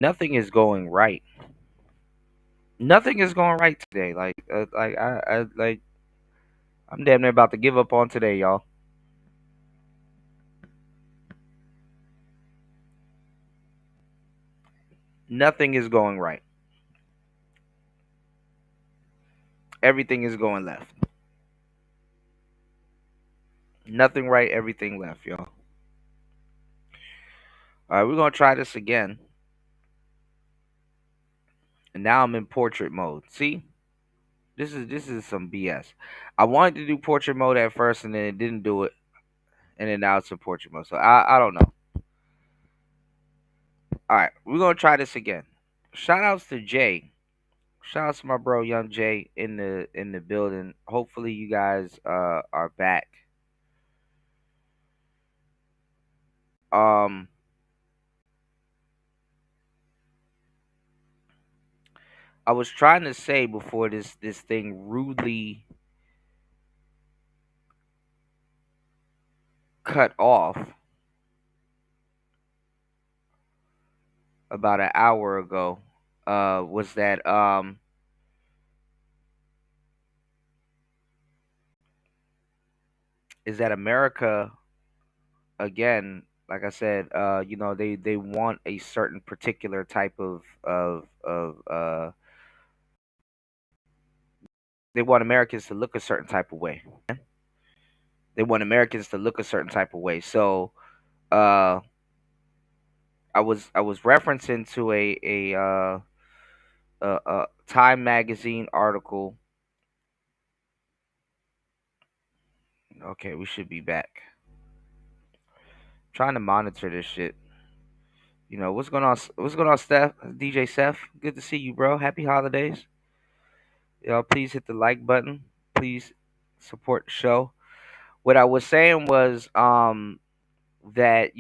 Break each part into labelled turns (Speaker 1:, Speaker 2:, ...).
Speaker 1: Nothing is going right. Nothing is going right today. Like I'm damn near about to give up on today, y'all. Nothing is going right. Everything is going left. Nothing right. Everything left, y'all. All right, we're gonna try this again. And now I'm in portrait mode. See, this is some BS. I wanted to do portrait mode at first, and then it didn't do it, and then now it's in portrait mode. So I don't know. All right, we're gonna try this again. Shout outs to Jay. Shout outs to my bro Young Jay in the building. Hopefully you guys are back. Um I was trying to say before this thing rudely cut off about an hour ago was that is that America again, like I said, they want a certain particular type of they want Americans to look a certain type of way. They want Americans to look a certain type of way. So uh I was referencing to a Time magazine article. Okay, we should be back. Trying to monitor this shit. What's going on? What's going on, Steph? DJ Seth, good to see you, bro. Happy holidays. Y'all, please hit the like button. Please support the show. What I was saying was that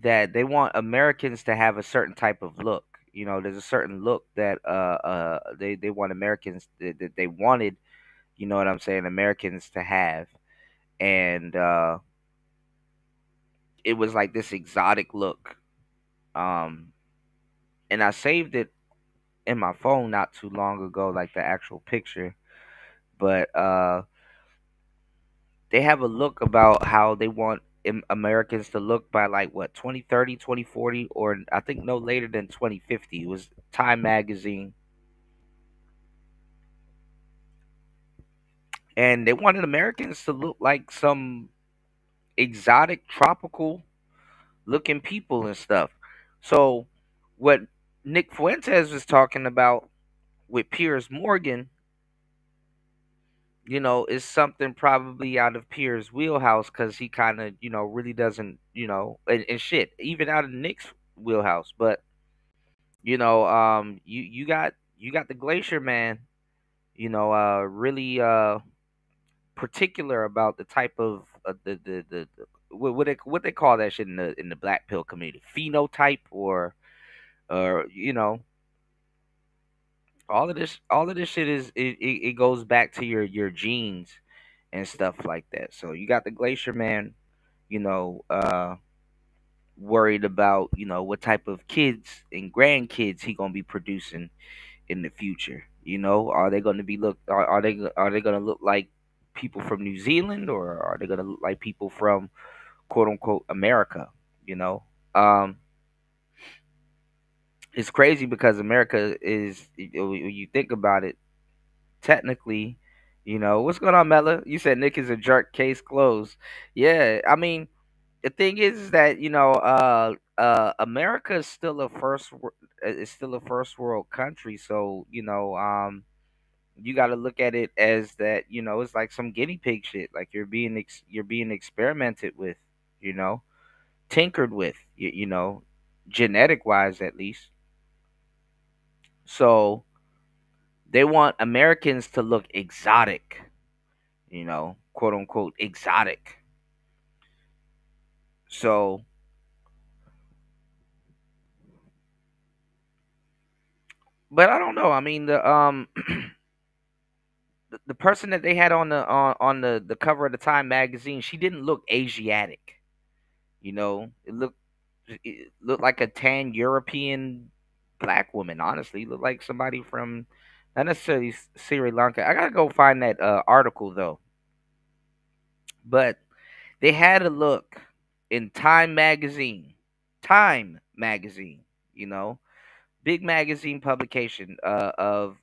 Speaker 1: that they want Americans to have a certain type of look. There's a certain look that they want Americans that they wanted. You know what I'm saying? Americans to have, and it was like this exotic look. Um, and I saved it in my phone not too long ago, like the actual picture. But they have a look about how they want Americans to look by like what 2030, 2040, or I think no later than 2050. It was Time magazine, and they wanted Americans to look like some exotic tropical looking people and stuff. So what Nick Fuentes was talking about with Piers Morgan, is something probably out of Piers' wheelhouse because he kind of, really doesn't, and shit, even out of Nick's wheelhouse. But you got the Glacier Man, really particular about the type of what they call that shit in the black pill community, phenotype or all of this shit it goes back to your genes and stuff like that. So you got the Glacier Man, you know, worried about what type of kids and grandkids he gonna be producing in the future. Are they gonna be are they gonna look like people from New Zealand, or are they gonna look like people from quote unquote America? You know, um, it's crazy because America is when you think about it technically, what's going on, Mella? You said Nick is a jerk. Case closed. Yeah, I mean, the thing is that America is still a first world country. So you got to look at it as that. It's like some guinea pig shit. Like you're being experimented with. You know, tinkered with. Genetic wise at least. So they want Americans to look exotic, quote unquote exotic. So, but I don't know. I mean, the person that they had on the cover of the Time magazine, she didn't look Asiatic. It looked looked like a tan European black woman. Honestly, looked like somebody from not necessarily Sri Lanka. I gotta go find that article though. But they had a look in Time magazine. Time magazine, you know, big magazine publication of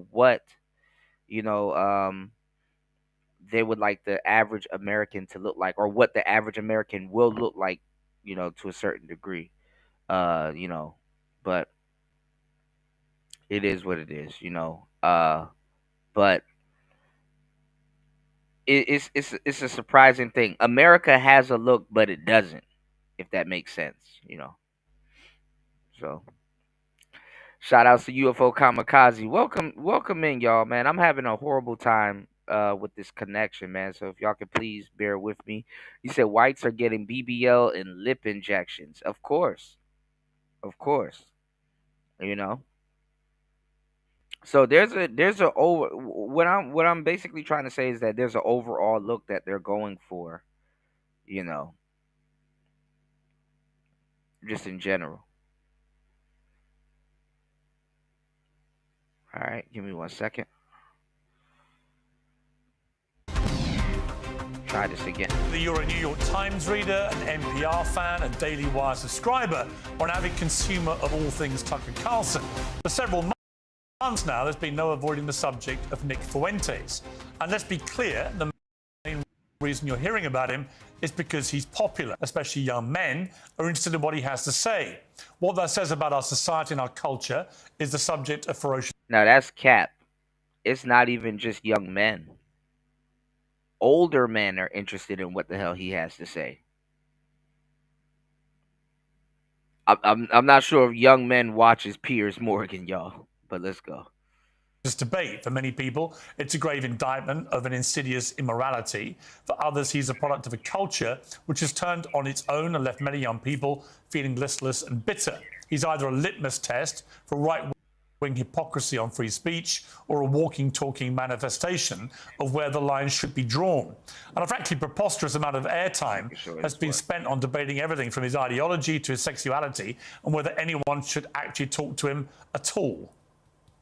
Speaker 1: what you know they would like the average American to look like, or what the average American will look like, to a certain degree. You know, but it is what it is. But it's a surprising thing. America has a look, but it doesn't, if that makes sense. So shout outs to UFO Kamikaze. Welcome in, y'all, man. I'm having a horrible time with this connection, man. So if y'all could please bear with me. You said whites are getting BBL and lip injections. Of course. Of course. You know. So there's a over what I'm basically trying to say is that there's an overall look that they're going for, you know, just in general. All right, give me 1 second. Try this again.
Speaker 2: You're a New York Times reader, an NPR fan, a Daily Wire subscriber, or an avid consumer of all things Tucker Carlson. For several months now, there's been no avoiding the subject of Nick Fuentes. And let's be clear, the main reason you're hearing about him is because he's popular, especially young men are interested in what he has to say. What that says about our society and our culture is the subject of ferocious...
Speaker 1: Now that's cap. It's not even just young men. Older men are interested in what the hell he has to say. I'm not sure if young men watches Piers Morgan, y'all, but let's go.
Speaker 2: This debate. For many people, it's a grave indictment of an insidious immorality. For others, he's a product of a culture which has turned on its own and left many young people feeling listless and bitter. He's either a litmus test for right-wing hypocrisy on free speech or a walking, talking manifestation of where the line should be drawn. And a frankly preposterous amount of airtime has been spent on debating everything from his ideology to his sexuality and whether anyone should actually talk to him at all.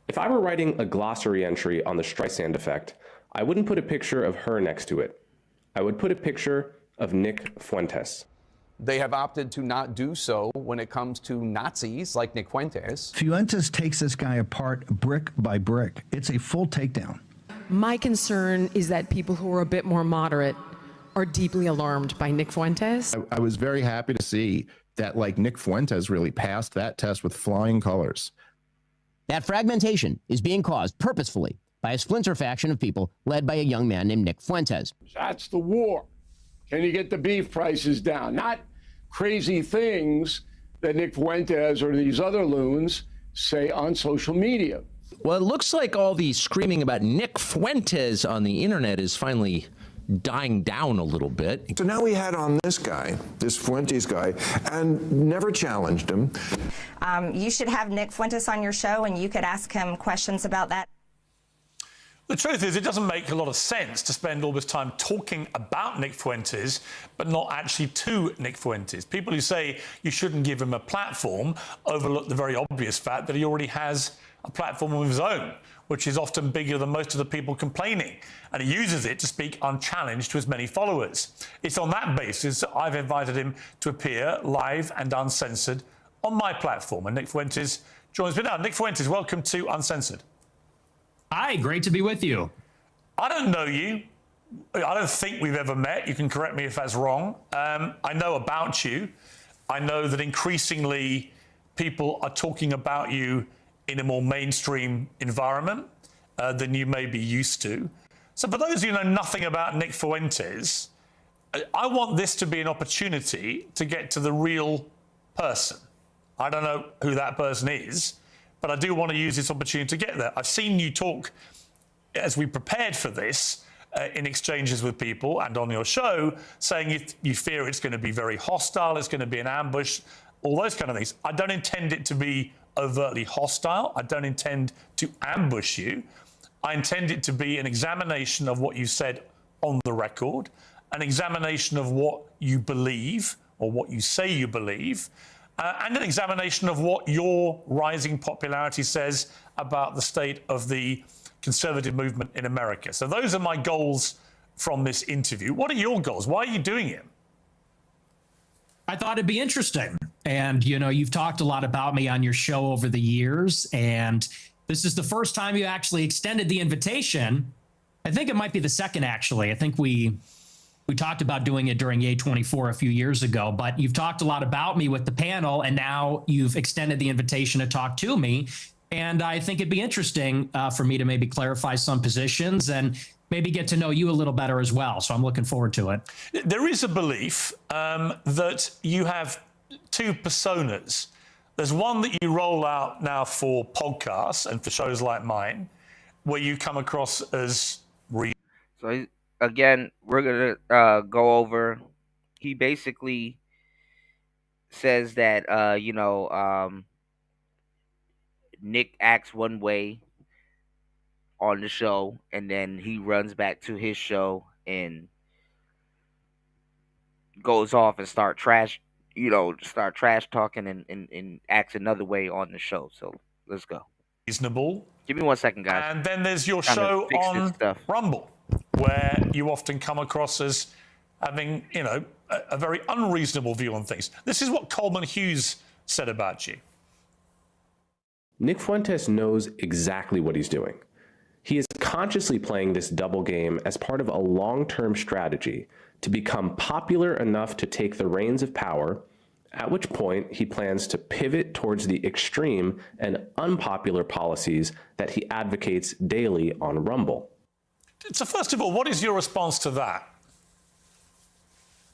Speaker 3: If I were writing a glossary entry on the Streisand effect, I wouldn't put a picture of her next to it. I would put a picture of Nick Fuentes.
Speaker 4: They have opted to not do so when it comes to Nazis like Nick Fuentes.
Speaker 5: Fuentes takes this guy apart brick by brick. It's a full takedown.
Speaker 6: My concern is that people who are a bit more moderate are deeply alarmed by Nick Fuentes.
Speaker 7: I was very happy to see that, like, Nick Fuentes really passed that test with flying colors.
Speaker 8: That fragmentation is being caused purposefully by a splinter faction of people led by a young man named Nick Fuentes.
Speaker 9: That's the war. Can you get the beef prices down? Not crazy things that Nick Fuentes or these other loons say on social media.
Speaker 10: Well, it looks like all the screaming about Nick Fuentes on the internet is finally dying down a little bit.
Speaker 11: So now we had on this guy, this Fuentes guy, and never challenged him.
Speaker 12: You should have Nick Fuentes on your show and you could ask him questions about that.
Speaker 2: The truth is, it doesn't make a lot of sense to spend all this time talking about Nick Fuentes, but not actually to Nick Fuentes. People who say you shouldn't give him a platform overlook the very obvious fact that he already has a platform of his own, which is often bigger than most of the people complaining, and he uses it to speak unchallenged to his many followers. It's on that basis that I've invited him to appear live and uncensored on my platform, and Nick Fuentes joins me now. Nick Fuentes, welcome to Uncensored.
Speaker 13: Hi, great to be with you.
Speaker 2: I don't know you. I don't think we've ever met. You can correct me if that's wrong. I know about you. I know that increasingly people are talking about you in a more mainstream environment than you may be used to. So for those of you who know nothing about Nick Fuentes, I want this to be an opportunity to get to the real person. I don't know who that person is, but I do want to use this opportunity to get there. I've seen you talk, as we prepared for this, in exchanges with people and on your show, saying you fear it's going to be very hostile, it's going to be an ambush, all those kind of things. I don't intend it to be overtly hostile. I don't intend to ambush you. I intend it to be an examination of what you said on the record, an examination of what you believe, or what you say you believe, and an examination of what your rising popularity says about the state of the conservative movement in America. So those are my goals from this interview. What are your goals? Why are you doing it?
Speaker 13: I thought it'd be interesting. And, you know, you've talked a lot about me on your show over the years, and this is the first time you actually extended the invitation. I think it might be the second, actually. I think we talked about doing it during A24 a few years ago, but you've talked a lot about me with the panel, and now you've extended the invitation to talk to me. And I think it'd be interesting for me to maybe clarify some positions and maybe get to know you a little better as well. So I'm looking forward to it.
Speaker 2: There is a belief that you have two personas. There's one that you roll out now for podcasts and for shows like mine, where you come across as
Speaker 1: So again, we're gonna go over. He basically says that Nick acts one way on the show, and then he runs back to his show and goes off and start trash talking and acts another way on the show. So let's go.
Speaker 2: reasonable.
Speaker 1: Give me 1 second, guys.
Speaker 2: And then there's your
Speaker 1: Trying to
Speaker 2: show
Speaker 1: fix this
Speaker 2: on
Speaker 1: stuff.
Speaker 2: Rumble, where you often come across as having, a very unreasonable view on things. This is what Coleman Hughes said about you.
Speaker 3: Nick Fuentes knows exactly what he's doing. He is consciously playing this double game as part of a long-term strategy to become popular enough to take the reins of power, at which point he plans to pivot towards the extreme and unpopular policies that he advocates daily on Rumble.
Speaker 2: So first of all, what is your response to that?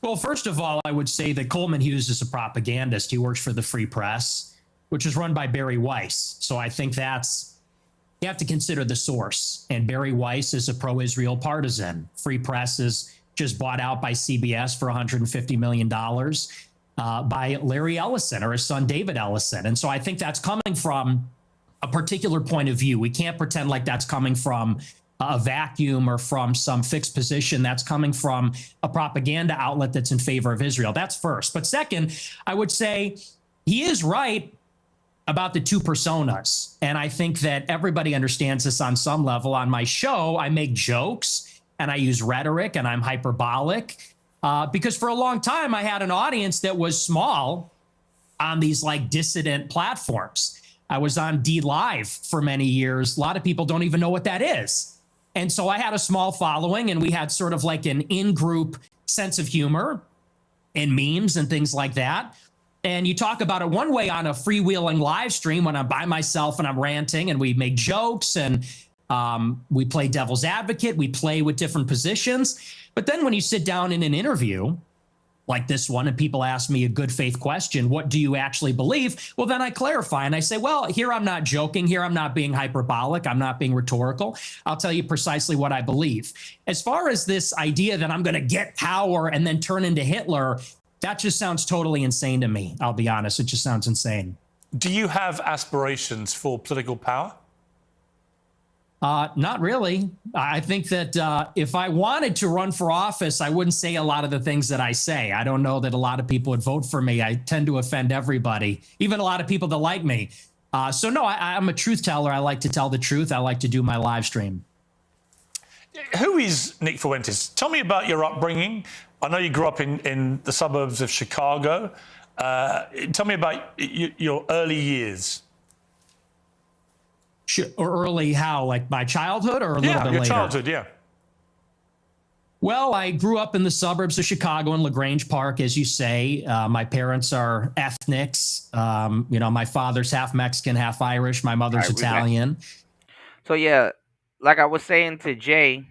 Speaker 13: Well, first of all, I would say that Coleman Hughes is a propagandist. He works for the Free Press, which is run by Barry Weiss. So I think you have to consider the source. And Barry Weiss is a pro-Israel partisan. Free Press is just bought out by CBS for $150 million by Larry Ellison or his son, David Ellison. And so I think that's coming from a particular point of view. We can't pretend like that's coming from a vacuum or from some fixed position. That's coming from a propaganda outlet that's in favor of Israel. That's first. But second, I would say he is right about the two personas. And I think that everybody understands this on some level. On my show, I make jokes and I use rhetoric and I'm hyperbolic because for a long time I had an audience that was small on these like dissident platforms. I was on D Live for many years. A lot of people don't even know what that is. And so I had a small following and we had sort of like an in-group sense of humor and memes and things like that. And you talk about it one way on a freewheeling live stream when I'm by myself and I'm ranting and we make jokes and we play devil's advocate. We play with different positions. But then when you sit down in an interview like this one and people ask me a good faith question, what do you actually believe? Well, then I clarify and I say, well, here I'm not joking. Here I'm not being hyperbolic. I'm not being rhetorical. I'll tell you precisely what I believe. As far as this idea that I'm going to get power and then turn into Hitler, that just sounds totally insane to me. I'll be honest. It just sounds insane.
Speaker 2: Do you have aspirations for political power?
Speaker 13: Not really. I think that if I wanted to run for office, I wouldn't say a lot of the things that I say. I don't know that a lot of people would vote for me. I tend to offend everybody, even a lot of people that like me. So no, I'm a truth teller. I like to tell the truth. I like to do my live stream.
Speaker 2: Who is Nick Fuentes? Tell me about your upbringing. I know you grew up in the suburbs of Chicago. Tell me about your early years.
Speaker 13: Or early how? Like my childhood or a little bit later?
Speaker 2: Yeah, your childhood, yeah.
Speaker 13: Well, I grew up in the suburbs of Chicago in LaGrange Park, as you say. My parents are ethnics. My father's half Mexican, half Irish. My mother's Italian.
Speaker 1: So yeah, like I was saying to Jay,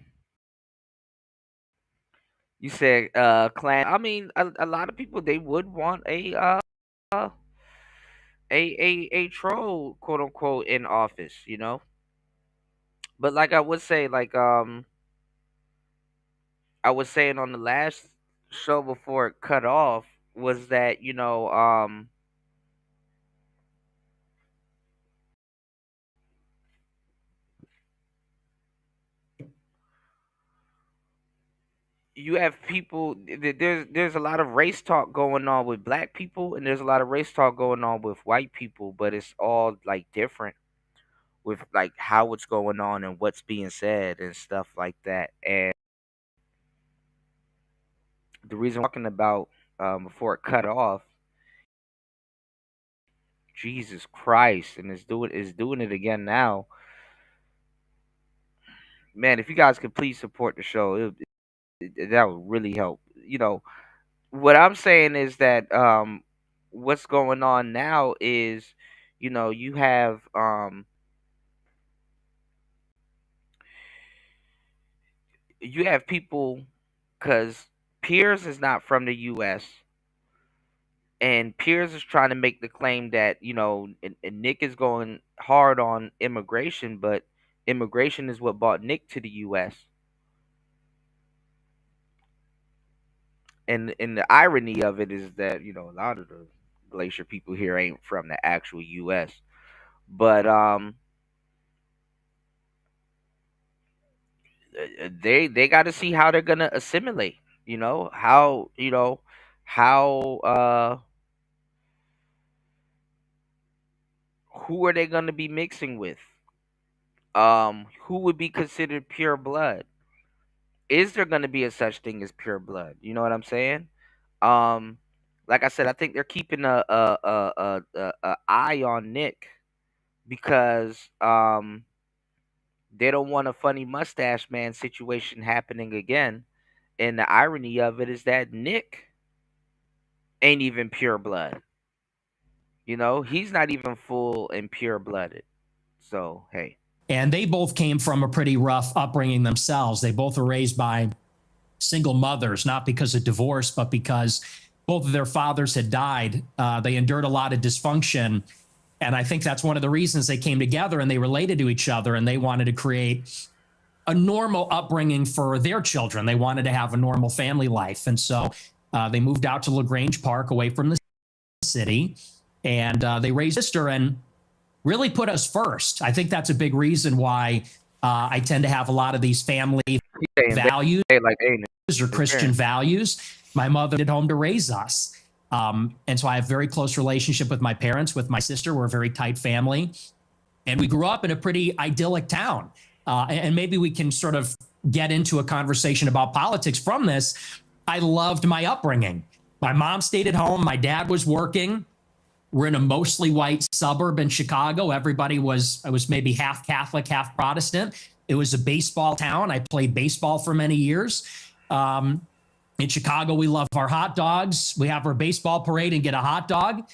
Speaker 1: you said clan. I mean, a lot of people they would want a troll, quote unquote, in office, But like I would say, like I was saying on the last show before it cut off, was that you have people. There's a lot of race talk going on with black people, and there's a lot of race talk going on with white people, but it's all like different with like how it's going on and what's being said and stuff like that. And the reason I'm talking about before it cut off, Jesus Christ, and it's doing it again now. Man, if you guys could please support the show, that would really help. What I'm saying is that what's going on now is, you have people, because Piers is not from the U.S. and Piers is trying to make the claim that and Nick is going hard on immigration, but immigration is what brought Nick to the U.S. And the irony of it is that a lot of the Glacier people here ain't from the actual U.S. But they got to see how they're gonna assimilate. How who are they gonna be mixing with? Who would be considered pure blood? Is there gonna be a such thing as pure blood? You know what I'm saying? Um, like I said, I think they're keeping a eye on Nick because they don't want a funny mustache man situation happening again. And the irony of it is that Nick ain't even pure blood. He's not even full and pure blooded. So hey.
Speaker 13: And they both came from a pretty rough upbringing themselves. They both were raised by single mothers, not because of divorce, but because both of their fathers had died. They endured a lot of dysfunction. And I think that's one of the reasons they came together and they related to each other and they wanted to create a normal upbringing for their children. They wanted to have a normal family life. And so they moved out to LaGrange Park away from the city and they raised sister and really put us first. I think that's a big reason why I tend to have a lot of these family values or Christian values. My mother did home to raise us. And so I have a very close relationship with my parents, with my sister. We're a very tight family. And we grew up in a pretty idyllic town. And maybe we can sort of get into a conversation about politics from this. I loved my upbringing. My mom stayed at home. My dad was working. We're in a mostly white suburb in Chicago. I was maybe half Catholic, half Protestant. It was a baseball town. I played baseball for many years. In Chicago, we love our hot dogs. We have our baseball parade and get a hot dog.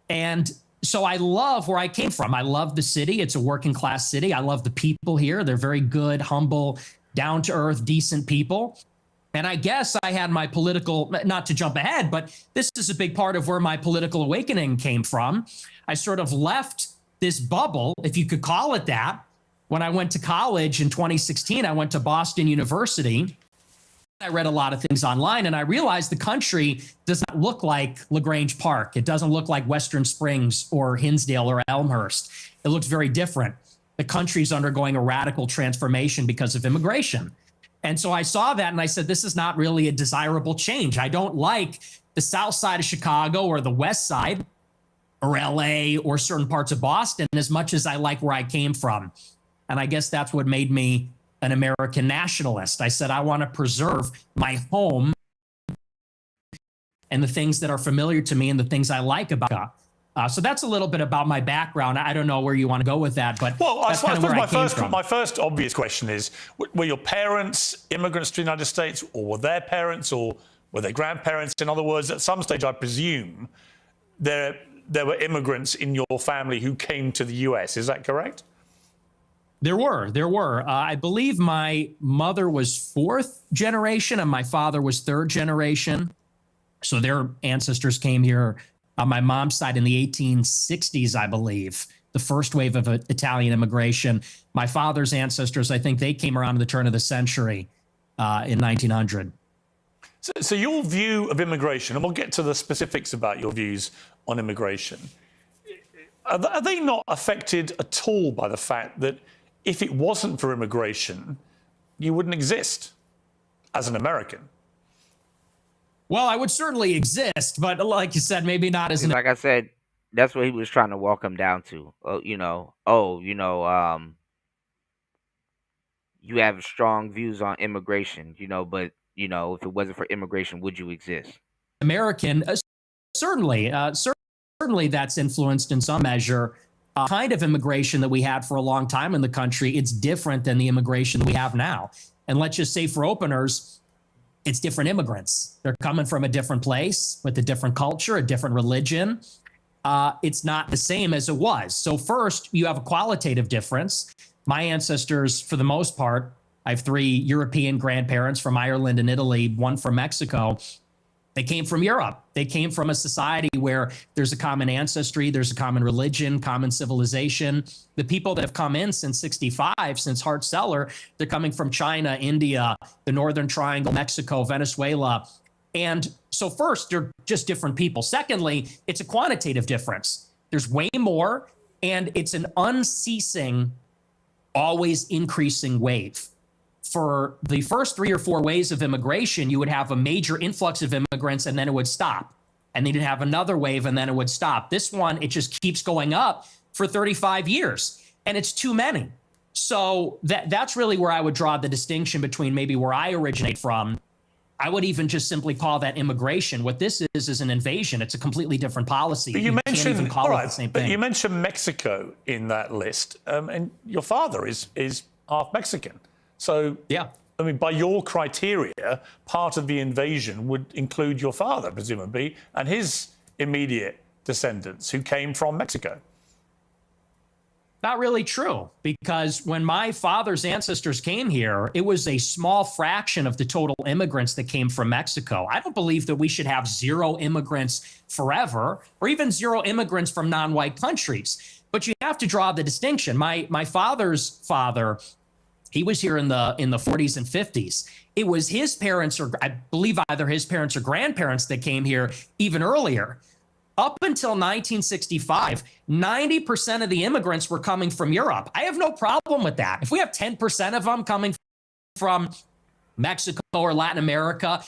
Speaker 13: And so I love where I came from. I love the city. It's a working class city. I love the people here. They're very good, humble, down to earth, decent people. And I guess I had my political, not to jump ahead, but this is a big part of where my political awakening came from. I sort of left this bubble, if you could call it that. When I went to college in 2016, I went to Boston University. I read a lot of things online and I realized the country does not look like LaGrange Park. It doesn't look like Western Springs or Hinsdale or Elmhurst. It looks very different. The country's undergoing a radical transformation because of immigration. And so I saw that and I said, this is not really a desirable change. I don't like the south side of Chicago or the west side or LA or certain parts of Boston as much as I like where I came from. And I guess that's what made me an American nationalist. I said, I want to preserve my home and the things that are familiar to me and the things I like about it. So that's a little bit about my background. I don't know where you want to go with that, but that's kind of where I came from.
Speaker 2: My first obvious question is, were your parents immigrants to the United States, or were their parents, or were they grandparents? In other words, at some stage, I presume there were immigrants in your family who came to the US. Is that correct?
Speaker 13: There were. I believe my mother was fourth generation and my father was third generation. So their ancestors came here on my mom's side in the 1860s, I believe, the first wave of Italian immigration. My father's ancestors, I think they came around at the turn of the century in 1900.
Speaker 2: So your view of immigration, and we'll get to the specifics about your views on immigration, are they not affected at all by the fact that if it wasn't for immigration, you wouldn't exist as an American?
Speaker 13: Well, I would certainly exist, but like you said, maybe not as an.
Speaker 1: Like I said, that's what he was trying to walk him down to. You have strong views on immigration, but if it wasn't for immigration, would you exist?
Speaker 13: American, certainly, certainly that's influenced in some measure. Kind of immigration that we had for a long time in the country, it's different than the immigration that we have now. And let's just say for openers, it's different immigrants. They're coming from a different place with a different culture, a different religion. It's not the same as it was. So first, you have a qualitative difference. My ancestors, for the most part, I have 3 European grandparents from Ireland and Italy, 1 from Mexico. They came from Europe. They came from a society where there's a common ancestry, there's a common religion, common civilization. The people that have come in since 65, since Hart-Celler, they're coming from China, India, the Northern Triangle, Mexico, Venezuela. And so first, they're just different people. Secondly, it's a quantitative difference. There's way more, and it's an unceasing, always increasing wave. For the first 3 or 4 waves of immigration, you would have a major influx of immigrants and then it would stop. And then you'd have another wave and then it would stop. This one, it just keeps going up for 35 years and it's too many. So that's really where I would draw the distinction between maybe where I originate from. I would even just simply call that immigration. What this is an invasion. It's a completely different policy.
Speaker 2: But you mentioned,
Speaker 13: can't even call it the same thing.
Speaker 2: But you mentioned Mexico in that list, and your father is half Mexican. So,
Speaker 13: yeah,
Speaker 2: I mean, by your criteria, part of the invasion would include your father, presumably, and his immediate descendants who came from Mexico.
Speaker 13: Not really true, because when my father's ancestors came here, it was a small fraction of the total immigrants that came from Mexico. I don't believe that we should have 0 immigrants forever, or even 0 immigrants from non-white countries. But you have to draw the distinction. My father's father, he was here in the 40s and 50s. It was his parents, or I believe either his parents or grandparents, that came here even earlier. Up until 1965, 90% of the immigrants were coming from Europe. I have no problem with that. If we have 10% of them coming from Mexico or Latin America,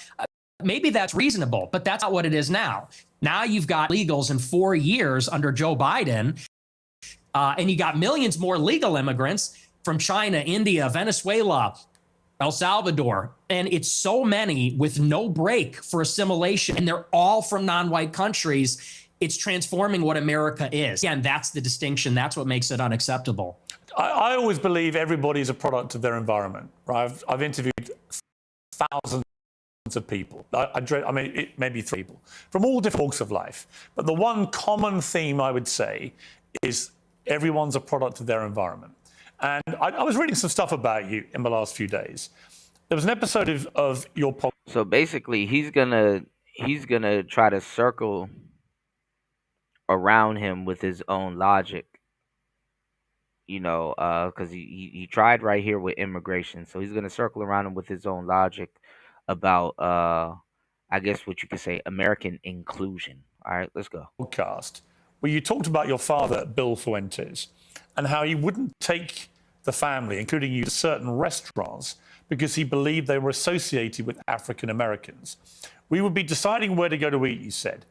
Speaker 13: maybe that's reasonable, but that's not what it is now. Now you've got illegals in 4 years under Joe Biden, and you got millions more legal immigrants from China, India, Venezuela, El Salvador. And it's so many with no break for assimilation. And they're all from non-white countries. It's transforming what America is. Again, that's the distinction. That's what makes it unacceptable.
Speaker 2: I always believe everybody is a product of their environment. Right? I've interviewed thousands of people. It may be 3 people from all different walks of life. But the one common theme I would say is everyone's a product of their environment. And I was reading some stuff about you in the last few days. There was an episode of your podcast.
Speaker 1: So basically, he's gonna try to circle around him with his own logic. Because he tried right here with immigration, so he's gonna circle around him with his own logic about, I guess what you could say, American inclusion. All right, let's go.
Speaker 2: Podcast where you talked about your father, Bill Fuentes, and how he wouldn't take the family, including you, to certain restaurants because he believed they were associated with African Americans. We would be deciding where to go to eat, you said.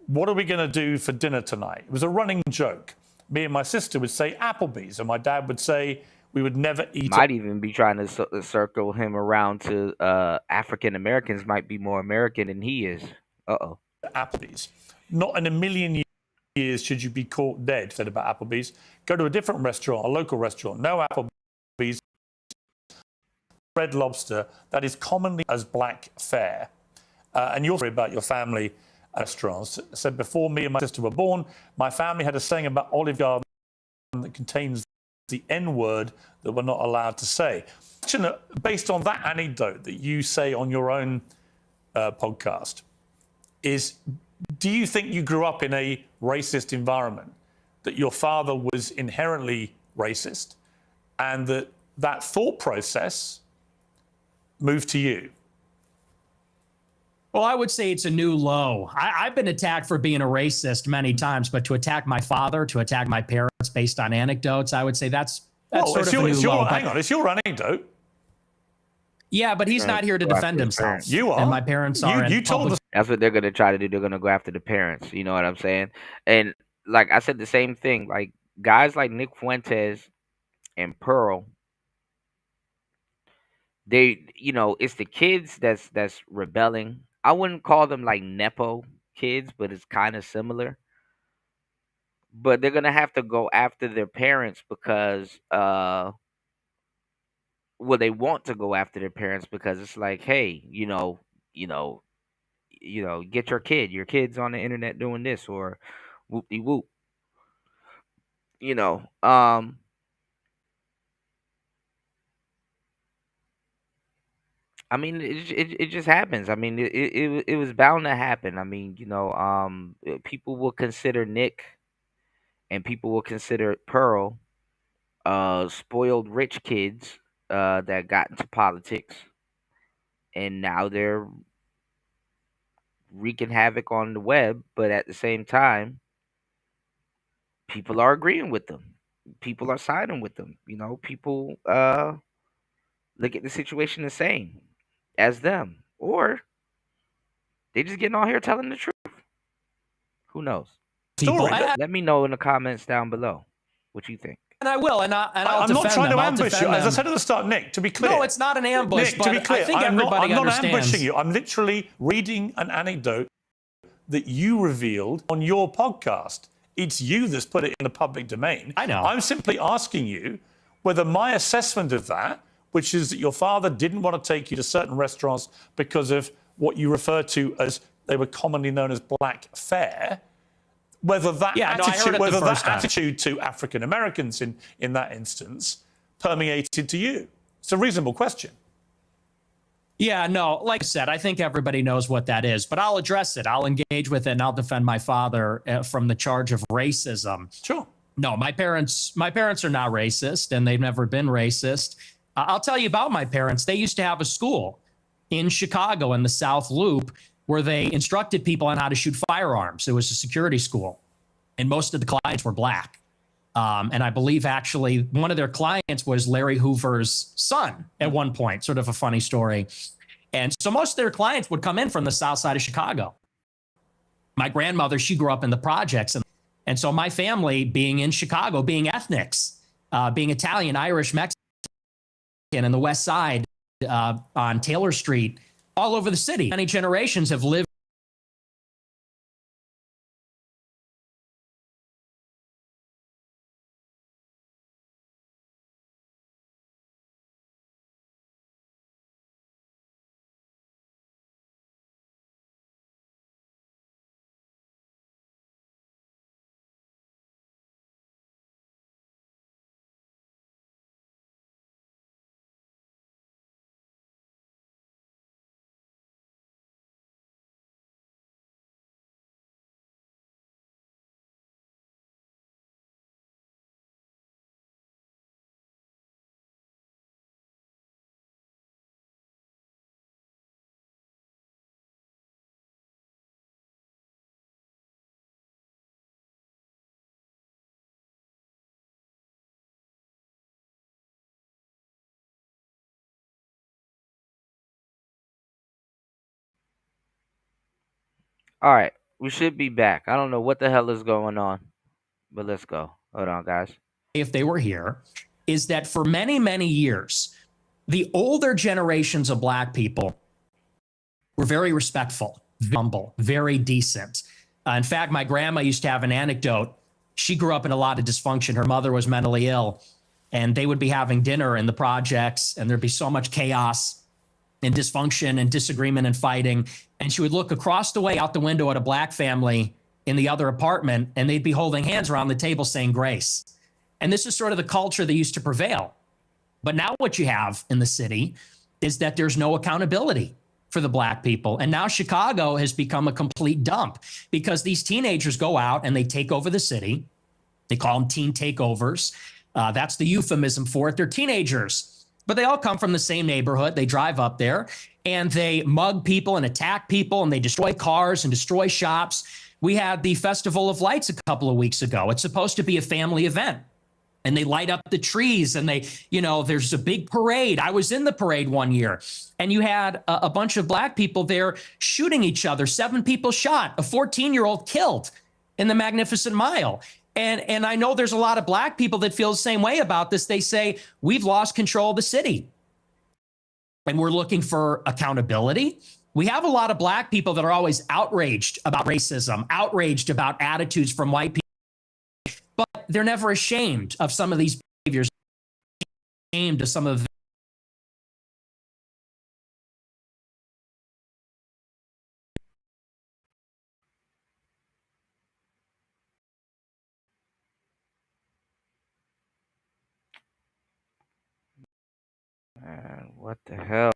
Speaker 2: What are we going to do for dinner tonight? It was a running joke. Me and my sister would say Applebee's, and my dad would say we would never eat.
Speaker 1: Might even be trying to circle him around to African Americans might be more American than he is. Uh-oh.
Speaker 2: Applebee's. Not in a million years should you be caught dead, said about Applebee's. Go to a different restaurant, a local restaurant. No Applebee's. Red Lobster, that is commonly as black fare. And you're sorry about your family restaurants. Said before me and my sister were born, my family had a saying about Olive Garden that contains the N-word that we're not allowed to say. Based on that anecdote that you say on your own podcast, is do you think you grew up in a racist environment, that your father was inherently racist, and that thought process moved to you?
Speaker 13: Well, I would say it's a new low. I've been attacked for being a racist many times, but to attack my father, to attack my parents based on anecdotes, I would say that's sort of a new low.
Speaker 2: Hang on, it's your anecdote.
Speaker 13: Yeah, but he's not here to defend himself.
Speaker 2: You are.
Speaker 13: And my parents are.
Speaker 2: You told the
Speaker 1: That's what they're gonna try to do. They're gonna go after the parents. You know what I'm saying? And like I said, the same thing. Like guys like Nick Fuentes and Pearl, it's the kids that's rebelling. I wouldn't call them like nepo kids, but it's kind of similar. But they're gonna have to go after their parents because well, they want to go after their parents because it's like, hey, you know, get your kid's on the internet doing this or whoop de whoop, you know. I mean, it just happens. I mean, it was bound to happen. I mean, people will consider Nick and people will consider Pearl spoiled rich kids that got into politics and now they're wreaking havoc on the web, but at the same time, people are agreeing with them. People are siding with them. People look at the situation the same as them, or they just getting on here telling the truth. Who knows?
Speaker 13: People,
Speaker 1: Let me know in the comments down below what you think.
Speaker 13: and I will, and I'll
Speaker 2: I'm
Speaker 13: defend
Speaker 2: not trying
Speaker 13: them.
Speaker 2: to
Speaker 13: I'll
Speaker 2: ambush you.
Speaker 13: defend
Speaker 2: As I
Speaker 13: them.
Speaker 2: said at the start, Nick, to be clear.
Speaker 13: No, it's not an ambush.
Speaker 2: Nick,
Speaker 13: but
Speaker 2: to be clear,
Speaker 13: I think
Speaker 2: I'm
Speaker 13: everybody
Speaker 2: not
Speaker 13: understands.
Speaker 2: ambushing you. I'm literally reading an anecdote that you revealed on your podcast. It's you that's put it in the public domain.
Speaker 13: I know.
Speaker 2: I'm simply asking you whether my assessment of that, which is that your father didn't want to take you to certain restaurants because of what you refer to as they were commonly known as black fare, whether that attitude to African Americans in that instance permeated to you. It's a reasonable question.
Speaker 13: Yeah, no, like I said, I think everybody knows what that is, but I'll address it. I'll engage with it, and I'll defend my father from the charge of racism.
Speaker 2: Sure.
Speaker 13: No, my parents are not racist, and they've never been racist. I'll tell you about my parents. They used to have a school in Chicago in the South Loop where they instructed people on how to shoot firearms. It was a security school, and most of the clients were black. And I believe actually one of their clients was Larry Hoover's son at one point, sort of a funny story. And so most of their clients would come in from the south side of Chicago. My grandmother, she grew up in the projects. And so my family being in Chicago, being ethnics, being Italian, Irish, Mexican, and the West Side on Taylor Street, all over the city, many generations have lived.
Speaker 1: All right, we should be back. I don't know what the hell is going on, but let's go. Hold on, guys.
Speaker 13: If they were here, is that for many, many years, the older generations of black people were very respectful, humble, very decent. In fact, my grandma used to have an anecdote. She grew up in a lot of dysfunction. Her mother was mentally ill, and they would be having dinner in the projects, and there'd be so much chaos and dysfunction and disagreement and fighting. And she would look across the way out the window at a black family in the other apartment, and they'd be holding hands around the table saying grace. And this is sort of the culture that used to prevail. But now what you have in the city is that there's no accountability for the black people. And now Chicago has become a complete dump because these teenagers go out and they take over the city. They call them teen takeovers. That's the euphemism for it. They're teenagers, but they all come from the same neighborhood. They drive up there and they mug people and attack people and they destroy cars and destroy shops. We had the Festival of Lights a couple of weeks ago. It's supposed to be a family event. and they light up the trees, and they, there's a big parade. I was in the parade one year, and you had a bunch of black people there shooting each other. 7 people shot, a 14-year-old killed in the Magnificent Mile. And I know there's a lot of black people that feel the same way about this. They say, we've lost control of the city, and we're looking for accountability. We have a lot of black people that are always outraged about racism, outraged about attitudes from white people, but they're never ashamed of some of these behaviors, ashamed of some of the
Speaker 1: Man, what the hell?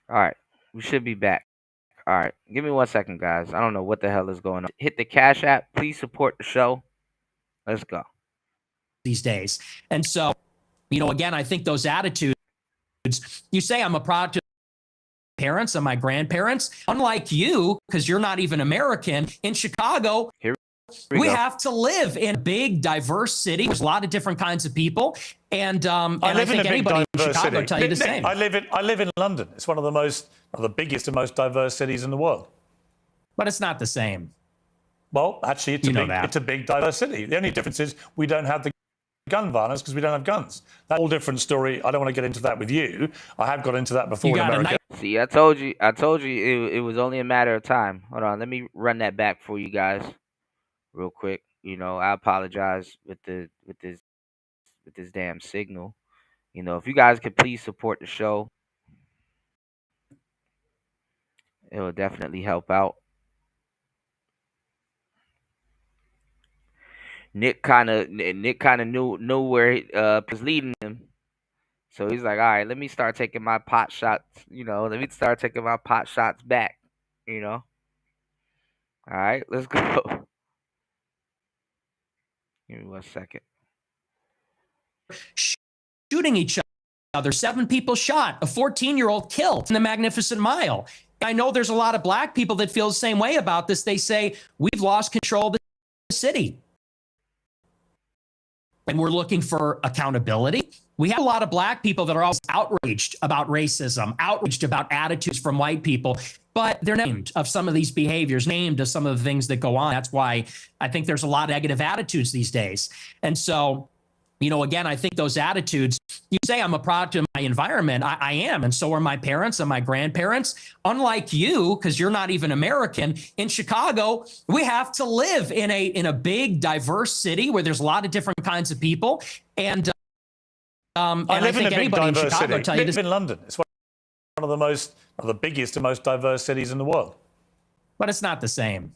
Speaker 1: All right, we should be back. All right, give me 1 second, guys. I don't know what the hell is going on. Hit the Cash App. Please support the show. Let's go.
Speaker 13: these days. And so, again, I think those attitudes, you say I'm a product of my parents and my grandparents. Unlike you, because you're not even American, in Chicago, we have to live in a big, diverse city. There's a lot of different kinds of people. And I think anybody in Chicago will tell you the same.
Speaker 2: I live in London. It's one of the biggest and most diverse cities in the world.
Speaker 13: But it's not the same.
Speaker 2: Well, actually, it's a big, diverse city. The only difference is we don't have the gun violence because we don't have guns. That's a whole different story. I don't want to get into that with you. I have got into that before in America.
Speaker 1: See, I told you it was only a matter of time. Hold on, let me run that back for you guys real quick. I apologize with this damn signal. If you guys could please support the show, it will definitely help out. Nick kind of knew where he was leading him, so he's like, all right, let me start taking my pot shots. Let me start taking my pot shots back. All right, let's go. Give me 1 second.
Speaker 13: Shooting each other. 7 people shot, a 14-year-old killed in the Magnificent Mile. I know there's a lot of black people that feel the same way about this. They say, we've lost control of the city, and we're looking for accountability. We have a lot of black people that are always outraged about racism, outraged about attitudes from white people, but they're named of some of these behaviors, named of some of the things that go on. That's why I think there's a lot of negative attitudes these days. And so, again, I think those attitudes, you say I'm a product of my environment. I am. And so are my parents and my grandparents. Unlike you, because you're not even American, in Chicago, we have to live in a big, diverse city where there's a lot of different kinds of people. And
Speaker 2: I live in a big, diverse city. I live in London. It's one of the biggest and most diverse cities in the world.
Speaker 13: But it's not the same.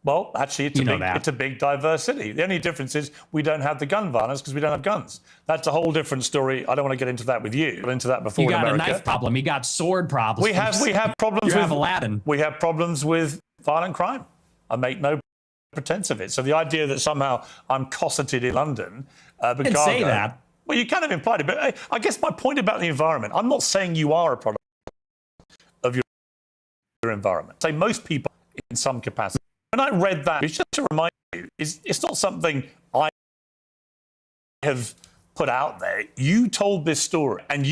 Speaker 2: Well, actually, it's a big, diverse city. The only difference is we don't have the gun violence because we don't have guns. That's a whole different story. I don't want to get into that with you. Got into that before in America.
Speaker 13: You got a knife problem. You got sword problems.
Speaker 2: We have problems
Speaker 13: with Aladdin.
Speaker 2: We have problems with violent crime. I make no pretense of it. So the idea that somehow I'm cosseted in London because
Speaker 13: you can say that.
Speaker 2: Well, you kind of implied it, but I guess my point about the environment, I'm not saying you are a product of your environment. I say most people in some capacity. When I read that, it's just to remind you, it's not something I have put out there. You told this story, and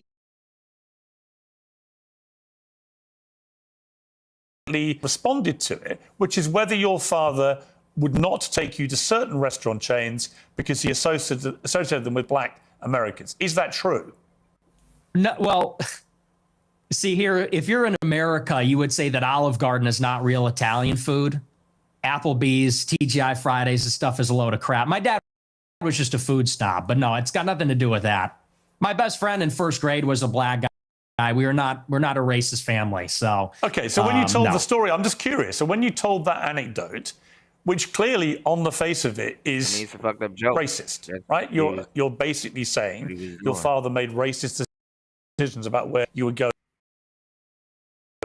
Speaker 2: you responded to it, which is whether your father would not take you to certain restaurant chains because he associated them with black Americans. Is that true?
Speaker 13: No, well, see here, if you're in America, you would say that Olive Garden is not real Italian food. Applebee's, TGI Fridays, this stuff is a load of crap. My dad was just a food snob, but no, it's got nothing to do with that. My best friend in first grade was a black guy. We're not a racist family. So
Speaker 2: okay, so when you told the story, I'm just curious. So when you told that anecdote, which clearly on the face of it is
Speaker 1: a fucked up joke.
Speaker 2: Racist, right? You're basically saying your father made racist decisions about where you would go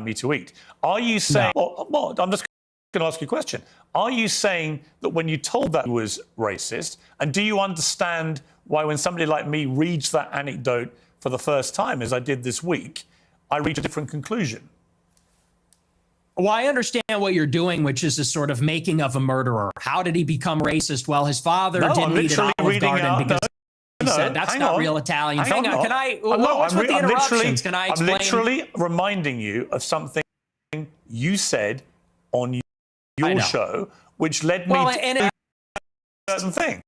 Speaker 2: to eat. Are you saying? No. Well, I'm just going to ask you a question. Are you saying that when you told that it was racist, and do you understand why when somebody like me reads that anecdote for the first time, as I did this week, I reach a different conclusion?
Speaker 13: Well, I understand what you're doing, which is a sort of making of a murderer. How did he become racist? Well, his father
Speaker 2: No,
Speaker 13: didn't
Speaker 2: I'm
Speaker 13: eat an
Speaker 2: literally
Speaker 13: Olive
Speaker 2: reading
Speaker 13: Garden
Speaker 2: out.
Speaker 13: because he
Speaker 2: No,
Speaker 13: said that's
Speaker 2: hang
Speaker 13: not
Speaker 2: on.
Speaker 13: real Italian. Hang on, can I?
Speaker 2: No,
Speaker 13: What's with the interruptions? Can I explain?
Speaker 2: I'm literally reminding you of something you said on your show, which led me to a certain thing.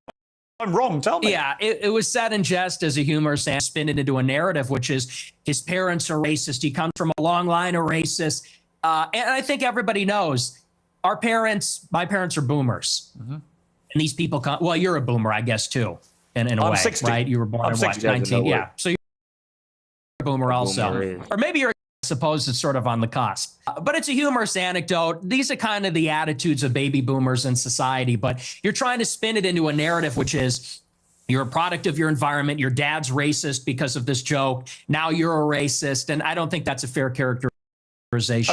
Speaker 2: I'm wrong, tell me.
Speaker 13: Yeah, it was said in jest as a humor, and spin it into a narrative, which is his parents are racist. He comes from a long line of racists. And I think everybody knows my parents are boomers.
Speaker 2: Mm-hmm.
Speaker 13: And these people come, well, you're a boomer, I guess, too, in a
Speaker 2: I'm
Speaker 13: way,
Speaker 2: 60.
Speaker 13: right? You were born
Speaker 2: I'm
Speaker 13: in
Speaker 2: 60.
Speaker 13: what, 19? Yeah. So you're a boomer also.
Speaker 1: Boomer
Speaker 13: Or maybe you're, I suppose it's sort of on the cusp. But it's a humorous anecdote. These are kind of the attitudes of baby boomers in society. But you're trying to spin it into a narrative, which is you're a product of your environment. Your dad's racist because of this joke. Now you're a racist. And I don't think that's a fair characterization.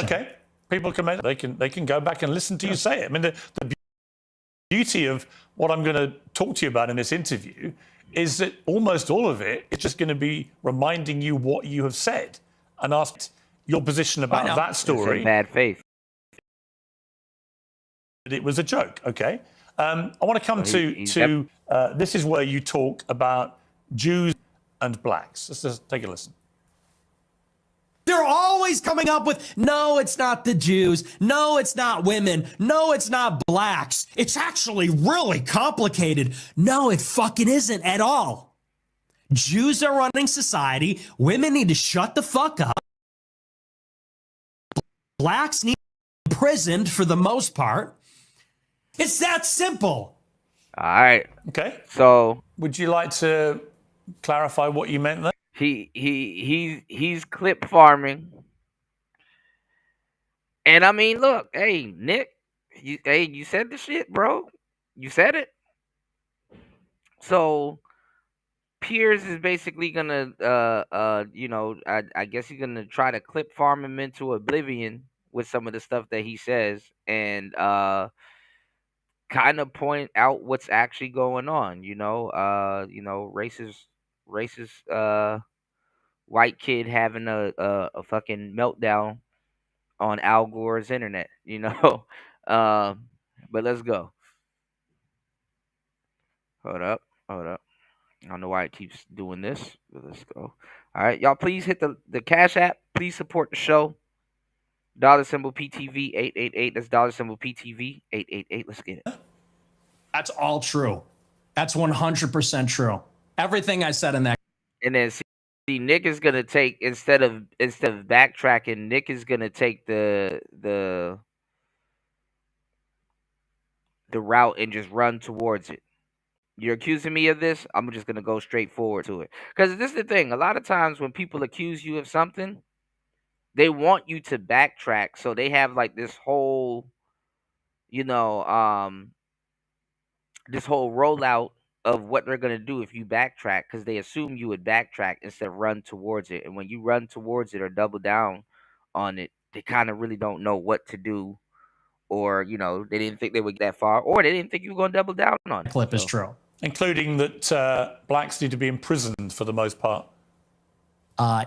Speaker 2: Okay. People can they can go back and listen to you say it. I mean, the beauty of what I'm going to talk to you about in this interview is that almost all of it is just going to be reminding you what you have said and asked your position about that story.
Speaker 1: It's in bad faith.
Speaker 2: It was a joke. Okay. I want to come to this is where you talk about Jews and blacks. Let's just take a listen.
Speaker 14: They're always coming up with, no, it's not the Jews. No, it's not women. No, it's not blacks. It's actually really complicated. No, it fucking isn't at all. Jews are running society. Women need to shut the fuck up. Blacks need to be imprisoned for the most part. It's that simple.
Speaker 1: All right.
Speaker 2: Okay.
Speaker 1: So,
Speaker 2: would you like to clarify what you meant there?
Speaker 1: He's clip farming. And I mean, look, hey, Nick, you said the shit, bro. You said it. So Piers is basically gonna I guess he's gonna try to clip farm him into oblivion with some of the stuff that he says and kind of point out what's actually going on, racist white kid having a fucking meltdown on Al Gore's internet, but let's go. Hold up. I don't know why it keeps doing this, but let's go. All right, y'all, please hit the Cash App. Please support the show. $ PTV 888. That's $ PTV 888. Let's get it.
Speaker 13: That's all true. That's 100% true. Everything I said in that.
Speaker 1: And then see, Nick is gonna take instead of backtracking. Nick is gonna take the route and just run towards it. You're accusing me of this, I'm just gonna go straight forward to it. Because this is the thing. A lot of times when people accuse you of something, they want you to backtrack. So they have like this whole, this whole rollout of what they're gonna do if you backtrack, because they assume you would backtrack instead of run towards it. And when you run towards it or double down on it, they kind of really don't know what to do, or they didn't think they would get that far, or they didn't think you were gonna double down on it.
Speaker 13: Clip is true.
Speaker 2: Including that blacks need to be imprisoned for the most part.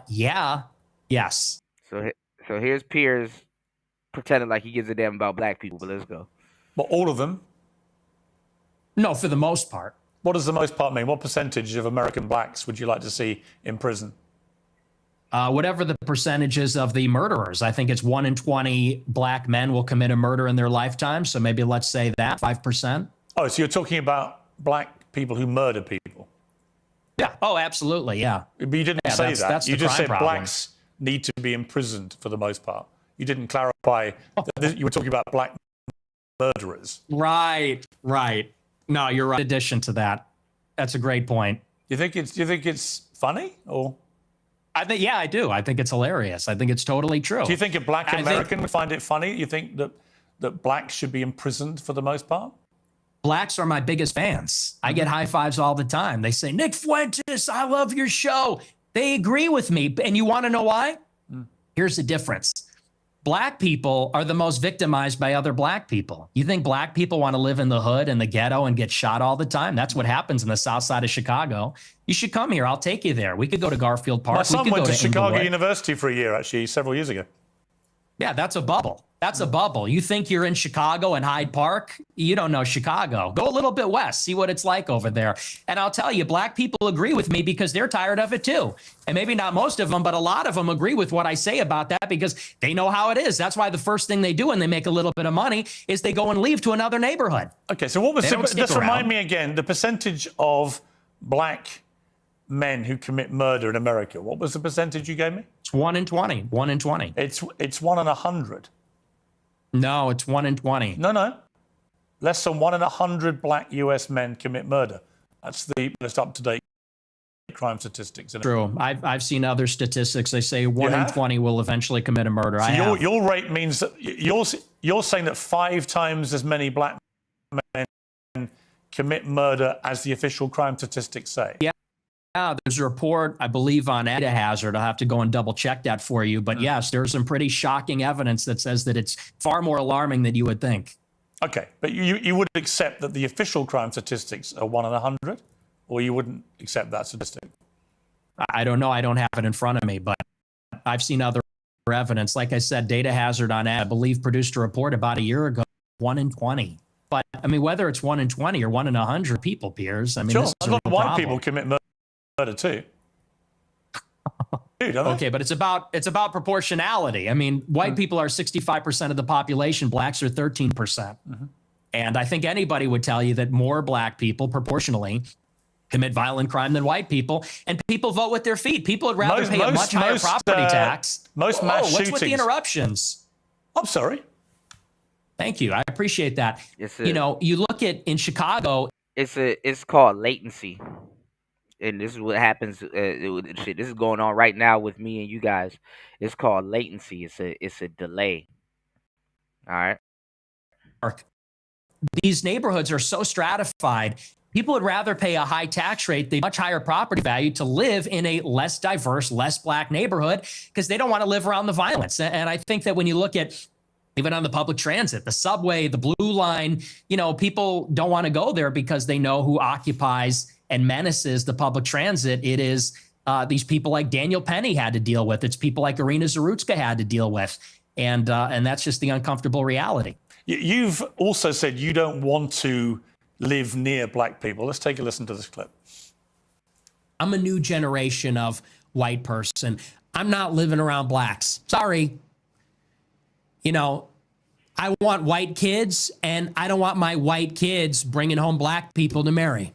Speaker 13: Yeah. Yes.
Speaker 1: So here's Piers pretending like he gives a damn about black people, but let's go.
Speaker 2: But all of them?
Speaker 13: No, for the most part.
Speaker 2: What does the most part mean? What percentage of American blacks would you like to see in prison?
Speaker 13: Whatever the percentages of the murderers. I think it's 1 in 20 black men will commit a murder in their lifetime. So maybe let's say that 5%.
Speaker 2: Oh, so you're talking about black people who murder people?
Speaker 13: Yeah. Oh, absolutely. Yeah.
Speaker 2: But you didn't say that.
Speaker 13: That's
Speaker 2: You just said
Speaker 13: problem.
Speaker 2: blacks need to be imprisoned for the most part. You didn't clarify that you were talking about black murderers.
Speaker 13: Right. No, you're right. In addition to that, that's a great point.
Speaker 2: Do you think it's funny or?
Speaker 13: I do. I think it's hilarious. I think it's totally true.
Speaker 2: Do you think a black American would find it funny? You think that blacks should be imprisoned for the most part?
Speaker 13: Blacks are my biggest fans. I get high fives all the time. They say, Nick Fuentes, I love your show. They agree with me. And you want to know why? Here's the difference. Black people are the most victimized by other black people. You think black people want to live in the hood and the ghetto and get shot all the time? That's what happens in the south side of Chicago. You should come here. I'll take you there. We could go to Garfield Park.
Speaker 2: My son
Speaker 13: we could
Speaker 2: went
Speaker 13: go
Speaker 2: to Chicago
Speaker 13: Inglewood.
Speaker 2: University for a year, actually, several years ago.
Speaker 13: Yeah, that's a bubble. That's a bubble. You think you're in Chicago and Hyde Park? You don't know Chicago. Go a little bit west, see what it's like over there. And I'll tell you, black people agree with me because they're tired of it too. And maybe not most of them, but a lot of them agree with what I say about that because they know how it is. That's why the first thing they do when they make a little bit of money is they go and leave to another neighborhood.
Speaker 2: Okay, so what was
Speaker 13: just
Speaker 2: remind me again, the percentage of black men who commit murder in America. What was the percentage you gave me?
Speaker 13: It's 1 in 20. 1 in 20.
Speaker 2: It's 1 in 100.
Speaker 13: No, it's 1 in 20.
Speaker 2: No. Less than 1 in 100 black US men commit murder. That's the most up-to-date crime statistics.
Speaker 13: True. I've seen other statistics. They say 1 in 20 will eventually commit a murder.
Speaker 2: So your rate means that you're saying that 5 times as many black men commit murder as the official crime statistics say.
Speaker 13: Yeah, there's a report, I believe, on data hazard. I'll have to go and double check that for you. But yes, there's some pretty shocking evidence that says that it's far more alarming than you would think.
Speaker 2: Okay, but you would accept that the official crime statistics are 1 in 100, or you wouldn't accept that statistic?
Speaker 13: I don't know. I don't have it in front of me, but I've seen other evidence. Like I said, data hazard on I believe produced a report about a year ago, 1 in 20. But I mean, whether it's 1 in 20 or 1 in 100 people, Piers, I mean,
Speaker 2: sure,
Speaker 13: this is
Speaker 2: a lot
Speaker 13: a
Speaker 2: of
Speaker 13: real
Speaker 2: white
Speaker 13: problem.
Speaker 2: people commit murder too.
Speaker 13: Okay, but it's about proportionality. I mean, white people are 65% of the population. Blacks are 13%. And I think anybody would tell you that more black people proportionally commit violent crime than white people. And people vote with their feet. People would rather pay a much higher property tax.
Speaker 2: Most mass
Speaker 13: what's
Speaker 2: shootings.
Speaker 13: with the interruptions?
Speaker 2: I'm sorry.
Speaker 13: Thank you. I appreciate that.
Speaker 1: Yes,
Speaker 13: you know, you look at in Chicago.
Speaker 1: It's called latency. And this is what happens. This is going on right now with me and you guys. It's called latency. It's a delay. All right.
Speaker 13: These neighborhoods are so stratified. People would rather pay a high tax rate, the much higher property value, to live in a less diverse, less black neighborhood because they don't want to live around the violence. And I think that when you look at even on the public transit, the subway, the blue line, you know, people don't want to go there because they know who occupies and menaces the public transit. It is these people like Daniel Penny had to deal with. It's people like Irina Zarutska had to deal with. And that's just the uncomfortable reality.
Speaker 2: You've also said you don't want to live near black people. Let's take a listen to this clip.
Speaker 14: I'm a new generation of white person. I'm not living around blacks. Sorry. You know, I want white kids, and I don't want my white kids bringing home black people to marry.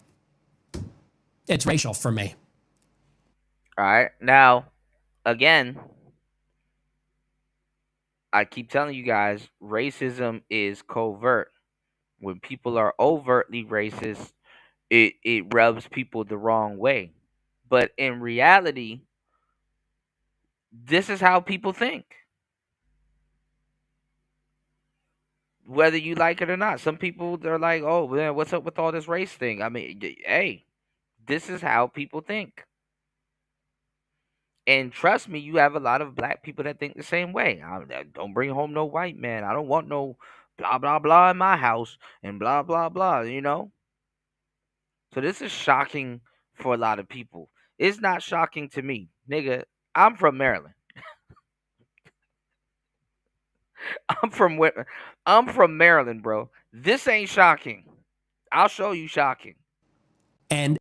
Speaker 14: It's racial for me.
Speaker 1: All right. Now, again, I keep telling you guys, racism is covert. When people are overtly racist, it rubs people the wrong way. But in reality, this is how people think. Whether you like it or not. Some people, they're like, oh, man, what's up with all this race thing? I mean, hey, this is how people think. And trust me, you have a lot of black people that think the same way. Don't bring home no white man. I don't want no blah, blah, blah in my house and blah, blah, blah, you know? So this is shocking for a lot of people. It's not shocking to me. Nigga, I'm from Maryland. I'm from Maryland, bro. This ain't shocking. I'll show you shocking.
Speaker 14: And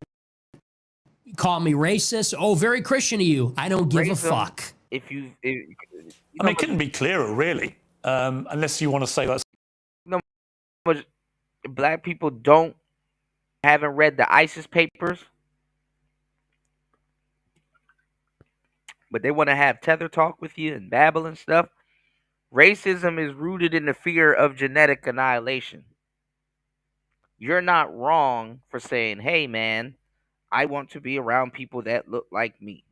Speaker 14: call me racist. Oh, very Christian of you. I don't give a fuck.
Speaker 2: I mean, it couldn't be clearer, really, unless you want to say that's.
Speaker 1: No, but black people haven't read the ISIS papers, but they want to have tether talk with you and babble and stuff. Racism is rooted in the fear of genetic annihilation. You're not wrong for saying, hey, man, I want to be around people that look like me.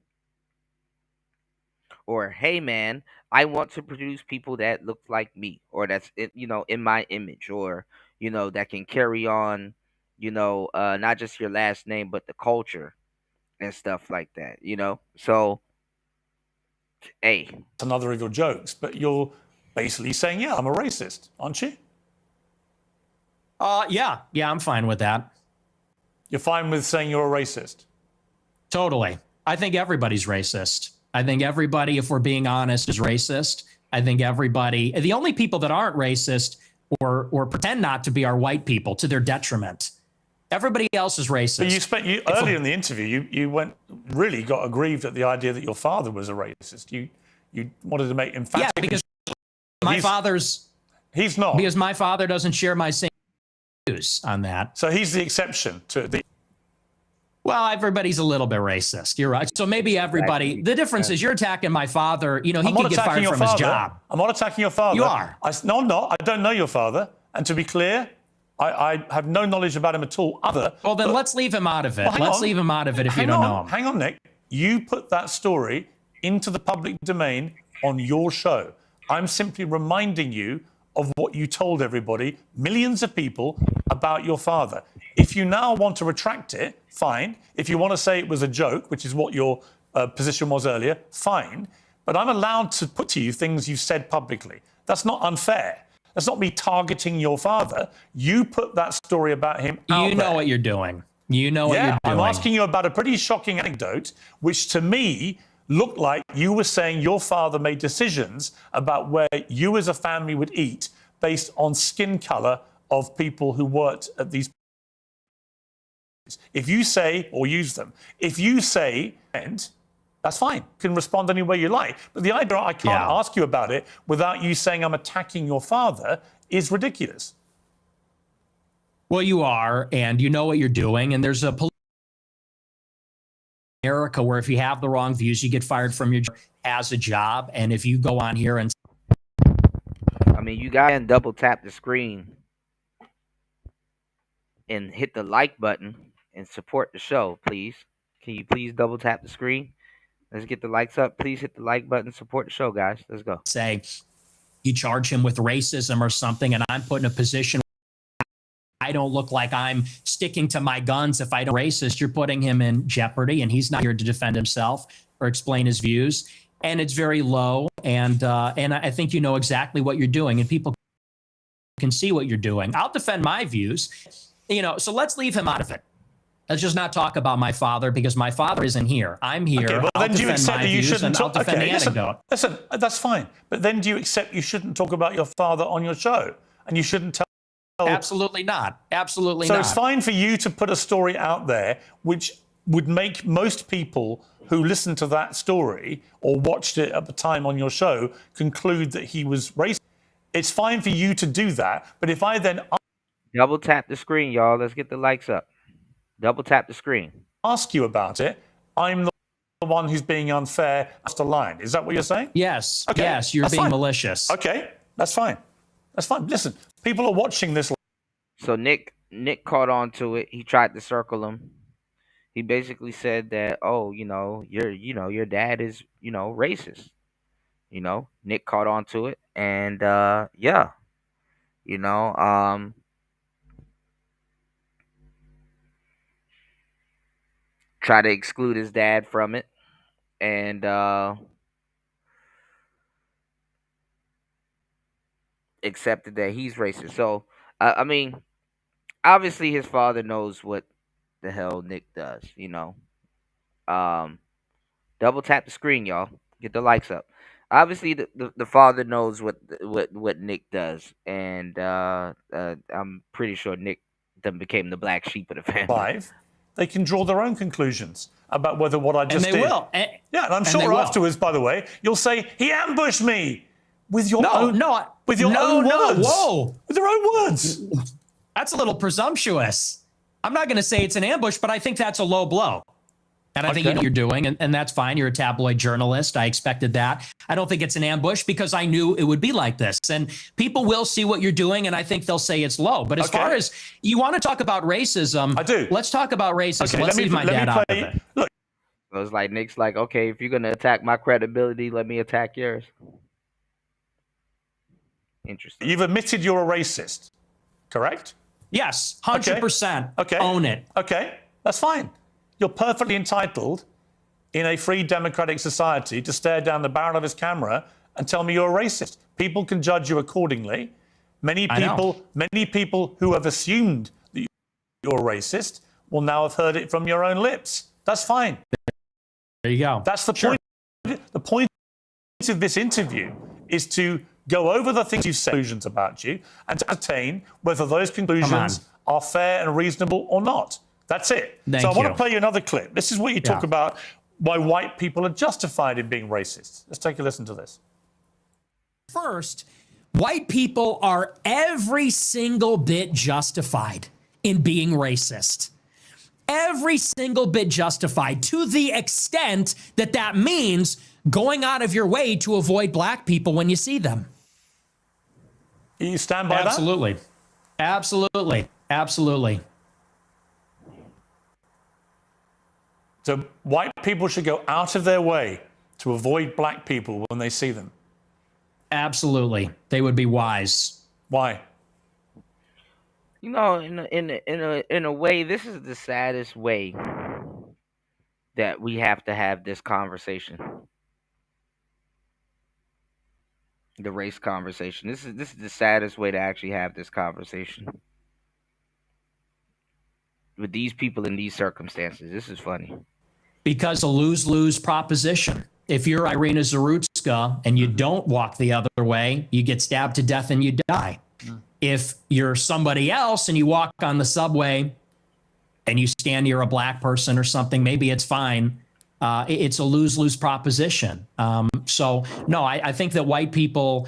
Speaker 1: Or, hey, man, I want to produce people that look like me, or that's, in my image, or, that can carry on, not just your last name, but the culture and stuff like that, So, hey.
Speaker 2: It's another of your jokes, but you're basically saying, yeah, I'm a racist, aren't you?
Speaker 13: Yeah, I'm fine with that.
Speaker 2: You're fine with saying you're a racist?
Speaker 13: Totally. I think everybody's racist. I think everybody, if we're being honest, is racist. I think everybody, the only people that aren't racist or pretend not to be are white people to their detriment. Everybody else is racist.
Speaker 2: But earlier in the interview, you got aggrieved at the idea that your father was a racist. You wanted to make emphatic.
Speaker 13: Yeah, because
Speaker 2: he's not.
Speaker 13: Because my father doesn't share my same views on that.
Speaker 2: So he's the exception to the.
Speaker 13: Well, everybody's a little bit racist. You're right. So maybe everybody. The difference is you're attacking my father. You know, he could get fired from his job.
Speaker 2: I'm not attacking your father.
Speaker 13: You are.
Speaker 2: No, I'm not. I don't know your father. And to be clear, I have no knowledge about him at all.
Speaker 13: Well, then let's leave him out of it. Let's leave him out of it if you don't know him.
Speaker 2: Hang on, Nick. You put that story into the public domain on your show. I'm simply reminding you of what you told everybody, millions of people, about your father. If you now want to retract it, fine. If you want to say it was a joke, which is what your position was earlier, fine. But I'm allowed to put to you things you've said publicly. That's not unfair. That's not me targeting your father. You put that story about him out there.
Speaker 13: You know what you're doing. You know what you're doing.
Speaker 2: I'm asking you about a pretty shocking anecdote, which to me looked like you were saying your father made decisions about where you as a family would eat based on skin color of people who worked at these places. If you say, or use them, if you say, and that's fine. You can respond any way you like. But the idea I can't ask you about it without you saying I'm attacking your father is ridiculous.
Speaker 13: Well, you are, and you know what you're doing, and there's a America where if you have the wrong views, you get fired from your job as a job. And if you go on here and
Speaker 1: I mean, you gotta double tap the screen and hit the like button and support the show, please. Can you please double tap the screen? Let's get the likes up. Please hit the like button, support the show, guys. Let's go.
Speaker 13: Say you charge him with racism or something, and I'm put in a position I don't look like I'm sticking to my guns if I don't racist, you're putting him in jeopardy, and he's not here to defend himself or explain his views. And it's very low, and I think you know exactly what you're doing, and people can see what you're doing. I'll defend my views, you know. So let's leave him out of it. Let's just not talk about my father because my father isn't here. I'm here.
Speaker 2: Okay, well,
Speaker 13: I'll
Speaker 2: then do you
Speaker 13: defend
Speaker 2: accept
Speaker 13: my
Speaker 2: that you
Speaker 13: views,
Speaker 2: shouldn't
Speaker 13: and I'll
Speaker 2: talk?
Speaker 13: defend
Speaker 2: Okay,
Speaker 13: the anecdote.
Speaker 2: listen, that's fine. But then do you accept you shouldn't talk about your father on your show, and you shouldn't tell?
Speaker 13: Absolutely not. Absolutely not.
Speaker 2: So it's fine for you to put a story out there which would make most people who listened to that story or watched it at the time on your show conclude that he was racist. It's fine for you to do that. But if I then
Speaker 1: double tap the screen, y'all, let's get the likes up. Double tap the screen.
Speaker 2: Ask you about it, I'm the one who's being unfair. That's the line. Is that what you're saying?
Speaker 13: Yes.
Speaker 2: Okay.
Speaker 13: Yes, you're being malicious.
Speaker 2: Okay, that's fine. That's fine. Listen, people are watching this.
Speaker 1: So Nick caught on to it. He tried to circle him. He basically said that, oh, your dad is, racist. Nick caught on to it, and try to exclude his dad from it, and accepted that he's racist. So, I mean, obviously his father knows what the hell Nick does. Double tap the screen, y'all. Get the likes up. Obviously, the father knows what Nick does, and I'm pretty sure Nick then became the black sheep of the family.
Speaker 2: They can draw their own conclusions about whether what I just
Speaker 13: and they
Speaker 2: did.
Speaker 13: Will.
Speaker 2: Yeah, and I'm sure afterwards, by the way, you'll say he ambushed me with your own words.
Speaker 13: With your own words. That's a little presumptuous. I'm not going to say it's an ambush, but I think that's a low blow. And I think you know what you're doing, and that's fine. You're a tabloid journalist. I expected that. I don't think it's an ambush because I knew it would be like this. And people will see what you're doing, and I think they'll say it's low. But as far as you want to talk about racism,
Speaker 2: I do.
Speaker 13: Let's talk about racism.
Speaker 2: Okay,
Speaker 13: let's leave my dad out of it.
Speaker 2: Look.
Speaker 1: So it's like Nick's like, okay, if you're going to attack my credibility, let me attack yours. Interesting.
Speaker 2: You've admitted you're a racist, correct?
Speaker 13: Yes, 100%.
Speaker 2: Okay.
Speaker 13: Own it.
Speaker 2: Okay, that's fine. You're perfectly entitled in a free democratic society to stare down the barrel of his camera and tell me you're a racist. People can judge you accordingly. Many people who have assumed that you're a racist will now have heard it from your own lips. That's fine.
Speaker 13: There you go.
Speaker 2: That's the point. The point of this interview is to go over the things you've said, conclusions about you, and to ascertain whether those conclusions are fair and reasonable or not. That's it. So I want to play you another clip. This is what you talk about why white people are justified in being racist. Let's take a listen to this.
Speaker 14: First, white people are every single bit justified in being racist. Every single bit justified, to the extent that that means going out of your way to avoid black people when you see them.
Speaker 2: You stand by
Speaker 14: Absolutely.
Speaker 2: that?
Speaker 14: Absolutely. Absolutely.
Speaker 2: So white people should go out of their way to avoid black people when they see them?
Speaker 14: Absolutely. They would be wise.
Speaker 2: Why?
Speaker 1: You know, in a way, this is the saddest way that we have to have this conversation. The race conversation. This is the saddest way to actually have this conversation. With these people in these circumstances. This is funny.
Speaker 14: Because a lose-lose proposition. If you're Irina Zarutska and you don't walk the other way, you get stabbed to death and you die. If you're somebody else and you walk on the subway and you stand near a black person or something, maybe it's fine. It's a lose-lose proposition. So no, I think that white people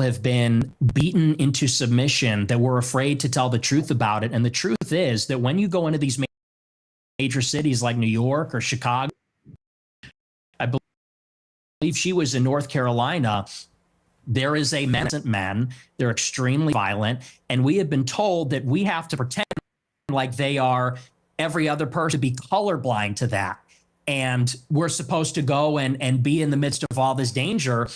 Speaker 14: have been beaten into submission, that we're afraid to tell the truth about it. And the truth is that when you go into these major cities like New York or Chicago, I believe she was in North Carolina, there is a men. They're extremely violent. And we have been told that we have to pretend like they are every other person, to be colorblind to that. And we're supposed to go and be in the midst of all this danger.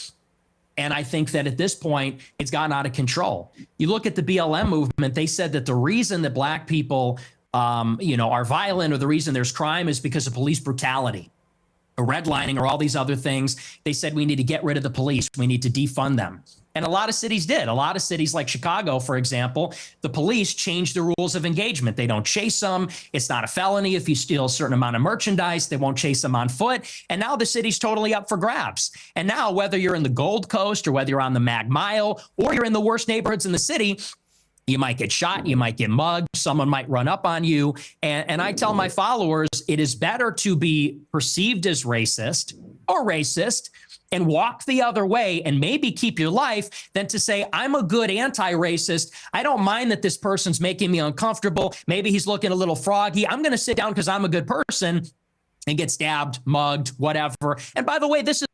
Speaker 14: And I think that at this point, it's gotten out of control. You look at the BLM movement, they said that the reason that black people are violent, or the reason there's crime, is because of police brutality, or redlining, or all these other things. They said we need to get rid of the police. We need to defund them. And a lot of cities did. A lot of cities like Chicago, for example, the police changed the rules of engagement. They don't chase them. It's not a felony if you steal a certain amount of merchandise. They won't chase them on foot. And now the city's totally up for grabs. And now, whether you're in the Gold Coast, or whether you're on the Mag Mile, or you're in the worst neighborhoods in the city, you might get shot, you might get mugged, someone might run up on you. And I tell my followers, it is better to be perceived as racist or racist and walk the other way and maybe keep your life, than to say, I'm a good anti-racist. I don't mind that this person's making me uncomfortable. Maybe he's looking a little froggy. I'm going to sit down because I'm a good person, and get stabbed, mugged, whatever. And by the way, this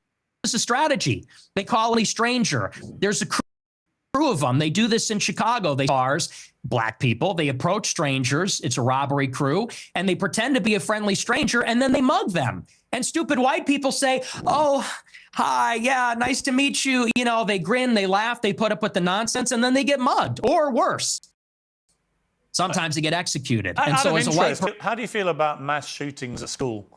Speaker 14: is a strategy. They call it a stranger. There's a crew of them. They do this in Chicago. They bars, black people, they approach strangers. It's a robbery crew, and they pretend to be a friendly stranger, and then they mug them. And stupid white people say, oh, hi, yeah, nice to meet you. You know, they grin, they laugh, they put up with the nonsense, and then they get mugged, or worse. Sometimes they get executed. And so, as a white person,
Speaker 2: how do you feel about mass shootings at school?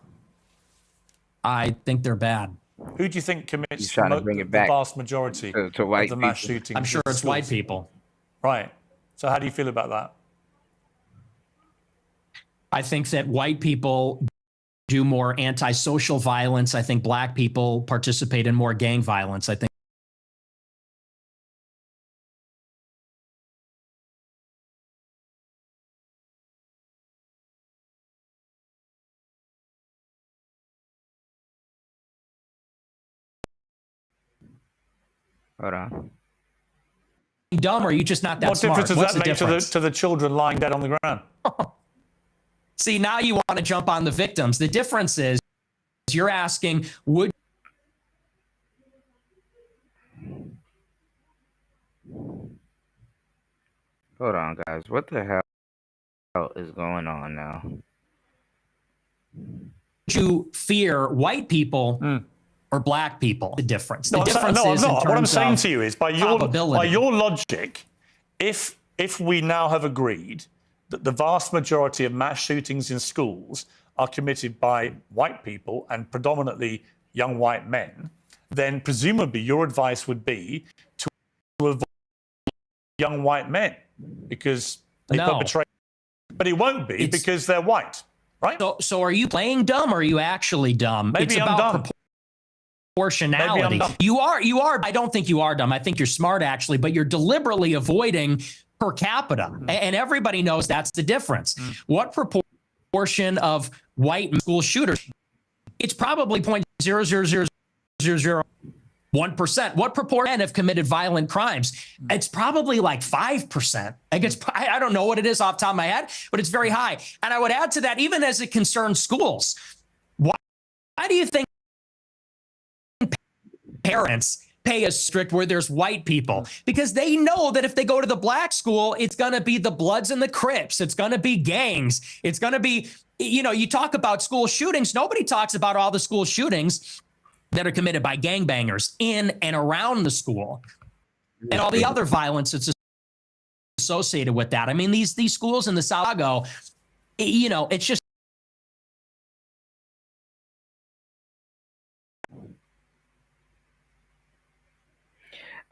Speaker 14: I think they're bad.
Speaker 2: Who do you think commits
Speaker 1: the
Speaker 2: vast majority
Speaker 1: to white
Speaker 2: of the mass
Speaker 1: people?
Speaker 2: shootings?
Speaker 14: I'm sure it's white people.
Speaker 2: Right. So how do you feel about that?
Speaker 14: I think that white people do more antisocial violence. I think black people participate in more gang violence. I think.
Speaker 1: Hold on.
Speaker 14: Dumb, or are you just not that
Speaker 2: what
Speaker 14: smart?
Speaker 2: What difference
Speaker 14: What's
Speaker 2: does that
Speaker 14: the
Speaker 2: make
Speaker 14: difference?
Speaker 2: to the children lying dead on the ground?
Speaker 14: See, now you want to jump on the victims. The difference is you're asking, would
Speaker 1: Hold on, guys. What the hell is going on now?
Speaker 14: you fear white people or black people? The difference. The difference
Speaker 2: I'm
Speaker 14: is
Speaker 2: not.
Speaker 14: in
Speaker 2: What I'm
Speaker 14: terms
Speaker 2: saying
Speaker 14: of
Speaker 2: to you is, by your logic, if we now have agreed that the vast majority of mass shootings in schools are committed by white people, and predominantly young white men, then presumably your advice would be to avoid young white men because they perpetrate. But it won't be because they're white, right?
Speaker 14: So are you playing dumb, or are you actually dumb?
Speaker 2: Maybe I'm dumb.
Speaker 13: proportionality. You are. I don't think you are dumb. I think you're smart, actually, but you're deliberately avoiding per capita. And everybody knows that's the difference. What proportion of white school shooters? It's probably 0.00001%. What proportion have committed violent crimes? It's probably like 5%. I don't know what it is off the top of my head, but it's very high. And I would add to that, even as it concerns schools, why do you think parents pay a strict where there's white people? Because they know that if they go to the black school, it's going to be the Bloods and the Crips. It's going to be gangs. It's going to be, you talk about school shootings. Nobody talks about all the school shootings that are committed by gangbangers in and around the school and all the other violence that's associated with that. I mean, these schools in the South go, it's just.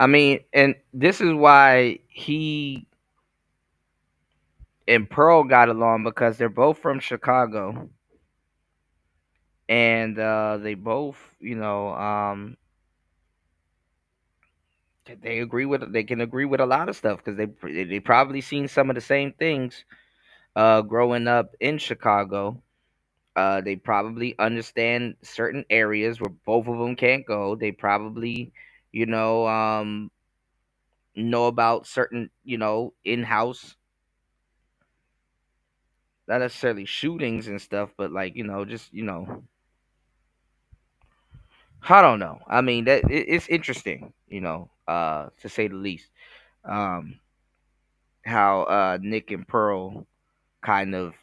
Speaker 1: I mean, and this is why he and Pearl got along, because they're both from Chicago, and they both, they can agree with a lot of stuff, because they probably seen some of the same things growing up in Chicago. They probably understand certain areas where both of them can't go. They probably, know about certain, in-house, not necessarily shootings and stuff, but like, just, I don't know. I mean, it's interesting, to say the least. Um, how Nick and Pearl kind of,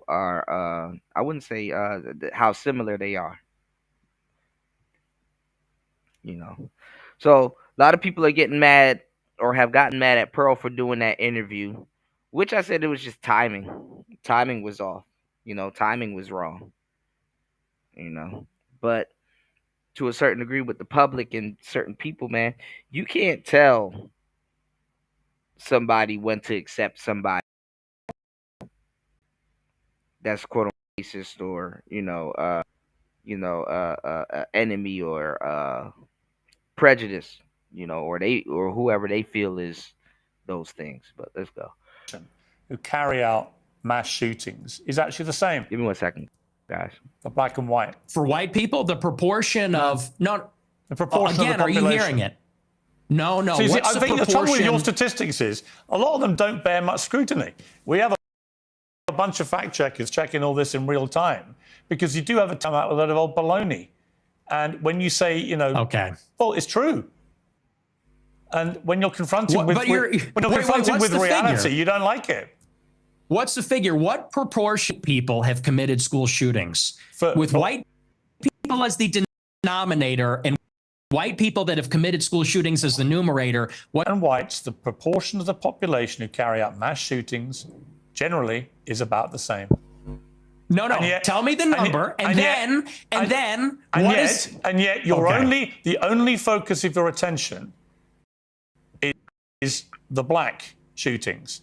Speaker 1: are, I wouldn't say how similar they are, you know. So a lot of people are getting mad, or have gotten mad at Pearl for doing that interview, which I said it was just timing. Timing was off. Timing was wrong. But to a certain degree, with the public and certain people, man, you can't tell somebody when to accept somebody that's quote unquote racist, or enemy, or prejudice, or whoever they feel is those things. But let's go.
Speaker 2: Who carry out mass shootings is actually the same.
Speaker 1: Give me 1 second, guys.
Speaker 2: The black and white.
Speaker 13: For white people, the proportion of
Speaker 2: the proportion
Speaker 13: again,
Speaker 2: of the
Speaker 13: are you
Speaker 2: population.
Speaker 13: hearing it? No.
Speaker 2: See,
Speaker 13: What's
Speaker 2: I think the trouble with
Speaker 13: proportion?
Speaker 2: your statistics is a lot of them don't bear much scrutiny. We have a bunch of fact checkers checking all this in real time, because you do have a time out with a lot of old baloney. And when you say,
Speaker 13: okay,
Speaker 2: well, it's true. And when you're confronted with reality,
Speaker 13: figure?
Speaker 2: you don't like it.
Speaker 13: What's the figure? What proportion of people have committed school shootings? With white people as the denominator and white people that have committed school shootings as the numerator.
Speaker 2: And whites, the proportion of the population who carry out mass shootings generally is about the same.
Speaker 13: No. Tell me the number, and then
Speaker 2: the only focus of your attention is the black shootings.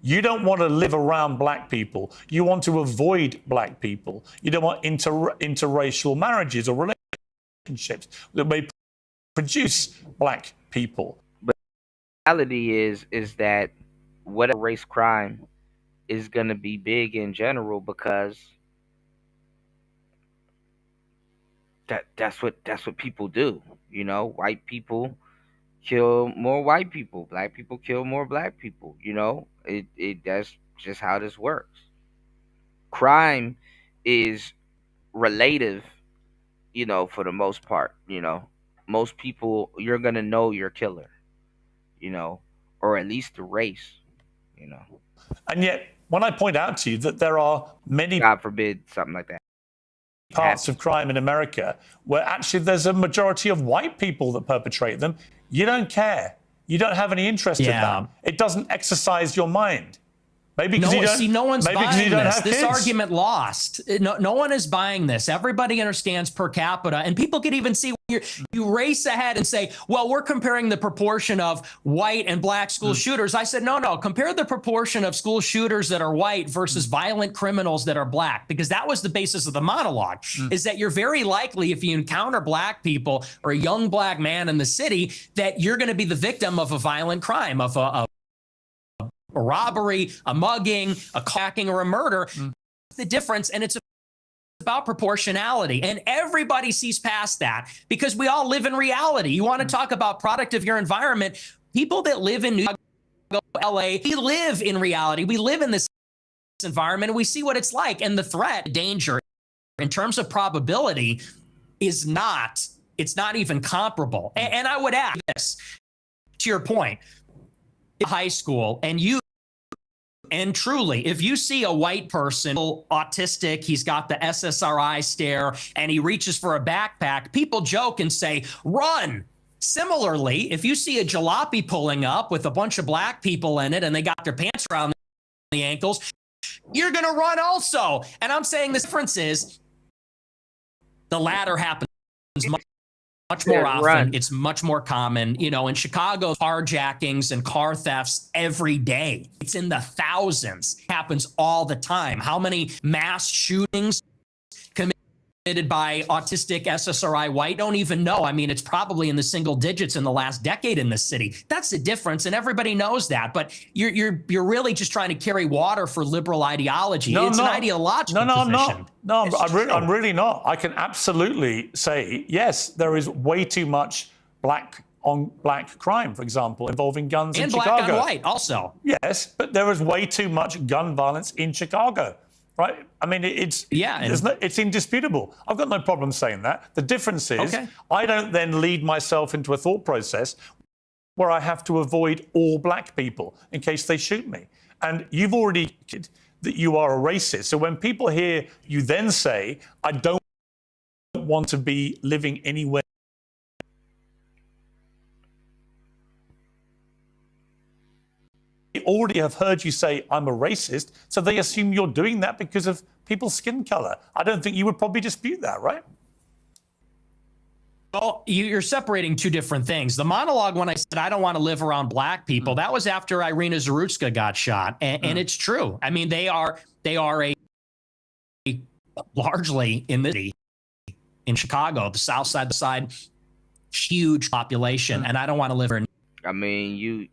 Speaker 2: You don't want to live around black people. You want to avoid black people. You don't want interracial marriages or relationships that may produce black people.
Speaker 1: But the reality is that whatever race crime is going to be big in general, because that's what people do. White people kill more white people. Black people kill more black people. That's just how this works. Crime is relative, for the most part. Most people, you're gonna know your killer, or at least the race,
Speaker 2: And yet, when I point out to you that there are many,
Speaker 1: God forbid, something like that,
Speaker 2: parts of crime in America where actually there's a majority of white people that perpetrate them, you don't care. You don't have any interest in that. It doesn't exercise your mind. Maybe because
Speaker 13: no one's buying this.
Speaker 2: Have
Speaker 13: this
Speaker 2: kids.
Speaker 13: argument lost. No one is buying this. Everybody understands per capita, and people can even see you race ahead and say, well, we're comparing the proportion of white and black school shooters. I said, no, compare the proportion of school shooters that are white versus violent criminals that are black, because that was the basis of the monologue, is that you're very likely, if you encounter black people or a young black man in the city, that you're going to be the victim of a violent crime, of a robbery, a mugging, a cracking, or a murder. The difference, and it's about proportionality, and everybody sees past that because we all live in reality. You want to talk about product of your environment? People that live in New York, LA, we live in reality. We live in this environment, and we see what it's like. And the threat, danger, in terms of probability, it's not even comparable. And I would add this to your point. High school, and truly, if you see a white person, autistic, he's got the SSRI stare, and he reaches for a backpack, people joke and say, run. Similarly, if you see a jalopy pulling up with a bunch of black people in it and they got their pants around the ankles, you're going to run also. And I'm saying the difference is the latter happens much more often. It's much more common. In Chicago, carjackings and car thefts every day. It's in the thousands. It happens all the time. How many mass shootings committed by autistic SSRI white? Don't even know. I mean, it's probably in the single digits in the last decade in this city. That's the difference, and everybody knows that. But you're really just trying to carry water for liberal ideology. It's an ideological position.
Speaker 2: No, I'm really not. I can absolutely say, yes, there is way too much black on black crime, for example, involving guns in Chicago.
Speaker 13: And black on white also.
Speaker 2: Yes, but there is way too much gun violence in Chicago, right? I mean, it's indisputable. I've got no problem saying that. The difference is I don't then lead myself into a thought process where I have to avoid all black people in case they shoot me. And you've already that you are a racist. So when people hear you then say, I don't want to be living anywhere, they already have heard you say, I'm a racist, so they assume you're doing that because of people's skin color. I don't think you would probably dispute that, right?
Speaker 13: Well, you're separating two different things. The monologue, when I said I don't want to live around black people, that was after Irina Zarutska got shot. And it's true. I mean, they are a largely in the city, in Chicago, the south side, huge population. And I don't want to live in.
Speaker 1: I mean,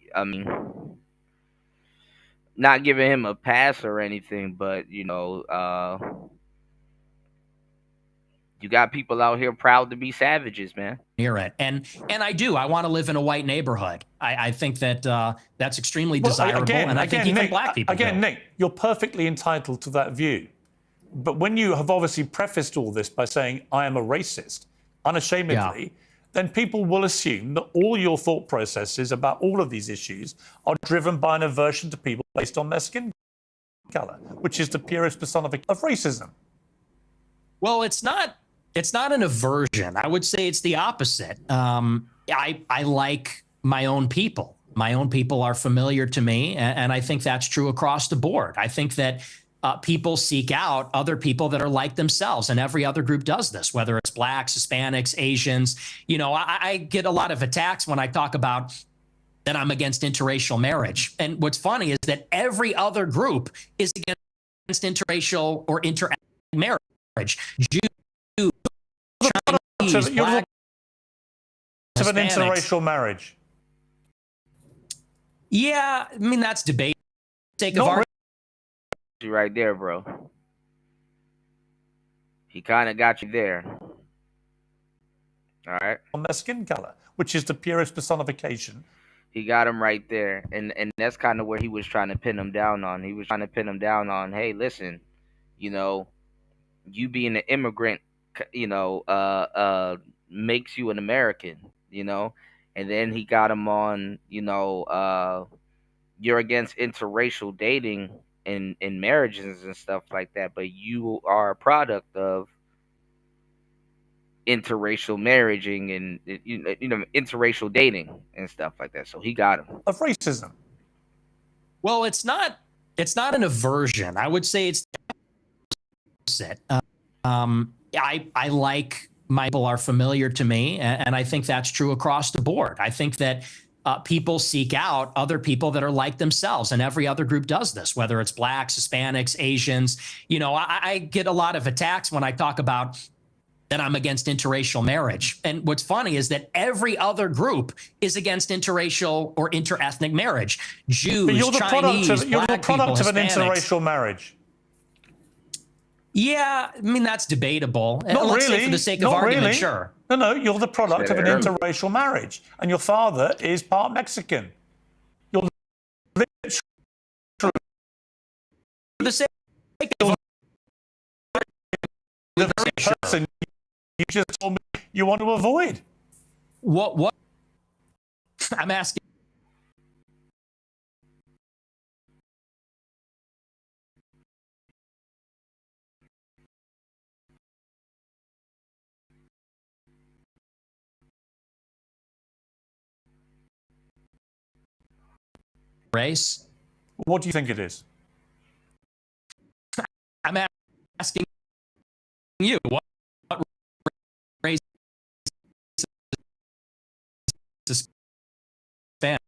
Speaker 1: not giving him a pass or anything, but you got people out here proud to be savages, man.
Speaker 13: Near it, and I do. I want to live in a white neighborhood. I think that that's extremely desirable, and I think even black people.
Speaker 2: Nick, you're perfectly entitled to that view, but when you have obviously prefaced all this by saying I am a racist, unashamedly, then people will assume that all your thought processes about all of these issues are driven by an aversion to people based on their skin color, which is the purest personification of racism.
Speaker 13: Well, it's not an aversion. I would say it's the opposite. I like my own people. My own people are familiar to me, and I think that's true across the board. I think that people seek out other people that are like themselves, and every other group does this, whether it's blacks, Hispanics, Asians. I get a lot of attacks when I talk about that I'm against interracial marriage. And what's funny is that every other group is against interracial or interethnic marriage. Jews, Chinese, black,
Speaker 2: of an interracial marriage.
Speaker 13: Yeah, I mean, that's debate.
Speaker 1: Right there, bro. He kind of got you there. All right.
Speaker 2: On their skin color, which is the purest personification.
Speaker 1: He got him right there, and that's kind of where he was trying to pin him down on. He was trying to pin him down on, hey, listen, you being an immigrant, makes you an American, and then he got him on, you're against interracial dating in marriages and stuff like that, but you are a product of interracial marriaging and interracial dating and stuff like that. So he got him.
Speaker 2: Of racism.
Speaker 13: Well, it's not It's not an aversion. I would say it's the opposite. I like my people are familiar to me, and I think that's true across the board. I think that people seek out other people that are like themselves, and every other group does this, whether it's blacks, Hispanics, Asians. You know, I get a lot of attacks when I talk about that I'm against interracial marriage. And what's funny is that every other group is against interracial or interethnic marriage. Jews,
Speaker 2: but you're the
Speaker 13: Chinese,
Speaker 2: you're the
Speaker 13: black
Speaker 2: product
Speaker 13: people,
Speaker 2: of an
Speaker 13: Hispanics.
Speaker 2: interracial marriage.
Speaker 13: Yeah, I mean, that's debatable.
Speaker 2: Not
Speaker 13: Let's
Speaker 2: really.
Speaker 13: say for the sake of
Speaker 2: Not
Speaker 13: argument,
Speaker 2: really.
Speaker 13: sure.
Speaker 2: No, you're the product of an interracial marriage, and your father is part Mexican. You're literally
Speaker 13: For the sake of
Speaker 2: the very person you just told me you want to avoid.
Speaker 13: What? I'm asking. Race?
Speaker 2: What do you think it is?
Speaker 13: I'm asking you. What race is Hispanic?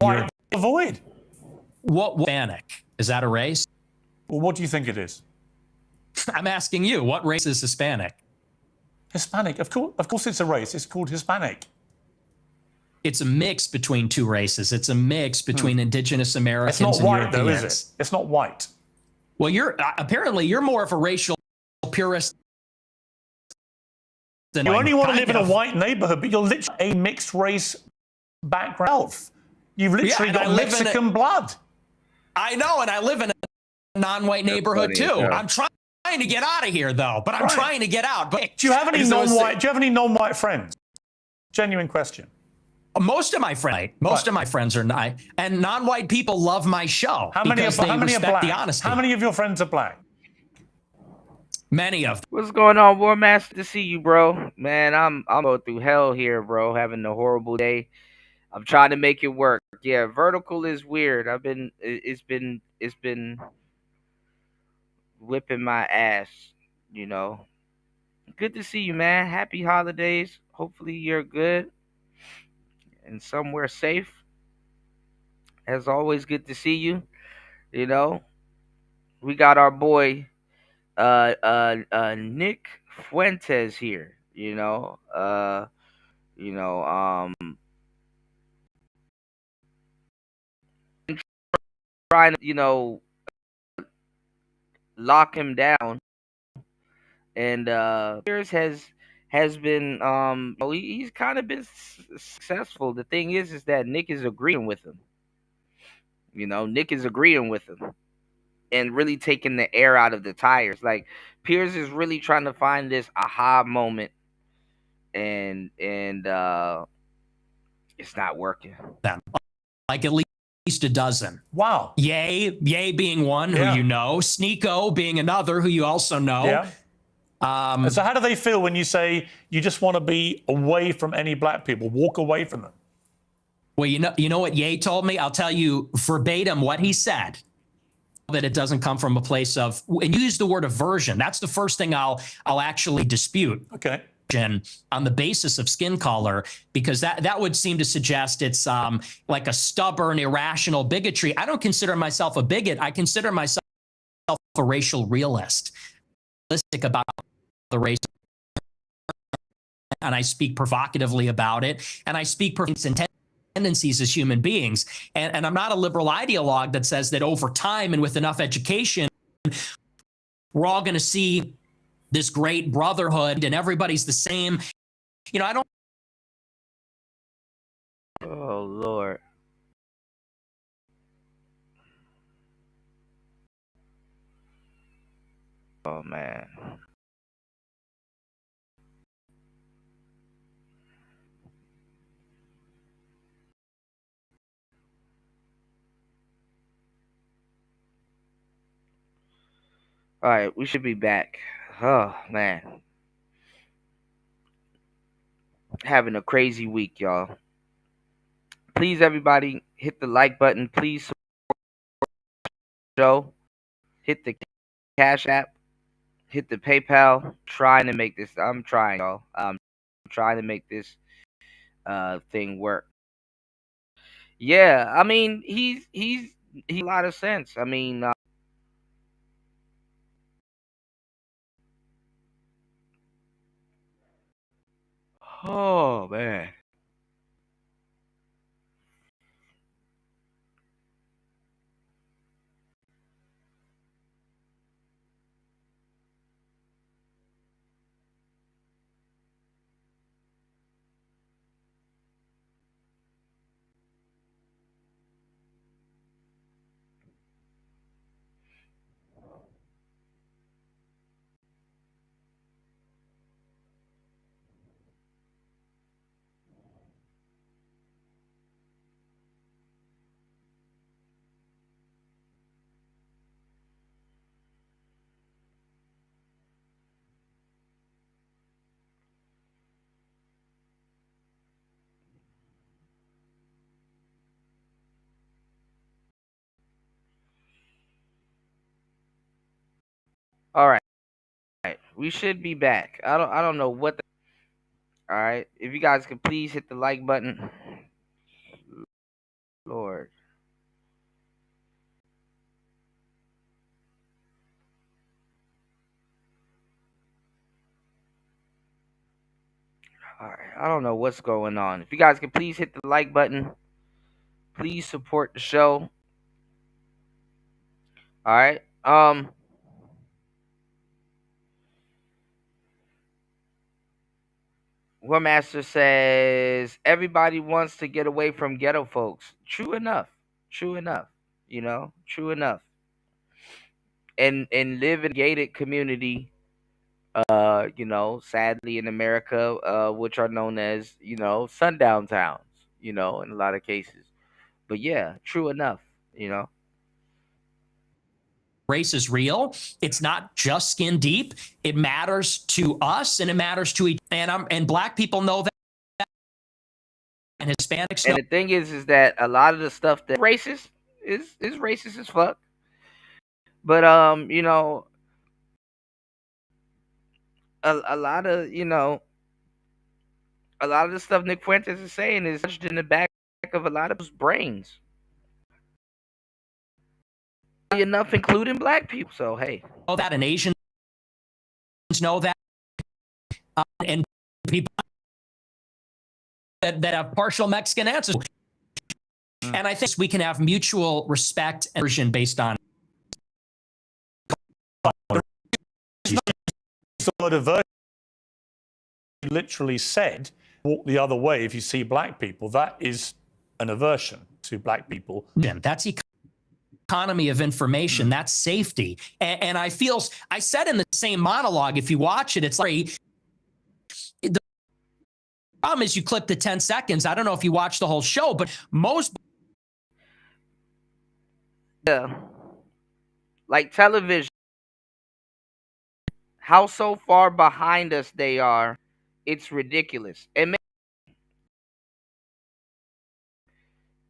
Speaker 2: Why avoid?
Speaker 13: What Hispanic? Is that a race?
Speaker 2: Well, what do you think it is?
Speaker 13: I'm asking you. What race is Hispanic?
Speaker 2: Hispanic. Of course, it's a race. It's called Hispanic.
Speaker 13: It's a mix between two races. It's a mix between indigenous Americans
Speaker 2: It's not
Speaker 13: and
Speaker 2: white,
Speaker 13: Europeans.
Speaker 2: though, is it? It's not white.
Speaker 13: Well, apparently you're more of a racial purist than
Speaker 2: You only want to live in a
Speaker 13: of.
Speaker 2: white neighborhood, but you're literally a mixed race background. You've literally
Speaker 13: and I
Speaker 2: got
Speaker 13: live in
Speaker 2: Mexican blood.
Speaker 13: I know, and I live in a non-white neighborhood
Speaker 1: funny,
Speaker 13: too.
Speaker 1: yeah.
Speaker 13: I'm trying to get out of here though, but I'm trying to get out. But
Speaker 2: Do you have any non-white? Do you have any non-white friends? Genuine question.
Speaker 13: Most of my friends are not, and non-white people love my show.
Speaker 2: How many are black?
Speaker 13: The honesty.
Speaker 2: How many of your friends are black?
Speaker 13: Many of them.
Speaker 1: What's going on, War Master? To see you, bro. Man, I'm going through hell here, bro. Having a horrible day. I'm trying to make it work. Yeah, vertical is weird. It's been whipping my ass, you know. Good to see you, man. Happy holidays. Hopefully you're good and somewhere safe. As always, good to see you. You know, we got our boy Nick Fuentes here, you know, trying to, lock him down, and Spears has been he's kind of been successful. The thing is that Nick is agreeing with him. Nick is agreeing with him and really taking the air out of the tires. Like Pierce is really trying to find this aha moment, and it's not working.
Speaker 13: Like at least a dozen.
Speaker 2: Wow.
Speaker 13: Ye being one who you know, Sneeko being another who you also know.
Speaker 2: Yeah. So how do they feel when you say you just want to be away from any black people, walk away from them?
Speaker 13: Well, you know what Ye told me? I'll tell you verbatim what he said. That it doesn't come from a place of, and you use the word aversion. That's the first thing I'll actually dispute.
Speaker 2: Okay.
Speaker 13: On the basis of skin color, because that would seem to suggest it's like a stubborn, irrational bigotry. I don't consider myself a bigot. I consider myself a racial realist. Realistic about the race, and I speak provocatively about it, and I speak tendencies as human beings. And I'm not a liberal ideologue that says that over time and with enough education, we're all going to see this great brotherhood and everybody's the same. I don't.
Speaker 1: Oh, Lord. Oh, man. All right, we should be back. Oh, man. having a crazy week, y'all. Please, everybody, hit the like button. Please support the show. Hit the Cash App. Hit the PayPal. Trying to make this. I'm trying, y'all. I'm trying to make this thing work. Yeah, I mean, he's a lot of sense. I mean, oh man. All right, we should be back. I don't know what. All right, if you guys could please hit the like button, Lord. All right, I don't know what's going on. If you guys could please hit the like button, please support the show. All right. War Master says everybody wants to get away from ghetto folks. True enough. True enough. True enough. And live in a gated community. Sadly in America, which are known as sundown towns. In a lot of cases. But yeah, true enough. You know.
Speaker 13: Race is real. It's not just skin deep. It matters to us and it matters to each. And black people know that. And Hispanics know.
Speaker 1: And the thing is that a lot of the stuff that racist is racist as fuck. But a lot of a lot of the stuff Nick Fuentes is saying is lodged in the back of a lot of people's brains. Enough, including black people. So hey,
Speaker 13: know that, and Asians know that, and people that have partial Mexican ancestry. And I think we can have mutual respect and version based on.
Speaker 2: Literally said, walk the other way if you see black people. That is an aversion to black people.
Speaker 13: That's economy of information. That's safety. And I said in the same monologue, if you watch it, it's like, the problem is you clip the 10 seconds. I don't know if you watch the whole show, but most.
Speaker 1: Yeah. Like television, how so far behind us they are, it's ridiculous. And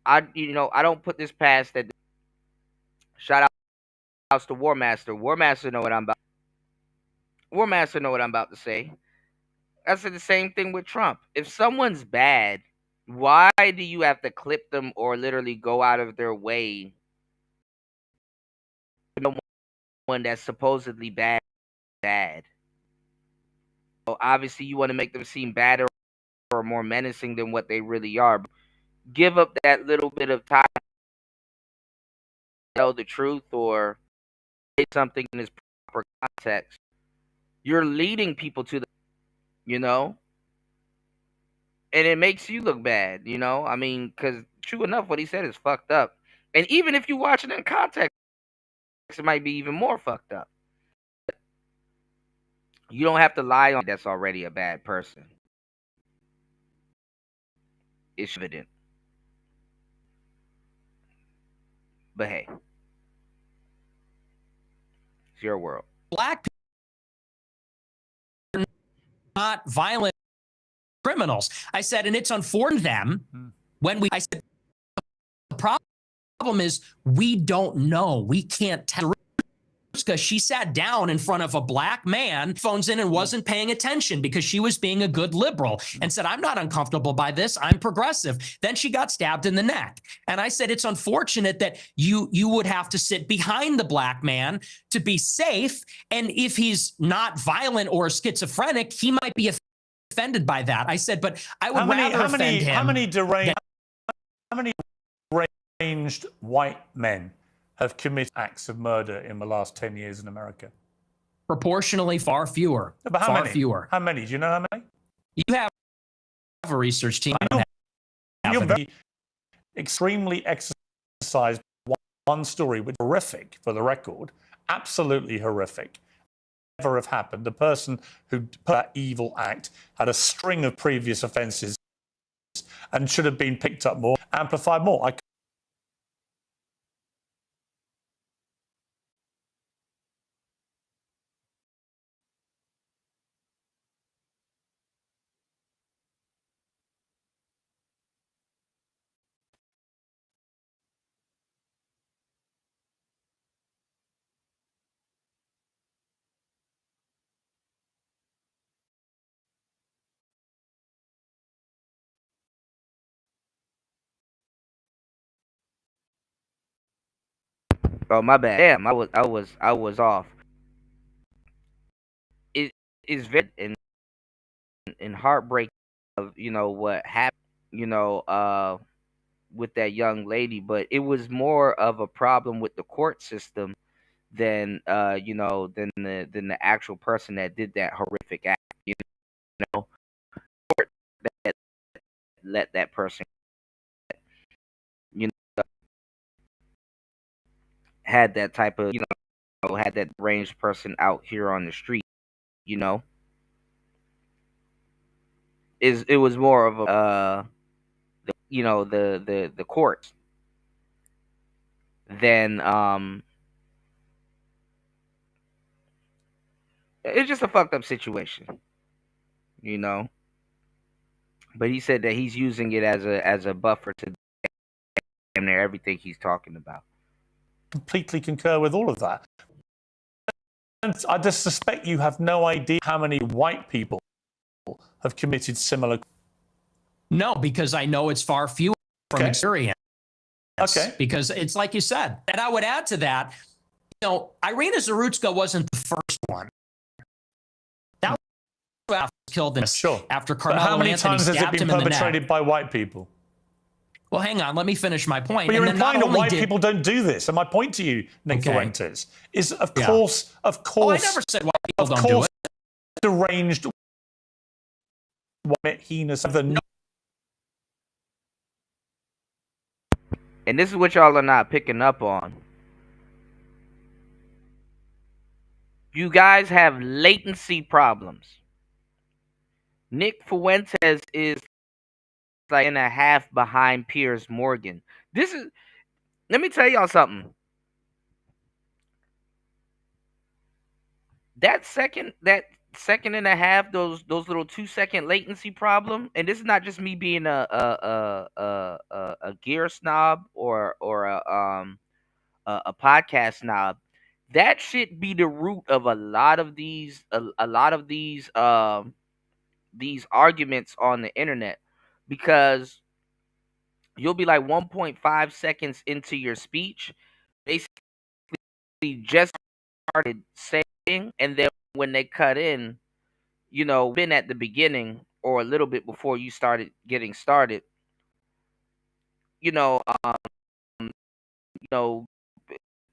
Speaker 1: I don't put this past that. Shout outs to War Master. War Master know what I'm about. War Master know what I'm about to say. I said the same thing with Trump. If someone's bad, why do you have to clip them or literally go out of their way to know one that's supposedly bad? So obviously, you want to make them seem badder or more menacing than what they really are. Give up that little bit of time to tell the truth or say something in its proper context. You're leading people to you know, and it makes you look bad, I mean, because true enough, what he said is fucked up. And even if you watch it in context, it might be even more fucked up. You don't have to lie on that's already a bad person. It's evident. But hey, it's your world.
Speaker 13: Black people are not violent criminals. I said, and it's unfortunate them I said, the problem is we don't know. We can't tell. Because she sat down in front of a black man, phones in and wasn't paying attention because she was being a good liberal and said, I'm not uncomfortable by this. I'm progressive. Then she got stabbed in the neck. And I said, it's unfortunate that you would have to sit behind the black man to be safe. And if he's not violent or schizophrenic, he might be offended by that. I said, but I would rather offend him.
Speaker 2: How many deranged white men have committed acts of murder in the last 10 years in America?
Speaker 13: Proportionally, far fewer.
Speaker 2: But how
Speaker 13: far
Speaker 2: many?
Speaker 13: fewer.
Speaker 2: How many? Do you know how many?
Speaker 13: You have a research team.
Speaker 2: You're very extremely exercised one story, which is horrific for the record, absolutely horrific. Never have happened. The person who put that evil act had a string of previous offences and should have been picked up more, amplified more.
Speaker 1: Oh, my bad. Damn, I was off. It is very and heartbreaking of what happened. With that young lady, but it was more of a problem with the court system than than the actual person that did that horrific act. Know, court that let that person had that type of had that ranged person out here on the street. You know, it was more of a the courts than it's just a fucked up situation. You know. But he said that he's using it as a buffer to damn near everything he's talking about.
Speaker 2: Completely concur with all of that. And I just suspect you have no idea how many white people have committed similar.
Speaker 13: No, because I know it's far fewer from experience.
Speaker 2: Okay.
Speaker 13: Because it's like you said. And I would add to that, Irina Zarutska wasn't the first one. That was killed after Carmelo
Speaker 2: But how many
Speaker 13: Anthony
Speaker 2: times has it
Speaker 13: stabbed
Speaker 2: been
Speaker 13: him in the neck.
Speaker 2: perpetrated by white people?
Speaker 13: Well, hang on. Let me finish my point.
Speaker 2: But you're
Speaker 13: And then not
Speaker 2: implying that
Speaker 13: only
Speaker 2: white
Speaker 13: did-
Speaker 2: people don't do this. And my point to you, Nick
Speaker 13: Okay.
Speaker 2: Fuentes, is of
Speaker 13: Yeah.
Speaker 2: course,
Speaker 13: Oh, I never said white people don't do it.
Speaker 2: deranged, heinous of the.
Speaker 1: And this is what y'all are not picking up on. You guys have latency problems. Nick Fuentes is like and a half behind Piers Morgan. Let me tell y'all something. That second and a half, those little 2 second latency problem, and this is not just me being a gear snob or a podcast snob. That should be the root of a lot of these arguments on the internet, because you'll be like 1.5 seconds into your speech, basically just started saying, and then when they cut in, been at the beginning or a little bit before you started getting started, you know,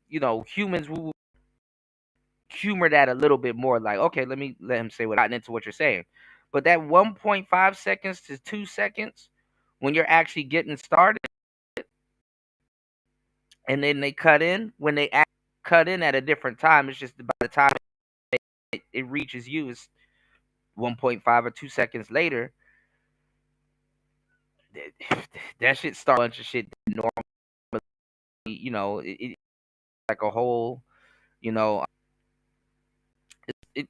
Speaker 1: you know, humans will humor that a little bit more. Like, okay, let him say what gotten into what you're saying. But that 1.5 seconds to 2 seconds, when you're actually getting started, and then they cut in, when they cut in at a different time, it's just by the time it reaches you, it's 1.5 or 2 seconds later. That shit start a bunch of shit that normally, it's like a whole, you know, it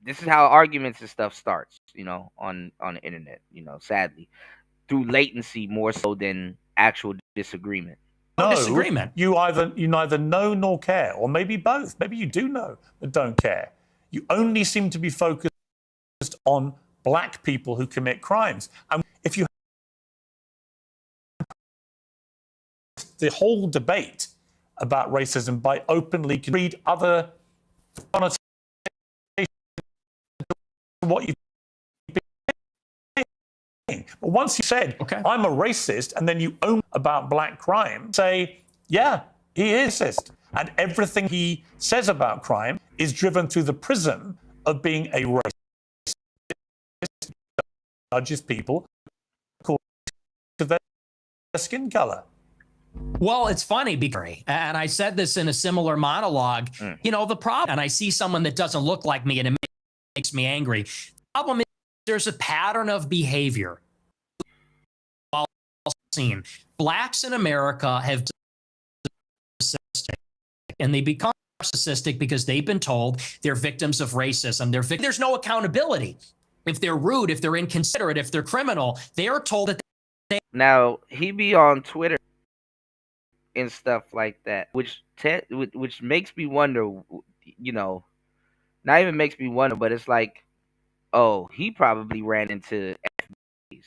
Speaker 1: this is how arguments and stuff starts. on the internet. Sadly, through latency more so than actual disagreement.
Speaker 13: Disagreement.
Speaker 2: You neither know nor care, or maybe both. Maybe you do know but don't care. You only seem to be focused on black people who commit crimes. And if you the whole debate about racism by openly read other connotations what you but once you said, I'm a racist, and then you own about black crime, say, yeah, he is racist. And everything he says about crime is driven through the prism of being a racist, judges people according to their skin color.
Speaker 13: Well, it's funny because, and I said this in a similar monologue, the problem, and I see someone that doesn't look like me and it makes me angry. The problem is there's a pattern of behavior. Seen. Blacks in America have narcissistic, and they become narcissistic because they've been told they're victims of racism. There's no accountability. If they're rude, if they're inconsiderate, if they're criminal, they are told that
Speaker 1: Now, he be on Twitter and stuff like that, which makes me wonder, not even makes me wonder, but it's like, oh, he probably ran into FBAs.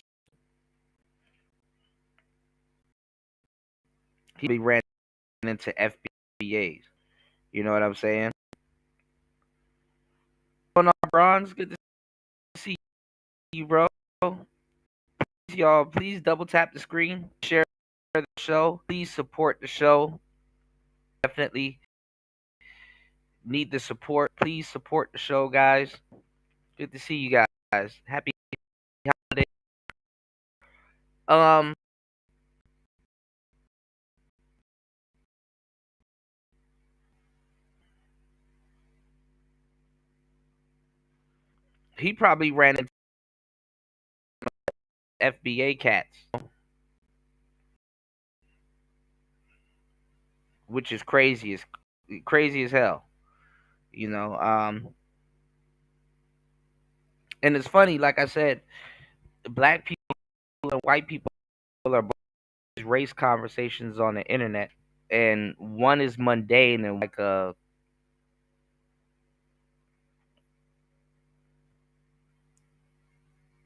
Speaker 1: He ran into FBAs. You know what I'm saying? On our bronze, good to see you, bro. Y'all, please double tap the screen, share the show, please support the show. Definitely need the support. Please support the show, guys. Good to see you guys. Happy holiday. He probably ran into FBA cats, which is crazy as hell. And it's funny, like I said, black people and white people are both race conversations on the internet, and one is mundane and like a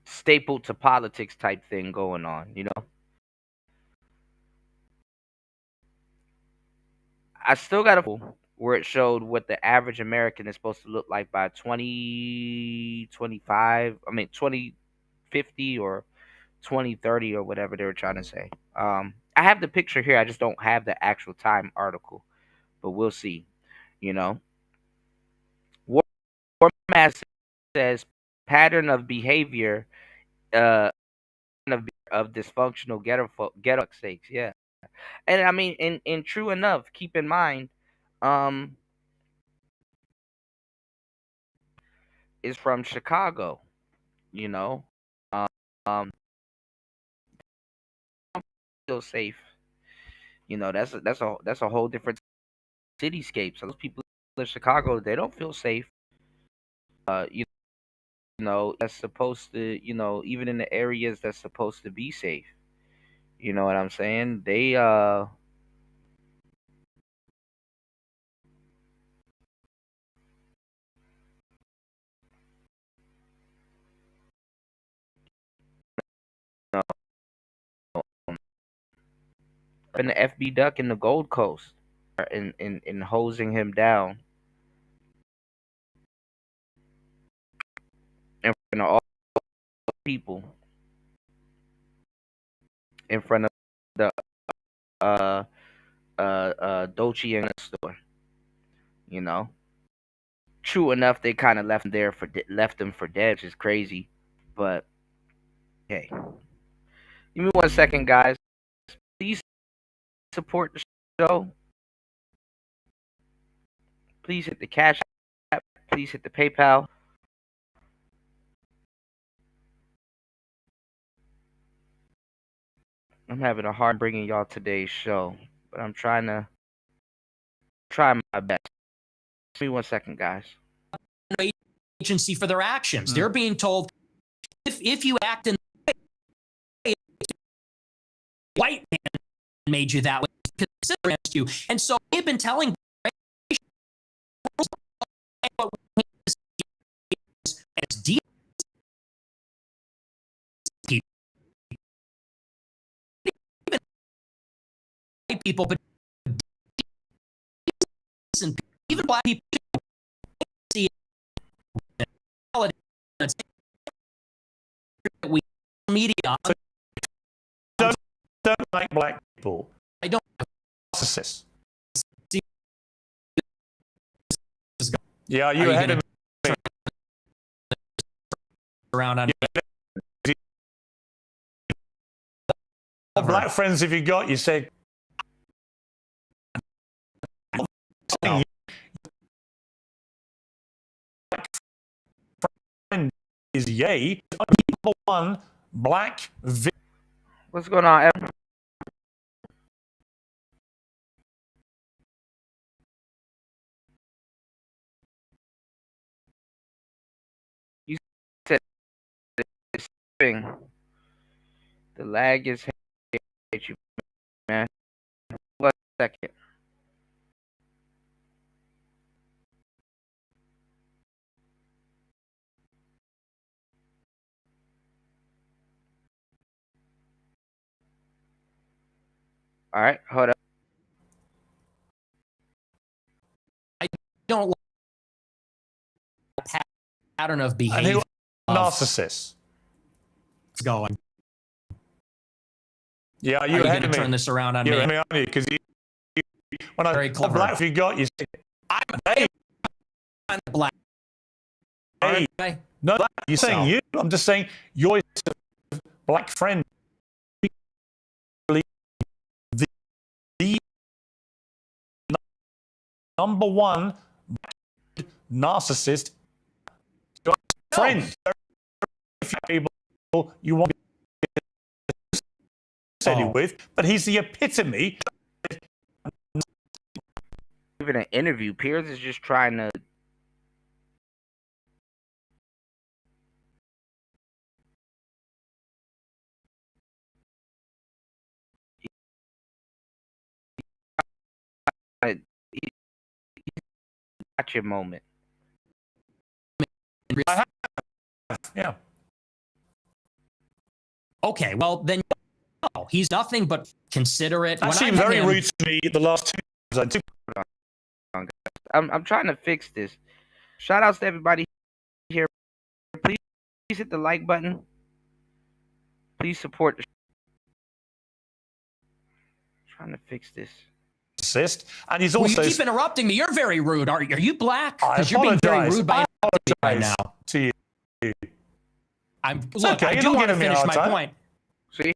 Speaker 1: staple to politics type thing going on. I still got a where it showed what the average American is supposed to look like by 2025. I mean 2050 or 2030 or whatever they were trying to say. I have the picture here. I just don't have the actual Time article, but we'll see. You know, War Mass says pattern of behavior of dysfunctional ghetto sakes. Yeah, and I mean, and true enough. Keep in mind, um, is from Chicago. You know, um, feel safe. That's a whole different cityscape. So those people in Chicago, they don't feel safe. That's supposed to, even in the areas that's supposed to be safe. You know what I'm saying? They in the FB Duck in the Gold Coast, in hosing him down in front of all people, in front of the uh Dolce and store. You know, true enough, they kind of left him for dead, which is crazy. But hey, give me 1 second, guys. Please support the show. Please hit the Cash App. Please hit the PayPal. I'm having a hard bringing y'all today's show, but I'm try my best. Give me 1 second, guys.
Speaker 13: agency for their actions. They're being told if you act in the way white man made you that way, consider against you. And so they've been telling as deep people, but even black people see we media.
Speaker 2: Don't like black people.
Speaker 13: I don't.
Speaker 2: Narcissists. Yeah, you ahead of me.
Speaker 13: Around on
Speaker 2: What black friends have you got? You say.
Speaker 13: No.
Speaker 2: Friend is yay. Number one black.
Speaker 1: What's going on, Evan? You said it's thing. The lag is hate you, man. 1 second. All right, hold up.
Speaker 13: I don't like pattern of behavior.
Speaker 2: And who narcissists?
Speaker 13: It's going.
Speaker 2: Yeah,
Speaker 13: you
Speaker 2: ahead
Speaker 13: going to
Speaker 2: of me.
Speaker 13: turn this around on
Speaker 2: You're
Speaker 13: me?
Speaker 2: ahead of me because when
Speaker 13: Very
Speaker 2: I
Speaker 13: clever.
Speaker 2: black you got, you say,
Speaker 13: I'm black.
Speaker 2: Hey, no, you're saying you. I'm just saying your black friend. The number one narcissist. Your friend. People you want to say with, but he's the epitome.
Speaker 1: Even an interview, Piers is just trying to. Got your moment.
Speaker 2: Yeah.
Speaker 13: Okay, well then, no, he's nothing but considerate.
Speaker 2: That seemed very rude to me the last 2 times.
Speaker 1: I'm trying to fix this. Shout outs to everybody here. Please hit the like button. Please support the trying to fix this.
Speaker 2: And he's
Speaker 13: Well,
Speaker 2: also.
Speaker 13: you keep interrupting me. You're very rude. Are you black?
Speaker 2: I
Speaker 13: Because you're being very
Speaker 2: apologize.
Speaker 13: rude by interrupting me right now.
Speaker 2: To you.
Speaker 13: Look,
Speaker 2: okay.
Speaker 13: I
Speaker 2: You're
Speaker 13: do
Speaker 2: not
Speaker 13: want to
Speaker 2: giving me a
Speaker 13: finish
Speaker 2: hard
Speaker 13: my
Speaker 2: time.
Speaker 13: point.
Speaker 1: See?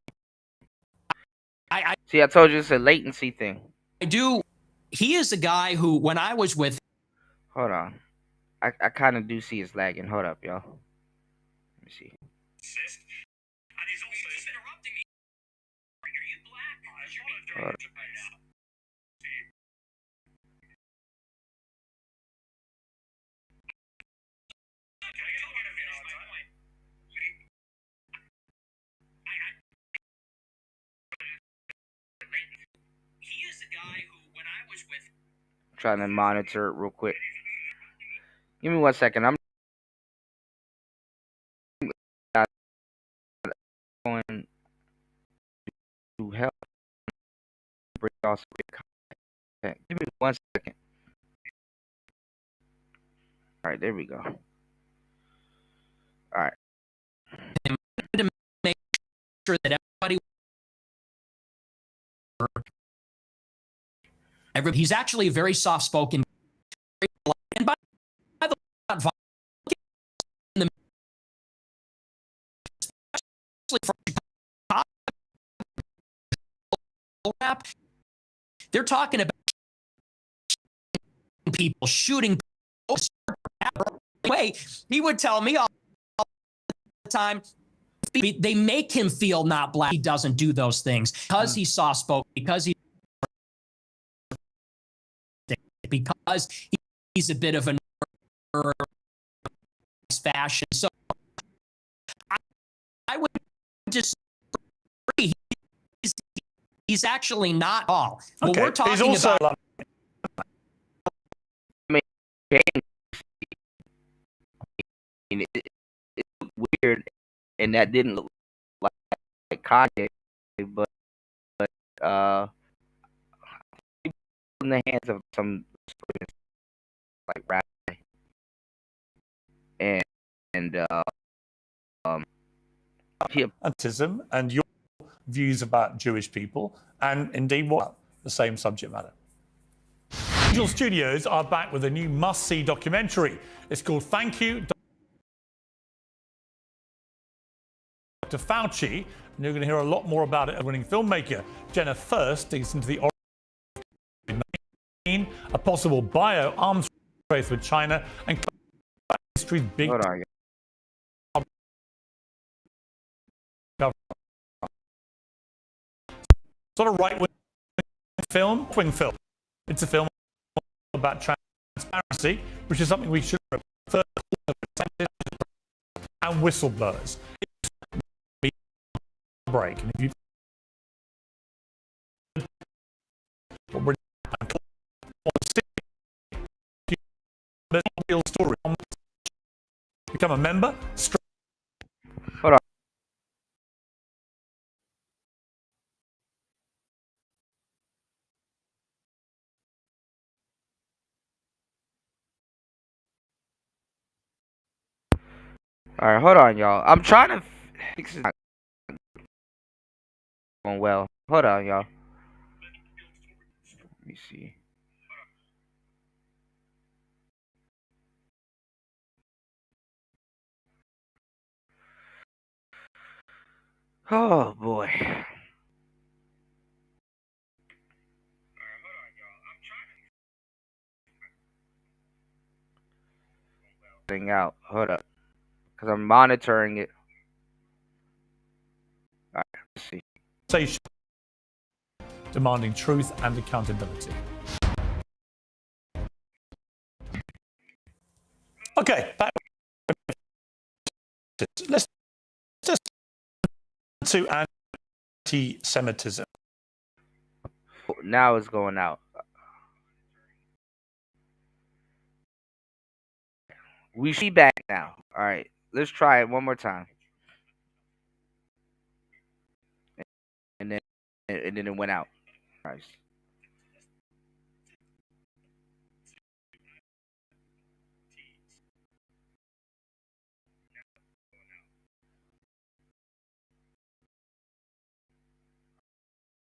Speaker 13: I
Speaker 1: See, I told you it's a latency thing.
Speaker 13: I do. He is a guy who, when I was with.
Speaker 1: Hold on. I kind of do see it's lagging. Hold up, y'all. Let me see.
Speaker 13: And he's also interrupting me. Are you black?
Speaker 1: Hold up.
Speaker 13: He is a guy who, when I was with.
Speaker 1: Trying to monitor it real quick. Give me 1 second. I'm going to help bring also content. Give me 1 second. All right, there we go. All right.
Speaker 13: To make sure that everybody. He's actually a very soft-spoken. And by the way, especially for rap, they're talking about people shooting. Way he would tell me all the time. They make him feel not black. He doesn't do those things because he's soft-spoken. Because he's a bit of a nerd fashion. So disagree. He's actually not all. What
Speaker 2: Okay.
Speaker 13: we're talking
Speaker 2: He's also
Speaker 13: about.
Speaker 1: I mean, it's weird, and that didn't look like Kanye, but uh, in the hands of some like rap and um, he
Speaker 2: antism and your views about Jewish people, and indeed what the same subject matter. Angel Studios are back with a new must-see documentary. It's called Thank You, Dr. Fauci, and you're going to hear a lot more about it. A winning filmmaker Jenna Thirst digs into the origin of COVID-19, a possible bio-arms race with China, and history's big.
Speaker 1: Hold on,
Speaker 2: Sort of right-wing film, It's a film about transparency, which is something we should refer to and whistleblowers. Break. And if you real story, become a member.
Speaker 1: Hold on. All right, hold on, y'all. I'm trying to fix it. Going well. Hold on, y'all. Let me see. Oh boy. Thing out. Hold up, because I'm monitoring it. All right, let's see.
Speaker 2: Demanding truth and accountability. Okay, back. Let's just to anti-Semitism.
Speaker 1: Now it's going out. We should be back now. All right, let's try it one more time. And then it went out. Nice.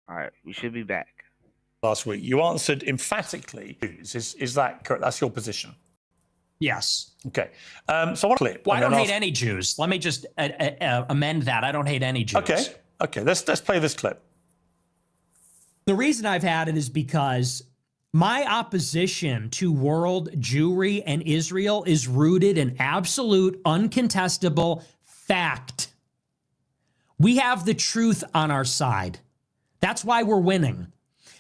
Speaker 1: All right, we should be back.
Speaker 2: Last week, you answered emphatically. Is that correct? That's your position.
Speaker 13: Yes.
Speaker 2: Okay. So what clip?
Speaker 13: Well, I don't hate any Jews. Let me just amend that. I don't hate any Jews.
Speaker 2: Okay. Okay. Let's play this clip.
Speaker 14: The reason I've had it is because my opposition to world Jewry and Israel is rooted in absolute, uncontestable fact. We have the truth on our side. That's why we're winning.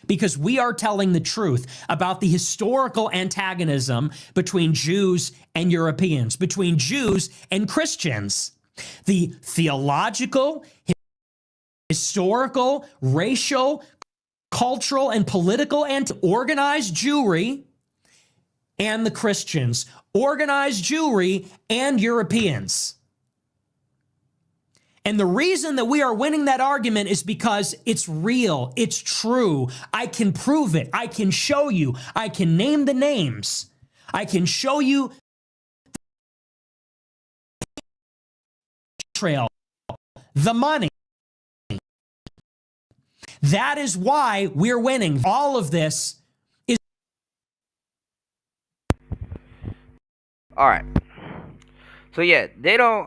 Speaker 14: Because we are telling the truth about the historical antagonism between Jews and Europeans, between Jews and Christians. The theological, historical, racial, cultural, and political and organized Jewry and the Christians, organized Jewry and Europeans. And the reason that we are winning that argument is because it's real. It's true. I can prove it. I can show you. I can name the names. I can show you the trail, the money. That is why we're winning. All of this is.
Speaker 1: All right. So yeah, they don't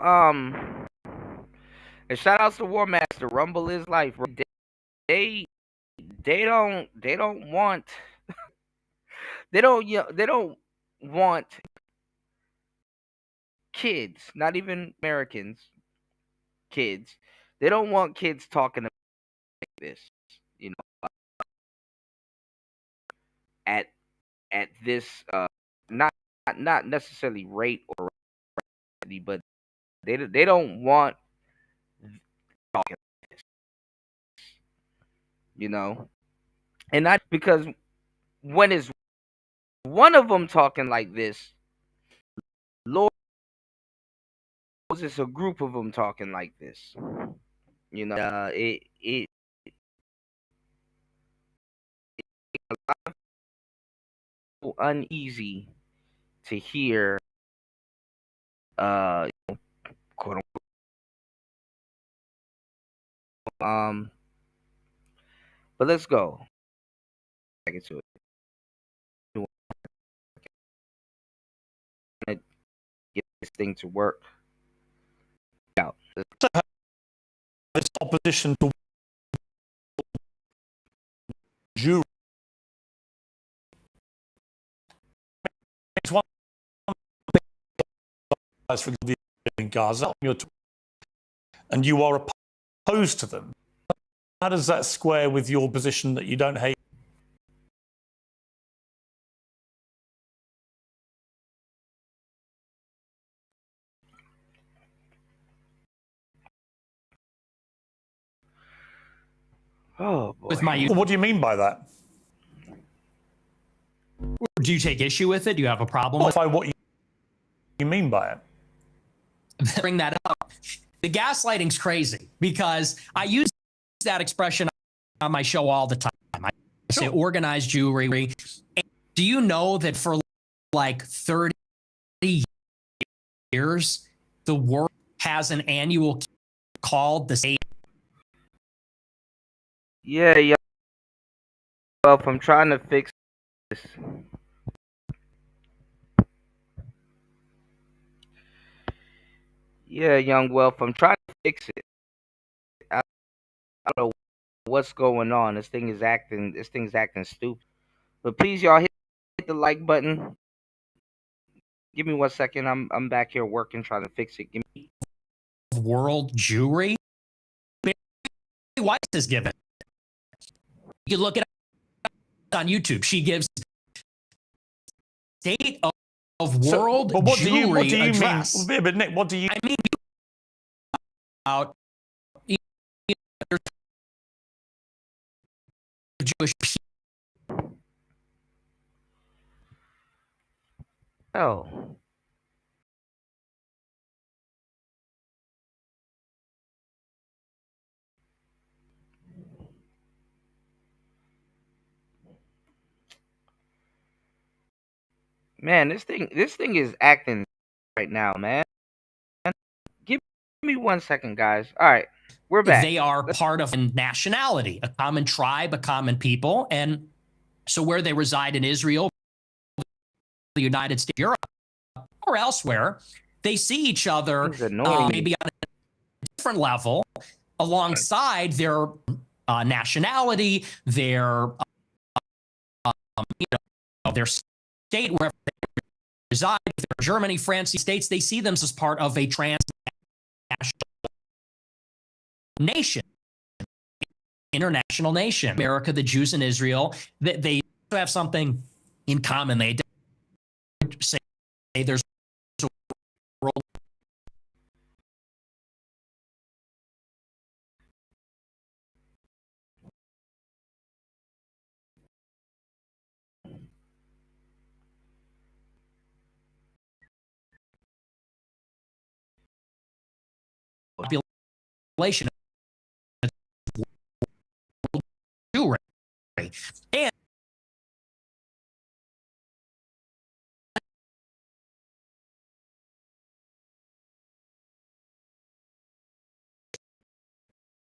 Speaker 1: and shout outs to War Master. Rumble is life. They don't want they don't want kids, not even Americans, kids. They don't want kids talking like this, you know, at this not not necessarily rate or but they don't want talking like this, you know, and not because when it's one of them talking like this, Lord, it's a group of them talking like this, you know. It a lot of people uneasy to hear, quote unquote, but let's go back into it. We want to get this thing to work out.
Speaker 2: This opposition to Jew. It's one thing for in Gaza, and you are opposed to them. How does that square with your position that you don't hate?
Speaker 1: Oh boy.
Speaker 13: With my,
Speaker 2: what do you mean by that?
Speaker 13: Do you take issue with it? Do you have a problem with
Speaker 2: what you mean by it?
Speaker 13: Bring that up. The gaslighting's crazy because I use that expression on my show all the time. I say organized Jewry. Do you know that for like 30 years, the world has an annual called the state?
Speaker 1: Yeah. Well, if I'm trying to fix this, yeah, young Wealth, I'm trying to fix it. I don't know what's going on. This thing's acting stupid. But please, y'all, hit the like button. Give me 1 second. I'm back here working, trying to fix it. Give me
Speaker 13: World Jewry. Barry Weiss is given. You can look it up on YouTube. She gives state of world
Speaker 2: but what
Speaker 13: Jewry
Speaker 2: do you
Speaker 13: address.
Speaker 2: mean? But Nick, what do you?
Speaker 13: I mean, about Jewish people.
Speaker 1: Oh. Man, this thing is acting right now, man. Give me 1 second, guys. All right, we're back.
Speaker 13: They are part of a nationality, a common tribe, a common people. And so where they reside in Israel, the United States, Europe, or elsewhere, they see each other maybe on a different level alongside their nationality, their their state, wherever they reside. If they're Germany, France, the States, they see them as part of a transnational nation, international nation. America, the Jews in Israel, they have something in common. They say there's a world population Jewry. And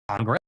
Speaker 13: Congress,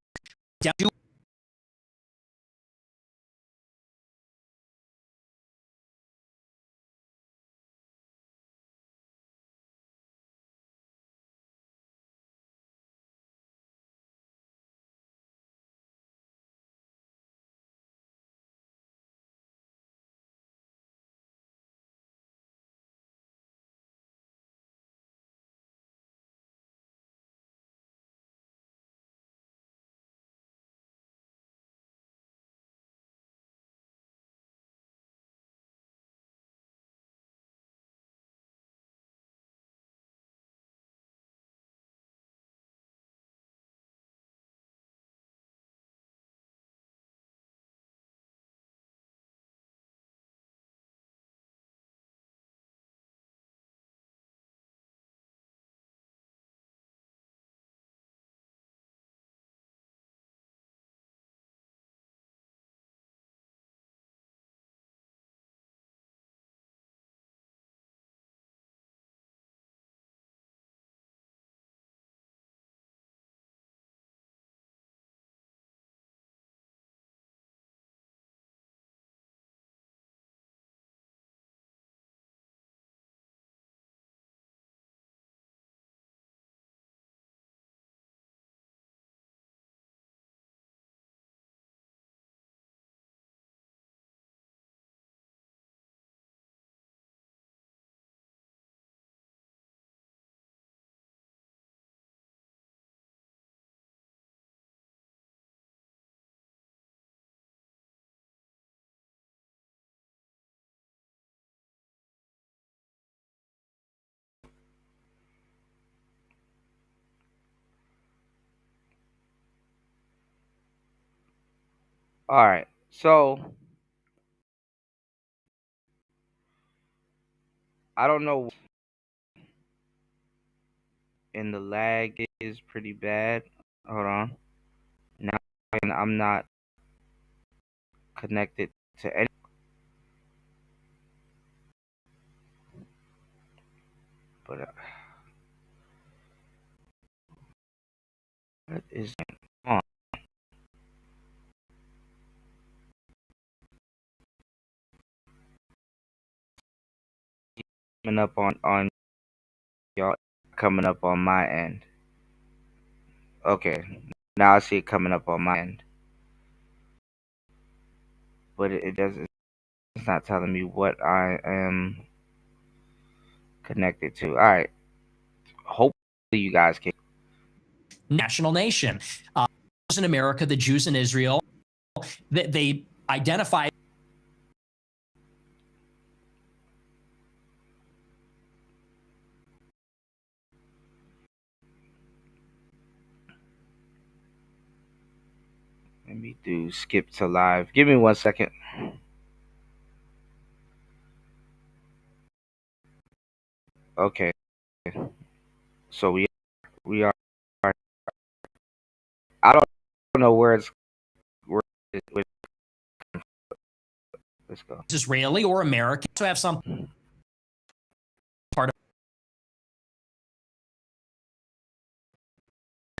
Speaker 1: All right. So I don't know. And the lag is pretty bad. Hold on. Now I'm not connected to any. But what is on? Coming up on y'all. Coming up on my end. Okay. Now I see it coming up on my end, but it doesn't. It's not telling me what I am connected to. All right. Hopefully you guys can.
Speaker 13: National nation. In America, the Jews in Israel, they identify.
Speaker 1: Let me do skip to live. Give me 1 second. Okay. So we are. I don't know where let's go.
Speaker 13: Israeli or American to have some part of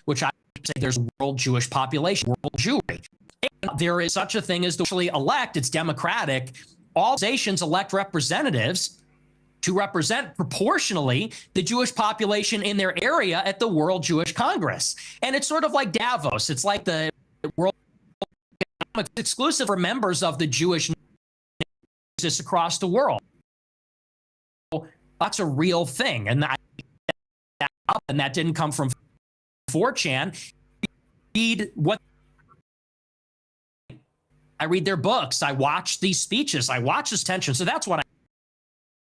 Speaker 13: which I say there's a world Jewish population, world Jewry. And there is such a thing as the elect. It's democratic. All organizations elect representatives to represent proportionally the Jewish population in their area at the World Jewish Congress. And it's sort of like Davos. It's like the World exclusive for members of the Jewish exists across the world. That's a real thing. And that didn't come from 4chan. I read their books. I watch these speeches. I watch this tension. So that's what I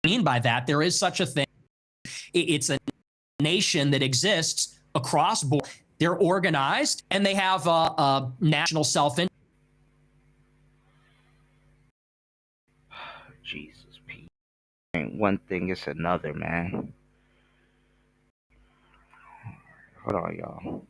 Speaker 13: mean by that. There is such a thing. It's a nation that exists across board. They're organized and they have a national self-interest.
Speaker 1: Jesus, Pete. Ain't one thing, it's another, man. Hold on, y'all.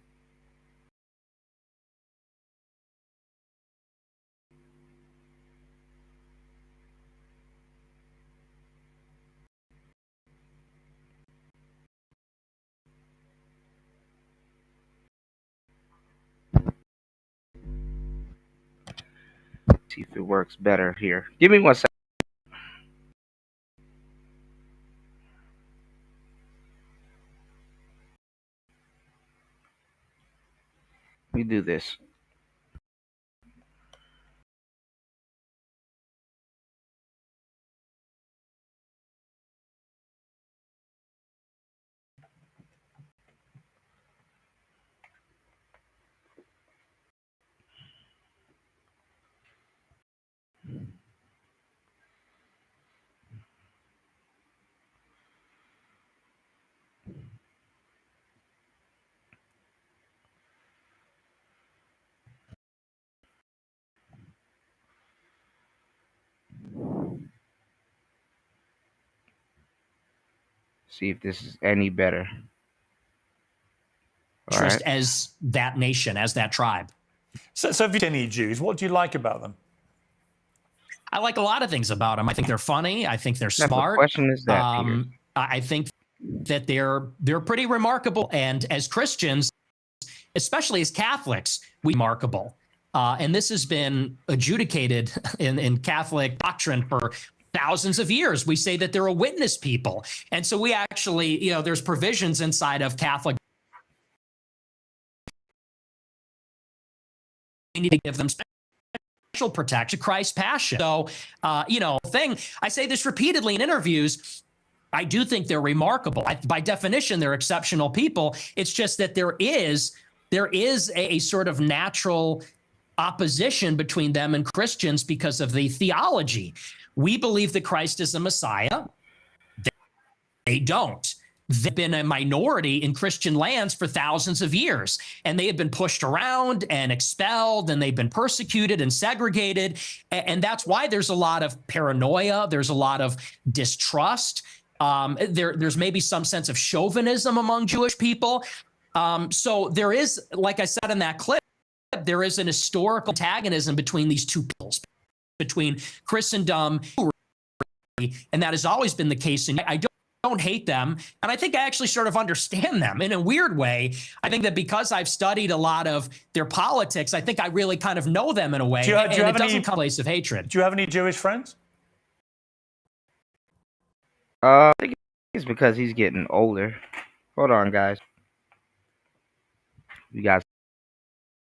Speaker 1: See if it works better here. Give me 1 second. Let me do this. See if this is any better. All right.
Speaker 13: As that nation, as that tribe.
Speaker 2: So if you any Jews, what do you like about them?
Speaker 13: I like a lot of things about them. I think they're funny. I think they're
Speaker 1: What
Speaker 13: smart.
Speaker 1: question is that, Peter?
Speaker 13: I think that they're pretty remarkable. And as Christians, especially as Catholics, we remarkable. And this has been adjudicated in Catholic doctrine for thousands of years. We say that they're a witness people. And so we actually, there's provisions inside of Catholic. We need to give them special protection, Christ's passion. So, I say this repeatedly in interviews. I do think they're remarkable. By definition, they're exceptional people. It's just that there is a sort of natural opposition between them and Christians because of the theology. We believe that Christ is the Messiah. They don't. they've been a minority in Christian lands for thousands of years, and they have been pushed around and expelled, and they've been persecuted and segregated. And that's why there's a lot of paranoia. There's a lot of distrust. There's maybe some sense of chauvinism among Jewish people. So there is, like I said in that clip, there is an historical antagonism between these two peoples, between Christendom, and that has always been the case. And I don't hate them. And I think I actually sort of understand them in a weird way. I think that because I've studied a lot of their politics, I think I really kind of know them in a way. And it doesn't come from a place of hatred.
Speaker 2: Do you have any Jewish friends?
Speaker 1: I think it's because he's getting older. Hold on, guys. You guys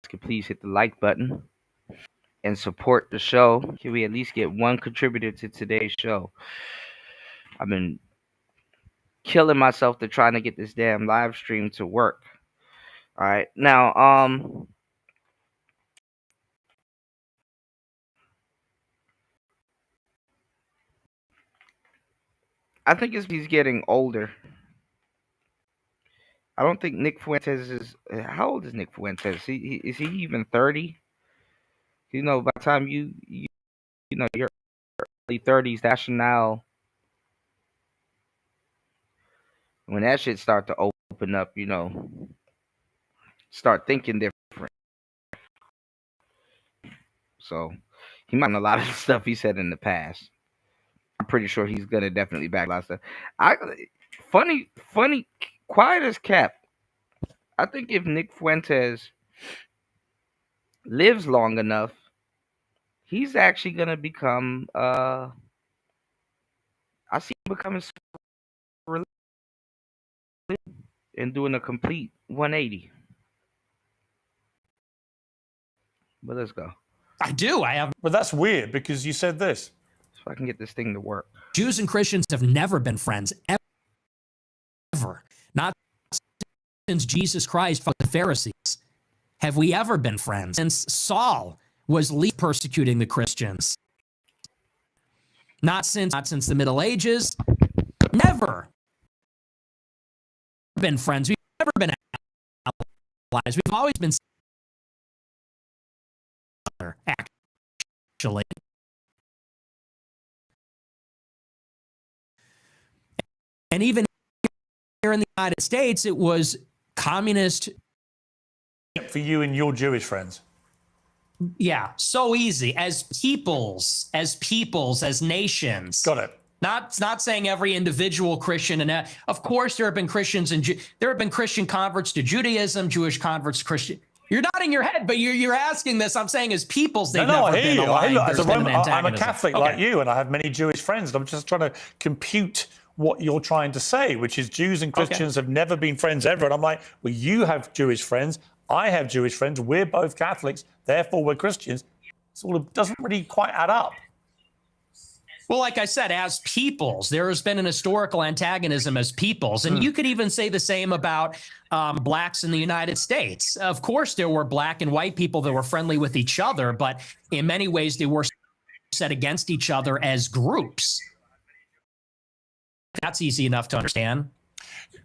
Speaker 1: can please hit the like button and support the show. Can we at least get one contributor to today's show? I've been killing myself to trying to get this damn live stream to work. All right. Now, I think he's getting older. I don't think Nick Fuentes is. How old is Nick Fuentes? Is he even 30? You know, by the time you know your early 30s, that's now when that shit start to open up. You know, start thinking different. So he might know a lot of the stuff he said in the past. I'm pretty sure he's gonna definitely back a lot of stuff. Funny, quiet as kept. I think if Nick Fuentes lives long enough, he's actually gonna become. I see him becoming and doing a complete 180. But let's go.
Speaker 13: I do. I have.
Speaker 2: But that's weird because you said this.
Speaker 1: So I can get this thing to work.
Speaker 13: Jews and Christians have never been friends, ever. Not since Jesus Christ fought the Pharisees have we ever been friends. Since Saul was least persecuting the Christians. Not since the Middle Ages. Never been friends. We've never been allies. We've always been actually. And even here in the United States, it was communist.
Speaker 2: For you and your Jewish friends.
Speaker 13: Yeah, so easy. As peoples, as nations.
Speaker 2: Got it.
Speaker 13: Not saying every individual Christian, and of course there have been Christians and there have been Christian converts to Judaism, Jewish converts to Christian. You're nodding your head, but you're asking this. I'm saying as peoples, they've never been aligned.
Speaker 2: I'm a Catholic like you, and I have many Jewish friends. And I'm just trying to compute what you're trying to say, which is Jews and Christians have never been friends ever. And I'm like, well, you have Jewish friends. I have Jewish friends. We're both Catholics. Therefore, we're Christians. So it doesn't really quite add up.
Speaker 13: Well, like I said, as peoples, there has been an historical antagonism as peoples. And you could even say the same about blacks in the United States. Of course, there were black and white people that were friendly with each other, but in many ways, they were set against each other as groups. That's easy enough to understand.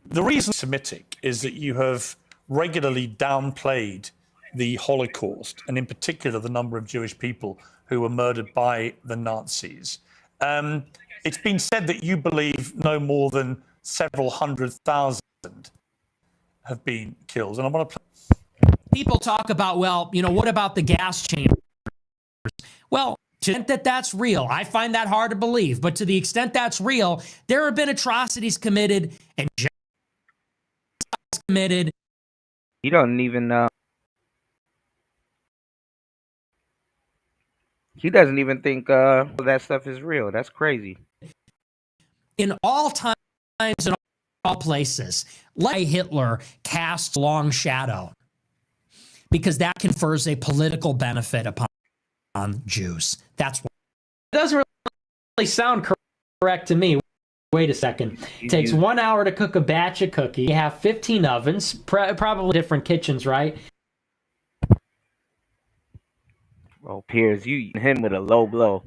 Speaker 2: The reason Semitic is that you have regularly downplayed the Holocaust, and in particular, the number of Jewish people who were murdered by the Nazis. It's been said that you believe no more than several 100,000 have been killed. And I want to
Speaker 13: people talk about, well, you know, what about the gas chambers? Well, to the extent that that's real, I find that hard to believe. But to the extent that's real, there have been atrocities committed and genocides committed.
Speaker 1: You don't even know. He doesn't even think that stuff is real. That's crazy.
Speaker 13: In all times and all places, let Hitler cast a long shadow because that confers a political benefit upon Jews. That's what.
Speaker 15: It doesn't really sound correct to me. Wait a second. It takes 1 hour to cook a batch of cookies. You have 15 ovens, probably different kitchens, right?
Speaker 1: Well, Piers, you hit him with a low blow.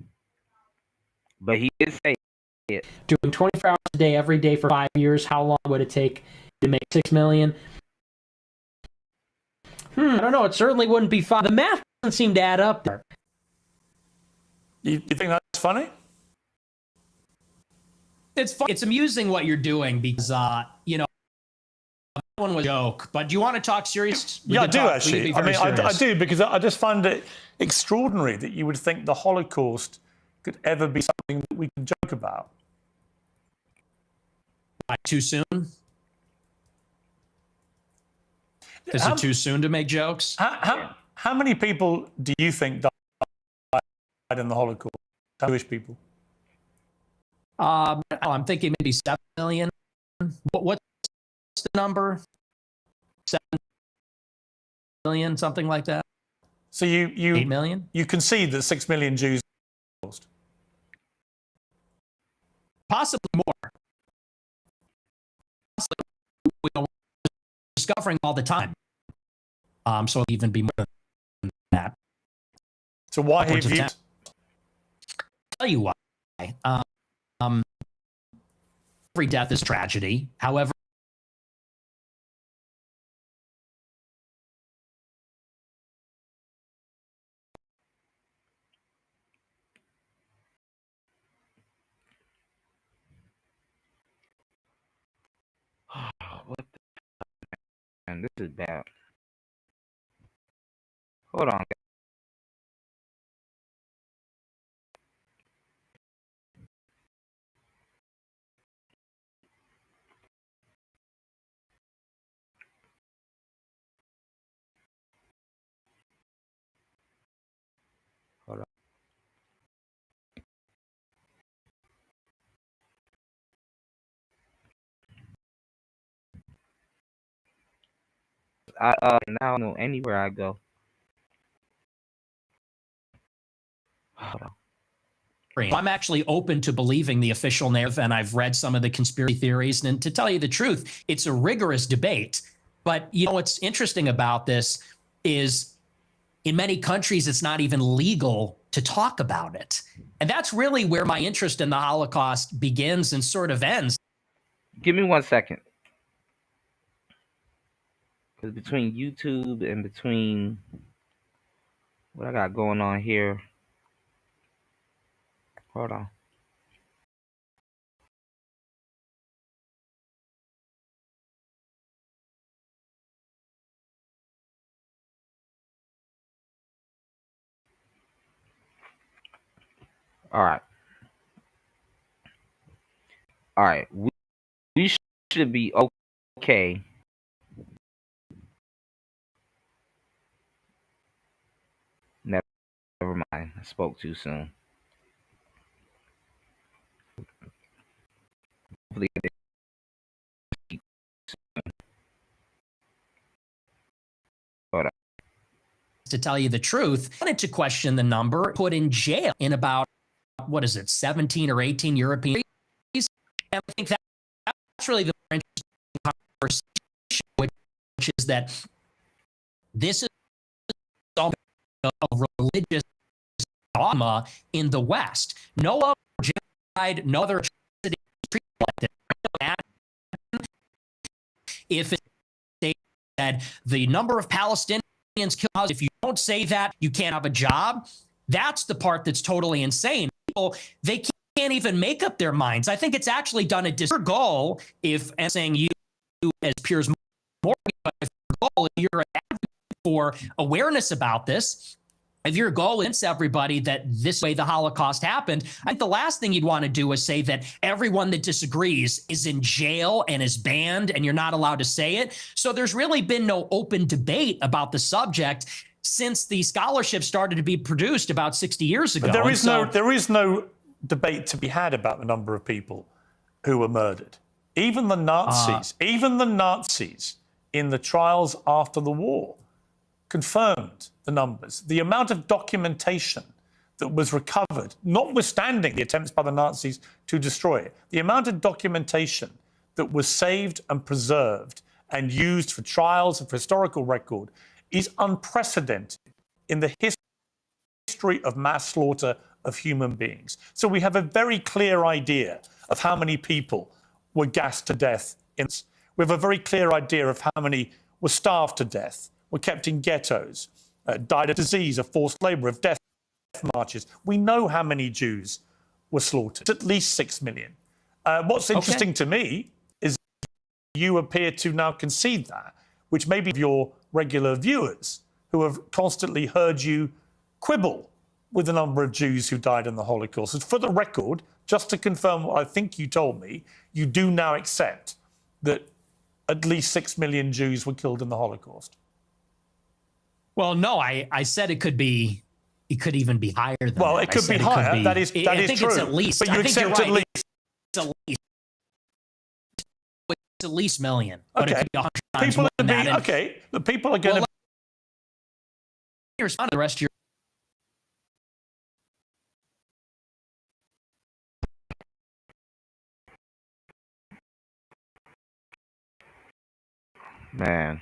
Speaker 1: But he did say
Speaker 15: Doing 24 hours a day, every day for 5 years, how long would it take to make 6 million? I don't know. It certainly wouldn't be fun. The math doesn't seem to add up there.
Speaker 2: You think that's funny?
Speaker 14: It's fun. It's amusing what you're doing because, that one was a joke. But do you want to talk serious?
Speaker 2: I do actually. I do because I just find it extraordinary that you would think the Holocaust could ever be something that we can joke about.
Speaker 14: Too soon? Is it too soon to make jokes?
Speaker 2: How many people do you think died in the Holocaust? Jewish people?
Speaker 14: I'm thinking maybe 7 million. What's the number? 7 million, something like that.
Speaker 2: So you
Speaker 14: 8 million?
Speaker 2: You concede that 6 million Jews lost?
Speaker 14: Possibly more. Possibly, we're discovering all the time. So it'll even be more than that.
Speaker 2: So why have you?
Speaker 14: Tell you why. Every death is tragedy. However,
Speaker 1: What the man, this is bad. Hold on. Hold on. Now I know anywhere I go. Hold on.
Speaker 14: I'm actually open to believing the official narrative, and I've read some of the conspiracy theories. And to tell you the truth, it's a rigorous debate. But what's interesting about this is in many countries, it's not even legal to talk about it. And that's really where my interest in the Holocaust begins and sort of ends.
Speaker 1: Give me 1 second. Because between YouTube and between what I got going on here. Hold on. All right. All right. We should be okay. Never mind. I spoke too soon. Hopefully hold on.
Speaker 14: To tell you the truth, I wanted to question the number put in jail in about, 17 or 18 European countries. And I think that's really the more interesting conversation, which is that this is a religious dogma in the West. No other genocide, no other atrocity treated like this. If it said the number of Palestinians killed, if you don't say that, you can't have a job. That's the part that's totally insane. People, they can't even make up their minds. I think it's actually done a goal if, and saying you as Piers Morgan, if your goal, if you're advocating for awareness about this, if your goal is everybody that this way the Holocaust happened, I think the last thing you'd want to do is say that everyone that disagrees is in jail and is banned and you're not allowed to say it. So there's really been no open debate about the subject since the scholarship started to be produced about 60 years ago.
Speaker 2: But there is no debate to be had about the number of people who were murdered. Even the Nazis, in the trials after the war confirmed the numbers. The amount of documentation that was recovered, notwithstanding the attempts by the Nazis to destroy it, the amount of documentation that was saved and preserved and used for trials and for historical record is unprecedented in the history of mass slaughter of human beings. So we have a very clear idea of how many people were gassed to death. We have a very clear idea of how many were starved to death, were kept in ghettos, died of disease, of forced labor, of death marches. We know how many Jews were slaughtered, at least 6 million. What's interesting to me is you appear to now concede that, which may be your regular viewers who have constantly heard you quibble with the number of Jews who died in the Holocaust. And for the record, just to confirm what I think you told me, you do now accept that at least 6 million Jews were killed in the Holocaust.
Speaker 13: Well, no, I said it could even be higher than
Speaker 2: well,
Speaker 13: that.
Speaker 2: It could be higher. That is true.
Speaker 13: I think it's at least.
Speaker 2: But you
Speaker 13: I think
Speaker 2: accept
Speaker 13: you're right.
Speaker 2: at least.
Speaker 13: It's at least million. But
Speaker 2: Okay.
Speaker 13: it could be 100 times
Speaker 2: People
Speaker 13: more
Speaker 2: are
Speaker 13: than
Speaker 2: going to
Speaker 13: that.
Speaker 2: be, okay, the people are going to...
Speaker 13: Respond to the rest of your...
Speaker 1: Man.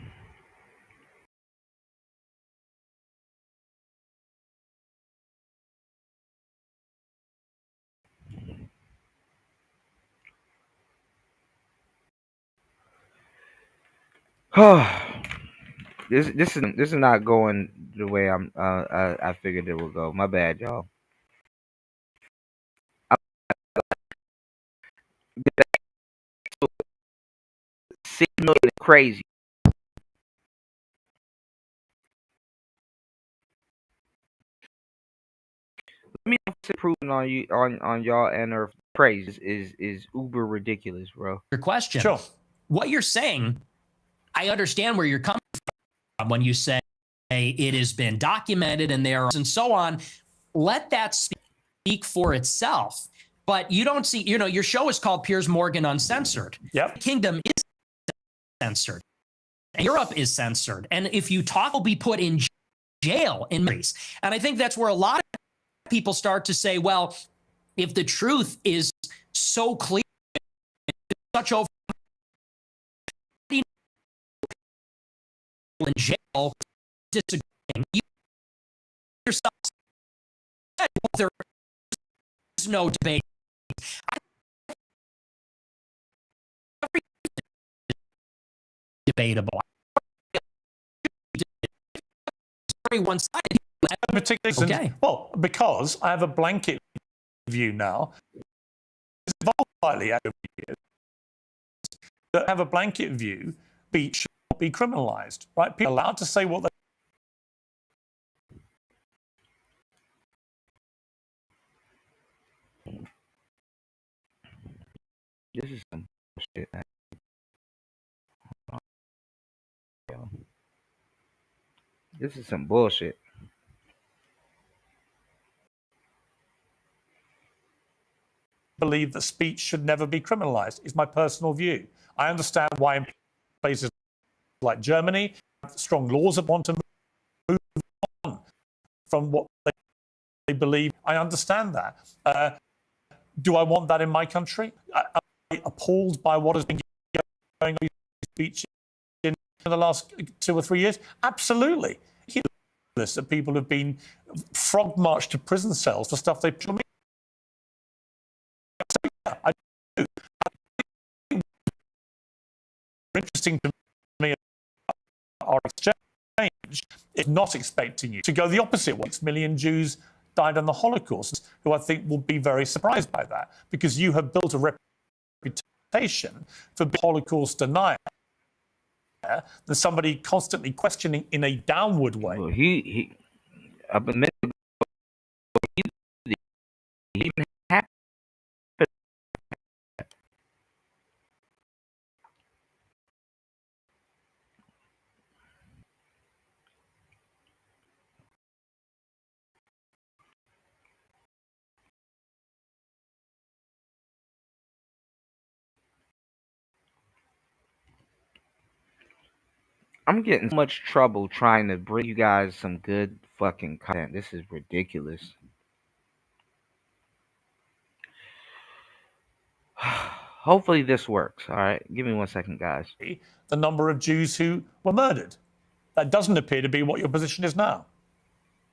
Speaker 1: This is not going the way I figured it would go. My bad, y'all. 6 million is crazy. Let me improving on you on y'all and her praise is uber ridiculous, bro.
Speaker 13: Your question.
Speaker 2: Sure.
Speaker 13: What you're saying, I understand where you're coming from when you say it has been documented and there and so on. Let that speak for itself. But you don't see, your show is called Piers Morgan Uncensored.
Speaker 2: Yep.
Speaker 13: The kingdom is censored. Europe is censored. And if you talk, will be put in jail in Greece. And I think that's where a lot of people start to say, well, if the truth is so clear, such over in jail, disagreeing, you yourself said, well, there is no debate. Debatable. Very one-sided.
Speaker 2: Okay. Well, because I have a blanket view now. It's evolved slightly over the years. That have a blanket view, speech should not be criminalised, right? People are allowed to say what they.
Speaker 1: This is some shit. This is some bullshit.
Speaker 2: Believe that speech should never be criminalised is my personal view. I understand why in places like Germany, strong laws that want to move on from what they believe. I understand that. Do I want that in my country? I'm appalled by what has been going on in speech in the last 2 or 3 years. Absolutely. That people have been frog marched to prison cells for stuff they. I do. Interesting to me, our exchange is not expecting you to go the opposite way. 6 million Jews died in the Holocaust, who I think will be very surprised by that, because you have built a reputation for being Holocaust denier than somebody constantly questioning in a downward way.
Speaker 1: Well, he a minute ago, he even happened. I'm getting so much trouble trying to bring you guys some good fucking content. This is ridiculous. Hopefully this works. All right, give me 1 second, guys.
Speaker 2: The number of Jews who were murdered. That doesn't appear to be what your position is now.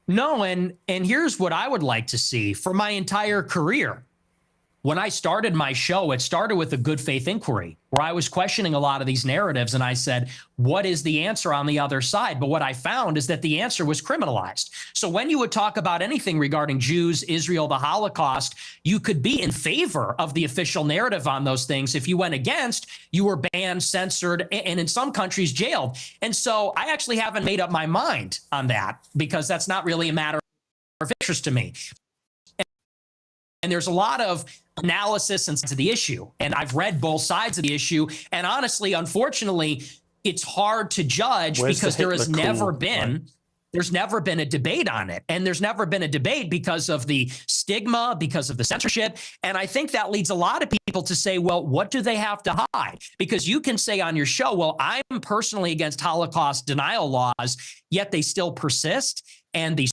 Speaker 13: No, and here's what I would like to see for my entire career. when I started my show, it started with a good faith inquiry where I was questioning a lot of these narratives. And I said, what is the answer on the other side? But what I found is that the answer was criminalized. So when you would talk about anything regarding Jews, Israel, the Holocaust, you could be in favor of the official narrative on those things. If you went against, you were banned, censored, and in some countries jailed. And so I actually haven't made up my mind on that because that's not really a matter of interest to me. And there's a lot of analysis into the issue. And I've read both sides of the issue. And honestly, unfortunately, it's hard to judge because there's never been a debate on it. And there's never been a debate because of the stigma, because of the censorship. And I think that leads a lot of people to say, well, what do they have to hide? Because you can say on your show, well, I'm personally against Holocaust denial laws, yet they still persist. And the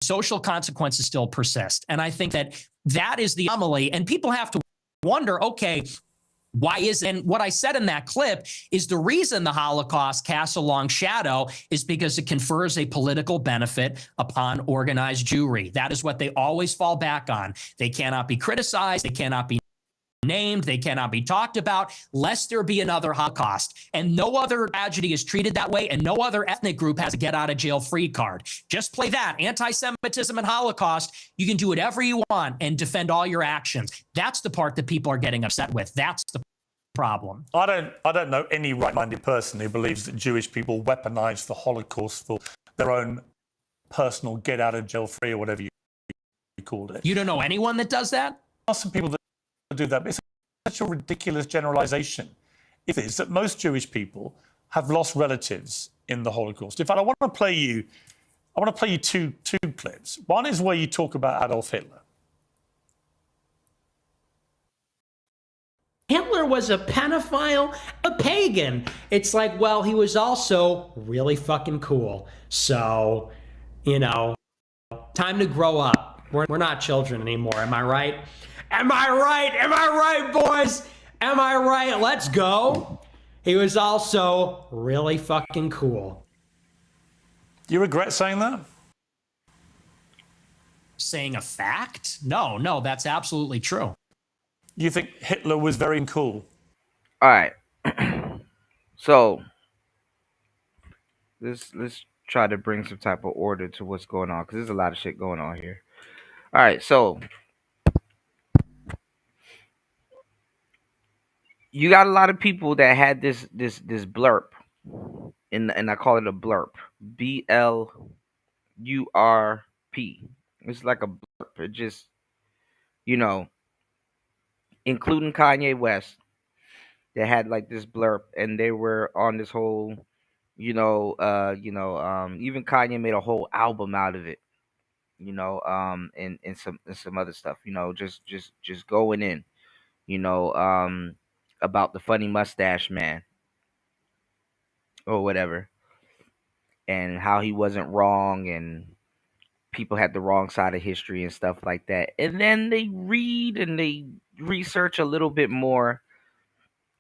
Speaker 13: social consequences still persist. And I think that is the anomaly. And people have to wonder, okay, why is it? And what I said in that clip is the reason the Holocaust casts a long shadow is because it confers a political benefit upon organized Jewry. That is what they always fall back on. They cannot be criticized. They cannot be named. They cannot be talked about lest there be another Holocaust. And no other tragedy is treated that way. And no other ethnic group has a get out of jail free card. Just play that. Anti-Semitism and Holocaust. You can do whatever you want and defend all your actions. That's the part that people are getting upset with. That's the problem.
Speaker 2: I don't know any right-minded person who believes that Jewish people weaponized the Holocaust for their own personal get out of jail free or whatever you called it.
Speaker 13: You don't know anyone that does that?
Speaker 2: There are some people that do that, but it's such a ridiculous generalization. It is that most Jewish people have lost relatives in the Holocaust. In fact, I want to play you two clips. One is where you talk about Adolf Hitler.
Speaker 15: Hitler was a pedophile, a pagan. It's like, well, he was also really fucking cool. So, time to grow up. We're not children anymore. Am I right? Am I right? Am I right, boys? Am I right? Let's go. He was also really fucking cool.
Speaker 2: Do you regret saying that?
Speaker 13: Saying a fact? No, that's absolutely true.
Speaker 2: You think Hitler was very cool?
Speaker 1: All right. So let's try to bring some type of order to what's going on because there's a lot of shit going on here. All right, so you got a lot of people that had this blurb, and I call it a blurb, BLURP. It's like a blurb. It just, including Kanye West, they had like this blurb, and they were on this whole, even Kanye made a whole album out of it, and some other stuff, just going in, about the funny mustache man or whatever, and how he wasn't wrong, and people had the wrong side of history and stuff like that. And then they read and they research a little bit more,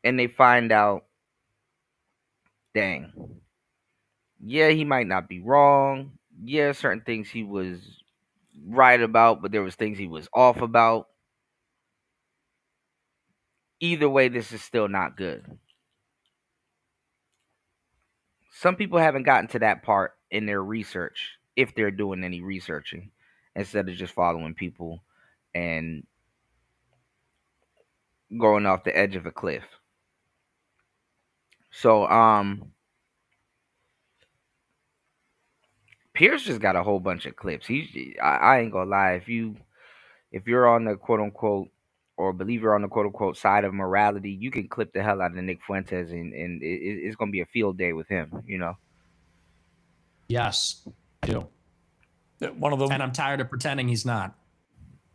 Speaker 1: and they find out, dang, yeah, he might not be wrong. Yeah, certain things he was right about, but there was things he was off about. Either way, this is still not good. Some people haven't gotten to that part in their research, if they're doing any researching, instead of just following people and going off the edge of a cliff. So, Pierce just got a whole bunch of clips. I ain't gonna lie, if you're on the quote unquote, or believe you're on the quote unquote side of morality, you can clip the hell out of Nick Fuentes, and it's gonna be a field day with him.
Speaker 13: Yes, I do.
Speaker 2: One of them,
Speaker 13: and I'm tired of pretending he's not.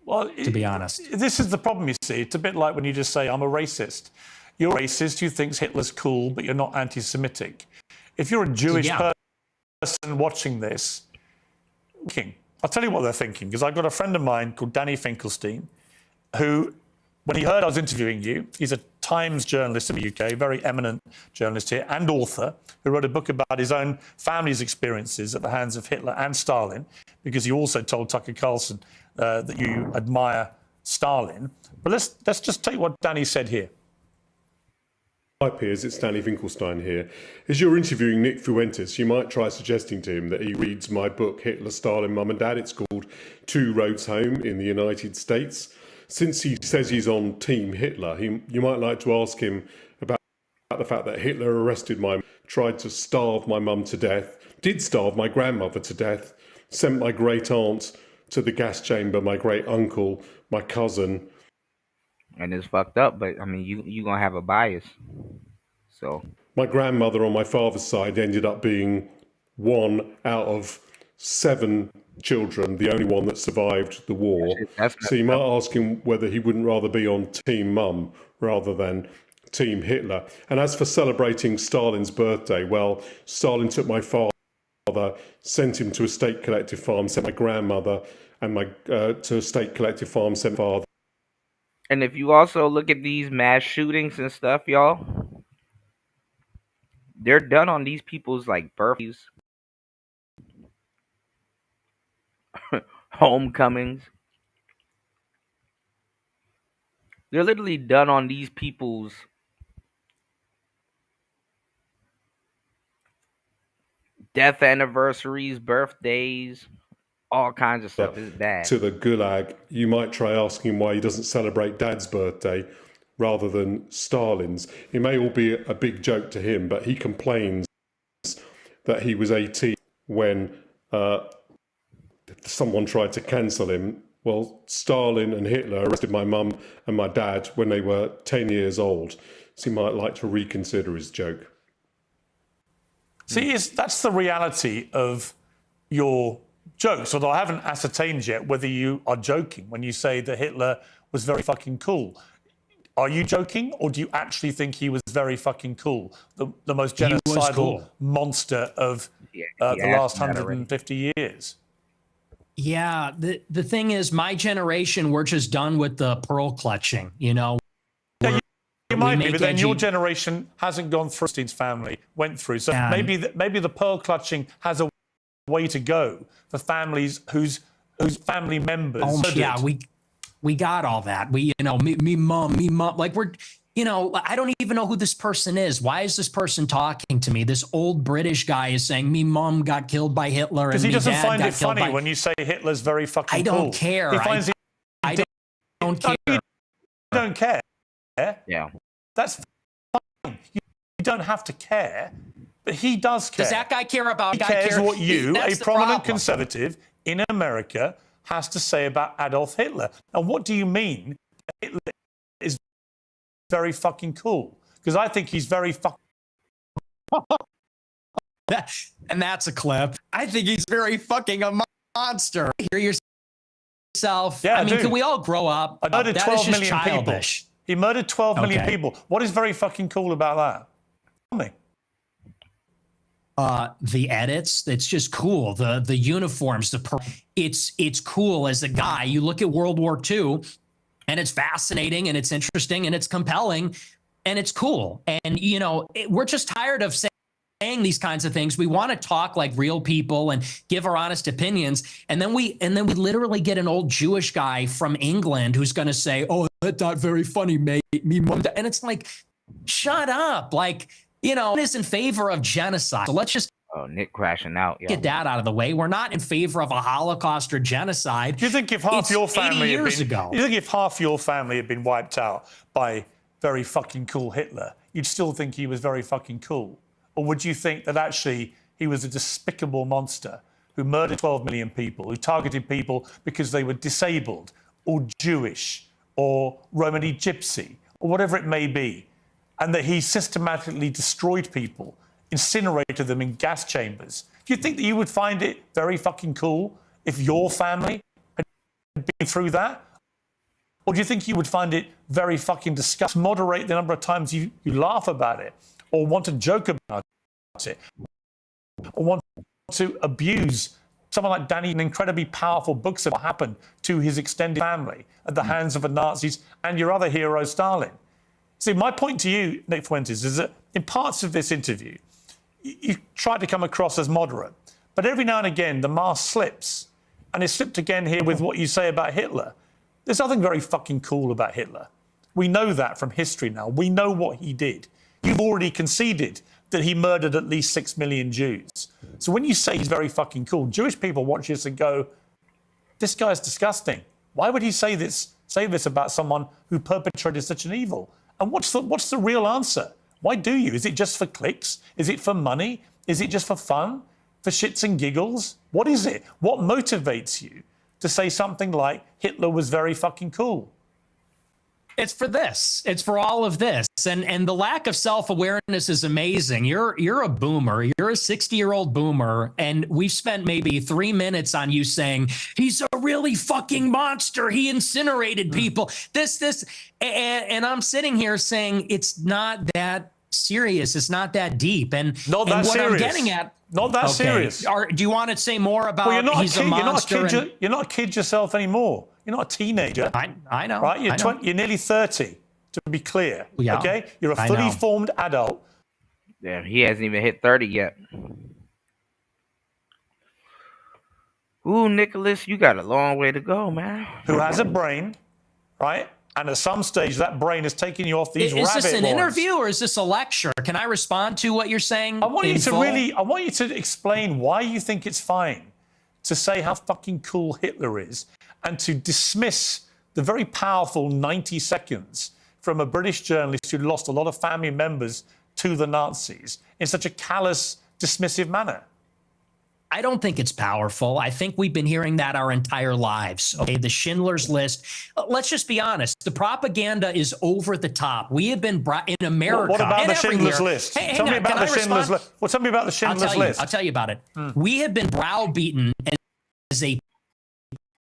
Speaker 2: Well,
Speaker 13: to be honest,
Speaker 2: this is the problem. You see, it's a bit like when you just say, "I'm a racist." You're a racist who thinks Hitler's cool, but you're not anti-Semitic. If you're a Jewish person watching this, I'll tell you what they're thinking, because I've got a friend of mine called Danny Finkelstein, who, when he heard I was interviewing you, he's a Times journalist in the UK, very eminent journalist here, and author, who wrote a book about his own family's experiences at the hands of Hitler and Stalin, because he also told Tucker Carlson that you admire Stalin. But let's just take what Danny said here.
Speaker 16: Hi peers, it's Danny Finkelstein here. As you're interviewing Nick Fuentes, you might try suggesting to him that he reads my book, Hitler, Stalin, Mum and Dad. It's called Two Roads Home in the United States. Since he says he's on Team Hitler, you might like to ask him about the fact that Hitler arrested my mum, tried to starve my mum to death, did starve my grandmother to death, sent my great aunt to the gas chamber, my great uncle, my cousin.
Speaker 1: And it's fucked up, but I mean, you gonna have a bias. So
Speaker 16: my grandmother on my father's side ended up being one out of 7 children, the only one that survived the war. So you might ask him whether he wouldn't rather be on Team Mum rather than Team Hitler. And as for celebrating Stalin's birthday, well, Stalin took my father, sent him to a state collective farm, sent my grandmother and to a state collective farm, sent my father.
Speaker 1: And if you also look at these mass shootings and stuff, y'all, they're done on these people's like birthdays, homecomings. They're literally done on these people's death anniversaries, birthdays, all kinds of stuff. It's bad.
Speaker 16: To the gulag, you might try asking him why he doesn't celebrate Dad's birthday rather than Stalin's. It may all be a big joke to him, but he complains that he was 18 when someone tried to cancel him. Well, Stalin and Hitler arrested my mum and my dad when they were 10 years old. So he might like to reconsider his joke.
Speaker 2: See, that's the reality of your jokes, although I haven't ascertained yet whether you are joking when you say that Hitler was very fucking cool. Are you joking, or do you actually think he was very fucking cool? The most genocidal monster of the last 150 years?
Speaker 13: Yeah, the thing is, my generation, we're just done with the pearl clutching, you know?
Speaker 2: Yeah, you might be, but then your generation hasn't gone through Stein's family, went through. So maybe the pearl clutching has a way to go for families whose family members.
Speaker 13: Oh, yeah, we got all that. We, you know, me mom, like we're, you know, I don't even know who this person is. Why is this person talking to me? This old British guy is saying me mom got killed by Hitler.
Speaker 2: Because he doesn't find it funny when you say Hitler's very fucking cool.
Speaker 13: I don't care.
Speaker 2: He finds
Speaker 13: I don't care.
Speaker 2: You don't care.
Speaker 1: Yeah.
Speaker 2: That's fine. You don't have to care, but he does care.
Speaker 13: Does that guy care about?
Speaker 2: He cares what you, a prominent conservative in America, has to say about Adolf Hitler. And what do you mean Hitler is very fucking cool? Because I think he's very fucking...
Speaker 13: And that's a clip. I think he's very fucking a monster. Hear yourself. Yeah, I mean, can we all grow up?
Speaker 2: I murdered 12 million
Speaker 13: childish.
Speaker 2: people. He murdered 12 million people. What is very fucking cool about that? Tell me.
Speaker 13: The edits, it's just cool. The uniforms, it's cool as a guy. You look at World War II and it's fascinating and it's interesting and it's compelling and it's cool. And, you know, we're just tired of saying these kinds of things. We want to talk like real people and give our honest opinions. And then we literally get an old Jewish guy from England who's going to say, oh, that's not very funny, mate. And it's like, shut up. Like, you know, is in favor of genocide. So let's just
Speaker 1: Nick crashing out.
Speaker 13: Get that out of the way. We're not in favor of a Holocaust or genocide.
Speaker 2: Do you think if half your family
Speaker 13: had been,
Speaker 2: you think if half your family had been wiped out by very fucking cool Hitler, you'd still think he was very fucking cool? Or would you think that actually he was a despicable monster who murdered 12 million people, who targeted people because they were disabled or Jewish or Romani Gypsy or whatever it may be, and that he systematically destroyed people, incinerated them in gas chambers? Do you think that you would find it very fucking cool if your family had been through that? Or do you think you would find it very fucking disgusting? Moderate the number of times you laugh about it, or want to joke about it, or want to abuse someone like Danny in incredibly powerful books of what happened to his extended family at the hands of the Nazis and your other hero, Stalin. See, my point to you, Nick Fuentes, is that in parts of this interview, you try to come across as moderate, but every now and again, the mask slips. And it slipped again here with what you say about Hitler. There's nothing very fucking cool about Hitler. We know that from history now. We know what he did. You've already conceded that he murdered at least 6 million Jews. So when you say he's very fucking cool, Jewish people watch this and go, this guy's disgusting. Why would he say this about someone who perpetrated such an evil? And what's the real answer? Why do you? Is it just for clicks? Is it for money? Is it just for fun? For shits and giggles? What is it? What motivates you to say something like Hitler was very fucking cool?
Speaker 13: It's for this. It's for all of this. And the lack of self-awareness is amazing. You're a boomer. You're a 60-year-old boomer. And we've spent maybe 3 minutes on you saying, he's a really fucking monster. He incinerated people. And I'm sitting here saying it's not that serious. It's not that deep. And
Speaker 2: not that
Speaker 13: what
Speaker 2: serious.
Speaker 13: I'm getting at.
Speaker 2: Not that serious.
Speaker 13: Do you want to say more about
Speaker 2: you're not
Speaker 13: he's a monster?
Speaker 2: You're not a kid yourself anymore. You're not a teenager.
Speaker 13: I know.
Speaker 2: Right?
Speaker 13: I know.
Speaker 2: You're nearly 30, to be clear.
Speaker 13: Yeah,
Speaker 2: okay? You're a fully formed adult.
Speaker 1: Yeah, he hasn't even hit 30 yet. Ooh, Nicholas, you got a long way to go, man.
Speaker 2: Who has a brain, right? And at some stage, that brain is taking you off these rabbit warrens.
Speaker 13: Is this an interview or is this a lecture? Can I respond to what you're saying?
Speaker 2: I want you to explain why you think it's fine to say how fucking cool Hitler is and to dismiss the very powerful 90 seconds from a British journalist who lost a lot of family members to the Nazis in such a callous, dismissive manner.
Speaker 13: I don't think it's powerful. I think we've been hearing that our entire lives. Okay, the Schindler's List. Let's just be honest. The propaganda is over the top. We have been in America.
Speaker 2: What about the Schindler's List?
Speaker 13: Hey,
Speaker 2: tell me about the Schindler's List. Well, tell me about the Schindler's List.
Speaker 13: I'll tell you about it. We have been browbeaten as a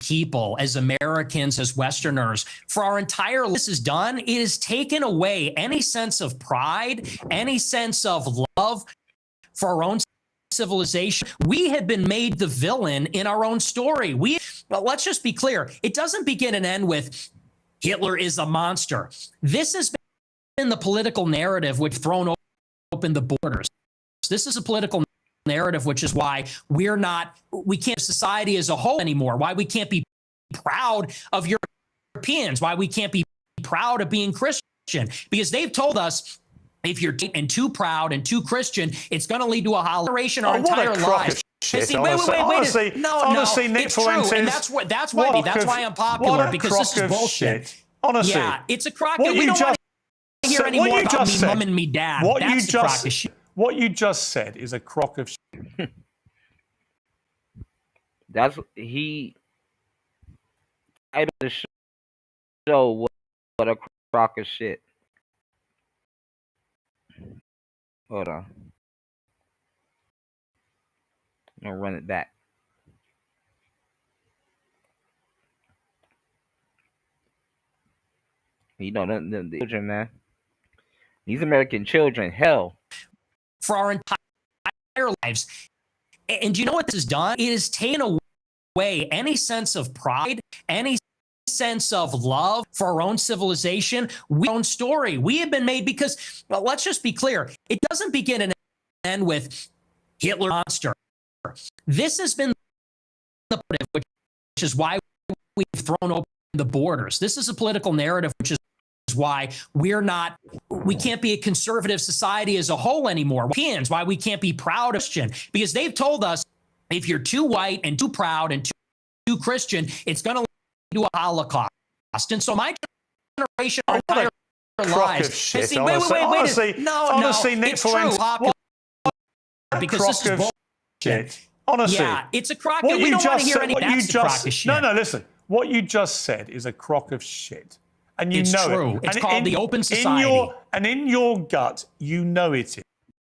Speaker 13: people, as Americans, as Westerners, for our entire life. This is done. It has taken away any sense of pride, any sense of love for our own civilization. We have been made the villain in our own story. Well, let's just be clear. It doesn't begin and end with Hitler is a monster. This has been the political narrative which thrown open the borders. This is a political narrative, which is why we can't society as a whole anymore, why we can't be proud of Europeans, why we can't be proud of being Christian, because they've told us if you're too proud and too Christian, it's going to lead to a generation our entire lives.
Speaker 2: Shit,
Speaker 13: wait.
Speaker 2: Honestly, Nick
Speaker 13: it's true, and that's why I'm popular, because this is bullshit.
Speaker 2: Shit. Honestly,
Speaker 13: yeah, it's a crock. We don't want to hear any more about me, mum and me dad. That's a crock of shit.
Speaker 2: What you just said is a crock of shit.
Speaker 1: That's I the show what a crock of shit. Hold on. I'm gonna run it back. You know, the children, man. These American children, hell.
Speaker 13: For our entire lives. And do you know what this has done? It has taken away any sense of pride, any sense of love for our own civilization, our own story. We have been made because, well, let's just be clear. It doesn't begin and end with Hitler monster. This has been the narrative, which is why we've thrown open the borders. This is a political narrative, which is why we can't be a conservative society as a whole anymore. Why we can't be proud of Christian, because they've told us if you're too white and too proud and too Christian, it's going to lead to a Holocaust. And so my generation, our entire lives.
Speaker 2: Wait,
Speaker 13: honestly,
Speaker 2: Nick,
Speaker 13: it's true, because this is bullshit.
Speaker 2: Honestly,
Speaker 13: yeah, it's a crock. We don't want to hear any. That's a crock of shit.
Speaker 2: No, listen. What you just said is a crock of shit. And you
Speaker 13: it's
Speaker 2: know
Speaker 13: true.
Speaker 2: it.
Speaker 13: It's called the open society.
Speaker 2: In your gut, you know it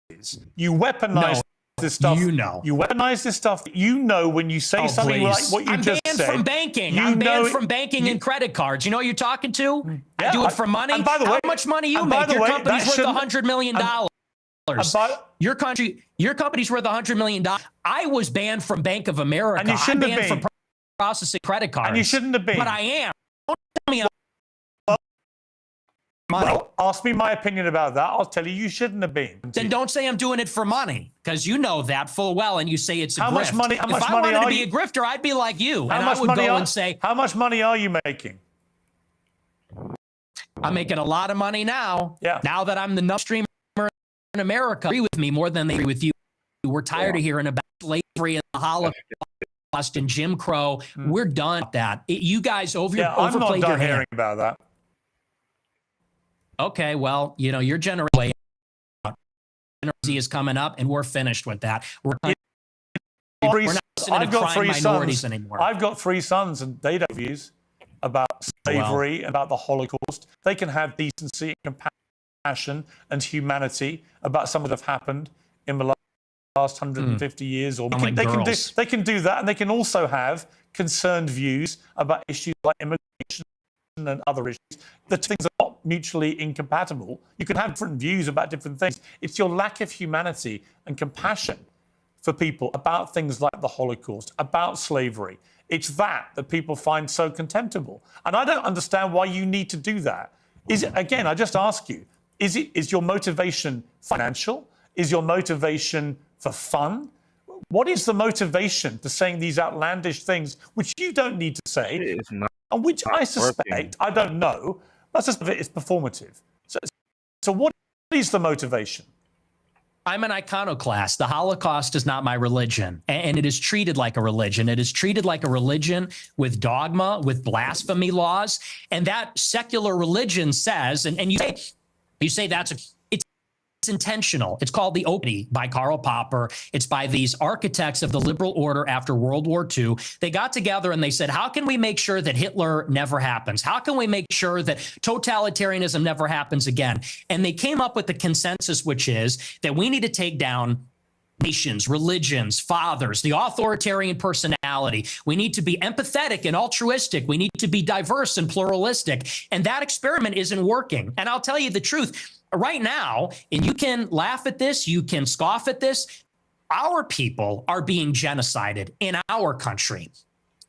Speaker 2: is. You weaponize this stuff.
Speaker 13: You know.
Speaker 2: You weaponize this stuff. You know when you say something like what you just said.
Speaker 13: I'm banned from banking. I'm banned from banking and credit cards. You know who you're talking to?
Speaker 2: Yeah,
Speaker 13: I do it for money.
Speaker 2: And by the way,
Speaker 13: how much money you make? Your company's worth $100 million. Your company's worth $100 million. I was banned from Bank of America.
Speaker 2: And you shouldn't
Speaker 13: I'm
Speaker 2: have
Speaker 13: banned
Speaker 2: been.
Speaker 13: from processing credit cards.
Speaker 2: And you shouldn't have been.
Speaker 13: But I am. Don't tell me money.
Speaker 2: Well, ask me my opinion about that. I'll tell you shouldn't have been.
Speaker 13: Then don't say I'm doing it for money, because you know that full well, and you say it's a
Speaker 2: grift.
Speaker 13: If I wanted to be a grifter, I'd be like you, and I would go and say,
Speaker 2: how much money are you making?
Speaker 13: I'm making a lot of money now.
Speaker 2: Yeah.
Speaker 13: Now that I'm the number streamer in America, agree with me more than they agree with you. We're tired of hearing about slavery and the Holocaust and Jim Crow. We're done with that. You guys
Speaker 2: I'm
Speaker 13: overplayed
Speaker 2: not
Speaker 13: your
Speaker 2: done
Speaker 13: hand.
Speaker 2: hearing about that.
Speaker 13: Okay, well, your generation is coming up, and we're finished with that. We're not listening to crime minorities anymore.
Speaker 2: I've got 3 sons, and they don't have views about slavery, about the Holocaust. They can have decency and compassion and humanity about something that have happened in the last 150 years. Or they can do that, and they can also have concerned views about issues like immigration and other issues. The things are not mutually incompatible. You can have different views about different things. It's your lack of humanity and compassion for people about things like the Holocaust, about slavery. It's that people find so contemptible. And I don't understand why you need to do that. Again, I just ask you, is your motivation financial? Is your motivation for fun? What is the motivation to saying these outlandish things, which you don't need to say, and which I suspect, I don't know, I suspect it's performative. So what is the motivation?
Speaker 13: I'm an iconoclast. The Holocaust is not my religion, and it is treated like a religion. It is treated like a religion with dogma, with blasphemy laws, and that secular religion says, and you say it's intentional. It's called the Opening by Karl Popper. It's by these architects of the liberal order after World War II. They got together and they said, how can we make sure that Hitler never happens? How can we make sure that totalitarianism never happens again? And they came up with the consensus, which is that we need to take down nations, religions, fathers, the authoritarian personality. We need to be empathetic and altruistic. We need to be diverse and pluralistic. And that experiment isn't working. And I'll tell you the truth. Right now, and you can laugh at this, you can scoff at this, our people are being genocided in our country.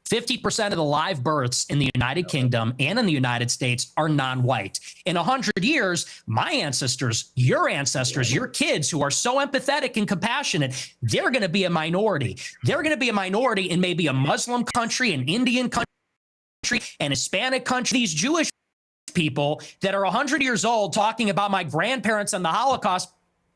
Speaker 13: 50% of the live births in the United Kingdom and in the United States are non-white. In 100 years, my ancestors, your kids who are so empathetic and compassionate, they're going to be a minority. They're going to be a minority in maybe a Muslim country, an Indian country, an Hispanic country. These Jewish people that are 100 years old talking about my grandparents and the Holocaust,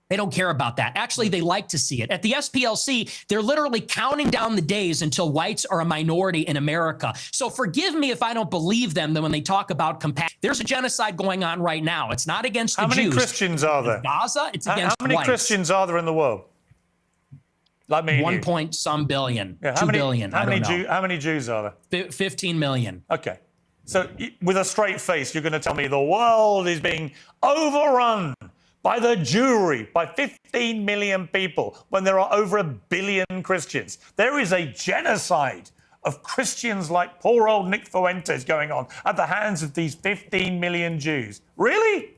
Speaker 13: they don't care about that. Actually, they like to see it. At the SPLC, they're literally counting down the days until whites are a minority in America. So forgive me if I don't believe them when they talk about compassion. There's a genocide going on right now. It's not against the Jews.
Speaker 2: How many Christians are there?
Speaker 13: In Gaza, it's against
Speaker 2: How many
Speaker 13: whites.
Speaker 2: Christians are there in the world? Like me,
Speaker 13: 1 point some billion,
Speaker 2: yeah,
Speaker 13: 2 billion.
Speaker 2: How many Jews are there?
Speaker 13: 15 million.
Speaker 2: Okay. So with a straight face, you're going to tell me the world is being overrun by the Jewry, by 15 million people, when there are over 1 billion Christians. There is a genocide of Christians like poor old Nick Fuentes going on at the hands of these 15 million Jews. Really?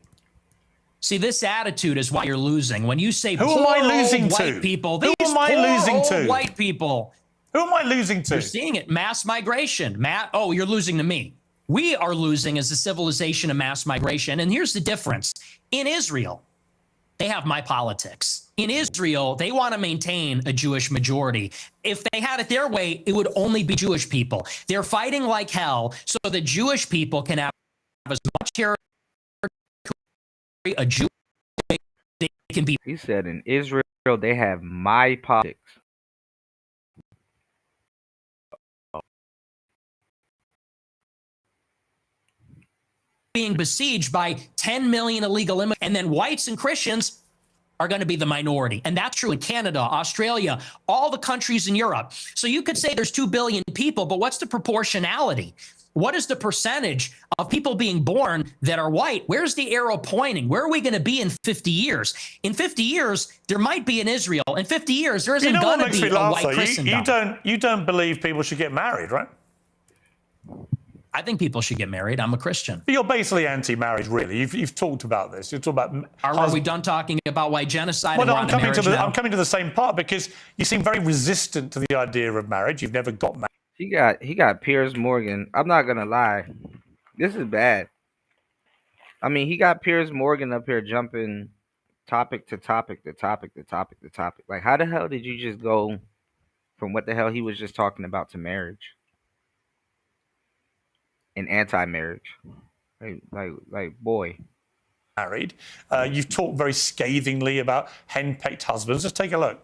Speaker 13: See, this attitude is why you're losing. When you say,
Speaker 2: who am I losing
Speaker 13: white
Speaker 2: to?
Speaker 13: people,
Speaker 2: who am I losing to?
Speaker 13: White people.
Speaker 2: Who am I losing to?
Speaker 13: You're seeing it. Mass migration. You're losing to me. We are losing as a civilization of mass migration. And here's the difference. In Israel, they have my politics. In Israel, they want to maintain a Jewish majority. If they had it their way, it would only be Jewish people. They're fighting like hell so that Jewish people can have as much territory, a Jew, they can be.
Speaker 1: He said in Israel, they have my politics.
Speaker 13: Being besieged by 10 million illegal immigrants, and then whites and Christians are going to be the minority. And that's true in Canada, Australia, all the countries in Europe. So you could say there's 2 billion people, but what's the proportionality? What is the percentage of people being born that are white? Where's the arrow pointing? Where are we going to be in 50 years? In 50 years, there might be in Israel. In 50 years, there isn't going to be a white Christendom.
Speaker 2: You don't believe people should get married, right?
Speaker 13: I think people should get married. I'm a Christian.
Speaker 2: But you're basically anti-marriage, really. You've talked about this. You've talked about.
Speaker 13: Are we done talking about white genocide?
Speaker 2: Well, no, I'm coming to the same part because you seem very resistant to the idea of marriage. You've never got married.
Speaker 1: He got Piers Morgan. I'm not gonna lie, this is bad. I mean, he got Piers Morgan up here jumping topic to topic to topic to topic to topic. Like, how the hell did you just go from what the hell he was just talking about to marriage and anti-marriage? Boy.
Speaker 2: Married. You've talked very scathingly about henpecked husbands. Just take a look.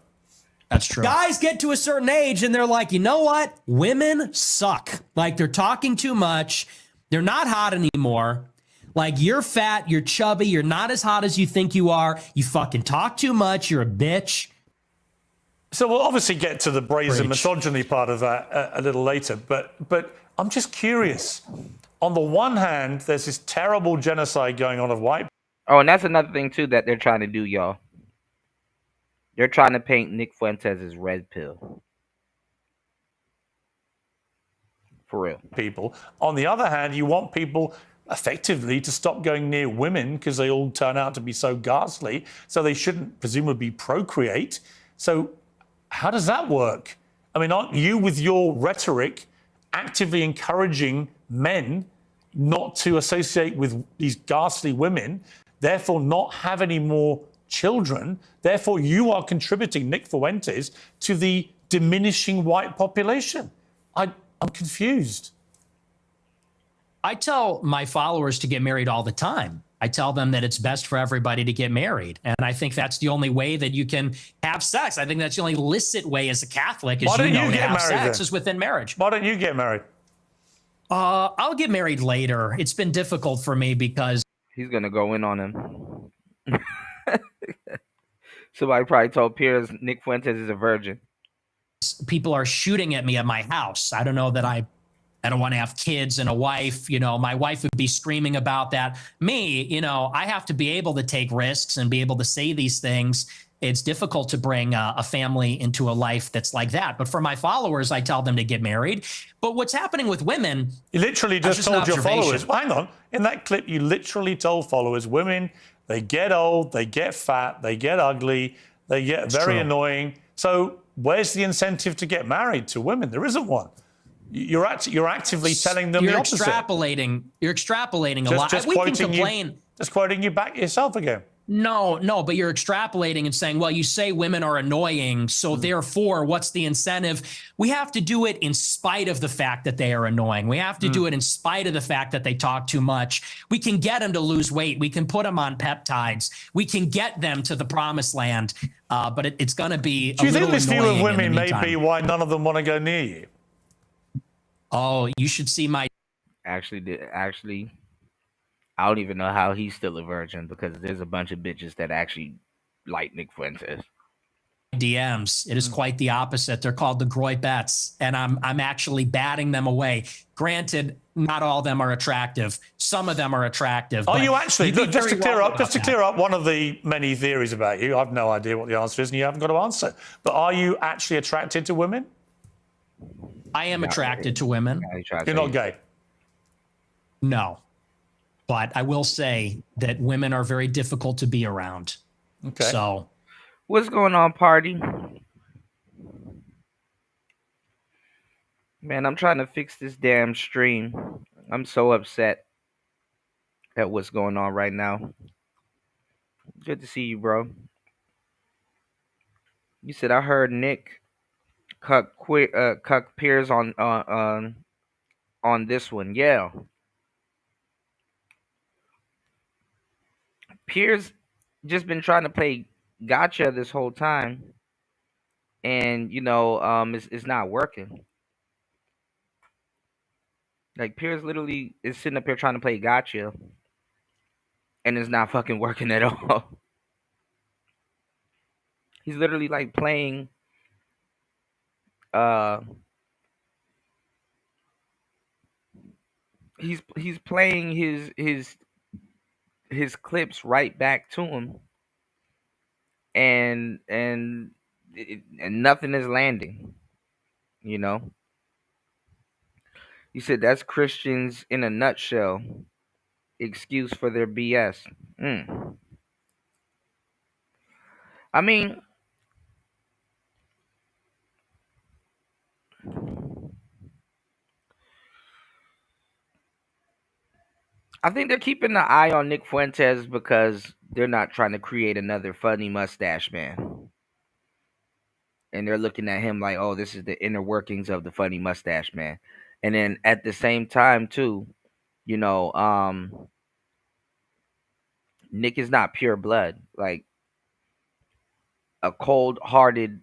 Speaker 13: That's true.
Speaker 14: Guys get to a certain age and they're like, you know what? Women suck. Like, they're talking too much. They're not hot anymore. Like, you're fat, you're chubby, you're not as hot as you think you are. You fucking talk too much, you're a bitch.
Speaker 2: So we'll obviously get to the brazen misogyny part of that a little later, but I'm just curious. On the one hand, there's this terrible genocide going on of white.
Speaker 1: Oh, and that's another thing too that they're trying to do, y'all. They're trying to paint Nick Fuentes as red pill. For real.
Speaker 2: People. On the other hand, you want people effectively to stop going near women because they all turn out to be so ghastly, so they shouldn't presumably procreate. So how does that work? I mean, aren't you, with your rhetoric, actively encouraging men not to associate with these ghastly women, therefore not have any more children? Therefore, you are contributing, Nick Fuentes, to the diminishing white population. I'm confused.
Speaker 13: I tell my followers to get married all the time. I tell them that it's best for everybody to get married. And I think that's the only way that you can have sex. I think that's the only licit way as a Catholic, as you know, to have sex is within marriage.
Speaker 2: Why don't you get married?
Speaker 13: I'll get married later. It's been difficult for me because...
Speaker 1: He's going to go in on him. Somebody probably told Piers Nick Fuentes is a virgin.
Speaker 13: People are shooting at me at my house. I don't know that I don't want to have kids and a wife. You know, my wife would be screaming about that. Me, you know, I have to be able to take risks and be able to say these things. It's difficult to bring a family into a life that's like that. But for my followers, I tell them to get married. But what's happening with women...
Speaker 2: You literally just told your followers... Hang on. In that clip, you literally told followers, women, they get old, they get fat, they get ugly, they get very annoying. So where's the incentive to get married to women? There isn't one. You're actively telling them the opposite.
Speaker 13: You're extrapolating a lot. We can complain.
Speaker 2: Just quoting you back yourself again.
Speaker 13: No, but you're extrapolating and saying, well, you say women are annoying, so therefore, what's the incentive? We have to do it in spite of the fact that they are annoying. We have to do it in spite of the fact that they talk too much. We can get them to lose weight. We can put them on peptides. We can get them to the promised land, but it's going to be
Speaker 2: Do you think this view of women may be why none of them want to go near you?
Speaker 13: Oh, you should see my...
Speaker 1: Actually, I don't even know how he's still a virgin because there's a bunch of bitches that actually like Nick Fuentes.
Speaker 13: DMs. It is quite the opposite. They're called the Groipettes, and I'm actually batting them away. Granted, not all of them are attractive. Some of them are attractive.
Speaker 2: Are you actually? Look, just to clear up one of the many theories about you, I've no idea what the answer is, and you haven't got to answer. But are you actually attracted to women?
Speaker 13: I am attracted to women.
Speaker 2: You're not gay?
Speaker 13: No. But I will say that women are very difficult to be around.
Speaker 2: Okay.
Speaker 13: So,
Speaker 1: what's going on, party? Man, I'm trying to fix this damn stream. I'm so upset at what's going on right now. Good to see you, bro. You said I heard Nick cuck Piers on this one. Yeah. Piers just been trying to play gotcha this whole time, and it's not working. Like, Piers literally is sitting up here trying to play gotcha, and it's not fucking working at all. He's literally like playing he's playing his clips right back to him, and nothing is landing. You know, he said that's Christians in a nutshell. Excuse for their BS. I mean, I think they're keeping an eye on Nick Fuentes because they're not trying to create another funny mustache man. And they're looking at him like, oh, this is the inner workings of the funny mustache man. And then at the same time, too, You know, Nick is not pure blood. Like a cold-hearted,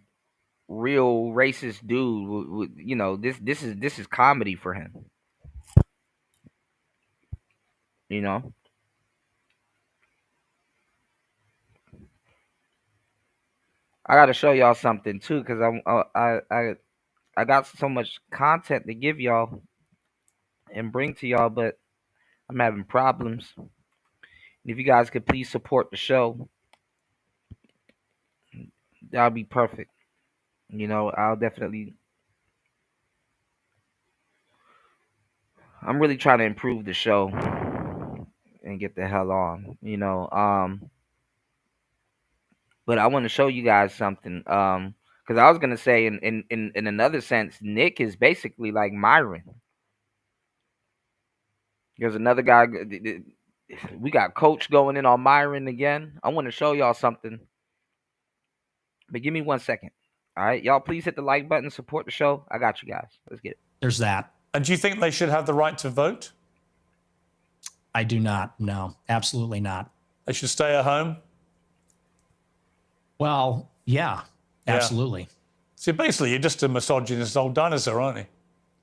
Speaker 1: real racist dude. You know, this is comedy for him. You know, I got to show y'all something too, because I got so much content to give y'all and bring to y'all, but I'm having problems. If you guys could please support the show, that'll be perfect. You know, I'll definitely. I'm really trying to improve the show and get the hell on. You know, but I want to show you guys something. Because I was gonna say, in another sense, Nick is basically like Myron. There's another guy. We got Coach going in on Myron again. I want to show y'all something, but give me 1 second. All right, y'all, please hit the like button, support the show. I got you guys. Let's get it.
Speaker 13: There's that.
Speaker 2: And do you think they should have the right to vote?
Speaker 13: I do not. No, absolutely not.
Speaker 2: They should stay at home?
Speaker 13: Well, yeah, absolutely.
Speaker 2: See, basically, you're just a misogynist old dinosaur, aren't you?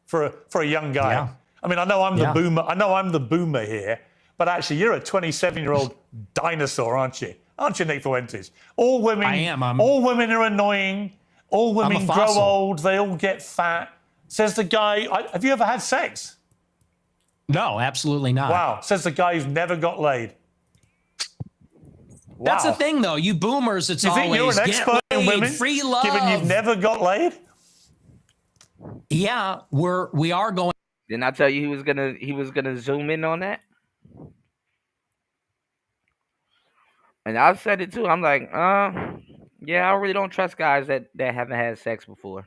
Speaker 2: For a young guy.
Speaker 13: Yeah.
Speaker 2: I mean, I know I'm the boomer. I know I'm the boomer here, but actually, you're a 27-year-old dinosaur, aren't you? Aren't you, Nick Fuentes? All women.
Speaker 13: I am.
Speaker 2: All women are annoying. All women grow
Speaker 13: fossil.
Speaker 2: old. They all get fat. Says the guy. Have you ever had sex?
Speaker 13: No, absolutely not.
Speaker 2: Wow. Says the guy who's never got laid.
Speaker 13: That's the
Speaker 2: Wow.
Speaker 13: thing, though. You boomers, it's
Speaker 2: Do you think
Speaker 13: always
Speaker 2: you're an
Speaker 13: get
Speaker 2: expert in
Speaker 13: laid,
Speaker 2: women,
Speaker 13: free love.
Speaker 2: given you've never got laid?
Speaker 13: Yeah, we are going.
Speaker 1: Didn't I tell you he was gonna zoom in on that? And I've said it too. I'm like, yeah, I really don't trust guys that haven't had sex before.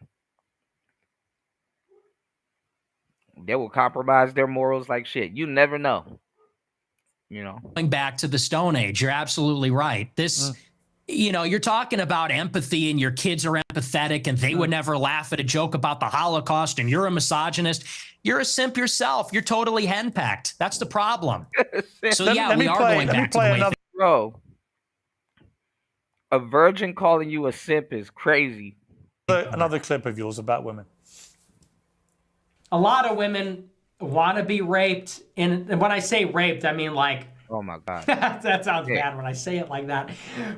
Speaker 1: They will compromise their morals like shit. You never know. You know.
Speaker 13: Going back to the Stone Age. You're absolutely right. This, you know, you're talking about empathy and your kids are empathetic and they would never laugh at a joke about the Holocaust and you're a misogynist. You're a simp yourself. You're totally henpecked. That's the problem. So, yeah, we are going back to the way
Speaker 1: Bro, a virgin calling you a simp is crazy.
Speaker 2: Another clip of yours about women.
Speaker 15: A lot of women want to be raped. And when I say raped, I mean like,
Speaker 1: oh my God.
Speaker 15: that sounds bad when I say it like that.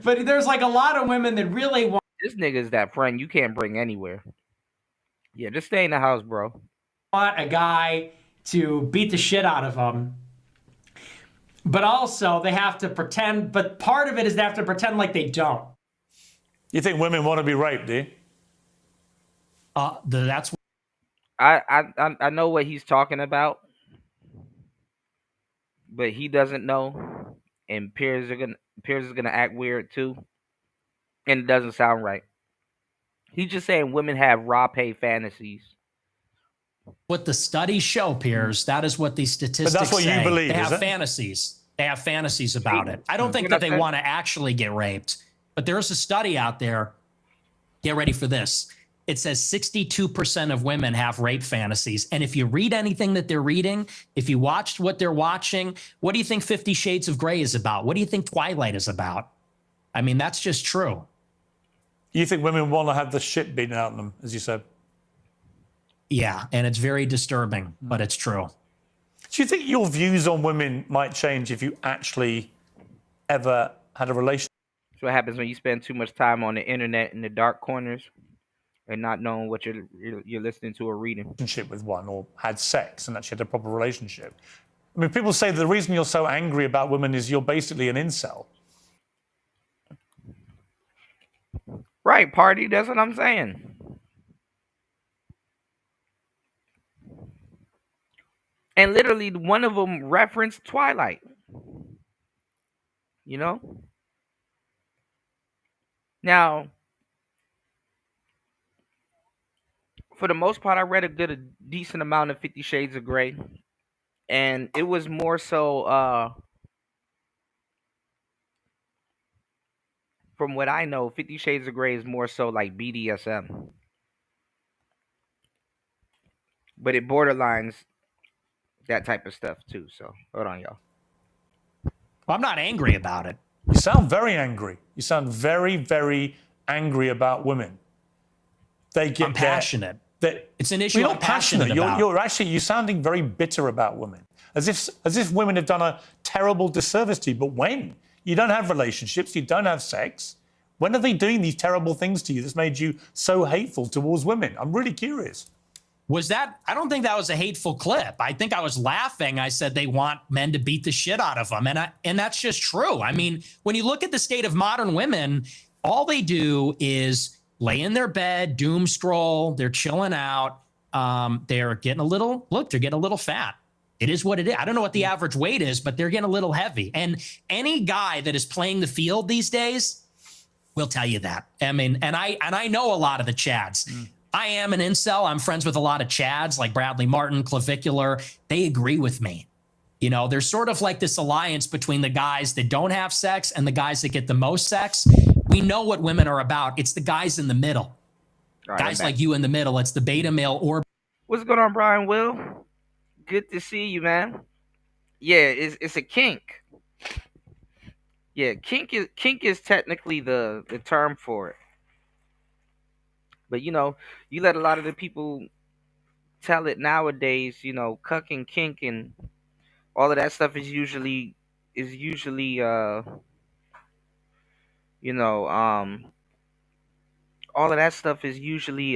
Speaker 15: But there's like a lot of women that really want.
Speaker 1: This nigga's that friend you can't bring anywhere. Yeah, just stay in the house, bro.
Speaker 15: Want a guy to beat the shit out of them. But also they have to pretend, but part of it is they have to pretend like they don't.
Speaker 2: You think women want to be raped, do you?
Speaker 13: That's.
Speaker 1: I know what he's talking about, but he doesn't know, and Piers is gonna act weird too, and it doesn't sound right. He's just saying women have raw pay fantasies.
Speaker 13: What the studies show, Piers, that is what these statistics say.
Speaker 2: But that's what you believe,
Speaker 13: They
Speaker 2: is
Speaker 13: have
Speaker 2: it?
Speaker 13: fantasies. They have fantasies about it. I don't think
Speaker 1: What
Speaker 13: that
Speaker 1: I
Speaker 13: they
Speaker 1: said?
Speaker 13: want to actually get raped. But there is a study out there. Get ready for this. It says 62% of women have rape fantasies. And if you read anything that they're reading, if you watched what they're watching, what do you think 50 Shades of Grey is about? What do you think Twilight is about? I mean, that's just true.
Speaker 2: You think women want to have the shit beaten out of them, as you said?
Speaker 13: Yeah, and it's very disturbing, but it's true.
Speaker 2: Do you think your views on women might change if you actually ever had a relationship?
Speaker 1: That's what happens when you spend too much time on the internet in the dark corners and not knowing what you're listening to or reading.
Speaker 2: Relationship with one, or had sex and actually had a proper relationship. I mean, people say the reason you're so angry about women is you're basically an incel.
Speaker 1: Right, party. That's what I'm saying. And literally, one of them referenced Twilight. You know? Now, for the most part, I read a decent amount of 50 Shades of Grey. And it was more so, from what I know, 50 Shades of Grey is more so like BDSM. But it borderlines that type of stuff too. So hold on, y'all.
Speaker 13: I'm not angry about it.
Speaker 2: You sound very angry. You sound very, very angry about women. They get
Speaker 13: I'm passionate. It's an issue
Speaker 2: you're
Speaker 13: I'm
Speaker 2: not passionate.
Speaker 13: about.
Speaker 2: You're sounding very bitter about women, as if women have done a terrible disservice to you. But when you don't have relationships, you don't have sex, when are they doing these terrible things to you that's made you so hateful towards women? I'm really curious.
Speaker 13: Was that? I don't think that was a hateful clip. I think I was laughing. I said they want men to beat the shit out of them, and that's just true. I mean, when you look at the state of modern women, all they do is lay in their bed, doom scroll. They're chilling out. They're getting a little they're getting a little fat. It is what it is. I don't know what the average weight is, but they're getting a little heavy. And any guy that is playing the field these days will tell you that. I mean, and I know a lot of the Chads. I am an incel. I'm friends with a lot of Chads like Bradley Martin, Clavicular. They agree with me. You know, there's sort of like this alliance between the guys that don't have sex and the guys that get the most sex. We know what women are about. It's the guys in the middle.
Speaker 1: All right,
Speaker 13: guys like you in the middle. It's the beta male or.
Speaker 1: What's going on, Brian Will? Good to see you, man. Yeah, it's a kink. Yeah, kink is technically the term for it. But you know, you let a lot of the people tell it nowadays, you know, cuck and kink and all of that stuff is usually you know, all of that stuff is usually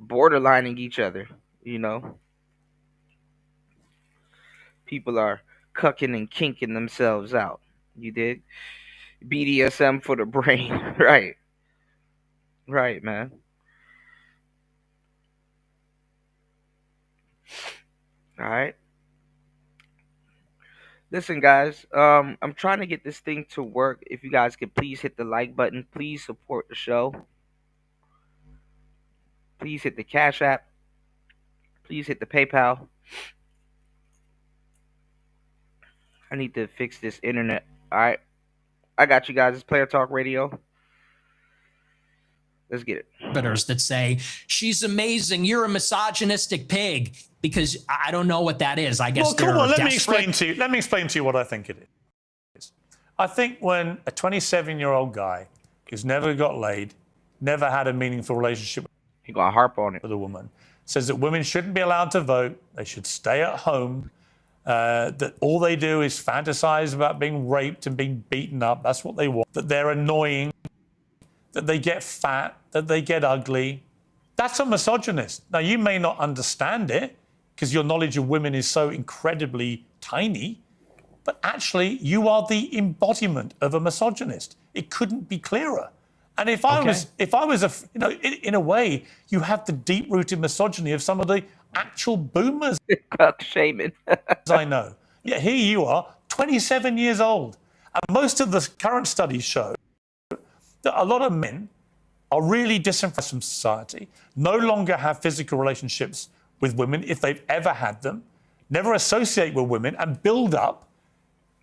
Speaker 1: borderlining each other, you know. People are cucking and kinking themselves out. You dig? BDSM for the brain. Right. Right, man. All right. Listen, guys. I'm trying to get this thing to work. If you guys could please hit the like button, please support the show. Please hit the Cash App. Please hit the PayPal. I need to fix this internet. All right. I got you guys. It's Player Talk Radio. Let's get it.
Speaker 13: That say she's amazing. You're a misogynistic pig because I don't know what that is. I guess.
Speaker 2: Well, come on. Let me explain to you what I think it is. I think when a 27-year-old guy who's never got laid, never had a meaningful relationship,
Speaker 1: he gonna harp on it
Speaker 2: with a woman, says that women shouldn't be allowed to vote. They should stay at home. That all they do is fantasize about being raped and being beaten up. That's what they want. That they're annoying. That they get fat, that they get ugly. That's a misogynist. Now, you may not understand it because your knowledge of women is so incredibly tiny, but actually, you are the embodiment of a misogynist. It couldn't be clearer. And if I was in a way, you have the deep-rooted misogyny of some of the actual boomers.
Speaker 1: Shaming.
Speaker 2: I know. Yet here you are, 27 years old. And most of the current studies show that a lot of men are really disenfranchised from society, no longer have physical relationships with women if they've ever had them, never associate with women, and build up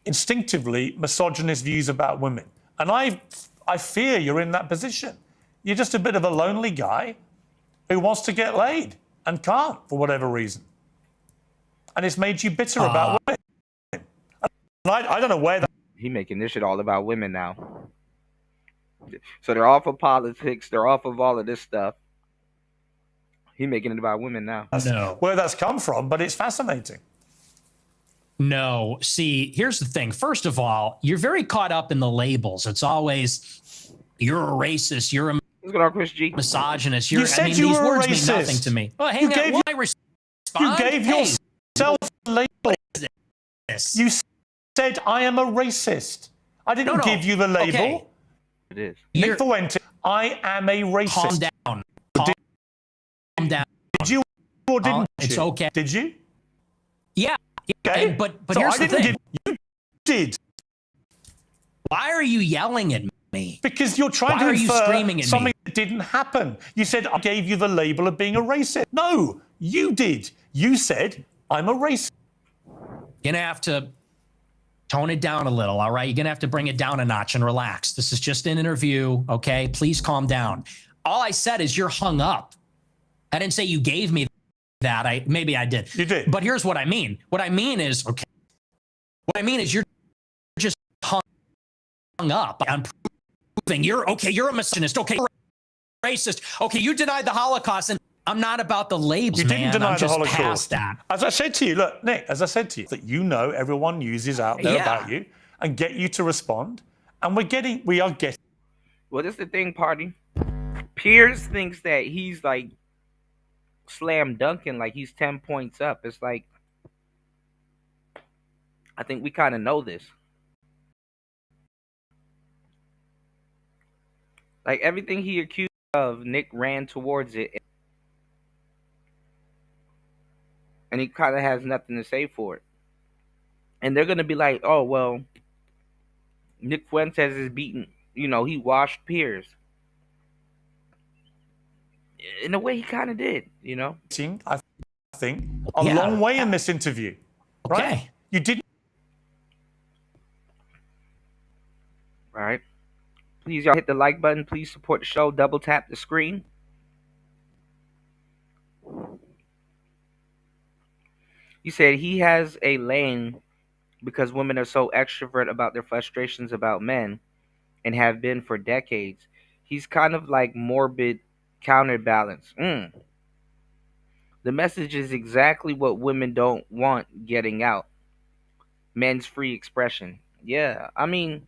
Speaker 2: instinctively misogynist views about women. And I fear you're in that position. You're just a bit of a lonely guy who wants to get laid and can't for whatever reason. And it's made you bitter about women. And I don't know where that...
Speaker 1: He making this shit all about women now. So they're off of politics. They're off of all of this stuff. He's making it about women now.
Speaker 13: No.
Speaker 2: Where that's come from, but it's fascinating.
Speaker 13: No. See, here's the thing. First of all, you're very caught up in the labels. It's always, you're a racist. You're a
Speaker 1: What's going on, Chris G?
Speaker 13: misogynist.
Speaker 2: You said you
Speaker 13: these
Speaker 2: were
Speaker 13: words
Speaker 2: a
Speaker 13: mean
Speaker 2: racist.
Speaker 13: nothing to me. Well, hang on. Will I respond?
Speaker 2: You gave yourself a label. You said, I am a racist. I didn't give you the label.
Speaker 13: Okay.
Speaker 1: It is.
Speaker 2: Nick Fuentes, I am a racist.
Speaker 13: Calm down. Calm down.
Speaker 2: Did you or didn't you?
Speaker 13: It's okay.
Speaker 2: Did you?
Speaker 13: Yeah.
Speaker 2: Okay.
Speaker 13: But
Speaker 2: so
Speaker 13: here's
Speaker 2: I
Speaker 13: the
Speaker 2: didn't
Speaker 13: thing.
Speaker 2: You did.
Speaker 13: Why are you yelling at me?
Speaker 2: Because you're trying
Speaker 13: Why
Speaker 2: to
Speaker 13: are you
Speaker 2: infer
Speaker 13: screaming at
Speaker 2: something
Speaker 13: me?
Speaker 2: that didn't happen. You said, I gave you the label of being a racist. No, you did. You said, I'm a racist.
Speaker 13: You're going to have to tone it down a little, all right? You're going to have to bring it down a notch and relax. This is just an interview, okay? Please calm down. All I said is you're hung up. I didn't say you gave me that. Maybe I did.
Speaker 2: You did.
Speaker 13: But here's what I mean. What I mean is, okay, what I mean is you're just hung up on proving you're a misogynist. Okay, you're a racist. Okay, you denied the Holocaust, and I'm not about the labels,
Speaker 2: You didn't deny
Speaker 13: I'm
Speaker 2: the
Speaker 13: just
Speaker 2: Holocaust.
Speaker 13: past that.
Speaker 2: As I said to you, look, Nick, as I said to you, that everyone uses out there about you and get you to respond. And we are getting.
Speaker 1: Well, this is the thing, party. Piers thinks that he's like slam dunking, like he's 10 points up. It's like, I think we kind of know this. Like everything he accused of, Nick ran towards it, and he kind of has nothing to say for it. And they're gonna be like, "Oh well, Nick Fuentes is beaten. You know, he washed Piers." In a way, he kind of did. You know.
Speaker 2: I think a long way in this interview. Right?
Speaker 13: Okay.
Speaker 2: You didn't.
Speaker 1: All right. Please, y'all hit the like button. Please support the show. Double tap the screen. He said he has a lane because women are so extrovert about their frustrations about men and have been for decades. He's kind of like morbid counterbalance. The message is exactly what women don't want getting out. Men's free expression. Yeah, I mean,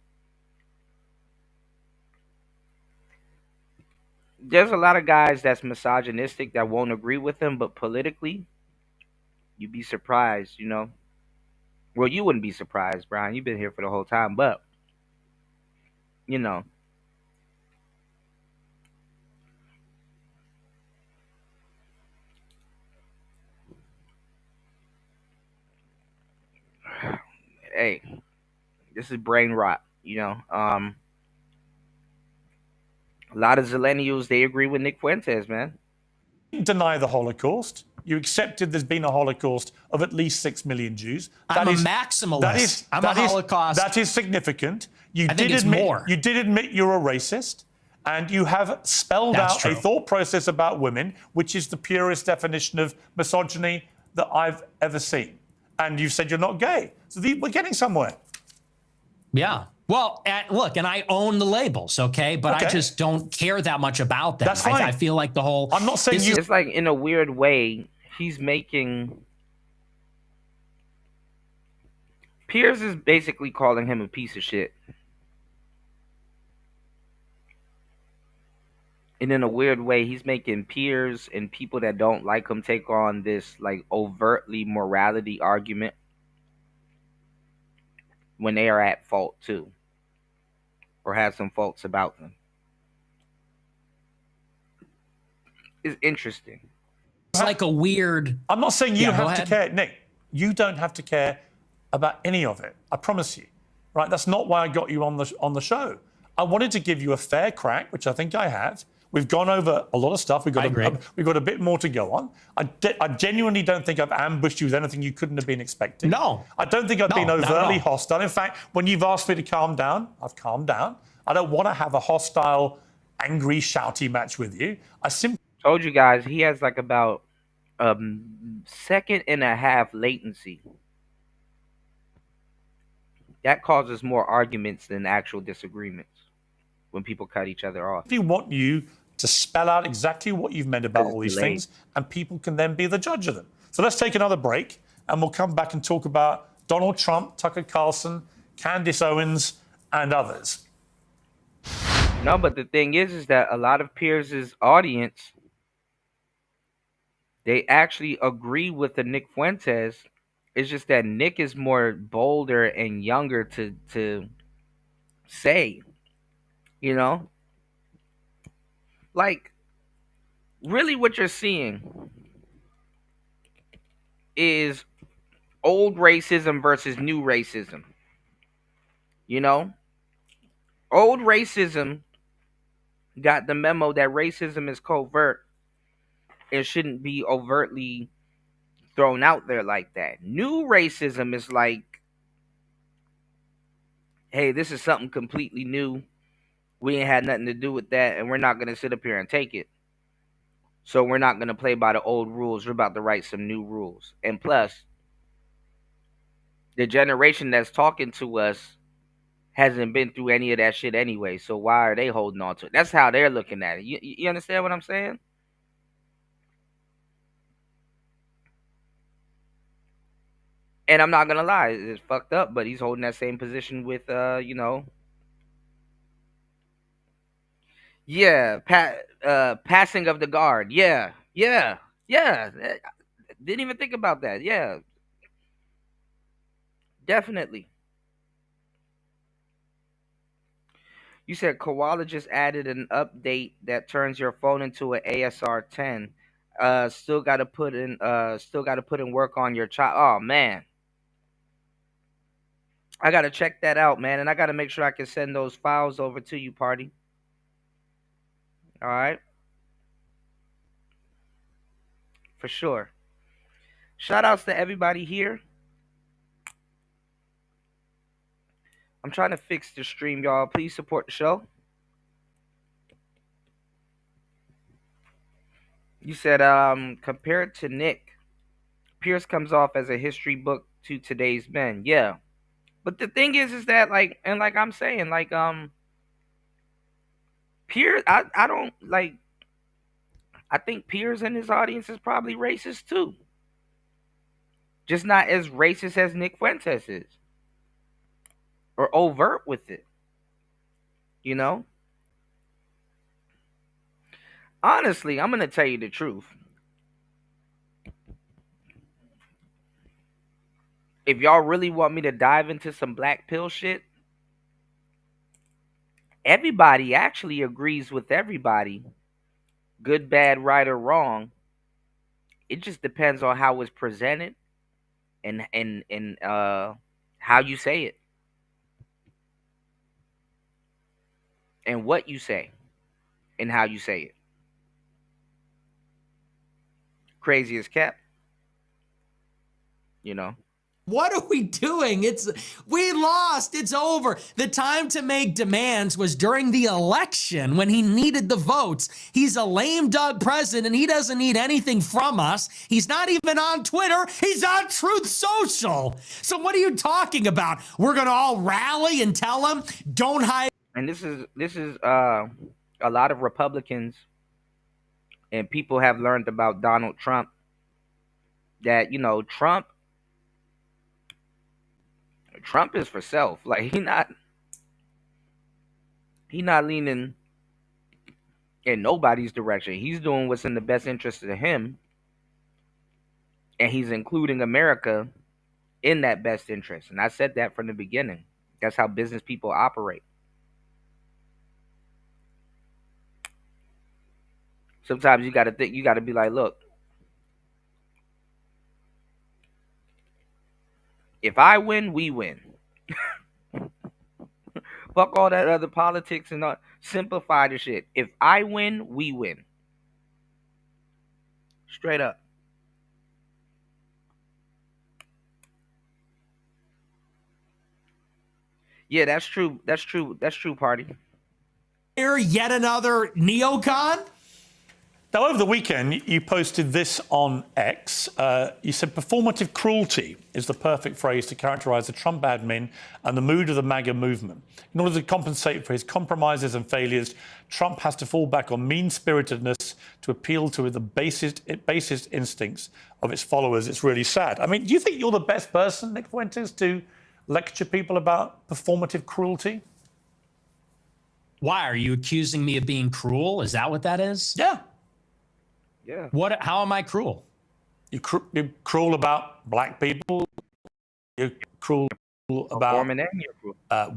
Speaker 1: there's a lot of guys that's misogynistic that won't agree with him, but politically, you'd be surprised, you know. Well, you wouldn't be surprised, Brian. You've been here for the whole time, but you know, hey, this is brain rot. You know, a lot of Zillennials, they agree with Nick Fuentes, man.
Speaker 2: Deny the Holocaust. You accepted there's been a Holocaust of at least 6 million Jews.
Speaker 13: I'm a maximalist. I'm a Holocaust.
Speaker 2: That is significant.
Speaker 13: I think it's more.
Speaker 2: You did admit you're a racist, and you have spelled out a thought process about women, which is the purest definition of misogyny that I've ever seen. And you've said you're not gay. So we're getting somewhere.
Speaker 13: Yeah. Well, look, and I own the labels, okay? But I just don't care that much about them.
Speaker 2: That's fine.
Speaker 13: I feel like the whole...
Speaker 2: I'm not saying
Speaker 1: It's like, in a weird way, he's making... Piers is basically calling him a piece of shit. And in a weird way, he's making Piers and people that don't like him take on this, like, overtly morality argument when they are at fault, too. Or have some faults about them. It's interesting.
Speaker 13: It's like a weird...
Speaker 2: I'm not saying you have to care. Nick, you don't have to care about any of it. I promise you. Right? That's not why I got you on the show. I wanted to give you a fair crack, which I think I have. We've gone over a lot of stuff. We've got a bit more to go on. I genuinely don't think I've ambushed you with anything you couldn't have been expecting.
Speaker 13: No.
Speaker 2: I don't think I've been overtly hostile. In fact, when you've asked me to calm down, I've calmed down. I don't want to have a hostile, angry, shouty match with you. I simply
Speaker 1: told you guys he has like about a second and a half latency. That causes more arguments than actual disagreements when people cut each other off.
Speaker 2: I want you to spell out exactly what you've meant about all these things, and people can then be the judge of them. So let's take another break, and we'll come back and talk about Donald Trump, Tucker Carlson, Candace Owens, and others.
Speaker 1: No, but the thing is that a lot of Piers' audience, they actually agree with the Nick Fuentes. It's just that Nick is more bolder and younger to say, you know? Like, really what you're seeing is old racism versus new racism. You know? Old racism got the memo that racism is covert. It shouldn't be overtly thrown out there like that. New racism is like, hey, this is something completely new. We ain't had nothing to do with that, and we're not going to sit up here and take it. So we're not gonna play by the old rules. We're about to write some new rules. And plus, the generation that's talking to us hasn't been through any of that shit anyway. So why are they holding on to it? That's how they're looking at it. You understand what I'm saying? And I'm not gonna lie, it's fucked up, but he's holding that same position with yeah, passing of the guard. Yeah, yeah, yeah. Didn't even think about that. Yeah, definitely. You said Koala just added an update that turns your phone into an ASR 10. Still got to put in work on your child. Oh man, I got to check that out, man, and I got to make sure I can send those files over to you, party. All right, for sure. Shout outs to everybody here. I'm trying to fix the stream, y'all. Please support the show. You said, compared to Nick, Pierce comes off as a history book to today's men. Yeah. But the thing is that like I'm saying, Pierce, I don't like, I think Pierce and his audience is probably racist too. Just not as racist as Nick Fuentes is. Or overt with it. You know? Honestly, I'm gonna tell you the truth. If y'all really want me to dive into some black pill shit, everybody actually agrees with everybody. Good, bad, right, or wrong. It just depends on how it's presented and how you say it. And what you say. And how you say it. Crazy as cat. You know.
Speaker 14: What are we doing? We lost. It's over. The time to make demands was during the election when he needed the votes. He's a lame duck president. He doesn't need anything from us. He's not even on Twitter. He's on Truth Social. So what are you talking about? We're going to all rally and tell him, don't hide.
Speaker 1: And this is a lot of Republicans and people have learned about Donald Trump that, Trump is for self. Like he not leaning in nobody's direction. He's doing what's in the best interest of him, and he's including America in that best interest. And I said that from the beginning. That's how business people operate. Sometimes you got to think. You got to be like, look, if I win, we win. Fuck all that other politics and not simplify the shit. If I win, we win. Straight up. Yeah, that's true. That's true. That's true, party.
Speaker 14: Here, yet another neocon?
Speaker 2: Now, over the weekend, you posted this on X. You said performative cruelty is the perfect phrase to characterize the Trump admin and the mood of the MAGA movement. In order to compensate for his compromises and failures, Trump has to fall back on mean-spiritedness to appeal to the basest instincts of its followers. It's really sad. I mean, do you think you're the best person, Nick Fuentes, to lecture people about performative cruelty?
Speaker 13: Why? Are you accusing me of being cruel? Is that what that is?
Speaker 2: Yeah.
Speaker 1: Yeah.
Speaker 13: How am I cruel?
Speaker 2: You're cruel about black people. You're cruel about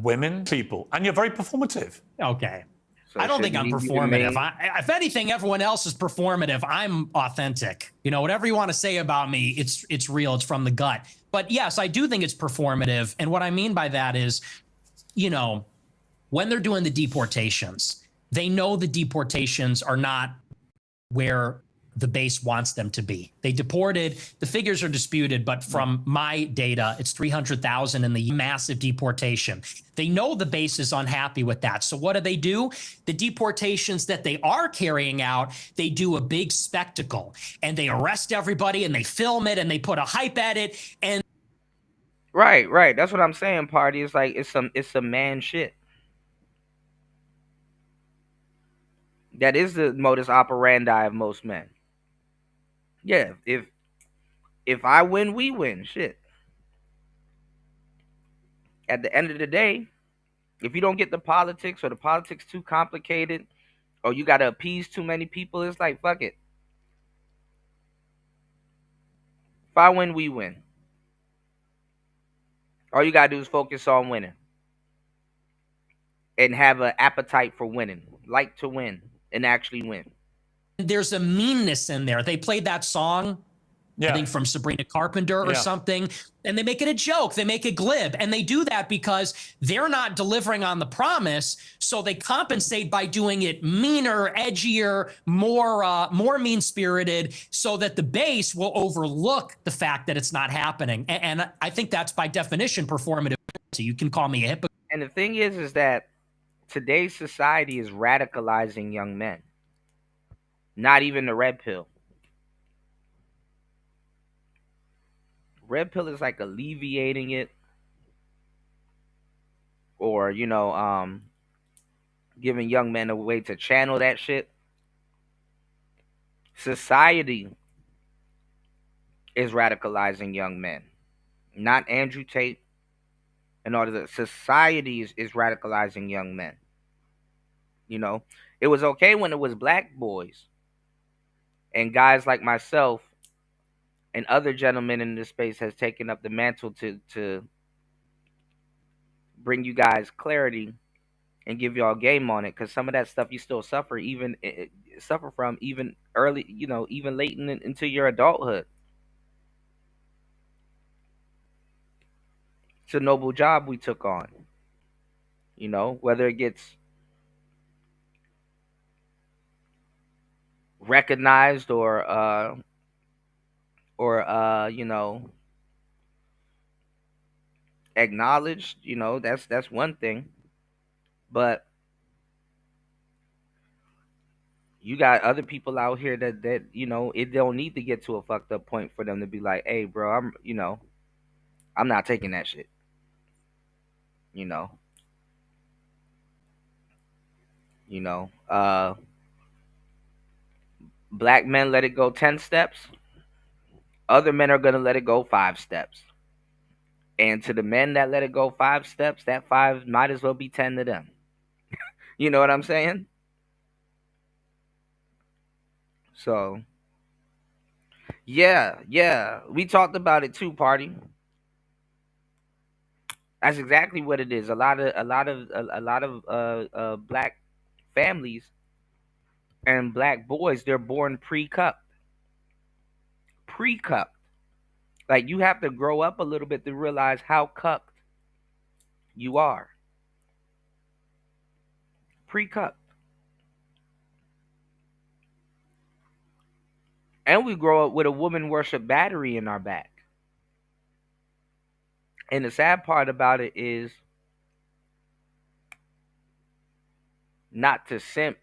Speaker 2: women, people. And you're very performative.
Speaker 13: Okay. So I don't think I'm performative. If anything, everyone else is performative. I'm authentic. Whatever you want to say about me, it's real. It's from the gut. But yes, I do think it's performative. And what I mean by that is, when they're doing the deportations, they know the deportations are not where the base wants them to be. They deported, the figures are disputed, but from my data, it's 300,000 in the massive deportation. They know the base is unhappy with that. So what do? The deportations that they are carrying out, they do a big spectacle and they arrest everybody and they film it and they put a hype at it. And
Speaker 1: Right. That's what I'm saying, party. It's like it's some man shit. That is the modus operandi of most men. Yeah, if I win, we win. Shit. At the end of the day, if you don't get the politics or the politics too complicated or you got to appease too many people, it's like fuck it. If I win, we win. All you got to do is focus on winning and have an appetite for winning, like to win and actually win.
Speaker 13: there's a meanness in there. They played that song, I think from Sabrina Carpenter or something, and they make it a joke. They make it glib. And they do that because they're not delivering on the promise. So they compensate by doing it meaner, edgier, more mean-spirited, so that the base will overlook the fact that it's not happening. And I think that's by definition performative. So you can call me a hypocrite.
Speaker 1: And the thing is that today's society is radicalizing young men. Not even the red pill. Red pill is like alleviating it, or giving young men a way to channel that shit. Society is radicalizing young men, not Andrew Tate. In order that society is radicalizing young men. It was okay when it was black boys and guys like myself and other gentlemen in this space has taken up the mantle to bring you guys clarity and give y'all game on it, because some of that stuff you still suffer from even early, even late into your adulthood. It's a noble job we took on. Whether it gets recognized or acknowledged, that's one thing. But you got other people out here that it don't need to get to a fucked up point for them to be like, hey bro, I'm not taking that shit. Black men let it go 10 steps. Other men are gonna let it go 5 steps. And to the men that let it go 5 steps, that 5 might as well be 10 to them. You know what I'm saying? So, yeah, we talked about it too, party. That's exactly what it is. A lot of black families and black boys, they're born pre-cupped. Pre-cupped. Like, you have to grow up a little bit to realize how cucked you are. Pre-cupped. And we grow up with a woman worship battery in our back. And the sad part about it is, not to simp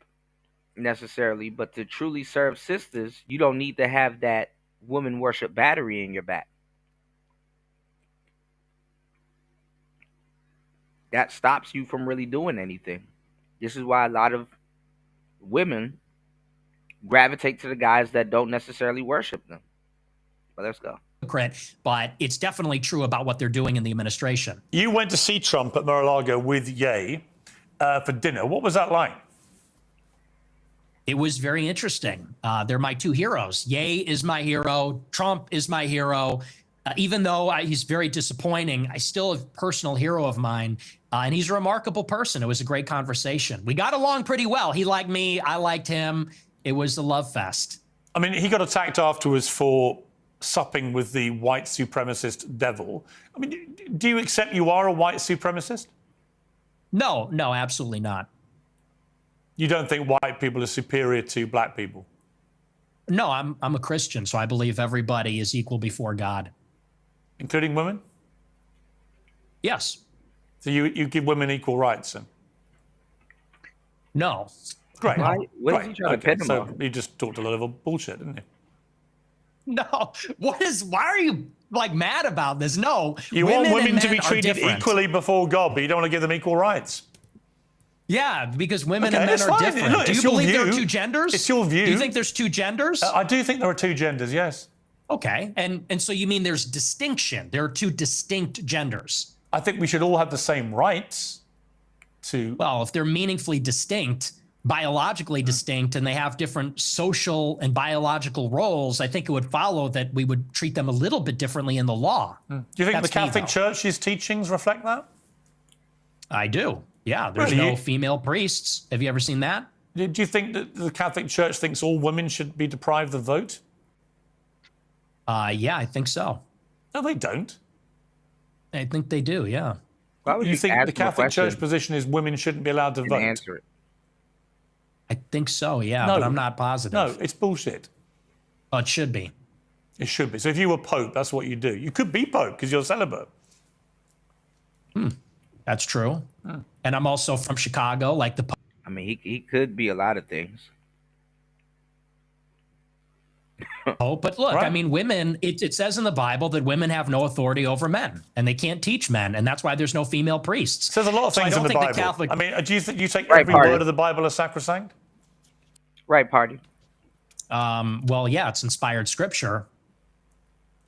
Speaker 1: necessarily, but to truly serve sisters, you don't need to have that woman worship battery in your back. That stops you from really doing anything. This is why a lot of women gravitate to the guys that don't necessarily worship them. But let's go.
Speaker 13: But it's definitely true about what they're doing in the administration.
Speaker 2: You went to see Trump at Mar-a-Lago with Ye for dinner. What was that like?
Speaker 13: It was very interesting. They're my two heroes. Ye is my hero. Trump is my hero. Even though he's very disappointing, I still a personal hero of mine. And he's a remarkable person. It was a great conversation. We got along pretty well. He liked me. I liked him. It was a love fest.
Speaker 2: I mean, he got attacked afterwards for supping with the white supremacist devil. I mean, do you accept you are a white supremacist?
Speaker 13: No, absolutely not.
Speaker 2: You don't think white people are superior to black people?
Speaker 13: No, I'm a Christian, so I believe everybody is equal before God.
Speaker 2: Including women?
Speaker 13: Yes.
Speaker 2: So you give women equal rights then?
Speaker 13: No.
Speaker 2: Great.
Speaker 1: Why? What is
Speaker 2: Great.
Speaker 1: he trying to
Speaker 2: Okay,
Speaker 1: pin him
Speaker 2: so
Speaker 1: on?
Speaker 2: you just talked a lot of bullshit, didn't you?
Speaker 13: No. Why are you like mad about this? No.
Speaker 2: You want
Speaker 13: and
Speaker 2: women to be
Speaker 13: men are
Speaker 2: treated
Speaker 13: different.
Speaker 2: equally before God, but you don't want to give them equal rights.
Speaker 13: Yeah, because women
Speaker 2: Okay,
Speaker 13: and men
Speaker 2: it's
Speaker 13: are
Speaker 2: fine.
Speaker 13: different.
Speaker 2: Look,
Speaker 13: Do you
Speaker 2: it's your
Speaker 13: believe there are
Speaker 2: view.
Speaker 13: two genders?
Speaker 2: It's your view.
Speaker 13: Do you think there's two genders?
Speaker 2: I do think there are two genders, yes.
Speaker 13: Okay. And so you mean there's distinction. There are two distinct genders.
Speaker 2: I think we should all have the same rights to...
Speaker 13: Well, if they're meaningfully distinct, biologically distinct, and they have different social and biological roles, I think it would follow that we would treat them a little bit differently in the law.
Speaker 2: Do you think
Speaker 13: That's
Speaker 2: the Catholic
Speaker 13: me, though.
Speaker 2: Church's teachings reflect that?
Speaker 13: I do. Yeah, there's
Speaker 2: Really?
Speaker 13: no female priests. Have you ever seen that?
Speaker 2: Do you think that the Catholic Church thinks all women should be deprived of the vote?
Speaker 13: Yeah, I think so.
Speaker 2: No, they don't.
Speaker 13: I think they do, yeah.
Speaker 1: Why would
Speaker 2: You
Speaker 1: you
Speaker 2: think
Speaker 1: ask
Speaker 2: the
Speaker 1: him a
Speaker 2: Catholic
Speaker 1: question
Speaker 2: Church position is women shouldn't be allowed to
Speaker 1: and
Speaker 2: vote?
Speaker 1: answer it?
Speaker 13: I think so, yeah,
Speaker 2: No.
Speaker 13: but I'm not positive.
Speaker 2: No, it's bullshit.
Speaker 13: Well, it should be.
Speaker 2: It should be. So if you were Pope, that's what you do. You could be Pope because you're celibate.
Speaker 13: That's true. And I'm also from Chicago, like the
Speaker 1: I mean, he could be a lot of things.
Speaker 13: Pope. But look,
Speaker 2: Right.
Speaker 13: I mean, women, it says in the Bible that women have no authority over men, and they can't teach men, and that's why there's no female priests.
Speaker 2: It says a lot of
Speaker 13: So I
Speaker 2: things
Speaker 13: don't
Speaker 2: in the
Speaker 13: think
Speaker 2: Bible.
Speaker 13: the Catholic-
Speaker 2: I mean, do you think you take
Speaker 1: Right,
Speaker 2: every
Speaker 1: party.
Speaker 2: word of the Bible as sacrosanct?
Speaker 1: Right, party.
Speaker 13: Well, yeah, it's inspired scripture.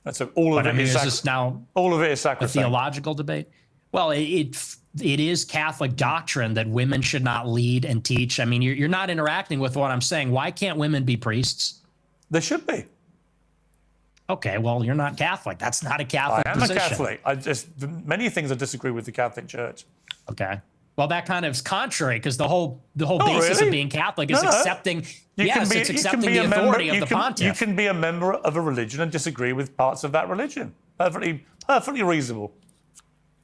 Speaker 2: That's all of
Speaker 13: But I
Speaker 2: it
Speaker 13: mean,
Speaker 2: is
Speaker 13: is this now
Speaker 2: all of it is
Speaker 13: a
Speaker 2: sacrosanct.
Speaker 13: theological debate? Well, it is Catholic doctrine that women should not lead and teach. I mean, you're not interacting with what I'm saying. Why can't women be priests?
Speaker 2: They should be.
Speaker 13: Okay, well, you're not Catholic. That's not a
Speaker 2: I
Speaker 13: Catholic
Speaker 2: am
Speaker 13: position.
Speaker 2: a Catholic. I just many things I disagree with the Catholic Church.
Speaker 13: Okay. Well, that kind of is contrary because the whole basis
Speaker 2: really?
Speaker 13: of being Catholic is
Speaker 2: No, no.
Speaker 13: accepting.
Speaker 2: You
Speaker 13: Yes, it's accepting the authority of the pontiff.
Speaker 2: You can be a member of a religion and disagree with parts of that religion. Perfectly reasonable.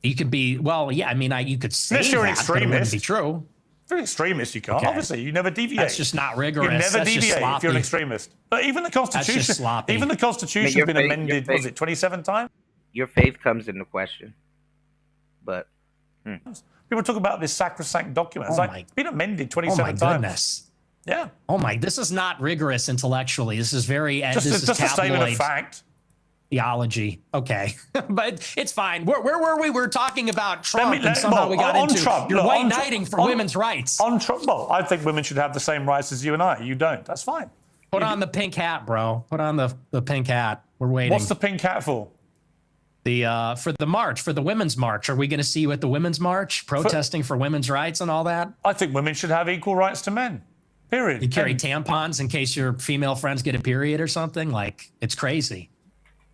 Speaker 13: You could be, well, yeah, I mean, you could say
Speaker 2: Unless you're an
Speaker 13: that, but it wouldn't
Speaker 2: extremist.
Speaker 13: be true.
Speaker 2: If you're an extremist, you can't.
Speaker 13: Okay.
Speaker 2: Obviously, you never deviate.
Speaker 13: That's just not rigorous.
Speaker 2: You never
Speaker 13: That's just
Speaker 2: deviate if you're an
Speaker 13: sloppy.
Speaker 2: extremist. But even the
Speaker 13: just
Speaker 2: Constitution,
Speaker 13: sloppy.
Speaker 2: even the
Speaker 1: Your
Speaker 2: Constitution's been
Speaker 1: faith- your
Speaker 2: amended.
Speaker 1: faith-
Speaker 2: Was it 27 times?
Speaker 1: Your faith comes into question. But
Speaker 2: People talk about this sacrosanct document. It's
Speaker 13: Oh
Speaker 2: like
Speaker 13: my-
Speaker 2: it's been amended
Speaker 13: Oh
Speaker 2: 27
Speaker 13: my
Speaker 2: times.
Speaker 13: goodness.
Speaker 2: Yeah,
Speaker 13: Oh my, this is not rigorous intellectually. This is very,
Speaker 2: just
Speaker 13: this is
Speaker 2: a statement of
Speaker 13: tabloid
Speaker 2: fact.
Speaker 13: theology. Okay. But it's fine. Where were we? We're talking about Trump and
Speaker 2: well,
Speaker 13: somehow we got
Speaker 2: on
Speaker 13: into
Speaker 2: Trump,
Speaker 13: you're
Speaker 2: look,
Speaker 13: white
Speaker 2: on Tru-
Speaker 13: knighting for
Speaker 2: on-
Speaker 13: women's rights.
Speaker 2: On Trump, well, I think women should have the same rights as you and I. You don't. That's fine.
Speaker 13: Put on the pink hat, bro. Put on the pink hat. We're waiting.
Speaker 2: What's the pink hat for?
Speaker 13: For the march, for the women's march? Are we going to see you at the women's march protesting for women's rights and all that?
Speaker 2: I think women should have equal rights to men. Period.
Speaker 13: You carry
Speaker 2: And
Speaker 13: tampons in case your female friends get a period or something? Like, it's crazy.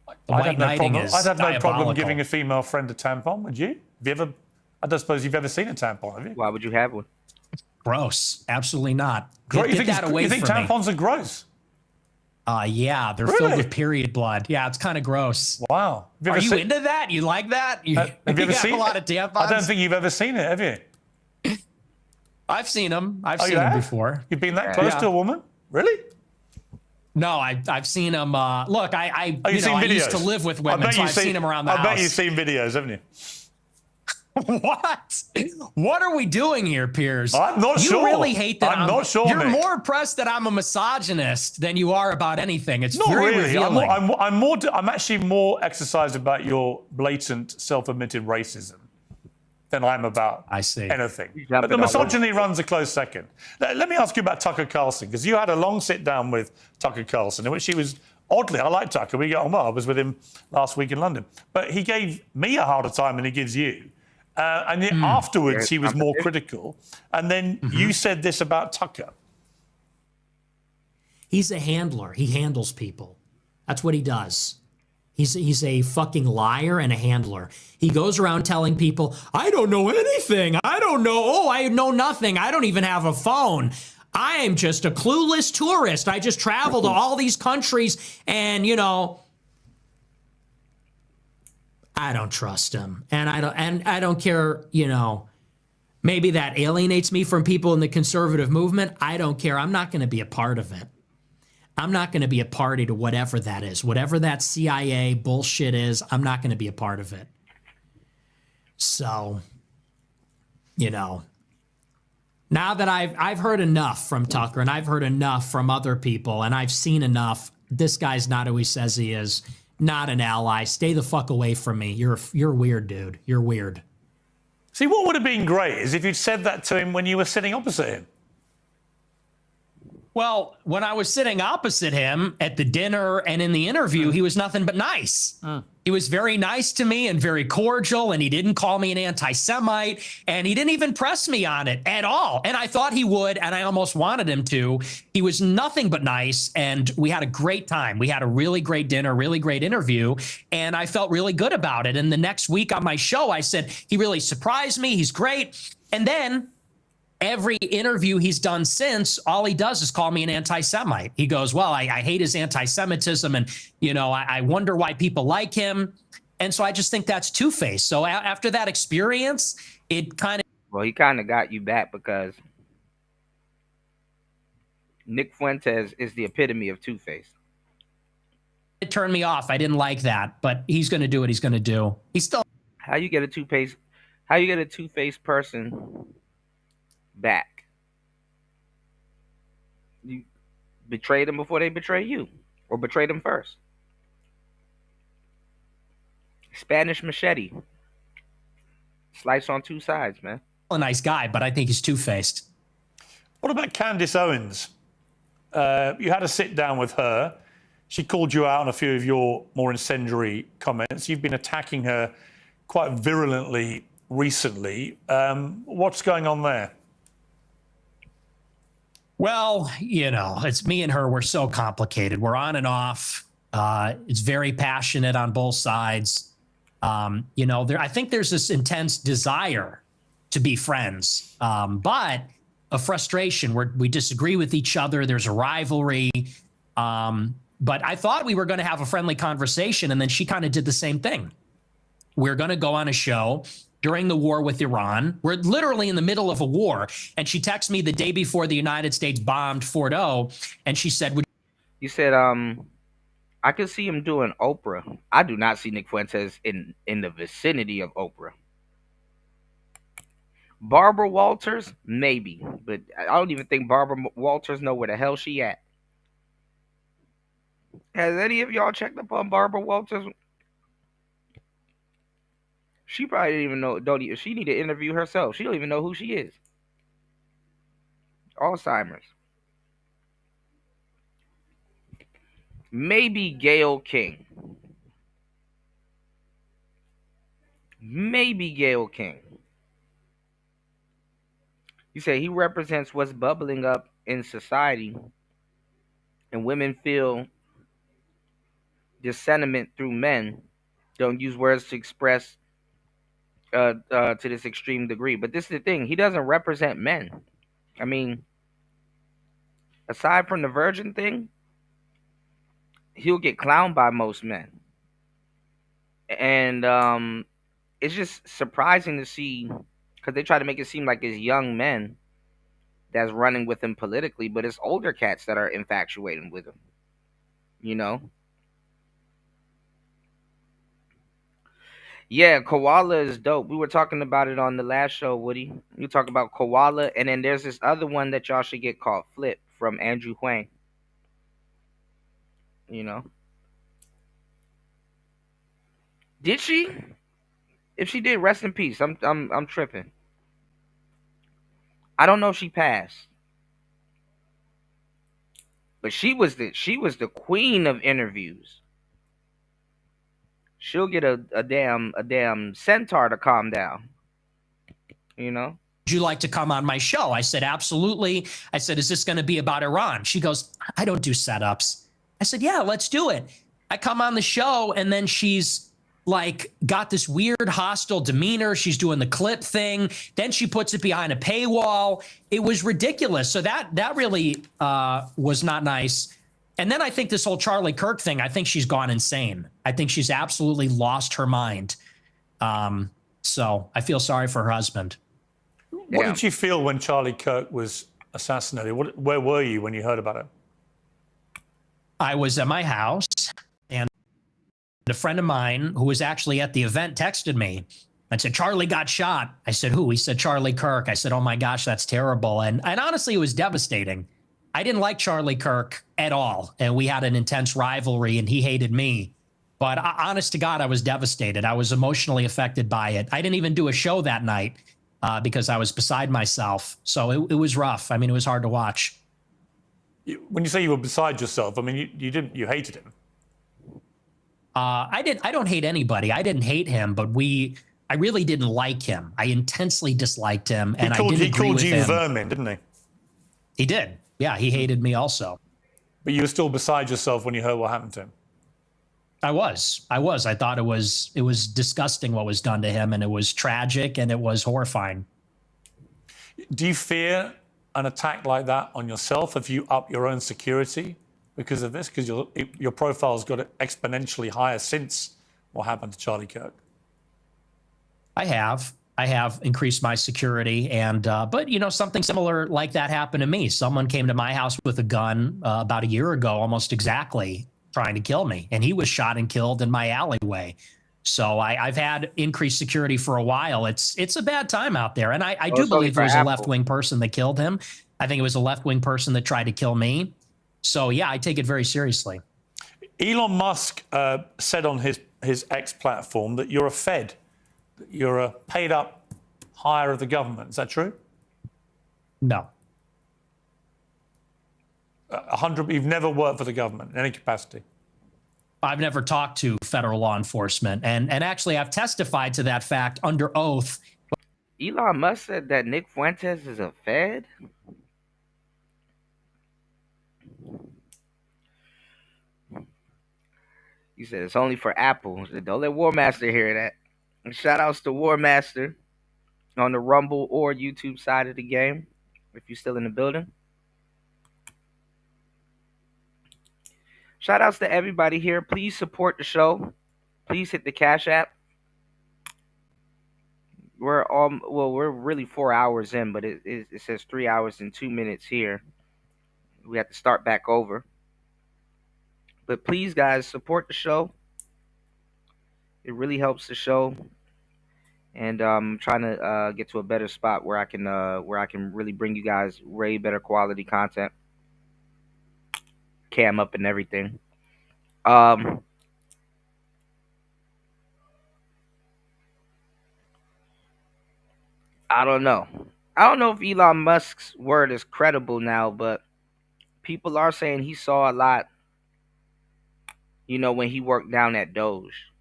Speaker 13: The
Speaker 2: I'd
Speaker 13: white
Speaker 2: have no
Speaker 13: knighting
Speaker 2: problem.
Speaker 13: is
Speaker 2: I'd have no problem
Speaker 13: diabolical.
Speaker 2: giving a female friend a tampon. Would you? Have you ever? I don't suppose you've ever seen a tampon, have you?
Speaker 1: why would you have one?
Speaker 13: Gross. Absolutely not.
Speaker 2: You
Speaker 13: Get
Speaker 2: think,
Speaker 13: that away
Speaker 2: you think
Speaker 13: from me.
Speaker 2: tampons are gross?
Speaker 13: Yeah, they're
Speaker 2: Really?
Speaker 13: filled with period blood. Yeah, it's kind of gross.
Speaker 2: Wow. Have you
Speaker 13: Are
Speaker 2: ever
Speaker 13: you
Speaker 2: seen-
Speaker 13: into that? You like that? You,
Speaker 2: Have you ever
Speaker 13: got
Speaker 2: seen
Speaker 13: a lot of tampons?
Speaker 2: I don't think you've ever seen it, have you?
Speaker 13: I've seen them. I've
Speaker 2: Oh,
Speaker 13: seen
Speaker 2: you
Speaker 13: them
Speaker 2: have?
Speaker 13: before.
Speaker 2: You've been that close
Speaker 13: Yeah.
Speaker 2: to a woman? Really?
Speaker 13: No, I've seen them. Look, I
Speaker 2: Oh, you've seen
Speaker 13: I
Speaker 2: videos?
Speaker 13: used to live with women, so I've seen them around the house.
Speaker 2: I bet you've seen videos, haven't you?
Speaker 13: What? What are we doing here, Piers?
Speaker 2: I'm not
Speaker 13: you
Speaker 2: sure.
Speaker 13: You really hate that.
Speaker 2: I'm not sure,
Speaker 13: You're
Speaker 2: Nick.
Speaker 13: more impressed that I'm a misogynist than you are about anything. It's
Speaker 2: Not
Speaker 13: very
Speaker 2: really.
Speaker 13: revealing.
Speaker 2: I'm actually more exercised about your blatant, self-admitted racism than I'm about anything. But the misogyny runs a close second. Let me ask you about Tucker Carlson, because you had a long sit down with Tucker Carlson, in which he was, oddly, I like Tucker, we get on well, I was with him last week in London, but he gave me a harder time than he gives you. And then afterwards, he was more critical. And then you said this about Tucker.
Speaker 15: He's a handler. He handles people. That's what he does. He's a fucking liar and a handler. He goes around telling people, I don't know anything. I don't know. Oh, I know nothing. I don't even have a phone. I am just a clueless tourist. I just travel to all these countries and, I don't trust him. And I don't care, maybe that alienates me from people in the conservative movement. I don't care. I'm not going to be a part of it. I'm not going to be a party to whatever that is. Whatever that CIA bullshit is, I'm not going to be a part of it. So, you know, now that I've heard enough from Tucker and I've heard enough from other people and I've seen enough, this guy's not who he says he is. Not an ally. Stay the fuck away from me. You're weird, dude. You're weird.
Speaker 2: See, what would have been great is if you'd said that to him when you were sitting opposite him.
Speaker 13: Well, when I was sitting opposite him at the dinner and in the interview, he was nothing but nice. He was very nice to me and very cordial, and he didn't call me an anti-Semite, and he didn't even press me on it at all. And I thought he would, and I almost wanted him to. He was nothing but nice, and we had a great time. We had a really great dinner, really great interview, and I felt really good about it. And the next week on my show, I said, he really surprised me. He's great. And then every interview he's done since, all he does is call me an anti-Semite. He goes, well, I hate his anti-Semitism, and, you know, I wonder why people like him. And so I just think that's two-faced. So after that experience, it kind of...
Speaker 1: Well, he kind of got you back because Nick Fuentes is the epitome of two-faced.
Speaker 13: It turned me off. I didn't like that, but he's going to do what he's going to do. He's still...
Speaker 1: How you get a two-faced person back? You betray them before they betray you, or betray them first. Spanish machete, slice on two sides, man.
Speaker 13: A nice guy, but I think he's two-faced.
Speaker 2: What about Candace Owens? You had a sit down with her. She called you out on a few of your more incendiary comments. You've been attacking her quite virulently recently. What's going on there?
Speaker 13: Well, you know, it's me and her. We're so complicated. We're on and off. It's very passionate on both sides. You know, I think there's this intense desire to be friends, but a frustration where we disagree with each other. There's a rivalry. But I thought we were going to have a friendly conversation, and then she kind of did the same thing. We're going to go on a show during the war with Iran. We're literally in the middle of a war. And she texted me the day before the United States bombed Fordo, and she said,
Speaker 1: You said, I could see him doing Oprah. I do not see Nick Fuentes in the vicinity of Oprah. Barbara Walters, maybe. But I don't even think Barbara Walters know where the hell she at. Has any of y'all checked up on Barbara Walters? She probably didn't even know. She need to interview herself. She don't even know who she is. Alzheimer's. Maybe Gayle King. Maybe Gayle King. You say he represents what's bubbling up in society, and women feel this sentiment through men. Don't use words to express to this extreme degree. But this is the thing. He doesn't represent men. I mean, aside from the virgin thing, he'll get clowned by most men. And it's just surprising to see, because they try to make it seem like it's young men that's running with him politically, but it's older cats that are infatuating with him. You know? Yeah, Koala is dope. We were talking about it on the last show, Woody. You talk about Koala, and then there's this other one that y'all should get called Flip from Andrew Huang. You know? Did she? If she did, rest in peace. I'm tripping. I don't know if she passed. But she was the queen of interviews. She'll get a damn centaur to calm down. You know?
Speaker 13: Would you like to come on my show? I said, absolutely. I said, is this going to be about Iran? She goes, I don't do setups. I said, yeah, let's do it. I come on the show, and then she's like got this weird hostile demeanor. She's doing the clip thing. Then she puts it behind a paywall. It was ridiculous. So that really was not nice. And then I think this whole Charlie Kirk thing, I think she's gone insane. I think she's absolutely lost her mind. So I feel sorry for her husband.
Speaker 2: What did you feel when Charlie Kirk was assassinated? Where were you when you heard about it?
Speaker 13: I was at my house, and a friend of mine who was actually at the event texted me and said, Charlie got shot. I said, who? He said, Charlie Kirk. I said, oh my gosh, that's terrible. And honestly, it was devastating. I didn't like Charlie Kirk at all. And we had an intense rivalry, and he hated me. But honest to God, I was devastated. I was emotionally affected by it. I didn't even do a show that night because I was beside myself. So it was rough. I mean, it was hard to watch.
Speaker 2: When you say you were beside yourself, I mean, you hated him.
Speaker 13: I don't hate anybody. I didn't hate him, but I really didn't like him. I intensely disliked him, and I didn't agree with him.
Speaker 2: He called you vermin, didn't he?
Speaker 13: He did. Yeah, he hated me also.
Speaker 2: But you were still beside yourself when you heard what happened to him.
Speaker 13: I was. I thought it was disgusting what was done to him, and it was tragic, and it was horrifying.
Speaker 2: Do you fear an attack like that on yourself? Have you upped your own security because of this? Because your profile's got exponentially higher since what happened to Charlie Kirk.
Speaker 13: I have increased my security, and but something similar like that happened to me. Someone came to my house with a gun about a year ago, almost exactly, trying to kill me, and he was shot and killed in my alleyway. So I've had increased security for a while. It's a bad time out there, and I do believe there was a left-wing person that killed him. I think it was a left-wing person that tried to kill me. So yeah, I take it very seriously.
Speaker 2: Elon Musk said on his X platform that you're a Fed, that you're a paid-up hire of the government. Is that true?
Speaker 13: No.
Speaker 2: 100. You've never worked for the government in any capacity.
Speaker 13: I've never talked to federal law enforcement, and actually I've testified to that fact under oath.
Speaker 1: Elon Musk said that Nick Fuentes is a Fed? He said it's only for Apple. Don't let War Master hear that. And shout outs to War Master on the Rumble or YouTube side of the game, if you're still in the building. Shout outs to everybody here. Please support the show. Please hit the Cash App. We're really 4 hours in, but it says 3 hours and 2 minutes here. We have to start back over. But please, guys, support the show. It really helps the show, and I'm trying to get to a better spot where I can really bring you guys way better quality content, cam up and everything. I don't know. I don't know if Elon Musk's word is credible now, but people are saying he saw a lot, when he worked down at Doge,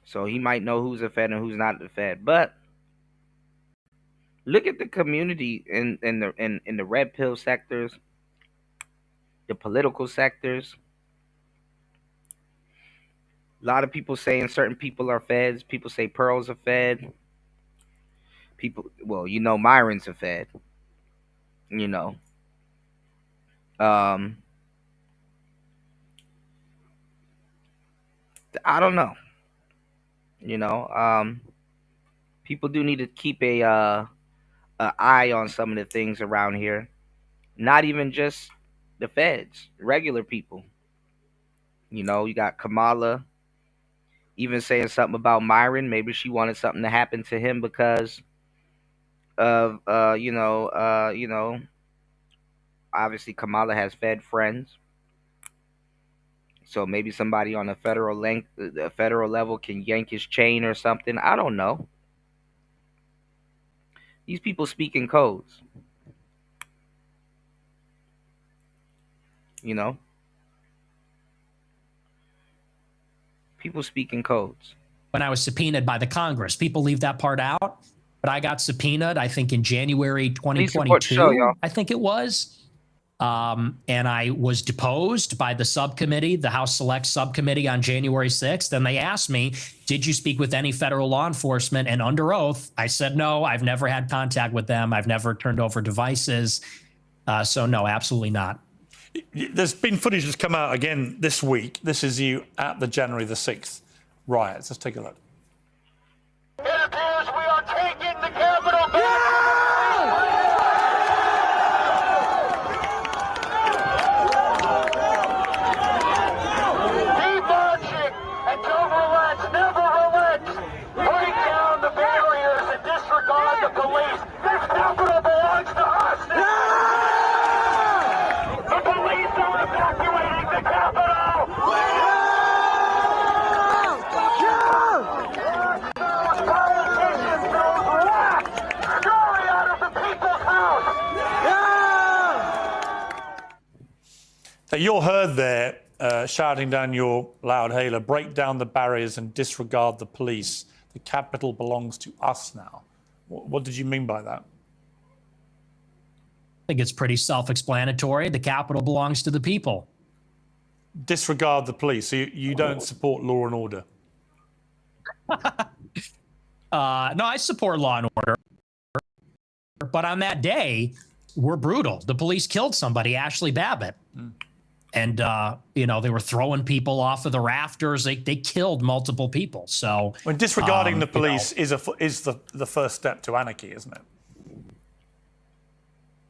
Speaker 1: So he might know who's a Fed and who's not a Fed. But look at the community in the red pill sectors, the political sectors. A lot of people saying certain people are Feds. People say Pearl's a Fed. Myron's a Fed. I don't know. People do need to keep a eye on some of the things around here. Not even just the Feds, regular people. You got Kamala even saying something about Myron. Maybe she wanted something to happen to him because of obviously Kamala has Fed friends. So maybe somebody on a federal level can yank his chain or something. I don't know. These people speak in codes. People speak in codes.
Speaker 13: When I was subpoenaed by the Congress, people leave that part out. But I got subpoenaed, I think, in January 2022.
Speaker 1: Show,
Speaker 13: I think it was. And I was deposed by the subcommittee, the House Select Subcommittee, on January 6th. And they asked me, did you speak with any federal law enforcement? And under oath, I said, no, I've never had contact with them. I've never turned over devices. So no, absolutely not.
Speaker 2: There's been footage that's come out again this week. This is you at the January the 6th riots. Let's take a look.
Speaker 17: It appears we are taking the Capitol back.
Speaker 2: you're heard there shouting down your loud hailer, break down the barriers and disregard the police. The capital belongs to us now. What did you mean by that?
Speaker 13: I think it's pretty self-explanatory. The capital belongs to the people.
Speaker 2: Disregard the police. So you don't support law and order?
Speaker 13: No, I support law and order. But on that day, we're brutal. The police killed somebody, Ashley Babbitt. And, they were throwing people off of the rafters. They killed multiple people. So
Speaker 2: when disregarding the police is the first step to anarchy, isn't it?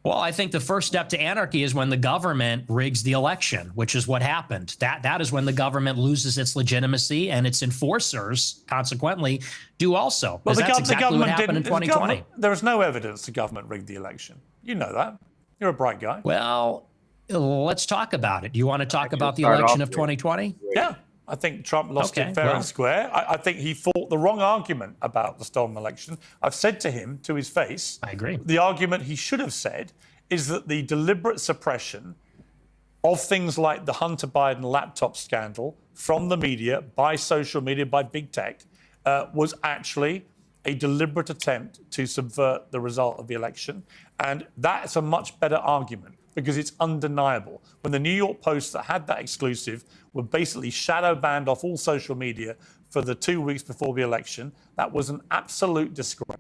Speaker 13: Well, I think the first step to anarchy is when the government rigs the election, which is what happened. That is when the government loses its legitimacy, and its enforcers, consequently, do also.
Speaker 2: Well,
Speaker 13: that's exactly what happened in 2020.
Speaker 2: There is no evidence the government rigged the election. You know that. You're a bright guy.
Speaker 13: Well, let's talk about it. You want to talk about the election of 2020?
Speaker 2: Yeah. I think Trump lost it fair and square. I think he fought the wrong argument about the stolen election. I've said to him, to his face,
Speaker 13: I agree.
Speaker 2: The argument he should have said is that the deliberate suppression of things like the Hunter Biden laptop scandal from the media, by social media, by big tech, was actually a deliberate attempt to subvert the result of the election. And that's a much better argument, because it's undeniable. When the New York Post that had that exclusive were basically shadow banned off all social media for the 2 weeks before the election, that was an absolute disgrace.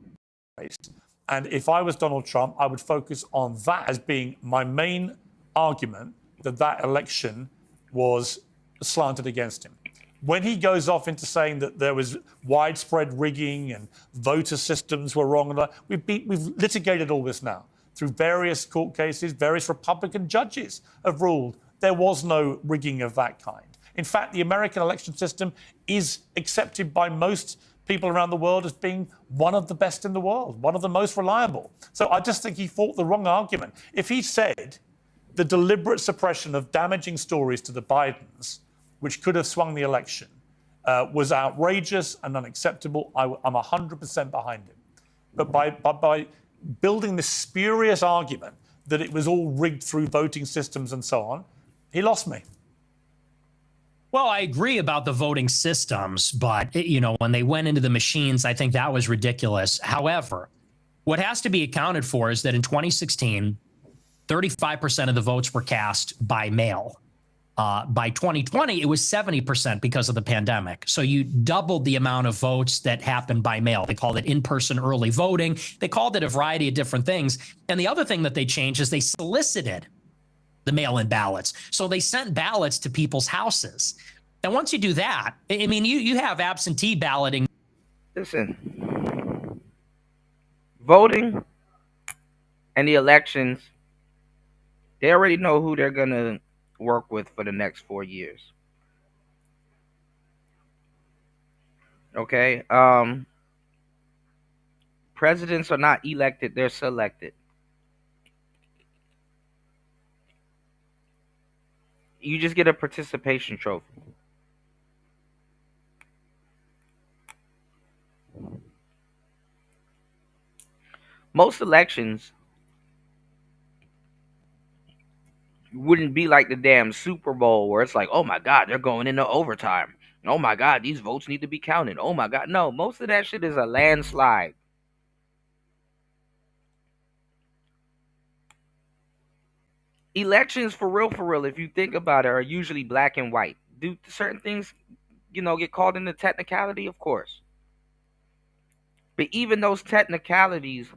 Speaker 2: And if I was Donald Trump, I would focus on that as being my main argument that that election was slanted against him. When he goes off into saying that there was widespread rigging and voter systems were wrong, we've litigated all this now. Through various court cases, various Republican judges have ruled there was no rigging of that kind. In fact, the American election system is accepted by most people around the world as being one of the best in the world, one of the most reliable. So I just think he fought the wrong argument. If he said the deliberate suppression of damaging stories to the Bidens, which could have swung the election, was outrageous and unacceptable, I'm 100% behind him. But by building this spurious argument that it was all rigged through voting systems and so on, he lost me.
Speaker 13: Well, I agree about the voting systems, but, when they went into the machines, I think that was ridiculous. However, what has to be accounted for is that in 2016, 35% of the votes were cast by mail. By 2020, it was 70% because of the pandemic. So you doubled the amount of votes that happened by mail. They called it in-person early voting. They called it a variety of different things. And the other thing that they changed is they solicited the mail-in ballots. So they sent ballots to people's houses. And once you do that, I mean, you have absentee balloting.
Speaker 1: Listen, voting and the elections, they already know who they're going to work with for the next 4 years. Okay? Presidents are not elected, they're selected. You just get a participation trophy. Most elections wouldn't be like the damn Super Bowl where it's like, oh my God, they're going into overtime. Oh my God, these votes need to be counted. Oh my God. No, most of that shit is a landslide. Elections, for real, if you think about it, are usually black and white. Do certain things, get called into technicality? Of course. But even those technicalities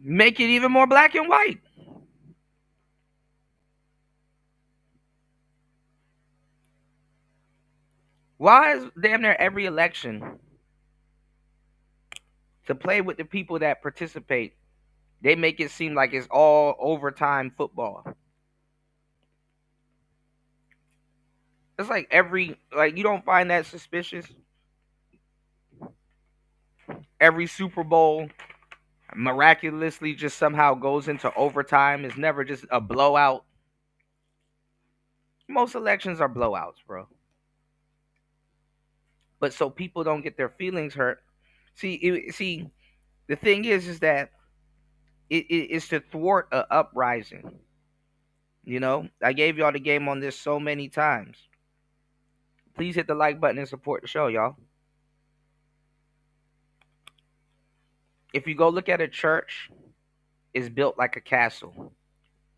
Speaker 1: make it even more black and white. Why is damn near every election to play with the people that participate? They make it seem like it's all overtime football. It's like you don't find that suspicious? Every Super Bowl miraculously just somehow goes into overtime. It's never just a blowout. Most elections are blowouts, bro. But so people don't get their feelings hurt. See, the thing is that it is to thwart an uprising. You know, I gave y'all the game on this so many times. Please hit the like button and support the show, y'all. If you go look at a church, it's built like a castle.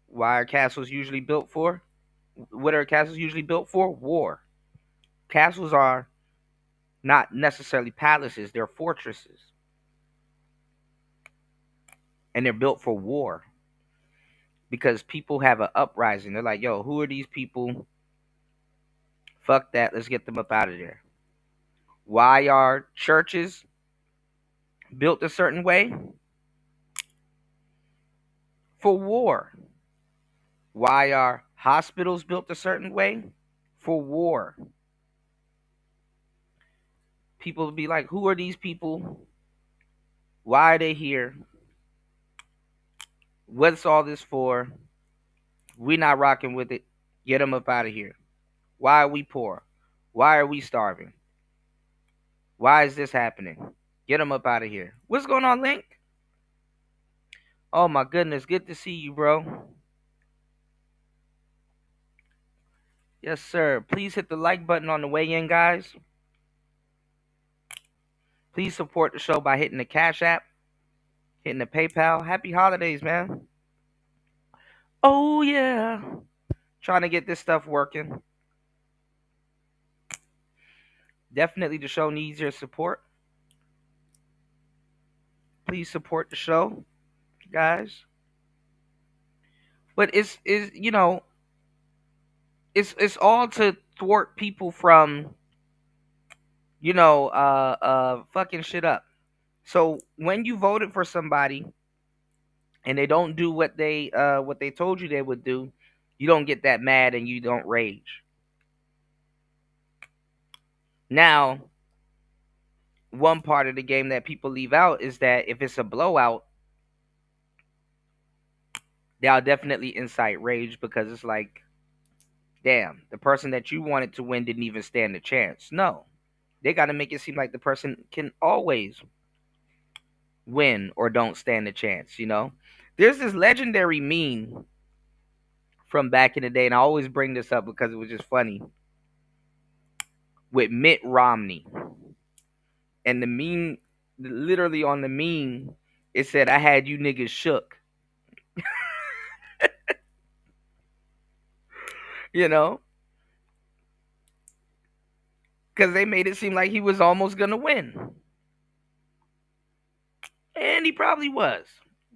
Speaker 1: Why are castles usually built for? What are castles usually built for? War. Castles are not necessarily palaces, they're fortresses. And they're built for war. Because people have an uprising. They're like, yo, who are these people? Fuck that. Let's get them up out of there. Why are churches built a certain way? For war. Why are hospitals built a certain way? For war. People will be like, who are these people? Why are they here? What's all this for? We're not rocking with it. Get them up out of here. Why are we poor? Why are we starving? Why is this happening? Get them up out of here. What's going on, Link? Oh my goodness, good to see you, bro. Yes, sir. Please hit the like button on the way in, guys. Please support the show by hitting the Cash App, hitting the PayPal. Happy holidays, man. Oh, yeah. Trying to get this stuff working. Definitely the show needs your support. Please support the show, guys. But it's you know, it's all to thwart people from, you know, fucking shit up. So when you voted for somebody and they don't do what they told you they would do, you don't get that mad and you don't rage. Now, one part of the game that people leave out is that if it's a blowout, they'll definitely incite rage because it's like, damn, the person that you wanted to win didn't even stand a chance. No, they got to make it seem like the person can always win or don't stand a chance, you know? There's this legendary meme from back in the day, and I always bring this up because it was just funny, with Mitt Romney. And the meme, literally on the meme, it said, I had you niggas shook. You know? Because they made it seem like he was almost going to win. And he probably was,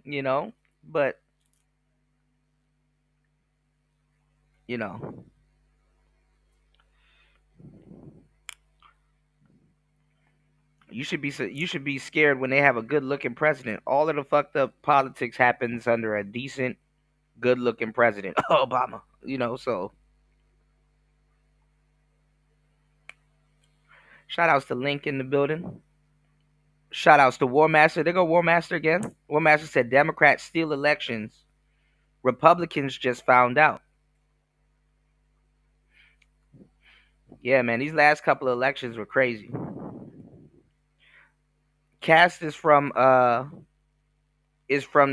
Speaker 1: you know? But, you know. You should be scared when they have a good-looking president. All of the fucked up politics happens under a decent, good-looking president. Obama, you know, so. Shout outs to Link in the building. Shout outs to War Master. There go War Master again. War Master said Democrats steal elections. Republicans just found out. Yeah, man, these last couple of elections were crazy. Cast is from the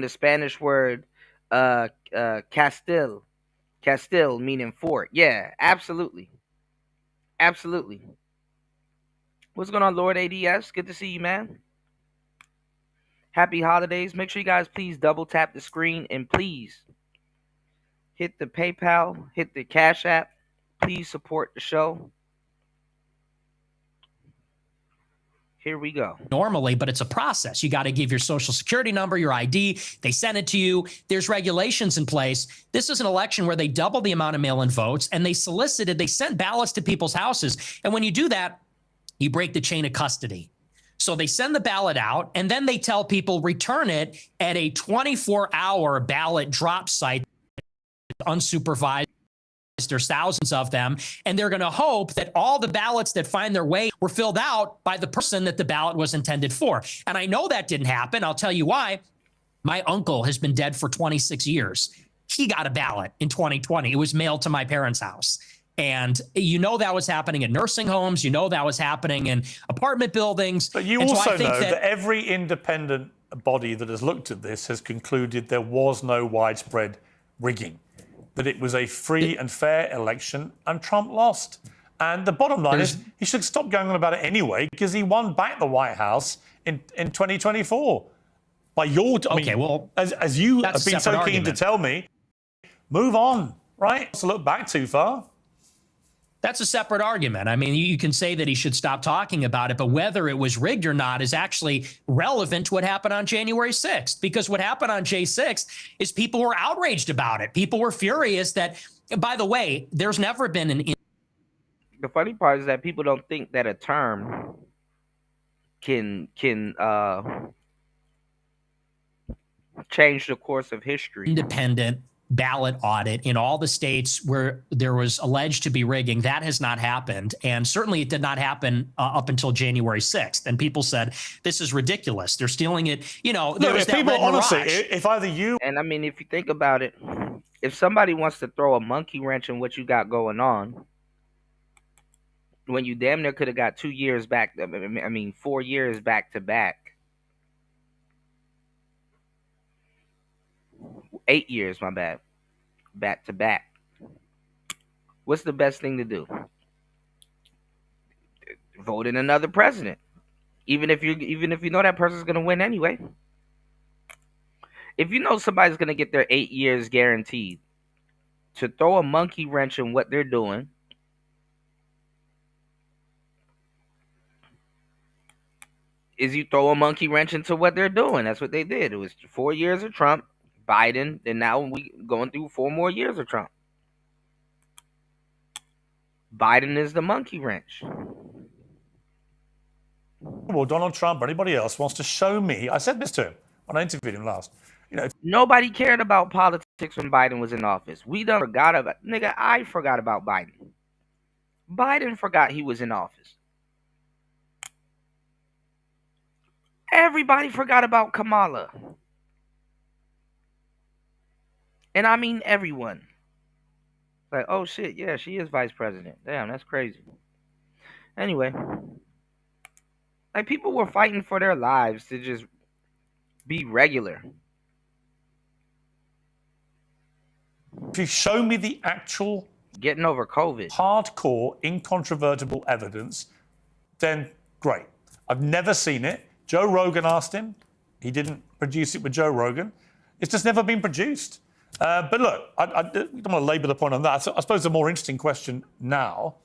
Speaker 1: Spanish word Castile. Castile meaning fort. Yeah, absolutely. Absolutely. What's going on, Lord ADS? Good to see you, man. Happy holidays. Make sure you guys please double tap the screen and please hit the PayPal, hit the Cash App. Please support the show. Here we go.
Speaker 13: Normally, but it's a process. You got to give your social security number, your ID. They send it to you. There's regulations in place. This is an election where they double the amount of mail-in votes, and they sent ballots to people's houses. And when you do that, you break the chain of custody. So they send the ballot out, and then they tell people return it at a 24-hour ballot drop site, unsupervised. There's thousands of them, and they're going to hope that all the ballots that find their way were filled out by the person that the ballot was intended for. And I know that didn't happen. I'll tell you why. My uncle has been dead for 26 years. He got a ballot in 2020. It was mailed to my parents' house. And you know that was happening in nursing homes. You know that was happening in apartment buildings.
Speaker 2: But you also know that every independent body that has looked at this has concluded there was no widespread rigging. that it was a free and fair election and Trump lost. And the bottom line is he should stop going on about it anyway because he won back the White House in 2024. By your, as you have been so keen to tell me, move on, right? To look back too far.
Speaker 13: That's a separate argument. I mean, you can say that he should stop talking about it, but whether it was rigged or not is actually relevant to what happened on January 6th. Because what happened on J6 is people were outraged about it. People were furious that, by the way, there's never been an...
Speaker 1: The funny part is that people don't think that a term can change the course of history.
Speaker 13: Independent ballot audit in all the states where there was alleged to be rigging. That has not happened. And certainly it did not happen up until January 6th. And people said, this is ridiculous. They're stealing it. You know, there was that
Speaker 2: people,
Speaker 13: red
Speaker 2: honestly,
Speaker 13: mirage.
Speaker 2: if either you...
Speaker 1: And I mean, if you think about it, if somebody wants to throw a monkey wrench in what you got going on, when you damn near could have got 2 years back, 4 years back to back, 8 years, my bad, back to back. What's the best thing to do? Vote in another president, even if you know that person's gonna win anyway. If you know somebody's gonna get their 8 years guaranteed, to throw a monkey wrench in what they're doing is you throw a monkey wrench into what they're doing. That's what they did. It was 4 years of Trump, Biden, and now we going through 4 more years of Trump. Biden is the monkey wrench.
Speaker 2: Well, Donald Trump or anybody else wants to show me, I said this to him when I interviewed him last. You know,
Speaker 1: nobody cared about politics when Biden was in office. We done forgot about, nigga, I forgot about Biden. Biden forgot he was in office. Everybody forgot about Kamala. And I mean everyone. Like, oh shit, yeah, she is vice president. Damn, that's crazy. Anyway, like people were fighting for their lives to just be regular.
Speaker 2: If you show me the actual
Speaker 1: getting over COVID,
Speaker 2: hardcore, incontrovertible evidence, then great. I've never seen it. Joe Rogan asked him. He didn't produce it with Joe Rogan. It's just never been produced. But look, I don't want to labour the point on that. So I suppose the more interesting question now,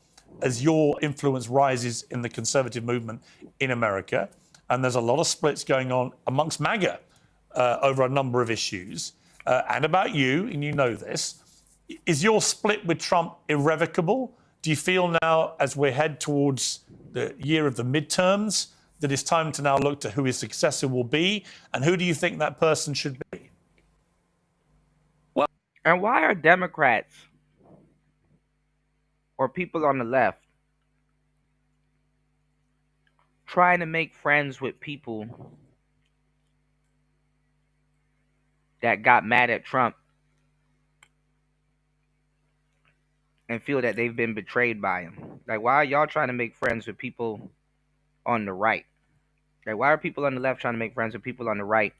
Speaker 2: as your influence rises in the conservative movement in America, and there's a lot of splits going on amongst MAGA over a number of issues, and about you, and you know this, is your split with Trump irrevocable? Do you feel now, as we head towards the year of the midterms, that it's time to now look to who his successor will be, and who do you think that person should be?
Speaker 1: Well, and why are Democrats or people on the left trying to make friends with people that got mad at Trump and feel that they've been betrayed by him? Like, why are y'all trying to make friends with people on the right? Like, why are people on the left trying to make friends with people on the right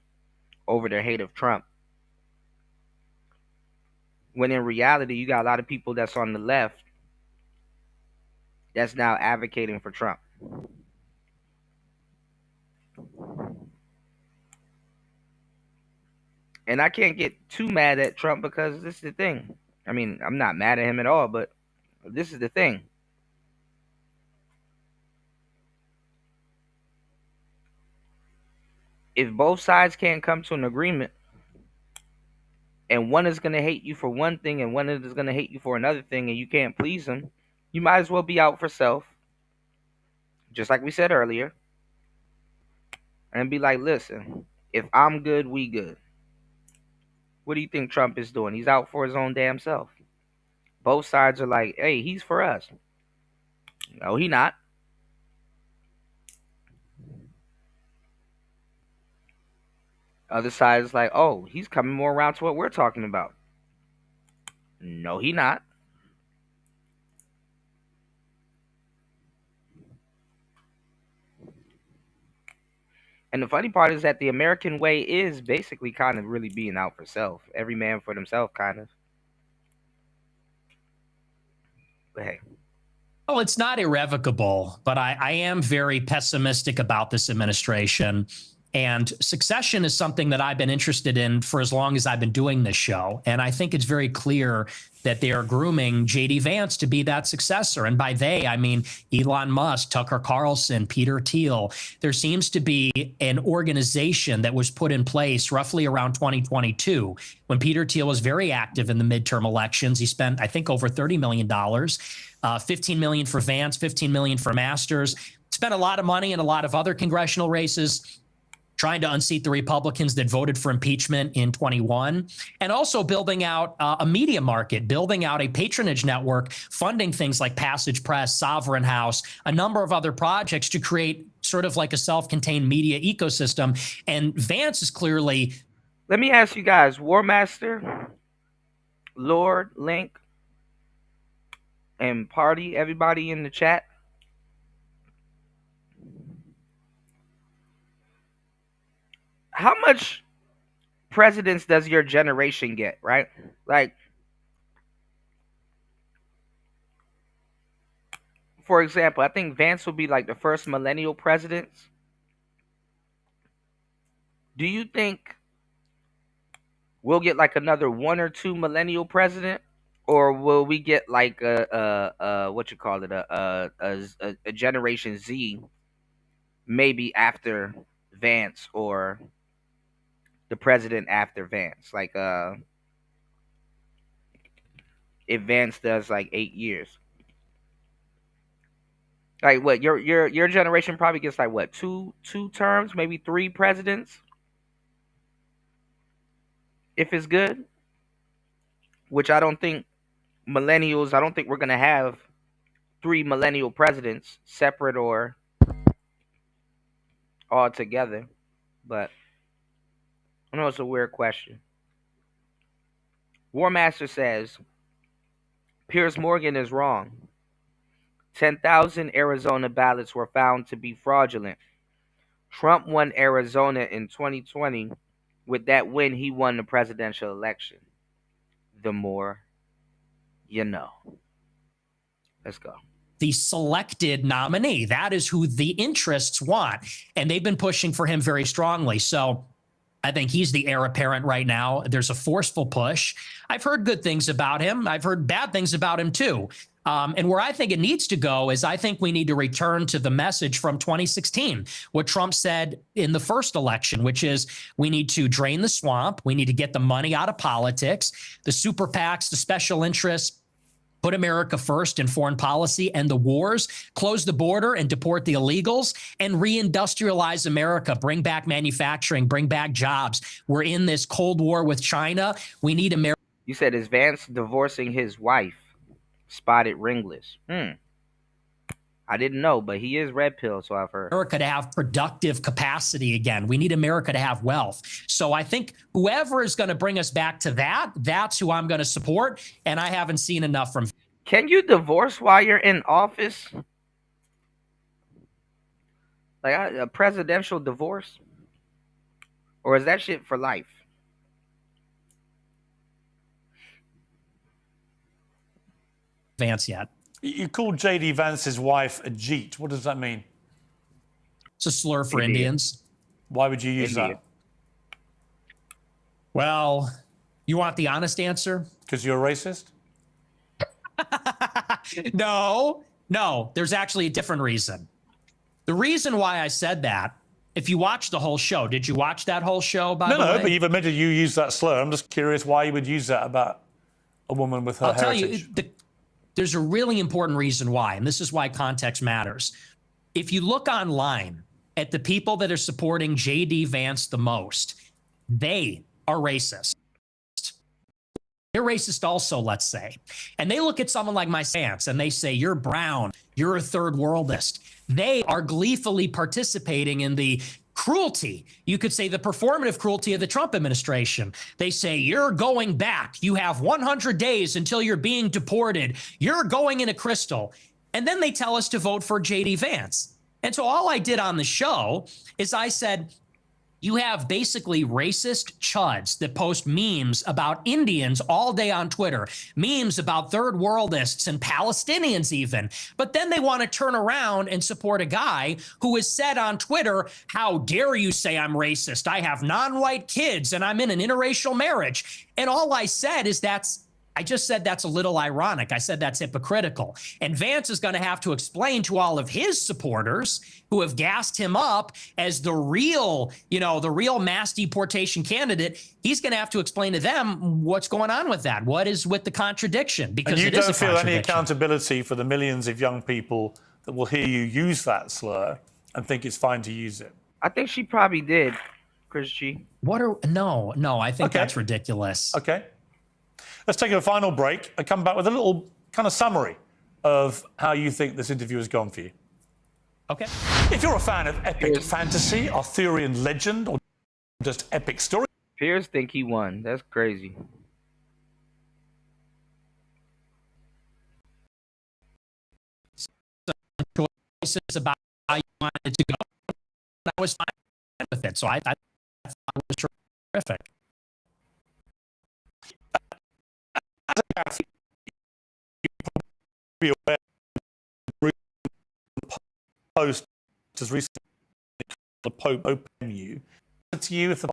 Speaker 1: over their hate of Trump? When in reality, you got a lot of people that's on the left that's now advocating for Trump. And I can't get too mad at Trump because this is the thing. I mean, I'm not mad at him at all, but this is the thing. If both sides can't come to an agreement, and one is going to hate you for one thing and one is going to hate you for another thing, and you can't please them, you might as well be out for self, just like we said earlier, and be like, listen, if I'm good, we good. What do you think Trump is doing? He's out for his own damn self. Both sides are like, hey, he's for us. No, he not. Other side is like, oh, he's coming more around to what we're talking about. No, he not. And the funny part is that the American way is basically kind of really being out for self. Every man for themselves, kind of. hey.
Speaker 13: Well, it's not irrevocable, but I am very pessimistic about this administration. And succession is something that I've been interested in for as long as I've been doing this show. And I think it's very clear that they are grooming J.D. Vance to be that successor. And by they, I mean Elon Musk, Tucker Carlson, Peter Thiel. There seems to be an organization that was put in place roughly around 2022 when Peter Thiel was very active in the midterm elections. He spent, I think, over $30 million, $15 million for Vance, $15 million for Masters, spent a lot of money in a lot of other congressional races, trying to unseat the Republicans that voted for impeachment in 21, and also building out a media market, building out a patronage network, funding things like Passage Press, Sovereign House, a number of other projects to create sort of like a self-contained media ecosystem. And Vance is clearly...
Speaker 1: Let me ask you guys, War Master, Lord, Link, and Party, everybody in the chat, how much presidents does your generation get, right? Like, for example, I think Vance will be like the first millennial president. Do you think we'll get like another one or two millennial president, or will we get like a what you call it, a Generation Z, maybe after Vance, or the president after Vance? Like if Vance does like 8 years. Like what your generation probably gets like what, two terms, maybe 3 presidents if it's good. Which I don't think millennials. I don't think we're gonna have 3 millennial presidents, separate or all together. But I know it's a weird question. War Master says Piers Morgan is wrong. 10,000 Arizona ballots were found to be fraudulent. Trump won Arizona in 2020. With that win, he won the presidential election. The more you know. Let's go.
Speaker 13: The selected nominee. That is who the interests want. And they've been pushing for him very strongly. So I think he's the heir apparent right now. There's a forceful push. I've heard good things about him. I've heard bad things about him too. And where I think it needs to go is I think we need to return to the message from 2016, what Trump said in the first election, which is we need to drain the swamp. We need to get the money out of politics, the super PACs, the special interests, put America first in foreign policy and the wars, close the border and deport the illegals, and reindustrialize America, bring back manufacturing, bring back jobs. We're in this Cold War with China. We need America.
Speaker 1: You said, is Vance divorcing his wife? Spotted ringless. I didn't know, but he is red pill, so I've heard.
Speaker 13: America to have productive capacity again. We need America to have wealth. So I think whoever is going to bring us back to that, that's who I'm going to support. And I haven't seen enough from.
Speaker 1: Can you divorce while you're in office? Like a presidential divorce? Or is that shit for life?
Speaker 13: Vance yet.
Speaker 2: You called J.D. Vance's wife a Jeet. What does that mean?
Speaker 13: It's a slur for Indians.
Speaker 2: Why would you use that?
Speaker 13: Well, you want the honest answer?
Speaker 2: Because you're a racist?
Speaker 13: No, there's actually a different reason. The reason why I said that, if you watched the whole show, did you watch that whole show, by the way?
Speaker 2: No, but you've admitted you use that slur. I'm just curious why you would use that about a woman with her heritage.
Speaker 13: I'll tell you, there's a really important reason why, and this is why context matters. If you look online at the people that are supporting J.D. Vance the most, they are racist. They're racist also, let's say. And they look at someone like my Vance and they say, you're brown, you're a third worldist. They are gleefully participating in the cruelty, you could say the performative cruelty of the Trump administration. They say, you're going back. You have 100 days until you're being deported. You're going in a crystal. And then they tell us to vote for J.D. Vance. And so all I did on the show is I said, You have basically racist chuds that post memes about Indians all day on Twitter, memes about third worldists and Palestinians even. But then they want to turn around and support a guy who has said on Twitter, how dare you say I'm racist? I have non-white kids and I'm in an interracial marriage. And all I said is I just said that's a little ironic. I said that's hypocritical. And Vance is going to have to explain to all of his supporters who have gassed him up as the real mass deportation candidate. He's going to have to explain to them what's going on with that. What is with the contradiction? Because
Speaker 2: and you
Speaker 13: it is a
Speaker 2: don't feel any
Speaker 13: contradiction.
Speaker 2: accountability for the millions of young people that will hear you use that slur and think it's fine to use it.
Speaker 1: I think she probably did, Chris G.
Speaker 13: No, I think that's ridiculous.
Speaker 2: Okay. Let's take a final break and come back with a little kind of summary of how you think this interview has gone for you.
Speaker 13: Okay.
Speaker 2: If you're a fan of epic fantasy, Arthurian legend, or just epic story,
Speaker 1: Piers think he won. That's crazy.
Speaker 13: Choices about how you wanted it to go. I was fine with it, so I thought it was terrific.
Speaker 2: be aware the Post has recently the Pope open you. To you if the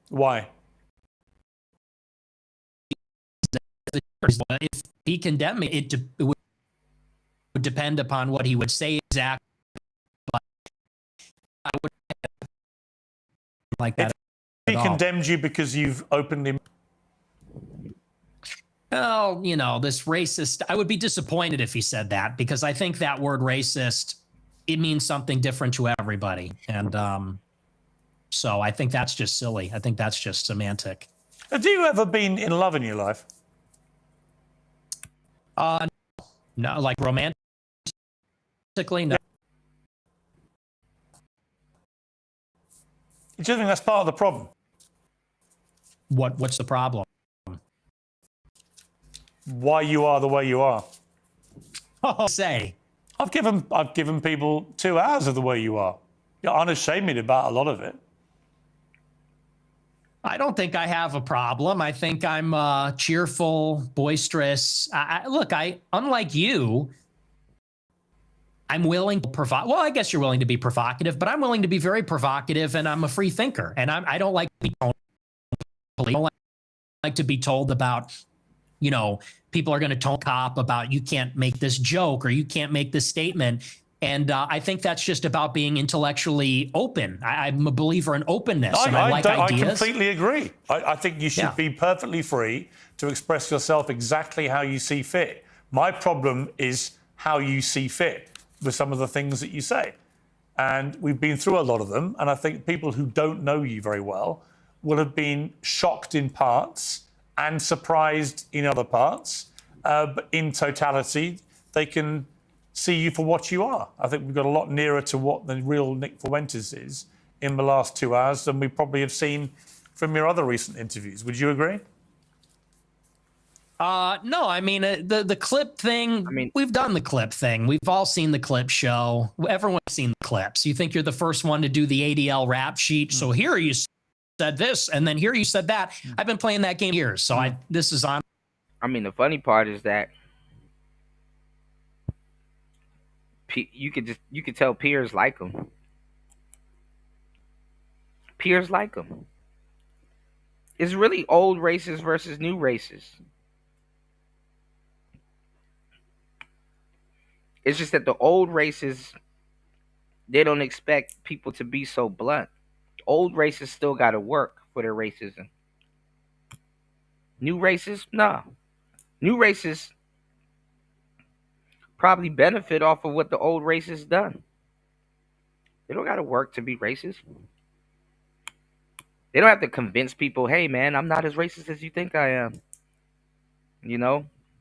Speaker 2: why?
Speaker 13: If he condemned me, it would depend upon what he would say exactly. But I would like that.
Speaker 2: If he condemned you because you've openly.
Speaker 13: Oh, this racist. I would be disappointed if he said that, because I think that word racist, it means something different to everybody. And so I think that's just silly. I think that's just semantic.
Speaker 2: Have you ever been in love in your life?
Speaker 13: No, like romantically, no.
Speaker 2: Do you think that's part of the problem?
Speaker 13: What's the problem?
Speaker 2: Why you are the way you are.
Speaker 13: Oh, say.
Speaker 2: I've given people 2 hours of the way you are. You're unashamed about a lot of it.
Speaker 13: I don't think I have a problem. I think I'm cheerful, boisterous. Look, unlike you, I'm willing to provide. Well, I guess you're willing to be provocative, but I'm willing to be very provocative, and I'm a free thinker. And I don't like to be told. I don't like to be told about, people are going to tone cop about you can't make this joke or you can't make this statement. And I think that's just about being intellectually open. I'm a believer in openness, and I like ideas.
Speaker 2: I completely agree. I think you should be perfectly free to express yourself exactly how you see fit. My problem is how you see fit with some of the things that you say. And we've been through a lot of them, and I think people who don't know you very well will have been shocked in parts and surprised in other parts. But in totality, they can see you for what you are. I think we've got a lot nearer to what the real Nick Fuentes is in the last 2 hours than we probably have seen from your other recent interviews. Would you agree?
Speaker 13: No, I mean, the clip thing, we've done the clip thing. We've all seen the clip show. Everyone's seen the clips. You think you're the first one to do the ADL rap sheet. So here you said this, and then here you said that. I've been playing that game years. So this is on.
Speaker 1: I mean, the funny part is that you could tell Piers like him. Piers like him. It's really old races versus new races. It's just that the old races, they don't expect people to be so blunt. Old races still got to work for their racism. New races, nah. New races probably benefit off of what the old races done. They don't got to work to be racist. They don't have to convince people, hey, man, I'm not as racist as you think I am.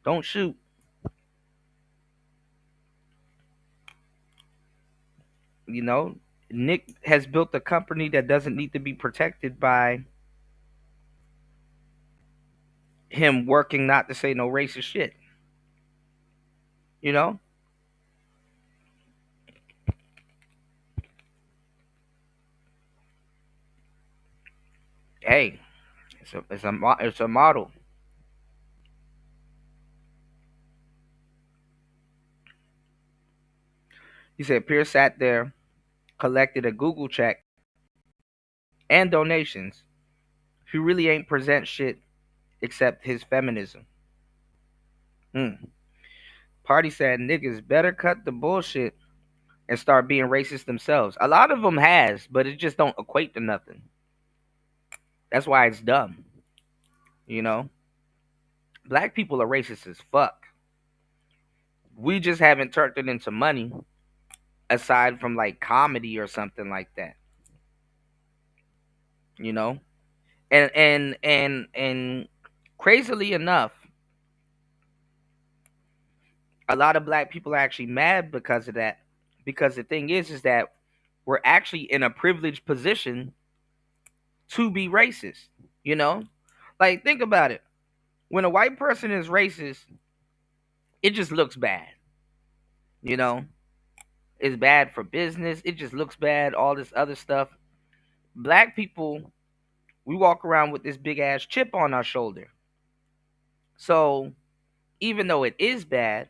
Speaker 1: Don't shoot. Nick has built a company that doesn't need to be protected by him working not to say no racist shit. Hey, it's a model. He said Pierce sat there, collected a Google check and donations. He really ain't present shit except his feminism. Hmm. Party said niggas better cut the bullshit and start being racist themselves. A lot of them has, but it just don't equate to nothing. That's why it's dumb. You know, black people are racist as fuck. We just haven't turned it into money, aside from like comedy or something like that. You know, and crazily enough, a lot of black people are actually mad because of that. Because the thing is that we're actually in a privileged position to be racist. You know, like think about it. When a white person is racist, it just looks bad. You know, it's bad for business. It just looks bad. All this other stuff. Black people, we walk around with this big ass chip on our shoulder. So even though it is bad,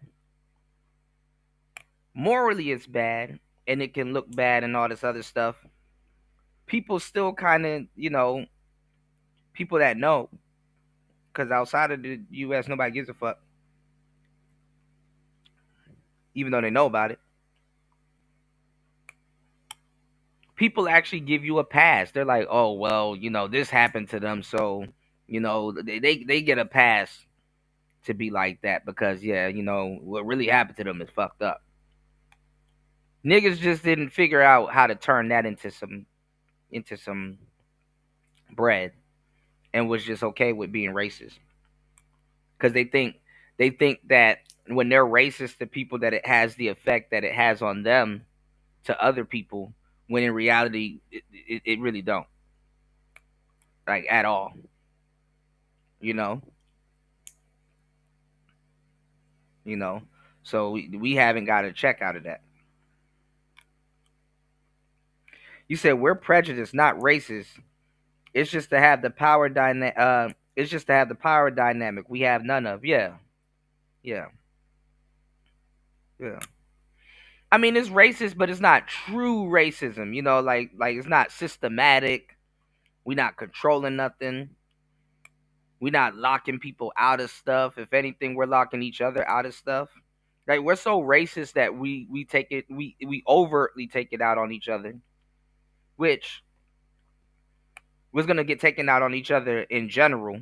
Speaker 1: morally it's bad, and it can look bad and all this other stuff. People still kind of, people that know, because outside of the U.S., nobody gives a fuck, even though they know about it. People actually give you a pass. They're like, oh well, this happened to them, so they get a pass to be like that because yeah, what really happened to them is fucked up. Niggas just didn't figure out how to turn that into some bread and was just okay with being racist because they think that when they're racist to people that it has the effect that it has on them to other people when in reality it really don't, like, at all. you know you know so we haven't got a check out of that. You said we're prejudiced, not racist. It's just to have the power it's just to have the power dynamic we have none of. Yeah, yeah, yeah. I mean, it's racist, but it's not true racism. Like it's not systematic. We not controlling nothing. We not locking people out of stuff. If anything, we're locking each other out of stuff. Like we're so racist that we take it we overtly take it out on each other, which was gonna get taken out on each other in general,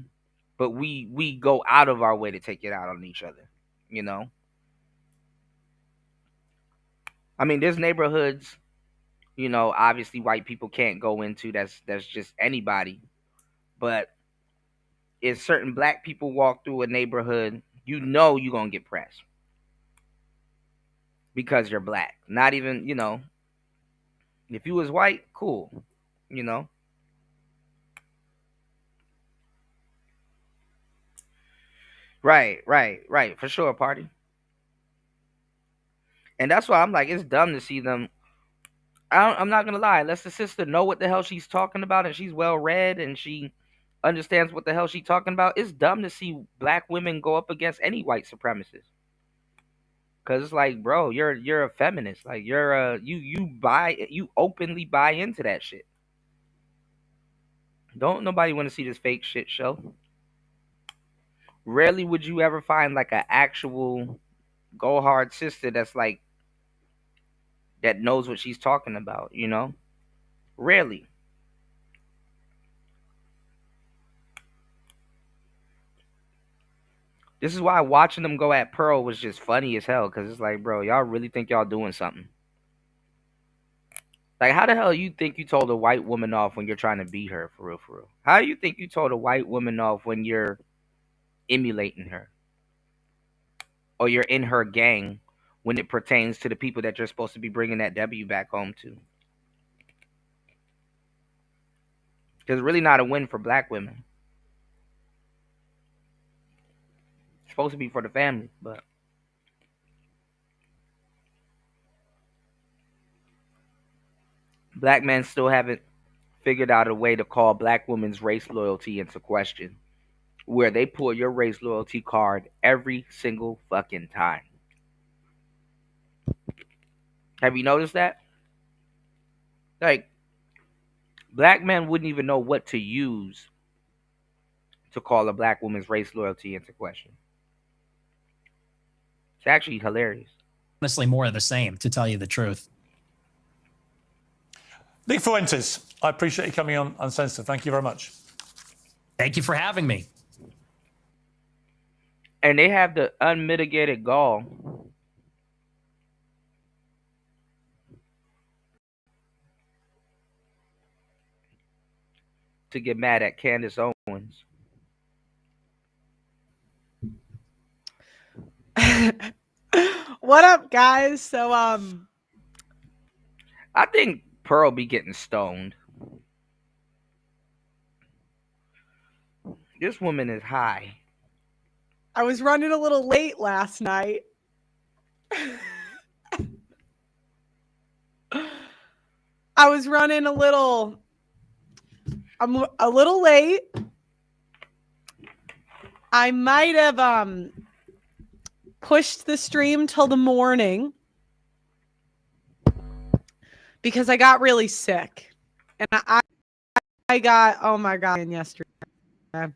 Speaker 1: but we go out of our way to take it out on each other. You know, I mean, there's neighborhoods. Obviously, white people can't go into. That's just anybody. But if certain black people walk through a neighborhood, you're gonna get pressed because you're black. Not even, if you was white, cool. You know, right, right, right, for sure, party. And that's why I'm like, it's dumb to see them. I'm not gonna lie. Unless the sister know what the hell she's talking about and she's well read and she understands what the hell she's talking about, it's dumb to see black women go up against any white supremacist. Cause it's like, bro, you're a feminist. Like you're you openly buy into that shit. Don't nobody want to see this fake shit show. Rarely would you ever find like an actual go hard sister that's like that knows what she's talking about. Rarely. This is why watching them go at Pearl was just funny as hell. Cause it's like, bro, y'all really think y'all doing something? Like, how the hell you think you told a white woman off when you're trying to beat her for real, for real? How do you think you told a white woman off when you're emulating her or you're in her gang when it pertains to the people that you're supposed to be bringing that W back home to? Because it's really not a win for black women. It's supposed to be for the family, but black men still haven't figured out a way to call black women's race loyalty into question, where they pull your race loyalty card every single fucking time. Have you noticed that? Like, black men wouldn't even know what to use to call a black woman's race loyalty into question. It's actually hilarious.
Speaker 13: Honestly, more of the same, to tell you the truth.
Speaker 2: Nick Fuentes, I appreciate you coming on Uncensored. Thank you very much.
Speaker 13: Thank you for having me.
Speaker 1: And they have the unmitigated gall to get mad at Candace Owens.
Speaker 17: What up, guys? So,
Speaker 1: I think Pearl be getting stoned. This woman is high.
Speaker 17: I was running a little late last night. I was running I'm a little late. I might have pushed the stream till the morning because I got really sick. And I got, oh my God, yesterday. I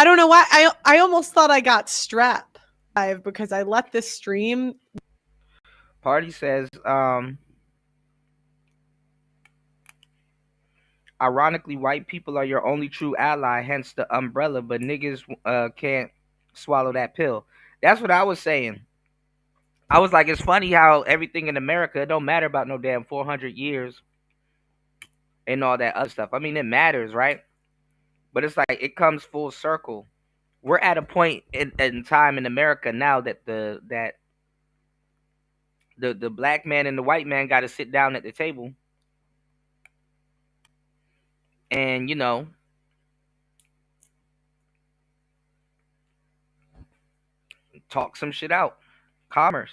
Speaker 17: don't know why. I almost thought I got strep because I let this stream.
Speaker 1: Party says, ironically, white people are your only true ally, hence the umbrella, but niggas can't swallow that pill. That's what I was saying. I was like, it's funny how everything in America, it don't matter about no damn 400 years and all that other stuff. I mean, it matters, right? But it's like it comes full circle. We're at a point in time in America now that the black man and the white man got to sit down at the table and, you know, talk some shit out. Commerce.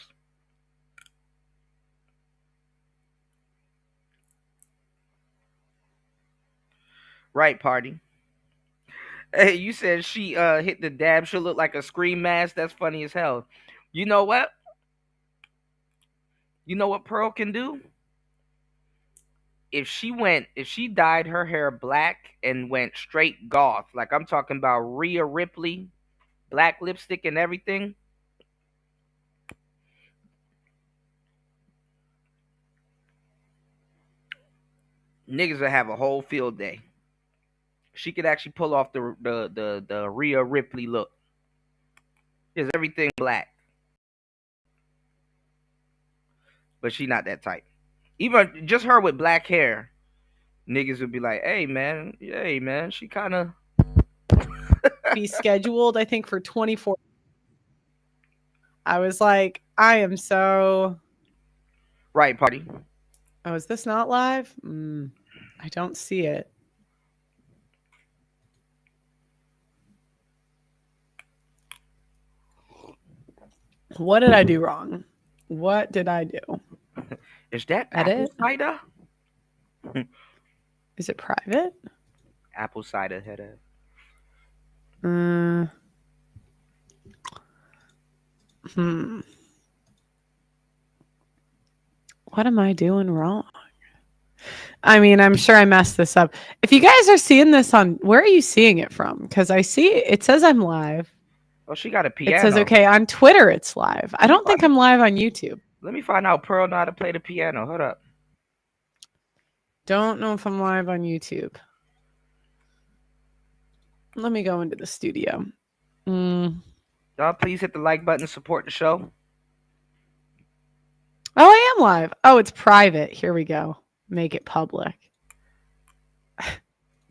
Speaker 1: Right, Party. Hey, you said she hit the dab. She'll look like a scream mask. That's funny as hell. You know what? You know what Pearl can do? If she dyed her hair black and went straight goth, like I'm talking about Rhea Ripley, black lipstick and everything, niggas will have a whole field day. She could actually pull off the Rhea Ripley look. Is everything black, but she not that type. Even just her with black hair, niggas would be like, hey man, she kind of
Speaker 17: Be scheduled, I think, for 24. I was like, I am so.
Speaker 1: Right, Party.
Speaker 17: Oh, is this not live? I don't see it. What did I do wrong? What did I do?
Speaker 1: Is that
Speaker 17: Edit?
Speaker 1: apple cider?
Speaker 17: Is it private?
Speaker 1: Apple cider header.
Speaker 17: What am I doing wrong? I mean, I'm sure I messed this up. If you guys are seeing this on, where are you seeing it from? Because I see it says I'm live.
Speaker 1: Oh, she got a piano.
Speaker 17: It says, okay, on Twitter it's live. I don't think I'm live on YouTube.
Speaker 1: Let me find out Pearl know how to play the piano. Hold up.
Speaker 17: Don't know if I'm live on YouTube. Let me go into the studio.
Speaker 1: Y'all please hit the like button, support the show.
Speaker 17: Oh, I am live. Oh, it's private. Here we go. Make it public.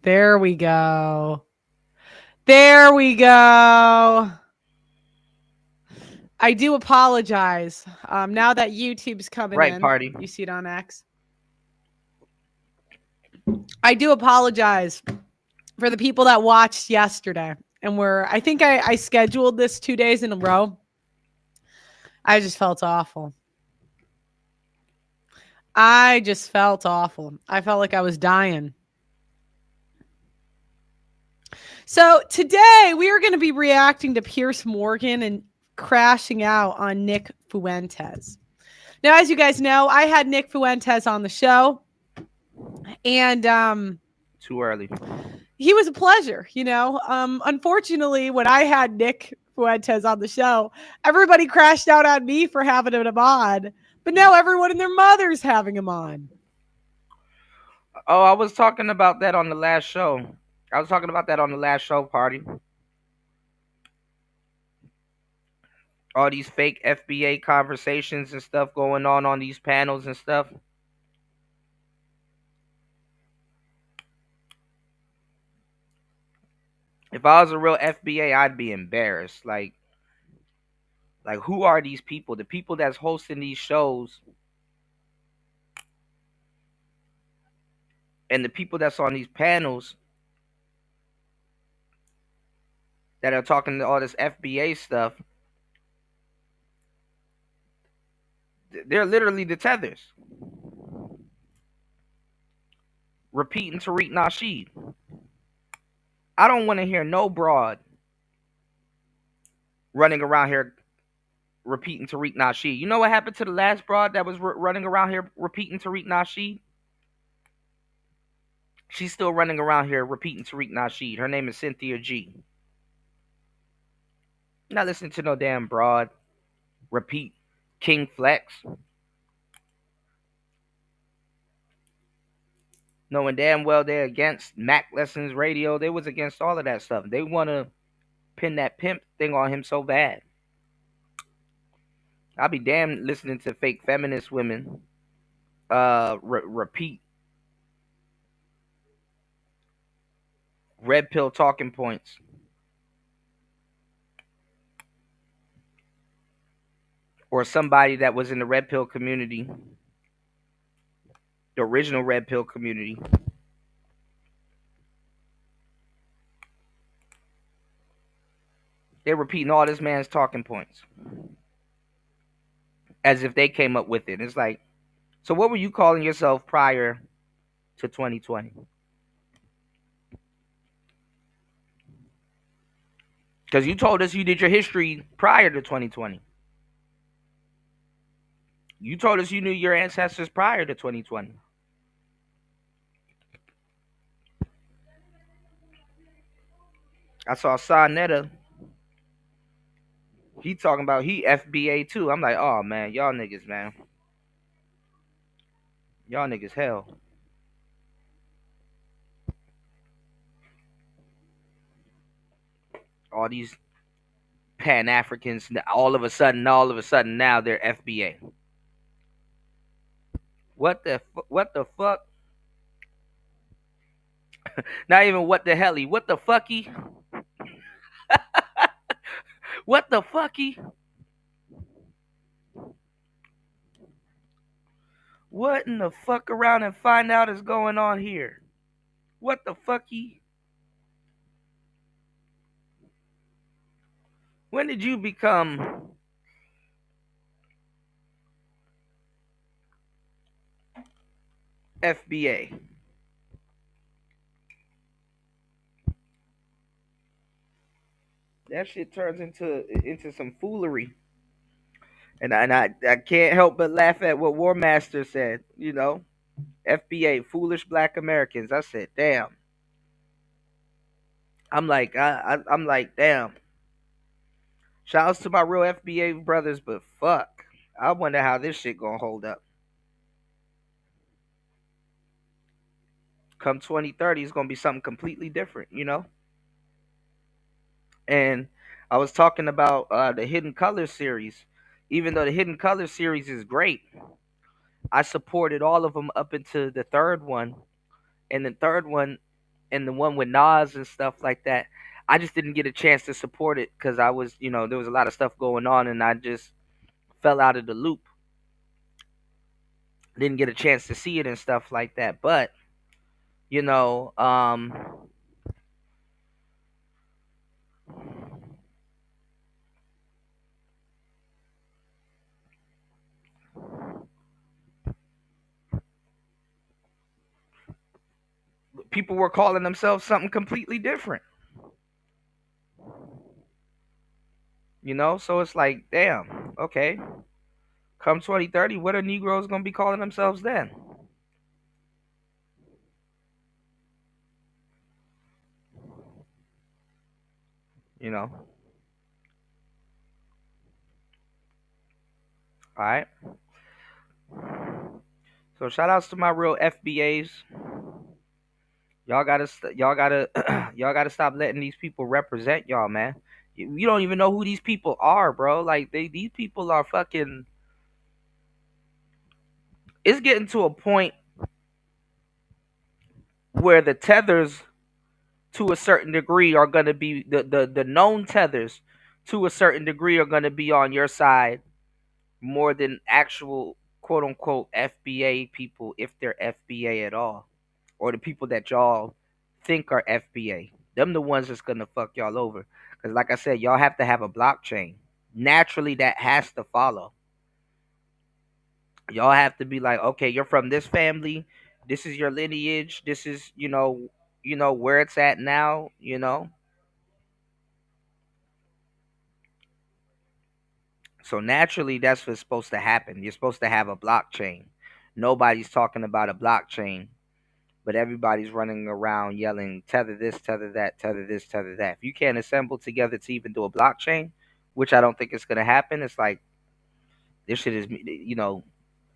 Speaker 17: There we go. There we go. I do apologize. Now that YouTube's coming
Speaker 1: right,
Speaker 17: in.
Speaker 1: Party.
Speaker 17: You see it on X. I do apologize for the people that watched yesterday. And I think I scheduled this 2 days in a row. I just felt awful. I just felt awful. I felt like I was dying. So today we are going to be reacting to Pierce Morgan and crashing out on Nick Fuentes. Now, as you guys know, I had Nick Fuentes on the show, and
Speaker 1: Too early.
Speaker 17: he was a pleasure. Unfortunately, when I had Nick Fuentes on the show, everybody crashed out on me for having him on, but now everyone and their mother's having him on.
Speaker 1: Oh, I was talking about that on the last show. Party. All these fake FBA conversations and stuff going on these panels and stuff. If I was a real FBA, I'd be embarrassed. Like who are these people? The people that's hosting these shows and the people that's on these panels that are talking all this FBA stuff, they're literally the tethers. Repeating Tariq Nasheed. I don't want to hear no broad running around here repeating Tariq Nasheed. You know what happened to the last broad that was running around here repeating Tariq Nasheed? She's still running around here repeating Tariq Nasheed. Her name is Cynthia G. Not listening to no damn broad repeat King Flex. Knowing damn well they're against Mac Lessons Radio. They was against all of that stuff. They want to pin that pimp thing on him so bad. I'll be damned listening to fake feminist women repeat red pill talking points. Or somebody that was in the red pill community, the original red pill community. They're repeating all this man's talking points as if they came up with it. It's like, so what were you calling yourself prior to 2020? Because you told us you did your history prior to 2020. You told us you knew your ancestors prior to 2020. I saw Sonetta. He talking about he FBA too. I'm like, oh man, y'all niggas, man. Y'all niggas hell. All these Pan Africans, all of a sudden now they're FBA. What the fuck? Not even what the helly. What the fucky? What the fucky? What in the fuck around and find out is going on here? What the fucky? When did you become FBA? That shit turns into some foolery. And I can't help but laugh at what War Master said, FBA, foolish black Americans. I said, damn. I'm like, damn. Shouts to my real FBA brothers, but fuck. I wonder how this shit gonna hold up. Come 2030, it's gonna be something completely different. And I was talking about the Hidden Colors series. Even though the Hidden Colors series is great, I supported all of them up into the third one. And the third one and the one with Nas and stuff like that, I just didn't get a chance to support it because I was, there was a lot of stuff going on and I just fell out of the loop. Didn't get a chance to see it and stuff like that. But, you know, people were calling themselves something completely different. So it's like, damn, okay. Come 2030, what are Negroes gonna be calling themselves then? You know. All right. So shout outs to my real FBAs. Y'all gotta stop letting these people represent y'all, man. You don't even know who these people are, bro. Like these people are fucking. It's getting to a point where the tethers, to a certain degree, are gonna be the known tethers, to a certain degree, are gonna be on your side more than actual quote unquote FBA people, if they're FBA at all, or the people that y'all think are FBA. Them the ones that's gonna fuck y'all over. Because like I said, y'all have to have a blockchain. Naturally, that has to follow. Y'all have to be like, okay, you're from this family. This is your lineage. This is, where it's at now. So naturally, that's what's supposed to happen. You're supposed to have a blockchain. Nobody's talking about a blockchain, but everybody's running around yelling, tether this, tether that, tether this, tether that. If you can't assemble together to even do a blockchain, which I don't think it's going to happen, it's like, this shit is,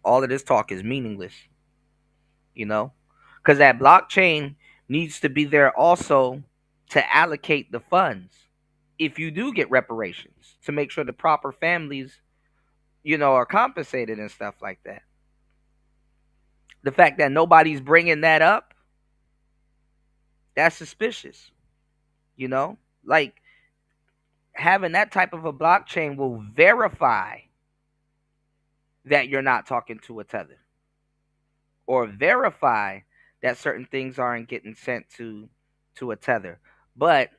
Speaker 1: all of this talk is meaningless, you know? Because that blockchain needs to be there also to allocate the funds if you do get reparations, to make sure the proper families, are compensated and stuff like that. The fact that nobody's bringing that up, that's suspicious, Like, having that type of a blockchain will verify that you're not talking to a tether, or verify that certain things aren't getting sent to a tether. But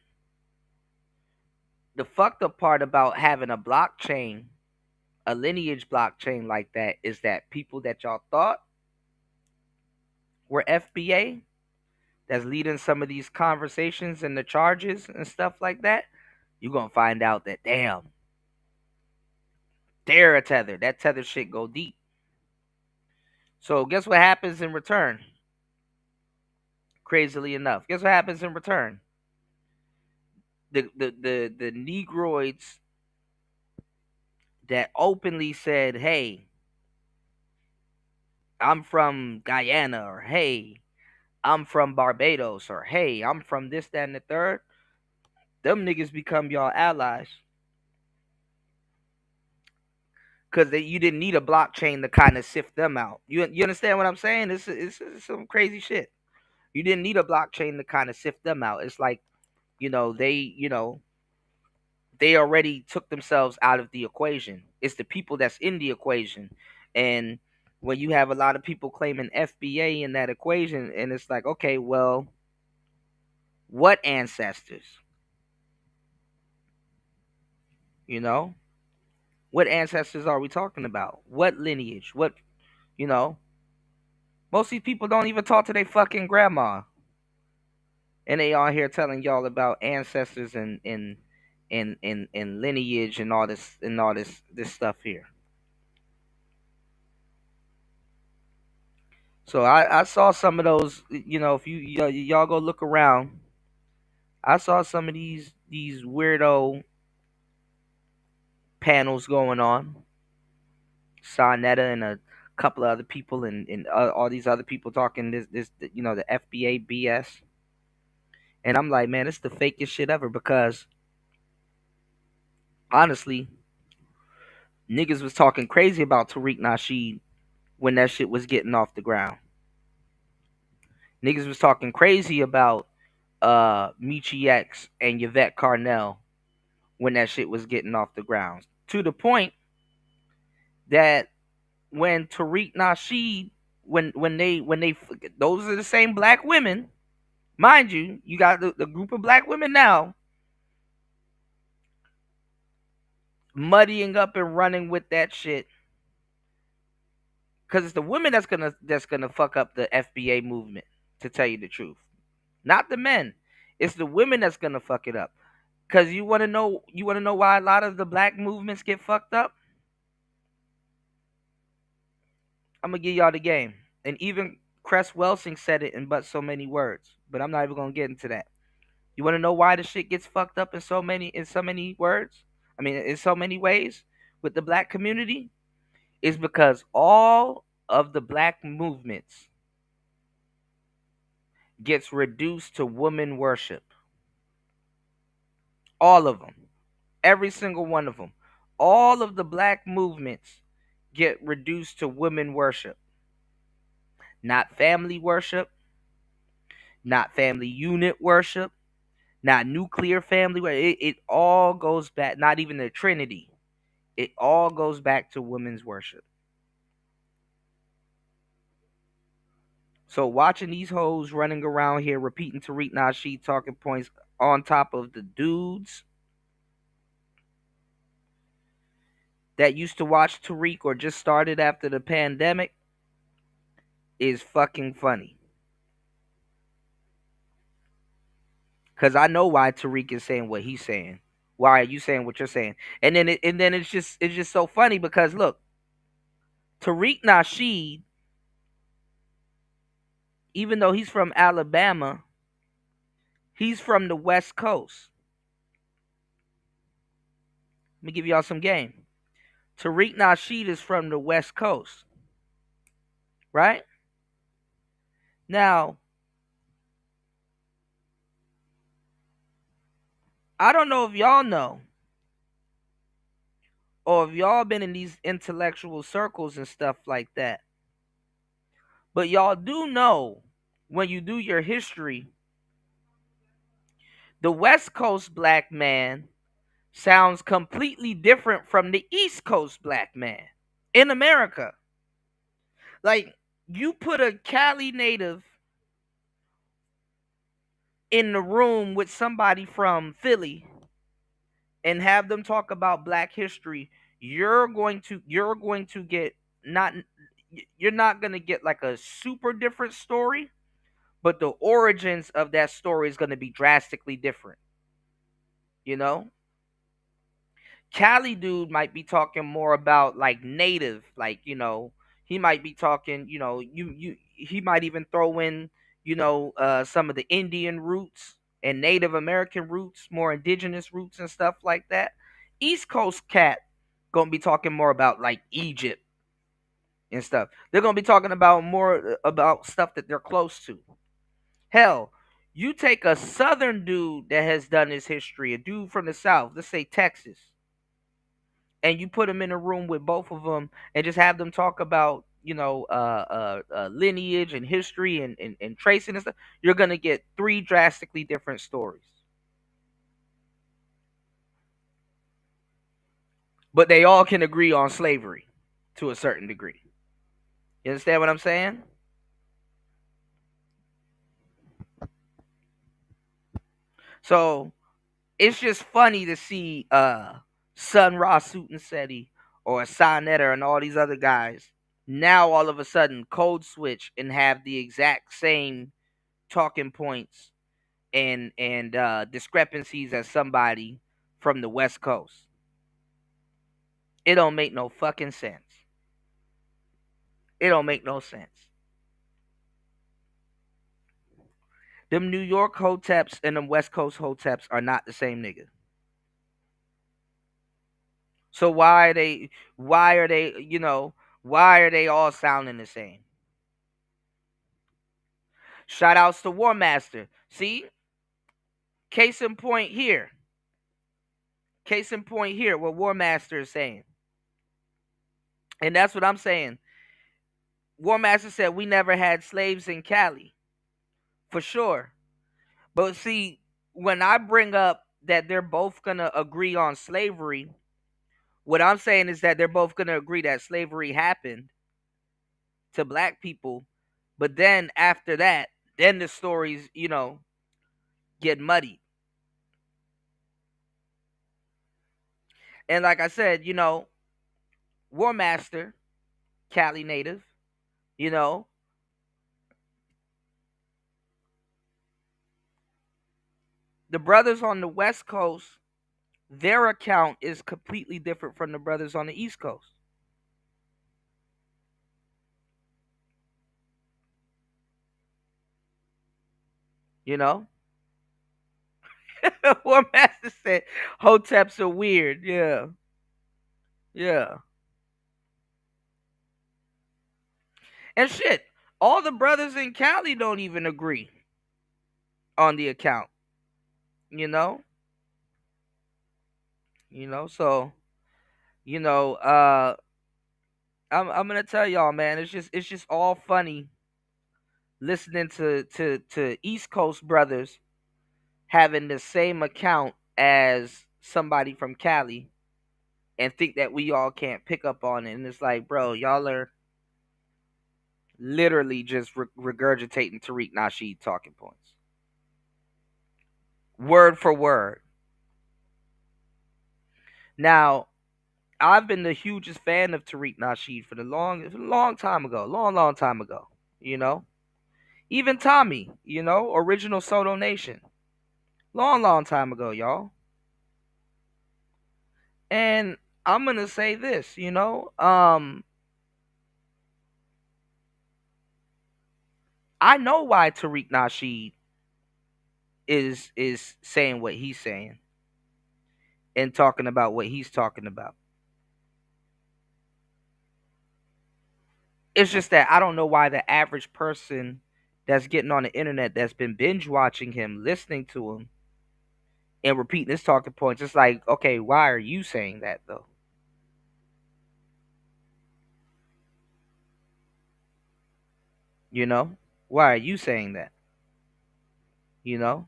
Speaker 1: the fucked up part about having a blockchain, a lineage blockchain like that, is that people that y'all thought were FBA, that's leading some of these conversations and the charges and stuff like that, you're gonna find out that, damn, they're a tether. That tether shit go deep. So guess what happens in return? Crazily enough, guess what happens in return? The Negroids that openly said, "Hey, I'm from Guyana," or "Hey, I'm from Barbados," or "Hey, I'm from this, that, and the third," them niggas become y'all allies. Because you didn't need a blockchain to kind of sift them out. You understand what I'm saying? It's some crazy shit. You didn't need a blockchain to kind of sift them out. It's like, they already took themselves out of the equation. It's the people that's in the equation. And when you have a lot of people claiming FBA in that equation, and it's like, okay, well, what ancestors? You know? What ancestors are we talking about? What lineage? What, you know? Most of these people don't even talk to their fucking grandma. And they all here telling y'all about ancestors and lineage and all this stuff here. So I saw some of those, if y'all go look around, I saw some of these weirdo panels going on. Sonetta and a couple of other people, and all these other people talking this the FBA BS. And I'm like, man, it's the fakest shit ever, because honestly, niggas was talking crazy about Tariq Nasheed when that shit was getting off the ground. Niggas was talking crazy about Michi X and Yvette Carnell when that shit was getting off the ground. To the point that when Tariq Nasheed, when they those are the same black women, mind you, you got the group of black women now muddying up and running with that shit, because it's the women that's gonna fuck up the FBA movement. To tell you the truth, not the men. It's the women that's gonna fuck it up. Cause you wanna know why a lot of the black movements get fucked up? I'm gonna give y'all the game. And even Cress Welsing said it in but so many words. But I'm not even gonna get into that. You wanna know why the shit gets fucked up in so many words? I mean in so many ways with the black community? Is because all of the black movements gets reduced to woman worship. All of them. Every single one of them. All of the black movements get reduced to women worship. Not family worship, not family unit worship, not nuclear family worship. It all goes back, not even the Trinity. It all goes back to women's worship. So watching these hoes running around here repeating Tariq Nasheed talking points on top of the dudes that used to watch Tariq or just started after the pandemic is fucking funny. Cause I know why Tariq is saying what he's saying. Why are you saying what you're saying? And then it's just so funny because look, Tariq Nasheed, even though he's from Alabama, he's from the West Coast. Let me give y'all some game. Tariq Nasheed is from the West Coast, right? Now, I don't know if y'all know or if y'all been in these intellectual circles and stuff like that. But y'all do know when you do your history, the West Coast black man sounds completely different from the East Coast black man in America. Like, you put a Cali native in the room with somebody from Philly and have them talk about black history, you're going to get not you're not going to get like a super different story, but the origins of that story is going to be drastically different, you know? Cali dude might be talking more about like native, like, he might be talking, he might even throw in, some of the Indian roots and Native American roots, more indigenous roots and stuff like that. East Coast cat gonna be talking more about like Egypt and stuff. They're gonna be talking about more about stuff that they're close to. Hell, you take a southern dude that has done his history, a dude from the south, let's say Texas, and you put them in a room with both of them and just have them talk about lineage and history and tracing and stuff, you're gonna get three drastically different stories, but they all can agree on slavery to a certain degree. You understand what I'm saying? So it's just funny to see Sun Ra Sutanseti or Sonetta and all these other guys now all of a sudden code switch and have the exact same talking points and discrepancies as somebody from the West Coast. It don't make no fucking sense. It don't make no sense. Them New York hoteps and them West Coast hoteps are not the same nigga. So why are they all sounding the same? Shout outs to War Master. See? Case in point here. Case in point here, what War Master is saying. And that's what I'm saying. War Master said we never had slaves in Cali. For sure. But see, when I bring up that they're both gonna agree on slavery, what I'm saying is that they're both gonna agree that slavery happened to black people, but then after that, then the stories, get muddied. And like I said, War Master, Cali native, you know, The brothers on the West Coast, their account is completely different from the brothers on the East Coast. You know? What Master said, Hoteps are weird. Yeah. Yeah. And shit, all the brothers in Cali don't even agree on the account. You know? So, you know, I'm gonna tell y'all, man, it's just all funny listening to East Coast brothers having the same account as somebody from Cali and think that we all can't pick up on it. And it's like, bro, y'all are literally just regurgitating Tariq Nasheed talking points, word for word. Now, I've been the hugest fan of Tariq Nasheed for the long time ago, long time ago. You know, even Tommy, original Soto Nation, long time ago, y'all. And I'm gonna say this, I know why Tariq Nasheed is saying what he's saying and talking about what he's talking about. It's just that I don't know why the average person that's getting on the internet that's been binge watching him, listening to him, and repeating his talking points, it's like, okay, why are you saying that though? You know? Why are you saying that? You know?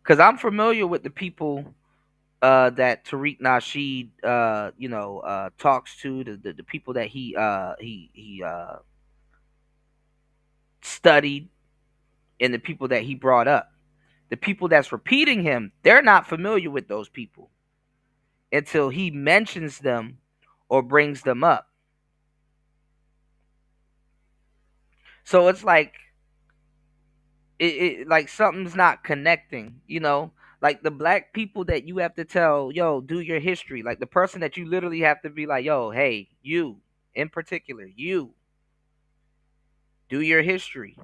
Speaker 1: Because I'm familiar with the people that Tariq Nasheed talks to, the people that he studied, and the people that he brought up. The people that's repeating him, they're not familiar with those people until he mentions them or brings them up. So it's like like something's not connecting, like the black people that you have to tell, yo, do your history, like the person that you literally have to be like, yo, hey, you in particular, you do your history.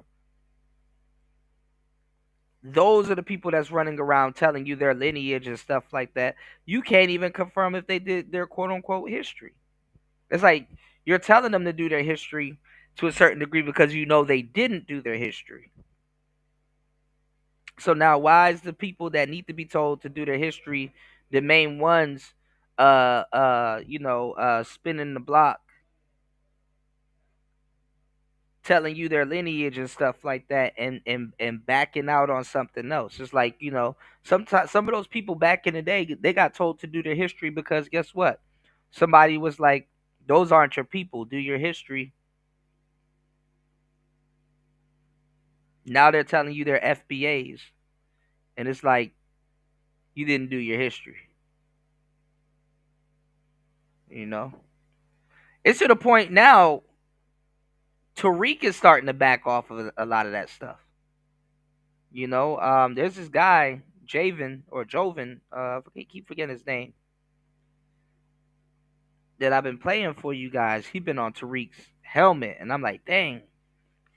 Speaker 1: Those are the people that's running around telling you their lineage and stuff like that. You can't even confirm if they did their quote unquote history. It's like you're telling them to do their history to a certain degree because you know they didn't do their history. So now why is the people that need to be told to do their history the main ones spinning the block, telling you their lineage and stuff like that, and backing out on something else? It's like, sometimes some of those people back in the day, they got told to do their history because guess what? Somebody was like, those aren't your people, do your history. Now they're telling you they're FBAs. And it's like, you didn't do your history. You know? It's to the point now, Tariq is starting to back off of a lot of that stuff. There's this guy, Javen or Joven, I keep forgetting his name, that I've been playing for you guys. He been on Tariq's helmet, and I'm like, dang,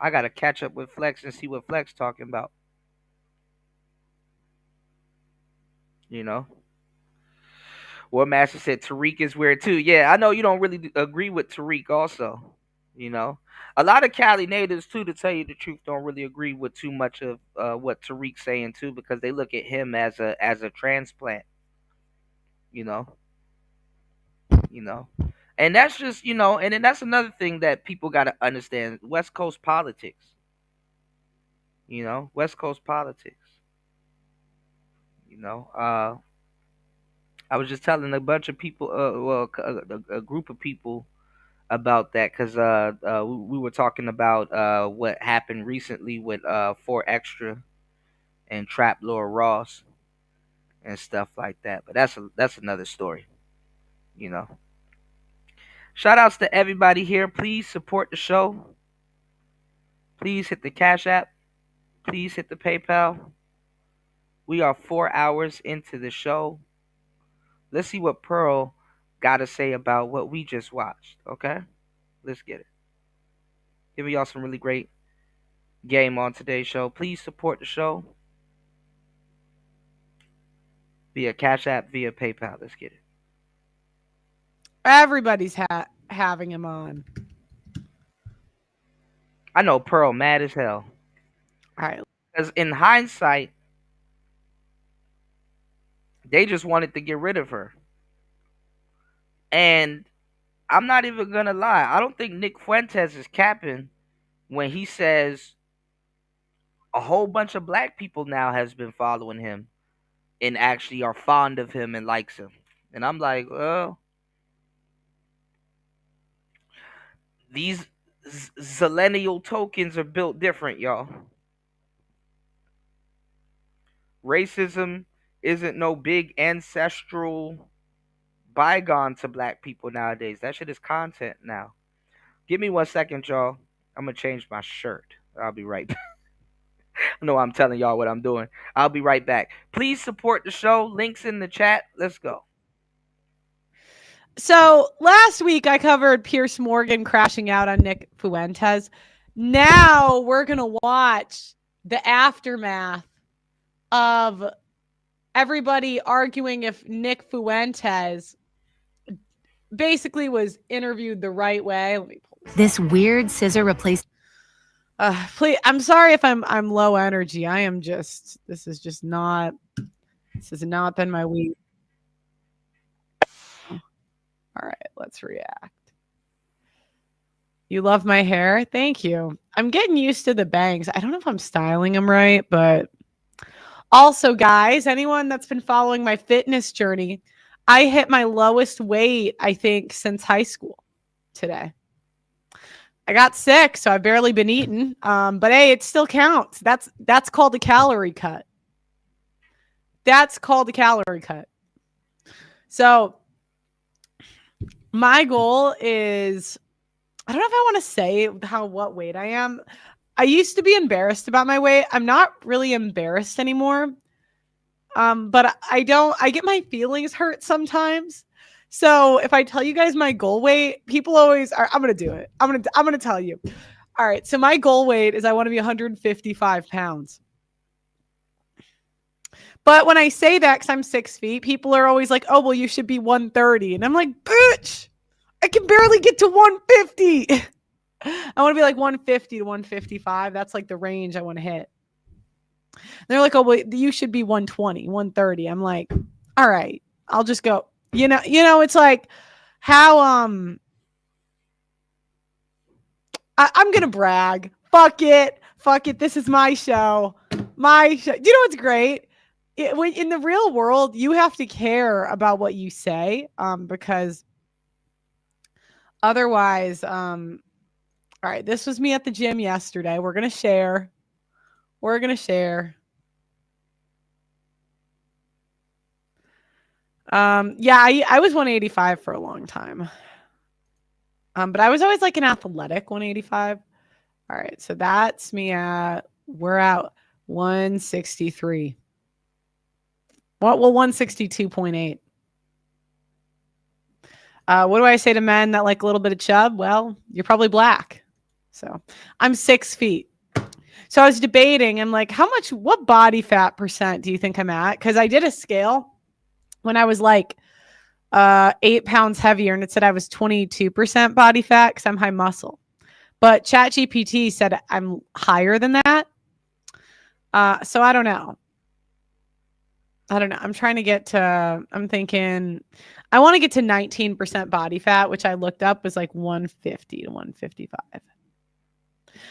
Speaker 1: I gotta catch up with Flex and see what Flex talking about. You know? War Master said Tariq is weird too. Yeah, I know you don't really agree with Tariq also. A lot of Cali natives too, to tell you the truth, don't really agree with too much of what Tariq's saying too, because they look at him as a transplant. You know, you know, and that's just and then that's another thing that people got to understand: West Coast politics. West Coast politics. You know, I was just telling a bunch of people, a group of people about that because we were talking about what happened recently with 4Extra and Trap Laura Ross and stuff like that. But that's another story, you know. Shout outs to everybody here. Please support the show. Please hit the Cash App. Please hit the PayPal. We are 4 hours into the show. Let's see what Pearl got to say about what we just watched. Okay, let's get it. Giving y'all some really great game on today's show. Please support the show via Cash App, via PayPal. Let's get it.
Speaker 17: Everybody's having him on.
Speaker 1: I know Pearl mad as hell.
Speaker 17: All right.
Speaker 1: Because in hindsight, they just wanted to get rid of her. And I'm not even going to lie. I don't think Nick Fuentes is capping when he says a whole bunch of black people now has been following him and actually are fond of him and likes him. And I'm like, well, these zillennial tokens are built different, y'all. Racism isn't no big ancestral bygone to black people nowadays. That shit is content now. Give me 1 second, y'all. I'm gonna change my shirt. I'll be right back. I know I'm telling y'all what I'm doing. I'll be right back. Please support the show. Links in the chat. Let's go.
Speaker 17: So last week I covered Pierce Morgan crashing out on Nick Fuentes. Now we're going to watch the aftermath of everybody arguing if Nick Fuentes basically was interviewed the right way. Let me pull
Speaker 18: this weird scissor replaced.
Speaker 17: Please, I'm sorry if I'm low energy. This has not been my week. All right, let's react. You love my hair? Thank you. I'm getting used to the bangs. I don't know if I'm styling them right, but also, guys, anyone that's been following my fitness journey, I hit my lowest weight, I think, since high school today. I got sick, so I've barely been eating. But hey, it still counts. That's called a calorie cut. That's called a calorie cut. So my goal is, I don't know if I want to say what weight I am. I used to be embarrassed about my weight. I'm not really embarrassed anymore. But I get my feelings hurt sometimes. So if I tell you guys my goal weight, people always are, I'm going to do it. I'm going to tell you. All right. So my goal weight is I want to be 155 pounds. But when I say that, because I'm 6 feet, people are always like, oh, well, you should be 130. And I'm like, bitch, I can barely get to 150. I want to be like 150 to 155. That's like the range I want to hit. And they're like, oh, well, you should be 120, 130. I'm like, all right, I'll just go. You know, it's like how, I'm going to brag. Fuck it. This is my show. Do you know what's great? In the real world, you have to care about what you say, because otherwise, all right, this was me at the gym yesterday. We're going to share. Yeah, I was 185 for a long time. But I was always like an athletic 185. All right, so that's me we're at 163. Well, 162.8. What do I say to men that like a little bit of chub? Well, you're probably black. So I'm 6 feet. So I was debating, I'm like, what body fat percent do you think I'm at? Because I did a scale when I was like 8 pounds heavier, and it said I was 22% body fat because I'm high muscle. But ChatGPT said I'm higher than that. So I don't know. I'm trying to get to, I'm thinking, I want to get to 19% body fat, which I looked up was like 150 to 155.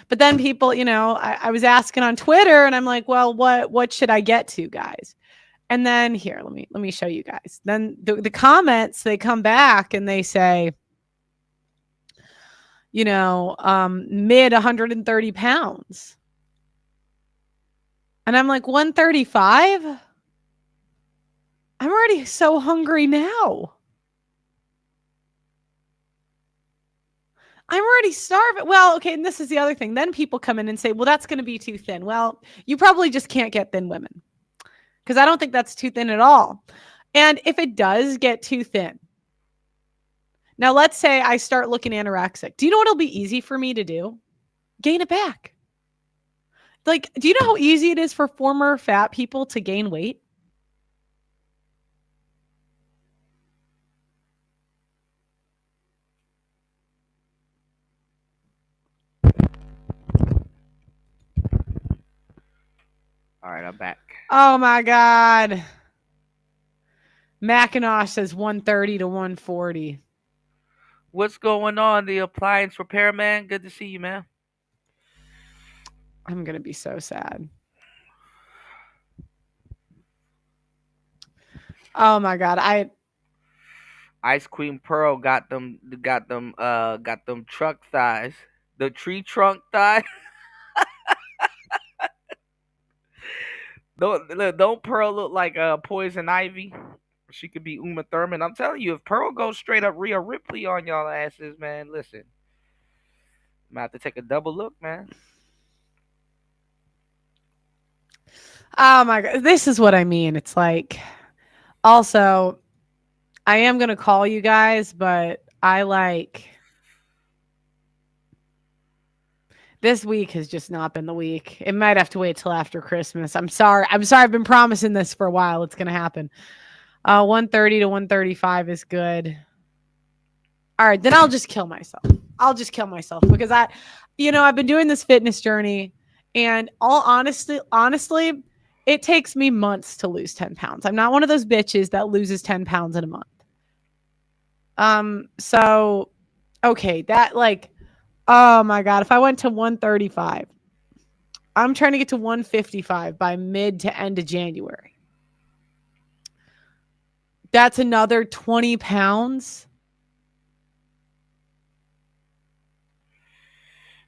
Speaker 17: But then people, I was asking on Twitter, and I'm like, well, what should I get to, guys? And then here, let me show you guys. Then the comments, they come back and they say, mid 130 pounds. And I'm like, 135? I'm already so hungry now. I'm already starving. Well, okay, and this is the other thing. Then people come in and say, well, that's going to be too thin. Well, you probably just can't get thin women. because I don't think that's too thin at all. And if it does get too thin, now let's say I start looking anorexic. Do you know what'll be easy for me to do? Gain it back. Like, do you know how easy it is for former fat people to gain weight?
Speaker 1: All right, I'm back.
Speaker 17: Oh my God. Mackinosh says 130 to 140.
Speaker 1: What's going on, the appliance repairman? Good to see you, man.
Speaker 17: I'm going to be so sad. Oh my God.
Speaker 1: Ice Queen Pearl got them truck thighs. The tree trunk thigh. Don't Pearl look like Poison Ivy? She could be Uma Thurman. I'm telling you, if Pearl goes straight up Rhea Ripley on y'all asses, man, listen. I'm gonna have to take a double look, man.
Speaker 17: Oh my God. This is what I mean. It's like, also, I am going to call you guys, but this week has just not been the week. It might have to wait till after Christmas. I'm sorry. I've been promising this for a while. It's going to happen. 130 to 135 is good. All right, then I'll just kill myself. Because I've been doing this fitness journey, and honestly, it takes me months to lose 10 pounds. I'm not one of those bitches that loses 10 pounds in a month. So, okay, oh my God, if I went to 135, I'm trying to get to 155 by mid to end of January. That's another 20 pounds.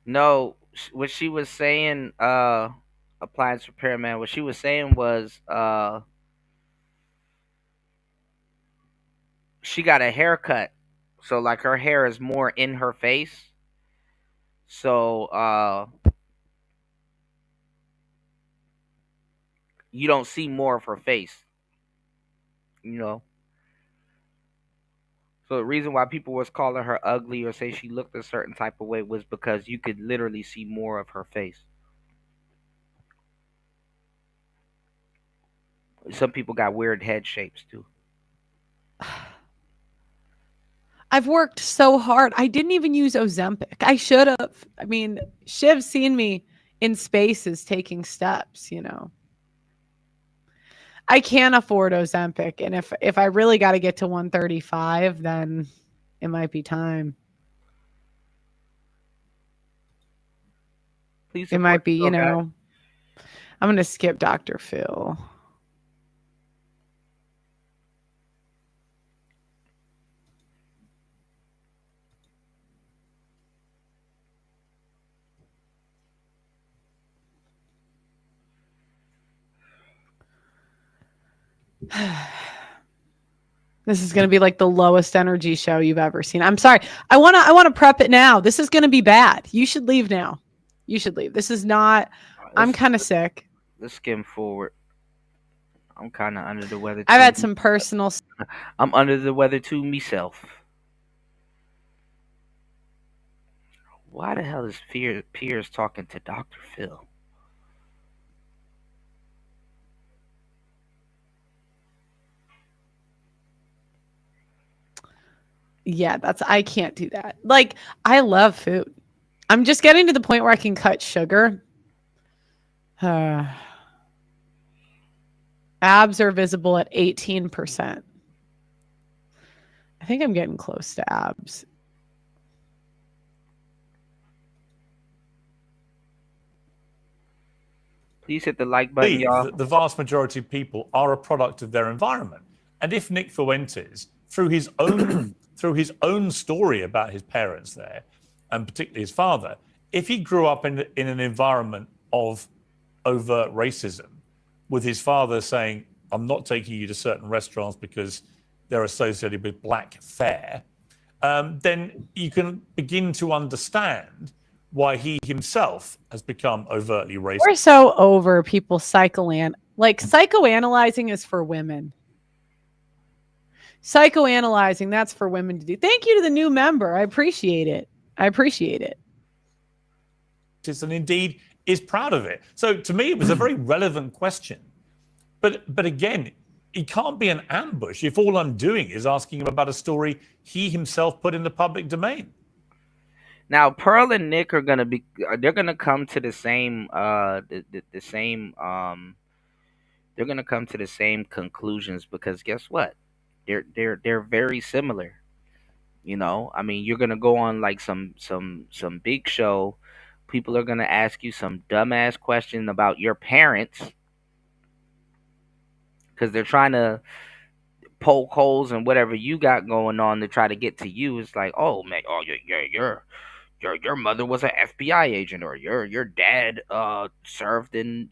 Speaker 1: No, what she was saying, appliance repairman, what she was saying was she got a haircut. So like her hair is more in her face. So you don't see more of her face. You know. So the reason why people was calling her ugly or say she looked a certain type of way was because you could literally see more of her face. Some people got weird head shapes too.
Speaker 17: I've worked so hard. I didn't even use Ozempic. I should have. I mean, Shiv's seen me in spaces taking steps, I can't afford Ozempic. And if I really got to get to 135, then it might be time.
Speaker 1: Please
Speaker 17: it might be, I'm going to skip Dr. Phil. This is going to be like the lowest energy show you've ever seen. I'm sorry. I want to prep it now. This is going to be bad. You should leave now. You should leave. This is not, I'm kind of sick.
Speaker 1: Let's skim forward. I'm kind of under the weather.
Speaker 17: I've had some personal.
Speaker 1: I'm under the weather too myself. Why the hell is Piers talking to Dr. Phil?
Speaker 17: Yeah, I can't do that. Like, I love food. I'm just getting to the point where I can cut sugar. Abs are visible at 18%. I think I'm getting close to abs.
Speaker 1: Please hit the like button, y'all.
Speaker 2: The vast majority of people are a product of their environment. And if Nick Fuentes, through his own story about his parents there, and particularly his father, if he grew up in an environment of overt racism, with his father saying, I'm not taking you to certain restaurants because they're associated with black fare, then you can begin to understand why he himself has become overtly racist.
Speaker 17: We're so over people cycling. Like psychoanalyzing is for women. Psychoanalyzing, that's for women to do. Thank you to the new member. I appreciate it. I appreciate it.
Speaker 2: And indeed is proud of it. So to me, it was a very relevant question. But again, it can't be an ambush if all I'm doing is asking him about a story he himself put in the public domain.
Speaker 1: Now, Pearl and Nick are gonna be. They're gonna come to the same. The same. They're gonna come to the same conclusions because guess what? They're very similar. You know, I mean, you're gonna go on like some big show. People are gonna ask you some dumbass question about your parents because they're trying to poke holes in whatever you got going on to try to get to you. It's like, oh man, oh your mother was an FBI agent, or your dad served in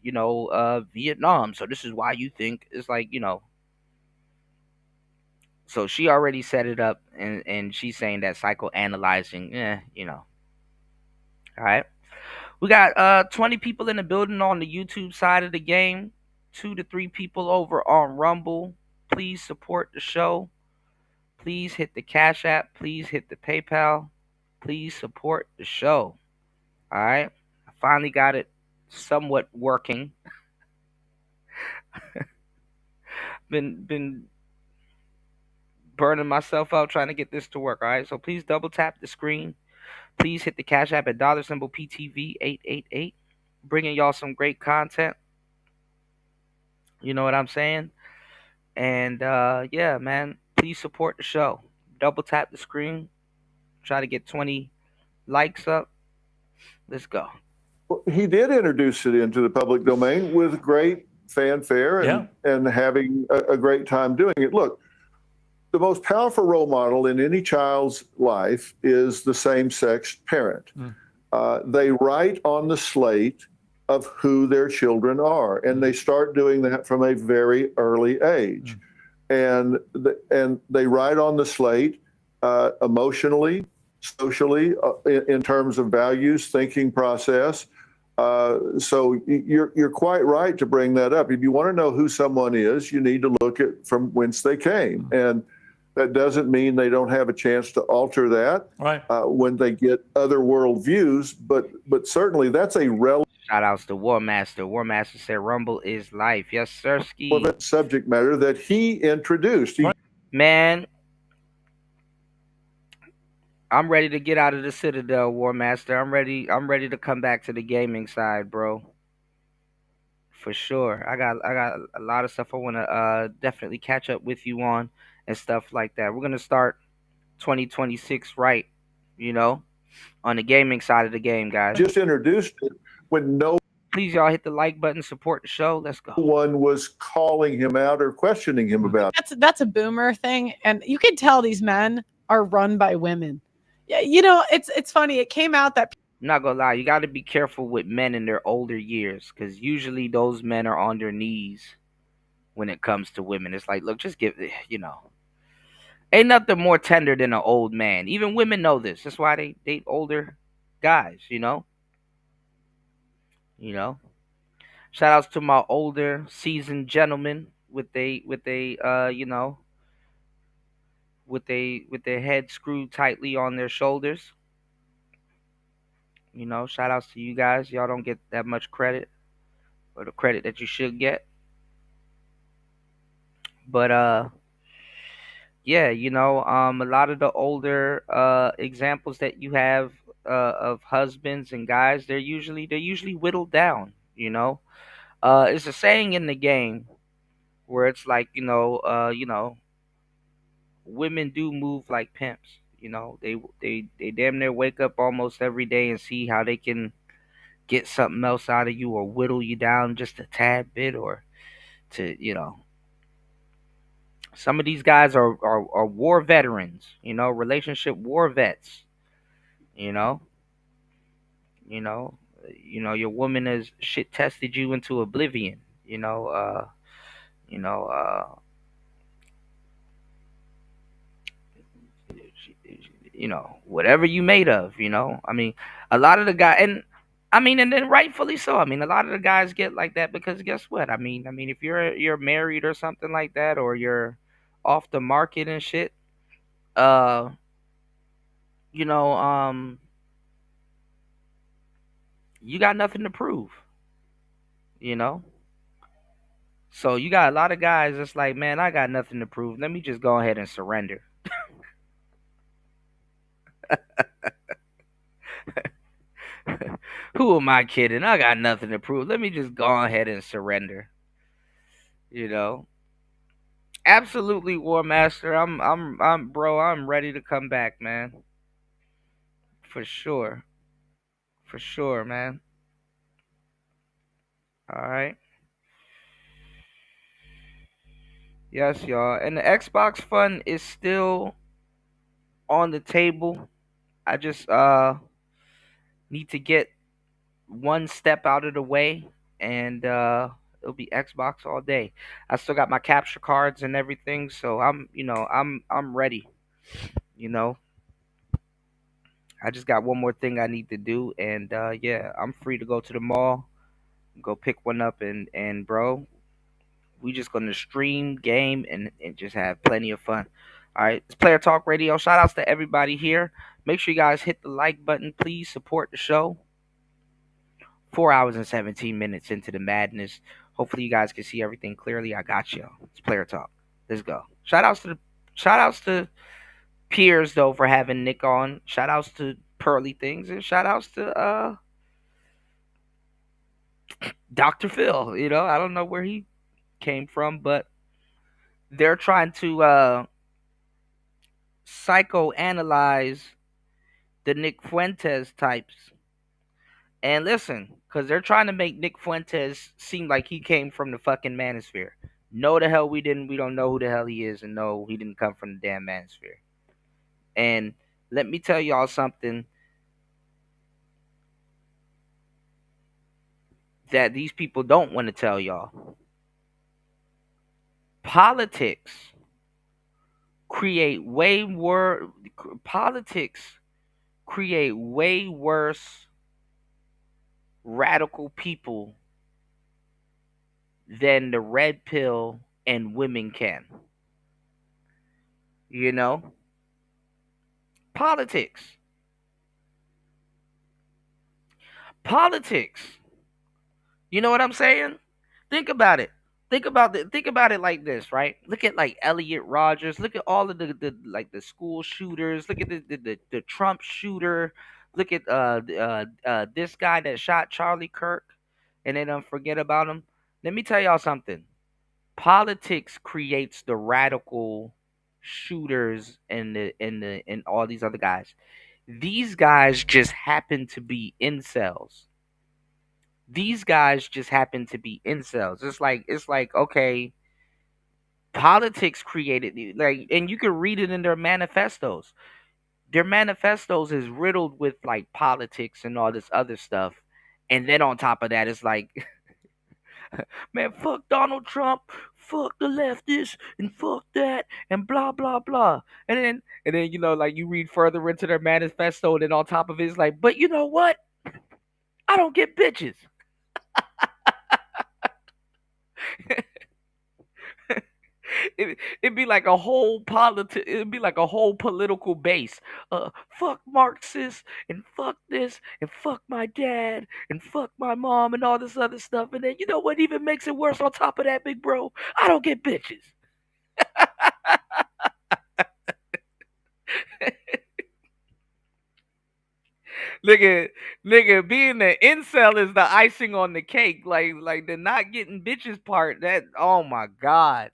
Speaker 1: Vietnam, so this is why you think it's like So she already set it up, and she's saying that psychoanalyzing, all right. We got 20 people in the building on the YouTube side of the game, 2 to 3 people over on Rumble. Please support the show. Please hit the Cash App. Please hit the PayPal. Please support the show. All right. I finally got it somewhat working. been burning myself out trying to get this to work. All right. So please double tap the screen. Please hit the Cash App at $PTV888. Bringing y'all some great content. You know what I'm saying? And yeah, man, please support the show. Double tap the screen. Try to get 20 likes up. Let's go.
Speaker 11: He did introduce it into the public domain with great fanfare and having a great time doing it. Look, the most powerful role model in any child's life is the same-sex parent. They write on the slate of who their children are, and they start doing that from a very early age. And they write on the slate emotionally, socially, in terms of values, thinking process. So you're quite right to bring that up. If you want to know who someone is, you need to look at from whence they came. And that doesn't mean they don't have a chance to alter that when they get other worldviews, but certainly that's a relevant
Speaker 1: shout outs to War Master. War Master said Rumble is life. Yes, sir.
Speaker 11: Subject matter that he introduced.
Speaker 1: Man, I'm ready to get out of the Citadel, War Master. I'm ready to come back to the gaming side, bro. For sure. I got a lot of stuff I want to definitely catch up with you on and stuff like that. We're going to start 2026 right, on the gaming side of the game, guys.
Speaker 11: Just introduced it when
Speaker 1: please y'all hit the like button, support the show. Let's go.
Speaker 11: No one was calling him out or questioning him about it.
Speaker 17: That's a boomer thing, and you can tell these men are run by women. Yeah, it's funny. It came out that
Speaker 1: I'm not gonna lie, you got to be careful with men in their older years because usually those men are on their knees when it comes to women. It's like, look, just give ain't nothing more tender than an old man. Even women know this. That's why they date older guys. Shout outs to my older seasoned gentlemen with their head screwed tightly on their shoulders. Shout outs to you guys. Y'all don't get that much credit or the credit that you should get. But yeah, a lot of the older examples that you have of husbands and guys, they're usually whittled down. It's a saying in the game where it's like women do move like pimps. They damn near wake up almost every day and see how they can get something else out of you or whittle you down just a tad bit or to some of these guys are war veterans, relationship war vets. You know, your woman has shit tested you into oblivion. You know, uh, whatever you made of. I mean, a lot of the guy and I mean, and then rightfully so. I mean, a lot of the guys get like that because guess what? I mean, if you're married or something like that, or you're off the market and shit, uh, you know, you got nothing to prove, you know. So you got a lot of guys that's like, man, I got nothing to prove. Let me just go ahead and surrender. Who am I kidding? I got nothing to prove. Let me just go ahead and surrender. You know, absolutely, War Master. Bro. I'm ready to come back, man. For sure, for sure, man. All right. Yes, y'all. And the Xbox Fund is still on the table. I just need to get one step out of the way, and it'll be Xbox all day. I still got my capture cards and everything, so I'm ready. You know, I just got one more thing I need to do, and yeah, I'm free to go to the mall, go pick one up, and bro, we just gonna stream, game, and just have plenty of fun. All right, it's Player Talk Radio. Shout outs to everybody here. Make sure you guys hit the like button. Please support the show. 4 hours and 17 minutes into the madness. Hopefully you guys can see everything clearly. I got you. It's Player Talk. Let's go. Shout outs to Piers though for having Nick on. Shout outs to Pearly Things, and shout outs to Dr. Phil. You know, I don't know where he came from, but they're trying to psychoanalyze the Nick Fuentes types. And listen, because they're trying to make Nick Fuentes seem like he came from the fucking manosphere. No, the hell we didn't. We don't know who the hell he is, and no, he didn't come from the damn manosphere. And let me tell y'all something that these people don't want to tell y'all. Politics create way worse. Politics create way worse radical people than the red pill and women can. You know, politics. Politics. You know what I'm saying? Think about it. Think about it like this, right? Look at like Elliot Rogers. Look at all of the like the school shooters. Look at the Trump shooter. Look at this guy that shot Charlie Kirk, and they don't forget about him. Let me tell y'all something. Politics creates the radical shooters and all these other guys. These guys just happen to be incels. These guys just happen to be incels. It's like okay, politics created like, and you can read it in their manifestos. Their manifestos is riddled with like politics and all this other stuff. And then on top of that, it's like, man, fuck Donald Trump, fuck the leftists, and fuck that, and blah blah blah. And then like you read further into their manifesto, and then on top of it, it's like, but you know what? I don't get bitches. It'd be like a whole it'd be like a whole political base. Fuck Marxists and fuck this and fuck my dad and fuck my mom and all this other stuff. And then you know what even makes it worse on top of that, big bro? I don't get bitches. nigga, nigga, being an incel is the icing on the cake. Like the not getting bitches part. That oh my god.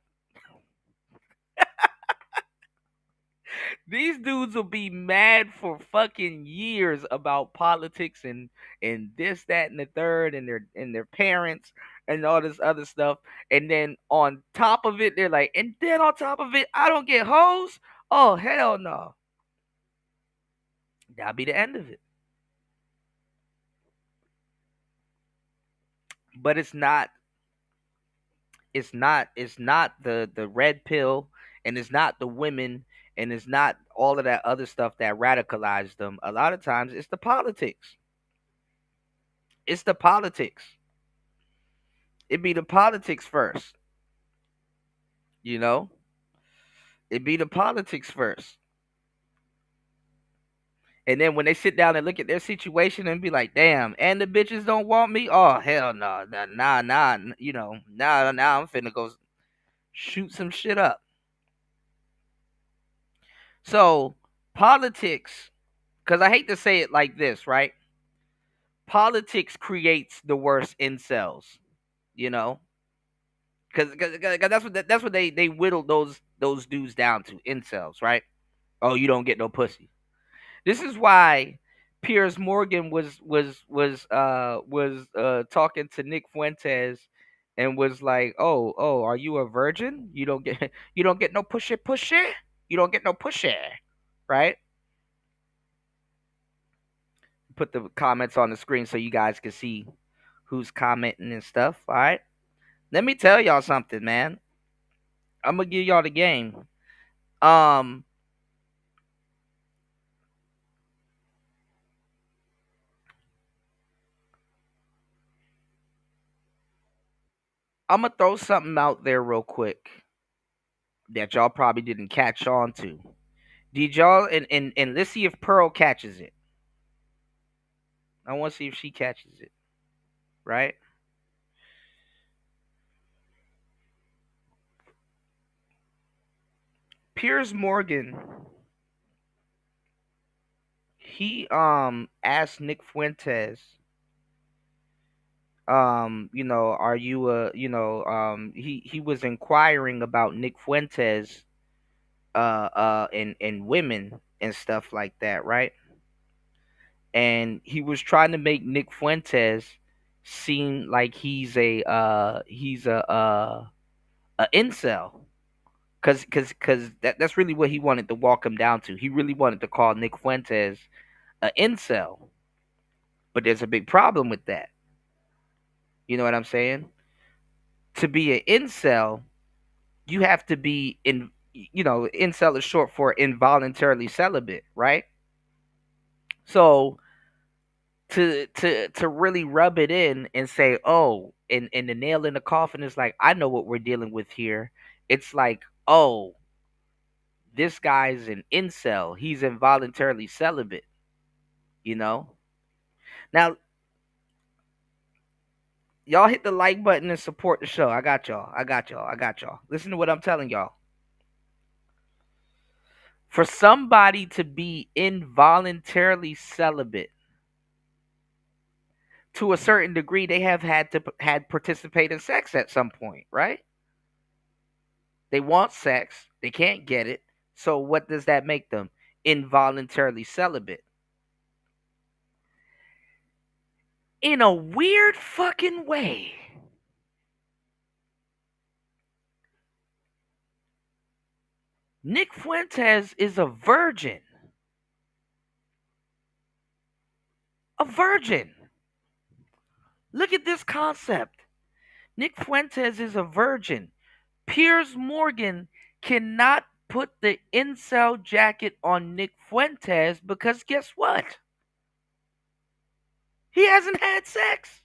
Speaker 1: These dudes will be mad for fucking years about politics and this, that, and the third, and their parents and all this other stuff. And then on top of it, they're like, and then on top of it, I don't get hoes. Oh hell no. That'll be the end of it. But it's not the red pill, and it's not the women, and it's not all of that other stuff that radicalized them. A lot of times it's the politics. It's the politics. It be the politics first. You know, it be the politics first. And then when they sit down and look at their situation and be like, damn, and the bitches don't want me? Oh, hell no. Nah, nah, I'm finna go shoot some shit up. So, politics, because I hate to say it like this, right? Politics creates the worst incels, you know? Because that's what they whittled those dudes down to, incels, right? Oh, you don't get no pussy. This is why Piers Morgan was talking to Nick Fuentes and was like, "Oh, are you a virgin? You don't get no pushy. You don't get no pushy." Right? Put the comments on the screen so you guys can see who's commenting and stuff, all right? Let me tell y'all something, man. I'm going to give y'all the game. Um I'm gonna throw something out there real quick that y'all probably didn't catch on to. Did y'all and let's see if Pearl catches it. I want to see if she catches it. Right? Piers Morgan, he asked Nick Fuentes, are you he was inquiring about Nick Fuentes and women and stuff like that, right? And he was trying to make Nick Fuentes seem like he's a incel, cause that's really what he wanted to walk him down to. He really wanted to call Nick Fuentes a incel, but there's a big problem with that. You know what I'm saying? To be an incel, you have to be in. Incel is short for involuntarily celibate, right? So to really rub it in and say, oh, and the nail in the coffin is like, I know what we're dealing with here. It's like, oh, this guy's an incel. He's involuntarily celibate, you know? Now, y'all hit the like button and support the show. I got y'all. I got y'all. I got y'all. Listen to what I'm telling y'all. For somebody to be involuntarily celibate, to a certain degree, they have had participate in sex at some point, right? They want sex, they can't get it. So what does that make them? Involuntarily celibate. In a weird fucking way, Nick Fuentes is a virgin. A virgin. Look at this concept. Nick Fuentes is a virgin. Piers Morgan cannot put the incel jacket on Nick Fuentes because guess what? He hasn't had sex.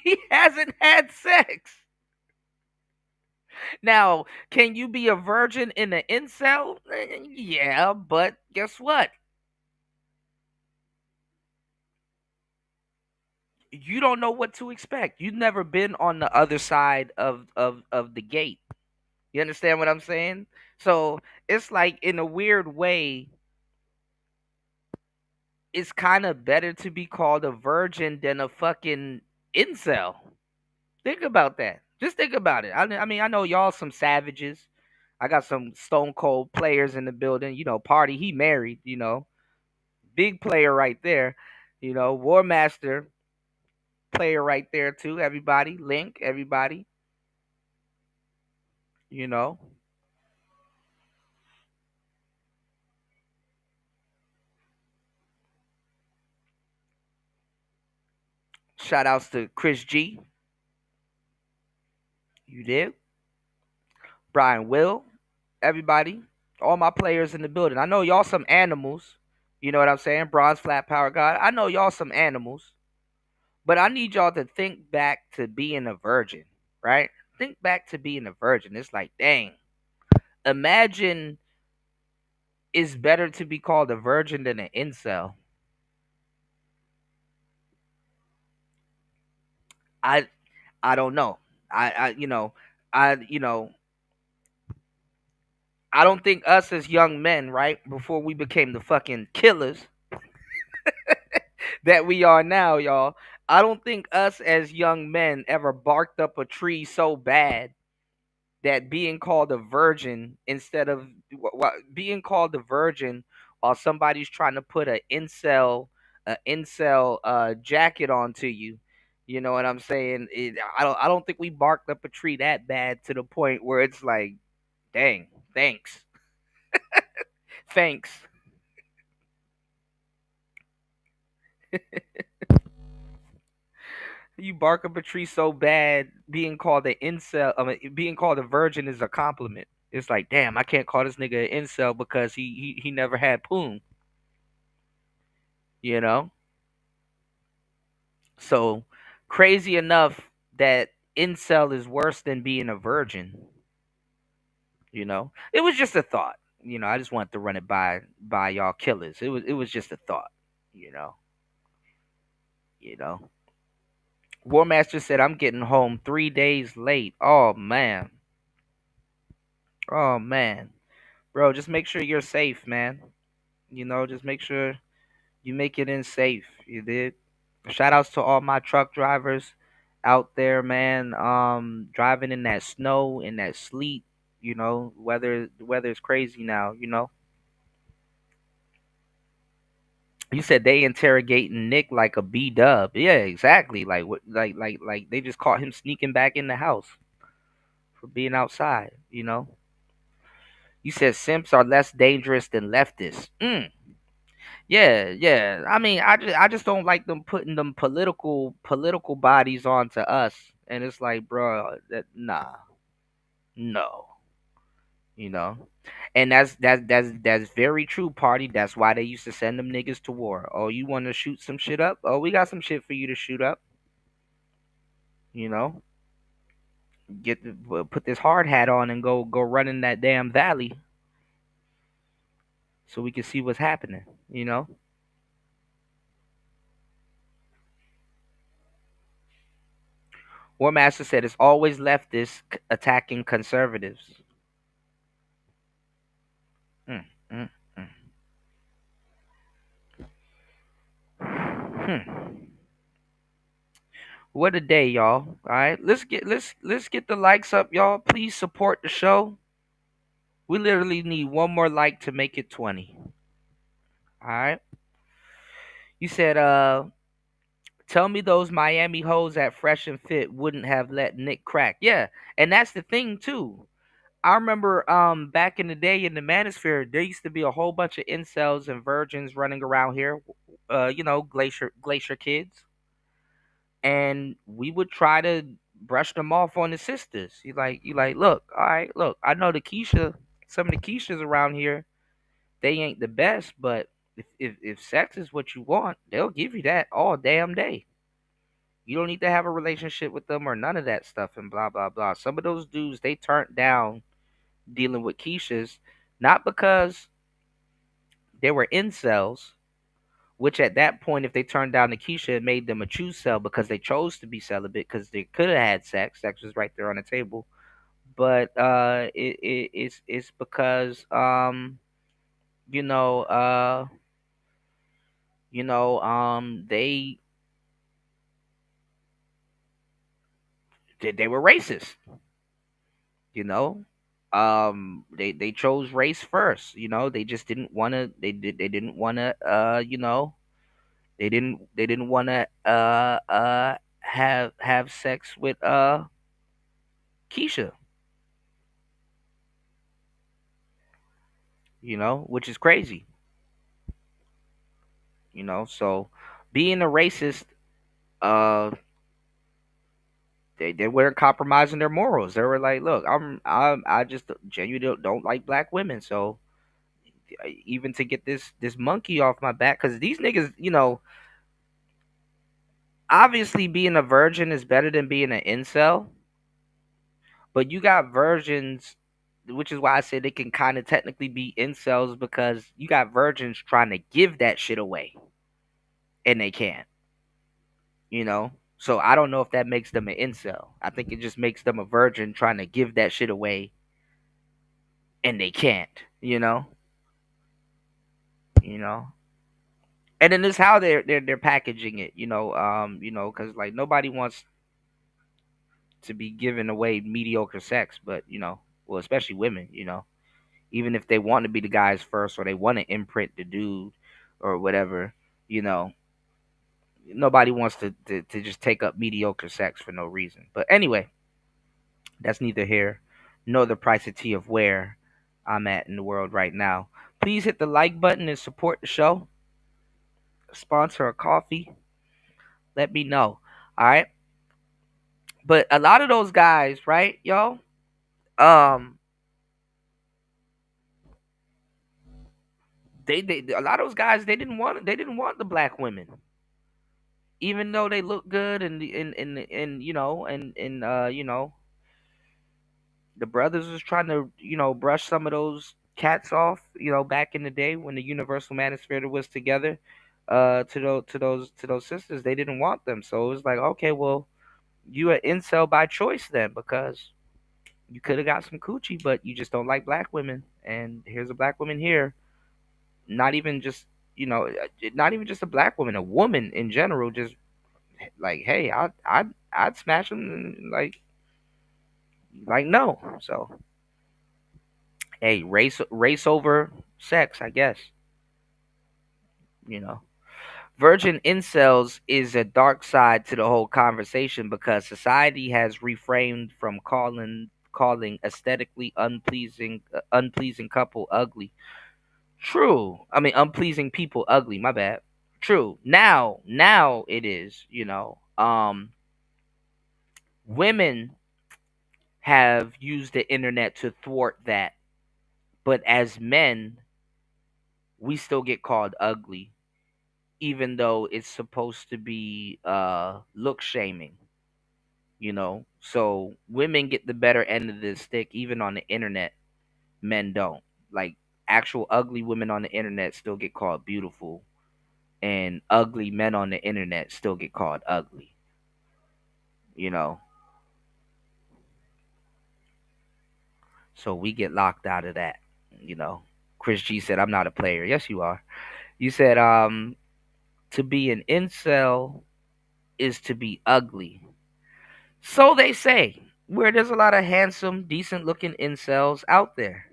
Speaker 1: He hasn't had sex. Now, can you be a virgin in an incel? Yeah, but guess what? You don't know what to expect. You've never been on the other side of the gate. You understand what I'm saying? So it's like, in a weird way, it's kind of better to be called a virgin than a fucking incel. Think about that. Just think about it. I mean, I know y'all some savages. I got some stone cold players in the building. Party, he married, big player right there. War Master player right there too. Everybody, Link, everybody. You know. Shout outs to Chris G. You did. Brian Will, everybody. all my players in the building. I know y'all some animals. You know what I'm saying? Bronze Flat Power God. I know y'all some animals. But I need y'all to think back to being a virgin, right? Think back to being a virgin. It's like, dang. Imagine it's better to be called a virgin than an incel. I I don't know. I you know, I you know, I don't think us as young men, right, before we became the fucking killers that we are now, y'all. I don't think us as young men ever barked up a tree so bad that being called a virgin instead of being called a virgin while somebody's trying to put a incel jacket onto you. You know what I'm saying? I don't think we barked up a tree that bad to the point where it's like, dang, thanks, thanks. You bark up a tree so bad, being called an incel, being called a virgin is a compliment. It's like, damn, I can't call this nigga an incel because he never had poon. You know, so crazy enough that incel is worse than being a virgin. You know, it was just a thought. You know, I just wanted to run it by y'all killers. It was just a thought. You know, you know. War Master said I'm getting home 3 days late. Oh man, oh man, bro. Just make sure you're safe, man. You know, just make sure you make it in safe. You did. Shout outs to all my truck drivers out there, man. Driving in that snow, in that sleet. You know, the weather is crazy now. You know. You said they interrogating Nick like a B dub. Yeah, exactly. Like what? Like they just caught him sneaking back in the house for being outside. You know. You said simps are less dangerous than leftists. Yeah, yeah. I mean, I just don't like them putting them political bodies onto us, and it's like, bro, that nah, no, you know, and that's very true, party. That's why they used to send them niggas to war. Oh, you want to shoot some shit up? Oh, we got some shit for you to shoot up. You know, put this hard hat on and go run in that damn valley so we can see what's happening. You know. War Master said it's always leftists attacking conservatives. Mm, mm, mm. Hmm. What a day, y'all. All right, let's get the likes up, y'all. Please support the show. We literally need one more like to make it 20. All right. You said, tell me those Miami hoes at Fresh and Fit wouldn't have let Nick crack. Yeah, and that's the thing too. I remember back in the day in the manosphere, there used to be a whole bunch of incels and virgins running around here. You know, glacier kids, and we would try to brush them off on the sisters. You like, look, all right, look, I know some of the Keishas around here, they ain't the best, but if sex is what you want, they'll give you that all damn day. You don't need to have a relationship with them or none of that stuff and blah blah blah. Some of those dudes they turned down dealing with Keishas, not because they were incels, which at that point, if they turned down the Keisha, it made them a true cell because they chose to be celibate because they could have had sex. Sex was right there on the table. But it's because you know they were racist. You know, they chose race first. You know, they just didn't want to. They didn't want to. They didn't want to have sex with Keisha, you know, which is crazy, you know. So being a racist, uh they weren't compromising their morals. They were like, look, I just genuinely don't like black women, so even to get this monkey off my back, because these niggas, obviously being a virgin is better than being an incel, but you got virgins, which is why I said they can kind of technically be incels, because you got virgins trying to give that shit away and they can't, So I don't know if that makes them an incel. I think it just makes them a virgin trying to give that shit away and they can't, you know? You know? And then this how they're packaging it, because like nobody wants to be giving away mediocre sex, but well, especially women, even if they want to be the guys first or they want to imprint the dude or whatever, you know, nobody wants to just take up mediocre sex for no reason. But anyway, that's neither here nor the price of tea of where I'm at in the world right now. Please hit the like button and support the show. Sponsor a coffee. Let me know. All right. But a lot of those guys, right, y'all? Um, they a lot of those guys they didn't want the black women, even though they look good and the brothers was trying to brush some of those cats off, back in the day when the Universal Manosphere was together. To those sisters, they didn't want them, so it was like, okay, well, you an incel by choice then, because you could have got some coochie, but you just don't like black women, and here's a black woman here. Not even just not even just a black woman, a woman in general, just like, hey, I'd smash them, and like no. So hey, race over sex, I guess. You know, virgin incels is a dark side to the whole conversation, because society has reframed from calling aesthetically unpleasing couple ugly. True. I mean, unpleasing people ugly. My bad. True. Now it is. Women have used the internet to thwart that, but as men, we still get called ugly, even though it's supposed to be look shaming. So women get the better end of the stick, even on the internet. Men don't. Like, actual ugly women on the internet still get called beautiful, and ugly men on the internet still get called ugly. You know, so we get locked out of that. You know, Chris G said, "I'm not a player." Yes, you are. You said, to be an incel is to be ugly. So they say. Where there's a lot of handsome, decent-looking incels out there.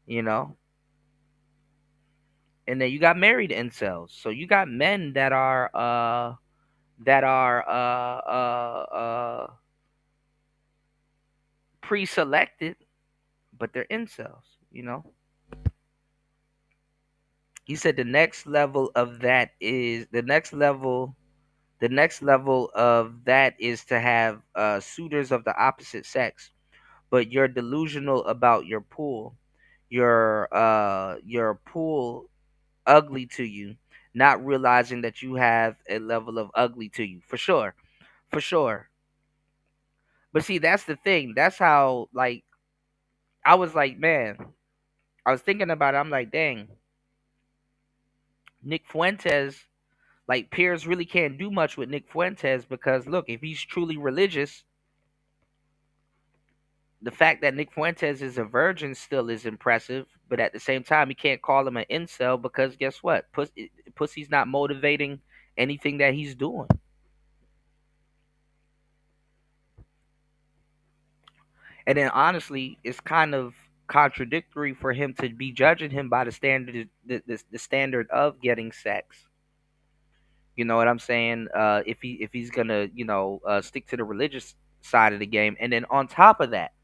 Speaker 1: You know, and then you got married incels. So you got men that are pre-selected, but they're incels. He said the next level of that is to have suitors of the opposite sex, but you're delusional about your pool ugly to you, not realizing that you have a level of ugly to you. For sure. For sure. But see, that's the thing. That's how, like, I was like, man, I was thinking about it. I'm like, dang, Nick Fuentes, like, Pierce really can't do much with Nick Fuentes, because look, if he's truly religious, the fact that Nick Fuentes is a virgin still is impressive. But at the same time, he can't call him an incel, because guess what? Pussy's not motivating anything that he's doing. And then honestly, it's kind of contradictory for him to be judging him by the standard of getting sex. You know what I'm saying? If he's gonna stick to the religious side of the game, and then on top of that,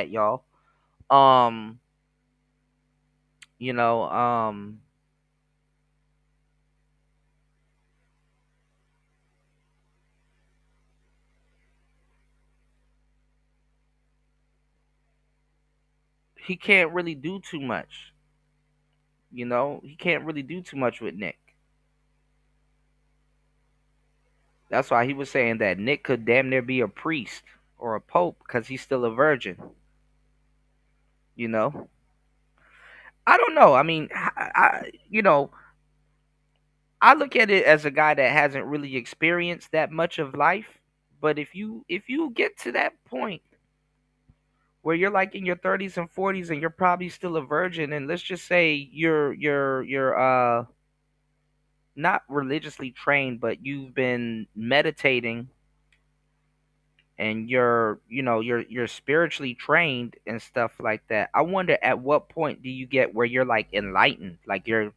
Speaker 1: y'all, um, you know, he can't really do too much. You know, he can't really do too much with Nick. That's why he was saying that Nick could damn near be a priest or a pope because he's still a virgin. You know, I don't know. I mean, I look at it as a guy that hasn't really experienced that much of life. But if you get to that point where you're like in your 30s and 40s and you're probably still a virgin, and let's just say you're not religiously trained, but you've been meditating and you're spiritually trained and stuff like that. I wonder at what point do you get where you're like enlightened, like you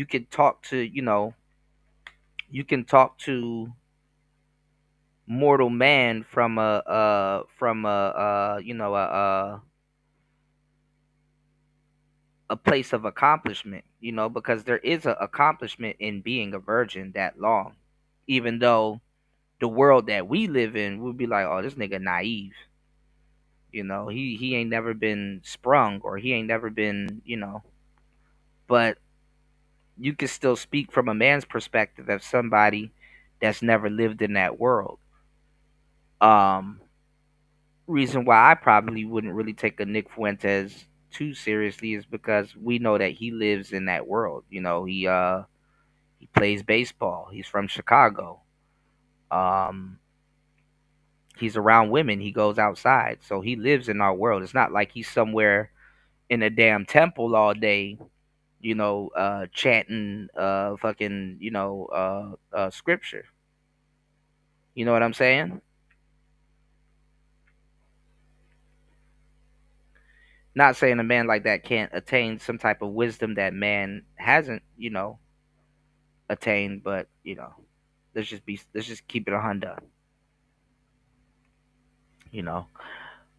Speaker 1: can talk to you can talk to mortal man from a place of accomplishment, because there is a accomplishment in being a virgin that long, even though the world that we live in would be like, oh, this nigga naive. He ain't never been sprung, or he ain't never been, but you can still speak from a man's perspective of somebody that's never lived in that world. Um, Reason why I probably wouldn't really take a Nick Fuentes too seriously is because we know that he lives in that world. He plays baseball. He's from Chicago. Um, he's around women. He goes outside, so he lives in our world. It's not like he's somewhere in a damn temple all day, chanting fucking, scripture. You know what I'm saying? Not saying a man like that can't attain some type of wisdom that man hasn't, attained, but let's just keep it a Honda. You know.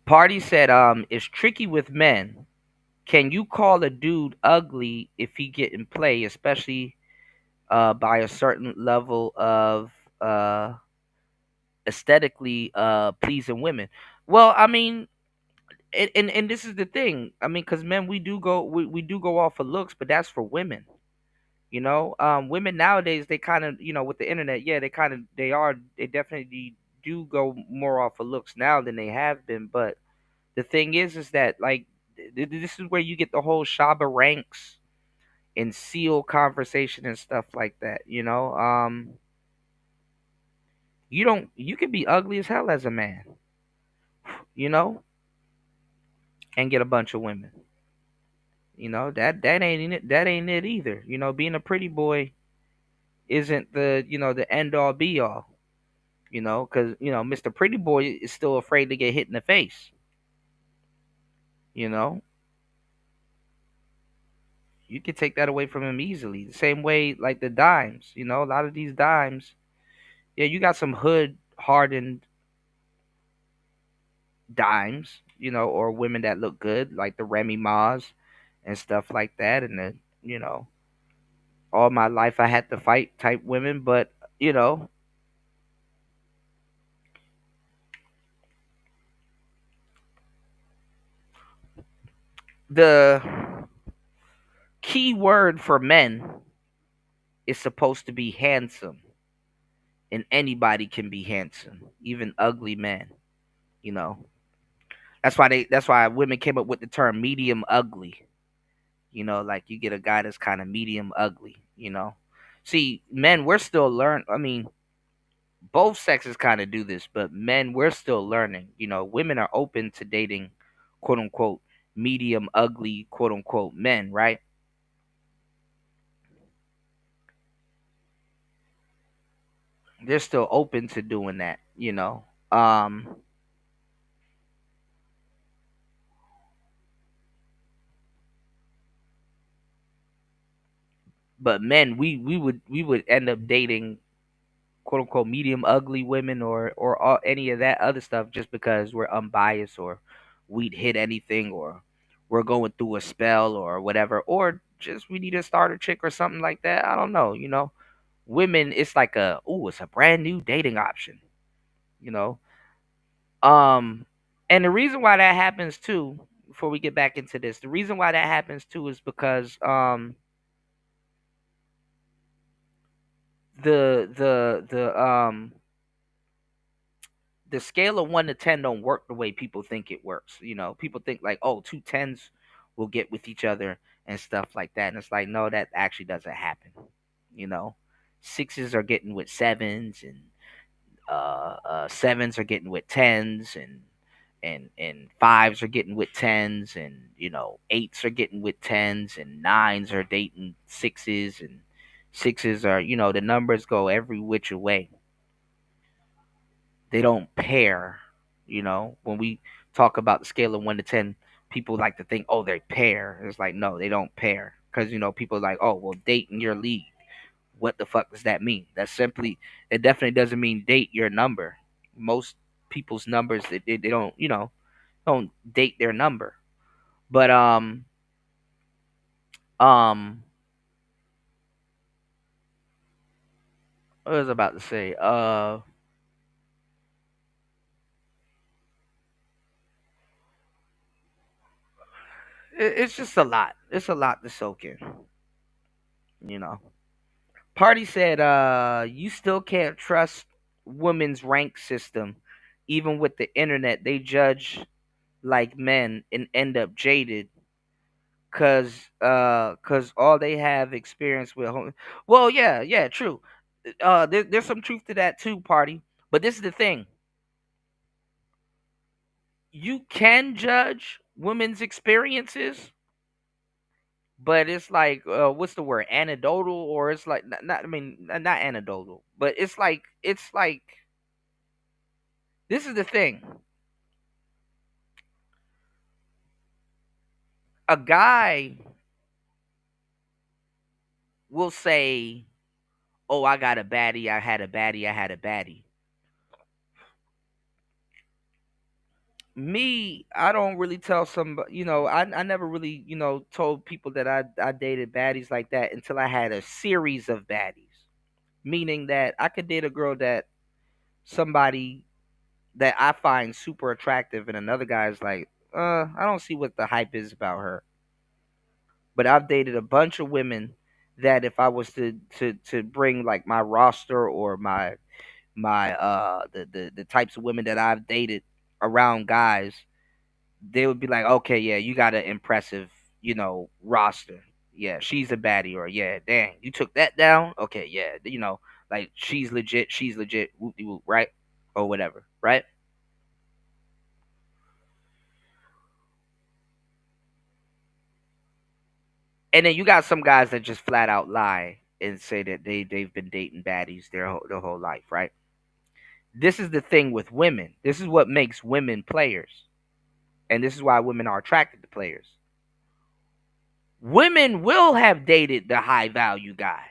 Speaker 1: Party said, it's tricky with men. Can you call a dude ugly if he get in play, especially by a certain level of aesthetically pleasing women? Well, I mean, and this is the thing. I mean, because men, we do go off of looks, but that's for women. Women nowadays, they kind of, with the internet, yeah, they definitely do go more off of looks now than they have been. But the thing is that like this is where you get the whole Shaba ranks and seal conversation and stuff like that. You can be ugly as hell as a man, you know, and get a bunch of women. That ain't it either. Being a pretty boy isn't the end all be all. Because Mr. Pretty Boy is still afraid to get hit in the face. You know, you can take that away from him easily. The same way, like the dimes. A lot of these dimes, yeah, you got some hood hardened dimes. Or women that look good, like the Remy Ma's and stuff like that, and you know, all my life I had to fight type women, but you know, the key word for men is supposed to be handsome, and anybody can be handsome, even ugly men. You know, that's why women came up with the term medium ugly. Like you get a guy that's kind of medium ugly. See, men, we're still learn. I mean, both sexes kind of do this, but men, we're still learning. Women are open to dating, quote unquote, medium ugly, quote unquote, men, right? They're still open to doing that. But men, we would end up dating quote unquote medium ugly women, or any of that other stuff, just because we're unbiased, or we'd hit anything, or we're going through a spell or whatever, or just we need a starter chick or something like that. I don't know. Women, it's like it's a brand new dating option. You know, and the reason why that happens too, before we get back into this, the reason why that happens too is because the scale of 1 to 10 don't work the way people think it works. People think like, oh, two tens will get with each other and stuff like that. And it's like, no, that actually doesn't happen. You know, sixes are getting with sevens, and sevens are getting with tens, and fives are getting with tens, and eights are getting with tens, and nines are dating sixes, and sixes are, the numbers go every which way. They don't pair. When we talk about the scale of 1 to 10, people like to think, oh, they pair. It's like, no, they don't pair, because people are like, oh, well, date in your league. What the fuck does that mean? It definitely doesn't mean date your number. Most people's numbers, they don't, don't date their number. But um what was I about to say? It's just a lot. It's a lot to soak in. you know Party said, you still can't trust women's rank system. Even with the internet, they judge like men and end up jaded cause all they have experience with well, yeah, true. There's some truth to that too, Party. But this is the thing. You can judge women's experiences, but it's like, what's the word, anecdotal, or it's like, not I mean, not anecdotal, but it's like this is the thing. A guy will say, "Oh, I got a baddie. I had a baddie. I had a baddie." Me, I don't really tell somebody. I never really, told people that I dated baddies like that until I had a series of baddies. Meaning that I could date a girl that somebody that I find super attractive, and another guy's like, I don't see what the hype is about her. But I've dated a bunch of women that if I was to bring like my roster, or my the types of women that I've dated around guys, they would be like, okay, yeah, you got an impressive, roster. Yeah, she's a baddie, or yeah, dang, you took that down. Okay, yeah, like she's legit, whoop de whoop, right, or whatever, right? And then you got some guys that just flat out lie and say that they've been dating baddies their whole life, right? This is the thing with women. This is what makes women players, and this is why women are attracted to players. Women will have dated the high value guy.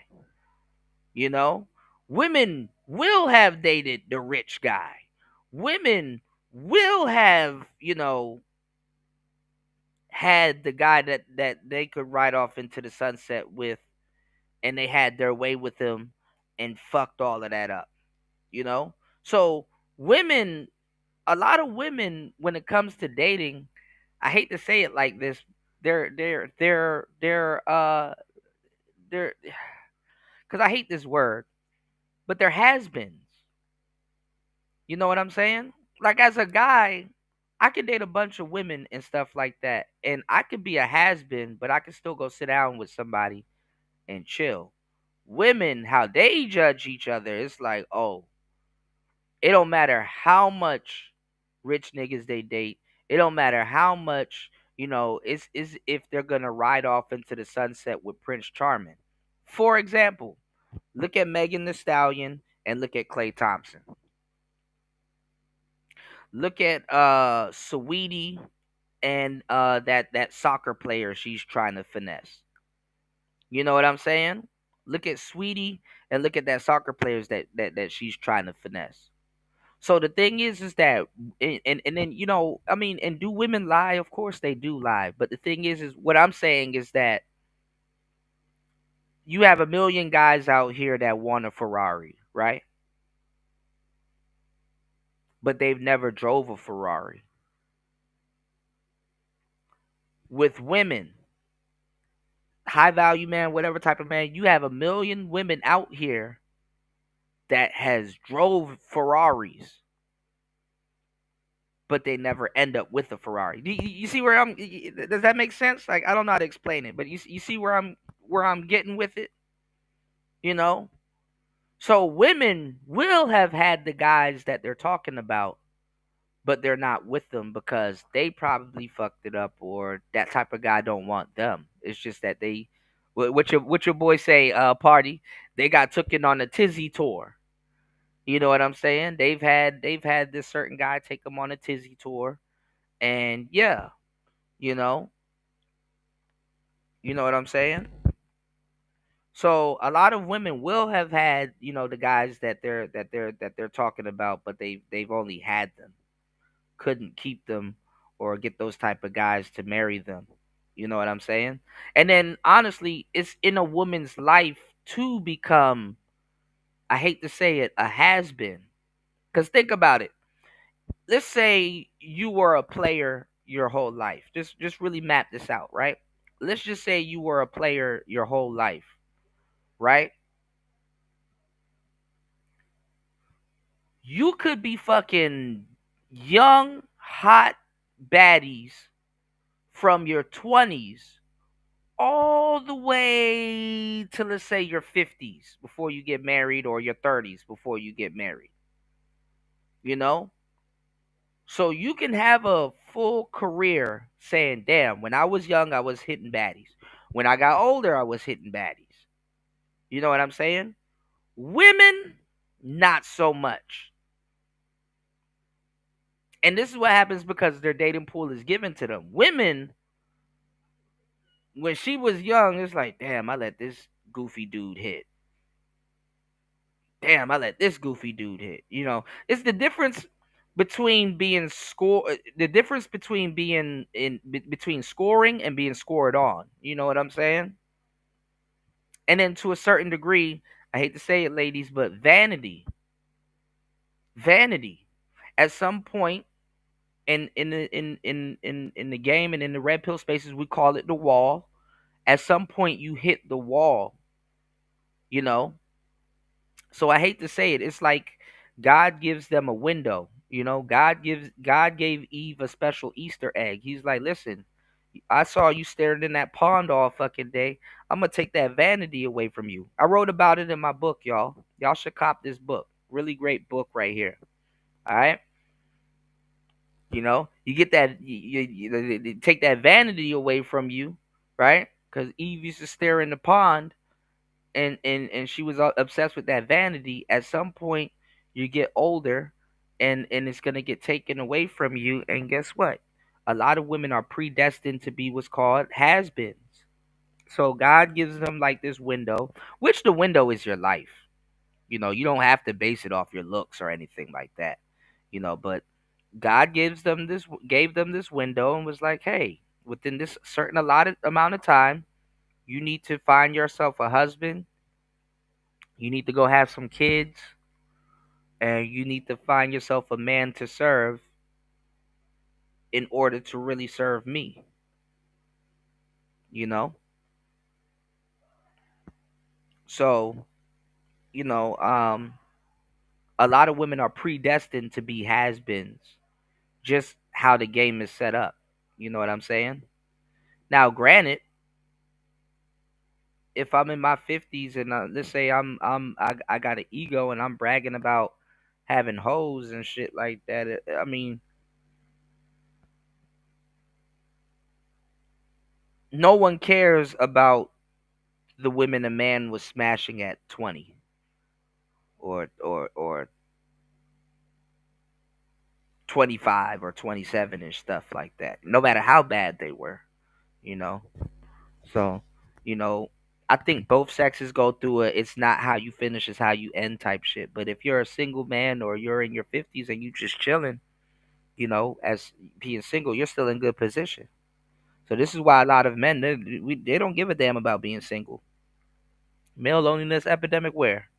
Speaker 1: You know, women will have dated the rich guy. Women will have, had the guy that they could ride off into the sunset with, and they had their way with him and fucked all of that up. You know? So women, a lot of women, when it comes to dating, I hate to say it like this, they're because I hate this word, but they're has-beens. You know what I'm saying? Like, as a guy, I could date a bunch of women and stuff like that, and I could be a has-been, but I could still go sit down with somebody and chill. Women, how they judge each other, it's like, oh, it don't matter how much rich niggas they date. It don't matter how much, it's if they're gonna ride off into the sunset with Prince Charming. For example, look at Megan the Stallion and look at Clay Thompson. Look at Sweetie and that soccer player she's trying to finesse. You know what I'm saying? Look at Sweetie and look at that soccer players that she's trying to finesse. So the thing is that, and then, I mean, and do women lie? Of course they do lie. But the thing is what I'm saying is that you have a million guys out here that want a Ferrari, right? But they've never drove a Ferrari. with women, high value man, whatever type of man, you have a million women out here that has drove Ferraris, but they never end up with a Ferrari. You see where I'm? Does that make sense? Like, I don't know how to explain it, but you see where I'm getting with it. You know, so women will have had the guys that they're talking about, but they're not with them because they probably fucked it up, or that type of guy don't want them. It's just that they, what your boy say, party, they got taken on a tizzy tour. You know what I'm saying? They've had this certain guy take them on a tizzy tour, and yeah, you know, you know what I'm saying. So a lot of women will have had, the guys that they're talking about, but they've only had them, couldn't keep them, or get those type of guys to marry them. You know what I'm saying? And then honestly, it's in a woman's life to become, I hate to say it, a has been. Cause think about it. Let's say you were a player your whole life. Just really map this out, right? Let's just say you were a player your whole life, right? You could be fucking young, hot baddies from your 20s all the way to, let's say, your 50s before you get married, or your 30s before you get married. You know? So you can have a full career saying, damn, when I was young, I was hitting baddies. When I got older, I was hitting baddies. You know what I'm saying? Women, not so much. And this is what happens because their dating pool is given to them. Women, when she was young, it's like, damn, I let this goofy dude hit. Damn, I let this goofy dude hit. It's the difference between the difference between being between scoring and being scored on. You know what I'm saying? And then to a certain degree, I hate to say it, ladies, but vanity. At some point in the game and in the red pill spaces, we call it the wall. At some point, you hit the wall. You know, so I hate to say it. It's like God gives them a window. God gave Eve a special Easter egg. He's like, listen, I saw you staring in that pond all fucking day. I'm gonna take that vanity away from you. I wrote about it in my book, y'all. Y'all should cop this book. Really great book right here. All right. You get that, you take that vanity away from you, right? Because Eve used to stare in the pond, and she was obsessed with that vanity. At some point, you get older, and it's gonna get taken away from you. And guess what? A lot of women are predestined to be what's called has-beens. So God gives them like this window, which the window is your life. You don't have to base it off your looks or anything like that. But God gave them this window and was like, hey, within this certain allotted amount of time, you need to find yourself a husband. You need to go have some kids, and you need to find yourself a man to serve in order to really serve me. You know? So, you know, um, a lot of women are predestined to be has-beens, just how the game is set up. You know what I'm saying? Now, granted, if I'm in my 50s and let's say I got an ego and I'm bragging about having hoes and shit like that, I mean, no one cares about the women a man was smashing at 20 or 25 or 27 and stuff like that. No matter how bad they were, you know. So, you know, I think both sexes go through it's not how you finish, it's how you end type shit. But if you're a single man or you're in your 50s and you just chilling, as being single, you're still in good position. So this is why a lot of men they don't give a damn about being single. Male loneliness epidemic where,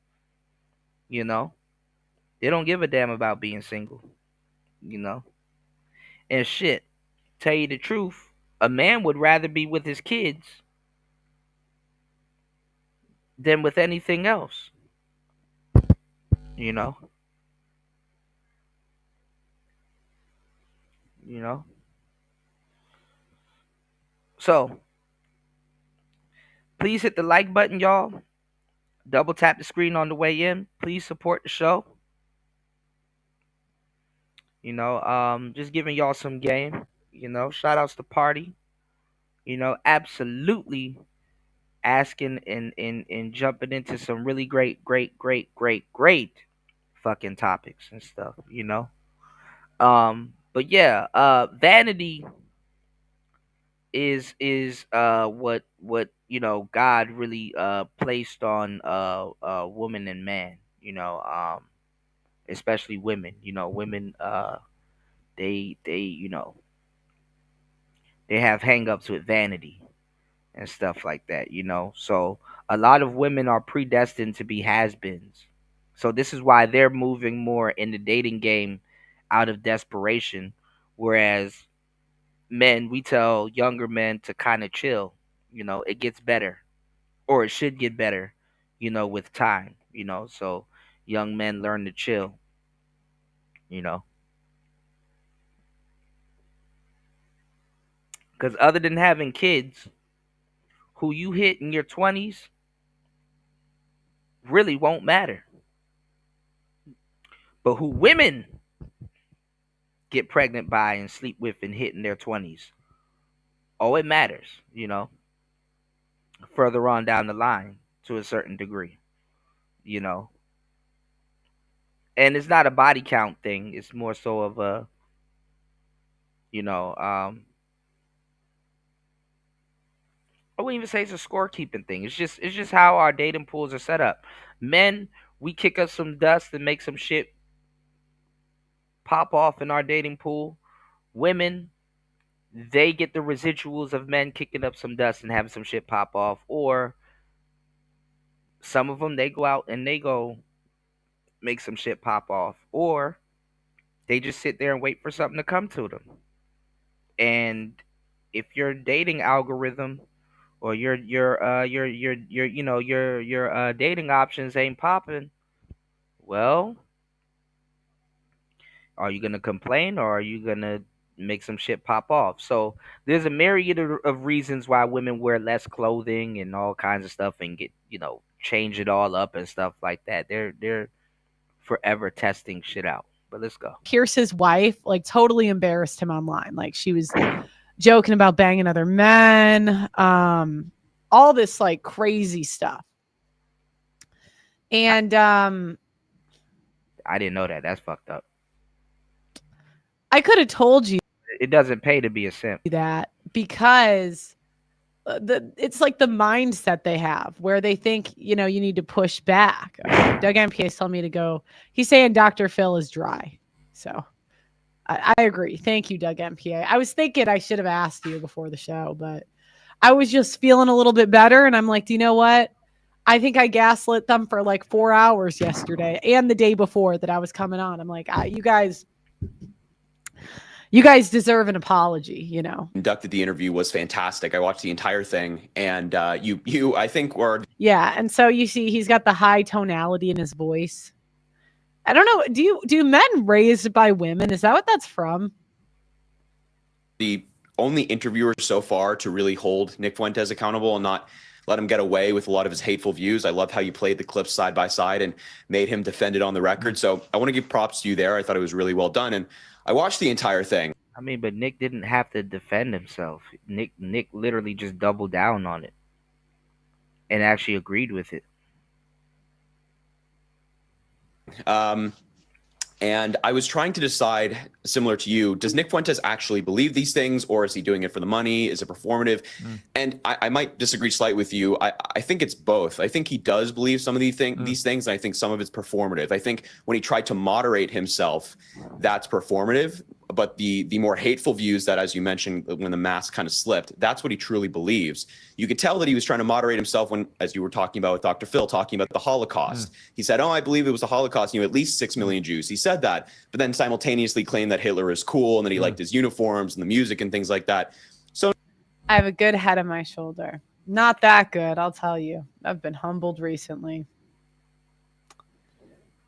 Speaker 1: you know, they don't give a damn about being single, you know. And shit, tell you the truth, A man would rather be with his kids than with anything else, you know? You know? So, please hit the like button, y'all. Double tap the screen on the way in. Please support the show. Just giving y'all some game. Shout outs to Party. Absolutely asking and jumping into some really great fucking topics and stuff. But yeah, vanity is what God really placed on woman and man, especially women. Women they have hangups with vanity and stuff like that. So a lot of women are predestined to be has-beens. So this is why they're moving more in the dating game out of desperation, whereas men, we tell younger men to kind of chill. It gets better, or it should get better, with time. So young men learn to chill. You know, because other than having kids, who you hit in your 20s really won't matter. But who women get pregnant by and sleep with and hit in their 20s, oh, it matters. Further on down the line to a certain degree. You know, and it's not a body count thing. It's more so of a, you know, I wouldn't even say it's a scorekeeping thing. It's just how our dating pools are set up. Men, we kick up some dust and make some shit pop off in our dating pool. Women, they get the residuals of men kicking up some dust and having some shit pop off. Or some of them, they go out and they go make some shit pop off. Or they just sit there and wait for something to come to them. And if your dating algorithm or your dating options ain't popping, well, are you gonna complain or are you gonna make some shit pop off? So there's a myriad of reasons why women wear less clothing and all kinds of stuff and get change it all up and stuff like that. They're forever testing shit out. But let's go.
Speaker 17: Pierce's wife like totally embarrassed him online. Like she was joking about banging other men, all this like crazy stuff. And
Speaker 1: I didn't know that. That's fucked up.
Speaker 17: I could have told you
Speaker 1: it doesn't pay to be a simp.
Speaker 17: That because it's like the mindset they have where they think, you need to push back. Doug MPA is telling me to go. He's saying Dr. Phil is dry. So I agree. Thank you, Doug MPA. I was thinking I should have asked you before the show, but I was just feeling a little bit better. And I'm like, do you know what? I think I gaslit them for like 4 hours yesterday and the day before that I was coming on. I'm like, you guys deserve an apology,
Speaker 19: Conducted the interview was fantastic. I watched the entire thing, and you I think were
Speaker 17: and so you see he's got the high tonality in his voice. I don't know. Do men raised by women? Is that what that's from?
Speaker 19: the only interviewer so far to really hold Nick Fuentes accountable and not let him get away with a lot of his hateful views. I love how you played the clips side by side and made him defend it on the record. So I want to give props to you there. I thought it was really well done, and I watched the entire thing.
Speaker 1: I mean, but Nick didn't have to defend himself. Nick literally just doubled down on it and actually agreed with it.
Speaker 19: And I was trying to decide, similar to you, does Nick Fuentes actually believe these things, or is he doing it for the money? Is it performative? And I might disagree slightly with you. I think it's both. I think he does believe some of these things, and I think some of it's performative. I think when he tried to moderate himself, that's performative. But the more hateful views that, as you mentioned, when the mask kind of slipped, that's what he truly believes. You could tell that he was trying to moderate himself when, as you were talking about with Dr. Phil, talking about the Holocaust. He said, I believe it was the Holocaust, at least 6 million Jews. He said that, but then simultaneously claimed that Hitler is cool and that he liked his uniforms and the music and things like that. So
Speaker 17: I have a good head on my shoulder. Not that good, I'll tell you. I've been humbled recently.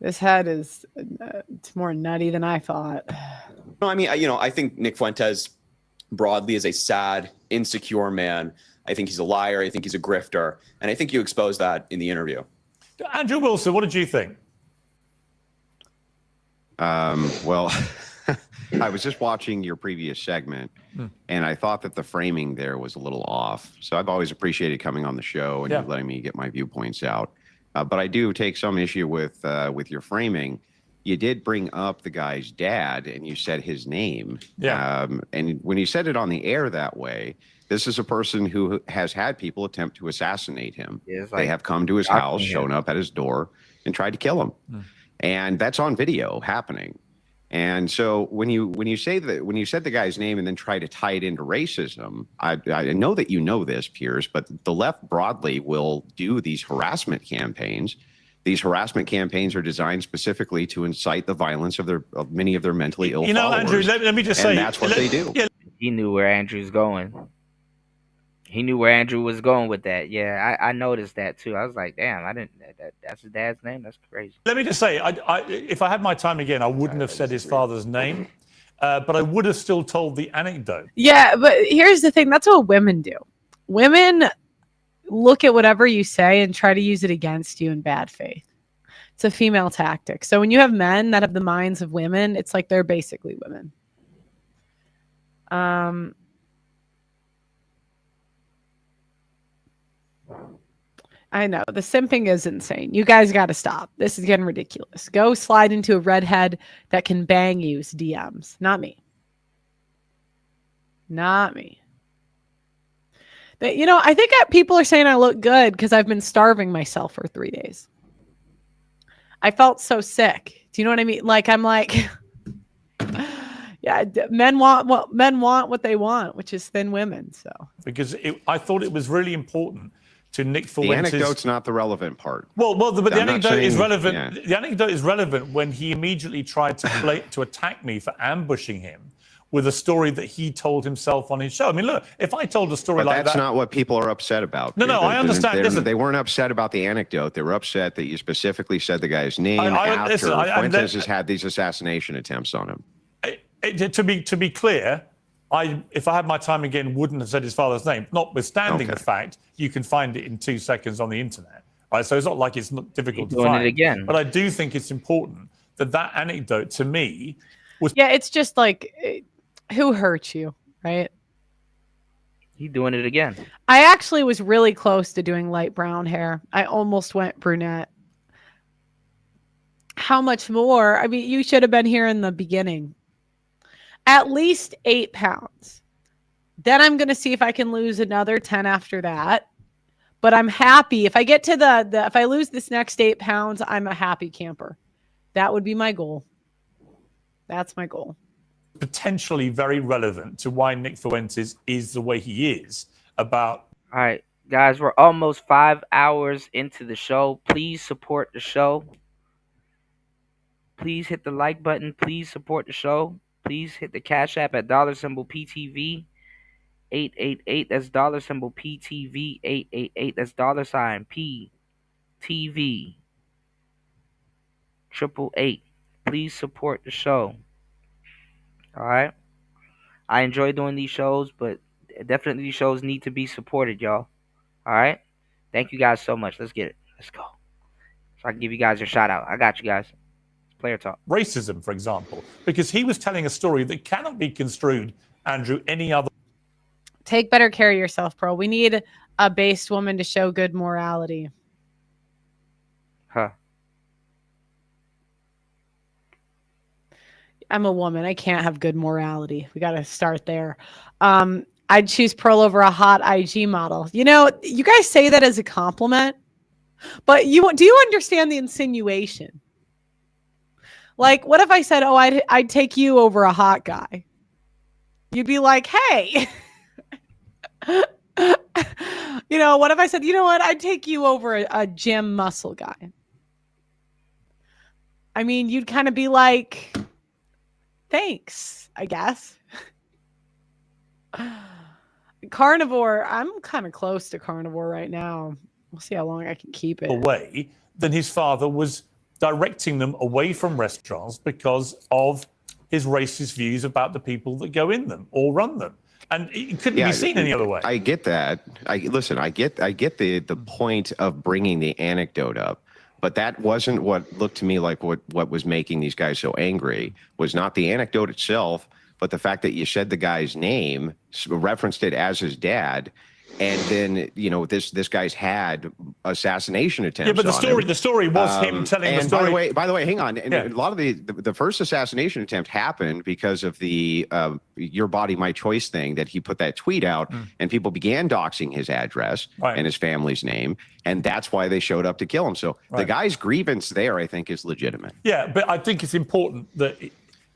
Speaker 17: This head is it's more nutty than I thought.
Speaker 19: No, I mean, I think Nick Fuentes broadly is a sad, insecure man. I think he's a liar. I think he's a grifter. And I think you exposed that in the interview.
Speaker 2: Andrew Wilson, what did you think?
Speaker 20: Well, I was just watching your previous segment, and I thought that the framing there was a little off. So I've always appreciated coming on the show and you letting me get my viewpoints out. But I do take some issue with your framing. You did bring up the guy's dad, and you said his name.
Speaker 2: Yeah.
Speaker 20: And when you said it on the air that way, this is a person who has had people attempt to assassinate him.
Speaker 1: Yeah,
Speaker 20: they have come to his house, shown up at his door, and tried to kill him. And that's on video happening. And so when you said the guy's name and then try to tie it into racism, I know that you know this, Piers, but the left broadly will do these harassment campaigns. These harassment campaigns are designed specifically to incite the violence of many of their mentally ill followers.
Speaker 2: Andrew, let me just say,
Speaker 20: that's what they do.
Speaker 1: He knew where Andrew's going. He knew where Andrew was going with that. Yeah, I noticed that too. I was like, damn, I didn't. That's his dad's name. That's crazy.
Speaker 2: Let me just say, if I had my time again, I wouldn't have said his father's name, but I would have still told the anecdote.
Speaker 17: Yeah, but here's the thing. That's what women do. Women look at whatever you say and try to use it against you in bad faith. It's a female tactic. So when you have men that have the minds of women, it's like they're basically women. I know. The simping is insane. You guys got to stop. This is getting ridiculous. Go slide into a redhead that can bang you's DMs. Not me. Not me. But, I think people are saying I look good because I've been starving myself for 3 days. I felt so sick. Do you know what I mean? Like, I'm like, yeah, men want what they want, which is thin women. So
Speaker 2: because I thought it was really important to Nick Fuentes.
Speaker 20: The anecdote's not the relevant part.
Speaker 2: But the anecdote is relevant.
Speaker 20: Yeah.
Speaker 2: The anecdote is relevant when he immediately tried to attack me for ambushing him with a story that he told himself on his show. I mean, look, if I told a story like that...
Speaker 20: That's not what people are upset about.
Speaker 2: No, I understand.
Speaker 20: They weren't upset about the anecdote. They were upset that you specifically said the guy's name after Fuentes has had these assassination attempts on him.
Speaker 2: To be clear, if I had my time again, wouldn't have said his father's name, notwithstanding the fact you can find it in 2 seconds on the internet. Right? So it's not like it's not difficult to find.
Speaker 1: Doing it again.
Speaker 2: But I do think it's important that anecdote, to me, was...
Speaker 17: Yeah, it's just like... Who hurt you, right?
Speaker 1: He doing it again.
Speaker 17: I actually was really close to doing light brown hair. I almost went brunette. How much more? I mean, you should have been here in the beginning. At least 8 pounds. Then I'm going to see if I can lose another 10 after that. But I'm happy. If I get to if I lose this next 8 pounds, I'm a happy camper. That would be my goal. That's my goal.
Speaker 2: Potentially very relevant to why Nick Fuentes is the way he is about...
Speaker 1: All right, guys, we're almost 5 hours into the show. Please support the show. Please hit the like button. Please support the show. Please hit the Cash App at $PTV 888. That's $PTV 888. That's $PTV 888. Please support the show. All right. I enjoy doing these shows, but definitely these shows need to be supported, y'all. All right. Thank you guys so much. Let's get it. Let's go. So I can give you guys your shout out. I got you guys. It's player talk.
Speaker 2: Racism, for example, because he was telling a story that cannot be construed, Andrew, any other.
Speaker 17: Take better care of yourself, bro. We need a based woman to show good morality.
Speaker 1: Huh.
Speaker 17: I'm a woman. I can't have good morality. We got to start there. I'd choose Pearl over a hot IG model. You guys say that as a compliment, but do you understand the insinuation? Like, what if I said, "Oh, I'd take you over a hot guy"? You'd be like, "Hey." What if I said, "You know what? I'd take you over a gym muscle guy"? I mean, you'd kind of be like, thanks, I guess. carnivore. I'm kind of close to carnivore right now. We'll see how long I can keep it.
Speaker 2: Away, then his father was directing them away from restaurants because of his racist views about the people that go in them or run them. And it couldn't be seen any other way.
Speaker 20: I get that. I get the point of bringing the anecdote up, but that wasn't what looked to me like what was making these guys so angry. Was not the anecdote itself, but the fact that you said the guy's name, referenced it as his dad, and then this guy's had assassination attempts.
Speaker 2: Yeah, but the story was him telling the story.
Speaker 20: By the way, hang on. And a lot of the first assassination attempt happened because of the "Your Body, My Choice" thing that he put that tweet out, and people began doxing his address and his family's name, and that's why they showed up to kill him. So the guy's grievance there, I think, is legitimate.
Speaker 2: Yeah, but I think it's important that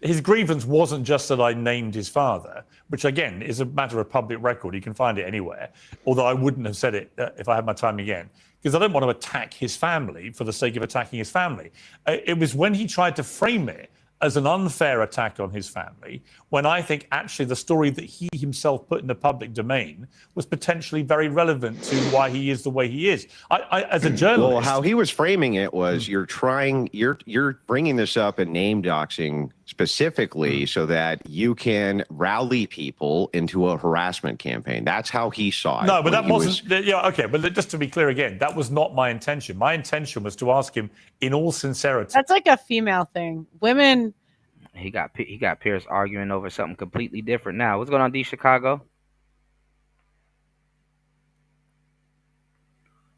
Speaker 2: his grievance wasn't just that I named his father, which again is a matter of public record. You can find it anywhere. Although I wouldn't have said it if I had my time again, because I don't want to attack his family for the sake of attacking his family. It was when he tried to frame it as an unfair attack on his family, when I think actually the story that he himself put in the public domain was potentially very relevant to why he is the way he is. I as a journalist,
Speaker 20: well, how he was framing it was you're bringing this up and name doxing specifically so that you can rally people into a harassment campaign. That's how he saw it.
Speaker 2: No, but that wasn't. Yeah, okay. But just to be clear again, that was not my intention. My intention was to ask him in all sincerity.
Speaker 17: That's like a female thing. Women.
Speaker 1: He got Pierce arguing over something completely different now. What's going on, D Chicago?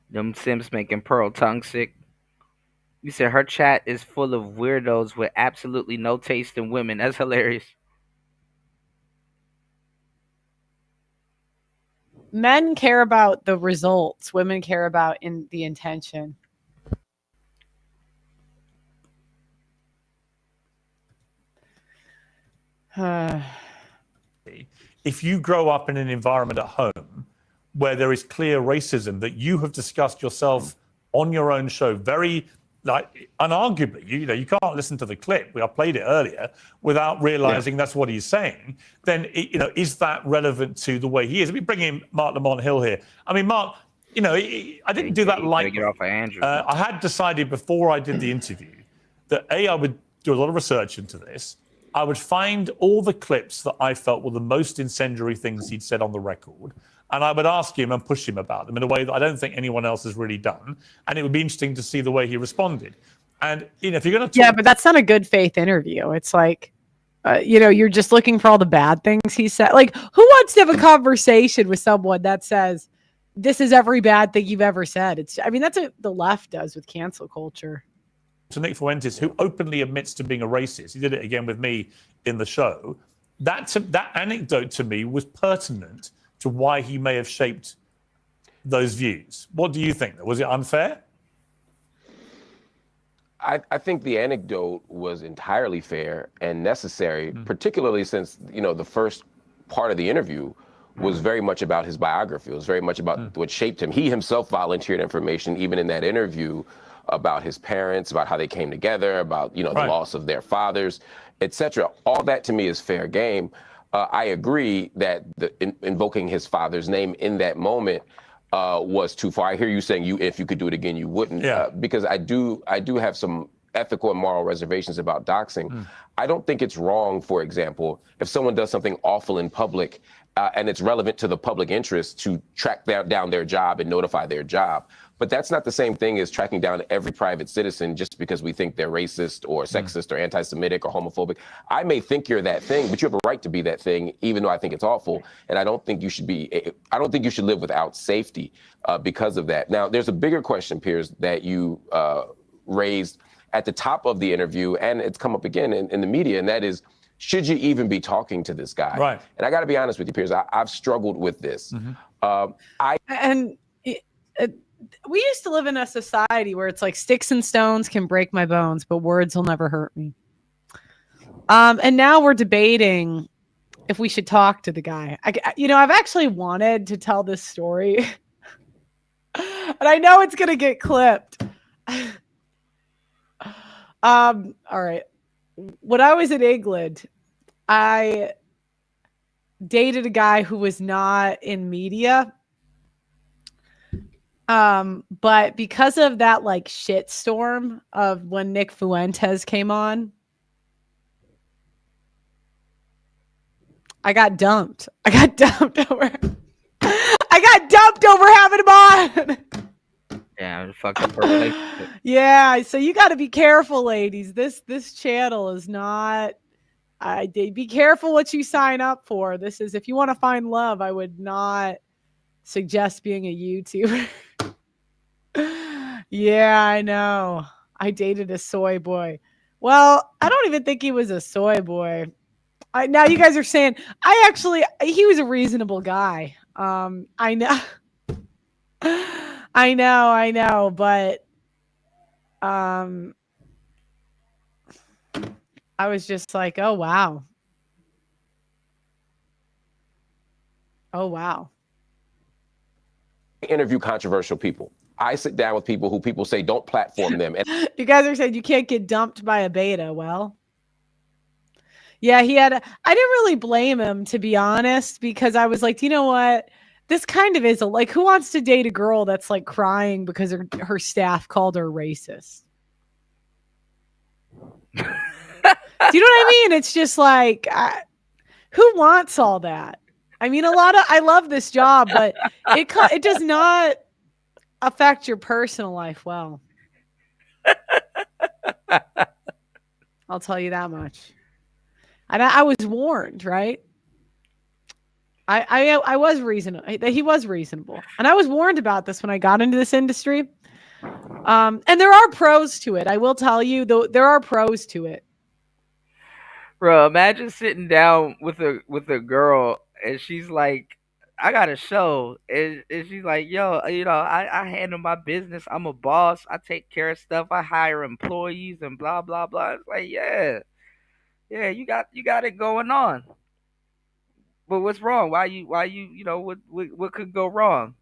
Speaker 1: Them Sims making Pearl tongue sick. You said her chat is full of weirdos with absolutely no taste in women. That's hilarious.
Speaker 17: Men care about the results. Women care about the intention.
Speaker 2: If you grow up in an environment at home where there is clear racism that you have discussed yourself on your own show, very unarguably, you can't listen to the clip. I played it earlier without realizing that's what he's saying. Then is that relevant to the way he is? Let me bring in Mark Lamont Hill here. I mean, Mark, I didn't do that lightly.
Speaker 1: Get off of Andrew.
Speaker 2: I had decided before I did the interview that I would do a lot of research into this. I would find all the clips that I felt were the most incendiary things he'd said on the record, and I would ask him and push him about them in a way that I don't think anyone else has really done. And it would be interesting to see the way he responded. And if you're going to
Speaker 17: yeah, but that's not a good faith interview. It's like, you're just looking for all the bad things he said. Like, who wants to have a conversation with someone that says this is every bad thing you've ever said? That's what the left does with cancel culture.
Speaker 2: To Nick Fuentes, who openly admits to being a racist, he did it again with me in the show. That anecdote to me was pertinent to why he may have shaped those views. What do you think? Was it unfair?
Speaker 21: I think the anecdote was entirely fair and necessary, particularly since the first part of the interview was very much about his biography. It was very much about what shaped him. He himself volunteered information, even in that interview, about his parents, about how they came together, about the loss of their fathers, etc. All that to me is fair game. I agree that invoking his father's name in that moment was too far. I hear you saying if you could do it again, you wouldn't. Because I do have some ethical and moral reservations about doxing. I don't think it's wrong, for example, if someone does something awful in public and it's relevant to the public interest to track down their job and notify their job. But that's not the same thing as tracking down every private citizen just because we think they're racist or sexist or anti-Semitic or homophobic. I may think you're that thing, but you have a right to be that thing, even though I think it's awful. And I don't think you should live without safety because of that. Now, there's a bigger question, Piers, that you raised at the top of the interview, and it's come up again in the media, and that is, should you even be talking to this guy?
Speaker 2: Right.
Speaker 21: And I got to be honest with you, Piers, I've struggled with this.
Speaker 17: We used to live in a society where it's like sticks and stones can break my bones, but words will never hurt me. And now we're debating if we should talk to the guy. I've actually wanted to tell this story, and I know it's going to get clipped. All right. When I was in England, I dated a guy who was not in media. But because of that like shit storm of when Nick Fuentes came on, I got dumped. I got dumped over having him on.
Speaker 1: Yeah, fucked up her relationship.
Speaker 17: Yeah, so you got to be careful, ladies. This channel is not. Be careful what you sign up for. This is if you want to find love. I would not suggest being a YouTuber. Yeah, I know. I dated a soy boy. Well, I don't even think he was a soy boy. Now you guys are saying he was a reasonable guy. I know. I know, but I was just like, oh wow. Oh wow.
Speaker 21: Interview controversial people. I sit down with people who people say don't platform them. And
Speaker 17: You guys are saying you can't get dumped by a beta. Well, yeah, I didn't really blame him, to be honest, because I was like, you know what? This kind of is like, who wants to date a girl that's like crying because her staff called her racist? Do you know what I mean? It's just like, who wants all that? I mean, I love this job, but it does not affect your personal life well. I'll tell you that much. And I was warned, right? I was reasonable. He was reasonable, and I was warned about this when I got into this industry. And there are pros to it. I will tell you, though, there are pros to it.
Speaker 1: Bro, imagine sitting down with a girl and she's like, I got a show, and she's like, yo, I handle my business. I'm a boss. I take care of stuff. I hire employees and blah blah blah. It's like, yeah, you got it going on. But what's wrong? What could go wrong?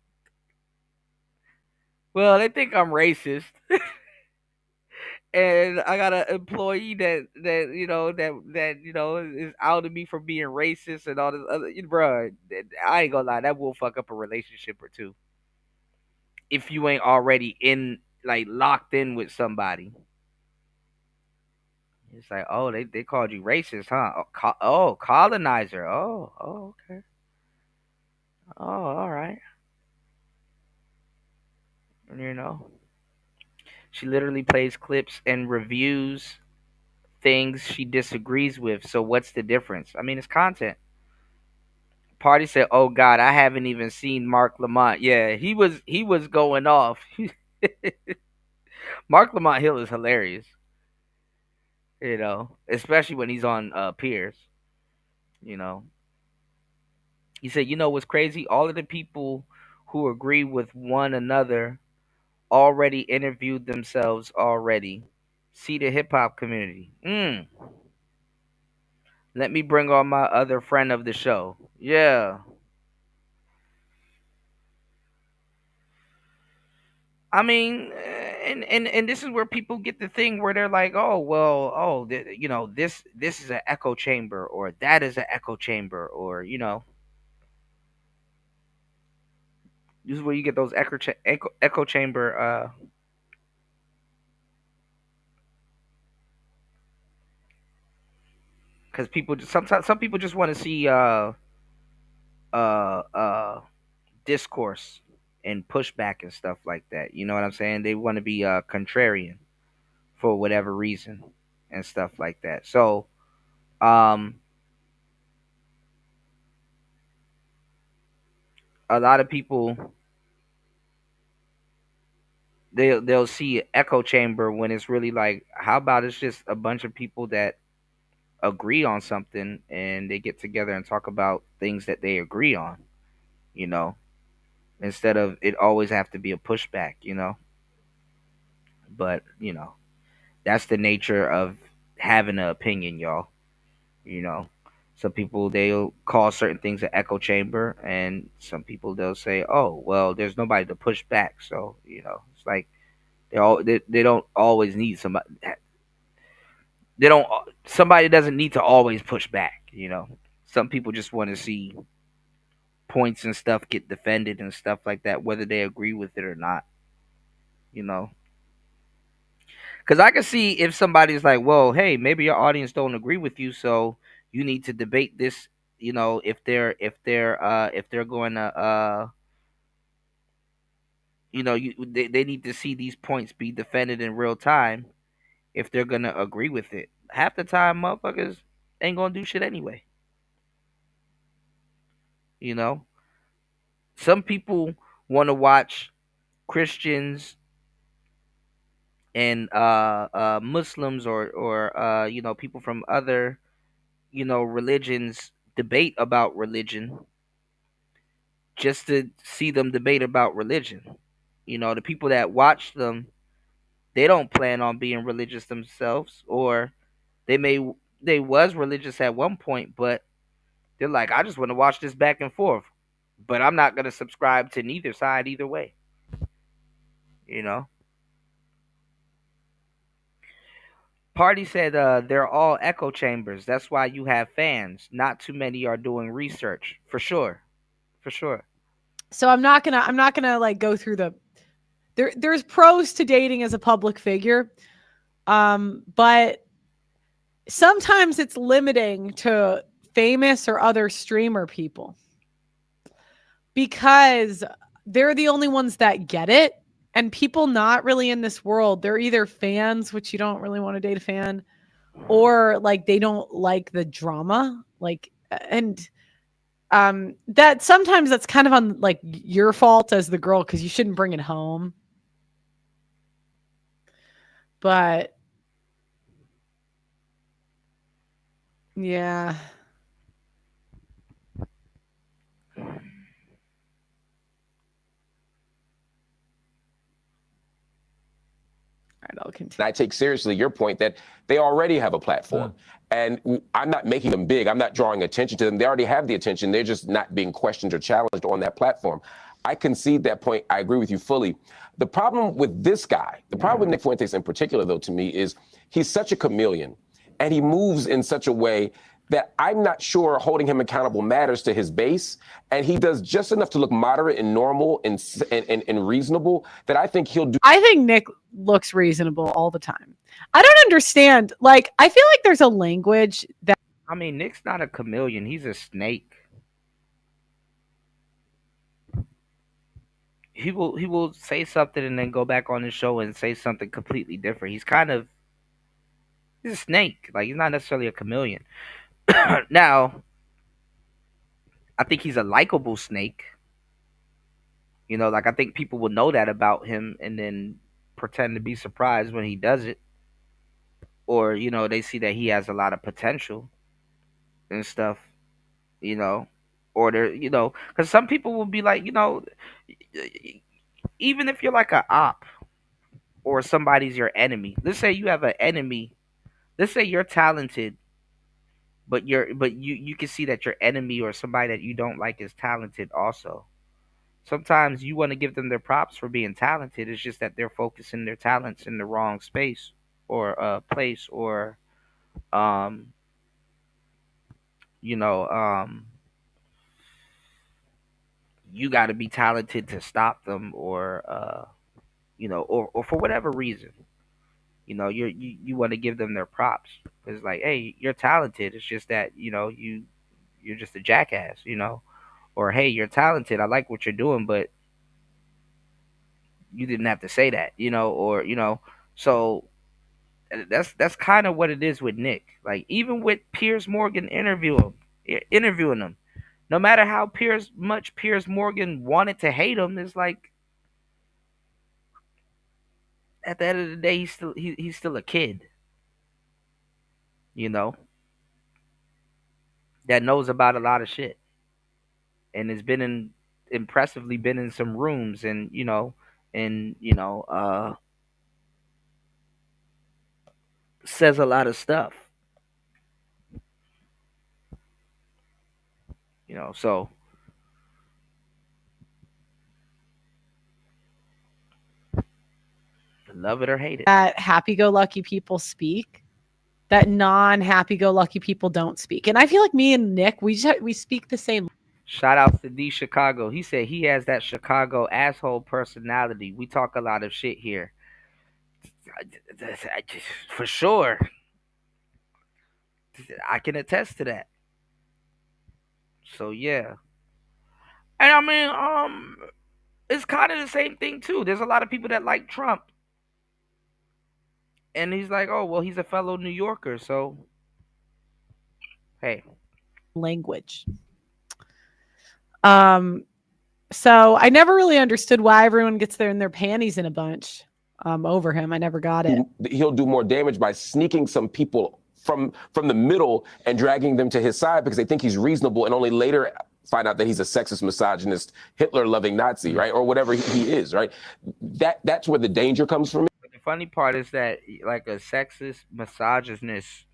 Speaker 1: Well, they think I'm racist. And I got an employee that is outing me for being racist and all this other, bro. I ain't gonna lie, that will fuck up a relationship or two if you ain't already in like locked in with somebody. It's like, oh, they called you racist, huh? Oh, colonizer. Oh, okay. Oh, all right. You know, she literally plays clips and reviews things she disagrees with. So what's the difference? I mean, it's content. Party said, "Oh God, I haven't even seen Mark Lamont." Yeah, he was going off. Mark Lamont Hill is hilarious, especially when he's on Piers. You know, he said, "You know what's crazy? All of the people who agree with one another already interviewed themselves already. See the hip hop community. Let me bring on my other friend of the show. Yeah." I mean, and this is where people get the thing where they're like, oh well, this is an echo chamber, or that is an echo chamber, or this is where you get those echo chamber. Because some people just want to see uh uh discourse and pushback and stuff like that. You know what I'm saying? They want to be contrarian for whatever reason and stuff like that. So um a lot of people they'll see echo chamber when it's really like, how about it's just a bunch of people that agree on something and they get together and talk about things that they agree on, you know, instead of it always have to be a pushback. But that's the nature of having an opinion, y'all. you know some people, they'll call certain things an echo chamber, and some people, they'll say, oh well, there's nobody to push back. So it's like they don't always need somebody. They don't. Somebody doesn't need to always push back. Some people just want to see points and stuff get defended and stuff like that, whether they agree with it or not. You know, because I can see if somebody's like, well, hey, maybe your audience don't agree with you, so you need to debate this. You know, if they're going to they need to see these points be defended in real time if they're gonna agree with it. Half the time, motherfuckers ain't gonna do shit anyway. You know, some people want to watch Christians and Muslims or people from other religions debate about religion just to see them debate about religion. You know, the people that watch them, they don't plan on being religious themselves, or they may they was religious at one point, but they're like, I just want to watch this back and forth, but I'm not gonna subscribe to neither side either way. You know. Party said they're all echo chambers. That's why you have fans. Not too many are doing research. For sure. For sure.
Speaker 17: So I'm not gonna like go through there's pros to dating as a public figure. But sometimes it's limiting to famous or other streamer people because they're the only ones that get it. And people not really in this world, they're either fans, which you don't really want to date a fan, or like they don't like the drama. Like, and that sometimes that's kind of on like your fault as the girl because you shouldn't bring it home. But yeah. I'll continue.
Speaker 21: And I take seriously your point that they already have a platform. And I'm not making them big. I'm not drawing attention to them. They already have the attention. They're just not being questioned or challenged on that platform. I concede that point. I agree with you fully. The problem with this guy, the problem with Nick Fuentes in particular, though, to me, is he's such a chameleon. And he moves in such a way that I'm not sure holding him accountable matters to his base. And he does just enough to look moderate and normal and reasonable that I think he'll do.
Speaker 17: I think Nick looks reasonable all the time. I don't understand. Like, I feel like there's a language that.
Speaker 1: I mean, Nick's not a chameleon. He's a snake. He will say something and then go back on his show and say something completely different. He's a snake. Like, he's not necessarily a chameleon. Now, I think he's a likable snake. You know, like I think people will know that about him and then pretend to be surprised when he does it. Or, they see that he has a lot of potential and stuff, you know. Or they're, because some people will be like, even if you're like a op or somebody's your enemy. Let's say you have an enemy. Let's say you're talented, but you can see that your enemy or somebody that you don't like is talented also. Sometimes you want to give them their props for being talented. It's just that they're focusing their talents in the wrong space or place, or um you know you got to be talented to stop them, or or for whatever reason, you want to give them their props. It's like, hey, you're talented. It's just that you're just a jackass, or hey, you're talented. I like what you're doing, but you didn't have to say that, or so that's kind of what it is with Nick. Like, even with Piers Morgan interviewing him, no matter how Piers Morgan wanted to hate him, it's like at the end of the day, he's still a kid, you know, that knows about a lot of shit and has impressively been in some rooms, and says a lot of stuff, so love it or hate it.
Speaker 17: That happy-go-lucky people speak. that non-happy-go-lucky people don't speak. And I feel like me and Nick, we speak the same.
Speaker 1: Shout out to D Chicago. He said he has that Chicago asshole personality. We talk a lot of shit here. For sure. I can attest to that. So yeah. And I mean, it's kind of the same thing too. There's a lot of people that like Trump. And he's like, oh well, he's a fellow New Yorker, so hey.
Speaker 17: Language. So I never really understood why everyone gets there in their panties in a bunch over him. I never got it.
Speaker 21: He'll do more damage by sneaking some people from the middle and dragging them to his side because they think he's reasonable, and only later find out that he's a sexist, misogynist, Hitler-loving Nazi, right? Or whatever he is, right? That's where the danger comes from.
Speaker 1: But the funny part is that like a sexist, misogynist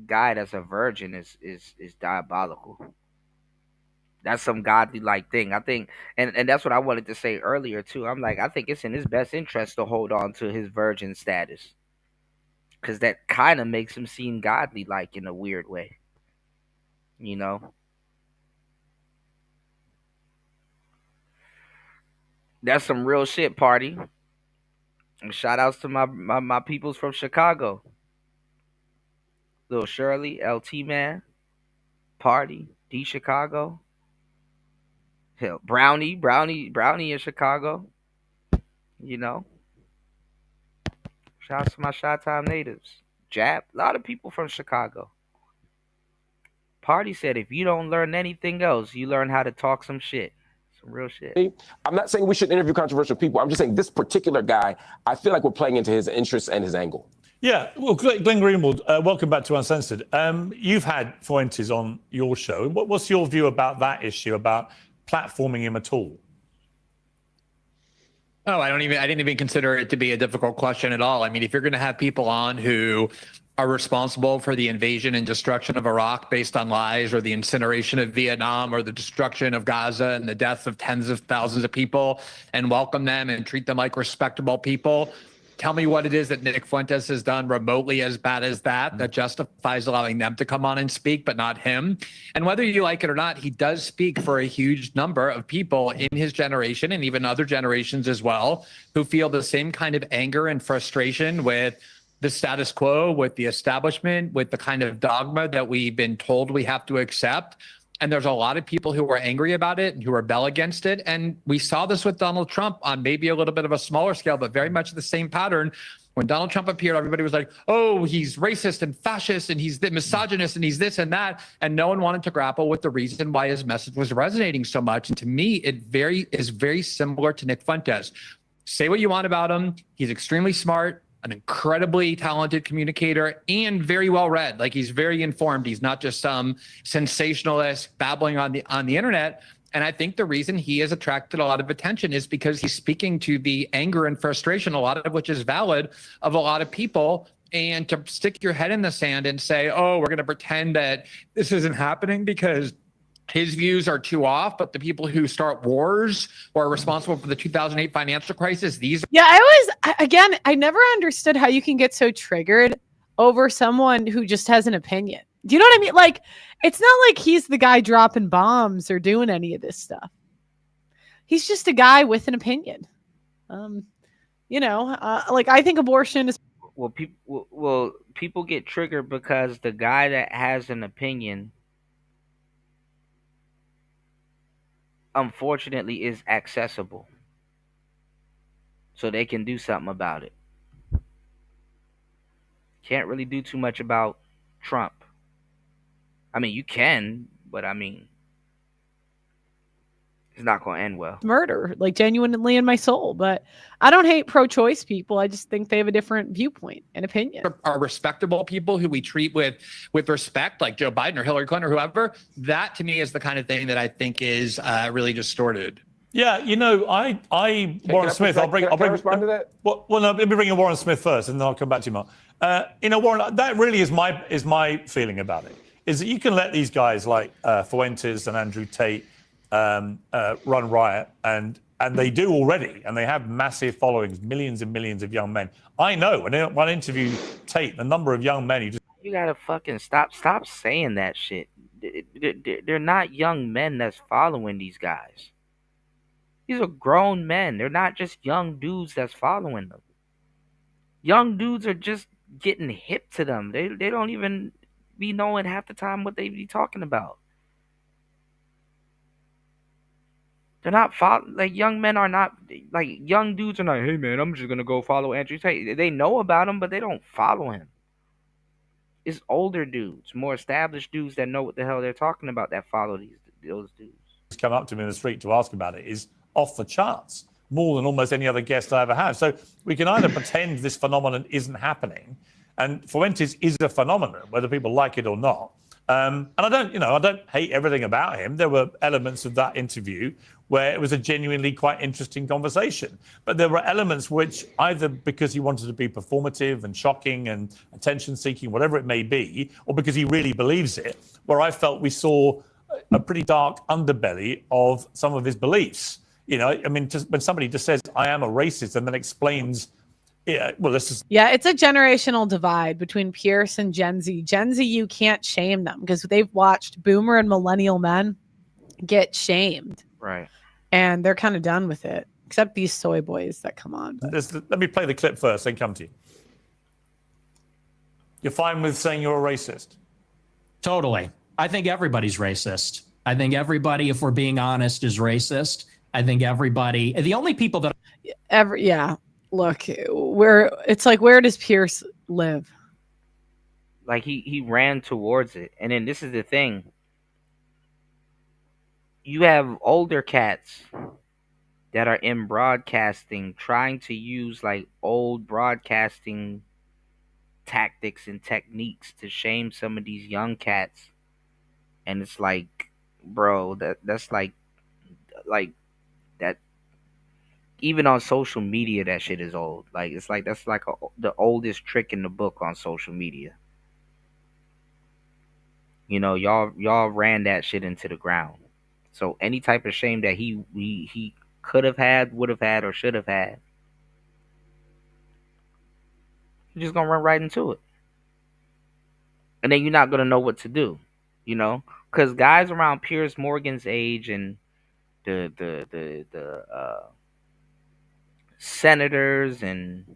Speaker 1: guy that's a virgin is diabolical. That's some godly like thing. I think and that's what I wanted to say earlier too. I'm like, I think it's in his best interest to hold on to his virgin status. Cause that kind of makes him seem godly like in a weird way. You know? That's some real shit, party. And shout outs to my peoples from Chicago. Little Shirley, LT Man, Party, D Chicago. Hell, Brownie in Chicago. You know. Shout out to my Chi-Town natives. Jab, a lot of people from Chicago. Party said if you don't learn anything else, you learn how to talk some shit. Some real shit.
Speaker 21: I'm not saying we should interview controversial people. I'm just saying this particular guy, I feel like we're playing into his interests and his angle.
Speaker 2: Yeah, well, Glenn Greenwald, welcome back to Uncensored. You've had Fuentes on your show. What's your view about that issue, about platforming him at all?
Speaker 4: Oh, I didn't even consider it to be a difficult question at all. I mean, if you're going to have people on who are responsible for the invasion and destruction of Iraq based on lies, or the incineration of Vietnam, or the destruction of Gaza and the death of tens of thousands of people, and welcome them and treat them like respectable people, tell me what it is that Nick Fuentes has done remotely as bad as that justifies allowing them to come on and speak, but not him. And whether you like it or not, he does speak for a huge number of people in his generation, and even other generations as well, who feel the same kind of anger and frustration with the status quo, with the establishment, with the kind of dogma that we've been told we have to accept. And there's a lot of people who are angry about it and who rebel against it. And we saw this with Donald Trump on maybe a little bit of a smaller scale, but very much the same pattern. When Donald Trump appeared, everybody was like, oh, he's racist and fascist and he's the misogynist and he's this and that. And no one wanted to grapple with the reason why his message was resonating so much. And to me, it is very similar to Nick Fuentes. Say what you want about him. He's extremely smart, an incredibly talented communicator, and very well read. Like, he's very informed. He's not just some sensationalist babbling on the internet. And I think the reason he has attracted a lot of attention is because he's speaking to the anger and frustration, a lot of which is valid, of a lot of people. And to stick your head in the sand and say, oh, we're going to pretend that this isn't happening because his views are too off, but the people who start wars or are responsible for the 2008 financial crisis,
Speaker 17: Yeah, I never understood how you can get so triggered over someone who just has an opinion. Do you know what I mean? Like, it's not like he's the guy dropping bombs or doing any of this stuff. He's just a guy with an opinion. Like, I think abortion is.
Speaker 1: Well, people get triggered because the guy that has an opinion, unfortunately, is accessible, so they can do something about it. Can't really do too much about Trump. I mean, you can, but I mean, it's not going to end well.
Speaker 17: Murder, like, genuinely in my soul. But I don't hate pro-choice people. I just think they have a different viewpoint and opinion.
Speaker 4: Are respectable people who we treat with respect, like Joe Biden or Hillary Clinton or whoever. That, to me, is the kind of thing that I think is really distorted.
Speaker 2: Yeah, Warren Smith. I'll respond to that. Well, no, let me bring in Warren Smith first, and then I'll come back to you, Mark. Warren, that really is my feeling about it. Is that you can let these guys like Fuentes and Andrew Tate run riot, and And they do already, and they have massive followings, millions and millions of young men. I know, and in one interview, Tate, the number of young men who just...
Speaker 1: You gotta fucking stop saying that shit. They're not young men that's following these guys. These are grown men. They're not just young dudes that's following them. Young dudes are just getting hip to them. They don't even be knowing half the time what they be talking about. They're not like young men are not like young dudes are not. Hey man, I'm just gonna go follow Andrew Tate. They know about him, but they don't follow him. It's older dudes, more established dudes that know what the hell they're talking about that follow those dudes.
Speaker 2: come up to me in the street to ask about it is off the charts, more than almost any other guest I ever have. So we can either pretend this phenomenon isn't happening, and Fuentes is a phenomenon, whether people like it or not. And I don't hate everything about him. There were elements of that interview where it was a genuinely quite interesting conversation. But there were elements which, either because he wanted to be performative and shocking and attention-seeking, whatever it may be, or because he really believes it, where I felt we saw a pretty dark underbelly of some of his beliefs. You know, I mean, when somebody just says, I am a racist, and then explains, yeah, well, this is...
Speaker 17: Yeah, it's a generational divide between Pierce and Gen Z. Gen Z, you can't shame them because they've watched boomer and millennial men get shamed.
Speaker 1: Right.
Speaker 17: And they're kind of done with it, except these soy boys that come on.
Speaker 2: Let me play the clip first, then come to you. You're fine with saying you're a racist?
Speaker 13: Totally. I think everybody's racist. I think everybody, if we're being honest, is racist. I think everybody, the only people that...
Speaker 17: Yeah. Look, it's like, where does Pierce live?
Speaker 1: Like he ran towards it. And then this is the thing. You have older cats that are in broadcasting trying to use like old broadcasting tactics and techniques to shame some of these young cats. And it's like, bro, that's like that. Even on social media, that shit is old. Like it's like that's like the oldest trick in the book on social media. You know, y'all ran that shit into the ground. So any type of shame that he could have had, would have had, or should have had, you're just gonna run right into it, and then you're not gonna know what to do. You know, because guys around Piers Morgan's age and the senators and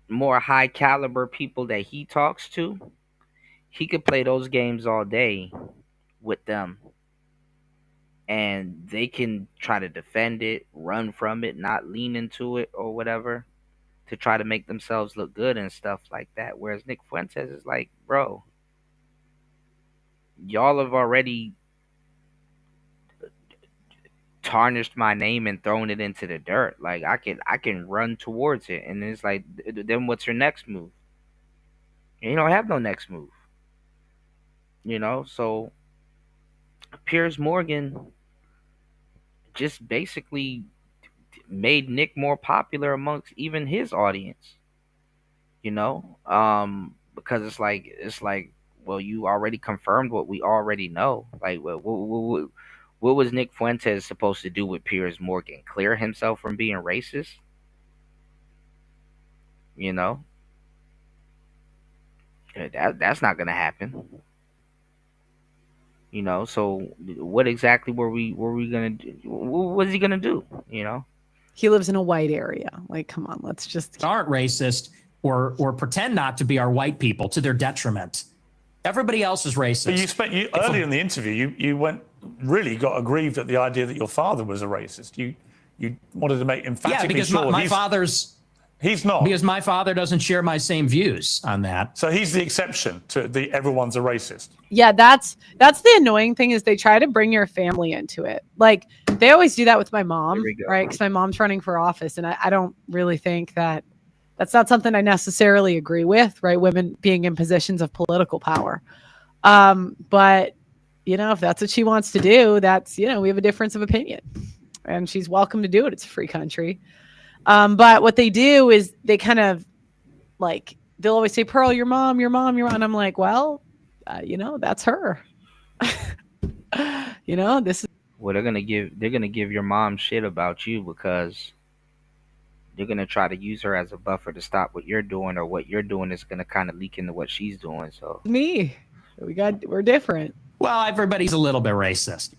Speaker 1: more high caliber people that he talks to, he could play those games all day with them, and they can try to defend it, run from it, not lean into it or whatever, to try to make themselves look good and stuff like that. Whereas Nick Fuentes is like, bro, y'all have already tarnished my name and thrown it into the dirt. Like I can run towards it, and it's like, then what's your next move? And you don't have no next move. You know, so Piers Morgan just basically made Nick more popular amongst even his audience. You know, because it's like, well, you already confirmed what we already know. Like, what was Nick Fuentes supposed to do with Piers Morgan? Clear himself from being racist? You know, that's not gonna happen. You know, so what exactly were we gonna do? What is he gonna do? You know,
Speaker 17: he lives in a white area. Like, come on, let's just
Speaker 13: aren't racist or pretend not to be our white people to their detriment. Everybody else is racist.
Speaker 2: But earlier in the interview, you really got aggrieved at the idea that your father was a racist. You wanted to make emphatically
Speaker 13: because
Speaker 2: sure
Speaker 13: my father's...
Speaker 2: He's not.
Speaker 13: Because my father doesn't share my same views on that.
Speaker 2: So he's the exception to the everyone's a racist.
Speaker 17: Yeah, that's the annoying thing is they try to bring your family into it. Like they always do that with my mom, right? Because my mom's running for office, and I don't really think that's not something I necessarily agree with, right? Women being in positions of political power. But you know, if that's what she wants to do, that's, you know, we have a difference of opinion, and she's welcome to do it. It's a free country. But what they do is they kind of like, they'll always say, Pearl, your mom. And I'm like, well, you know, that's her. You know, this is.
Speaker 1: Well, they're gonna give your mom shit about you because they're gonna try to use her as a buffer to stop what you're doing, or what you're doing is gonna kind of leak into what she's doing. So
Speaker 17: Me. We're different.
Speaker 13: Well, everybody's a little bit racist.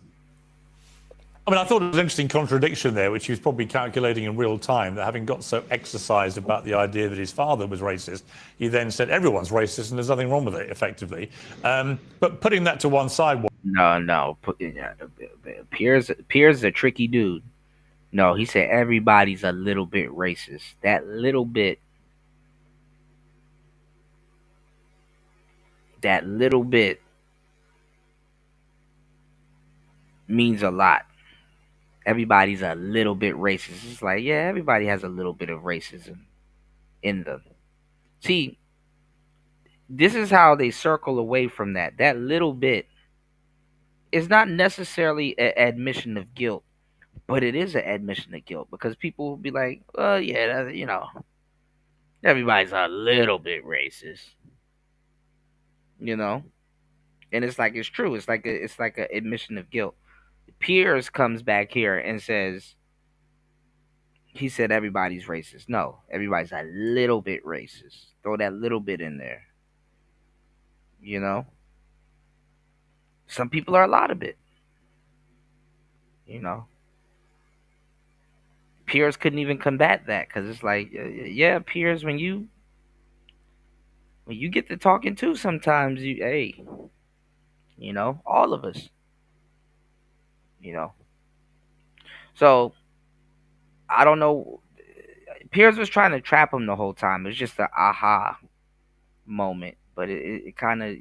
Speaker 2: I mean, I thought it was an interesting contradiction there, which he was probably calculating in real time, that having got so exercised about the idea that his father was racist, he then said everyone's racist and there's nothing wrong with it, effectively. But putting that to one side.
Speaker 1: no. Pierre's a tricky dude. No, he said everybody's a little bit racist. That little bit means a lot. Everybody's a little bit racist. It's like, yeah, everybody has a little bit of racism in them. See, this is how they circle away from that. That little bit is not necessarily an admission of guilt, but it is an admission of guilt because people will be like, "Well, yeah, everybody's a little bit racist," you know, and it's like it's true. It's like a admission of guilt. Piers comes back here and says he said everybody's racist. No, everybody's a little bit racist. Throw that little bit in there. You know, some people are a lot of it. You know, Piers couldn't even combat that because it's like, yeah, Piers, when you get to talking too, sometimes hey, all of us, you know. So I don't know. Piers was trying to trap him the whole time. It was just an aha moment, but it kind of,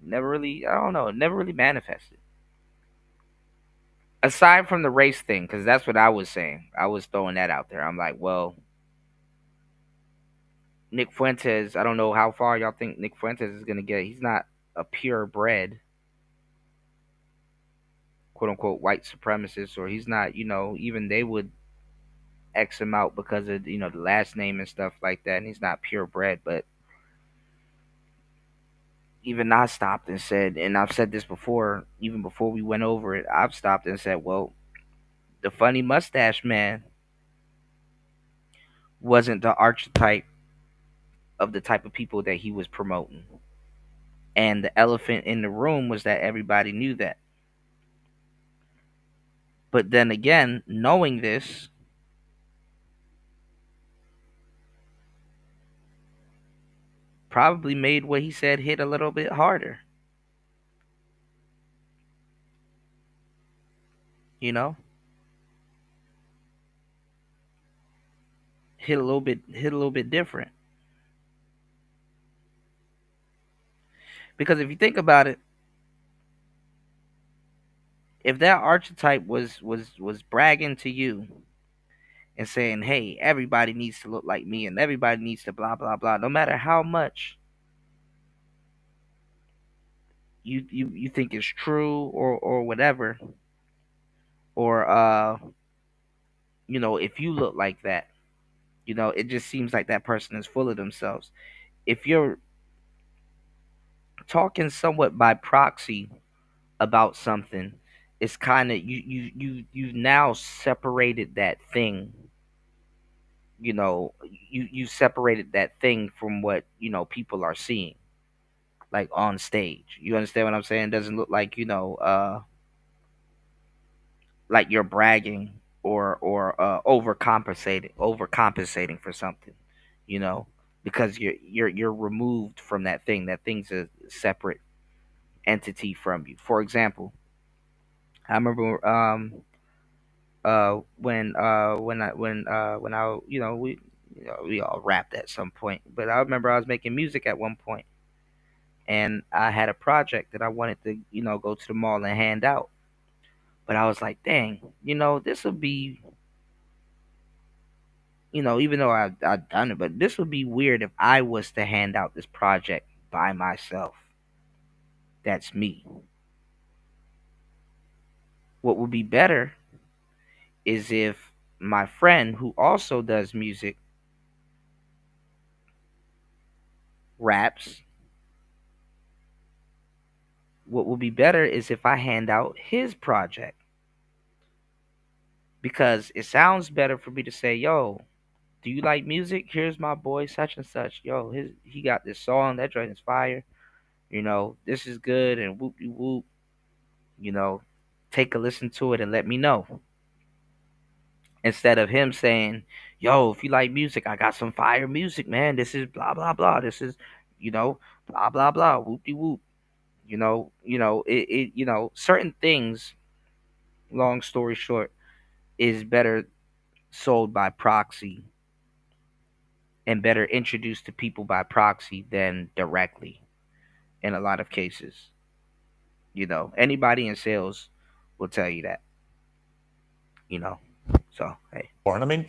Speaker 1: never really. I don't know. It never really manifested. Aside from the race thing, because that's what I was saying. I was throwing that out there. I'm like, well, Nick Fuentes. I don't know how far y'all think Nick Fuentes is gonna get. He's not a purebred, quote unquote, white supremacist, or he's not. Even they would X him out because of the last name and stuff like that, and he's not purebred. But even I stopped and said, and I've said this before, even before we went over it, I've stopped and said, well, the funny mustache man wasn't the archetype of the type of people that he was promoting. And the elephant in the room was that everybody knew that. But then again, knowing this, probably made what he said hit a little bit harder. You know? Hit a little bit different. Because if you think about it, if that archetype was bragging to you and saying, "Hey, everybody needs to look like me, and everybody needs to blah blah blah," no matter how much you think is true or whatever, or if you look like that, it just seems like that person is full of themselves. If you're talking somewhat by proxy about something, it's kind of you now separated that thing. You separated that thing from what people are seeing, like on stage. You understand what I'm saying? It doesn't look like like you're bragging or overcompensating for something, you know, because you're removed from that thing. That thing's a separate entity from you. For example, I remember when I we all rapped at some point, but I remember I was making music at one point, and I had a project that I wanted to go to the mall and hand out. But I was like, dang, this would be, even though I've done it, but this would be weird if I was to hand out this project by myself. That's me. What would be better is if my friend who also does music raps. What would be better is if I hand out his project. because it sounds better for me to say, "Yo, do you like music? Here's my boy such and such. Yo, he got this song. That joint is fire. This is good and whoop de whoop. You know, take a listen to it and let me know." Instead of him saying, "Yo, if you like music, I got some fire music, man. This is blah blah blah. This is, blah blah blah, whoop de whoop." Certain things, long story short, is better sold by proxy and better introduced to people by proxy than directly in a lot of cases. Anybody in sales will tell you that. So hey.
Speaker 2: I mean,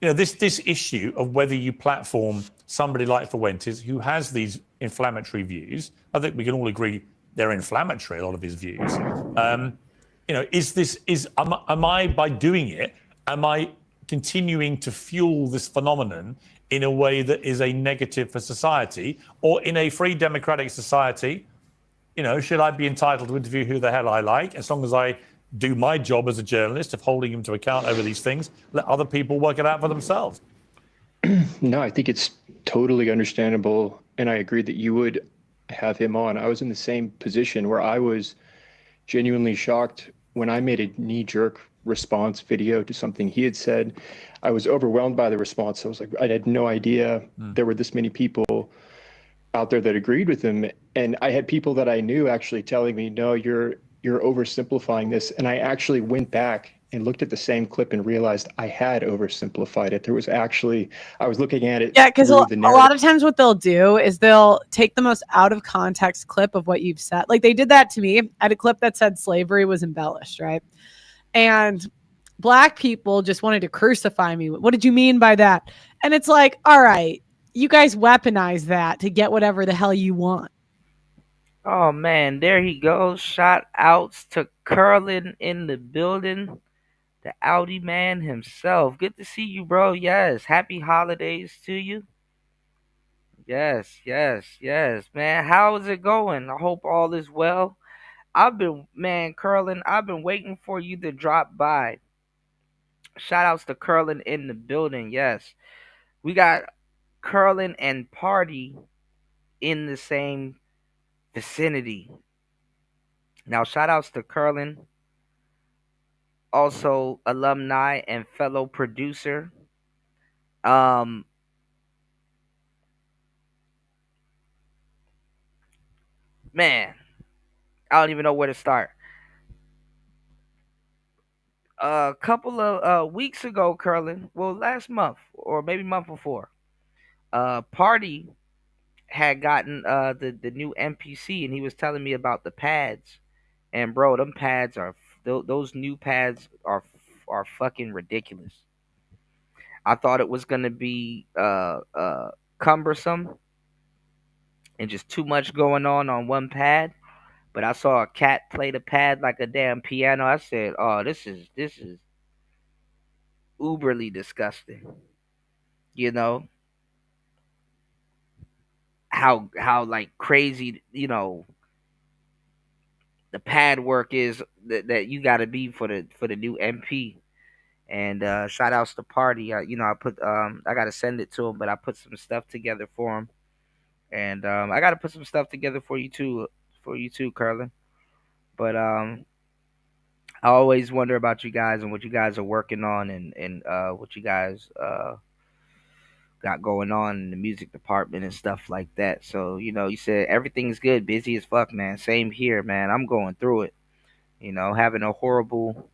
Speaker 2: this issue of whether you platform somebody like Fuentes who has these inflammatory views, I think we can all agree they're inflammatory, a lot of his views. Am I, by doing it, am I continuing to fuel this phenomenon in a way that is a negative for society? Or in a free democratic society, should I be entitled to interview who the hell I like, as long as I do my job as a journalist of holding him to account over these things, let other people work it out for themselves?
Speaker 5: No, I think it's totally understandable. And I agree that you would have him on. I was in the same position where I was genuinely shocked when I made a knee-jerk response video to something he had said. I was overwhelmed by the response. I was like, I had no idea there were this many people out there that agreed with him. And I had people that I knew actually telling me, no, you're oversimplifying this. And I actually went back and looked at the same clip and realized I had oversimplified it. There was actually, I was looking at it.
Speaker 17: Yeah, because a
Speaker 5: the narrative.
Speaker 17: lot of times what they'll do is they'll take the most out of context clip of what you've said. Like they did that to me. I had a clip that said slavery was embellished, right? And Black people just wanted to crucify me. What did you mean by that? And it's like, all right, you guys weaponize that to get whatever the hell you want.
Speaker 1: Oh man, there he goes. Shout outs to Curlin in the building. The Audi man himself. Good to see you, bro. Yes. Happy holidays to you. Yes, yes, yes, man. How is it going? I hope all is well. Curlin, I've been waiting for you to drop by. Shout outs to Curlin in the building. Yes. We got Curlin and Party in the same vicinity. Now, shout outs to Curlin, also alumni and fellow producer. Um, man, I don't even know where to start. A couple of weeks ago, Curlin, well, last month or maybe month before, Party had gotten the new MPC, and he was telling me about the pads. And bro, them pads are those new pads are fucking ridiculous. I thought it was gonna be cumbersome and just too much going on one pad. But I saw a cat play the pad like a damn piano. I said, "Oh, this is uberly disgusting." You know how like crazy the pad work is that you got to be for the new MP. And shout outs to Party. I got to send it to him, but I put some stuff together for him, and I got to put some stuff together for you too, Curlin. But I always wonder about you guys and what you guys are working on, and what you guys got going on in the music department and stuff like that. So you said everything's good, busy as fuck, man. Same here, man. I'm going through it. Having a horrible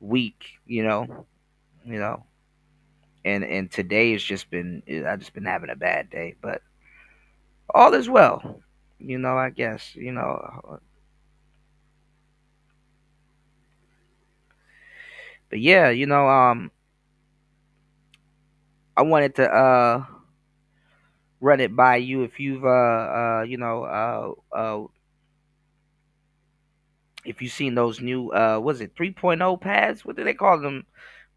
Speaker 1: week. You know, and today has just been I just been having a bad day, but all is well. I guess. But yeah, I wanted to run it by you if you've if you've seen those new was it 3.0 pads? What do they call them?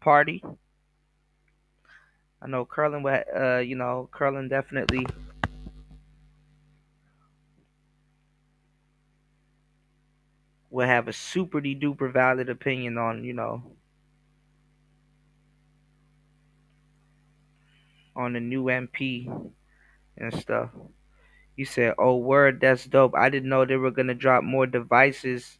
Speaker 1: Party. I know Curlin Curlin definitely will have a super duper valid opinion on, on the new MP and stuff. He said, "Oh, word, that's dope. I didn't know they were gonna drop more devices.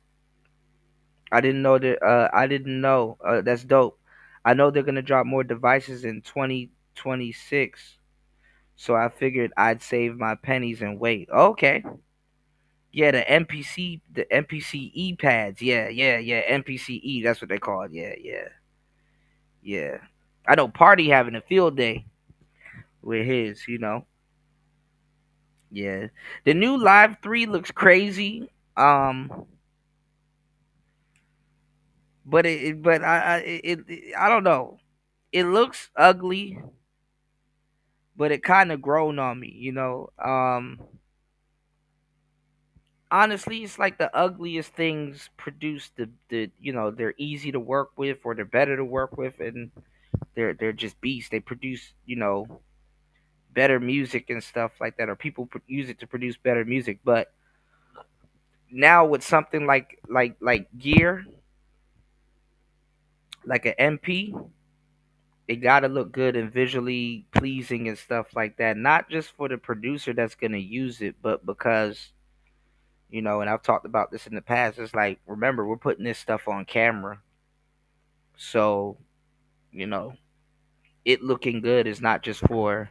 Speaker 1: I didn't know that. I didn't know. That's dope. I know they're gonna drop more devices in 2026. So I figured I'd save my pennies and wait. Okay. Yeah, the NPCE pads. Yeah. NPCE. That's what they call it. Yeah. I know Party having a field day with his. Yeah. The new Live 3 looks crazy. But I don't know. It looks ugly, but it kind of grown on me. Honestly, it's like the ugliest things produce they're easy to work with, or they're better to work with, and they're just beasts. They produce better music and stuff like that, or people use it to produce better music. But now with something like gear, like an MP, it got to look good and visually pleasing and stuff like that. Not just for the producer that's going to use it, but because, and I've talked about this in the past, it's like, remember, we're putting this stuff on camera. So, you know, it looking good is not just for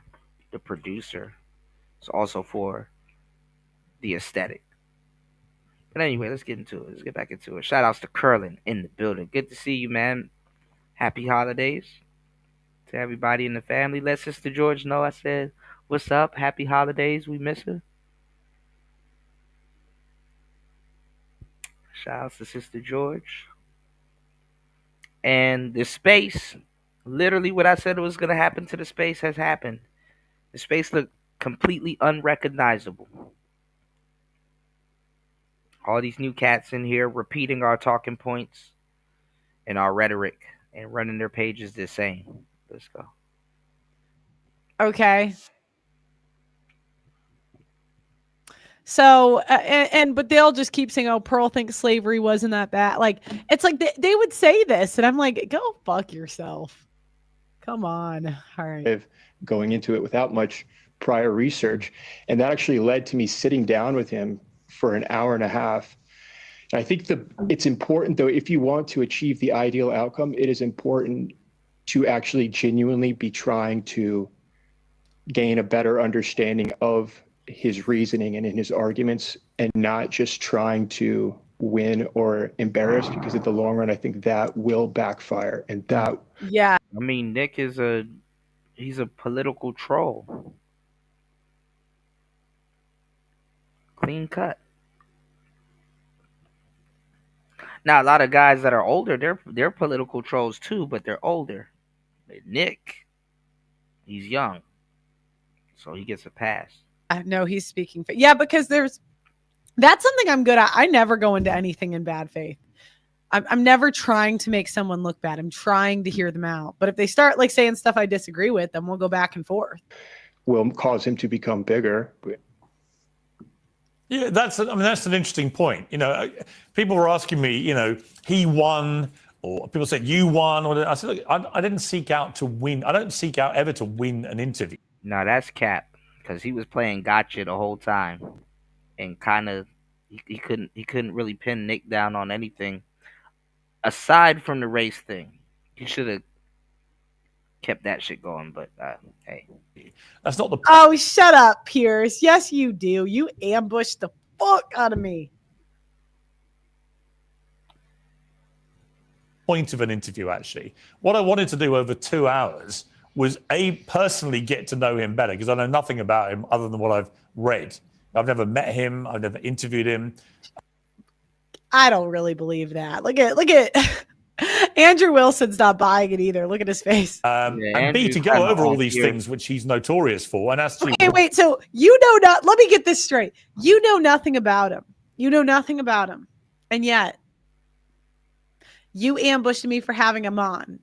Speaker 1: the producer, it's also for the aesthetic. But anyway, let's get into it. Let's get back into it. Shout outs to Curlin in the building. Good to see you, man. Happy holidays to everybody in the family. Let Sister George know I said, what's up? Happy holidays. We miss her. Shout out to Sister George. And the space, literally what I said was going to happen to the space has happened. The space looked completely unrecognizable. All these new cats in here repeating our talking points and our rhetoric and running their pages the same. Let's go.
Speaker 17: Okay. So, but they'll just keep saying, "Oh, Pearl thinks slavery wasn't that bad." Like, it's like they would say this, and I'm like, "Go fuck yourself." Come on. All right.
Speaker 5: Going into it without much prior research. And that actually led to me sitting down with him for an hour and a half. And I think it's important, though, if you want to achieve the ideal outcome, it is important to actually genuinely be trying to gain a better understanding of his reasoning and in his arguments, and not just trying to win or embarrass, because in the long run, I think that will backfire. And that,
Speaker 17: yeah,
Speaker 1: I mean, Nick he's a political troll. Clean cut. Now a lot of guys that are older, they're political trolls too, but they're older. Nick, he's young, so he gets a pass.
Speaker 17: I know he's speaking. Yeah, because that's something I'm good at. I never go into anything in bad faith. I'm never trying to make someone look bad. I'm trying to hear them out. But if they start like saying stuff I disagree with, then we'll go back and forth.
Speaker 5: will cause him to become bigger.
Speaker 2: Yeah, that's an interesting point. People were asking me, he won, or people said you won. Or I said, look, I didn't seek out to win. I don't seek out ever to win an interview.
Speaker 1: No, that's cap, because he was playing gotcha the whole time, and kind of he couldn't really pin Nick down on anything aside from the race thing. He should have kept that shit going, but hey,
Speaker 2: that's not the.
Speaker 17: Oh, shut up, Pierce. Yes, you do. You ambushed the fuck out of me.
Speaker 2: Point of an interview, actually. What I wanted to do over 2 hours was personally get to know him better, because I know nothing about him other than what I've read. I've never met him. I've never interviewed him.
Speaker 17: I don't really believe that. Look at Andrew Wilson's not buying it either. Look at his face.
Speaker 2: And B, to go over all these things which he's notorious for, and actually.
Speaker 17: Okay, wait. So let me get this straight. You know nothing about him. You know nothing about him, and yet you ambushed me for having him on.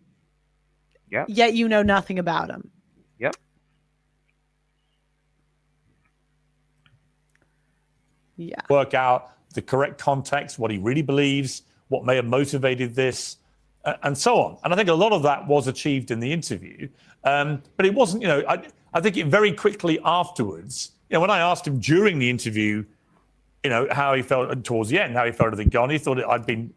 Speaker 1: Yep.
Speaker 17: Yet you know nothing about him.
Speaker 1: Yep.
Speaker 17: Yeah.
Speaker 2: Work out the correct context, what he really believes, what may have motivated this. and so on. And I think a lot of that was achieved in the interview. But it wasn't, I think it very quickly afterwards, when I asked him during the interview, how he felt towards the end, how he felt at the gun, he thought I'd been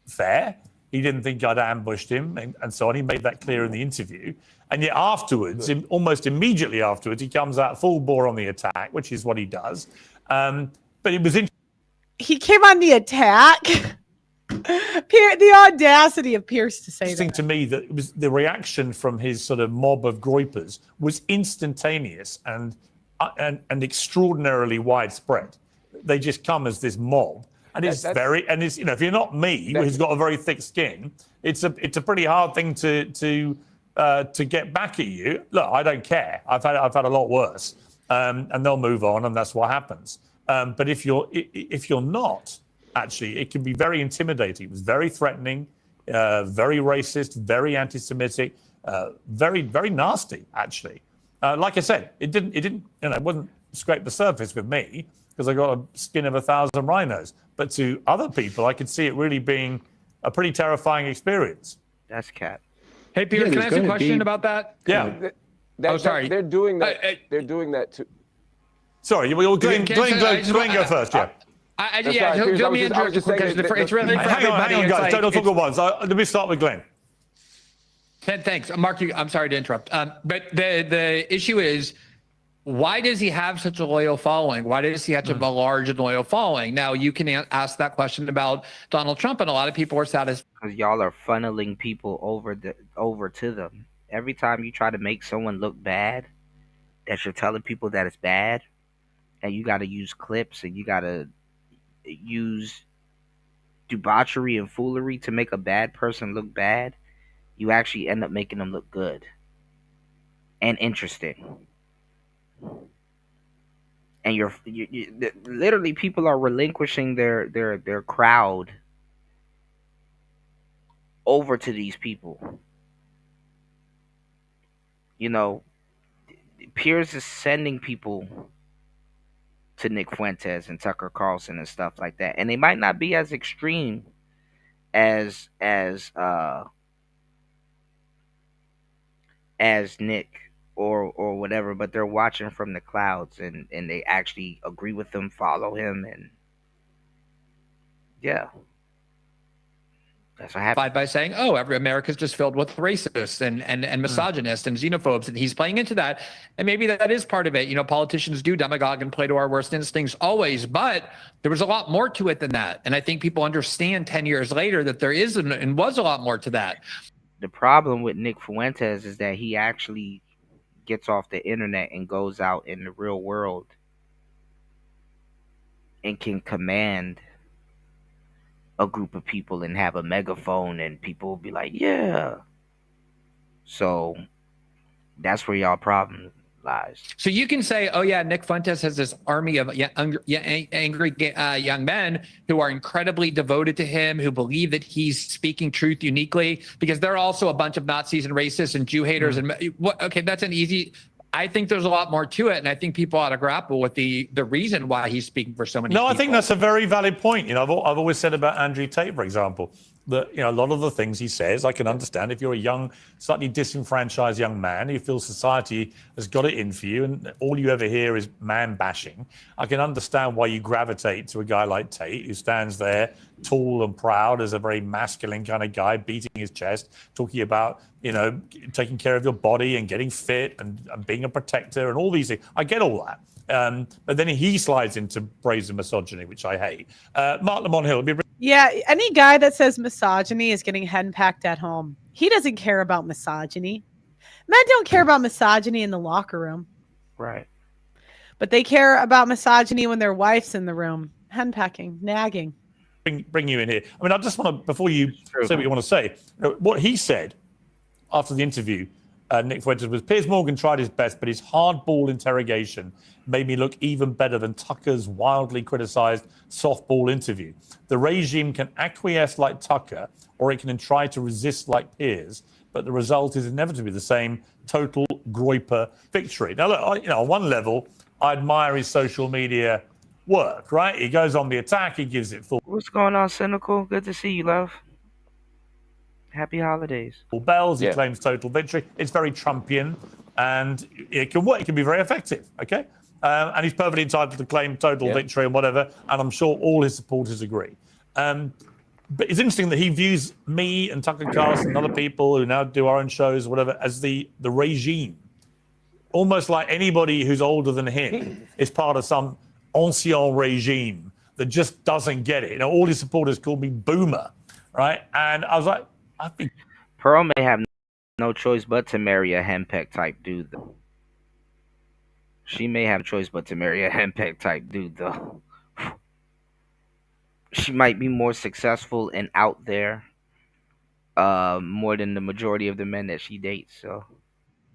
Speaker 2: fair. He didn't think I'd ambushed him and so on. He made that clear in the interview. And yet afterwards, almost immediately afterwards, he comes out full bore on the attack, which is what he does. But it was interesting.
Speaker 17: He came on the attack. The audacity of Pierce to say that.
Speaker 2: Interesting to me that it was the reaction from his sort of mob of groypers was instantaneous and extraordinarily widespread. They just come as this mob. And it's if you're not me, who's got a very thick skin, it's a pretty hard thing to get back at you. Look, I don't care. I've had a lot worse, and they'll move on, and that's what happens. But if you're not, actually, it can be very intimidating. It was very threatening, very racist, very anti-Semitic, very very nasty. Actually, like I said, it wouldn't scrape the surface with me because I got a skin of 1,000 rhinos. But to other people, I could see it really being a pretty terrifying experience.
Speaker 1: That's Cat.
Speaker 4: Hey, Peter, can I ask a question about that?
Speaker 2: Yeah.
Speaker 21: Sorry. They're doing that. They're doing that too.
Speaker 2: Sorry, Glenn go first. Yeah.
Speaker 4: Let me interrupt you quick. It's really
Speaker 2: hang on, guys. Don't talk at once. Let me start with Glenn.
Speaker 4: Thanks, Mark. I'm sorry to interrupt. But the issue is, why does he have such a loyal following? Why does he have such a large and loyal following? Now, you can ask that question about Donald Trump, and a lot of people are satisfied.
Speaker 1: Because y'all are funneling people over to them. Every time you try to make someone look bad, that you're telling people that it's bad, and you got to use clips, and you got to use debauchery and foolery to make a bad person look bad, you actually end up making them look good and interesting. And you literally, people are relinquishing their crowd over to these people. Piers is sending people to Nick Fuentes and Tucker Carlson and stuff like that, and they might not be as extreme as Nick or whatever, but they're watching from the clouds and they actually agree with him, follow him, and yeah. That's what happened.
Speaker 4: By saying, every America's just filled with racists and misogynists and xenophobes, and he's playing into that. And maybe that is part of it. Politicians do demagogue and play to our worst instincts always, but there was a lot more to it than that. And I think people understand 10 years later that there is and was a lot more to that.
Speaker 1: The problem with Nick Fuentes is that he actually gets off the internet and goes out in the real world and can command a group of people and have a megaphone, and people will be like, yeah. So that's where y'all problem lies.
Speaker 4: So you can say, Nick Fuentes has this army of angry young men who are incredibly devoted to him, who believe that he's speaking truth uniquely, because they're also a bunch of Nazis and racists and Jew haters. Okay, that's an easy. I think there's a lot more to it, and I think people ought to grapple with the reason why he's speaking for so many people.
Speaker 2: I think that's a very valid point. I've always said about Andrew Tate, for example, that a lot of the things he says, I can understand. If you're a young, slightly disenfranchised young man who feels society has got it in for you, and all you ever hear is man bashing, I can understand why you gravitate to a guy like Tate, who stands there tall and proud as a very masculine kind of guy, beating his chest, talking about taking care of your body and getting fit and being a protector and all these things. I get all that. But then he slides into brazen misogyny, which I hate. Mark Lamont Hill.
Speaker 17: Yeah, any guy that says misogyny is getting henpacked at home. He doesn't care about misogyny. Men don't care about misogyny in the locker room.
Speaker 1: Right.
Speaker 17: But they care about misogyny when their wife's in the room. Henpacking, nagging.
Speaker 2: Bring you in here. I mean, I just want to, before you say what you want to say, what he said after the interview, Nick Fuentes, was Piers Morgan tried his best, but his hardball interrogation made me look even better than Tucker's wildly criticized softball interview. The regime can acquiesce like Tucker, or it can try to resist like Piers, but the result is inevitably the same: total groyper victory. Now, look, on one level, I admire his social media work, right? He goes on the attack, he gives it full.
Speaker 1: What's going on, Cynical? Good to see you, love. Happy holidays.
Speaker 2: Bells. He
Speaker 21: Yeah.
Speaker 2: claims total victory. It's very Trumpian, and it can work. It can be very effective. Okay, and he's perfectly entitled to claim total victory and whatever. And I'm sure all his supporters agree. But it's interesting that he views me and Tucker Carlson and other people who now do our own shows, whatever, as the regime. Almost like anybody who's older than him is part of some ancien regime that just doesn't get it. You know, all his supporters call me Boomer, right? And I was like, I've been.
Speaker 1: Pearl may have no choice but to marry a henpeck type dude, though. She may have a choice but to marry a henpeck type dude, though. She might be more successful and out there, more than the majority of the men that she dates. So,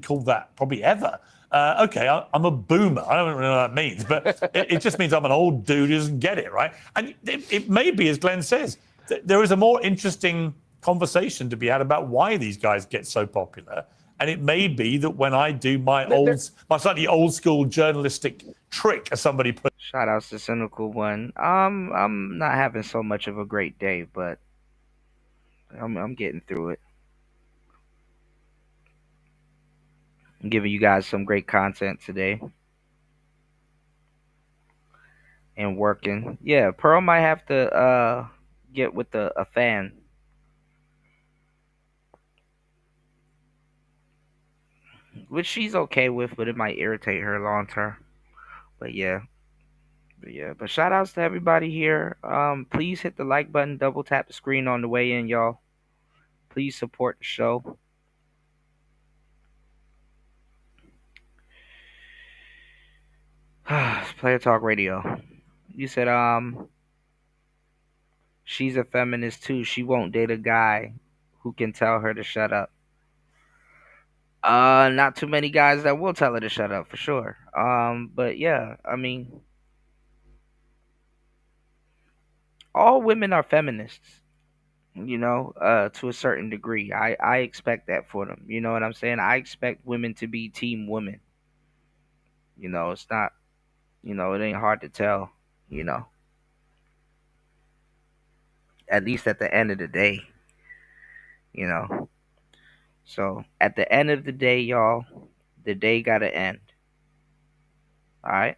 Speaker 2: Call that probably ever. Okay, I'm a boomer. I don't really know what that means, but it just means I'm an old dude who doesn't get it, right? And it may be, as Glenn says, there is a more interesting conversation to be had about why these guys get so popular. And it may be that when I do my slightly old school journalistic trick, as somebody put.
Speaker 1: Shout outs to Cynical One. I'm not having so much of a great day, but I'm getting through it. I'm giving you guys some great content today. And working. Yeah, Pearl might have to get with a fan. Which she's okay with, but it might irritate her long term. But yeah. But shout outs to everybody here. Please hit the like button, double tap the screen on the way in, y'all. Please support the show. Player Talk Radio. You said she's a feminist too. She won't date a guy who can tell her to shut up. Not too many guys that will tell her to shut up for sure. But yeah, I mean, all women are feminists, to a certain degree. I expect that for them. You know what I'm saying? I expect women to be team women. It's not, it ain't hard to tell, at least at the end of the day, you know. So at the end of the day, y'all, the day gotta end. All right.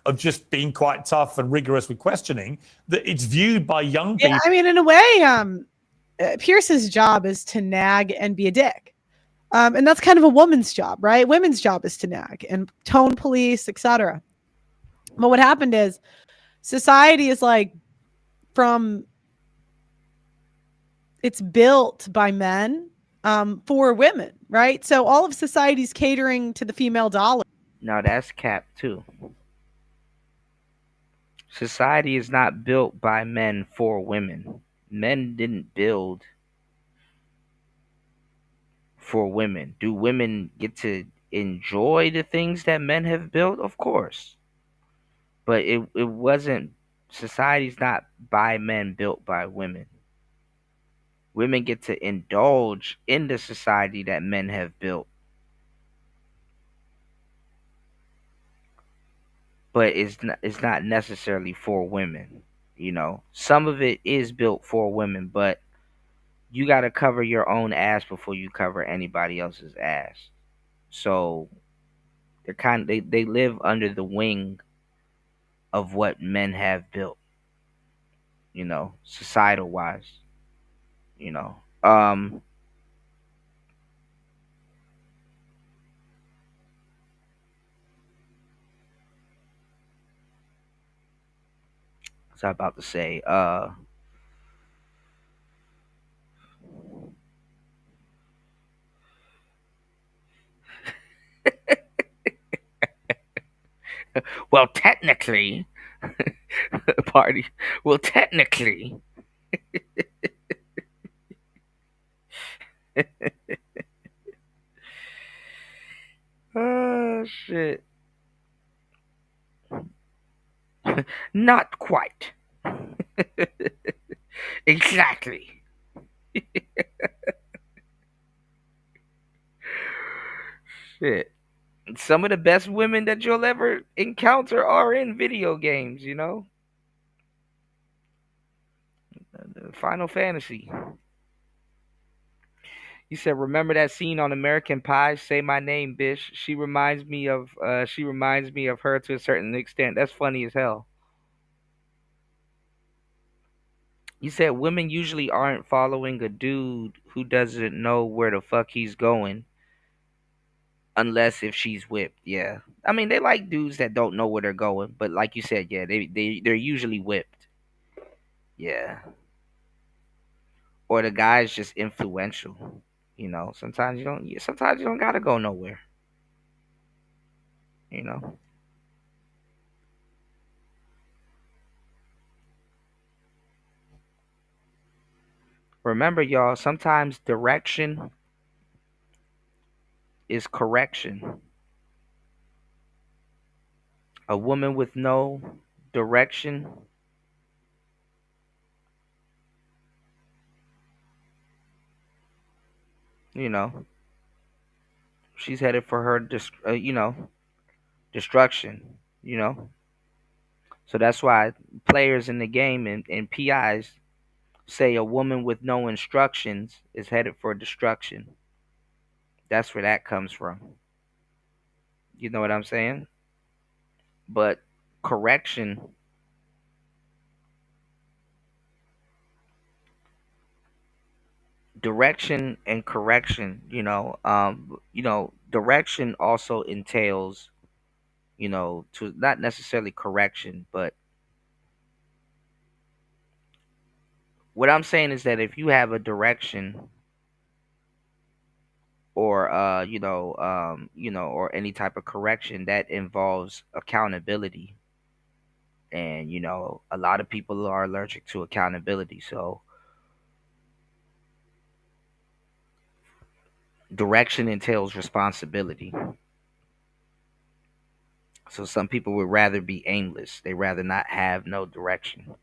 Speaker 2: Of just being quite tough and rigorous with questioning, that it's viewed by young people.
Speaker 17: Yeah, I mean, in a way, Pierce's job is to nag and be a dick. And that's kind of a woman's job, right? Women's job is to nag and tone police, etc. But what happened is society is like it's built by men for women, right? So all of society's catering to the female dollar.
Speaker 1: No, that's cap too. Society is not built by men for women. Men didn't build for women. Do women get to enjoy the things that men have built? Of course. But it wasn't, society's not by men, built by women. Women get to indulge in the society that men have built. But it's not necessarily for women. Some of it is built for women, but you got to cover your own ass before you cover anybody else's ass. So they live under the wing of what men have built, societal wise. What's I about to say? Well, technically, party. Well, technically. Oh shit. Not quite. Exactly. Shit. Some of the best women that you'll ever encounter are in video games, Final Fantasy. You said, remember that scene on American Pie? Say my name, bitch. She reminds me of her to a certain extent. That's funny as hell. You said women usually aren't following a dude who doesn't know where the fuck he's going unless if she's whipped. Yeah. I mean, they like dudes that don't know where they're going, but like you said, yeah, they're usually whipped. Yeah. Or the guy's just influential. You know, sometimes you don't gotta go nowhere. You know. Remember, y'all, sometimes direction is correction. A woman with no direction, you know, she's headed for her, destruction, you know. So that's why players in the game and PIs say a woman with no instructions is headed for destruction. That's where that comes from. You know what I'm saying? But correction, direction and correction, direction also entails, to not necessarily correction, but what I'm saying is that if you have a direction or or any type of correction that involves accountability, and a lot of people are allergic to accountability, so direction entails responsibility. So some people would rather be aimless. They rather not have no direction.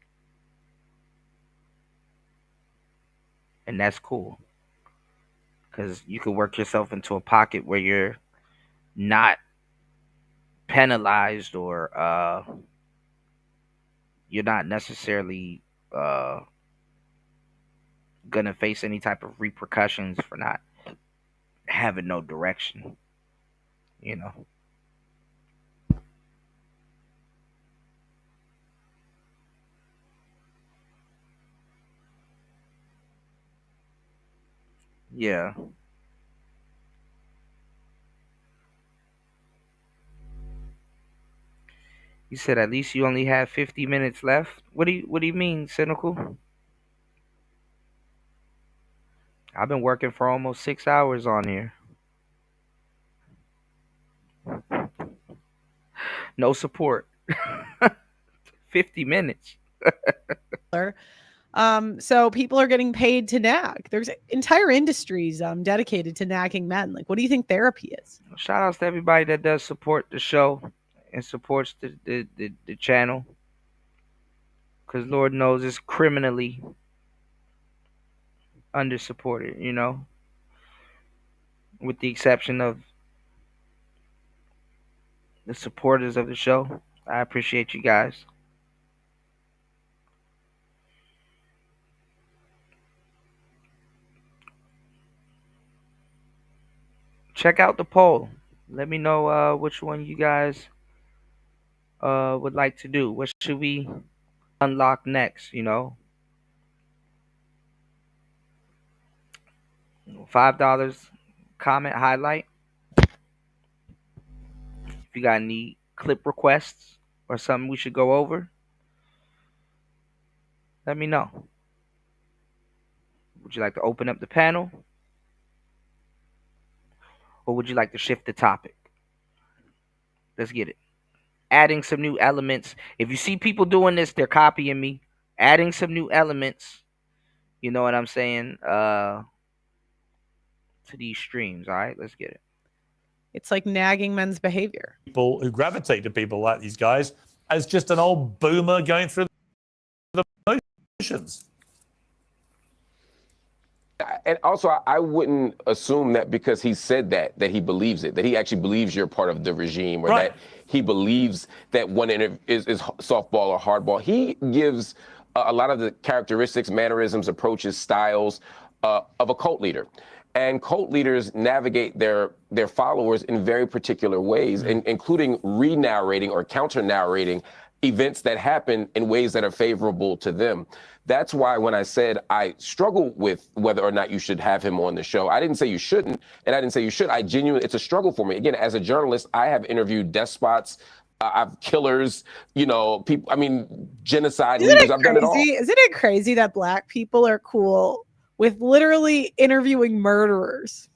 Speaker 1: And that's cool. Because you can work yourself into a pocket where you're not penalized, or you're not necessarily gonna face any type of repercussions for not having no direction. You know. Yeah. You said at least you only have 50 minutes left. What do you mean, cynical? I've been working for almost 6 hours on here. No support. 50 minutes.
Speaker 17: So people are getting paid to nag. There's entire industries dedicated to nagging men. Like, what do you think therapy is?
Speaker 1: Shout outs to everybody that does support the show and supports the channel. Because Lord knows it's criminally under supported, with the exception of the supporters of the show. I appreciate you guys. Check out the poll. Let me know which one you guys would like to do. What should we unlock next? $5 comment highlight. If you got any clip requests or something we should go over, let me know. Would you like to open up the panel? Or would you like to shift the topic? Let's get it. Adding some new elements. If you see people doing this, they're copying me. Adding some new elements. You know what I'm saying? To these streams. All right, let's get it.
Speaker 17: It's like nagging men's behavior.
Speaker 2: People who gravitate to people like these guys as just an old boomer going through the motions.
Speaker 21: And also, I wouldn't assume that because he said that he believes it, that he actually believes you're part of the regime, or that he believes that one is softball or hardball. He gives a lot of the characteristics, mannerisms, approaches, styles of a cult leader. And cult leaders navigate their followers in very particular ways, including re-narrating or counter-narrating events that happen in ways that are favorable to them. That's why when I said I struggle with whether or not you should have him on the show, I didn't say you shouldn't, and I didn't say you should. I genuinely, it's a struggle for me. Again, as a journalist, I have interviewed despots, I've killers, people, genocide leaders. I've done it all.
Speaker 17: Isn't it crazy that black people are cool with literally interviewing murderers,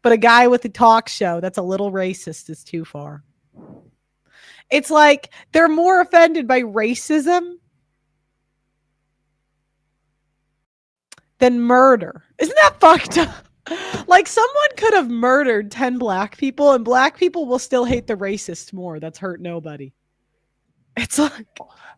Speaker 17: but a guy with a talk show that's a little racist is too far? It's like they're more offended by racism than murder. Isn't that fucked up? Like, someone could have murdered 10 black people and black people will still hate the racist more. That's hurt nobody. It's like...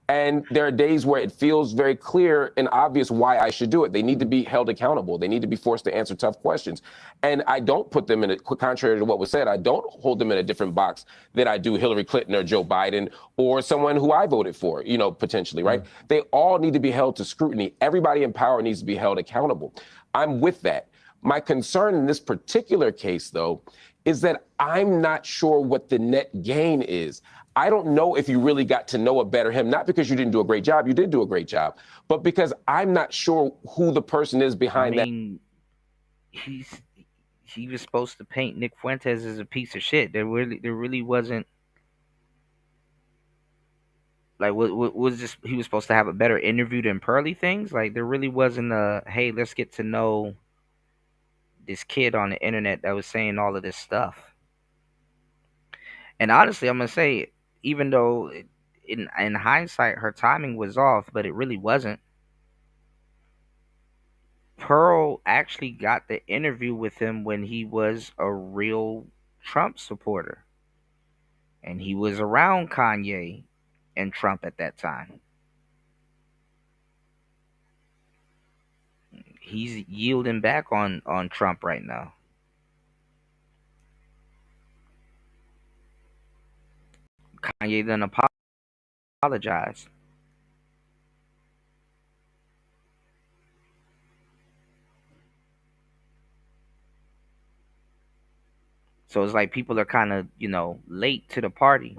Speaker 21: And there are days where it feels very clear and obvious why I should do it. They need to be held accountable. They need to be forced to answer tough questions. And I don't put them in contrary to what was said, I don't hold them in a different box that I do Hillary Clinton or Joe Biden or someone who I voted for, potentially, right? They all need to be held to scrutiny. Everybody in power needs to be held accountable. I'm with that. My concern in this particular case, though, is that I'm not sure what the net gain is. I don't know if you really got to know a better him, not because you didn't do a great job, you did do a great job, but because I'm not sure who the person is behind that.
Speaker 1: He was supposed to paint Nick Fuentes as a piece of shit. There really wasn't, like, what was this? He was supposed to have a better interview than Pearly Things. Like, there really wasn't a, hey, let's get to know this kid on the internet that was saying all of this stuff. And honestly, I'm gonna say, even though in hindsight her timing was off, but it really wasn't. Pearl actually got the interview with him when he was a real Trump supporter, and he was around Kanye and Trump at that time. He's yielding back on Trump right now. Kanye done apologized. So it's like people are kind of, late to the party.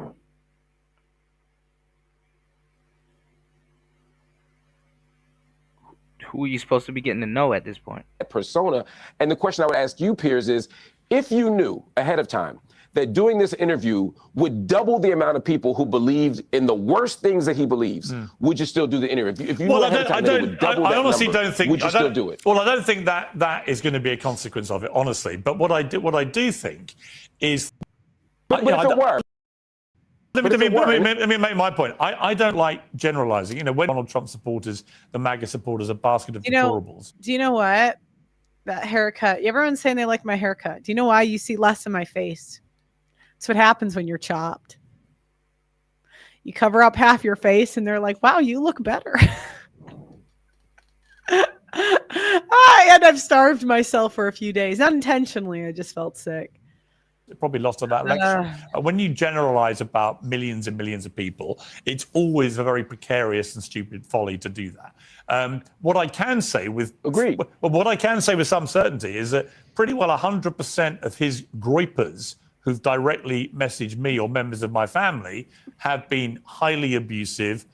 Speaker 1: Who are you supposed to be getting to know at this point?
Speaker 21: Persona. And the question I would ask you, Piers, is if you knew ahead of time that doing this interview would double the amount of people who believed in the worst things that he believes, would you still do the interview? If you knew ahead of time that it would double that
Speaker 2: honestly
Speaker 21: number,
Speaker 2: don't think.
Speaker 21: Would you still do it?
Speaker 2: Well, I don't think that is going to be a consequence of it, honestly. But what I do think is,
Speaker 21: But if it were.
Speaker 2: Let me make my point. I don't like generalizing. When Donald Trump supporters, the MAGA supporters, a basket of deplorables.
Speaker 17: Do you know what? That haircut. Everyone's saying they like my haircut. Do you know why? You see less of my face. That's what happens when you're chopped. You cover up half your face and they're like, wow, you look better. And I've starved myself for a few days. Not intentionally. I just felt sick.
Speaker 2: Probably lost on that election. When you generalize about millions and millions of people, it's always a very precarious and stupid folly to do that. What I can say with what I can say with some certainty is that pretty well 100% of his groypers who've directly messaged me or members of my family have been highly abusive,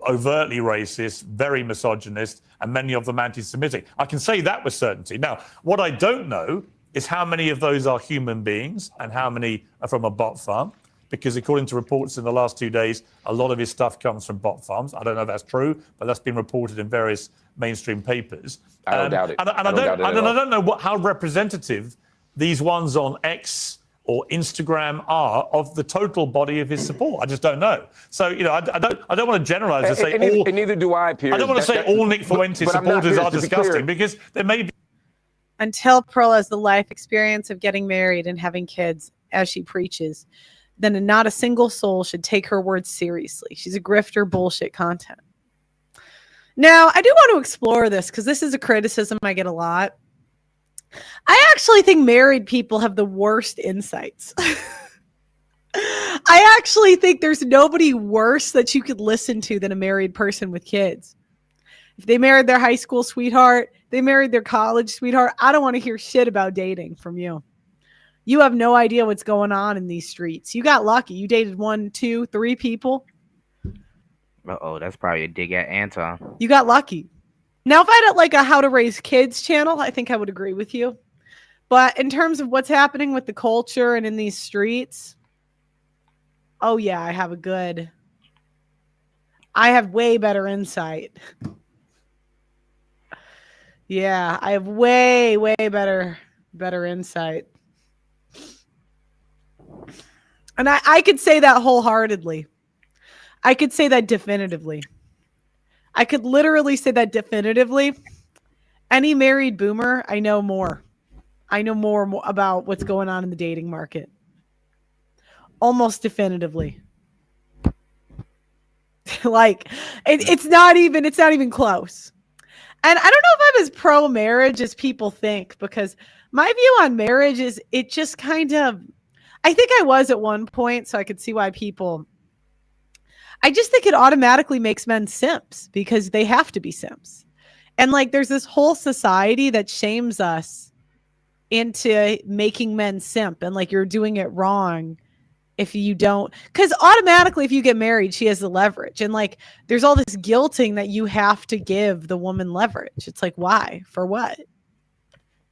Speaker 2: overtly racist, very misogynist, and many of them anti-Semitic. I can say that with certainty. Now, what I don't know is how many of those are human beings and how many are from a bot farm, because according to reports in the last 2 days, a lot of his stuff comes from bot farms. I don't know if that's true, but that's been reported in various mainstream papers.
Speaker 21: I don't doubt it.
Speaker 2: And I don't know how representative these ones on X or Instagram are of the total body of his support. I just don't know. So, I don't want to generalize and say all.
Speaker 21: And neither do I, Piers.
Speaker 2: I don't want to say all Nick Fuentes supporters are disgusting, because there may be.
Speaker 17: Until Pearl has the life experience of getting married and having kids, as she preaches, then not a single soul should take her words seriously. She's a grifter, bullshit content. Now, I do want to explore this because this is a criticism I get a lot. I actually think married people have the worst insights. I actually think there's nobody worse that you could listen to than a married person with kids. If they married their high school sweetheart, They married their college sweetheart. I don't want to hear shit about dating from you. You have no idea what's going on in these streets. You got lucky. You dated 1, 2, 3 people.
Speaker 1: Uh-oh, that's probably a dig at Anton.
Speaker 17: You got lucky. Now, if I had like a how to raise kids channel, I think I would agree with you. But in terms of what's happening with the culture and in these streets, oh yeah, I have way better insight. Yeah, I have way better insight. And I could say that wholeheartedly. I could say that definitively. I could literally say that definitively. Any married boomer, I know more. I know more about what's going on in the dating market. Almost definitively. Like it's not even close. And I don't know if I'm as pro marriage as people think, because my view on marriage is it just kind of, I think I was at one point, so I could see why people, I just think it automatically makes men simps because they have to be simps. And like there's this whole society that shames us into making men simp, and like you're doing it wrong if you don't, because automatically if you get married, she has the leverage, and like there's all this guilting that you have to give the woman leverage. It's like, why? For what?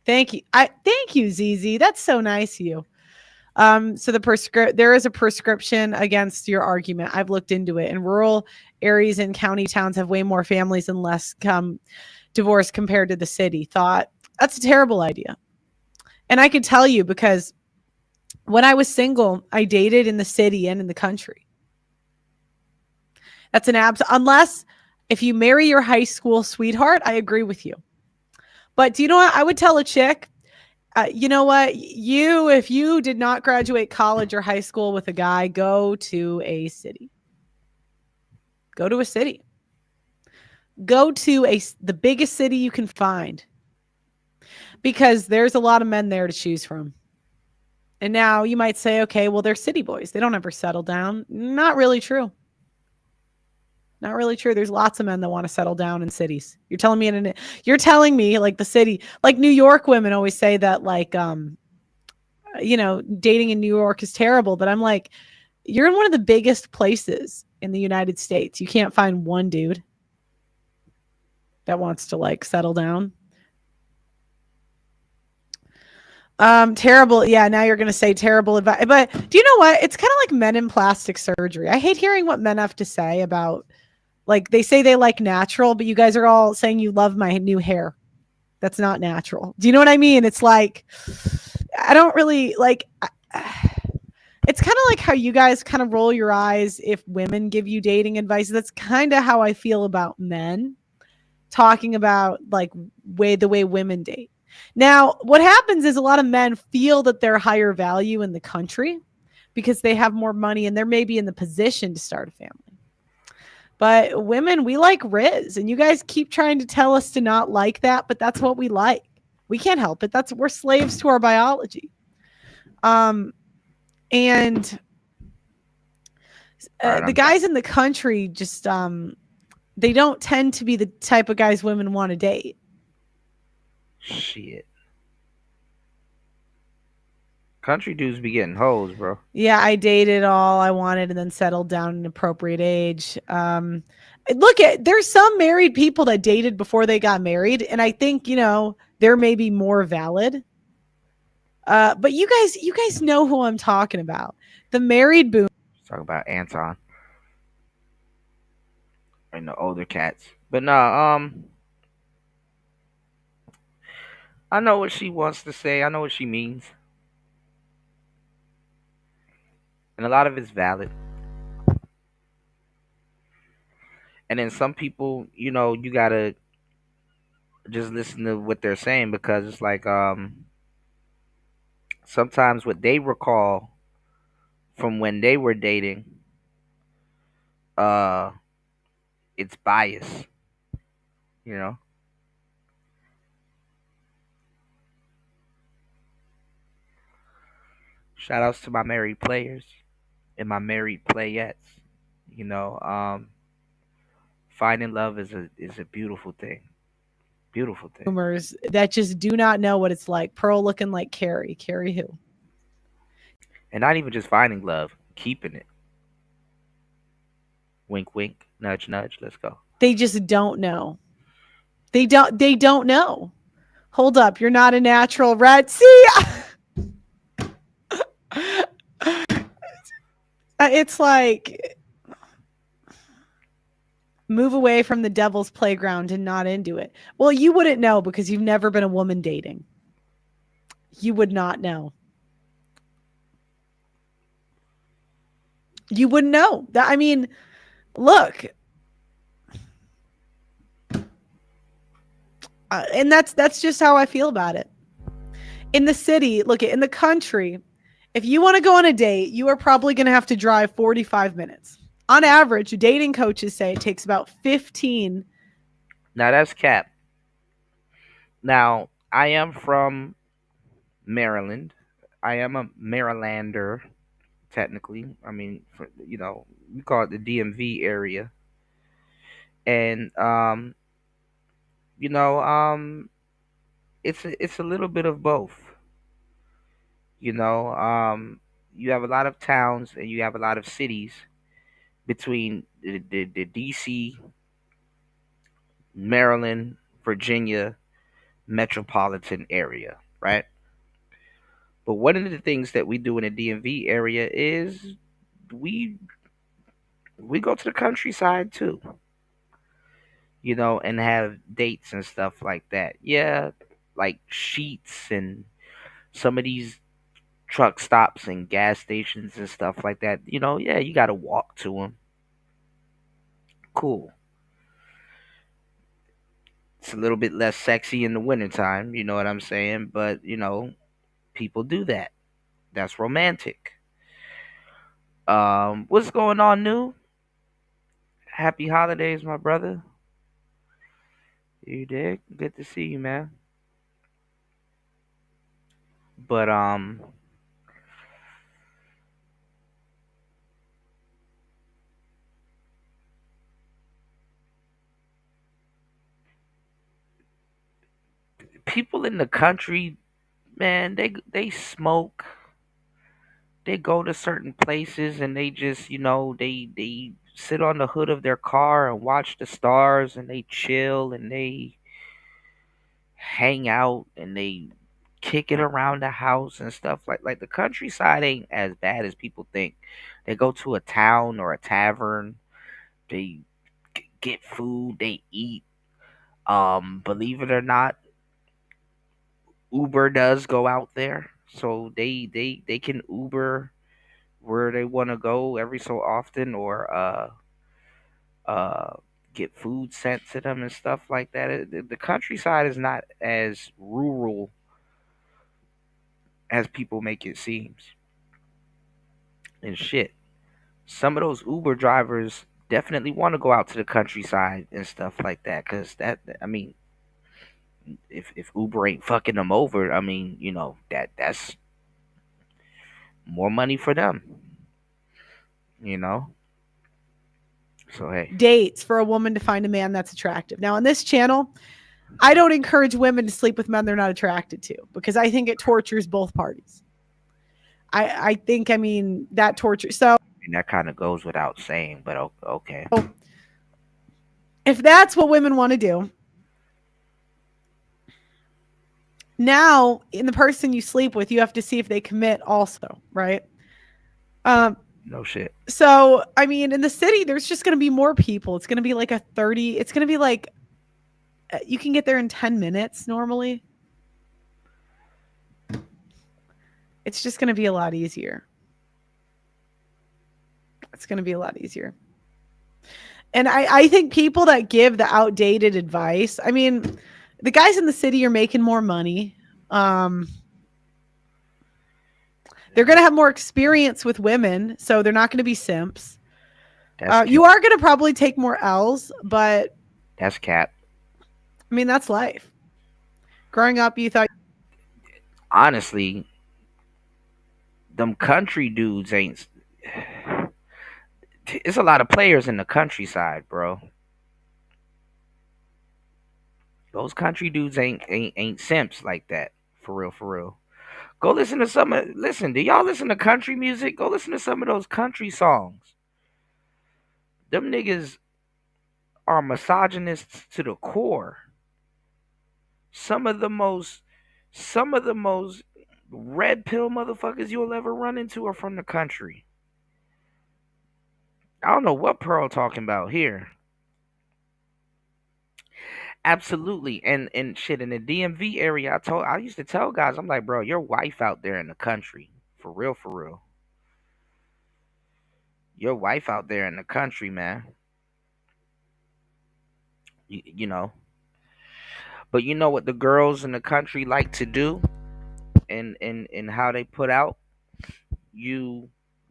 Speaker 17: Thank you. Thank you, ZZ. That's so nice of you. So there is a prescription against your argument. I've looked into it. In rural areas and county towns have way more families and less divorce compared to the city. Thought that's a terrible idea. And I can tell you because when I was single, I dated in the city and in the country. That's an unless if you marry your high school sweetheart, I agree with you. But do you know what? I would tell a chick, you know what? If you did not graduate college or high school with a guy, go to a city. Go to a city. Go to the biggest city you can find. Because there's a lot of men there to choose from. And now you might say, okay, well, they're city boys. They don't ever settle down. Not really true. Not really true. There's lots of men that want to settle down in cities. You're telling me like the city, like New York women always say that like, dating in New York is terrible. But I'm like, you're in one of the biggest places in the United States. You can't find one dude that wants to like settle down. Terrible. Yeah, now you're going to say terrible advice. But do you know what? It's kind of like men in plastic surgery. I hate hearing what men have to say about, like, they say they like natural, but you guys are all saying you love my new hair. That's not natural. Do you know what I mean? It's like, I don't really like, it's kind of like how you guys kind of roll your eyes if women give you dating advice. That's kind of how I feel about men talking about like the way women date. Now, what happens is a lot of men feel that they're higher value in the country because they have more money and they're maybe in the position to start a family. But women, we like Riz, and you guys keep trying to tell us to not like that, but that's what we like. We can't help it. We're slaves to our biology. And the guys in the country just they don't tend to be the type of guys women want to date.
Speaker 1: Shit. Country dudes be getting hoes, bro.
Speaker 17: Yeah, I dated all I wanted and then settled down at an appropriate age. There's some married people that dated before they got married, and I think, they're maybe more valid. But you guys know who I'm talking about. The married boom.
Speaker 1: Talk about Anton. And the older cats. But nah, I know what she wants to say. I know what she means. And a lot of it's valid. And then some people, you gotta just listen to what they're saying, because it's like sometimes what they recall from when they were dating, it's bias. You know? Shout outs to my married players and my married playettes. Finding love is a beautiful thing. Beautiful thing.
Speaker 17: Boomers that just do not know what it's like. Pearl looking like Carrie. Carrie who?
Speaker 1: And not even just finding love, keeping it. Wink, wink, nudge, nudge. Let's go.
Speaker 17: They just don't know. They don't know. Hold up, you're not a natural red. See, it's like move away from the devil's playground and not into it. Well, you wouldn't know because you've never been a woman dating. You would not know. You wouldn't know. I mean, look. And that's just how I feel about it. In the city, look, in the country, if you want to go on a date, you are probably going to have to drive 45 minutes. On average, dating coaches say it takes about 15.
Speaker 1: Now that's cap. Now, I am from Maryland. I am a Marylander, technically. I mean, we call it the DMV area. And you know, it's a little bit of both. You know, you have a lot of towns and you have a lot of cities between the DC, Maryland, Virginia metropolitan area, right? But one of the things that we do in the DMV area is we we go to the countryside too, and have dates and stuff like that. Yeah, like Sheets and some of these truck stops and gas stations and stuff like that. Yeah, you got to walk to them. Cool. It's a little bit less sexy in the wintertime, you know what I'm saying? But, people do that. That's romantic. What's going on, new? Happy holidays, my brother. You dig? Good to see you, man. But people in the country, man, they smoke. They go to certain places and they just, they sit on the hood of their car and watch the stars and they chill and they hang out and they kick it around the house and stuff like the countryside ain't as bad as people think. They go to a town or a tavern, they get food, they eat. Believe it or not, Uber does go out there, so they can Uber where they want to go every so often, or uh get food sent to them and stuff like that. The countryside is not as rural as people make it seems. And shit, some of those Uber drivers definitely want to go out to the countryside and stuff like that, because I mean, if Uber ain't fucking them over, I mean, that's more money for them, you know. So hey,
Speaker 17: Dates for a woman to find a man that's attractive. Now on this channel, I don't encourage women to sleep with men they're not attracted to, because I think it tortures both parties. I think, I mean, that torture. So
Speaker 1: and that kind of goes without saying, but okay.
Speaker 17: If that's what women want to do, now in the person you sleep with, you have to see if they commit also, right?
Speaker 1: No shit.
Speaker 17: So, I mean, in the city, there's just going to be more people. It's going to be like it's going to be like, you can get there in 10 minutes normally. It's just going to be a lot easier. It's going to be a lot easier. And I think people that give the outdated advice, I mean, the guys in the city are making more money. They're going to have more experience with women, so they're not going to be simps. You are going to probably take more L's, but
Speaker 1: that's cap.
Speaker 17: I mean, that's life. Growing up, you thought.
Speaker 1: Honestly, them country dudes ain't. It's a lot of players in the countryside, bro. Those country dudes ain't simps like that. For real, for real. Go listen to some of listen, do y'all listen to country music? Go listen to some of those country songs. Them niggas are misogynists to the core. Some of the most some of the most red pill motherfuckers you'll ever run into are from the country. I don't know what Pearl talking about here. Absolutely. And shit in the DMV area, I used to tell guys, I'm like, bro, your wife out there in the country. For real, for real. Your wife out there in the country, man. You know. But you know what the girls in the country like to do and how they put out? You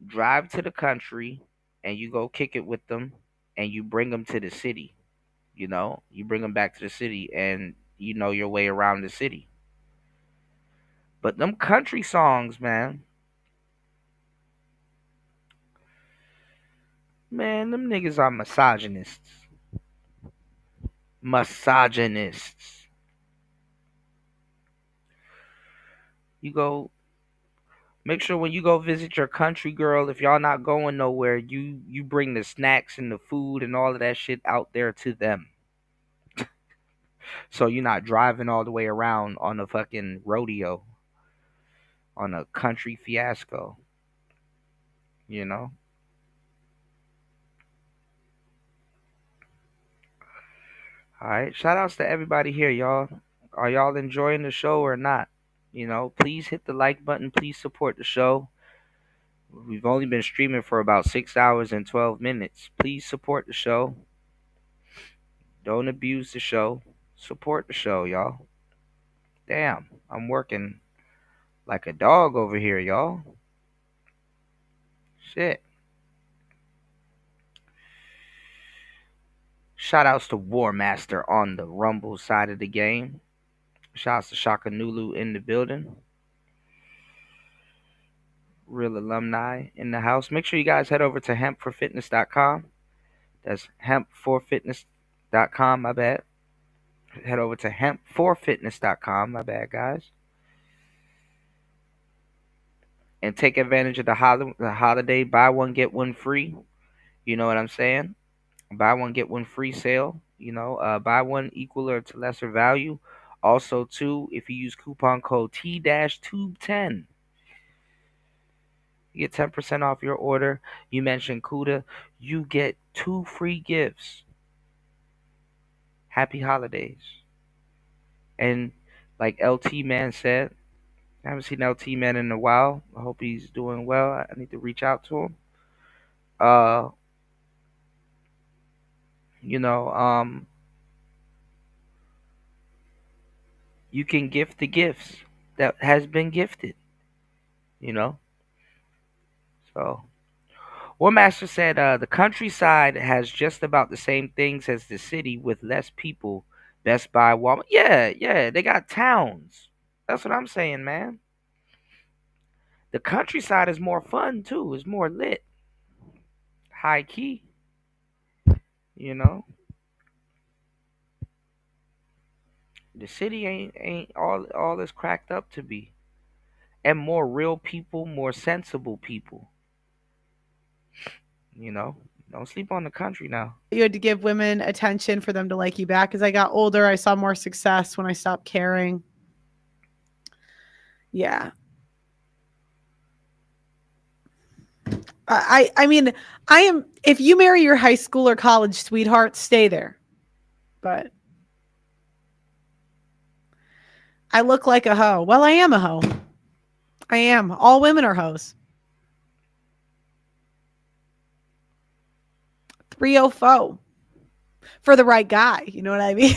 Speaker 1: drive to the country and you go kick it with them and you bring them to the city. You know, you bring them back to the city and you know your way around the city. But them country songs, man, them niggas are misogynists. Misogynists. You go make sure when you go visit your country girl, if y'all not going nowhere, you bring the snacks and the food and all of that shit out there to them. So you're not driving all the way around on a fucking rodeo, on a country fiasco, you know? All right. Shout outs to everybody here, y'all. Are y'all enjoying the show or not? You know, please hit the like button. Please support the show. We've only been streaming for about 6 hours and 12 minutes. Please support the show. Don't abuse the show. Support the show, y'all. Damn, I'm working like a dog over here, y'all. Shit. Shout outs to War Master on the Rumble side of the game. Shout outs to Shaka Nulu in the building. Real alumni in the house. Make sure you guys head over to hempforfitness.com. That's hempforfitness.com, my bad. Head over to hempforfitness.com, my bad, guys. And take advantage of the holiday buy one, get one free. You know what I'm saying? Buy one, get one free sale. You know, buy one equal or to lesser value. Also, too, if you use coupon code T-Tube10, you get 10% off your order. You mentioned Kuda, you get 2 free gifts. Happy holidays. And like LT Man said, I haven't seen LT Man in a while. I hope he's doing well. I need to reach out to him. Uh, you know, you can gift the gifts that has been gifted. You know, so War Master said the countryside has just about the same things as the city with less people. Best Buy, Walmart. Yeah, yeah, they got towns. That's what I'm saying, man. The countryside is more fun too. It's more lit. High key, you know. The city ain't all it's cracked up to be. And more real people, more sensible people. You know. Don't sleep on the country now.
Speaker 17: You had to give women attention for them to like you back. As I got older, I saw more success when I stopped caring. Yeah. I mean, I am, if you marry your high school or college sweetheart, stay there. But I look like a hoe. Well, I am a hoe. I am. All women are hoes. 304 for the right guy. You know what I mean?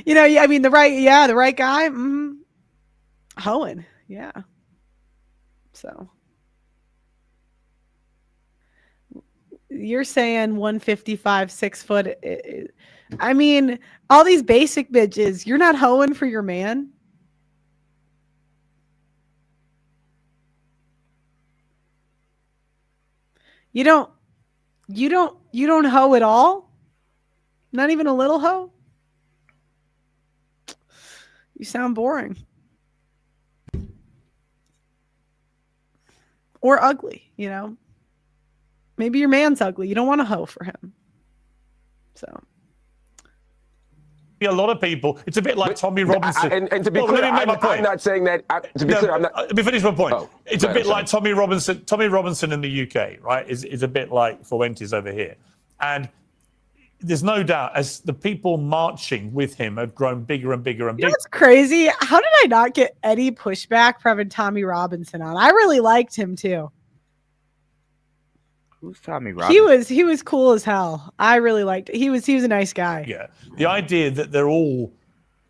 Speaker 17: You know, I mean, the right guy. Hoeing. Yeah. So you're saying 155, 6 foot. I mean, all these basic bitches, you're not hoeing for your man. You don't hoe at all? Not even a little hoe? You sound boring. Or ugly, you know? Maybe your man's ugly. You don't want a hoe for him. So.
Speaker 2: A lot of people, it's a bit like Tommy Robinson.
Speaker 21: And to be clear, I'm not saying that. To be clear, I'm not.
Speaker 2: Let me finish my point. It's a bit
Speaker 21: sorry.
Speaker 2: like Tommy Robinson. Tommy Robinson in the UK, right, is a bit like Fuentes over here. And there's no doubt, as the people marching with him have grown bigger and bigger and bigger.
Speaker 17: That's crazy. How did I not get any pushback for having Tommy Robinson on? I really liked him too.
Speaker 1: Who's Tommy Robinson?
Speaker 17: He was cool as hell. I really liked it. He was a nice guy.
Speaker 2: Yeah. The idea that they're all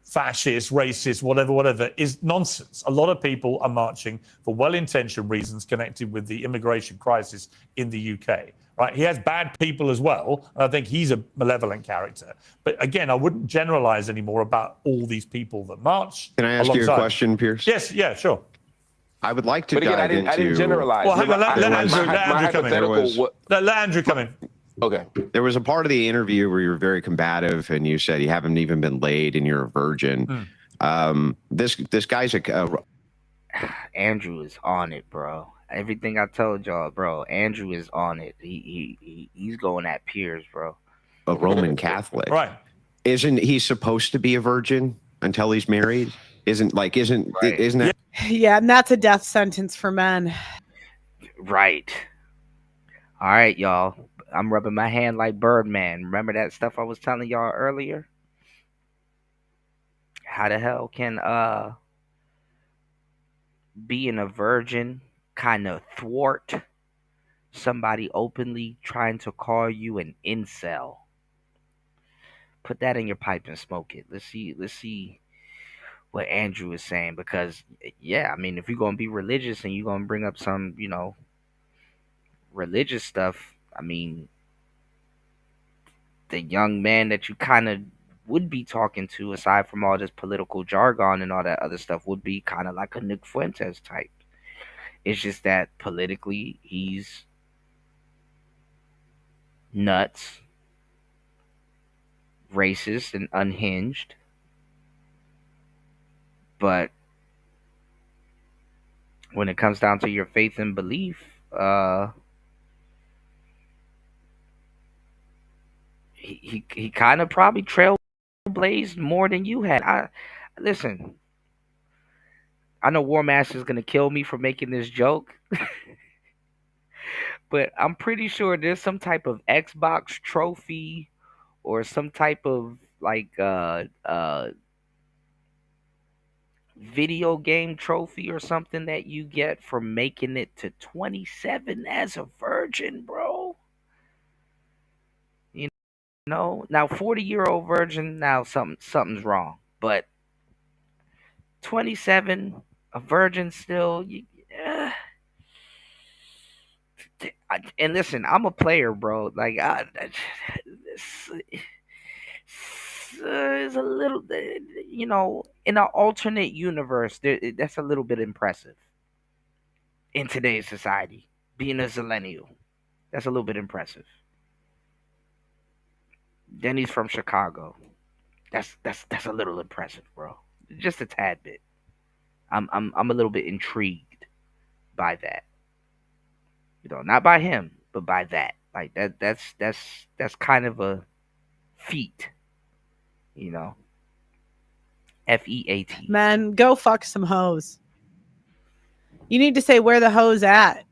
Speaker 2: fascist, racist, whatever, is nonsense. A lot of people are marching for well-intentioned reasons connected with the immigration crisis in the UK. Right? He has bad people as well, and I think he's a malevolent character. But again, I wouldn't generalize anymore about all these people that march.
Speaker 20: Can I ask you a question, Pierce?
Speaker 2: Yes, yeah, sure.
Speaker 20: I would like to
Speaker 21: But again,
Speaker 20: dive into.
Speaker 21: I didn't generalize.
Speaker 2: Well, hang on, let Andrew come in. Let Andrew come in.
Speaker 21: Okay.
Speaker 20: There was a part of the interview where you were very combative, and you said you haven't even been laid, and you're a virgin. This guy's
Speaker 1: Andrew is on it, bro. Everything I told y'all, bro. Andrew is on it. He's going at Piers, bro.
Speaker 20: a Roman Catholic,
Speaker 2: right?
Speaker 20: Isn't he supposed to be a virgin until he's married? Isn't that?
Speaker 17: Yeah, and that's a death sentence for men.
Speaker 1: Right. All right, y'all. I'm rubbing my hand like Birdman. Remember that stuff I was telling y'all earlier? How the hell can being a virgin kind of thwart somebody openly trying to call you an incel? Put that in your pipe and smoke it. Let's see what Andrew is saying, because yeah, I mean, if you're gonna be religious and you're gonna bring up some, religious stuff, I mean, the young man that you kind of would be talking to, aside from all this political jargon and all that other stuff, would be kind of like a Nick Fuentes type. It's just that politically he's nuts, racist, and unhinged. But when it comes down to your faith and belief, he kind of probably trailblazed more than you had. Listen, I know War Master's gonna kill me for making this joke, but I'm pretty sure there's some type of Xbox trophy or some type of like video game trophy or something that you get for making it to 27 as a virgin, bro. You know, now 40-year-old virgin, now something's wrong, but 27, a virgin still. And listen, I'm a player, bro. Like, this is a little, in an alternate universe, that's a little bit impressive. In today's society, being a zillennial, that's a little bit impressive. Then he's from Chicago. That's a little impressive, bro. Just a tad bit. I'm a little bit intrigued by that. Not by him, but by that. Like that's kind of a feat. FEAT.
Speaker 17: Man, go fuck some hoes. You need to say where the hoes at,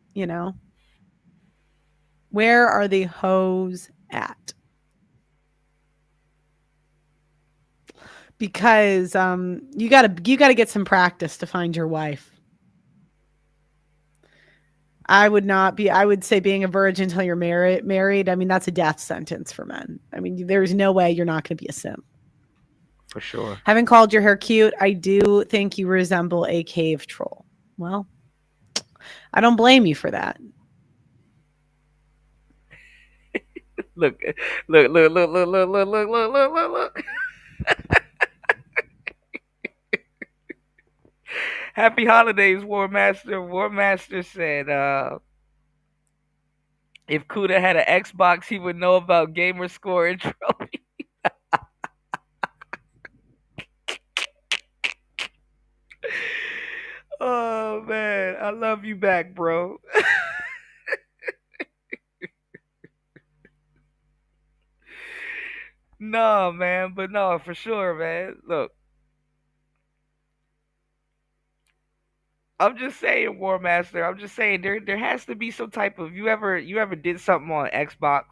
Speaker 17: Where are the hoes at? Because you gotta get some practice to find your wife. I would say being a virgin until you're married, I mean, that's a death sentence for men. I mean, there's no way you're not going to be a simp.
Speaker 1: For sure.
Speaker 17: Having called your hair cute, I do think you resemble a cave troll. Well, I don't blame you for that.
Speaker 1: Look. Happy holidays, War Master. War Master said, if Kuda had an Xbox, he would know about gamer score and trophy. Oh man, I love you back, bro. No, man, but no, for sure, man. Look, I'm just saying, War Master. I'm just saying there has to be some type of you ever did something on Xbox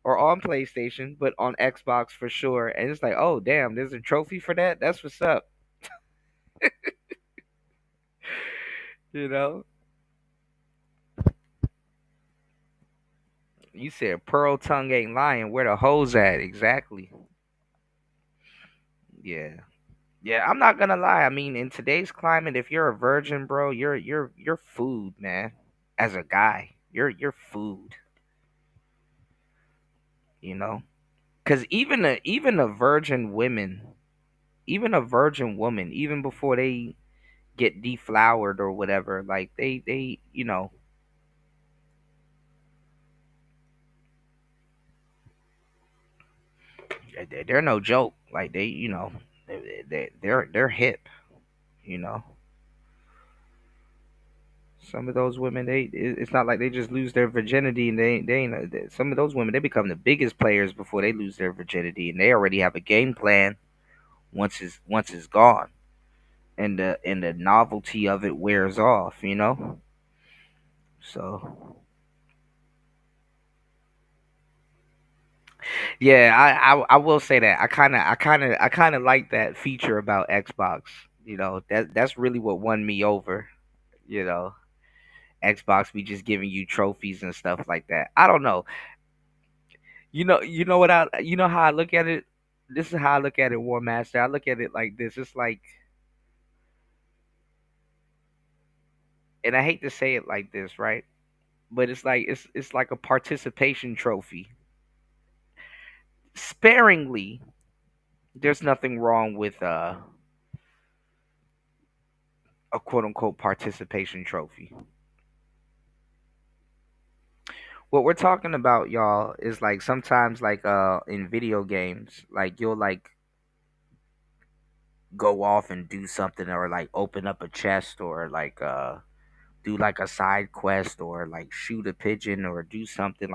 Speaker 1: or on PlayStation, but on Xbox for sure, and it's like, oh damn, there's a trophy for that. That's what's up. You know, you said pearl tongue ain't lying. Where the hoes at? Exactly. Yeah. Yeah, I'm not gonna lie. I mean, in today's climate, if you're a virgin, bro, you're food, man. As a guy, you're food. You know, because even a virgin women, even a virgin woman, even before they get deflowered or whatever, like they they're no joke. Like they're hip. You know, some of those women it's not like they just lose their virginity and they ain't some of those women they become the biggest players before they lose their virginity and they already have a game plan once it's gone and the novelty of it wears off. So yeah, I will say that I kind of like that feature about Xbox. That's really what won me over. You know, Xbox be just giving you trophies and stuff like that. I don't know. You know how I look at it. This is how I look at it, War Master. I look at it like this. It's like, and I hate to say it like this, right? But it's like a participation trophy. Sparingly, there's nothing wrong with a quote unquote participation trophy. What we're talking about, y'all, is like sometimes like in video games, like you'll like go off and do something or like open up a chest or like do like a side quest or like shoot a pigeon or do something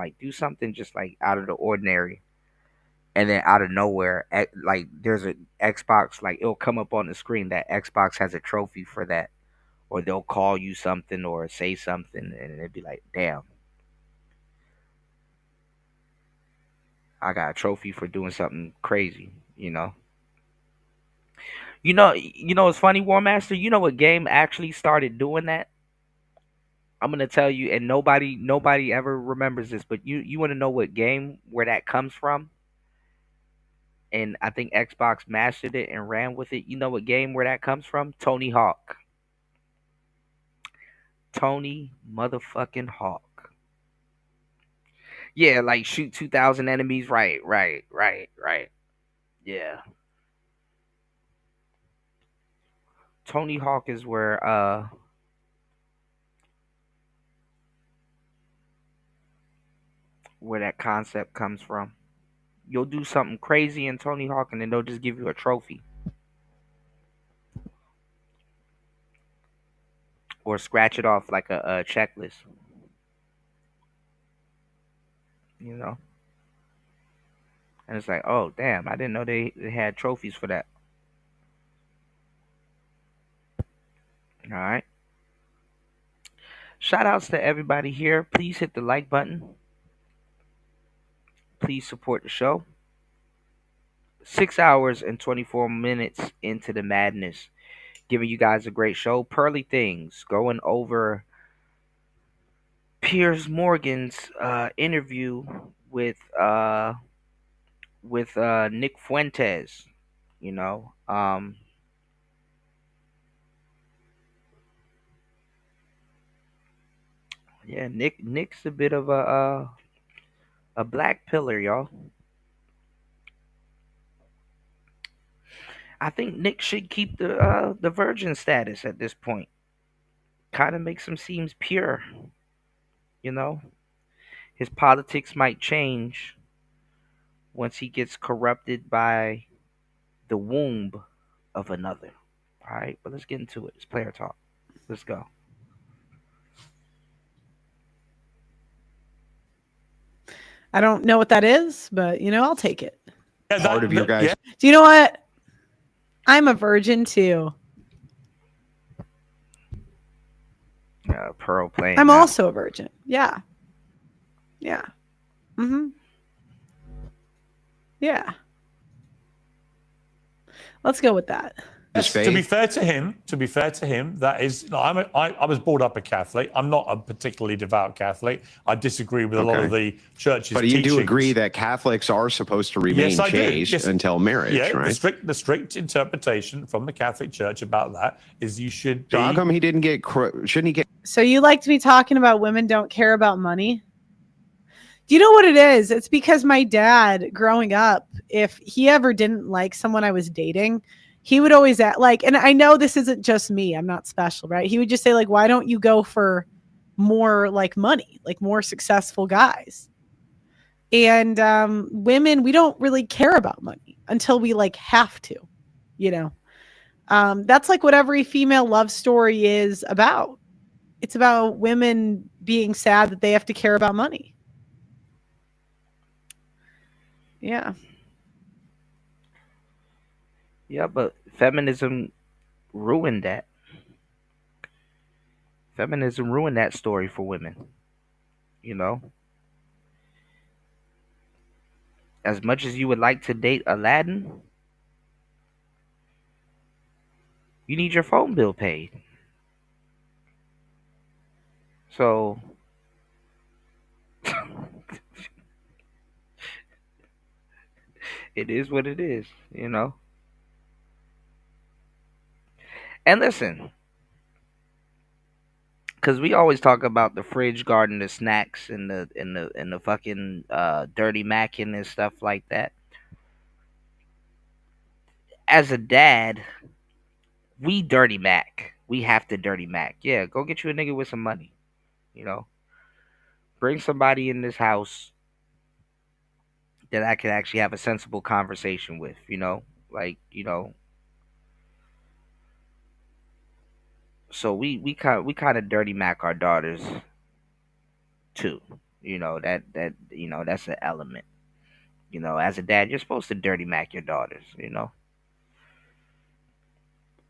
Speaker 1: just like out of the ordinary. And then out of nowhere, like there's a Xbox, like it'll come up on the screen that Xbox has a trophy for that, or they'll call you something or say something, and it'd be like, damn, I got a trophy for doing something crazy. It's funny, War Master. You know what game actually started doing that? I'm gonna tell you, and nobody ever remembers this, but you want to know what game where that comes from? And I think Xbox mastered it and ran with it. You know what game where that comes from? Tony Hawk. Tony motherfucking Hawk. Yeah, like shoot 2,000 enemies. Right, right, right, right. Yeah. Tony Hawk is where that concept comes from. You'll do something crazy in Tony Hawk and then they'll just give you a trophy or scratch it off like a checklist, you know? And it's like, oh, damn, I didn't know they had trophies for that. All right. Shout outs to everybody here. Please hit the like button. Please support the show. 6 hours and 24 minutes into the madness, giving you guys a great show. Pearly Things, going over Piers Morgan's interview with Nick Fuentes. You know, yeah, Nick's a bit of a black pillar, y'all. I think Nick should keep the virgin status at this point. Kind of makes him seems pure, you know. His politics might change once he gets corrupted by the womb of another. All right, but let's get into it. It's player talk. Let's go.
Speaker 17: I don't know what that is, but I'll take it.
Speaker 20: Part of your guys.
Speaker 17: Do you know what? I'm a virgin too.
Speaker 1: Pearl playing.
Speaker 17: I'm
Speaker 1: now.
Speaker 17: also a virgin. Yeah. Yeah. Mm-hmm. Yeah. Let's go with that.
Speaker 2: Yes, to be fair to him, that is. I was brought up a Catholic. I'm not a particularly devout Catholic. I disagree with a lot of the church's
Speaker 20: But you
Speaker 2: teachings.
Speaker 20: do agree that Catholics are supposed to remain
Speaker 2: Yes, I do.
Speaker 20: chaste
Speaker 2: Yes.
Speaker 20: until marriage,
Speaker 2: Yeah,
Speaker 20: right?
Speaker 2: the strict interpretation from the Catholic Church about that is you should be.
Speaker 20: So how come he didn't get? Shouldn't he get?
Speaker 17: So you liked me talking about women don't care about money? Do you know what it is? It's because my dad, growing up, if he ever didn't like someone I was dating, he would always act like, and I know this isn't just me, I'm not special, right? He would just say, like, why don't you go for more like money, like more successful guys? And women, we don't really care about money until we like have to, that's like what every female love story is about. It's about women being sad that they have to care about money. Yeah.
Speaker 1: Yeah, but feminism ruined that. Feminism ruined that story for women. As much as you would like to date Aladdin, you need your phone bill paid. So it is what it is. And listen, because we always talk about the fridge guarding the snacks and the fucking dirty macking and stuff like that. As a dad, we dirty mac. We have to dirty mac. Yeah, go get you a nigga with some money. Bring somebody in this house that I could actually have a sensible conversation with. Like So we kind of dirty mac our daughters too. That's an element. As a dad, you're supposed to dirty mac your daughters.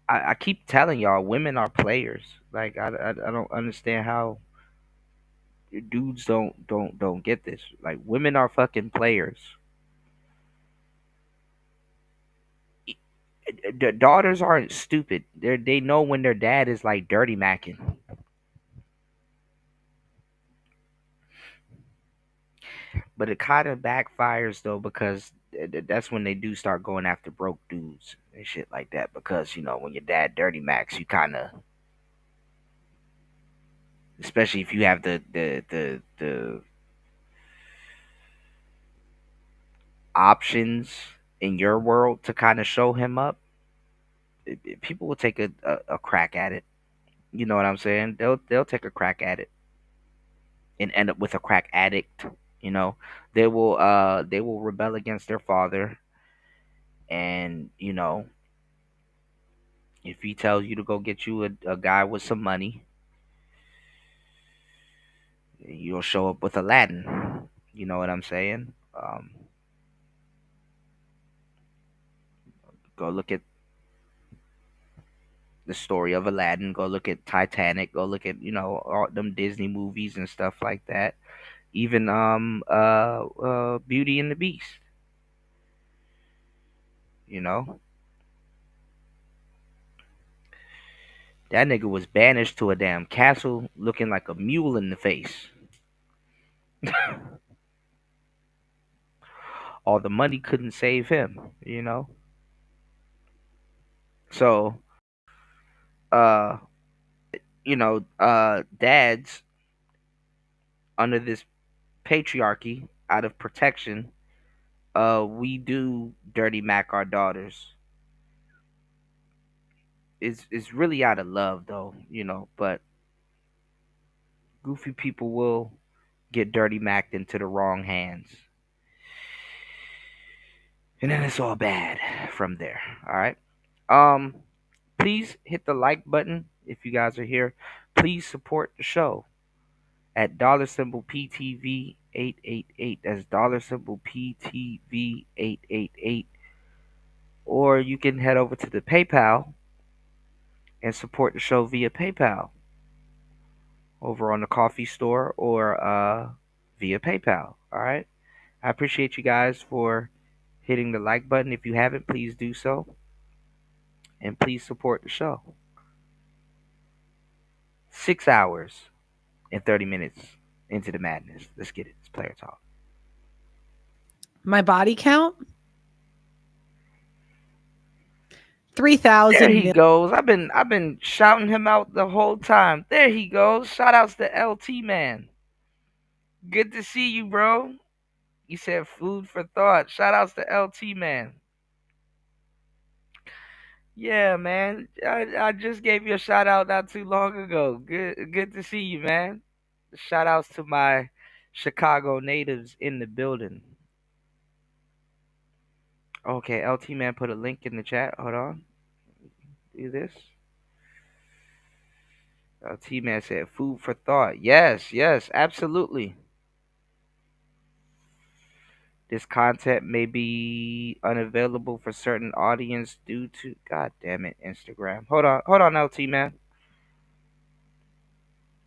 Speaker 1: I keep telling y'all, women are players. Like I don't understand how dudes don't get this. Like women are fucking players. The daughters aren't stupid. They know when their dad is like dirty macking. But it kind of backfires though because that's when they do start going after broke dudes and shit like that. Because when your dad dirty max, you kind of, especially if you have the options in your world to kind of show him up, people will take a crack at it. You know what I'm saying? They'll take a crack at it and end up with a crack addict. They will rebel against their father, and if he tells you to go get you a guy with some money, you'll show up with Aladdin. You know what I'm saying? Go look at the story of Aladdin. Go look at Titanic. Go look at all them Disney movies and stuff like that. Even Beauty and the Beast. You know that nigga was banished to a damn castle, looking like a mule in the face. All the money couldn't save him. So, uh, dads under this patriarchy, out of protection, we do dirty mac our daughters. It's really out of love though. But goofy people will get dirty macked into the wrong hands. And then it's all bad from there. All right. Um please hit the like button if you guys are here. Please support the show at $PTV 888. That's $PTV 888. Or you can head over to the PayPal and support the show via PayPal over on the coffee store or via PayPal. All right. I appreciate you guys for hitting the like button. If you haven't, please do so. And please support the show. 6 hours and 30 minutes into the madness. Let's get it. It's player talk.
Speaker 17: My body count? 3,000.
Speaker 1: There he goes. I've been shouting him out the whole time. There he goes. Shout outs to LT man. Good to see you, bro. You said food for thought. Shout outs to LT man. Yeah, man. I just gave you a shout out not too long ago. Good to see you, man. Shout outs to my Chicago natives in the building. Okay, LT man put a link in the chat. Hold on. Do this. LT man said food for thought. Yes, absolutely. This content may be unavailable for certain audience due to God damn it, Instagram. Hold on, LT man.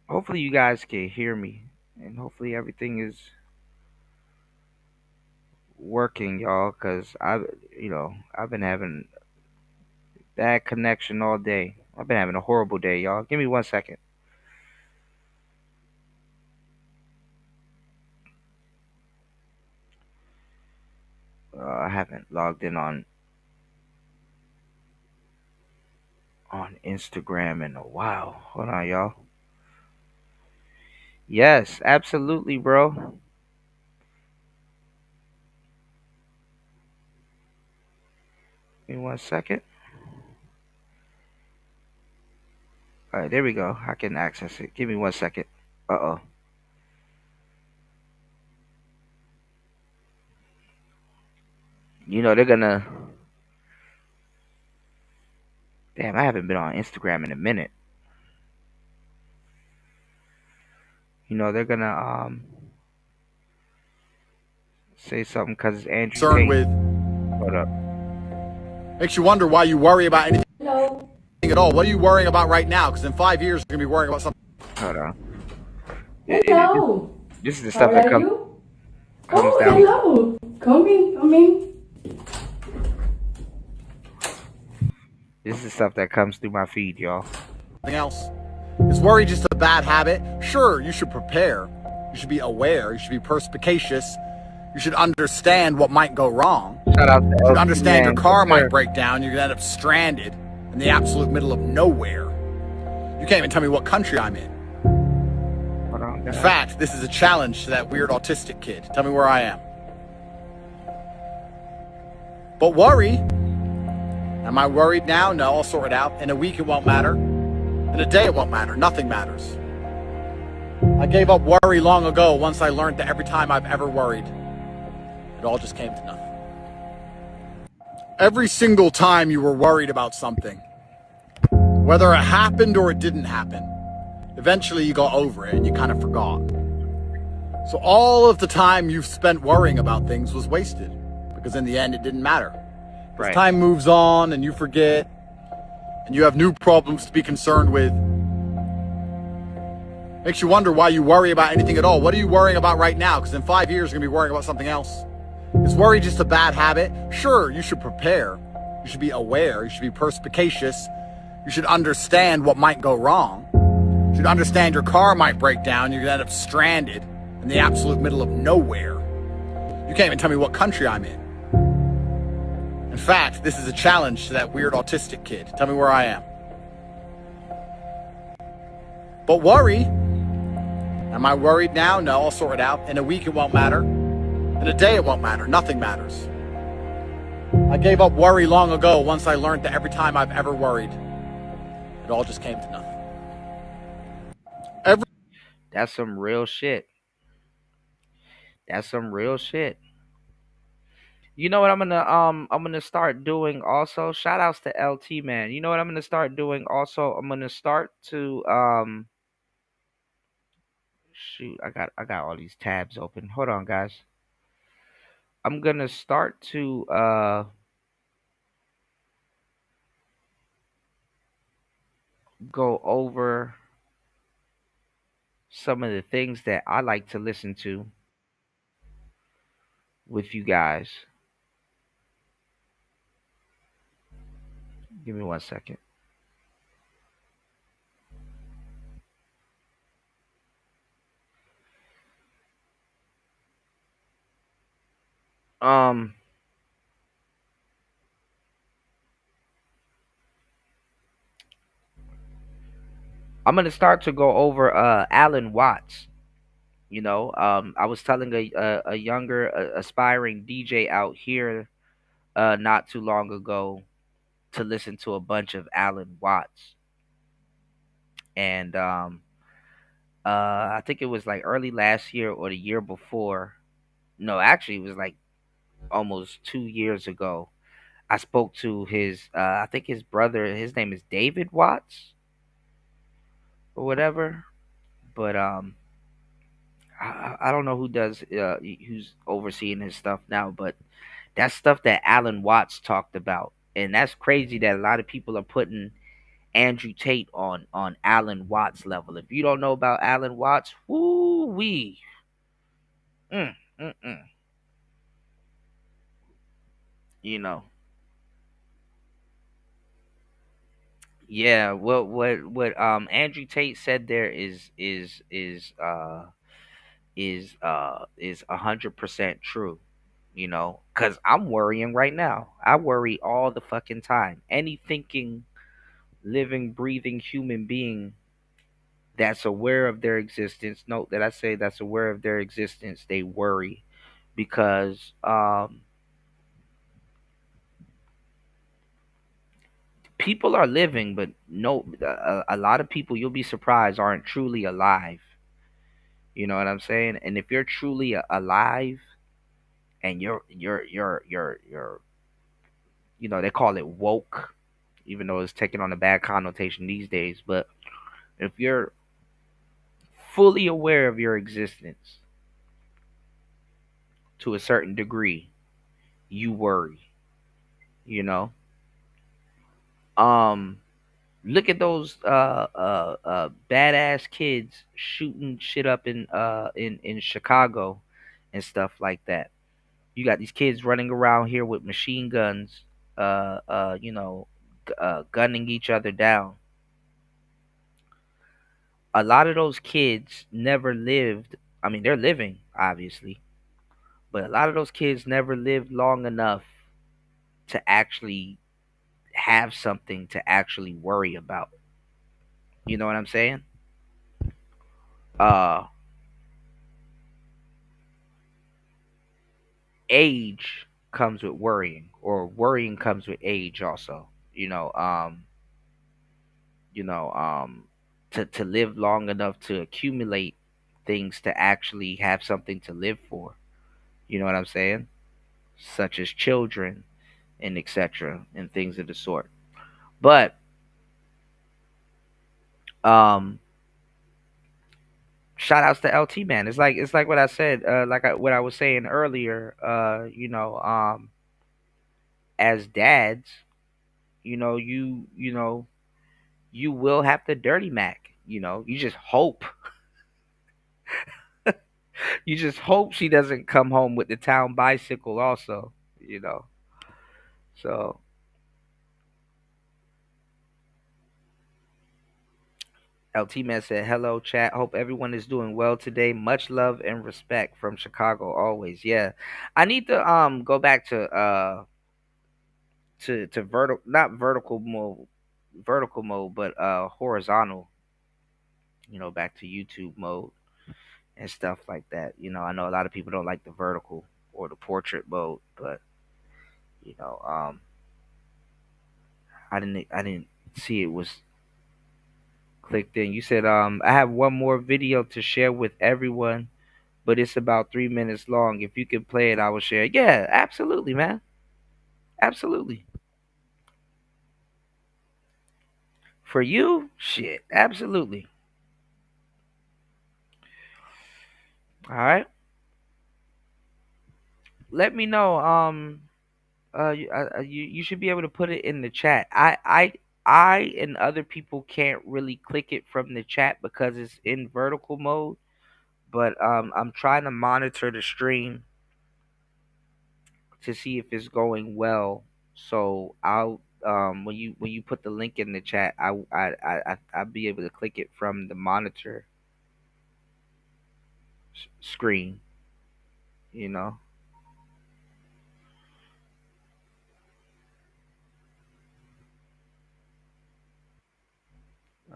Speaker 1: Hopefully you guys can hear me, and hopefully everything is working, y'all. Cause I've been having bad connection all day. I've been having a horrible day, y'all. Give me 1 second. I haven't logged in on Instagram in a while. Hold on, y'all. Yes, absolutely, bro. Give me 1 second. All right, there we go. I can access it. Give me 1 second. Uh-oh. They're gonna... Damn, I haven't been on Instagram in a minute. They're gonna say something because it's Andrew Tate.
Speaker 6: With
Speaker 1: Hold up.
Speaker 6: makes you wonder why you worry about anything at all. What are you worrying about right now? Because in 5 years, you're going to be worrying about something.
Speaker 1: Hold on.
Speaker 22: Hello.
Speaker 1: This is the stuff
Speaker 22: How
Speaker 1: that
Speaker 22: are
Speaker 1: comes
Speaker 22: you?
Speaker 1: down.
Speaker 22: Hello. Come in.
Speaker 1: This is the stuff that comes through my feed, y'all.
Speaker 6: Something else. Is worry just a bad habit? Sure, you should prepare. You should be aware. You should be perspicacious. You should understand what might go wrong.
Speaker 1: Shout out to
Speaker 6: You
Speaker 1: LT
Speaker 6: should understand your
Speaker 1: man.
Speaker 6: car might break down. You're going to end up stranded in the absolute middle of nowhere. You can't even tell me what country I'm in.
Speaker 1: Hold on,
Speaker 6: In fact, this is a challenge to that weird autistic kid. Tell me where I am. But worry. Am I worried now? No, I'll sort it out. In a week, it won't matter. In a day, it won't matter. Nothing matters. I gave up worry long ago once I learned that every time I've ever worried, it all just came to nothing. Every single time you were worried about something, whether it happened or it didn't happen, eventually you got over it and you kind of forgot. So all of the time you've spent worrying about things was wasted, because in the end it didn't matter. As time moves on and you forget, and you have new problems to be concerned with, makes you wonder why you worry about anything at all. What are you worrying about right now? Because in 5 years, you're going to be worrying about something else. Is worry just a bad habit? Sure, you should prepare. You should be aware. You should be perspicacious. You should understand what might go wrong. You should understand your car might break down. You're going to end up stranded in the absolute middle of nowhere. You can't even tell me what country I'm in. In fact, this is a challenge to that weird autistic kid. Tell me where I am. But worry. Am I worried now? No, I'll sort it out. In a week, it won't matter. In a day, it won't matter. Nothing matters. I gave up worry long ago once I learned that every time I've ever worried, it all just came to nothing.
Speaker 1: That's some real shit. That's some real shit. You know what I'm gonna start doing also. Shout outs to LT, man. You know what I'm gonna start doing also. I'm gonna start to shoot. I got all these tabs open. Hold on, guys. I'm gonna start to go over some of the things that I like to listen to with you guys. Give me 1 second. Um, I'm gonna start to go over Alan Watts. I was telling a younger aspiring DJ out here not too long ago to listen to a bunch of Alan Watts, and I think it was like early last year or the year before. No, actually, it was like almost 2 years ago. I spoke to his, I think his brother. His name is David Watts or whatever. But I don't know who's overseeing his stuff now. But that's stuff that Alan Watts talked about, and that's crazy that a lot of people are putting Andrew Tate on Alan Watts level. If you don't know about Alan Watts, woo wee, mm, mm, mm, you know, yeah. What Andrew Tate said there is 100% true. Cause I'm worrying right now. I worry all the fucking time. Any thinking, living, breathing human being that's aware of their existence. Note that I say that's aware of their existence. They worry because people are living, but no, a lot of people you'll be surprised aren't truly alive. You know what I'm saying? And if you're truly alive and you're they call it woke, even though it's taking on a bad connotation these days. But if you're fully aware of your existence to a certain degree, you worry. You know, um, look at those badass kids shooting shit up in Chicago and stuff like that. You got these kids running around here with machine guns, uh, uh, you know, gunning each other down. A lot of those kids never lived. I mean, they're living, obviously, but a lot of those kids never lived long enough to actually have something to actually worry about. You know what I'm saying? Uh, age comes with worrying, or worrying comes with age also. You know, um, you know, um, to live long enough to accumulate things to actually have something to live for. You know what I'm saying? Such as children and etc. and things of the sort. But um, shout outs to LT, man. It's like what I said, what I was saying earlier. As dads, you will have to dirty Mac. You just hope. You just hope she doesn't come home with the town bicycle also. You know. So LT man said, "Hello, chat. Hope everyone is doing well today. Much love and respect from Chicago always." Yeah, I need to go back to vertical, not vertical mode, but horizontal. Back to YouTube mode and stuff like that. I know a lot of people don't like the vertical or the portrait mode, but you know, um, I didn't see it was clicked in. You said I have one more video to share with everyone but it's about 3 minutes long. If you could play it, I will share. Yeah, absolutely, man. Absolutely. For you, shit, absolutely. All right. Let me know. You should be able to put it in the chat. I and other people can't really click it from the chat because it's in vertical mode. But I'm trying to monitor the stream to see if it's going well. So I'll when you put the link in the chat, I'll be able to click it from the monitor screen. You know.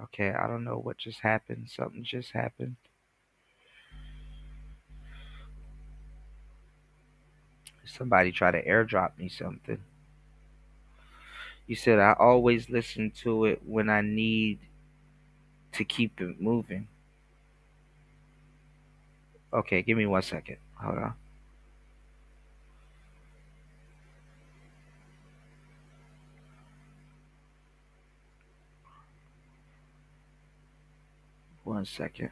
Speaker 1: Okay, I don't know what just happened. Something just happened. Somebody tried to airdrop me something. You said I always listen to it when I need to keep it moving. Okay, give me 1 second. Hold on. One second.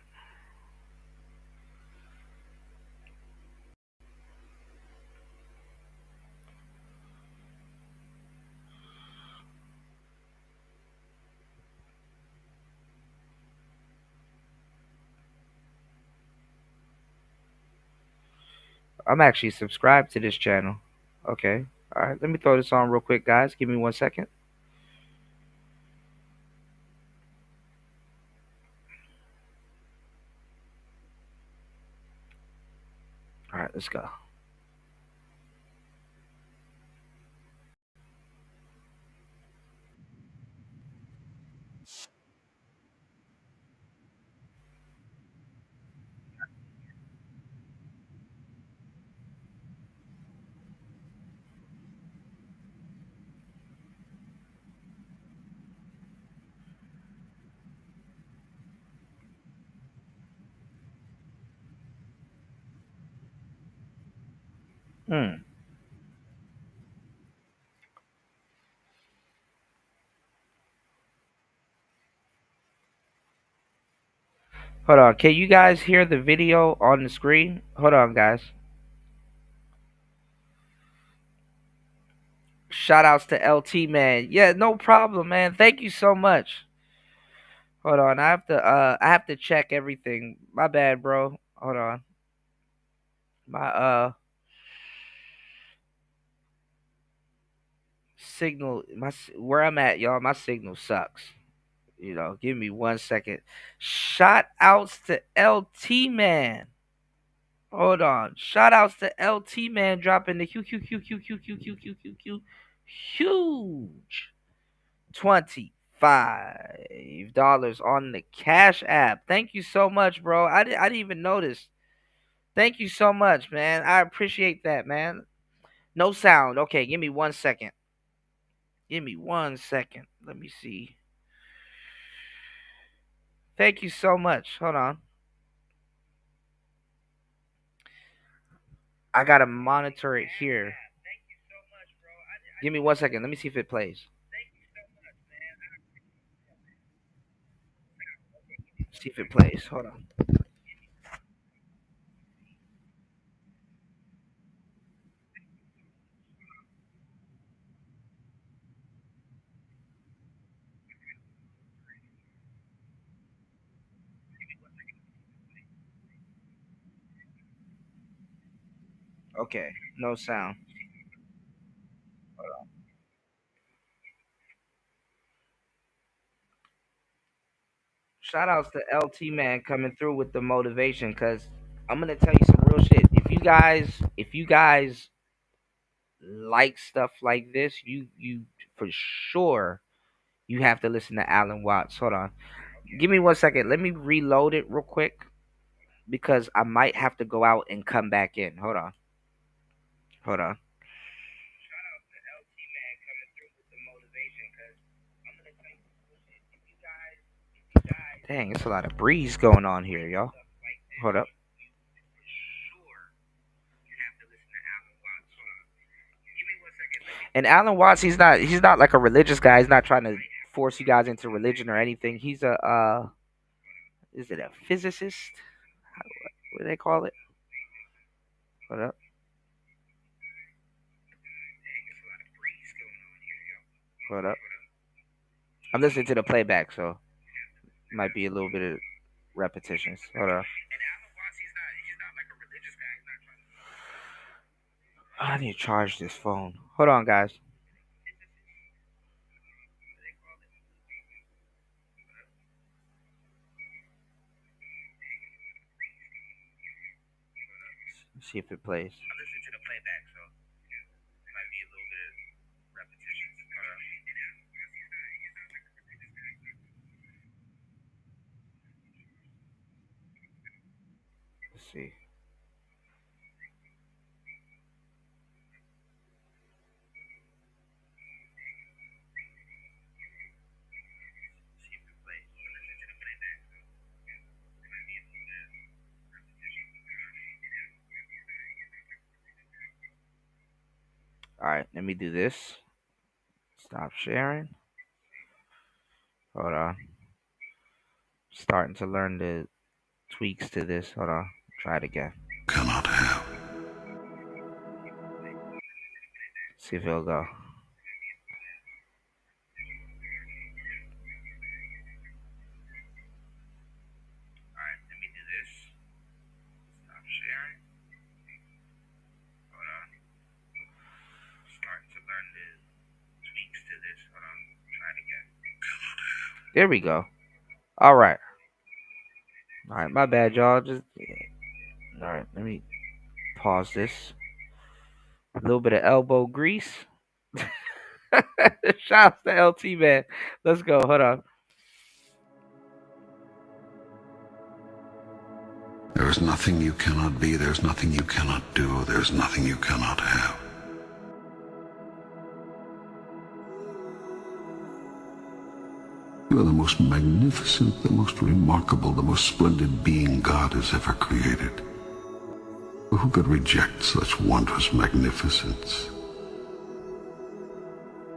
Speaker 1: I'm actually subscribed to this channel. Okay. All right. Let me throw this on real quick, guys. Give me 1 second. All right. Let's go. Hmm. Hold on. Can you guys hear the video on the screen? Hold on, guys. Shout outs to LT, man. Yeah, no problem, man. Thank you so much. Hold on. I have to check everything. My bad, bro. Hold on. My signal, where I'm at, y'all, my signal sucks. Give me 1 second. Shout outs to LT, man. Hold on. Shout outs to LT, man, dropping the huge $25 on the Cash App. Thank you so much, bro. I didn't even notice. Thank you so much, man. I appreciate that, man. No sound. Okay, give me 1 second. Give me 1 second. Let me see. Thank you so much. Hold on. I gotta monitor it here. Give me 1 second. Let me see if it plays. See if it plays. Hold on. Okay, no sound. Shout outs to LT, man, coming through with the motivation, cause I'm gonna tell you some real shit. If you guys like stuff like this, you for sure you have to listen to Alan Watts. Hold on. Give me 1 second. Let me reload it real quick because I might have to go out and come back in. Hold on. Hold on. Dang, it's a lot of breeze going on here, y'all. Hold up. And Alan Watts, he's not like a religious guy. He's not trying to force you guys into religion or anything. He's a is it a physicist? What do they call it? Hold up. Hold up. I'm listening to the playback, so it might be a little bit of repetitions. Hold on. I need to charge this phone. Hold on, guys. Let's see if it plays. Let's see. All right, let me do this. Stop sharing. Hold on. Starting to learn the tweaks to this. Hold on. Try it again.
Speaker 7: Cannot have.
Speaker 1: See if it'll go. There we go. All right. All right, my bad, y'all. All right. Let me pause this. A little bit of elbow grease. Shouts to LT, man. Let's go. Hold on.
Speaker 7: There is nothing you cannot be. There's nothing you cannot do. There's nothing you cannot have. You are the most magnificent, the most remarkable, the most splendid being God has ever created. Who could reject such wondrous magnificence?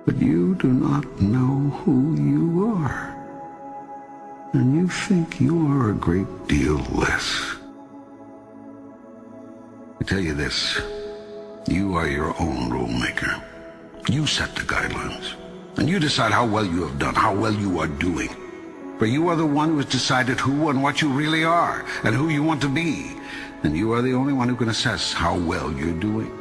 Speaker 7: But you do not know who you are, and you think you are a great deal less. I tell you this, you are your own rule maker. You set the guidelines. And you decide how well you have done, how well you are doing. For you are the one who has decided who and what you really are, and who you want to be. And you are the only one who can assess how well you're doing.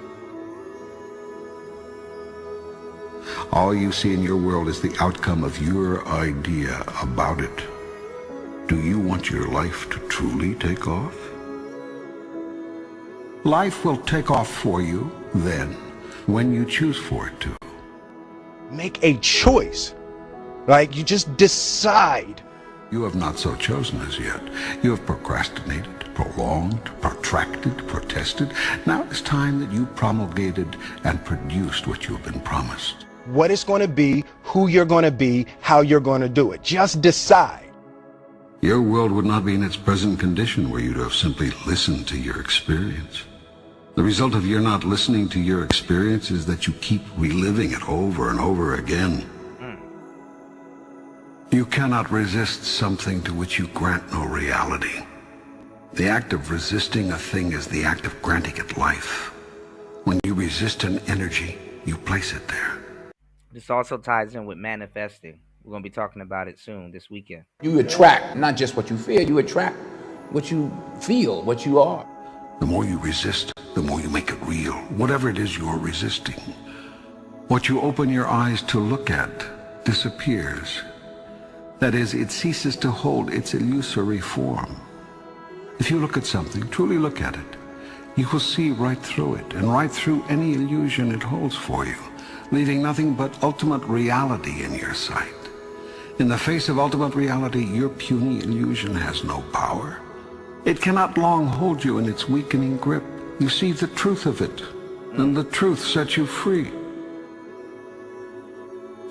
Speaker 7: All you see in your world is the outcome of your idea about it. Do you want your life to truly take off? Life will take off for you then, when you choose for it to.
Speaker 8: Make a choice. Like, you just decide.
Speaker 7: You have not so chosen as yet. You have procrastinated, prolonged, protracted, protested. Now it's time that you promulgated and produced what you have been promised.
Speaker 8: What it's going to be, who you're going to be, how you're going to do it. Just decide.
Speaker 7: Your world would not be in its present condition were you to have simply listened to your experience. The result of your not listening to your experience is that you keep reliving it over and over again. You cannot resist something to which you grant no reality. The act of resisting a thing is the act of granting it life. When you resist an energy, you place it there.
Speaker 1: This also ties in with manifesting. We're going to be talking about it soon, this weekend.
Speaker 23: You attract not just what you feel, you attract what you feel, what you are.
Speaker 7: The more you resist, the more you make it real, whatever it is you're resisting. What you open your eyes to look at disappears. That is, it ceases to hold its illusory form. If you look at something, truly look at it, you will see right through it, and right through any illusion it holds for you, leaving nothing but ultimate reality in your sight. In the face of ultimate reality, your puny illusion has no power. It cannot long hold you in its weakening grip. You see the truth of it, and the truth sets you free.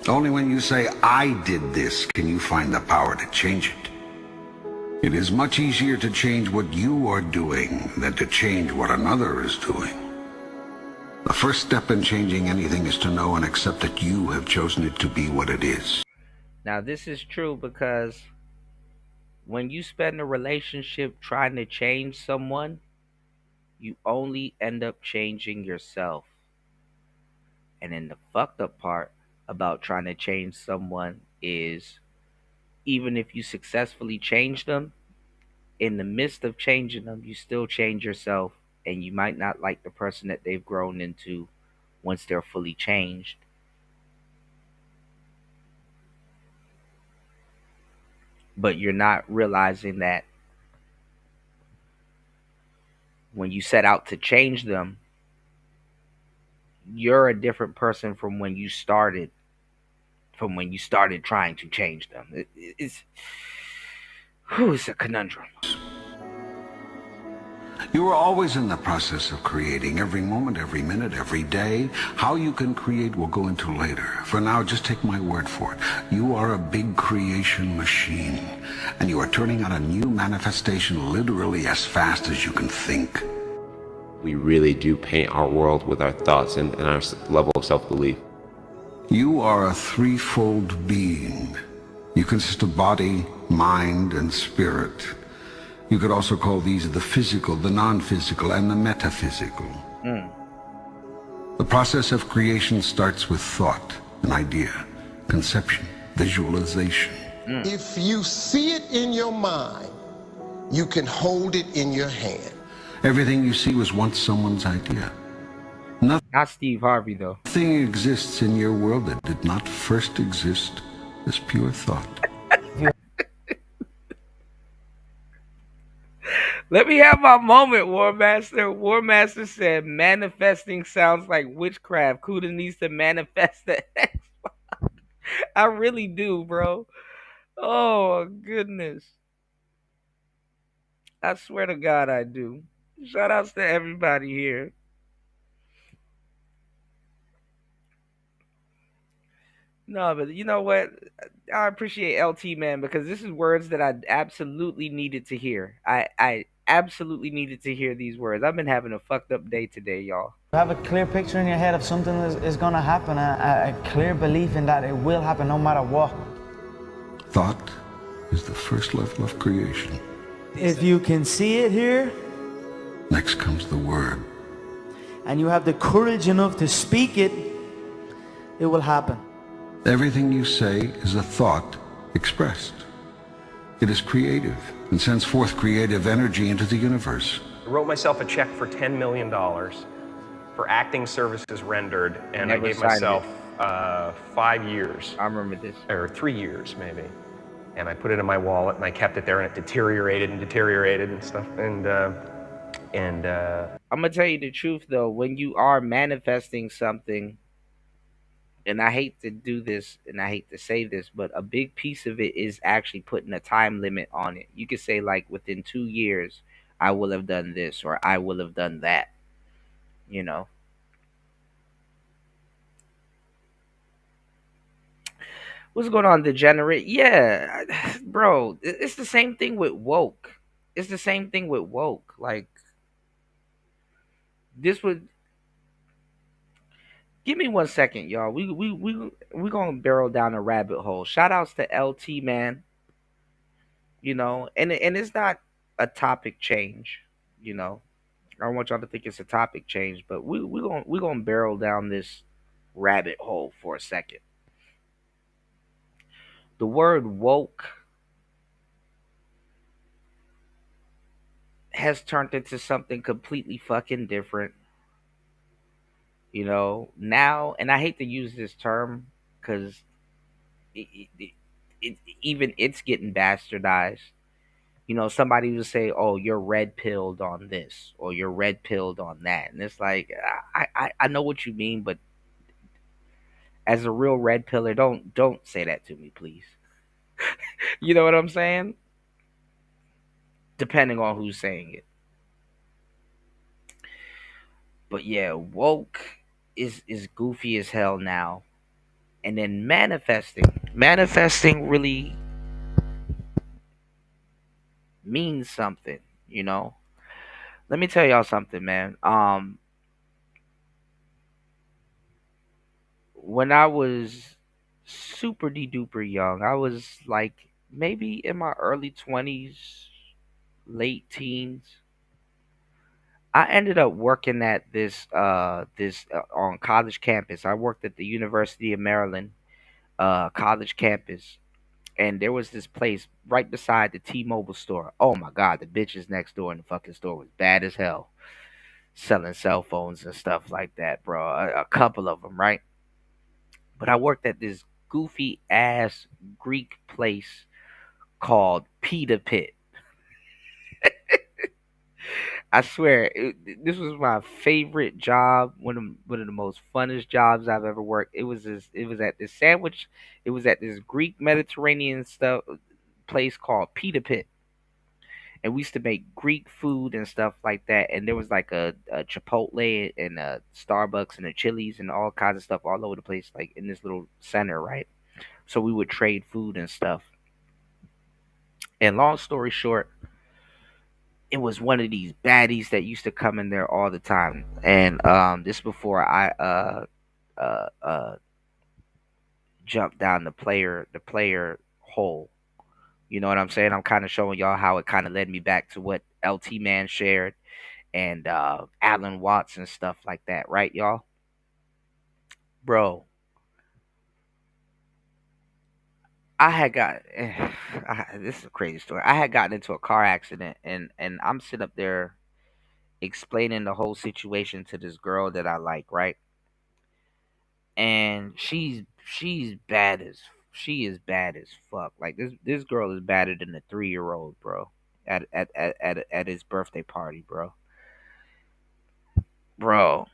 Speaker 7: Only when you say, I did this, can you find the power to change it. It is much easier to change what you are doing than to change what another is doing. The first step in changing anything is to know and accept that you have chosen it to be what it is.
Speaker 1: Now, this is true because when you spend a relationship trying to change someone, you only end up changing yourself. And then the fucked up part about trying to change someone is even if you successfully change them, in the midst of changing them, you still change yourself, and you might not like the person that they've grown into once they're fully changed. But you're not realizing that when you set out to change them, you're a different person from when you started trying to change them. It's a conundrum.
Speaker 7: You are always in the process of creating. Every moment, every minute, every day. How you can create we'll go into later. For now, just take my word for it. You are a big creation machine, and you are turning out a new manifestation literally as fast as you can think.
Speaker 9: We really do paint our world with our thoughts and our level of self-belief.
Speaker 7: You are a threefold being. You consist of body, mind, and spirit. You could also call these the physical, the non-physical, and the metaphysical. The process of creation starts with thought, an idea, conception, visualization.
Speaker 10: If you see it in your mind, you can hold it in your hand.
Speaker 7: Everything you see was once someone's idea.
Speaker 1: Not Steve Harvey, though.
Speaker 7: Nothing exists in your world that did not first exist as pure thought.
Speaker 1: Let me have my moment, War Master. War Master said manifesting sounds like witchcraft. Kuda needs to manifest the Xbox. I really do, bro. Oh, goodness. I swear to God, I do. Shout outs to everybody here. No, but you know what? I appreciate LT, man, because this is words that I absolutely needed to hear. I absolutely needed to hear these words. I've been having a fucked up day today, y'all.
Speaker 12: Have a clear picture in your head of something is going to happen, a clear belief in that it will happen no matter what.
Speaker 7: Thought is the first level of creation.
Speaker 12: If you can see it here,
Speaker 7: next comes the word.
Speaker 12: And you have the courage enough to speak it, it will happen.
Speaker 7: Everything you say is a thought expressed. It is creative and sends forth creative energy into the universe.
Speaker 24: I wrote myself a check for $10 million for acting services rendered, and I gave myself 5 years.
Speaker 1: I remember this.
Speaker 24: Or 3 years, maybe. And I put it in my wallet, and I kept it there, and it deteriorated and stuff. And I'm
Speaker 1: gonna tell you the truth, though. When you are manifesting something, and I hate to do this, and I hate to say this, but a big piece of it is actually putting a time limit on it. You could say, like, within 2 years, I will have done this, or I will have done that. You know? What's going on, degenerate? Yeah, bro, it's the same thing with woke. It's the same thing with woke. Like, this would... Give me 1 second, y'all. We gonna barrel down a rabbit hole. Shout outs to LT, man. You know, and it's not a topic change. You know, I don't want y'all to think it's a topic change, but we gonna barrel down this rabbit hole for a second. The word woke has turned into something completely fucking different. You know, now, and I hate to use this term because even it's getting bastardized. You know, somebody will say, "Oh, you're red pilled on this, or you're red pilled on that," and it's like, I know what you mean, but as a real red pillar, don't say that to me, please. You know what I'm saying? Depending on who's saying it. But yeah, woke is goofy as hell now. And then manifesting really means something, you know. Let me tell y'all something, man. when I was super de duper young, I was like maybe in my early 20s, late teens. I ended up working at this on college campus. I worked at the University of Maryland college campus, and there was this place right beside the T-Mobile store. Oh my God, the bitches next door in the fucking store was bad as hell, selling cell phones and stuff like that, bro. A couple of them, right? But I worked at this goofy ass Greek place called Pita Pit. I swear, this was my favorite job. One of the most funnest jobs I've ever worked. It was this. It was at this sandwich. It was at this Greek Mediterranean stuff place called Pita Pit, and we used to make Greek food and stuff like that. And there was like a Chipotle and a Starbucks and a Chili's and all kinds of stuff all over the place, like in this little center, right? So we would trade food and stuff. And long story short, it was one of these baddies that used to come in there all the time. And this before I uh uh jumped down the player hole. You know what I'm saying? I'm kind of showing y'all how it kind of led me back to what LT Man shared and Alan Watts and stuff like that, right, y'all? Bro, I had got this is a crazy story. I had gotten into a car accident, and I'm sitting up there explaining the whole situation to this girl that I like, right? And she's bad as she is bad as fuck. Like this girl is badder than a 3-year old, bro. At his birthday party, bro. Bro,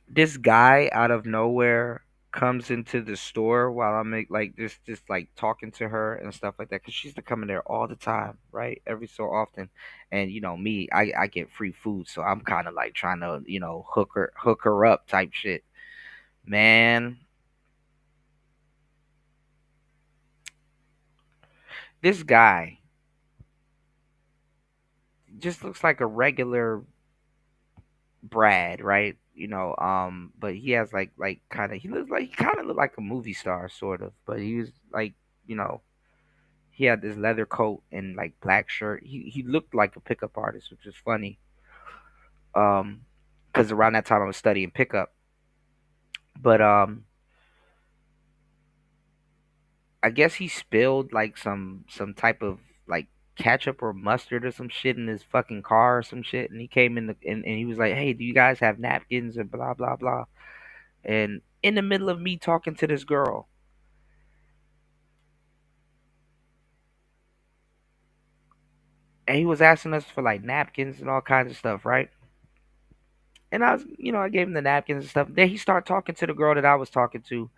Speaker 1: this guy out of nowhere comes into the store while I'm like just like talking to her and stuff like that because she's to come in there all the time, right? Every so often, and you know me, I get free food, so I'm kind of like trying to hook her up type shit, man. This guy just looks like a regular Brad, right? But he has like kind of he kind of looked like a movie star sort of, but he was like you know he had this leather coat and like black shirt. He looked like a pickup artist, which is funny. Um, because around that time I was studying pickup, but I guess he spilled like some type of like ketchup or mustard or some shit in his fucking car or some shit, and he came in and he was like, "Hey, do you guys have napkins?" and blah blah blah. And in the middle of me talking to this girl, and he was asking us for like napkins and all kinds of stuff, right? And I gave him the napkins and stuff. Then he started talking to the girl that I was talking to,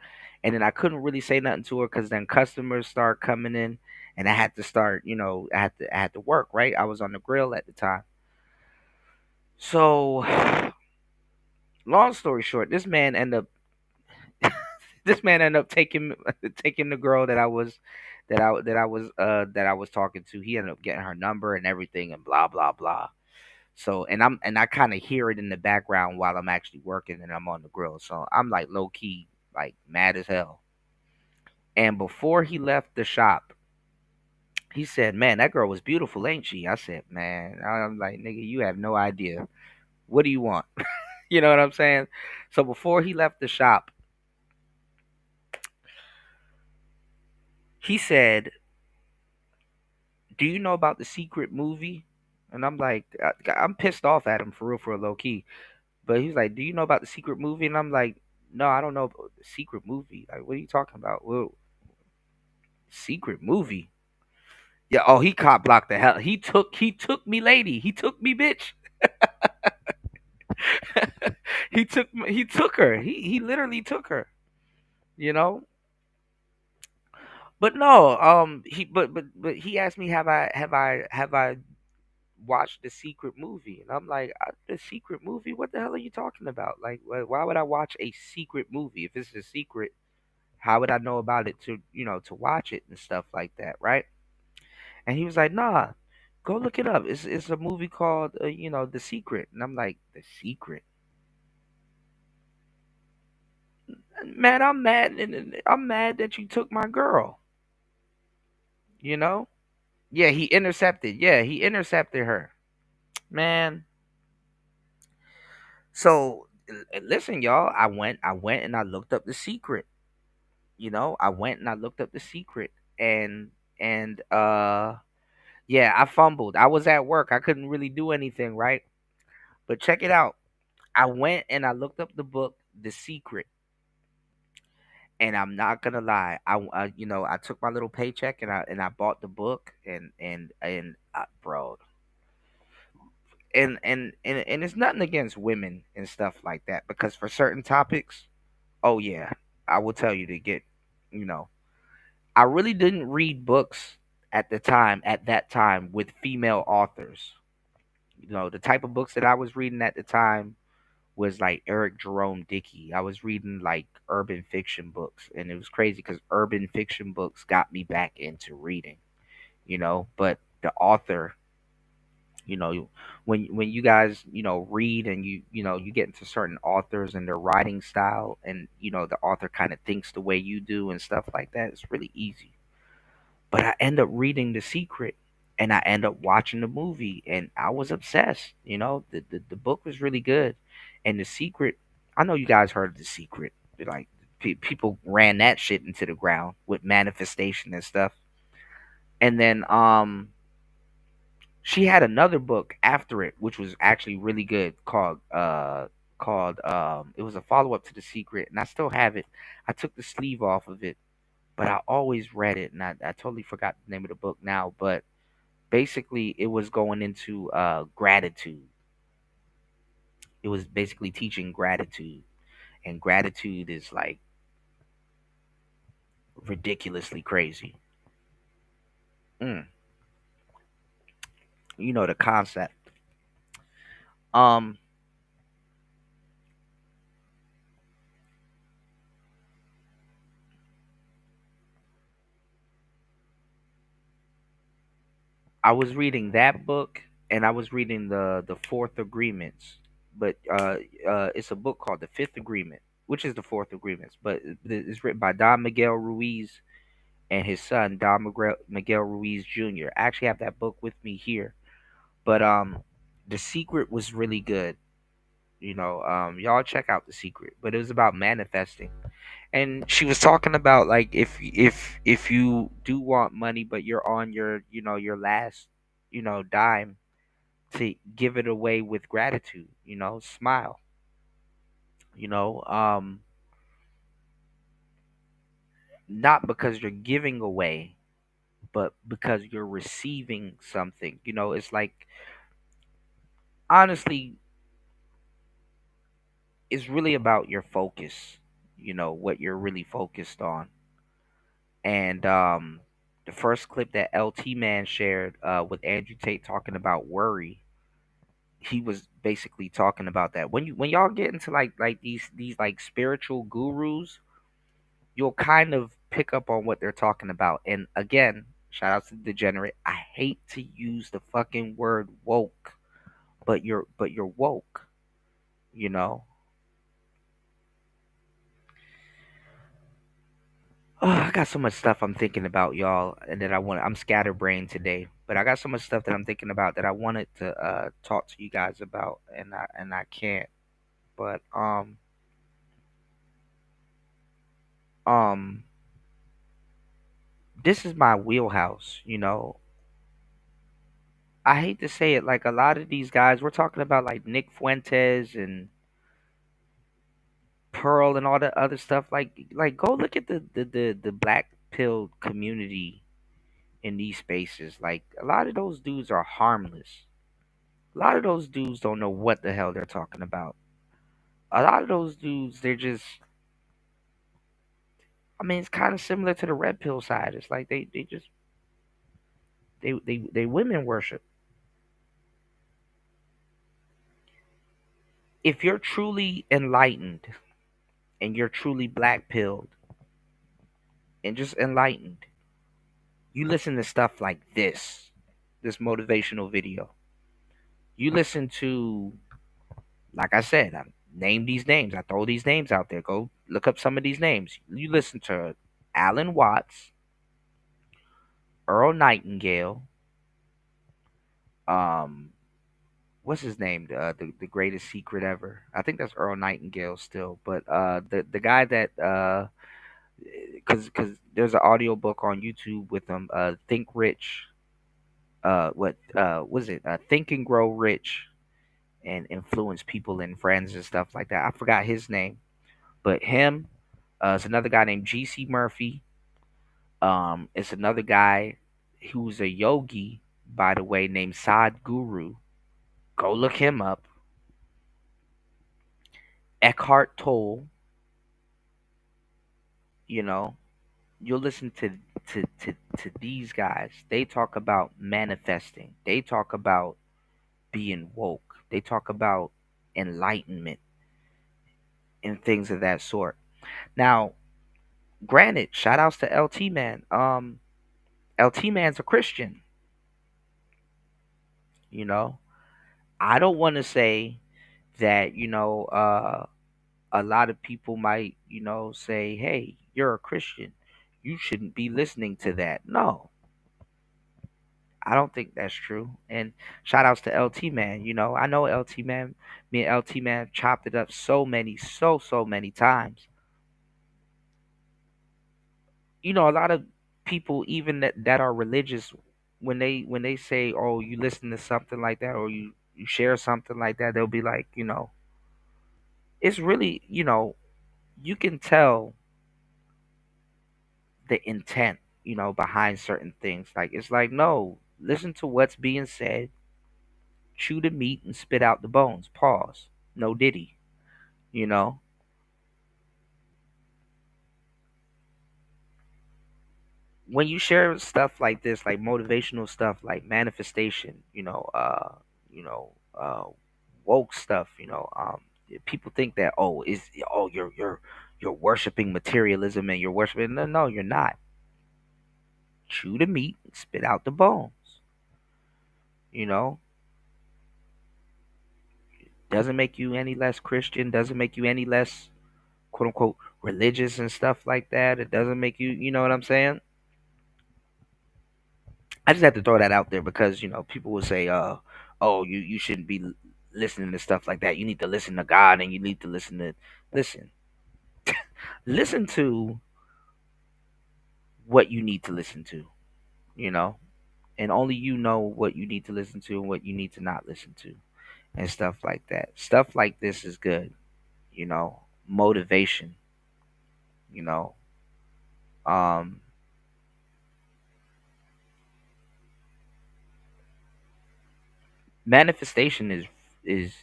Speaker 1: and then I couldn't really say nothing to her because then customers start coming in, and I had to start, I had to work, right? I was on the grill at the time. So, long story short, this man ended up taking taking the girl that I was talking to. He ended up getting her number and everything and blah blah blah. So I kind of hear it in the background while I'm actually working and I'm on the grill. So I'm like low key like mad as hell. And before he left the shop, he said, "Man, that girl was beautiful, ain't she?" I said, "Man," I'm like, "Nigga, you have no idea. What do you want?" You know what I'm saying? So before he left the shop, he said, "Do you know about the secret movie?" And I'm like, I'm pissed off at him for real, for a low key. But he's like, "Do you know about the secret movie?" And I'm like, "No, I don't know about the secret movie. Like, what are you talking about? Well, secret movie? Yeah. Oh, he cop blocked the hell. He took me, lady. He took me, bitch. He took her. He literally took her. You know. But no. But he asked me, have I watched the secret movie? And I'm like, the secret movie? What the hell are you talking about? Like, why would I watch a secret movie if it's a secret? How would I know about it to watch it and stuff like that, right? And he was like, "Nah, go look it up. It's a movie called The Secret." And I'm like, "The Secret?" man, I'm mad, and I'm mad that you took my girl. You know? Yeah, he intercepted. Yeah, he intercepted her. Man, so listen, y'all. I went and I looked up the secret. I went and I looked up the secret, and yeah, I fumbled. I was at work. I couldn't really do anything, right? But check it out. I went and I looked up the book, The Secret, and I'm not gonna lie. I took my little paycheck and I bought the book, and bro, and it's nothing against women and stuff like that, because for certain topics, oh yeah, I will tell you to get, you know, I really didn't read books at that time with female authors. The type of books that I was reading at the time was like Eric Jerome Dickey. I was reading like urban fiction books, and it was crazy because urban fiction books got me back into reading. But the author, when you guys read, and you get into certain authors and their writing style, and the author kind of thinks the way you do and stuff like that, it's really easy. But I end up reading The Secret, and I end up watching the movie, and I was obsessed. The book was really good. And The Secret, I know you guys heard of The Secret. Like, people ran that shit into the ground with manifestation and stuff. And then she had another book after it, which was actually really good, called it was a follow-up to The Secret, and I still have it. I took the sleeve off of it, but I always read it, and I totally forgot the name of the book now. But basically, it was going into gratitude. It was basically teaching gratitude, and gratitude is like ridiculously crazy. Mm, the concept. Um, I was reading that book, and I was reading the Fourth Agreements, but it's a book called The Fifth Agreement, which is the Fourth Agreements, but it's written by Don Miguel Ruiz and his son Miguel Ruiz Jr. I actually have that book with me here, but The Secret was really good. Y'all check out The Secret, but it was about manifesting, and she was talking about like if you do want money, but you're on your last dime, to give it away with gratitude. Smile. You know, um, not because you're giving away, but because you're receiving something. It's like, honestly, it's really about your focus. What you're really focused on. And the first clip that LT Man shared with Andrew Tate talking about worry, he was basically talking about that. When y'all get into like these like spiritual gurus, you'll kind of pick up on what they're talking about. And again, shout out to Degenerate. I hate to use the fucking word woke, but you're woke, you know. Oh, I got so much stuff I'm thinking about, y'all, and that I'm scatterbrained today, but I got so much stuff that I'm thinking about that I wanted to talk to you guys about, and I can't. But um, this is my wheelhouse. I hate to say it, like a lot of these guys, we're talking about like Nick Fuentes and Pearl and all that other stuff. Like go look at the black pill community in these spaces. Like a lot of those dudes are harmless. A lot of those dudes don't know what the hell they're talking about. A lot of those dudes, they're just. I mean, it's kind of similar to the red pill side. It's like they just they women worship. If you're truly enlightened and you're truly black pilled and just enlightened, you listen to stuff like this motivational video. You listen to, like I said, Name these names. I throw these names out there. Go look up some of these names. You listen to Alan Watts, Earl Nightingale, um, what's his name? The greatest secret ever. I think that's Earl Nightingale still, but the guy that because there's an audio book on YouTube with him. Think Rich. What was it? Think and Grow Rich and influence people and friends and stuff like that. I forgot his name, but him. It's another guy named G.C. Murphy. It's another guy who's a yogi, by the way, named Sadhguru. Go look him up. Eckhart Tolle. You know, you'll listen to these guys. They talk about manifesting. They talk about being woke. They talk about enlightenment and things of that sort. Now, granted, shout outs to LT Man. LT Man's a Christian. You know, I don't want to say that a lot of people might say, "Hey, you're a Christian. You shouldn't be listening to that." No, I don't think that's true. And shout outs to LT Man. I know LT Man. Me and LT Man chopped it up so many times. A lot of people, even that are religious, when they say, "Oh, you listen to something like that, or you share something like that," they'll be like, it's really, you can tell the intent, behind certain things. Like it's like, no, listen to what's being said, chew the meat and spit out the bones. Pause. No diddy. You know. When you share stuff like this, like motivational stuff, like manifestation, you know, uh, woke stuff, people think that, you're worshiping materialism and you're worshiping. No, no, you're not. Chew the meat and spit out the bones. You know, doesn't make you any less Christian. Doesn't make you any less quote unquote religious and stuff like that. It doesn't make you. You know what I'm saying? I just have to throw that out there because people will say, "Oh, you shouldn't be listening to stuff like that. You need to listen to God, and you need to listen, listen to what you need to listen to." You know, and only you know what you need to listen to and what you need to not listen to, and stuff like that. Stuff like this is good. Motivation. You know, um, manifestation is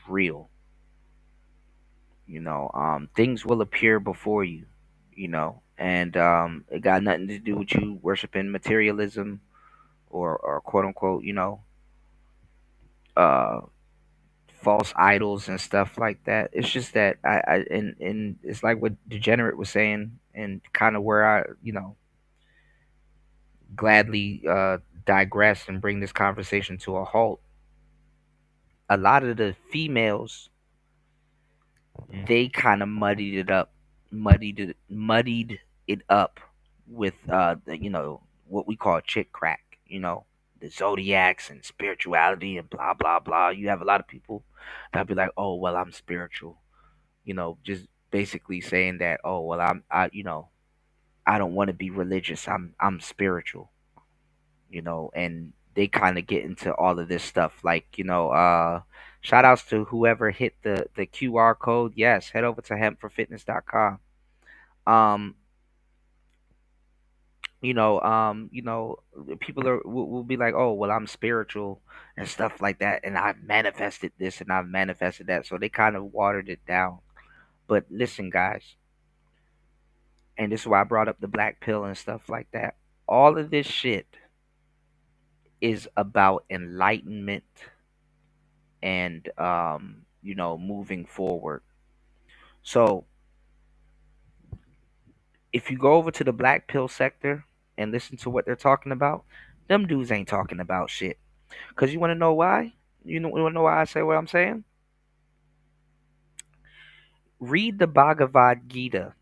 Speaker 1: real. Things will appear before you. And it got nothing to do with you worshiping materialism or quote unquote, uh, false idols and stuff like that. It's just that and it's like what Degenerate was saying, and kind of where I gladly digress and bring this conversation to a halt. A lot of the females, they kind of muddied it up with what we call chick crack, the zodiacs and spirituality and blah blah blah. You have a lot of people that'll be like, "Oh, well, I'm spiritual," just basically saying that, "Oh, well, I don't want to be religious. I'm spiritual," and they kind of get into all of this stuff. Like, shout outs to whoever hit the QR code. Yes, head over to hempforfitness.com. Um, people will be like, "Oh, well, I'm spiritual and stuff like that, and I've manifested this and I've manifested that." So they kind of watered it down. But listen, guys, and this is why I brought up the black pill and stuff like that. All of this shit is about enlightenment and moving forward. So if you go over to the black pill sector and listen to what they're talking about, them dudes ain't talking about shit. Cause you want to know why? You want to know why I say what I'm saying? read the Bhagavad Gita.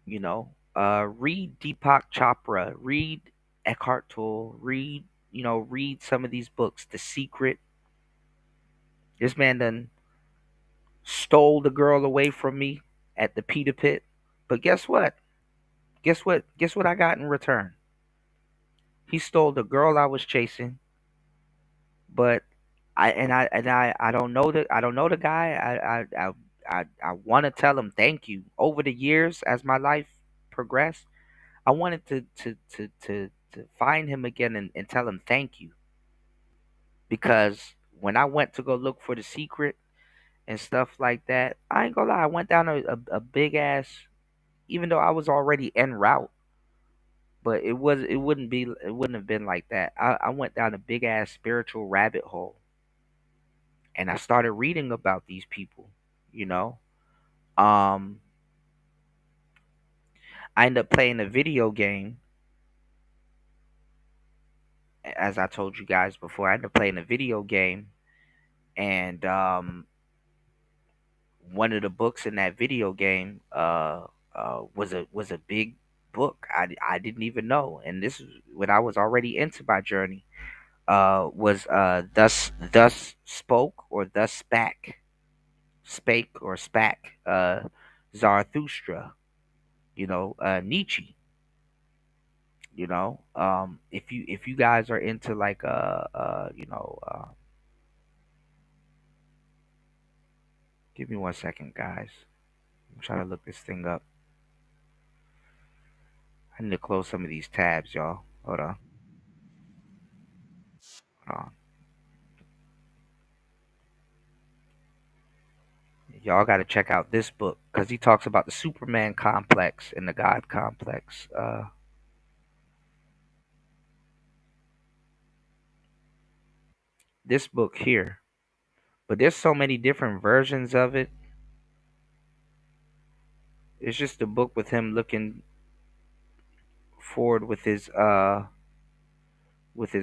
Speaker 1: Read Deepak Chopra, read Eckhart Tolle, read some of these books. The Secret. This man done stole the girl away from me at the Peter Pit. But guess what? Guess what? Guess what I got in return? He stole the girl I was chasing, but I don't know the guy. I want to tell him thank you. Over the years, as my life progressed, I wanted to find him again and tell him thank you, because when I went to go look for the secret and stuff like that, I ain't gonna lie, I went down a big ass, even though I was already en route, but it wouldn't have been like that. I went down a big ass spiritual rabbit hole, and I started reading about these people, you know. Um I ended up playing a video game, as I told you guys before. I ended up playing a video game, and one of the books in that video game was a big book. I didn't even know, and this is when I was already into my journey. Was thus spoke or thus spake or spak Zarathustra. Nietzsche. If you guys are into like give me 1 second, guys. I'm trying to look this thing up. I need to close some of these tabs, y'all. Hold on. Hold on. Y'all got to check out this book because he talks about the Superman complex and the God complex. This book here, but there's so many different versions of it. It's just a book with him looking forward with his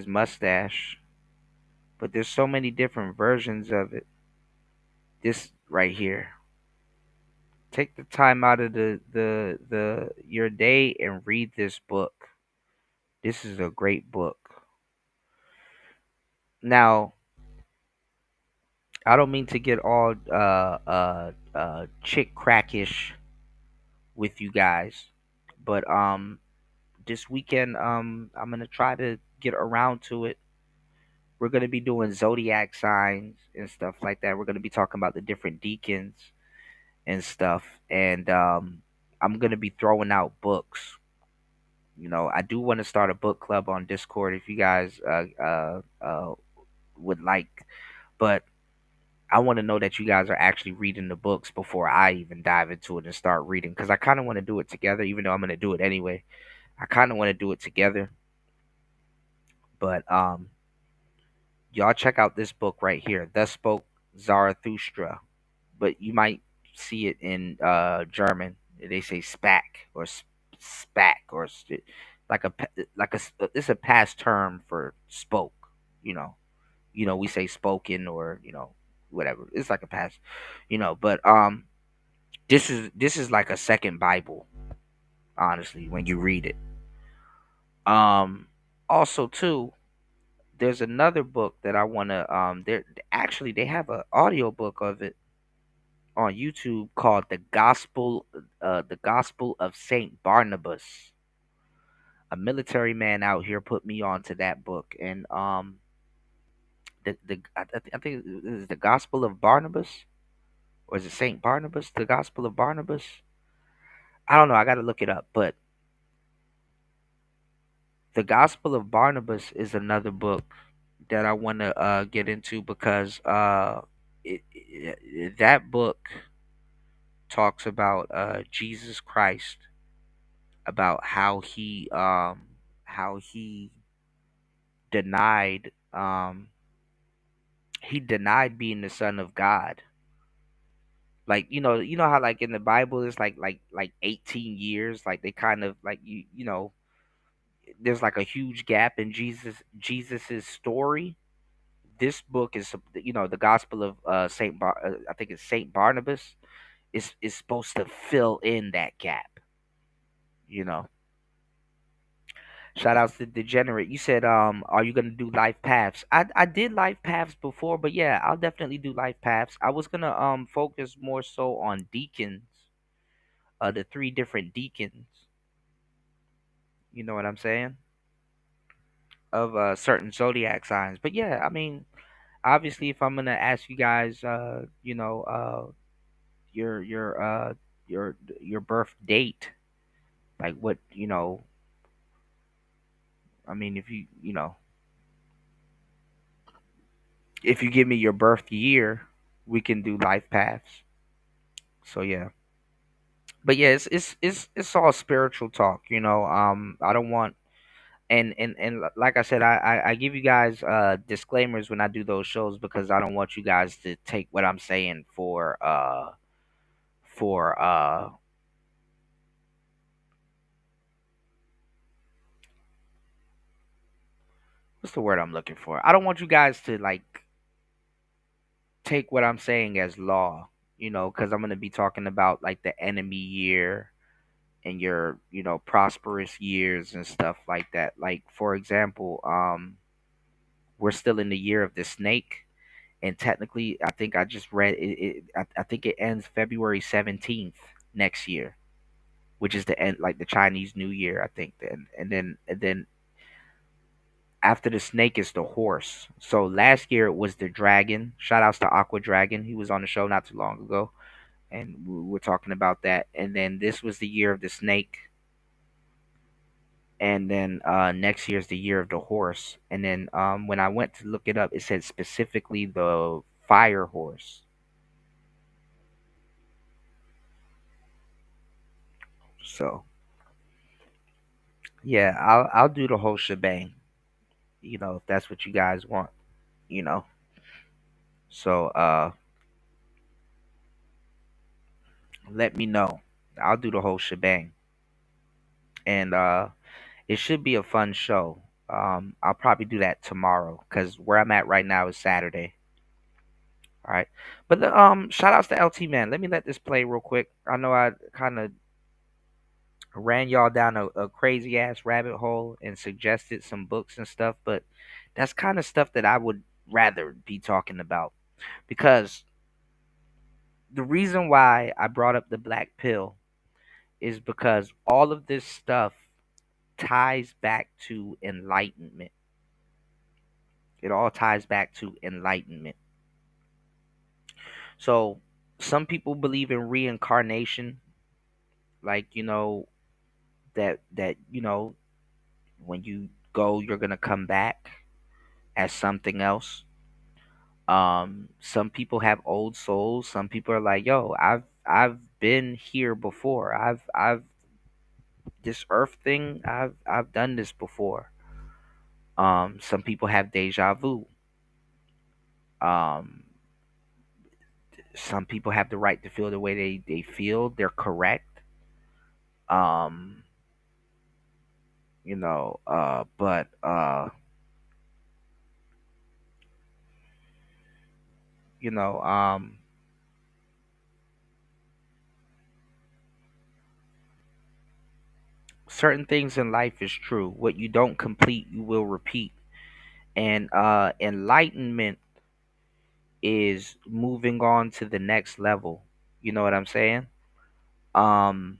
Speaker 1: mustache, but there's so many different versions of it. This right here. Take the time out of the your day and read this book. This is a great book. Now, I don't mean to get all chick crackish with you guys, but this weekend I'm gonna try to get around to it. We're gonna be doing zodiac signs and stuff like that. We're gonna be talking about the different deacons and stuff, and I'm gonna be throwing out books. I do want to start a book club on Discord if you guys would like, but I want to know that you guys are actually reading the books before I even dive into it and start reading, because I kind of want to do it together, even though I'm going to do it anyway. I kind of want to do it together, but y'all check out this book right here, Thus Spoke Zarathustra, but you might see it in German. They say Spack or Spack or like it's a past term for spoke. You know, we say spoken or whatever. It's like a past, But this is like a second Bible, honestly, when you read it. Also too, there's another book that I wanna they have an audio book of it on YouTube called the Gospel of Saint Barnabas. A military man out here put me on to that book, and I think it is the Gospel of Barnabas, or is it Saint Barnabas? The Gospel of Barnabas. I don't know. I got to look it up, but the Gospel of Barnabas is another book that I want to get into because that book talks about Jesus Christ, about how denied he denied being the son of God. Like how like in the Bible it's like 18 years, like they kind of like there's like a huge gap in Jesus's story. This book is the Gospel of I think it's Saint Barnabas. is supposed to fill in that gap. You know. Shout outs to Degenerate. You said, are you gonna do life paths? I did life paths before, but yeah, I'll definitely do life paths. I was gonna focus more so on deacons, the three different deacons. You know what I'm saying? Of certain zodiac signs. But yeah, I mean, obviously, if I'm gonna ask you guys, your your uh your birth date, like what I mean, if you give me your birth year, we can do life paths. So yeah. But yeah, it's all spiritual talk, I don't want like I said, I give you guys disclaimers when I do those shows because I don't want you guys to take what I'm saying for what's the word I'm looking for? I don't want you guys to like take what I'm saying as law, because I'm going to be talking about like the enemy year and your, prosperous years and stuff like that. Like for example, we're still in the year of the snake, and technically, I think I just read I think it ends February 17th next year, which is the end, like the Chinese New Year, I think. And then after the snake is the horse. So last year it was the dragon. Shout outs to Aqua Dragon. He was on the show not too long ago, and we were talking about that. And then this was the year of the snake. And then next year is the year of the horse. And then when I went to look it up, it said specifically the fire horse. So yeah, I'll do the whole shebang. If that's what you guys want. You know. So let me know. I'll do the whole shebang. And it should be a fun show. I'll probably do that tomorrow because where I'm at right now is Saturday. All right, but shout outs to LT man. Let me let this play real quick. I know I kind of ran y'all down a crazy ass rabbit hole and suggested some books and stuff, but that's kind of stuff that I would rather be talking about because the reason why I brought up the black pill is because all of this stuff ties back to enlightenment. It all ties back to enlightenment. So some people believe in reincarnation, like that when you go, you're gonna come back as something else. Some people have old souls. Some people are like, yo, I've been here before. I've this earth thing. I've done this before. Some people have deja vu. Um, some people have the right to feel the way they feel. They're correct. Um, but you know, certain things in life is true. What you don't complete, you will repeat. And enlightenment is moving on to the next level. You know what I'm saying? Um,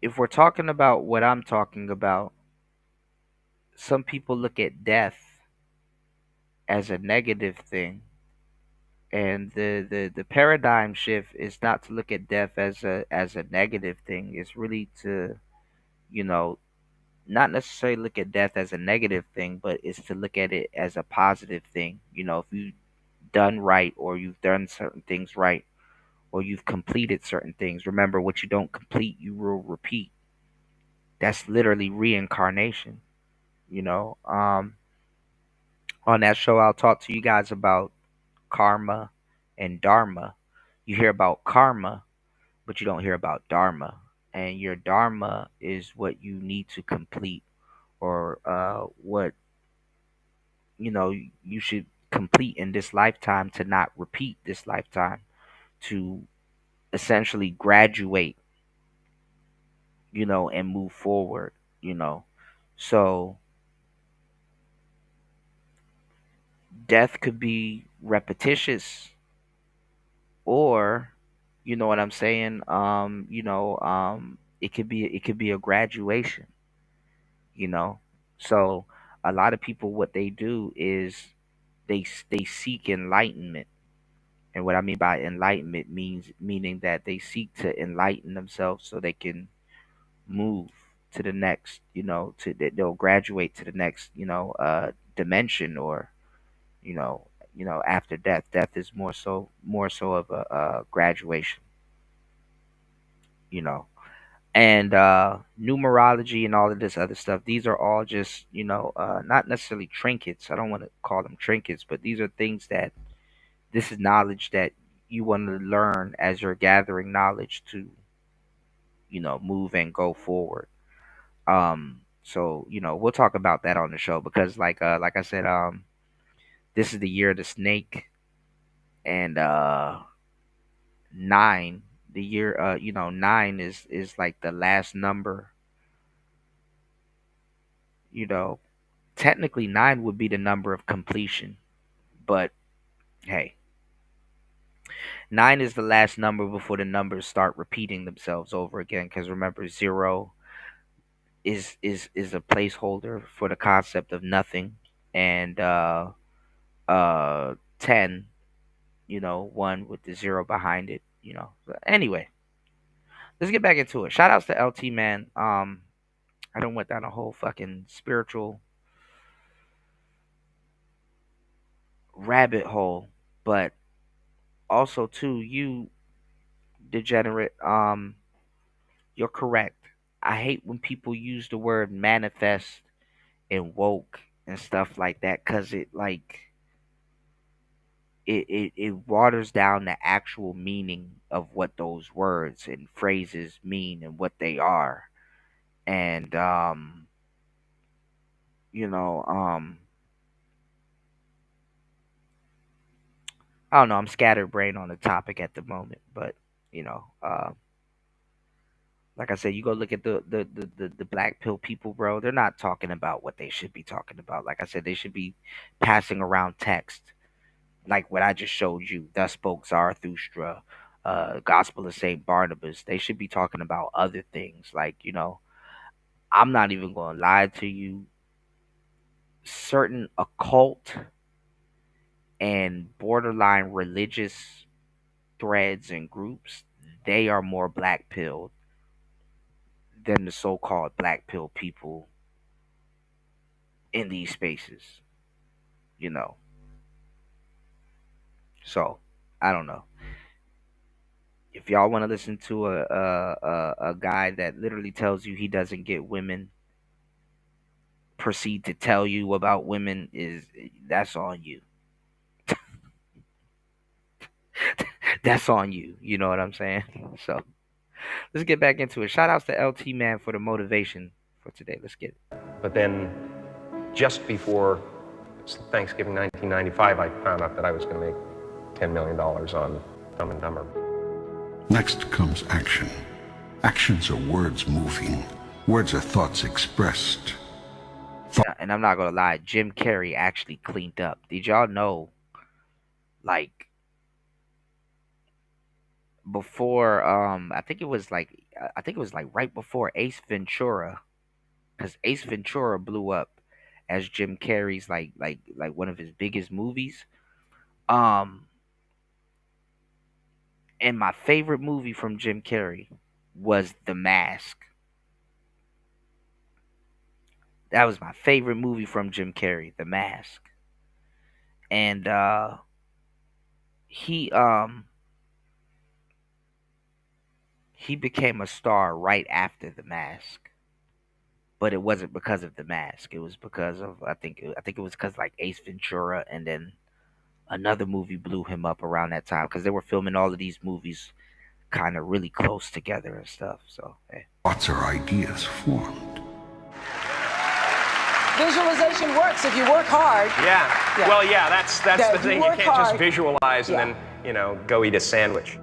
Speaker 1: if we're talking about what I'm talking about, some people look at death as a negative thing. And the paradigm shift is not to look at death as a negative thing. It's really to, you know, not necessarily look at death as a negative thing, but it's to look at it as a positive thing. If you've done right or you've done certain things right or you've completed certain things, remember what you don't complete, you will repeat. That's literally reincarnation. You know, on that show, I'll talk to you guys about karma and dharma. You hear about karma, but you don't hear about dharma. And your dharma is what you need to complete or what you should complete in this lifetime to not repeat this lifetime, to essentially graduate, and move forward, So death could be repetitious, or you know what I'm saying? It could be a graduation, you know. So a lot of people, what they do is they seek enlightenment. And what I mean by enlightenment meaning that they seek to enlighten themselves so they can move to the next, they'll graduate to the next, dimension, or after death. Death is more so of a graduation, you know. And numerology and all of this other stuff, these are all just, not necessarily trinkets. I don't want to call them trinkets, but these are things that this is knowledge that you want to learn as you're gathering knowledge to, move and go forward. So we'll talk about that on the show, because like I said, this is the year of the snake. And 9, the year, 9 is like the last number. you know Technically 9 would be the number of completion, but hey, 9 is the last number before the numbers start repeating themselves over again, because remember, 0 is a placeholder for the concept of nothing. And 10, 1 with the 0 behind it. But anyway, let's get back into it. Shout outs to LT, man. I don't went down a whole fucking spiritual rabbit hole, but also too, you degenerate, you're correct. I hate when people use the word manifest and woke and stuff like that, because it waters down the actual meaning of what those words and phrases mean and what they are. And you know I don't know, I'm scatterbrained on the topic at the moment, but you know like I said, you go look at the black pill people, bro. They're not talking about what they should be talking about. Like I said, they should be passing around text like what I just showed you. Thus spoke Zarathustra, Gospel of Saint Barnabas. They should be talking about other things. Like, I'm not even gonna lie to you. Certain occult and borderline religious threads and groups, they are more black pilled than the so-called black pill people in these spaces, you know. So I don't know. If y'all want to listen to a guy that literally tells you he doesn't get women, proceed to tell you about women, that's on you. That's on you. You know what I'm saying? So let's get back into it. Shout outs to LT, man, for the motivation for today. Let's get it.
Speaker 24: But then, just before Thanksgiving 1995, I found out that I was going to make $10 million on Dumb and Dumber.
Speaker 7: Next comes action. Actions are words moving. Words are thoughts expressed.
Speaker 1: Yeah, and I'm not gonna lie, Jim Carrey actually cleaned up. Did y'all know, like, before I think it was like right before Ace Ventura, because Ace Ventura blew up as Jim Carrey's like one of his biggest movies. Um, and my favorite movie from Jim Carrey was The Mask. That was my favorite movie from Jim Carrey, The Mask. And he he became a star right after The Mask. But it wasn't because of The Mask. It was because of, I think it was because like Ace Ventura, and then another movie blew him up around that time, because they were filming all of these movies kind of really close together and stuff. So hey.
Speaker 7: Thoughts are ideas formed.
Speaker 3: Visualization works if you work hard.
Speaker 24: Yeah. Well, yeah, that's the thing. You can't
Speaker 3: hard,
Speaker 24: just visualize and then, go eat a sandwich.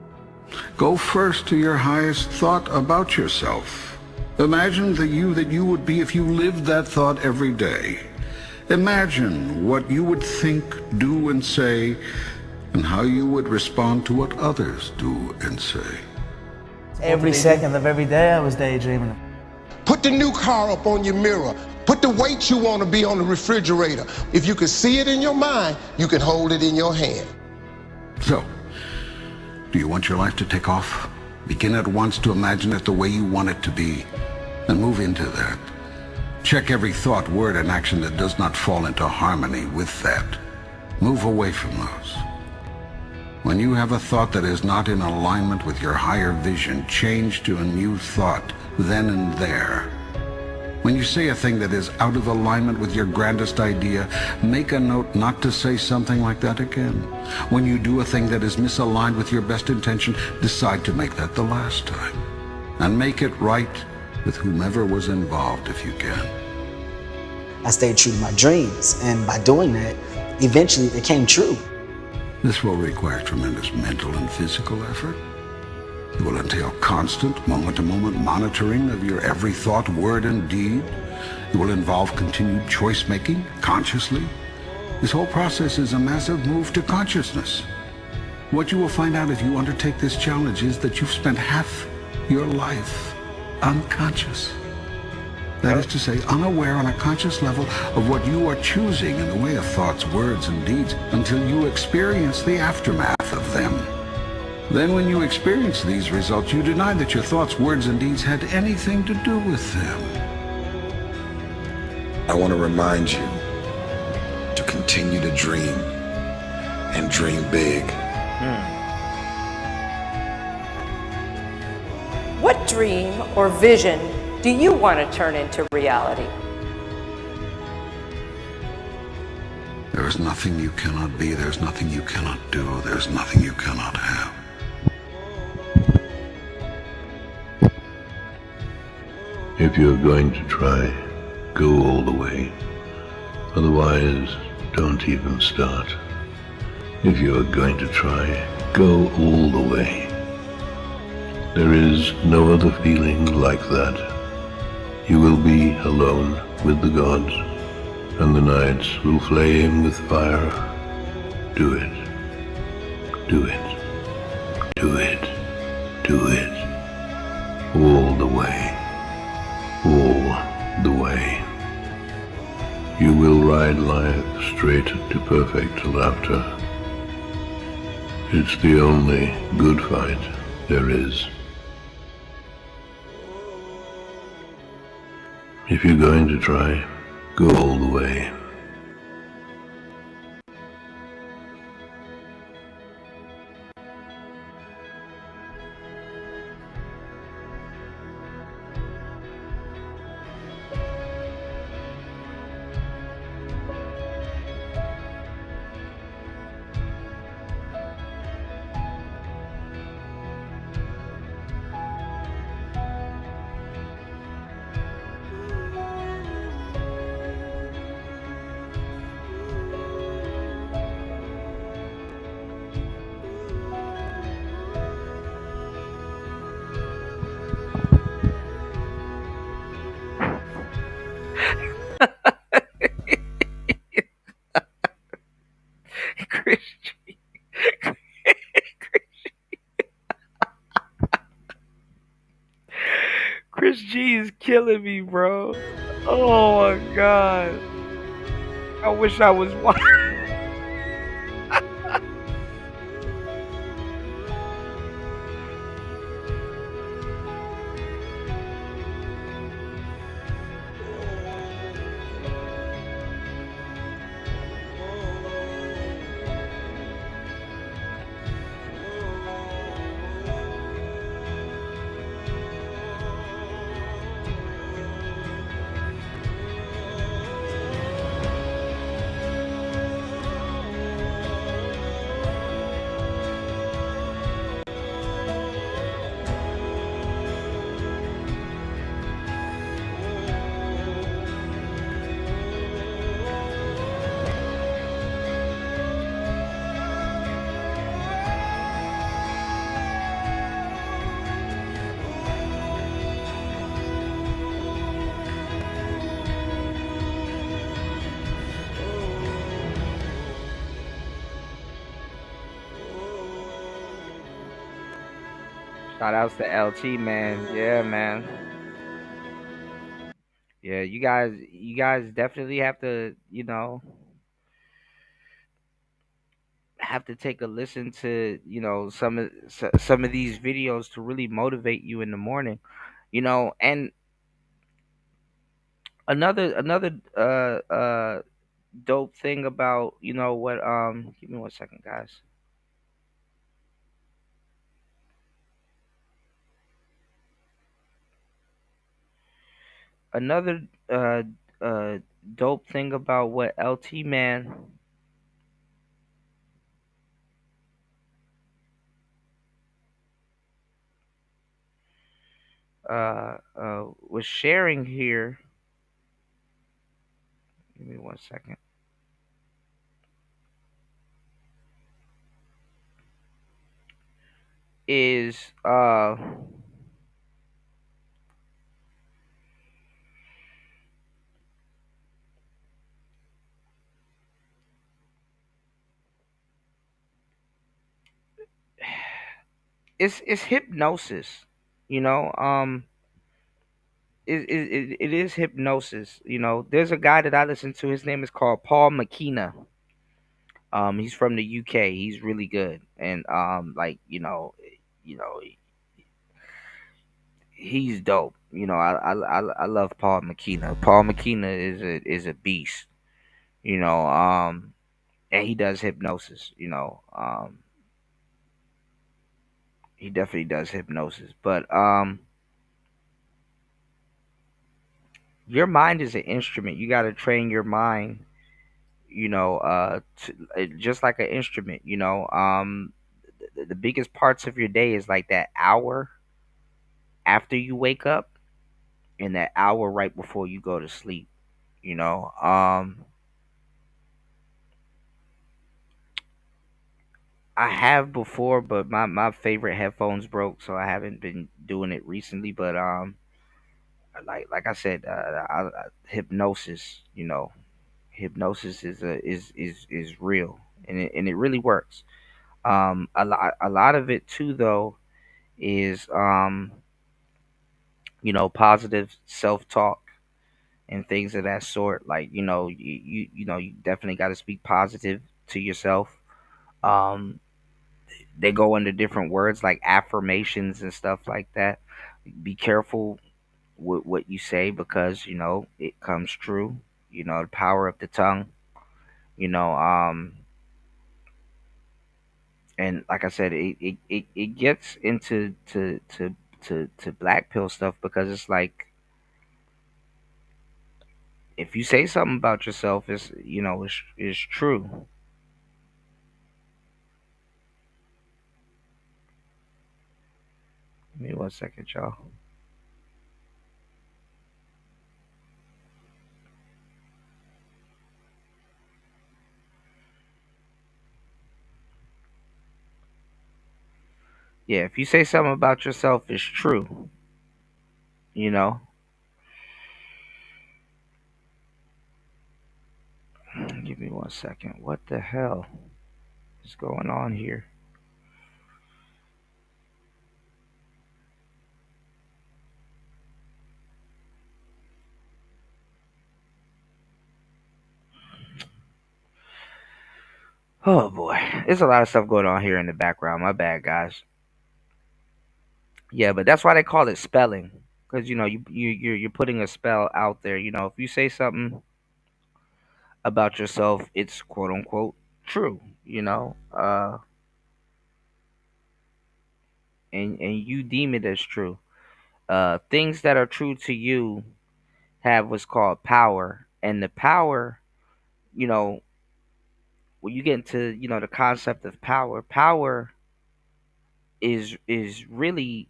Speaker 7: Go first to your highest thought about yourself. Imagine the you that you would be if you lived that thought every day. Imagine what you would think, do, and say, and how you would respond to what others do and say.
Speaker 12: Every second of every day I was daydreaming.
Speaker 10: Put the new car up on your mirror. Put the weight you want to be on the refrigerator. If you can see it in your mind, you can hold it in your hand.
Speaker 7: So, do you want your life to take off? Begin at once to imagine it the way you want it to be, and move into that. Check every thought, word, and action that does not fall into harmony with that. Move away from those. When you have a thought that is not in alignment with your higher vision, change to a new thought, then and there. When you say a thing that is out of alignment with your grandest idea, make a note not to say something like that again. When you do a thing that is misaligned with your best intention, decide to make that the last time. And make it right with whomever was involved if you can.
Speaker 14: I stayed true to my dreams, and by doing that, eventually they came true.
Speaker 7: This will require tremendous mental and physical effort. It will entail constant, moment-to-moment monitoring of your every thought, word, and deed. It will involve continued choice-making, consciously. This whole process is a massive move to consciousness. What you will find out if you undertake this challenge is that you've spent half your life unconscious. That is to say, unaware on a conscious level of what you are choosing in the way of thoughts, words, and deeds until you experience the aftermath of them. Then when you experience these results, you deny that your thoughts, words, and deeds had anything to do with them.
Speaker 15: I want to remind you to continue to dream and dream big.
Speaker 3: What dream or vision do you want to turn into reality?
Speaker 7: There is nothing you cannot be, there's nothing you cannot do, there's nothing you cannot have.
Speaker 16: If you're going to try, go all the way. Otherwise, don't even start. If you're going to try, go all the way. There is no other feeling like that. You will be alone with the gods, and the nights will flame with fire. Do it. Do it. Do it. Do it. All the way. All the way. You will ride life straight to perfect laughter. It's the only good fight there is. If you're going to try, go all the way.
Speaker 1: Chris G. Chris G is killing me, bro. Oh my god. I wish I was watching. Shout outs to LT, man. Yeah, man. Yeah, you guys definitely have to, have to take a listen to, some of these videos to really motivate you in the morning. And another dope thing about, what give me one second, guys. Another uh dope thing about what LT man was sharing here. Give me one second. Is it's hypnosis, you know. It is hypnosis. There's a guy that I listen to. His name is called Paul McKenna. He's from the UK. He's really good, and like he's dope. I love Paul McKenna. Paul McKenna is a beast. And he does hypnosis. He definitely does hypnosis. But your mind is an instrument. You got to train your mind. Just like an instrument. The biggest parts of your day is like that hour after you wake up and that hour right before you go to sleep. You know, I have before, but my favorite headphones broke, so I haven't been doing it recently. But like I said, hypnosis. Hypnosis is real, and it really works. A lot of it too, though, is positive self talk and things of that sort. Like you definitely got to speak positive to yourself. Um, they go under different words like affirmations and stuff like that. Be careful with what you say because it comes true. The power of the tongue. You know, and like I said, it gets into to black pill stuff because it's like if you say something about yourself, it's true. Give me one second, y'all. Yeah, if you say something about yourself, it's true. You know. Give me one second. What the hell is going on here? Oh boy, there's a lot of stuff going on here in the background. My bad, guys. Yeah, but that's why they call it spelling, because you're putting a spell out there. If you say something about yourself, it's quote unquote true. And you deem it as true. Things that are true to you have what's called power, and the power, you know, when you get into the concept of power, power is really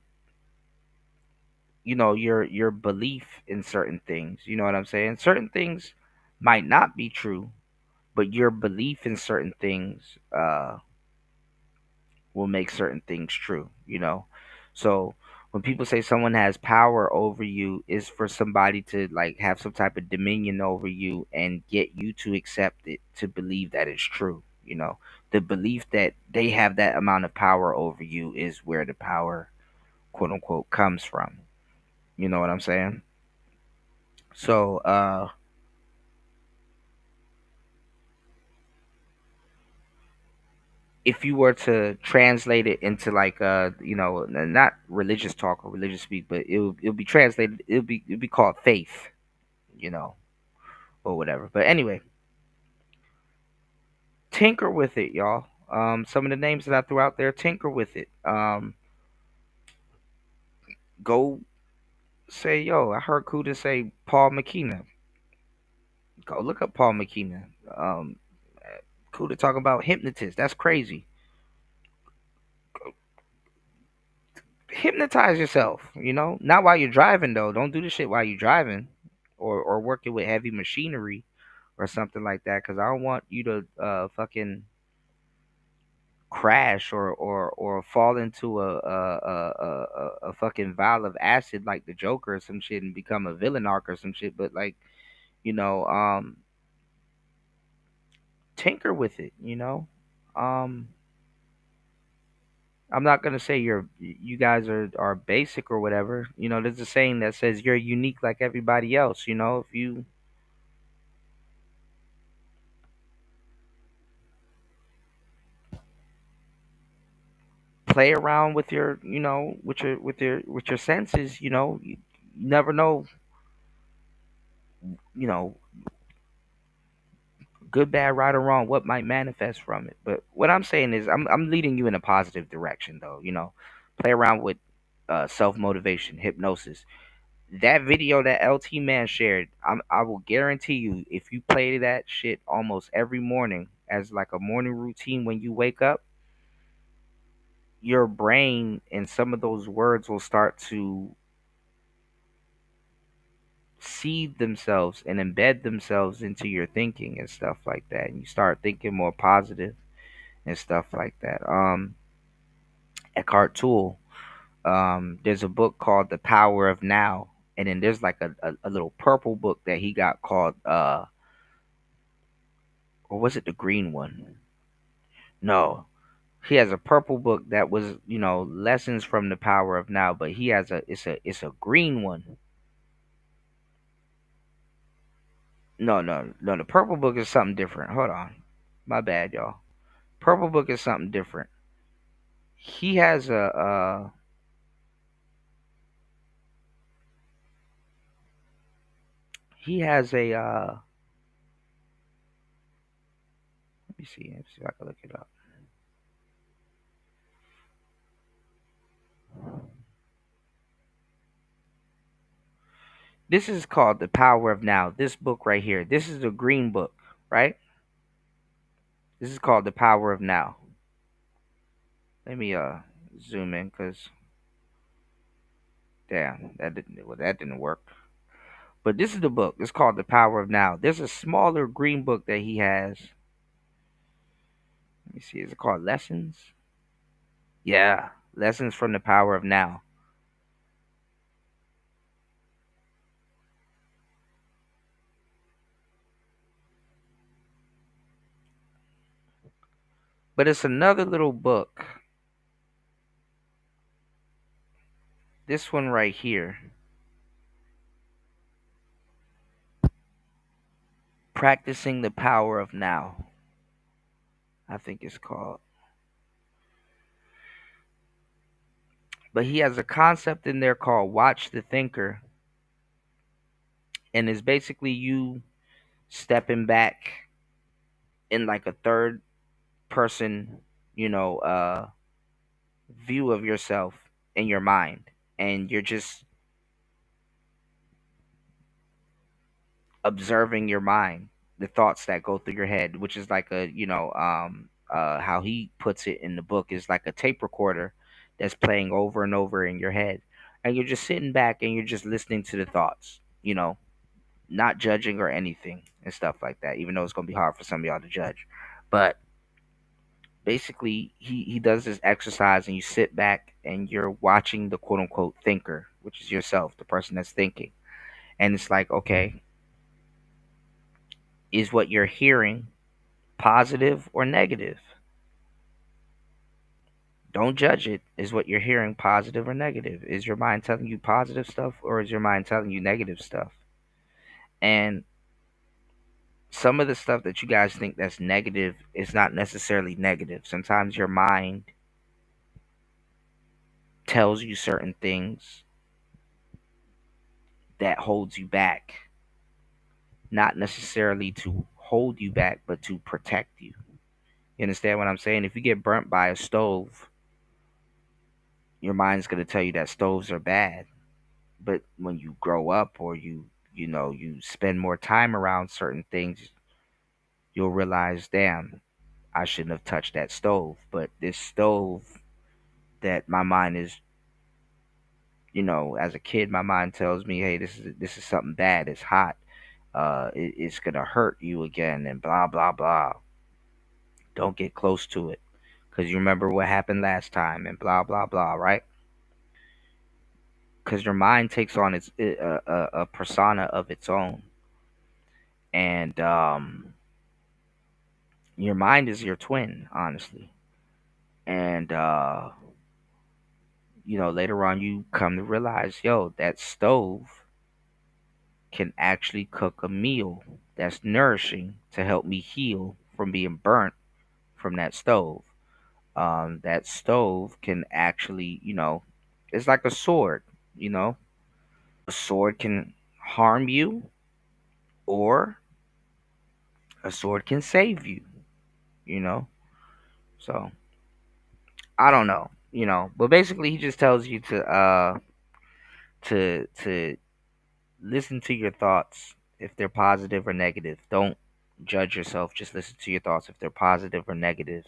Speaker 1: your belief in certain things. You know what I'm saying? Certain things might not be true, but your belief in certain things will make certain things true. So when people say someone has power over you, is for somebody to like have some type of dominion over you and get you to accept it, to believe that it's true. The belief that they have that amount of power over you is where the power quote unquote comes from. You know what I'm saying? So if you were to translate it into like not religious talk or religious speak, but it'll be translated, it'll be called faith, you know, or whatever. But anyway, tinker with it, y'all. Some of the names that I threw out there, tinker with it. Go say, yo, I heard Kuda say Paul McKenna. Go look up Paul McKenna. Kuda talk about hypnotist. That's crazy. Hypnotize yourself, not while you're driving though. Don't do the shit while you're driving, or working with heavy machinery or something like that, because I don't want you to fucking crash or fall into a fucking vial of acid like the Joker or some shit and become a villain arc or some shit. But like, you know, um, tinker with it. Um, I'm not gonna say you guys are basic or whatever. There's a saying that says you're unique like everybody else. If you play around with your, with your senses, you never know, you know, good, bad, right or wrong, what might manifest from it. But what I'm saying is, I'm leading you in a positive direction, though. Play around with self motivation, hypnosis. That video that LT Man shared, I will guarantee you, if you play that shit almost every morning as like a morning routine when you wake up, your brain and some of those words will start to seed themselves and embed themselves into your thinking and stuff like that. And you start thinking more positive and stuff like that. Eckhart Tolle, there's a book called The Power of Now. And then there's like a little purple book that he got called or was it the green one? No. He has a purple book that was, lessons from the power of now, but he has it's a green one. No, the purple book is something different. Hold on. My bad, y'all. Purple book is something different. He has a let me see. Let's see if I can look it up. This is called The Power of Now. This book right here. This is the green book, right? This is called The Power of Now. Let me zoom in cuz damn, that didn't work. But this is the book. It's called The Power of Now. There's a smaller green book that he has. Let me see. Is it called Lessons? Yeah, Lessons from the Power of Now. But it's another little book. This one right here. Practicing the Power of Now, I think it's called. But he has a concept in there called Watch the Thinker. And it's basically you stepping back in like a third person, you know, view of yourself in your mind. And you're just observing your mind, the thoughts that go through your head, which is like how he puts it in the book is like a tape recorder that's playing over and over in your head. And you're just sitting back and you're just listening to the thoughts, not judging or anything and stuff like that, even though it's gonna be hard for some of y'all to judge. But basically he does this exercise and you sit back and you're watching the quote unquote thinker, which is yourself, the person that's thinking. And it's like, okay, is what you're hearing positive or negative? Don't judge it. Is what you're hearing positive or negative? Is your mind telling you positive stuff or is your mind telling you negative stuff? And some of the stuff that you guys think that's negative is not necessarily negative. Sometimes your mind tells you certain things that holds you back, not necessarily to hold you back, but to protect you. You understand what I'm saying? If you get burnt by a stove, your mind's going to tell you that stoves are bad. But when you grow up or you spend more time around certain things, you'll realize, damn, I shouldn't have touched that stove. But this stove that my mind is, as a kid, my mind tells me, hey, this is something bad. It's hot. It's gonna hurt you again, and blah blah blah. Don't get close to it, because you remember what happened last time, and blah blah blah, right? Because your mind takes on a persona of its own, and your mind is your twin, honestly. And later on, you come to realize, yo, that stove can actually cook a meal that's nourishing to help me heal from being burnt from that stove. That stove can actually, it's like a sword, you know. A sword can harm you or a sword can save you, you know. So, I don't know, but basically he just tells you to listen to your thoughts if they're positive or negative. Don't judge yourself, just listen to your thoughts if they're positive or negative.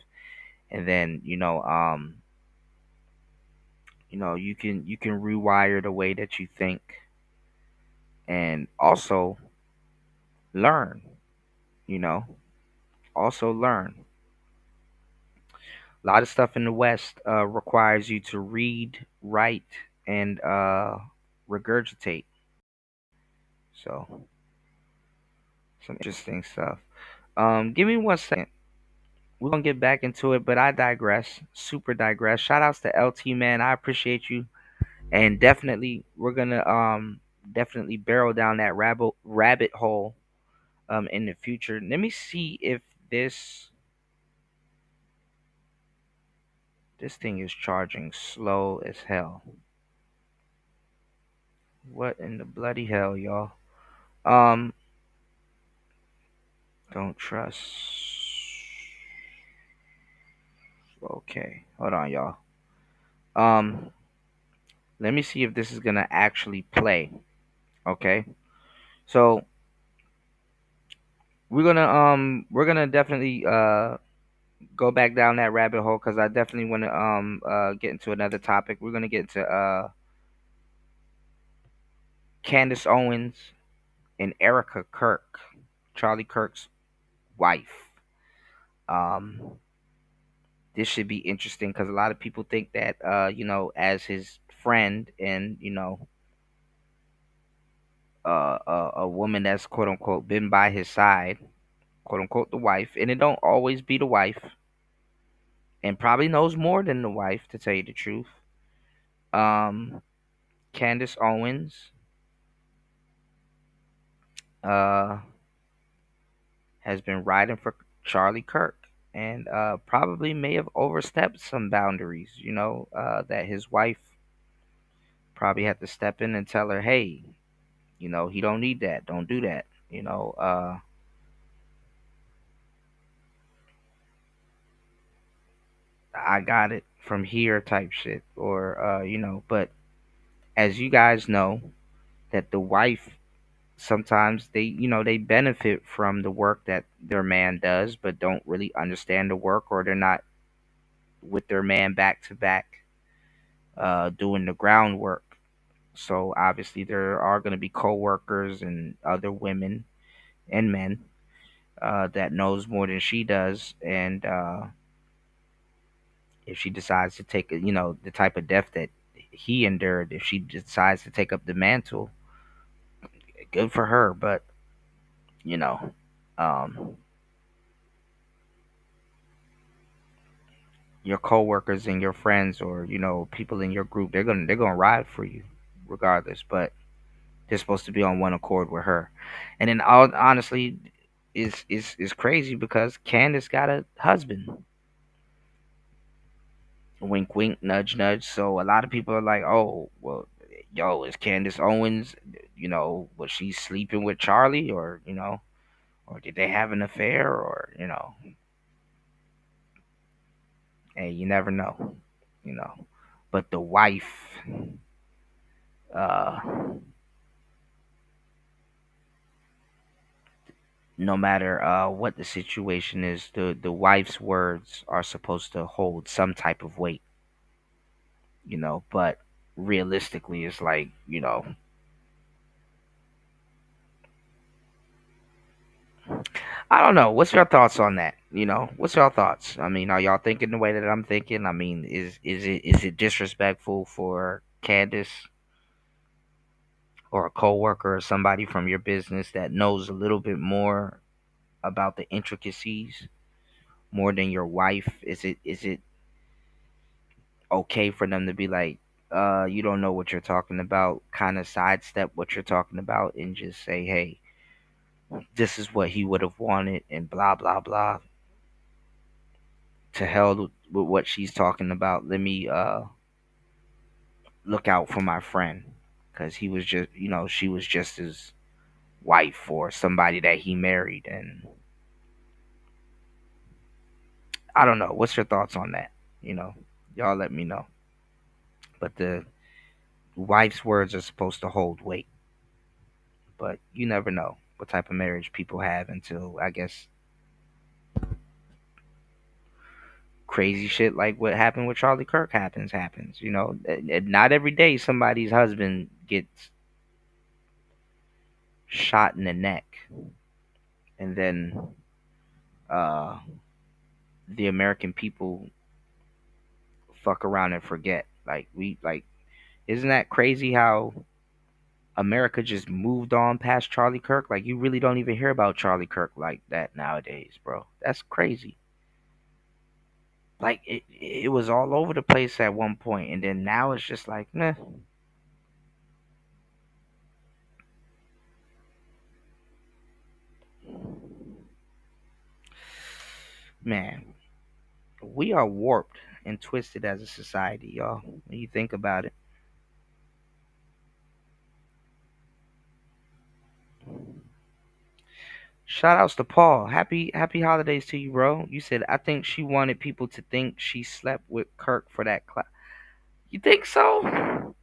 Speaker 1: And then, you can rewire the way that you think and also learn, you know, also learn. A lot of stuff in the West requires you to read, write, and regurgitate. So, some interesting stuff. Give me 1 second. We're gonna get back into it, but I digress. Super digress. Shout outs to LT, man. I appreciate you. And definitely we're gonna definitely barrel down that rabbit hole in the future. Let me see if this thing is charging slow as hell. What in the bloody hell, y'all? Um, don't trust. Okay, hold on, y'all. Um, let me see if this is gonna actually play. Okay, so we're gonna definitely go back down that rabbit hole because I definitely want to get into another topic. We're gonna get into Candace Owens and Erica Kirk, Charlie Kirk's wife. Um, this should be interesting because a lot of people think that as his friend and a woman that's quote unquote been by his side, quote unquote the wife, and it don't always be the wife, and probably knows more than the wife to tell you the truth. Um, Candace Owens uh has been riding for Charlie Kirk and probably may have overstepped some boundaries, that his wife probably had to step in and tell her, hey, he don't need that. Don't do that. I got it from here type shit. Or, but as you guys know, that the wife sometimes they benefit from the work that their man does, but don't really understand the work, or they're not with their man back to back doing the groundwork. So obviously there are going to be coworkers and other women and men that knows more than she does, and if she decides to take the type of death that he endured, if she decides to take up the mantle, good for her. But you know, um, your coworkers and your friends, or people in your group, they're gonna ride for you regardless. But they're supposed to be on one accord with her. And then honestly, is crazy because Candace got a husband. Wink, wink, nudge, nudge. So a lot of people are like, oh, well, yo, is Candace Owens, was she sleeping with Charlie, or did they have an affair, or hey, you never know, you know. But the wife, uh, no matter what the situation is, the wife's words are supposed to hold some type of weight, but realistically, it's like, I don't know. What's your thoughts on that? What's your thoughts? I mean, are y'all thinking the way that I'm thinking? I mean, is it disrespectful for Candace or a coworker or somebody from your business that knows a little bit more about the intricacies more than your wife? Is it okay for them to be like, you don't know what you're talking about, kind of sidestep what you're talking about and just say, hey, this is what he would have wanted and blah blah blah. To hell with what she's talking about. Let me look out for my friend because he was just, she was just his wife or somebody that he married. And I don't know. What's your thoughts on that? Y'all let me know. But the wife's words are supposed to hold weight, but you never know what type of marriage people have until, I guess, crazy shit like what happened with Charlie Kirk happens. And not every day somebody's husband gets shot in the neck and then uh the American people fuck around and forget. Isn't that crazy how America just moved on past Charlie Kirk? Like, you really don't even hear about Charlie Kirk like that nowadays, bro. That's crazy. Like, it was all over the place at one point, and then now it's just like, nah. Man, we are warped and twisted as a society, y'all. When you think about it. Shout outs to Paul. Happy holidays to you, bro. You said I think she wanted people to think she slept with Kirk for that class. You think so?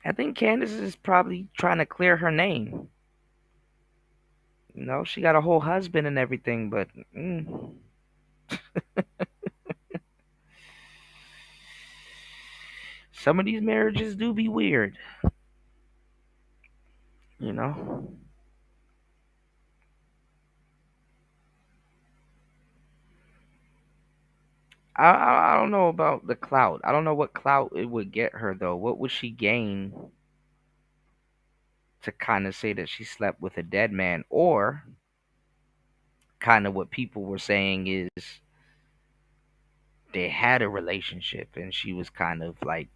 Speaker 1: I think Candace is probably trying to clear her name. She got a whole husband and everything, but some of these marriages do be weird. You know. I don't know about the clout. I don't know what clout it would get her though. What would she gain to kind of say that she slept with a dead man, or kind of what people were saying is they had a relationship and she was kind of like,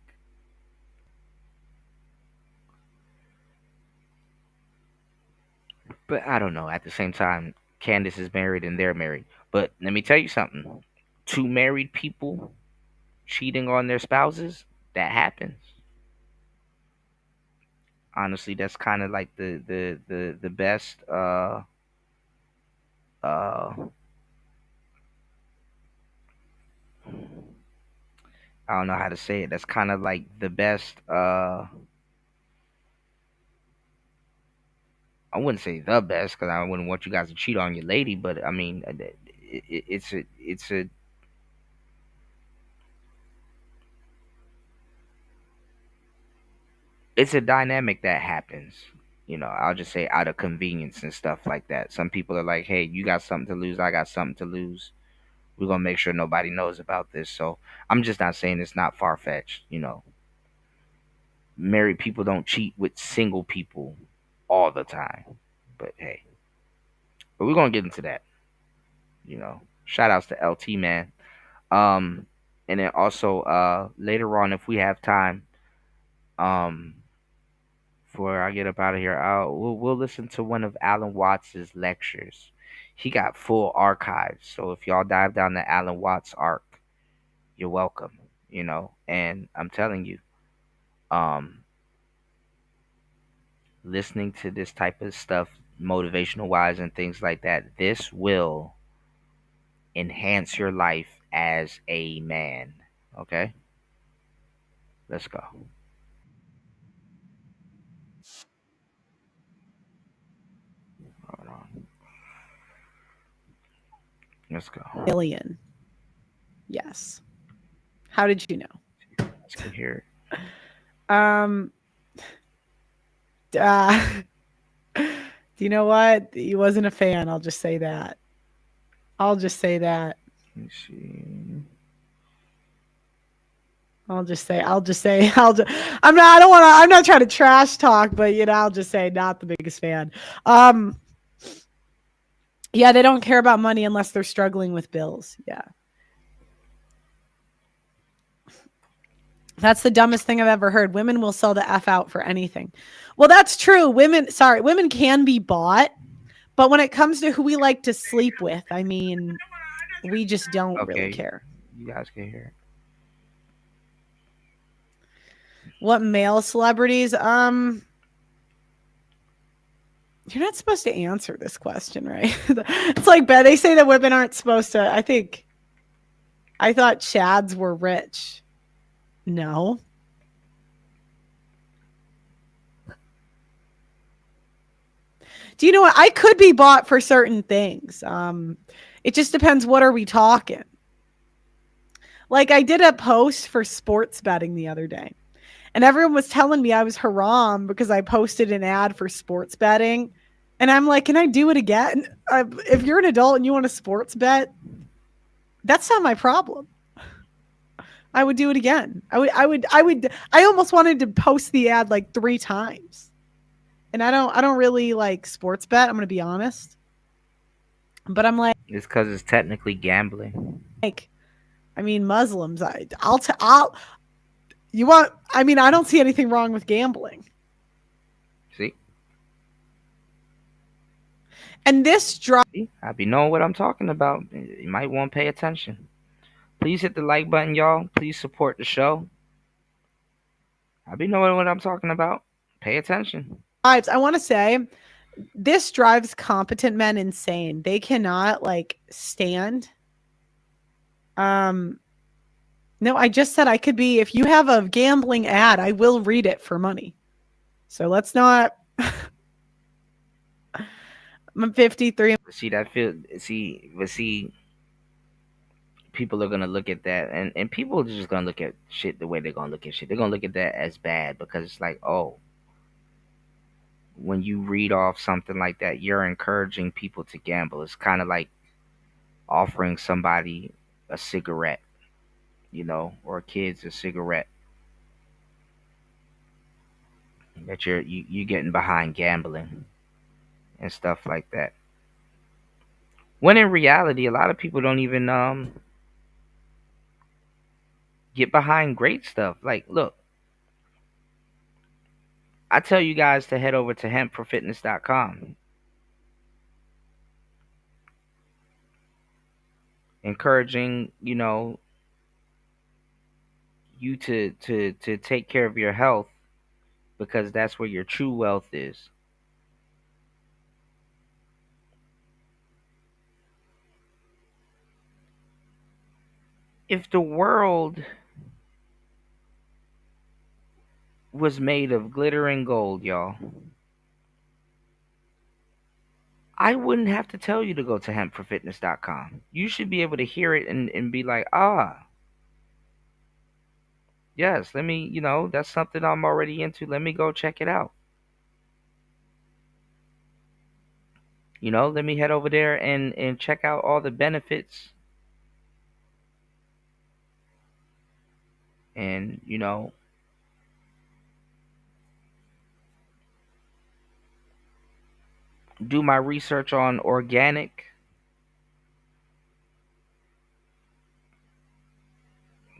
Speaker 1: but I don't know. At the same time, Candace is married and they're married. But let me tell you something. Two married people cheating on their spouses, that happens. Honestly, that's kind of like the best uh I don't know how to say it. That's kind of like the best I wouldn't say the best because I wouldn't want you guys to cheat on your lady, but I mean, it's a dynamic that happens. I'll just say out of convenience and stuff like that. Some people are like, "Hey, you got something to lose. I got something to lose. We're gonna make sure nobody knows about this." So I'm just not saying it's not far fetched. Married people don't cheat with single people all the time. But hey, but we're gonna get into that. You know. Shout outs to LT, man. Um, and then also later on, if we have time, um, before I get up out of here, we'll listen to one of Alan Watts's lectures. He got full archives, so if y'all dive down the Alan Watts arc, you're welcome. And I'm telling you, um, listening to this type of stuff, motivational wise and things like that, this will enhance your life as a man. Okay, let's go. Hold on. Let's go.
Speaker 17: Million. Yes. How did you know?
Speaker 1: Let's go here.
Speaker 17: Um. Uh, you know what? He wasn't a fan. I'll just say that. I'll just say that.
Speaker 1: Let me see.
Speaker 17: I'll just say, I'm not, I don't want to, I'm not trying to trash talk, but I'll just say not the biggest fan. Yeah, they don't care about money unless they're struggling with bills. Yeah. That's the dumbest thing I've ever heard. Women will sell the F out for anything. Well, that's true. Women can be bought, but when it comes to who we like to sleep with, I mean, we just don't really care.
Speaker 1: You guys can hear it.
Speaker 17: What male celebrities? You're not supposed to answer this question, right? It's like, they say that women aren't supposed to. I thought Chads were rich. No. Do you know what? I could be bought for certain things. It just depends. What are we talking? Like, I did a post for sports betting the other day, and everyone was telling me I was haram because I posted an ad for sports betting. And I'm like, can I do it again? If you're an adult and you want to sports bet, that's not my problem. I would do it again. I almost wanted to post the ad like 3 times. And I don't really like sports bet. I'm going to be honest. But I'm like,
Speaker 1: it's because it's technically gambling.
Speaker 17: I mean, Muslims, I don't see anything wrong with gambling.
Speaker 1: See?
Speaker 17: And this drive.
Speaker 1: I be knowing what I'm talking about. You might want to pay attention. Please hit the like button, y'all. Please support the show. I be knowing what I'm talking about. Pay attention.
Speaker 17: I want to say this drives competent men insane. They cannot stand. No, I just said I could be. If you have a gambling ad, I will read it for money. So let's not. I'm 53.
Speaker 1: See, people are gonna look at that, and people are just gonna look at shit the way they're gonna look at shit. They're gonna look at that as bad because it's like, oh, when you read off something like that, you're encouraging people to gamble. It's kind of like offering somebody a cigarette, or kids a cigarette. That you getting behind gambling and stuff like that. When in reality, a lot of people don't even get behind great stuff. Like, look, I tell you guys to head over to hempforfitness.com. Encouraging, you to take care of your health because that's where your true wealth is. If the world was made of glitter and gold, y'all, I wouldn't have to tell you to go to hempforfitness.com. You should be able to hear it and be like, yes, let me, that's something I'm already into. Let me go check it out. Let me head over there and check out all the benefits. And, do my research on organic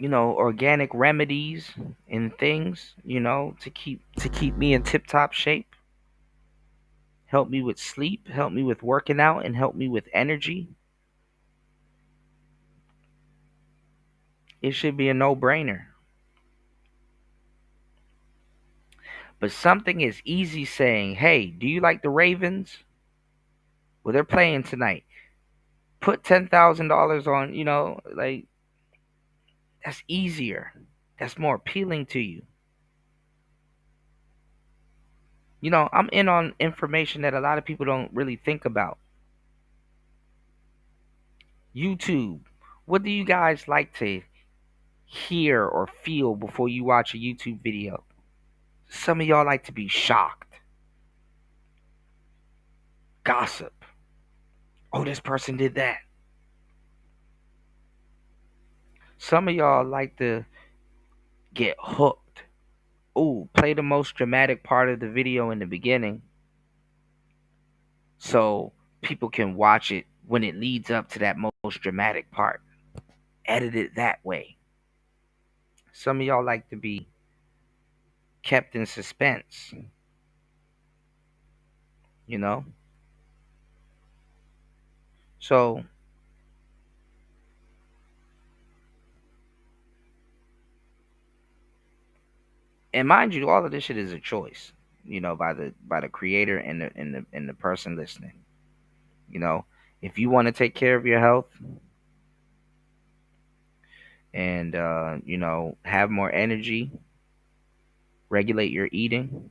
Speaker 1: organic remedies and things, to keep me in tip top shape. Help me with sleep, help me with working out, and help me with energy. It should be a no-brainer. But something is easy saying, "Hey, do you like the Ravens? Well, they're playing tonight. Put $10,000 on." Like, that's easier. That's more appealing to you. I'm in on information that a lot of people don't really think about. YouTube. What do you guys like to hear or feel before you watch a YouTube video? Some of y'all like to be shocked. Gossip. Oh, this person did that. Some of y'all like to get hooked. Oh, play the most dramatic part of the video in the beginning so people can watch it when it leads up to that most dramatic part. Edit it that way. Some of y'all like to be kept in suspense, you know? So, and mind you, all of this shit is a choice, by the creator and the person listening. If you want to take care of your health and have more energy, regulate your eating,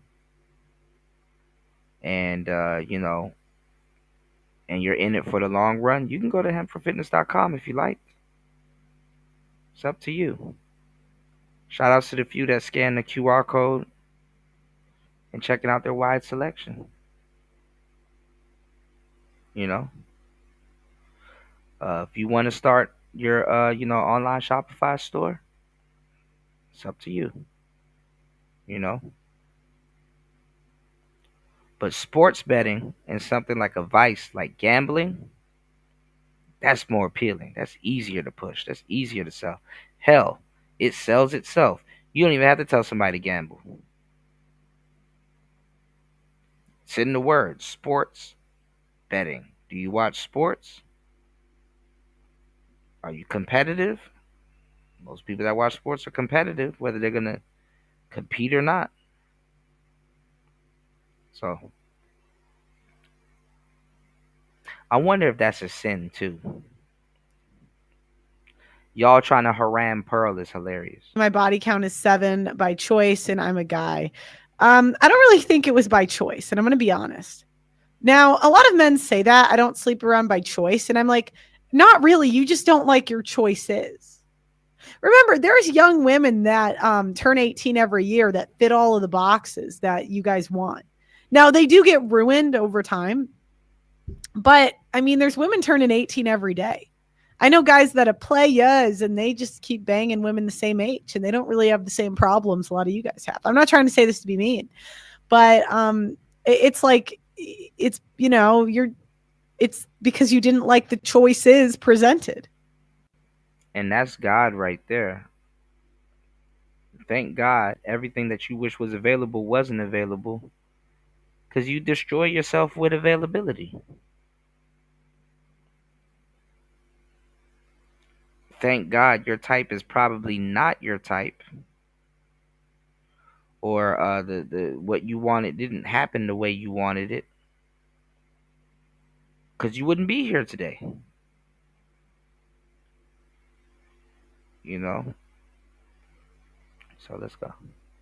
Speaker 1: and and you're in it for the long run, you can go to hempforfitness.com if you like. It's up to you. Shout outs to the few that scan the QR code and checking out their wide selection. You know, if you want to start your online Shopify store, it's up to you. You know, but sports betting and something like a vice, like gambling, that's more appealing. That's easier to push. That's easier to sell. Hell, it sells itself. You don't even have to tell somebody to gamble. It's in the words, sports betting. Do you watch sports? Are you competitive? Most people that watch sports are competitive, whether they're going to compete or not. So, I wonder if that's a sin too. Y'all trying to haram Pearl is hilarious.
Speaker 17: My body count is 7 by choice, and I'm a guy. I don't really think it was by choice, and I'm going to be honest. Now, a lot of men say that I don't sleep around by choice, and I'm like, not really. You just don't like your choices. Remember, there's young women that turn 18 every year that fit all of the boxes that you guys want. Now, they do get ruined over time, but I mean, there's women turning 18 every day. I know guys that are players and they just keep banging women the same age and they don't really have the same problems a lot of you guys have. I'm not trying to say this to be mean, but it's like, it's, it's because you didn't like the choices presented.
Speaker 1: And that's God right there. Thank God everything that you wish was available wasn't available, because you destroy yourself with availability. Thank God your type is probably not your type, or the what you wanted didn't happen the way you wanted it, because you wouldn't be here today. So let's go.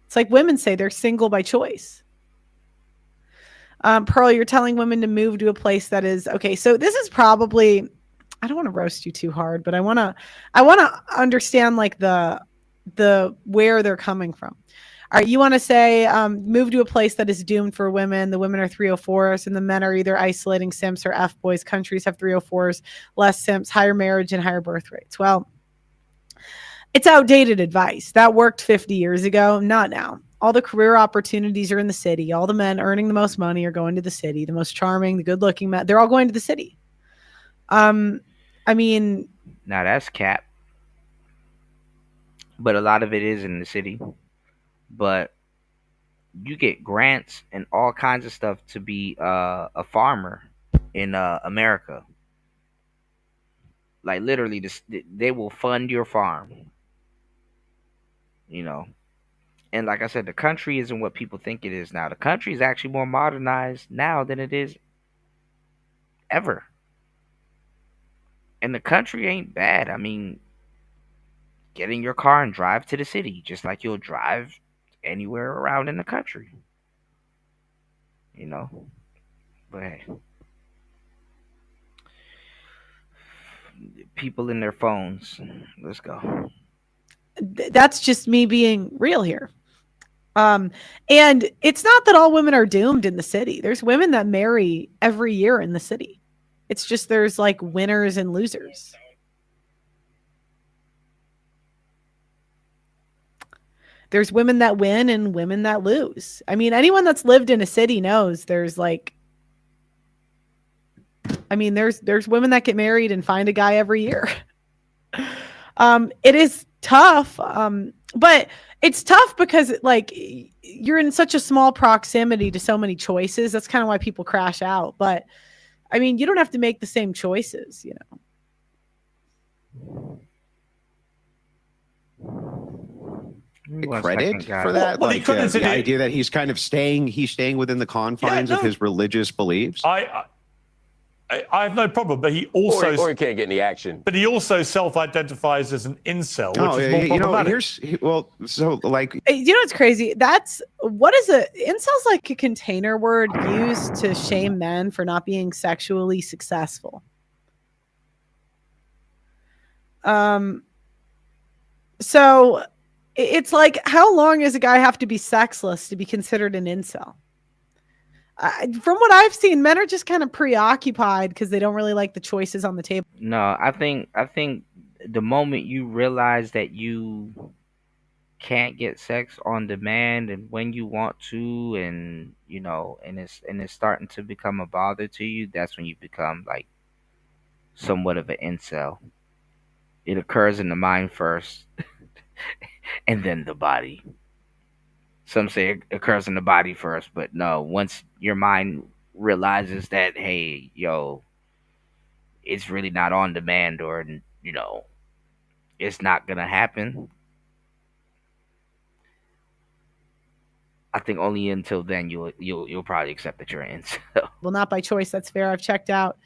Speaker 17: It's like women say they're single by choice. Pearl, you're telling women to move to a place that is okay. So this is probably, I don't want to roast you too hard, but I want to understand like the where they're coming from. All right, you want to say move to a place that is doomed for women. The women are 304s and the men are either isolating simps or F boys. Countries have 304s, less simps, higher marriage and higher birth rates. Well, it's outdated advice. That worked 50 years ago, not now. All the career opportunities are in the city. All the men earning the most money are going to the city. The most charming, the good-looking men, they're all going to the city. I mean,
Speaker 1: now that's cap. but a lot of it is in the city. But you get grants and all kinds of stuff to be a farmer in America. Like literally, they will fund your farm. You know, and like I said, the country isn't what people think it is now. The country is actually more modernized now than it is ever. And the country ain't bad. I mean, get in your car and drive to the city, just like you'll drive anywhere around in the country. You know, but hey, people in their phones. Let's go.
Speaker 17: That's just me being real here. And it's not that all women are doomed in the city. There's women that marry every year in the city. It's just there's like winners and losers. There's women that win and women that lose. I mean, anyone that's lived in a city knows there's like, I mean, there's women that get married and find a guy every year. It is tough. But it's tough because like you're in such a small proximity to so many choices. That's kind of why people crash out. But I mean, you don't have to make the same choices, you know.
Speaker 20: Credit for that?
Speaker 2: Well,
Speaker 20: like the idea that he's kind of staying within the confines of his religious beliefs.
Speaker 2: I have no problem, but he also
Speaker 21: or he can't get any action.
Speaker 2: But he also self-identifies as an incel, which is more problematic.
Speaker 20: So like,
Speaker 17: you know what's crazy? What is a incel's like a container word used to shame men for not being sexually successful. So it's like, how long does a guy have to be sexless to be considered an incel? From what I've seen, men are just kind of preoccupied because they don't really like the choices on the table.
Speaker 1: No, I think the moment you realize that you can't get sex on demand and when you want to, and you know, and it's starting to become a bother to you, that's when you become like somewhat of an incel. It occurs in the mind first, and then the body. Some say it occurs in the body first, but no, once your mind realizes that, hey, yo, it's really not on demand, or, you know, it's not going to happen, I think only until then you'll probably accept that you're an incel.
Speaker 17: Well, not by choice. That's fair. I've checked out.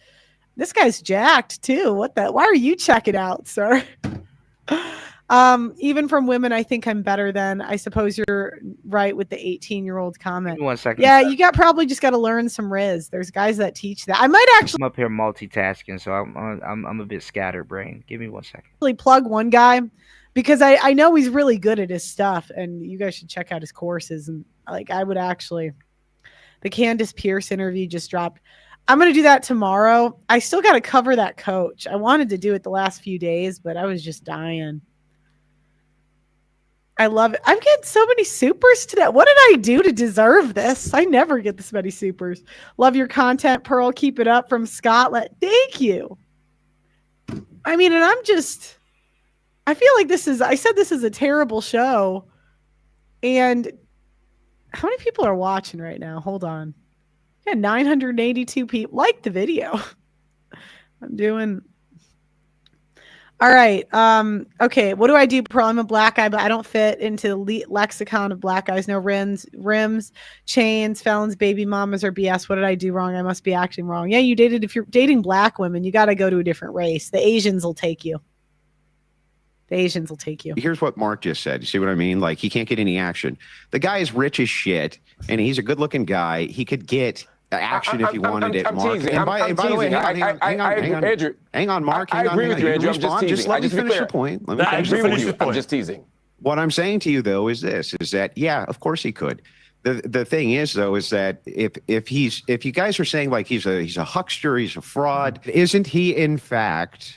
Speaker 17: This guy's jacked too. What the? Why are you checking out, sir? Even from women, I think I'm better than. I suppose you're right with the 18-year-old comment.
Speaker 1: 1 second.
Speaker 17: Yeah, you probably just got to learn some Riz. There's guys that teach that. I might actually.
Speaker 1: I'm up here multitasking, so I'm a bit scatterbrained. Give me 1 second.
Speaker 17: Plug one guy because I know he's really good at his stuff, and you guys should check out his courses. And like, I would actually. The Candace Pierce interview just dropped. I'm going to do that tomorrow. I still got to cover that coach. I wanted to do it the last few days, but I was just dying. I love it. I'm getting so many supers today. What did I do to deserve this? I never get this many supers. Love your content, Pearl. Keep it up from Scotland. Thank you. I mean, and I feel like I said this is a terrible show. And how many people are watching right now? Hold on. Yeah, 982 people like the video. I'm doing. All right. Okay. What do I do, Pearl? I'm a black guy, but I don't fit into the lexicon of black guys. No rims, chains, felons, baby mamas, or BS. What did I do wrong? I must be acting wrong. Yeah, you dated. If you're dating black women, you got to go to a different race. The Asians will take you. The Asians will take you.
Speaker 20: Here's what Mark just said. You see what I mean? Like, he can't get any action. The guy is rich as shit, and he's a good-looking guy. He could get action if he wanted it, Mark. And by the way, hang on, Mark.
Speaker 21: I agree with you, Andrew. I'm just teasing.
Speaker 20: Just let me finish the point. Let me finish the point.
Speaker 21: I'm just teasing.
Speaker 20: What I'm saying to you, though, is this: is that yeah, of course he could. The thing is, though, is that if you guys are saying like he's a huckster, he's a fraud, isn't he in fact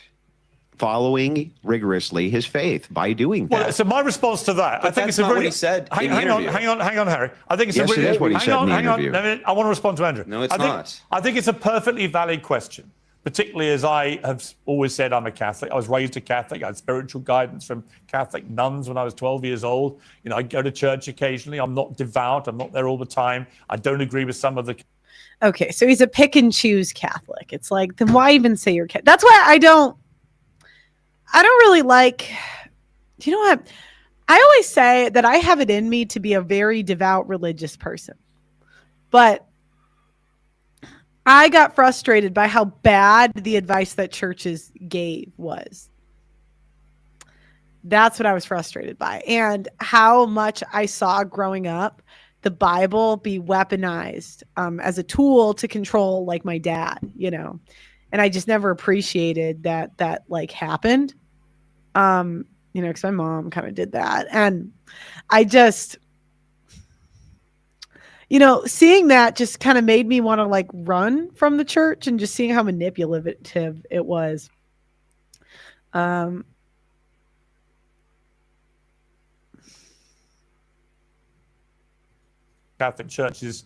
Speaker 20: following rigorously his faith by doing that?
Speaker 2: Well, so my response to that, I think it's
Speaker 11: not what he said.
Speaker 2: Hang on, Harry. I think it's
Speaker 20: yes, it is what he said in the interview.
Speaker 2: I want to respond to Andrew.
Speaker 11: No, it's not.
Speaker 2: I think it's a perfectly valid question particularly as I have always said I'm a Catholic. I was raised a Catholic. I had spiritual guidance from Catholic nuns when I was 12 years old. You know, I go to church occasionally. I'm not devout. I'm not there all the time. I don't agree with some of the...
Speaker 17: Okay, so he's a pick and choose Catholic. It's like, then why even say you're Catholic? That's why I don't really like, you know what? I always say that I have it in me to be a very devout religious person. But I got frustrated by how bad the advice that churches gave was. That's what I was frustrated by. And how much I saw growing up the Bible be weaponized as a tool to control like my dad, you know. And I just never appreciated that like happened. You know, because my mom kind of did that. And I just, you know, seeing that just kind of made me want to like run from the church, and just seeing how manipulative it was.
Speaker 2: Catholic Church's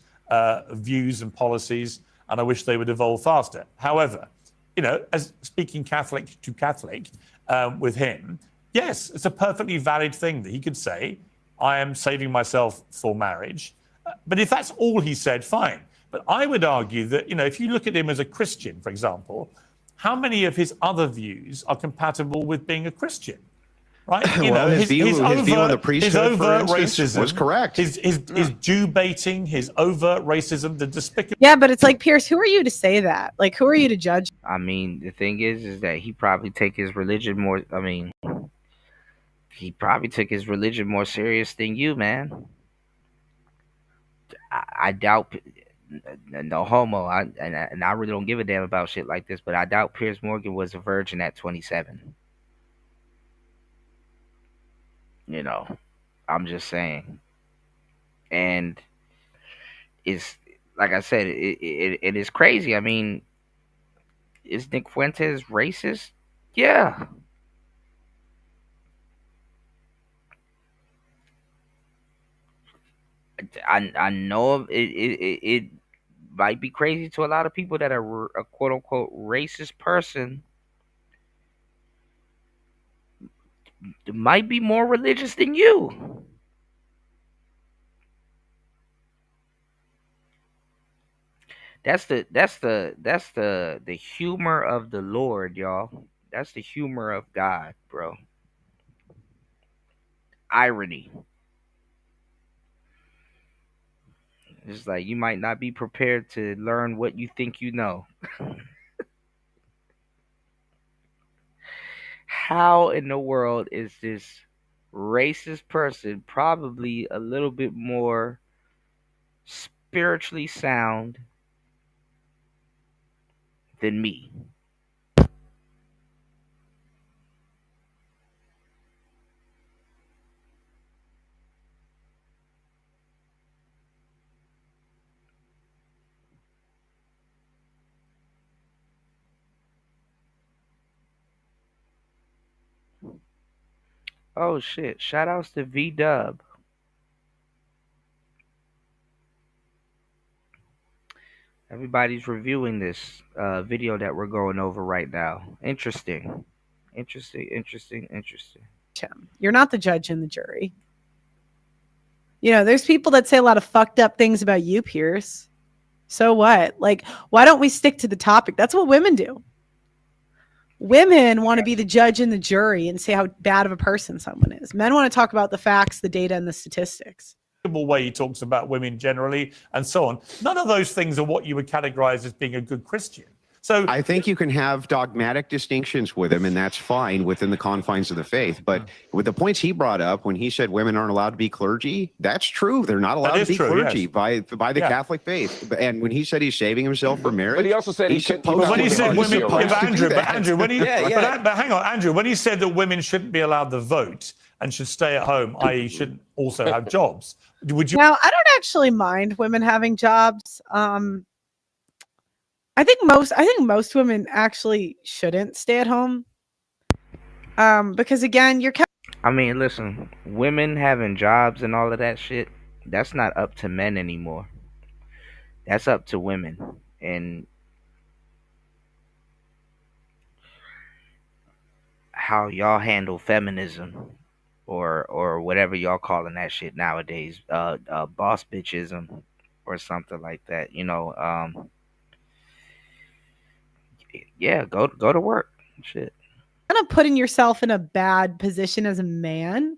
Speaker 2: views and policies, and I wish they would evolve faster. However, you know, as speaking Catholic to Catholic with him, yes, it's a perfectly valid thing that he could say, I am saving myself for marriage. But if that's all he said, fine. But I would argue that, you know, if you look at him as a Christian, for example, how many of his other views are compatible with being a Christian? Right? You
Speaker 20: well,
Speaker 2: know,
Speaker 20: his view on the priesthood, for instance,
Speaker 2: racism
Speaker 20: was correct.
Speaker 2: His Jew baiting, his overt racism, the despicable...
Speaker 17: Yeah, but it's like, Pierce, who are you to say that? Like, who are you to judge?
Speaker 1: I mean, the thing is that he probably take his religion more. I mean, he probably took his religion more serious than you, man. I doubt. No homo. And I really don't give a damn about shit like this. But I doubt Piers Morgan was a virgin at 27. You know, I'm just saying. And it's like I said, it is crazy. I mean, is Nick Fuentes racist? Yeah. I know it might be crazy to a lot of people that are a quote unquote racist person might be more religious than you. That's the humor of the Lord, y'all. That's the humor of God, bro. Irony. It's like you might not be prepared to learn what you think you know. How in the world is this racist person probably a little bit more spiritually sound than me? Oh shit. Shout outs to V Dub. Everybody's reviewing this video that we're going over right now. Interesting. Interesting.
Speaker 17: You're not the judge and the jury. You know, there's people that say a lot of fucked up things about you, Pierce. So what? Like, why don't we stick to the topic? That's what women do. Women want to be the judge and the jury and say how bad of a person someone is. Men want to talk about the facts, the data, and the statistics.
Speaker 2: Way he talks about women generally and so on. None of those things are what you would categorize as being a good Christian. So
Speaker 20: I think you can have dogmatic distinctions with him, and that's fine within the confines of the faith. But with the points he brought up when he said women aren't allowed to be clergy, that's true. They're not allowed to be clergy by the Catholic faith. And when he said he's saving himself for marriage,
Speaker 21: but he also said
Speaker 2: when he said women, Andrew, when he, but hang on, Andrew, when he said that women shouldn't be allowed to vote and should stay at home, i.e., shouldn't also have jobs, would you?
Speaker 17: Now, I don't actually mind women having jobs. I think most women actually shouldn't stay at home. Because again,
Speaker 1: I mean, listen, women having jobs and all of that shit, that's not up to men anymore. That's up to women. And how y'all handle feminism or whatever y'all calling that shit nowadays, boss bitchism or something like that. Yeah, go to work. Shit.
Speaker 17: Kind of putting yourself in a bad position as a man.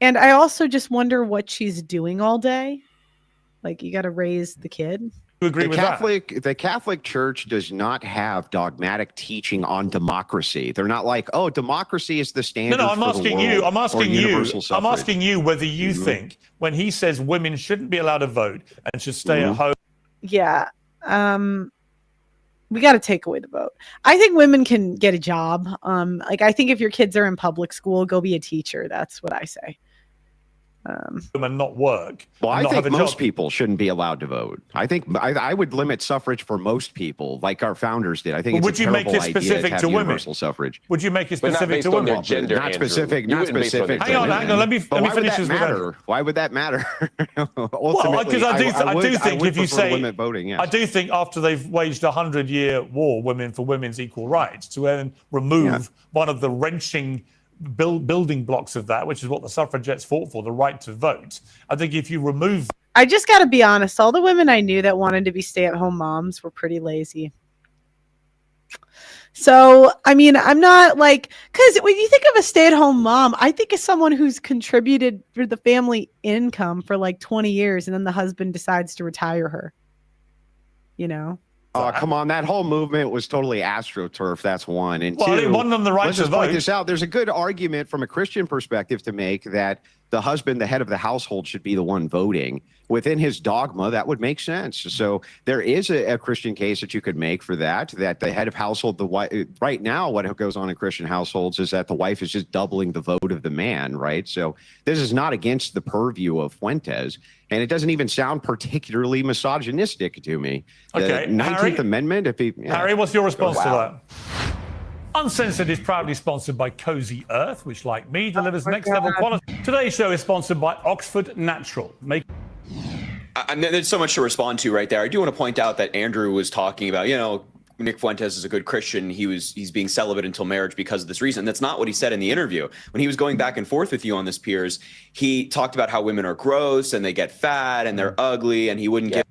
Speaker 17: And I also just wonder what she's doing all day. Like, you got to raise the kid.
Speaker 20: The Catholic Church does not have dogmatic teaching on democracy. They're not like, oh, democracy is the standard.
Speaker 2: No, I'm asking you. I'm asking you whether you
Speaker 20: Mhm.
Speaker 2: think when he says women shouldn't be allowed to vote and should stay at home.
Speaker 17: Yeah. We got to take away the vote. I think women can get a job. Like, I think if your kids are in public school, go be a teacher. That's what I say.
Speaker 2: And not work.
Speaker 20: Well,
Speaker 2: and
Speaker 20: I
Speaker 2: not
Speaker 20: think
Speaker 2: have a
Speaker 20: most
Speaker 2: job.
Speaker 20: people shouldn't be allowed to vote. I think I would limit suffrage for most people, like our founders did. I think
Speaker 2: But
Speaker 20: it's
Speaker 2: would
Speaker 20: a
Speaker 2: you make
Speaker 20: terrible
Speaker 2: it
Speaker 20: idea
Speaker 2: specific
Speaker 20: have
Speaker 2: to women?
Speaker 20: universal suffrage.
Speaker 2: Would you make it
Speaker 21: But not
Speaker 2: specific
Speaker 21: based
Speaker 2: to
Speaker 21: on
Speaker 2: women?
Speaker 21: their gender,
Speaker 20: Not
Speaker 21: Andrew.
Speaker 20: specific.
Speaker 21: You
Speaker 20: Not
Speaker 21: wouldn't base it on
Speaker 20: specific.
Speaker 21: their
Speaker 2: Hang on,
Speaker 21: gender.
Speaker 2: hang on. Let me
Speaker 20: But why would
Speaker 2: finish
Speaker 20: that
Speaker 2: this with
Speaker 20: matter? Why would that matter?
Speaker 2: Well,
Speaker 20: Ultimately,
Speaker 2: because I
Speaker 20: would
Speaker 2: think if you
Speaker 20: prefer
Speaker 2: say
Speaker 20: women voting, yes.
Speaker 2: I do think after they've waged a 100-year war, women for women's equal rights, to then remove one of the wrenching building blocks of that, which is what the suffragettes fought for, the right to vote. I think if you remove,
Speaker 17: I just got to be honest. All the women I knew that wanted to be stay-at-home moms were pretty lazy. So, I mean, I'm not like, because when you think of a stay-at-home mom, I think of someone who's contributed for the family income for like 20 years, and then the husband decides to retire her. You know?
Speaker 20: Oh, come on. That whole movement was totally astroturf. That's one. And
Speaker 2: well,
Speaker 20: two,
Speaker 2: it wasn't them the right
Speaker 20: let's
Speaker 2: to
Speaker 20: just point
Speaker 2: vote.
Speaker 20: this out. There's a good argument from a Christian perspective to make that the husband, the head of the household, should be the one voting. Within his dogma, that would make sense. So there is a Christian case that you could make for that the head of household, the wife, right now, what goes on in Christian households is that the wife is just doubling the vote of the man, right? So this is not against the purview of Fuentes, and it doesn't even sound particularly misogynistic to me.
Speaker 2: Okay,
Speaker 20: The 19th
Speaker 2: Harry?
Speaker 20: Amendment, if he... yeah.
Speaker 2: Harry, what's your response to
Speaker 20: Wow.
Speaker 2: that? Uncensored is proudly sponsored by Cozy Earth, which, like me, delivers next level quality. Today's show is sponsored by Oxford Natural.
Speaker 11: There's so much to respond to right there. I do want to point out that Andrew was talking about, Nick Fuentes is a good Christian. He's being celibate until marriage because of this reason. That's not what he said in the interview. When he was going back and forth with you on this, Piers, he talked about how women are gross and they get fat and they're ugly, and he wouldn't give.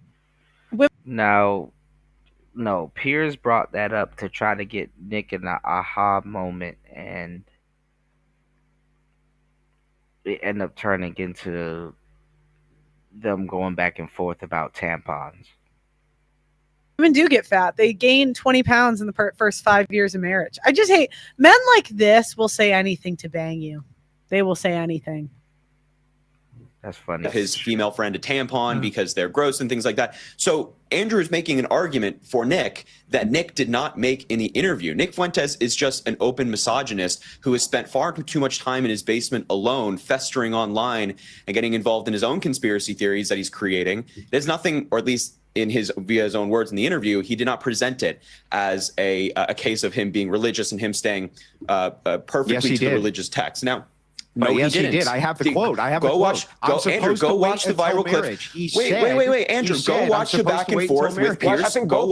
Speaker 1: No, Piers brought that up to try to get Nick in the aha moment, and it ended up turning into them going back and forth about tampons.
Speaker 17: Women do get fat. They gain 20 pounds in the first 5 years of marriage. I just hate men like this will say anything to bang you. They will say anything.
Speaker 1: That's funny.
Speaker 11: His female friend a tampon because they're gross and things like that. So Andrew is making an argument for Nick that Nick did not make in the interview. Nick Fuentes is just an open misogynist who has spent far too much time in his basement alone, festering online and getting involved in his own conspiracy theories that he's creating. There's nothing, or at least via his own words in the interview, he did not present it as a case of him being religious and him staying perfectly to the religious text. Now, no,
Speaker 20: yes,
Speaker 11: he didn't.
Speaker 20: He did. I have the quote.
Speaker 11: Go watch. Andrew, go watch the viral clip. Wait, Andrew, go watch the back and forth with Piers. Go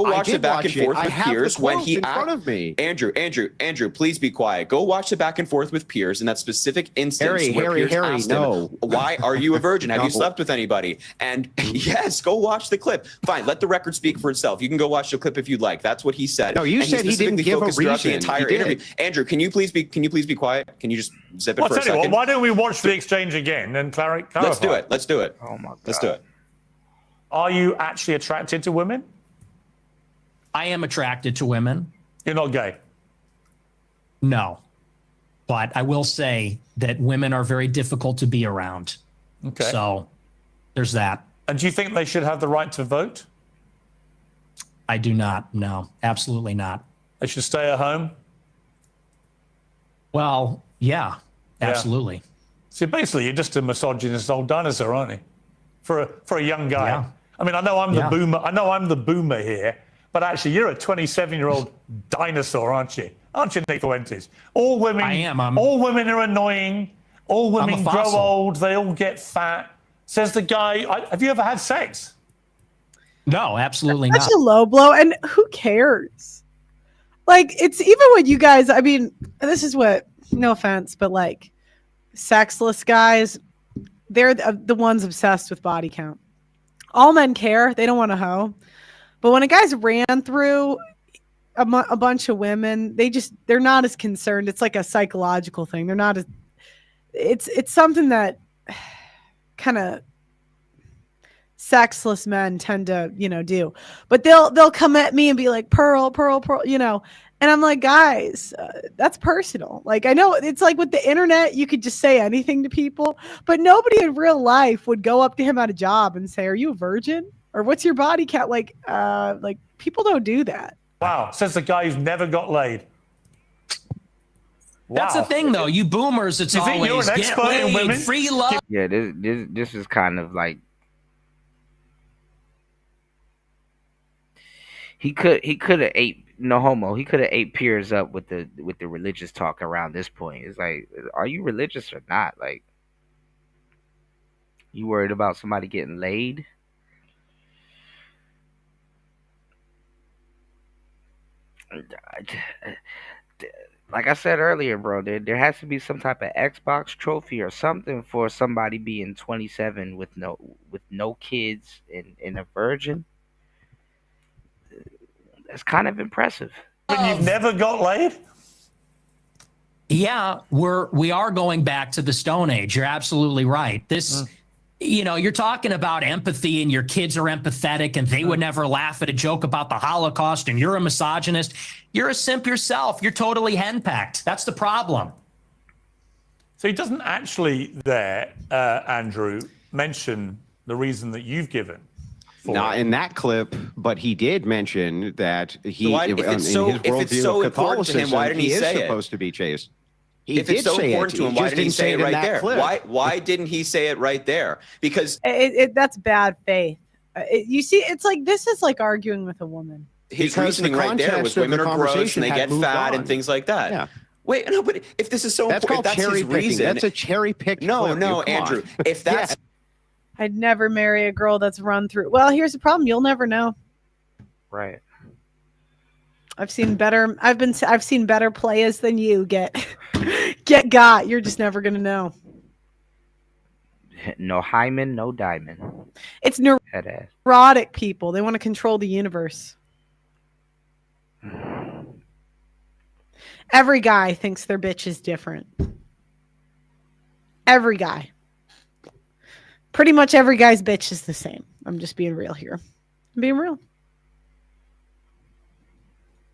Speaker 11: watch the back and forth with Piers when he
Speaker 20: in front of me.
Speaker 11: Andrew, please be quiet. Go watch the back and forth with Piers in that specific instance where Piers asked him, "Why are you a virgin? Have you slept with anybody?" And yes, go watch the clip. Fine, let the record speak for itself. You can go watch the clip if you'd like. That's what he said.
Speaker 20: No, you
Speaker 11: and
Speaker 20: said he didn't give a reason.
Speaker 11: The entire interview. Andrew, can you please be quiet? Can you just zip it
Speaker 2: Well,
Speaker 11: for a second?
Speaker 2: Why don't we watch the exchange again and clarify?
Speaker 11: Let's do it.
Speaker 1: Oh my God.
Speaker 11: Let's do it.
Speaker 2: Are you actually attracted to women?
Speaker 13: I am attracted to women.
Speaker 2: You're not gay?
Speaker 13: No. But I will say that women are very difficult to be around.
Speaker 2: Okay.
Speaker 13: So there's that.
Speaker 2: And do you think they should have the right to vote?
Speaker 13: I do not. No, absolutely not.
Speaker 2: They should stay at home?
Speaker 13: Well, yeah, absolutely.
Speaker 2: See, basically, you're just a misogynist old dinosaur, aren't you? For a young guy.
Speaker 13: Yeah.
Speaker 2: I mean, I know I'm the boomer. I know I'm the boomer here, but actually, you're a 27-year-old dinosaur, aren't you? Aren't you, Nick Fuentes? All women.
Speaker 13: I am.
Speaker 2: All women are annoying. All women
Speaker 13: I'm a
Speaker 2: grow
Speaker 13: fossil.
Speaker 2: old. They all get fat. Says the guy. Have you ever had sex?
Speaker 13: No, absolutely
Speaker 17: Such
Speaker 13: not.
Speaker 17: a low blow, and who cares? Like, it's even when you guys, I mean, this is what, no offense, but like sexless guys, they're the ones obsessed with body count. All men care. They don't want to hoe. But when a guy's ran through a bunch of women, they're not as concerned. It's like a psychological thing. They're not as, it's something that kind of sexless men tend to, do. But they'll come at me and be like, Pearl, Pearl, Pearl, and I'm like, guys, that's personal. Like, I know it's like with the internet, you could just say anything to people, but nobody in real life would go up to him at a job and say, are you a virgin? Or what's your body count? Like people don't do that.
Speaker 2: Wow, says the guy who's never got laid. Wow.
Speaker 13: That's the thing, though. You boomers, it's
Speaker 2: you think
Speaker 13: always
Speaker 2: you're an expert
Speaker 13: get laid,
Speaker 2: in women?
Speaker 13: Free love.
Speaker 1: Yeah, this is kind of like he could have ate no homo. He could have ate Piers up with the religious talk around this point. It's like, are you religious or not? Like, you worried about somebody getting laid? Like I said earlier, bro, there has to be some type of Xbox trophy or something for somebody being 27 with no kids and a virgin. That's kind of impressive.
Speaker 2: But you've never got laid?
Speaker 13: Yeah, we are going back to the Stone Age. You're absolutely right. This, you're talking about empathy, and your kids are empathetic, and they would never laugh at a joke about the Holocaust, and you're a misogynist. You're a simp yourself. You're totally henpecked. That's the problem.
Speaker 2: So he doesn't actually there, Andrew, mention the reason that you've given.
Speaker 20: Not in that clip, but he did mention that he,
Speaker 11: So if it's so important to him, why didn't he say it?
Speaker 20: Supposed to be chaste. He
Speaker 11: if it's
Speaker 20: did
Speaker 11: so
Speaker 20: say
Speaker 11: important
Speaker 20: it.
Speaker 11: to him, why didn't he say it
Speaker 20: in
Speaker 11: right
Speaker 20: that
Speaker 11: there?
Speaker 20: clip.
Speaker 11: Why didn't he say it right there? Because
Speaker 17: that's bad faith. You see, it's like, this is like arguing with a woman.
Speaker 11: His
Speaker 20: Because
Speaker 11: reasoning
Speaker 20: the
Speaker 11: right there was
Speaker 20: context of
Speaker 11: women
Speaker 20: the
Speaker 11: are gross
Speaker 20: conversation
Speaker 11: and they
Speaker 20: had
Speaker 11: get
Speaker 20: moved
Speaker 11: fat
Speaker 20: on.
Speaker 11: and things like that.
Speaker 20: Yeah.
Speaker 11: Wait, no, but if this is so
Speaker 20: That's
Speaker 11: important,
Speaker 20: called
Speaker 11: if that's
Speaker 20: cherry
Speaker 11: his
Speaker 20: picking.
Speaker 11: reason.
Speaker 20: That's a cherry picked.
Speaker 11: No,
Speaker 20: clip.
Speaker 11: no,
Speaker 20: Come on.
Speaker 11: Andrew. If that's
Speaker 17: I'd never marry a girl that's run through. Well, here's the problem. You'll never know.
Speaker 1: Right.
Speaker 17: I've seen better players than you get got. You're just never gonna know.
Speaker 1: No hymen, no diamond.
Speaker 17: It's
Speaker 1: Head ass.
Speaker 17: neurotic people. They want to control the universe. Every guy thinks their bitch is different. Every guy. Pretty much every guy's bitch is the same. I'm just being real here. I'm being real.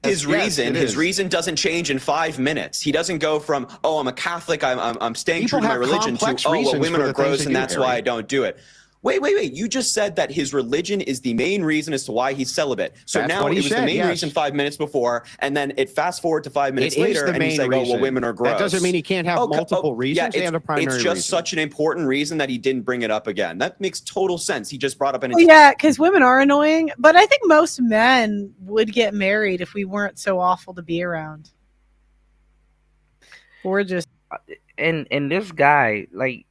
Speaker 11: his reason doesn't change in 5 minutes. He doesn't go from, oh, I'm a Catholic, I'm staying true to my religion, to, oh, well, women are gross and that's why I don't do it. Wait. You just said that his religion is the main reason as to why he's celibate. So
Speaker 20: That's
Speaker 11: now
Speaker 20: what
Speaker 11: it
Speaker 20: he
Speaker 11: was
Speaker 20: said,
Speaker 11: the main
Speaker 20: yes.
Speaker 11: reason 5 minutes before, and then it fast forward to 5 minutes
Speaker 20: It is
Speaker 11: later,
Speaker 20: the
Speaker 11: and he's
Speaker 20: main
Speaker 11: like, oh, well,
Speaker 20: reason.
Speaker 11: women are gross.
Speaker 20: That doesn't mean he can't have multiple reasons and a primary
Speaker 11: It's just
Speaker 20: reason.
Speaker 11: such an important reason that he didn't bring it up again. That makes total sense. He just brought up an...
Speaker 17: Well, yeah, because women are annoying, but I think most men would get married if we weren't so awful to be around. We're just...
Speaker 1: And this guy, like...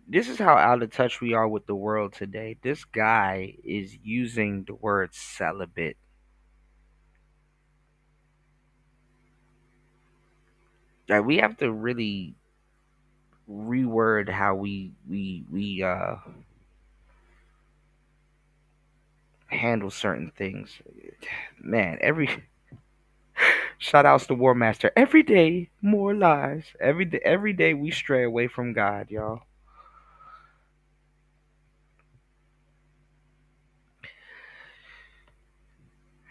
Speaker 1: This is how out of touch we are with the world today. This guy is using the word celibate. Like, we have to really reword how we handle certain things. Man, shout outs to War Master. Every day, more lies. Every day we stray away from God, y'all.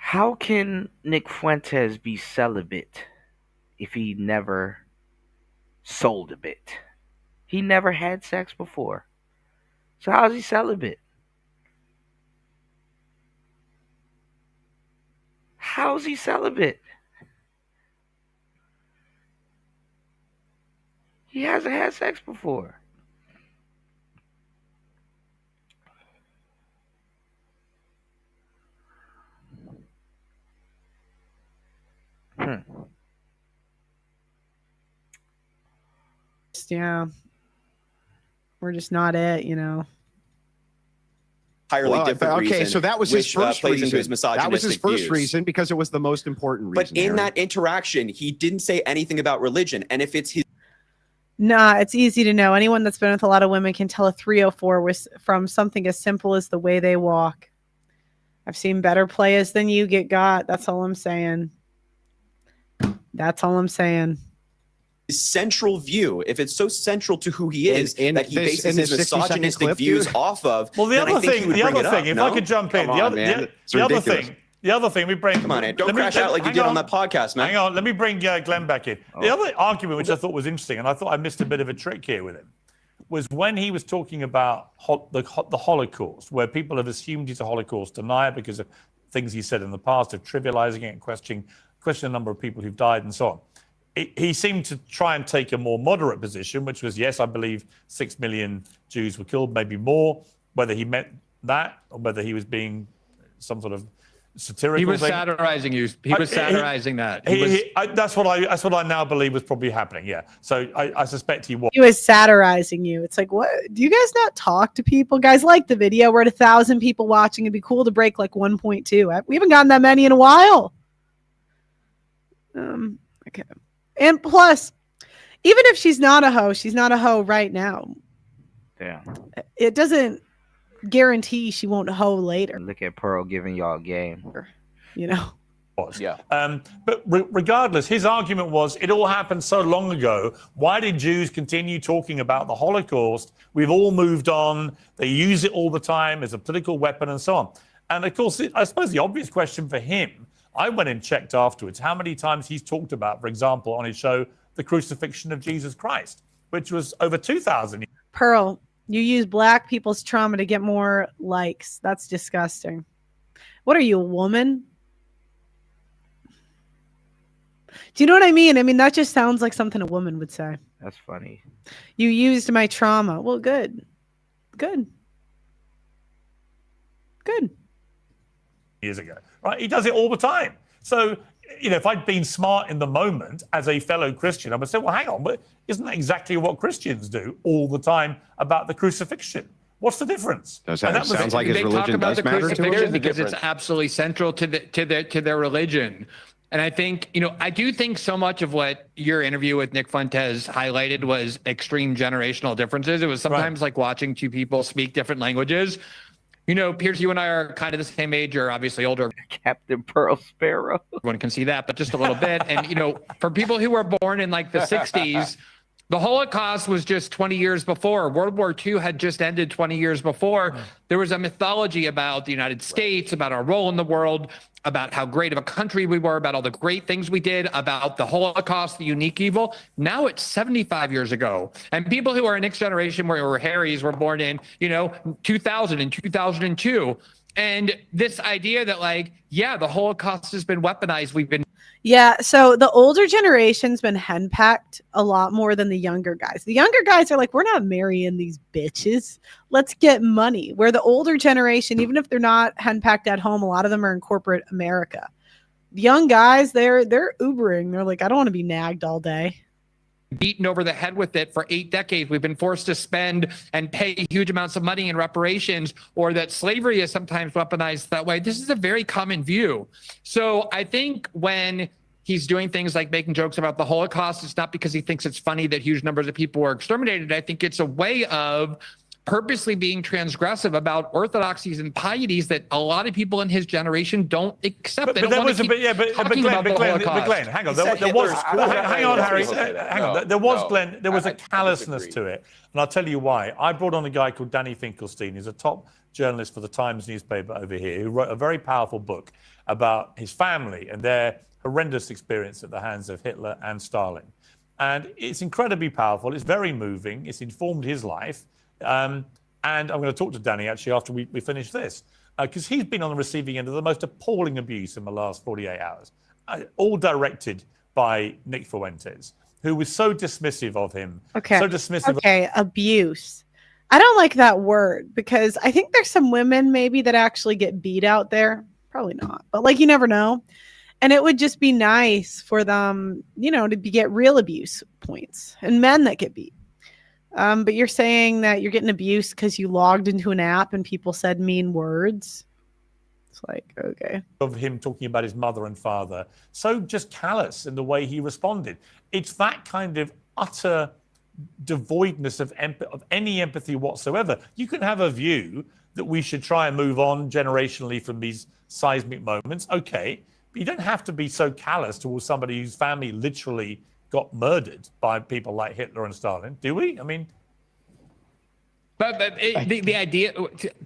Speaker 1: How can Nick Fuentes be celibate if he never sold a bit? He never had sex before. So how's he celibate? How's he celibate? He hasn't had sex before.
Speaker 17: Yeah. We're just not it, you know.
Speaker 11: entirely different reason.
Speaker 20: Okay, so that was his
Speaker 11: which,
Speaker 20: first
Speaker 11: plays
Speaker 20: reason.
Speaker 11: into his misogynistic
Speaker 20: That was his first
Speaker 11: views.
Speaker 20: reason because it was the most important reason.
Speaker 11: But in
Speaker 20: Harry.
Speaker 11: that interaction, he didn't say anything about religion. And if it's his
Speaker 17: Nah, it's easy to know. Anyone that's been with a lot of women can tell a 304 was from something as simple as the way they walk. I've seen better players than you get got. That's all I'm saying. That's all I'm saying.
Speaker 11: central view, if it's so central to who he is that he bases his
Speaker 20: 60-second
Speaker 11: misogynistic
Speaker 20: clip,
Speaker 11: views
Speaker 20: dude?
Speaker 11: off of,
Speaker 2: Well, the
Speaker 11: then I
Speaker 2: other
Speaker 11: think he
Speaker 2: thing,
Speaker 11: would
Speaker 2: the
Speaker 11: bring
Speaker 2: other
Speaker 11: it
Speaker 2: thing,
Speaker 11: up,
Speaker 2: if
Speaker 11: no?
Speaker 2: I could jump in,
Speaker 11: Come
Speaker 2: the
Speaker 11: on,
Speaker 2: other,
Speaker 11: man. It's
Speaker 2: the other
Speaker 11: ridiculous.
Speaker 2: thing, the other thing we bring.
Speaker 11: Come on, Ed. Don't
Speaker 2: let me-
Speaker 11: crash out like you
Speaker 2: hang
Speaker 11: did on
Speaker 2: on.
Speaker 11: that podcast, man.
Speaker 2: Hang on, let me bring Glenn back in. The other argument, which I thought was interesting, and I thought I missed a bit of a trick here with him, was when he was talking about the Holocaust, where people have assumed he's a Holocaust denier because of things he said in the past, of trivializing it and questioning the number of people who've died and so on. He seemed to try and take a more moderate position, which was, yes, I believe 6 million Jews were killed, maybe more. Whether he meant that or whether he was being some sort of satirical
Speaker 4: He was
Speaker 2: thing.
Speaker 4: satirizing you. He was satirizing that.
Speaker 2: That's what I now believe was probably happening. Yeah. So I suspect he was.
Speaker 17: He was satirizing you. It's like, what? Do you guys not talk to people? Guys like the video. We're at 1,000 people watching. It'd be cool to break like 1.2. We haven't gotten that many in a while. Okay. And plus, even if she's not a hoe, she's not a hoe right now.
Speaker 1: Yeah.
Speaker 17: It doesn't guarantee she won't hoe later.
Speaker 1: Look at Pearl giving y'all a game.
Speaker 17: You know.
Speaker 2: Yeah. But regardless, his argument was it all happened so long ago. Why did Jews continue talking about the Holocaust? We've all moved on. They use it all the time as a political weapon and so on. And of course, I suppose the obvious question for him, I went and checked afterwards how many times he's talked about, for example, on his show, the crucifixion of Jesus Christ, which was over 2,000 years.
Speaker 17: Pearl, you use black people's trauma to get more likes. That's disgusting. What are you, a woman? Do you know what I mean? I mean, that just sounds like something a woman would say.
Speaker 1: That's funny.
Speaker 17: You used my trauma. Well, good. Good. Good.
Speaker 2: Years ago, right? He does it all the time. So, you know, if I'd been smart in the moment as a fellow Christian, I would say, well, hang on, but isn't that exactly what Christians do all the time about the crucifixion? What's the difference?
Speaker 20: Does that sounds like his
Speaker 4: they
Speaker 20: religion
Speaker 4: talk about
Speaker 20: does
Speaker 4: the
Speaker 20: matter to
Speaker 4: crucifixion
Speaker 20: him?
Speaker 4: because it's absolutely central to their religion. And I think, you know, I do think so much of what your interview with Nick Fuentes highlighted was extreme generational differences. It was sometimes like watching two people speak different languages. You know, Pierce, you and I are kind of the same age, or obviously older.
Speaker 1: Captain Pearl Sparrow.
Speaker 4: Everyone can see that, but just a little bit. And, you know, for people who were born in like the 60s, the Holocaust was just 20 years before. World War II had just ended 20 years before. There was a mythology about the United States, about our role in the world, about how great of a country we were, about all the great things we did, about the Holocaust, the unique evil. Now it's 75 years ago. And people who are a next generation, where Harry's were born in, you know, 2000 and 2002. And this idea that like, yeah, the Holocaust has been weaponized. We've been.
Speaker 17: Yeah, so the older generation's been henpecked a lot more than the younger guys. The younger guys are like, we're not marrying these bitches. Let's get money. Where the older generation, even if they're not henpecked at home, a lot of them are in corporate America. The young guys, they're Ubering. They're like, I don't want to be nagged all day.
Speaker 4: Beaten over the head with it for 8 decades. We've been forced to spend and pay huge amounts of money in reparations, or that slavery is sometimes weaponized that way. This is a very common view. So I think when he's doing things like making jokes about the Holocaust, it's not because he thinks it's funny that huge numbers of people were exterminated. I think it's a way of purposely being transgressive about orthodoxies and pieties that a lot of people in his generation don't accept. They don't want to keep talking about the Holocaust.
Speaker 2: Glenn, hang on. There was, hang on, Harry. Hang on. There was, Glenn, there was a callousness to it. And I'll tell you why. I brought on a guy called Danny Finkelstein. He's a top journalist for the Times newspaper over here, who wrote a very powerful book about his family and their horrendous experience at the hands of Hitler and Stalin. And it's incredibly powerful. It's very moving. It's informed his life. And I'm going to talk to Danny actually after we finish this, because he's been on the receiving end of the most appalling abuse in the last 48 hours, all directed by Nick Fuentes, who was so dismissive of him.
Speaker 17: Okay.
Speaker 2: So dismissive.
Speaker 17: Okay, abuse. I don't like that word because I think there's some women maybe that actually get beat out there. Probably not, but like you never know. And it would just be nice for them, you know, to get real abuse points, and men that get beat. But you're saying that you're getting abused because you logged into an app and people said mean words. It's like, okay.
Speaker 2: Of him talking about his mother and father, so just callous in the way he responded. It's that kind of utter devoidness of any empathy whatsoever. You can have a view that we should try and move on generationally from these seismic moments, okay, but you don't have to be so callous towards somebody whose family literally got murdered by people like Hitler and Stalin, do we? I mean,
Speaker 4: But the idea,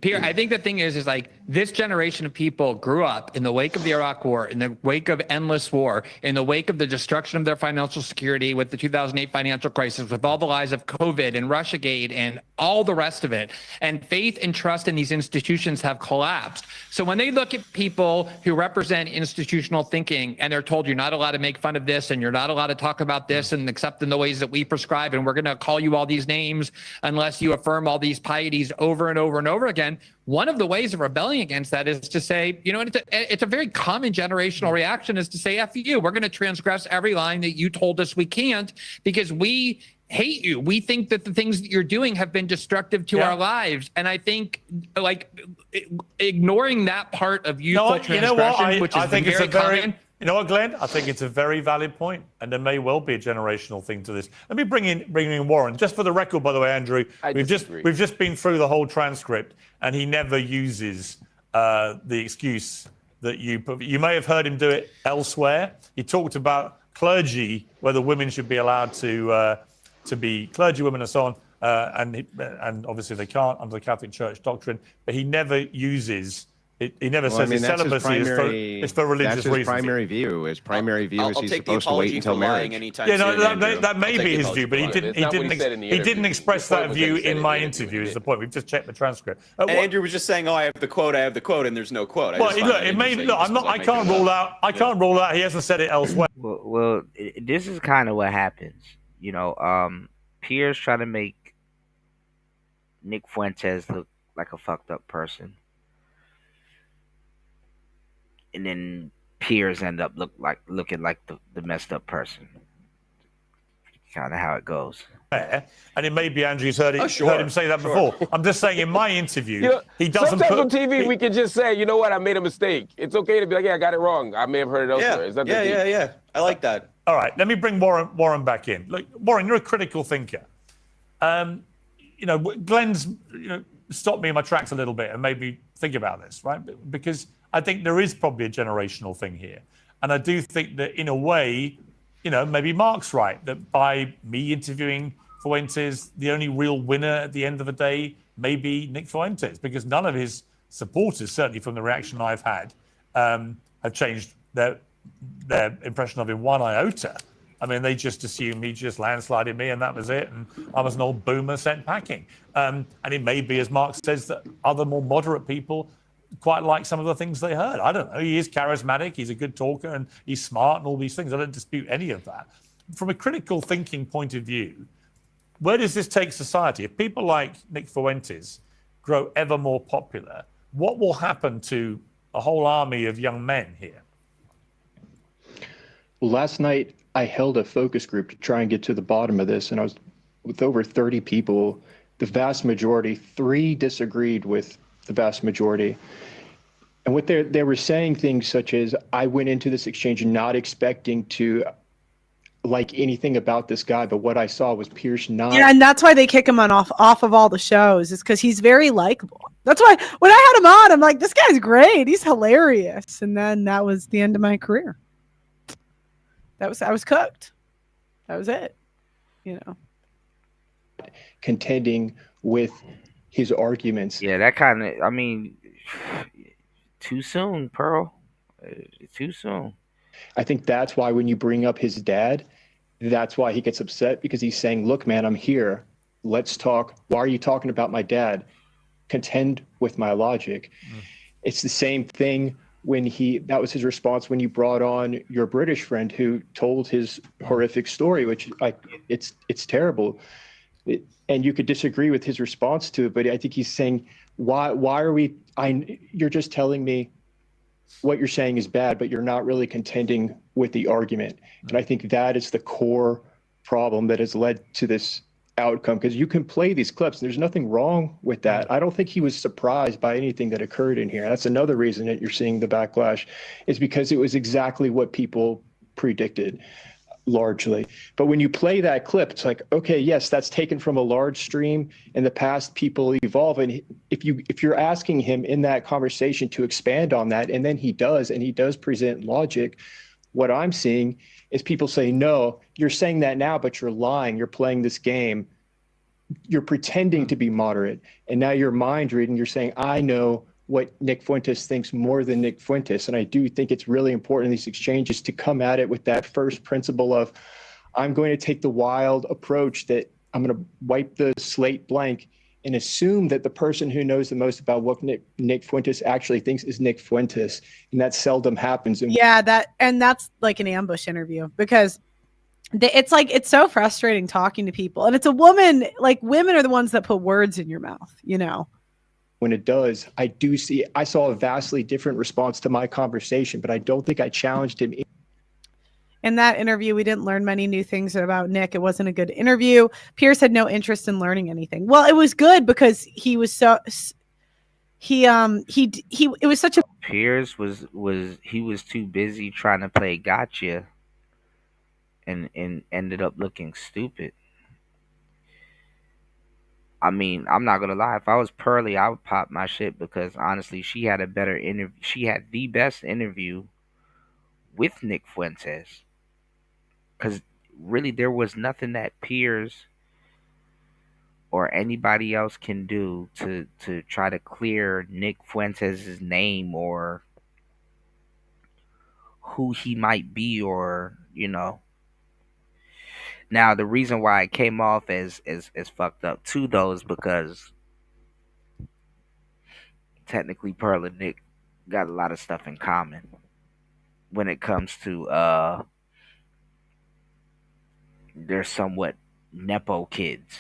Speaker 4: Pierre, I think the thing is like this generation of people grew up in the wake of the Iraq War, in the wake of endless war, in the wake of the destruction of their financial security with the 2008 financial crisis, with all the lies of COVID and Russiagate and all the rest of it. And faith and trust in these institutions have collapsed. So when they look at people who represent institutional thinking and they're told you're not allowed to make fun of this and you're not allowed to talk about this and except in the ways that we prescribe, and we're going to call you all these names unless you affirm all these pieties over and over and over again, one of the ways of rebelling against that is to say, you know, it's a very common generational reaction is to say, F you, we're going to transgress every line that you told us we can't because we hate you. We think that the things that you're doing have been destructive to our lives. And I think like ignoring that part of youthful transgression, which is very common.
Speaker 2: You know what, Glenn? I think it's a very valid point, and there may well be a generational thing to this. Let me bring in Warren. Just for the record, by the way, Andrew, we've just been through the whole transcript, and he never uses the excuse that you may have heard him do it elsewhere. He talked about clergy, whether women should be allowed to be clergy women and so on, and obviously they can't under the Catholic Church doctrine. But he never uses. He never says his celibacy is for religious reasons.
Speaker 20: That's his primary view. His primary view is he's supposed to wait until marriage.
Speaker 2: Yeah, no, that may be his view, but he didn't express that view in my interview. Is the point? We've just checked the transcript.
Speaker 11: And Andrew was just saying, "Oh, I have the quote, and there's no quote."
Speaker 2: Well, look, it may. Look, I can't rule out. I can't rule out. He hasn't said it elsewhere.
Speaker 1: Well, this is kind of what happens. You know, Pierre's trying to make Nick Fuentes look like a fucked up person. And then peers end up looking like the messed up person. Kind of how it goes.
Speaker 2: And it may be Andrew's heard him say that before. I'm just saying in my interview, he doesn't
Speaker 21: sometimes on TV we can just say, you know what, I made a mistake. It's okay to be like, yeah, I got it wrong. I may have heard it elsewhere.
Speaker 11: Yeah. I like that.
Speaker 2: All right, let me bring Warren back in. Look, Warren, you're a critical thinker. You know, Glenn's stopped me in my tracks a little bit and made me think about this, right? Because I think there is probably a generational thing here. And I do think that in a way, maybe Mark's right, that by me interviewing Fuentes, the only real winner at the end of the day may be Nick Fuentes, because none of his supporters, certainly from the reaction I've had, have changed their impression of him one iota. I mean, they just assumed he just landslided me and that was it. And I was an old boomer sent packing. And it may be, as Mark says, that other more moderate people quite like some of the things they heard. I don't know. He is charismatic. He's a good talker and he's smart and all these things. I don't dispute any of that. From a critical thinking point of view, where does this take society? If people like Nick Fuentes grow ever more popular, what will happen to a whole army of young men here?
Speaker 5: Well, last night I held a focus group to try and get to the bottom of this, and I was with over 30 people. The vast majority, 3 disagreed with the vast majority. And what they were saying things such as, I went into this exchange not expecting to like anything about this guy, but what I saw was Pierce not.
Speaker 17: Yeah, and that's why they kick him off of all the shows, is because he's very likable. That's why when I had him on, I'm like, this guy's great. He's hilarious. And then that was the end of my career. I was cooked. That was it.
Speaker 5: Contending with his arguments.
Speaker 1: Yeah, that kind of, I mean, too soon, Pearl. Too soon.
Speaker 5: I think that's why when you bring up his dad, that's why he gets upset, because he's saying, look, man, I'm here. Let's talk. Why are you talking about my dad? Contend with my logic. It's the same thing when that was his response when you brought on your British friend who told his horrific story, which it's terrible. And you could disagree with his response to it, but I think he's saying, why are we, you're just telling me what you're saying is bad, but you're not really contending with the argument. And I think that is the core problem that has led to this outcome because you can play these clips. There's nothing wrong with that. I don't think he was surprised by anything that occurred in here. That's another reason that you're seeing the backlash, is because it was exactly what people predicted largely. But when you play that clip, it's like, okay, yes, that's taken from a large stream. In the past, people evolve. And if you're asking him in that conversation to expand on that, and then he does, and he does present logic, what I'm seeing is people say, no, you're saying that now, but you're lying. You're playing this game. You're pretending to be moderate. And now you're mind reading. You're saying, I know what Nick Fuentes thinks more than Nick Fuentes. And I do think it's really important in these exchanges to come at it with that first principle of, I'm going to take the wild approach that I'm going to wipe the slate blank and assume that the person who knows the most about what Nick Fuentes actually thinks is Nick Fuentes. And that seldom happens.
Speaker 17: Yeah, that's like an ambush interview, because it's like, it's so frustrating talking to people. And it's a woman, like women are the ones that put words in your mouth, you know?
Speaker 5: When it does, I saw a vastly different response to my conversation, but I don't think I challenged him.
Speaker 17: In that interview, we didn't learn many new things about Nick. It wasn't a good interview. Pierce had no interest in learning anything. Well, it was good because he was so it was such a
Speaker 1: Pierce was he was too busy trying to play gotcha and ended up looking stupid. I mean, I'm not gonna lie. If I was Pearly, I would pop my shit because honestly, she had a better interview. She had the best interview with Nick Fuentes. Because really, there was nothing that Piers or anybody else can do to try to clear Nick Fuentes' name or who he might be, or Now the reason why it came off as fucked up too, though, is because technically Pearl and Nick got a lot of stuff in common when it comes to they're somewhat nepo kids.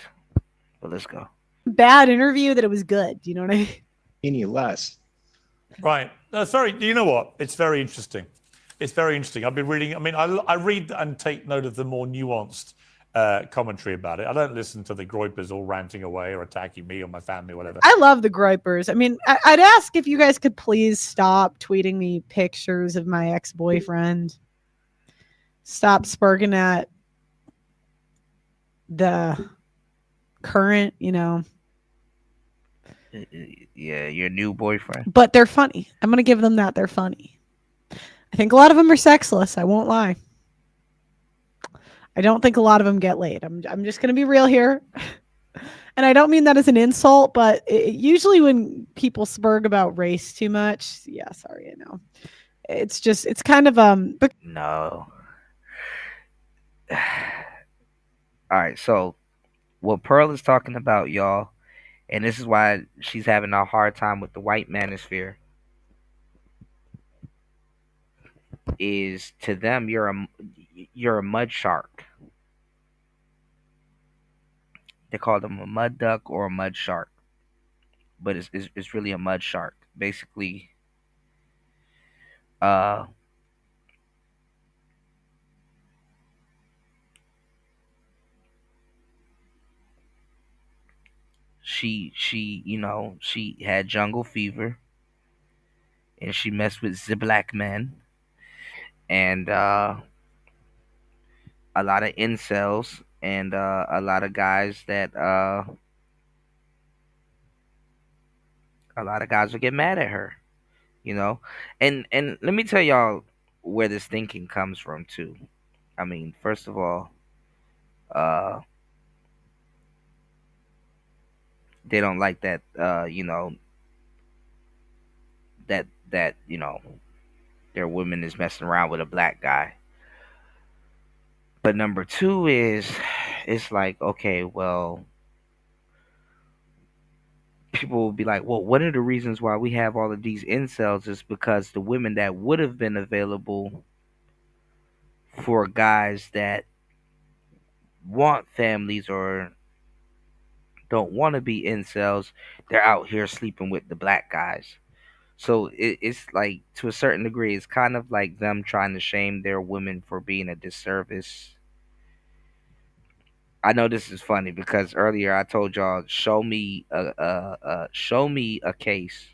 Speaker 1: But let's go.
Speaker 17: bad interview that it was good. Do you know what I mean?
Speaker 5: Any less.
Speaker 2: Right. That's very. You know what? It's very interesting. It's very interesting. I've been reading. I mean, I read and take note of the more nuanced commentary about it. I don't listen to the groypers all ranting away or attacking me or my family or whatever.
Speaker 17: I love the groypers. I mean, I'd ask if you guys could please stop tweeting me pictures of my ex-boyfriend. Stop spurging at the current,
Speaker 1: Yeah, your new boyfriend.
Speaker 17: But they're funny. I'm going to give them that. They're funny. I think a lot of them are sexless. I won't lie. I don't think a lot of them get laid. I'm just going to be real here. And I don't mean that as an insult, but usually when people spurg about race too much, yeah, sorry, I know. It's kind of
Speaker 1: No. All right, so what Pearl is talking about, y'all, and this is why she's having a hard time with the white manosphere, is to them you're a mud shark. They call them a mud duck or a mud shark, but it's really a mud shark. Basically, uh, she she had jungle fever, and she messed with the black men, and a lot of incels, and a lot of guys that a lot of guys will get mad at her, and let me tell y'all where this thinking comes from too. I mean, first of all, uh they don't like that that their woman is messing around with a black guy. But number two is, it's like, okay, well, people will be like, well, one of the reasons why we have all of these incels is because the women that would have been available for guys that want families or don't want to be incels, they're out here sleeping with the black guys. So it's like, to a certain degree, it's kind of like them trying to shame their women for being a disservice I know this is funny because earlier I told y'all show me a case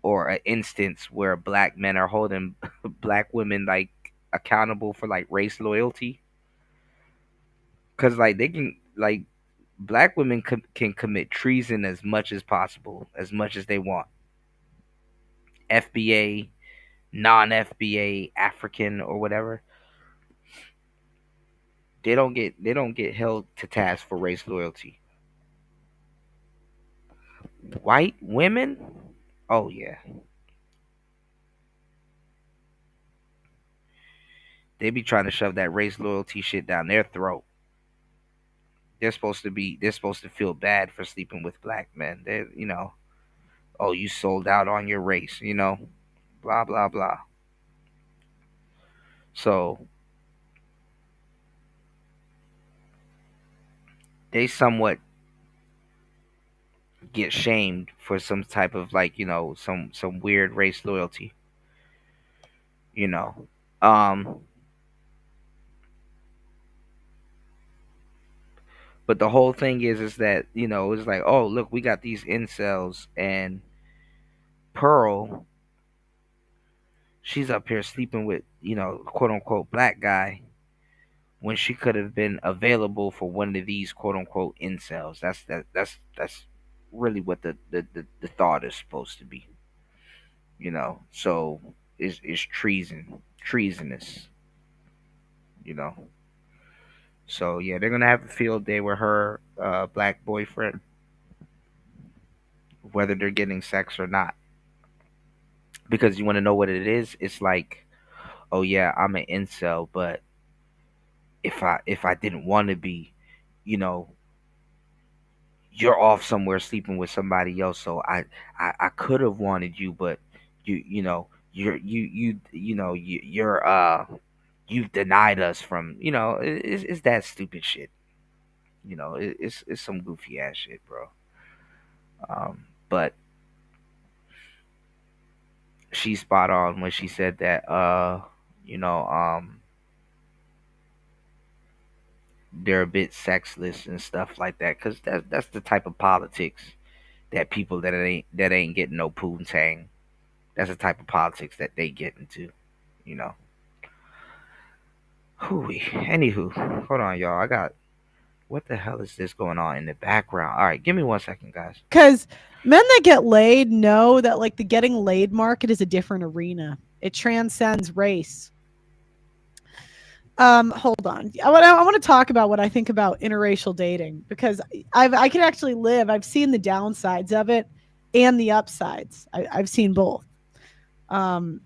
Speaker 1: or an instance where black men are holding black women like accountable for like race loyalty, because like they can like black women can commit treason as much as possible, as much as they want. FBA, non-FBA, African or whatever, they don't get held to task for race loyalty. White women, oh yeah, they be trying to shove that race loyalty shit down their throat. They're supposed to feel bad for sleeping with black men. They, oh, you sold out on your race, blah blah blah. So they somewhat get shamed for some type of like, some weird race loyalty, you know. Um but the whole thing is that, it's like, oh, look, we got these incels, and Pearl, she's up here sleeping with, quote unquote black guy, when she could have been available for one of these quote unquote incels. That's really what the thought is supposed to be. So it's treasonous, you know. So yeah, they're gonna have a field day with her black boyfriend, whether they're getting sex or not. Because you want to know what it is. It's like, oh yeah, I'm an incel, but if I didn't want to be, you know, you're off somewhere sleeping with somebody else. So I could have wanted you, but you've denied us from, it's that stupid shit. It's some goofy ass shit, bro. But she's spot on when she said that, you know, um, they're a bit sexless and stuff like that, because that's the type of politics that people that ain't getting no poontang. That's the type of politics that they get into, you know. Hooey. Anywho, hold on, y'all. I got, what the hell is this going on in the background? All right, give me 1 second, guys.
Speaker 17: Because men that get laid know that like the getting laid market is a different arena. It transcends race. Hold on. I want to talk about what I think about interracial dating, because I can actually live. I've seen the downsides of it and the upsides. I've seen both. And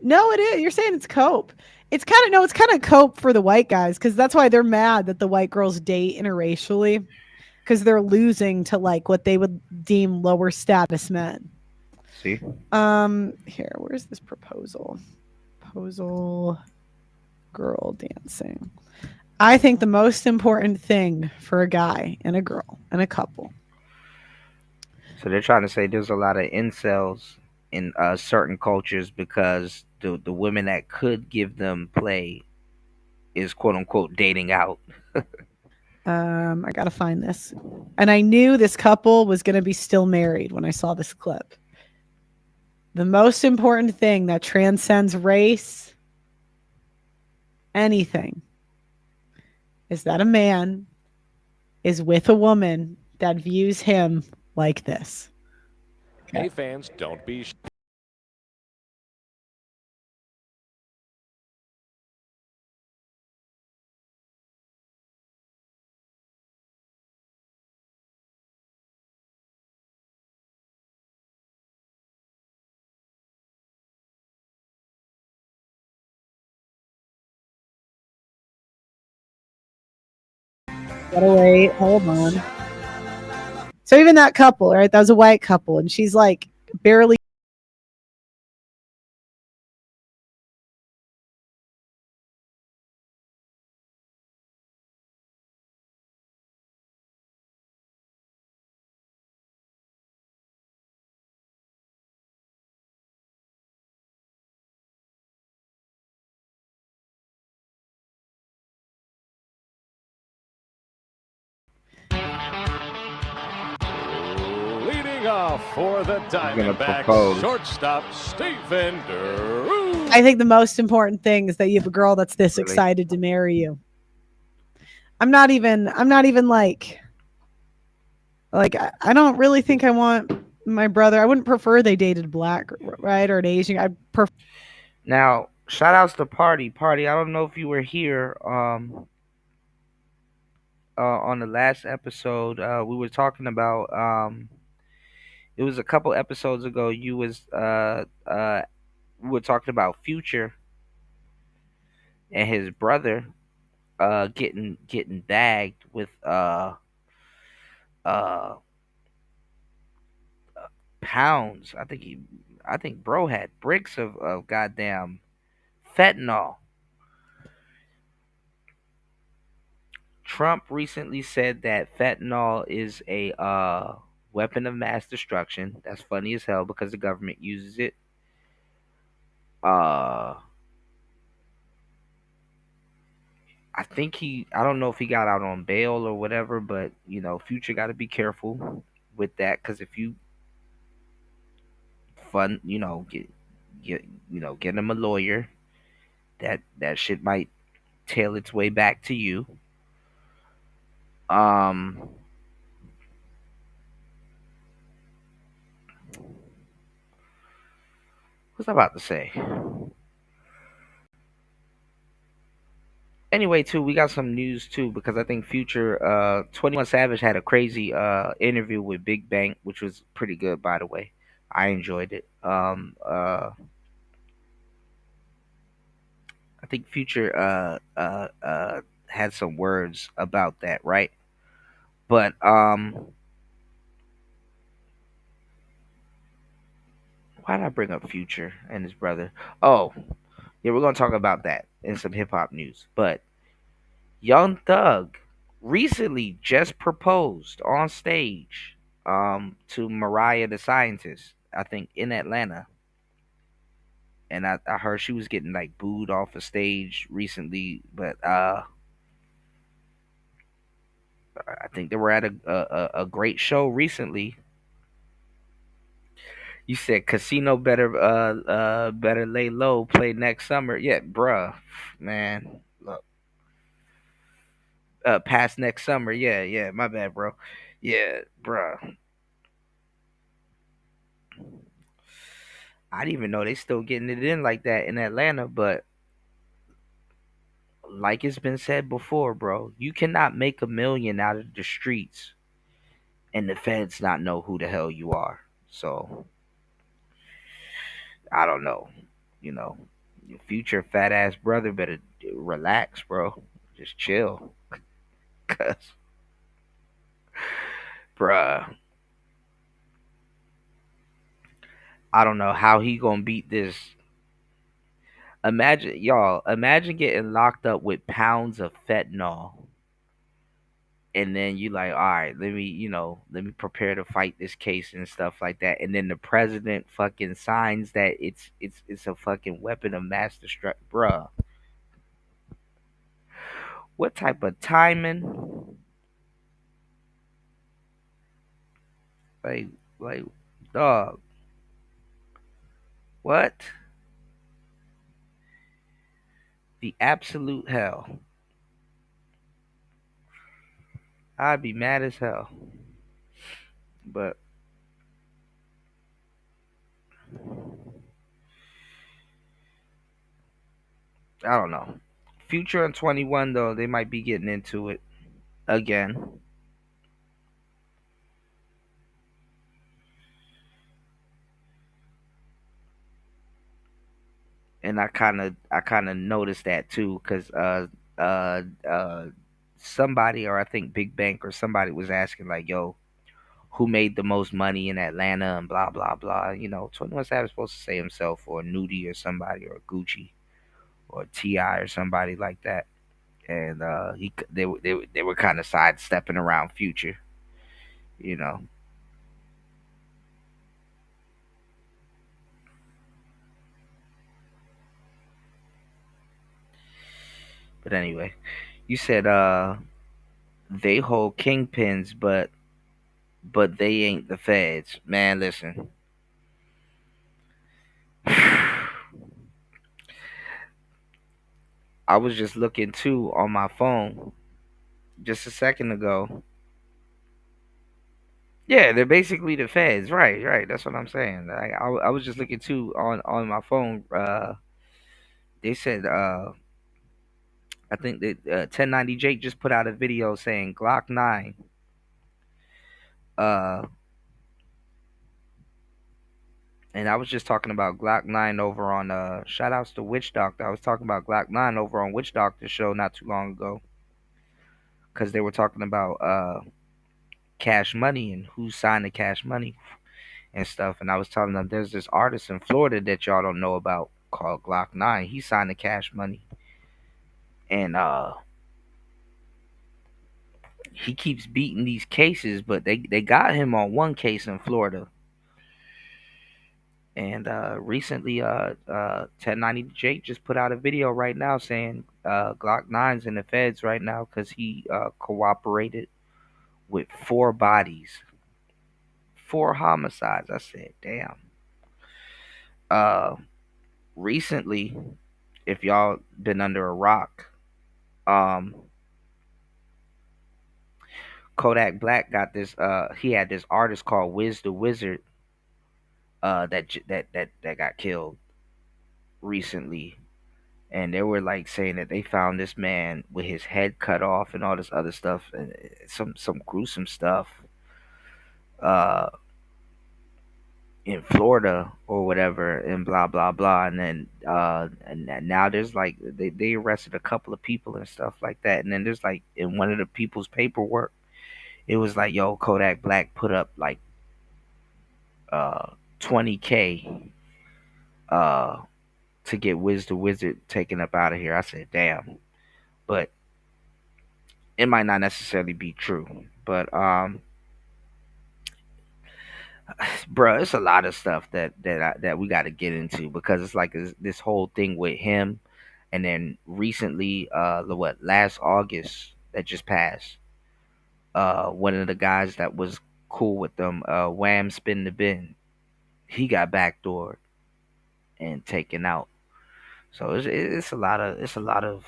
Speaker 17: no, it is. You're saying it's cope. It's kind of cope for the white guys, because that's why they're mad that the white girls date interracially, because they're losing to like what they would deem lower status men.
Speaker 1: See?
Speaker 17: Here, where's this proposal? Proposal. Girl dancing. I think the most important thing for a guy and a girl and a couple.
Speaker 1: So they're trying to say there's a lot of incels in certain cultures because the women that could give them play is quote unquote dating out.
Speaker 17: I gotta find this. And I knew this couple was gonna be still married when I saw this clip. The most important thing that transcends race, anything, is that a man is with a woman that views him like this.
Speaker 6: Okay. Hey fans, don't be
Speaker 17: Gotta wait. Hold on. So even that couple, right? That was a white couple, and she's like barely
Speaker 6: now for the
Speaker 1: gonna
Speaker 6: Diamondbacks,
Speaker 1: propose.
Speaker 6: shortstop Stephen Drew.
Speaker 17: I think the most important thing is that you have a girl that's this
Speaker 1: Really?
Speaker 17: excited to marry you. I'm not even like I don't really think I want my brother. I wouldn't prefer they dated black, right, or an Asian. I'd prefer.
Speaker 1: Now, shout outs to Party. Party, I don't know if you were here on the last episode. We were talking about it was a couple episodes ago. We were talking about Future and his brother getting bagged with uh pounds. I think bro had bricks of goddamn fentanyl. Trump recently said that fentanyl is a weapon of mass destruction. That's funny as hell because the government uses it. Uh, I don't know if he got out on bail or whatever, but Future got to be careful with that because if you fund, get him a lawyer, that shit might tail its way back to you. Um, what's I about to say? Anyway, too, we got some news too because I think Future 21 Savage had a crazy interview with Big Bank, which was pretty good by the way. I enjoyed it. I think Future had some words about that, right? But why did I bring up Future and his brother? Oh, yeah, we're gonna talk about that in some hip hop news. But Young Thug recently just proposed on stage to Mariah the Scientist, I think in Atlanta. And I heard she was getting like booed off a stage recently, but I think they were at a great show recently. You said Casino better lay low, play next summer. Yeah, bruh, man. Look, past next summer. Yeah, yeah, my bad, bro. Yeah, bruh. I didn't even know they still getting it in like that in Atlanta, but like it's been said before, bro, you cannot make a million out of the streets and the feds not know who the hell you are. So I don't know. You know, your future fat ass brother better relax, bro. Just chill. Cause bruh, I don't know how he gonna beat this. Imagine getting locked up with pounds of fentanyl and then you like, all right, let me prepare to fight this case and stuff like that. And then the president fucking signs that it's a fucking weapon of mass destruction, bruh. What type of timing? Like, like, dog. What? The absolute hell. I'd be mad as hell. But I don't know. Future and 21 though, they might be getting into it again. And I kind of noticed that too, because uh uh somebody, or I think Big Bank or somebody was asking like, "Yo, who made the most money in Atlanta?" and blah blah blah. 21 Savage supposed to say himself, or Nudie or somebody, or Gucci or Ti or somebody like that. And they were kind of sidestepping around Future, you know. But anyway, you said they hold kingpins, but but they ain't the feds. Man, listen. I was just looking too on my phone just a second ago. Yeah, they're basically the feds. Right, right. That's what I'm saying. I was just looking too on my phone. They said I think that 1090 Jake just put out a video saying Glock 9 uh and I was just talking about Glock 9 over on shout outs to Witch Doctor. I was talking about Glock 9 over on Witch Doctor show not too long ago cuz they were talking about Cash Money and who signed the Cash Money and stuff, and I was telling them there's this artist in Florida that y'all don't know about called Glock 9. He signed the Cash Money and he keeps beating these cases, but they got him on one case in Florida. And recently, 1090 Jake just put out a video right now saying Glock 9's in the feds right now because he cooperated with 4 bodies, 4 homicides. I said, damn. Uh, recently, if y'all been under a rock, um, Kodak Black got this. He had this artist called Wiz the Wizard. That got killed recently, and they were like saying that they found this man with his head cut off and all this other stuff, and some gruesome stuff, uh, in Florida or whatever, and blah blah blah. And then and now there's like they arrested a couple of people and stuff like that, and then there's like in one of the people's paperwork, it was like, yo, Kodak Black put up like 20K to get Wiz the Wizard taken up out of here. I said, damn. But it might not necessarily be true. But bro, it's a lot of stuff that we got to get into because it's like this whole thing with him, and then recently, last August that just passed, one of the guys that was cool with them, Wham Spin the Bin, he got backdoored and taken out. So it's a lot of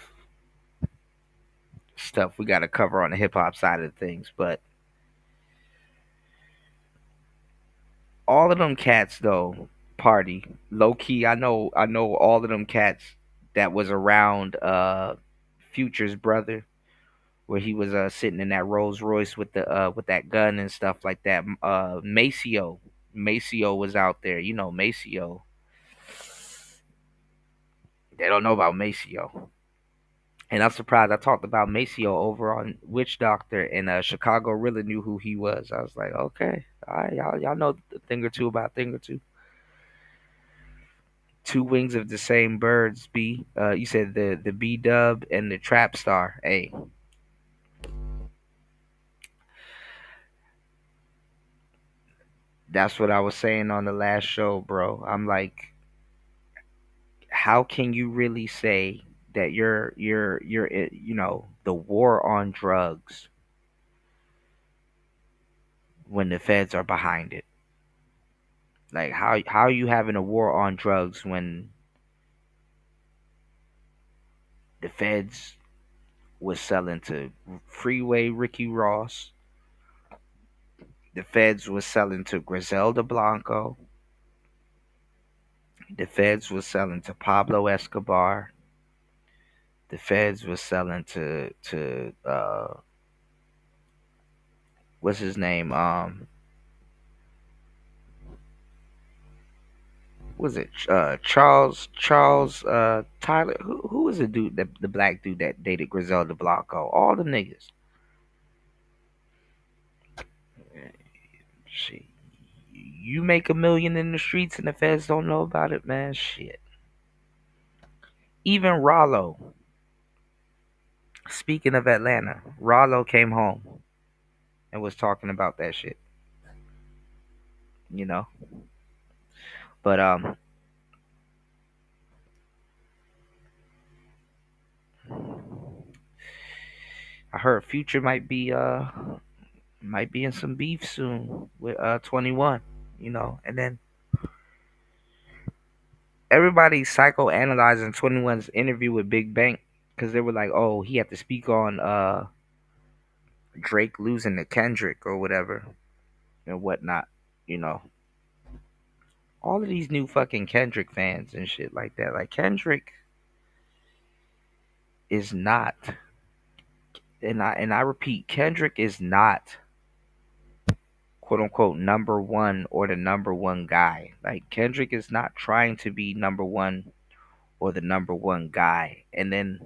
Speaker 1: stuff we got to cover on the hip hop side of things, but all of them cats though, party low key. I know all of them cats that was around Future's brother, where he was sitting in that Rolls Royce with that gun and stuff like that. Maceo was out there. You know Maceo. They don't know about Maceo. And I'm surprised I talked about Maceo over on Witch Doctor, and Chicago really knew who he was. I was like, okay, all right, y'all know a thing or two about thing or two. Two wings of the same birds. B. You said the B Dub and the Trap Star. Hey, that's what I was saying on the last show, bro. I'm like, how can you really say that the war on drugs when the feds are behind it? Like how are you having a war on drugs when the feds was selling to Freeway Ricky Ross, the feds was selling to Griselda Blanco, the feds was selling to Pablo Escobar, the feds was selling to what's his name? Was it Charles Tyler? Who was the dude, the black dude that dated Griselda Blanco? All the niggas. Shit. You make $1 million in the streets and the feds don't know about it, man. Shit. Even Rollo. Speaking of Atlanta, Rollo came home and was talking about that shit. You know. But I heard Future might be Might be in some beef soon with 21, and then everybody psychoanalyzing 21's interview with Big Bank because they were like, oh, he had to speak on Drake losing to Kendrick or whatever and whatnot, you know. All of these new fucking Kendrick fans and shit like that. Like Kendrick is not, and I repeat, Kendrick is not quote unquote number one or the number one guy. Like Kendrick is not trying to be number one or the number one guy. And then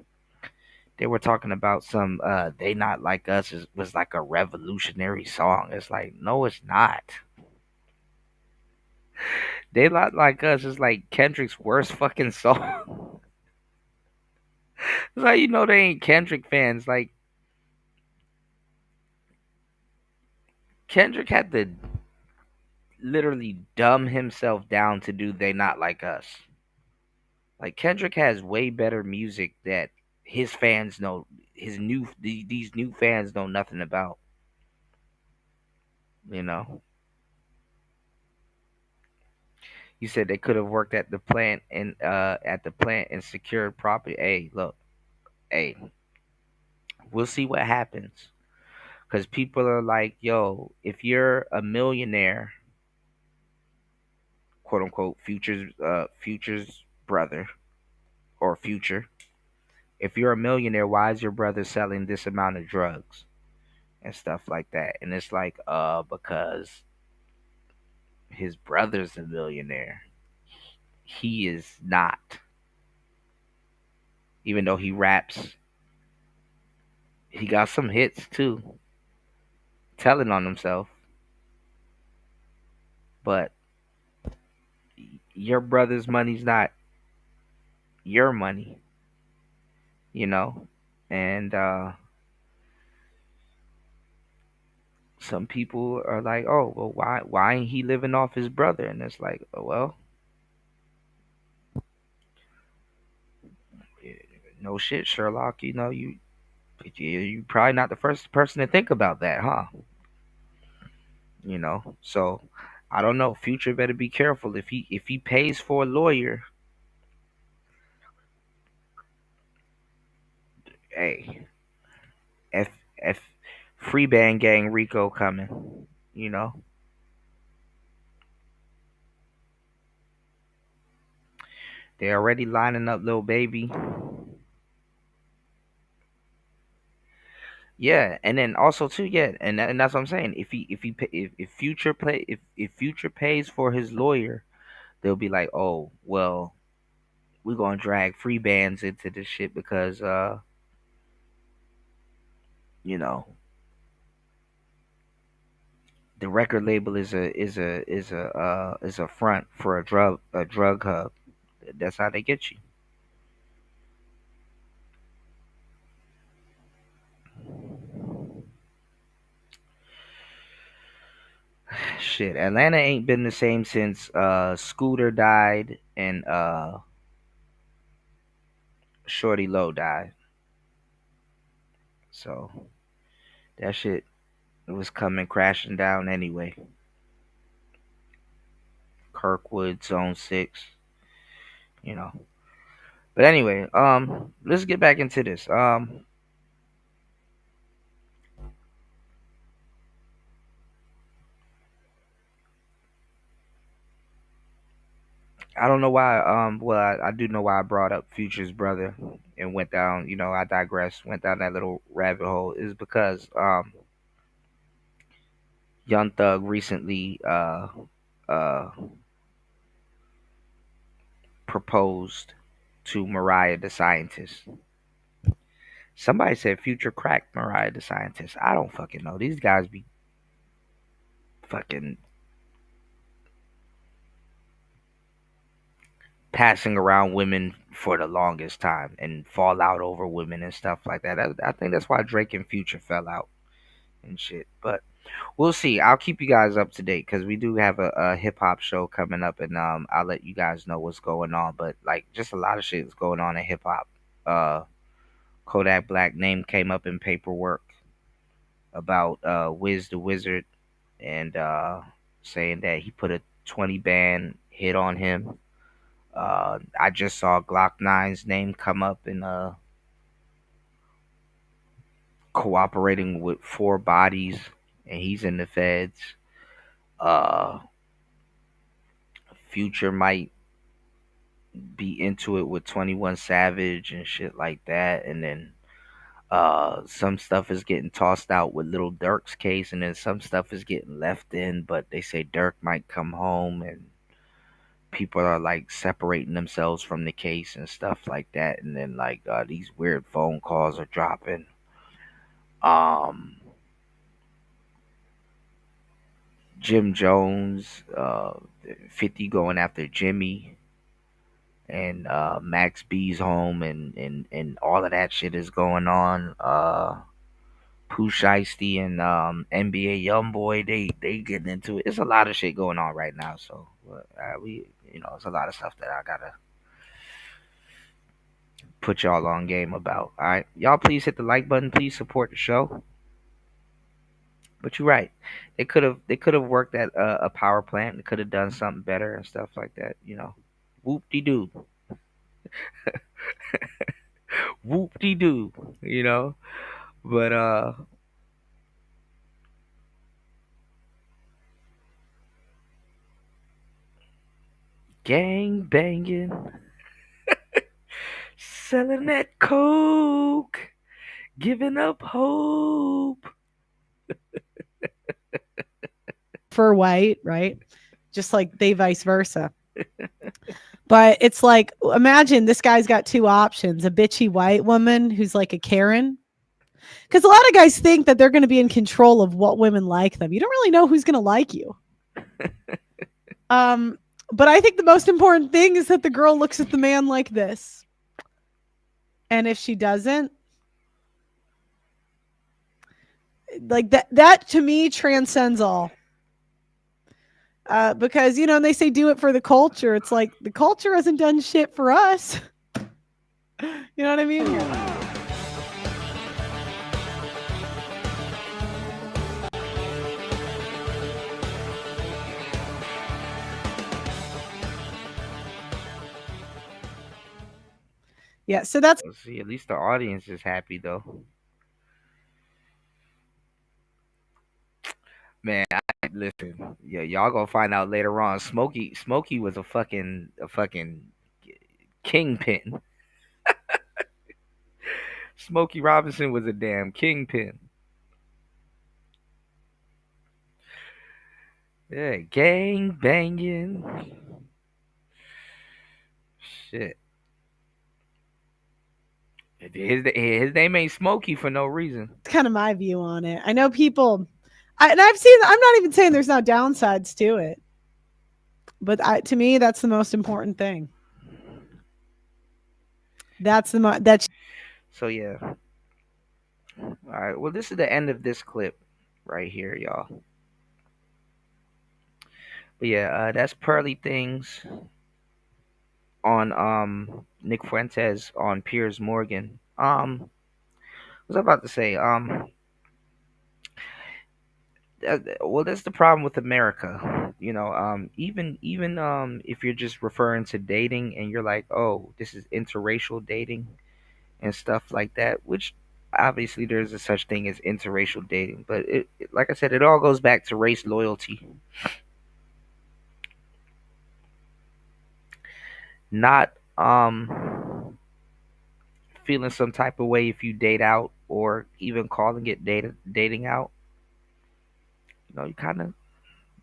Speaker 1: they were talking about some They Not Like Us was like a revolutionary song. It's like, no, it's not. They Not Like Us is like Kendrick's worst fucking song. It's like, they ain't Kendrick fans. Like Kendrick had to literally dumb himself down to do They Not Like Us. Like Kendrick has way better music that his fans know. These new fans know nothing about. You know. You said they could have worked at the plant and secured property. Hey, look, hey, we'll see what happens. Cause people are like, yo, if you're a millionaire, quote unquote, Future's brother or Future, if you're a millionaire, why is your brother selling this amount of drugs and stuff like that? And it's like, because his brother's a millionaire. He is not. Even though he raps, he got some hits too, telling on himself. But your brother's money's not your money, you know? And some people are like, oh, well, why ain't he living off his brother? And it's like, oh, well, no shit, Sherlock. You probably not the first person to think about that, huh? So I don't know. Future better be careful. If he pays for a lawyer, hey, F F free band gang Rico coming. You know. They're already lining up Lil Baby. Yeah, and then also too, yeah, and that's what I'm saying. If Future if Future pays for his lawyer, they'll be like, oh, well, we're gonna drag free bands into this shit because you know, the record label is a front for a drug hub. That's how they get you. Shit, Atlanta ain't been the same since Scooter died and Shorty Low died. So that shit was coming crashing down anyway. Kirkwood, Zone 6, you know. But anyway, let's get back into this. I don't know why. Well, I do know why I brought up Future's brother and went down. I digress. Went down that little rabbit hole is because Young Thug recently uh proposed to Mariah the Scientist. Somebody said Future cracked Mariah the Scientist. I don't fucking know. These guys be fucking passing around women for the longest time and fall out over women and stuff like that. I think that's why Drake and Future fell out and shit. But we'll see. I'll keep you guys up to date because we do have a hip hop show coming up, and I'll let you guys know what's going on. But like, just a lot of shit is going on in hip hop. Kodak Black name came up in paperwork. about Wiz the Wizard and saying that he put a 20 band hit on him. I just saw Glock 9's name come up in cooperating with four bodies, and he's in the feds. Uh, Future might be into it with 21 Savage and shit like that, and then some stuff is getting tossed out with Little Dirk's case, and then some stuff is getting left in, but they say Dirk might come home, and people are like separating themselves from the case and stuff like that, and then like these weird phone calls are dropping. Um, Jim Jones, 50 going after Jimmy, and Max B's home, and all of that shit is going on. Pooh Shiesty and NBA YoungBoy, they getting into it. It's a lot of shit going on right now. So we, it's a lot of stuff that I gotta put y'all on game about. All right, y'all, please hit the like button. Please support the show. But you're right. They could have worked at a power plant. They could have done something better and stuff like that. Whoop de doo, whoop de doo. But gang banging, selling that coke, giving up hope.
Speaker 17: For white, right? Just like they vice versa. But it's like, imagine this guy's got two options: a bitchy white woman who's like a Karen. Because a lot of guys think that they're going to be in control of what women like them. You don't really know who's going to like you. But I think the most important thing is that the girl looks at the man like this. And if she doesn't, like that to me transcends all. Because, they say do it for the culture. It's like the culture hasn't done shit for us. You know what I mean? Yeah, so that's
Speaker 1: Let's see. At least the audience is happy though. Man, listen. Yeah, y'all gonna find out later on. Smokey was a fucking kingpin. Smokey Robinson was a damn kingpin. Yeah, gang banging. Shit. His name ain't Smokey for no reason.
Speaker 17: kind of my view on it. I know people, and I've seen, I'm not even saying there's not downsides to it. But to me, that's the most important thing. That's
Speaker 1: So yeah. All right. Well, this is the end of this clip right here, y'all. But yeah, that's Pearly Things on Nick Fuentes on Piers Morgan. What was I about to say? Well, that's the problem with America. Even if you're just referring to dating and you're like, oh, this is interracial dating and stuff like that, which obviously there's a such thing as interracial dating, but like I said, it all goes back to race loyalty. Not feeling some type of way if you date out or even calling it dating out. You kind of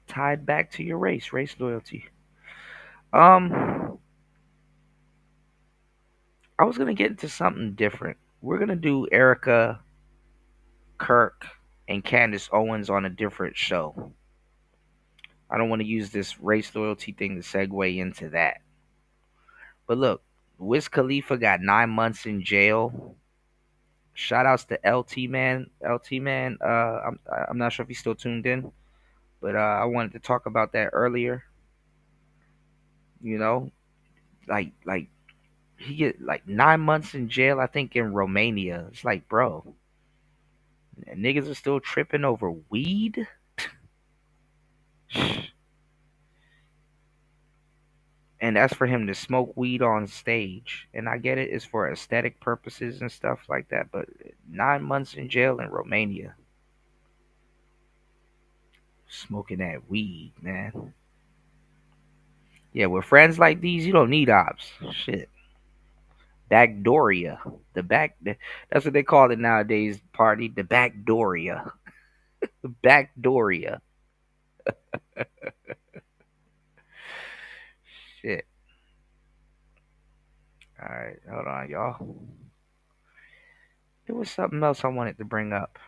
Speaker 1: tied back to your race loyalty. Um, I was gonna get into something different. We're gonna do Erica, Kirk, and Candace Owens on a different show. I don't want to use this race loyalty thing to segue into that. But look, Wiz Khalifa got 9 months in jail. Shout outs to LT man. LT man. I'm not sure if he's still tuned in, but I wanted to talk about that earlier. You know, like he get like 9 months in jail. I think in Romania. It's like, bro, Niggas are still tripping over weed. And that's for him to smoke weed on stage. And I get it, it's for aesthetic purposes and stuff like that. But 9 months in jail in Romania, smoking that weed, man. Yeah, with friends like these, you don't need ops. Shit. Backdooria. That's what they call it nowadays, party. The backdooria. The backdooria. Shit. Alright, hold on, y'all. There was something else I wanted to bring up.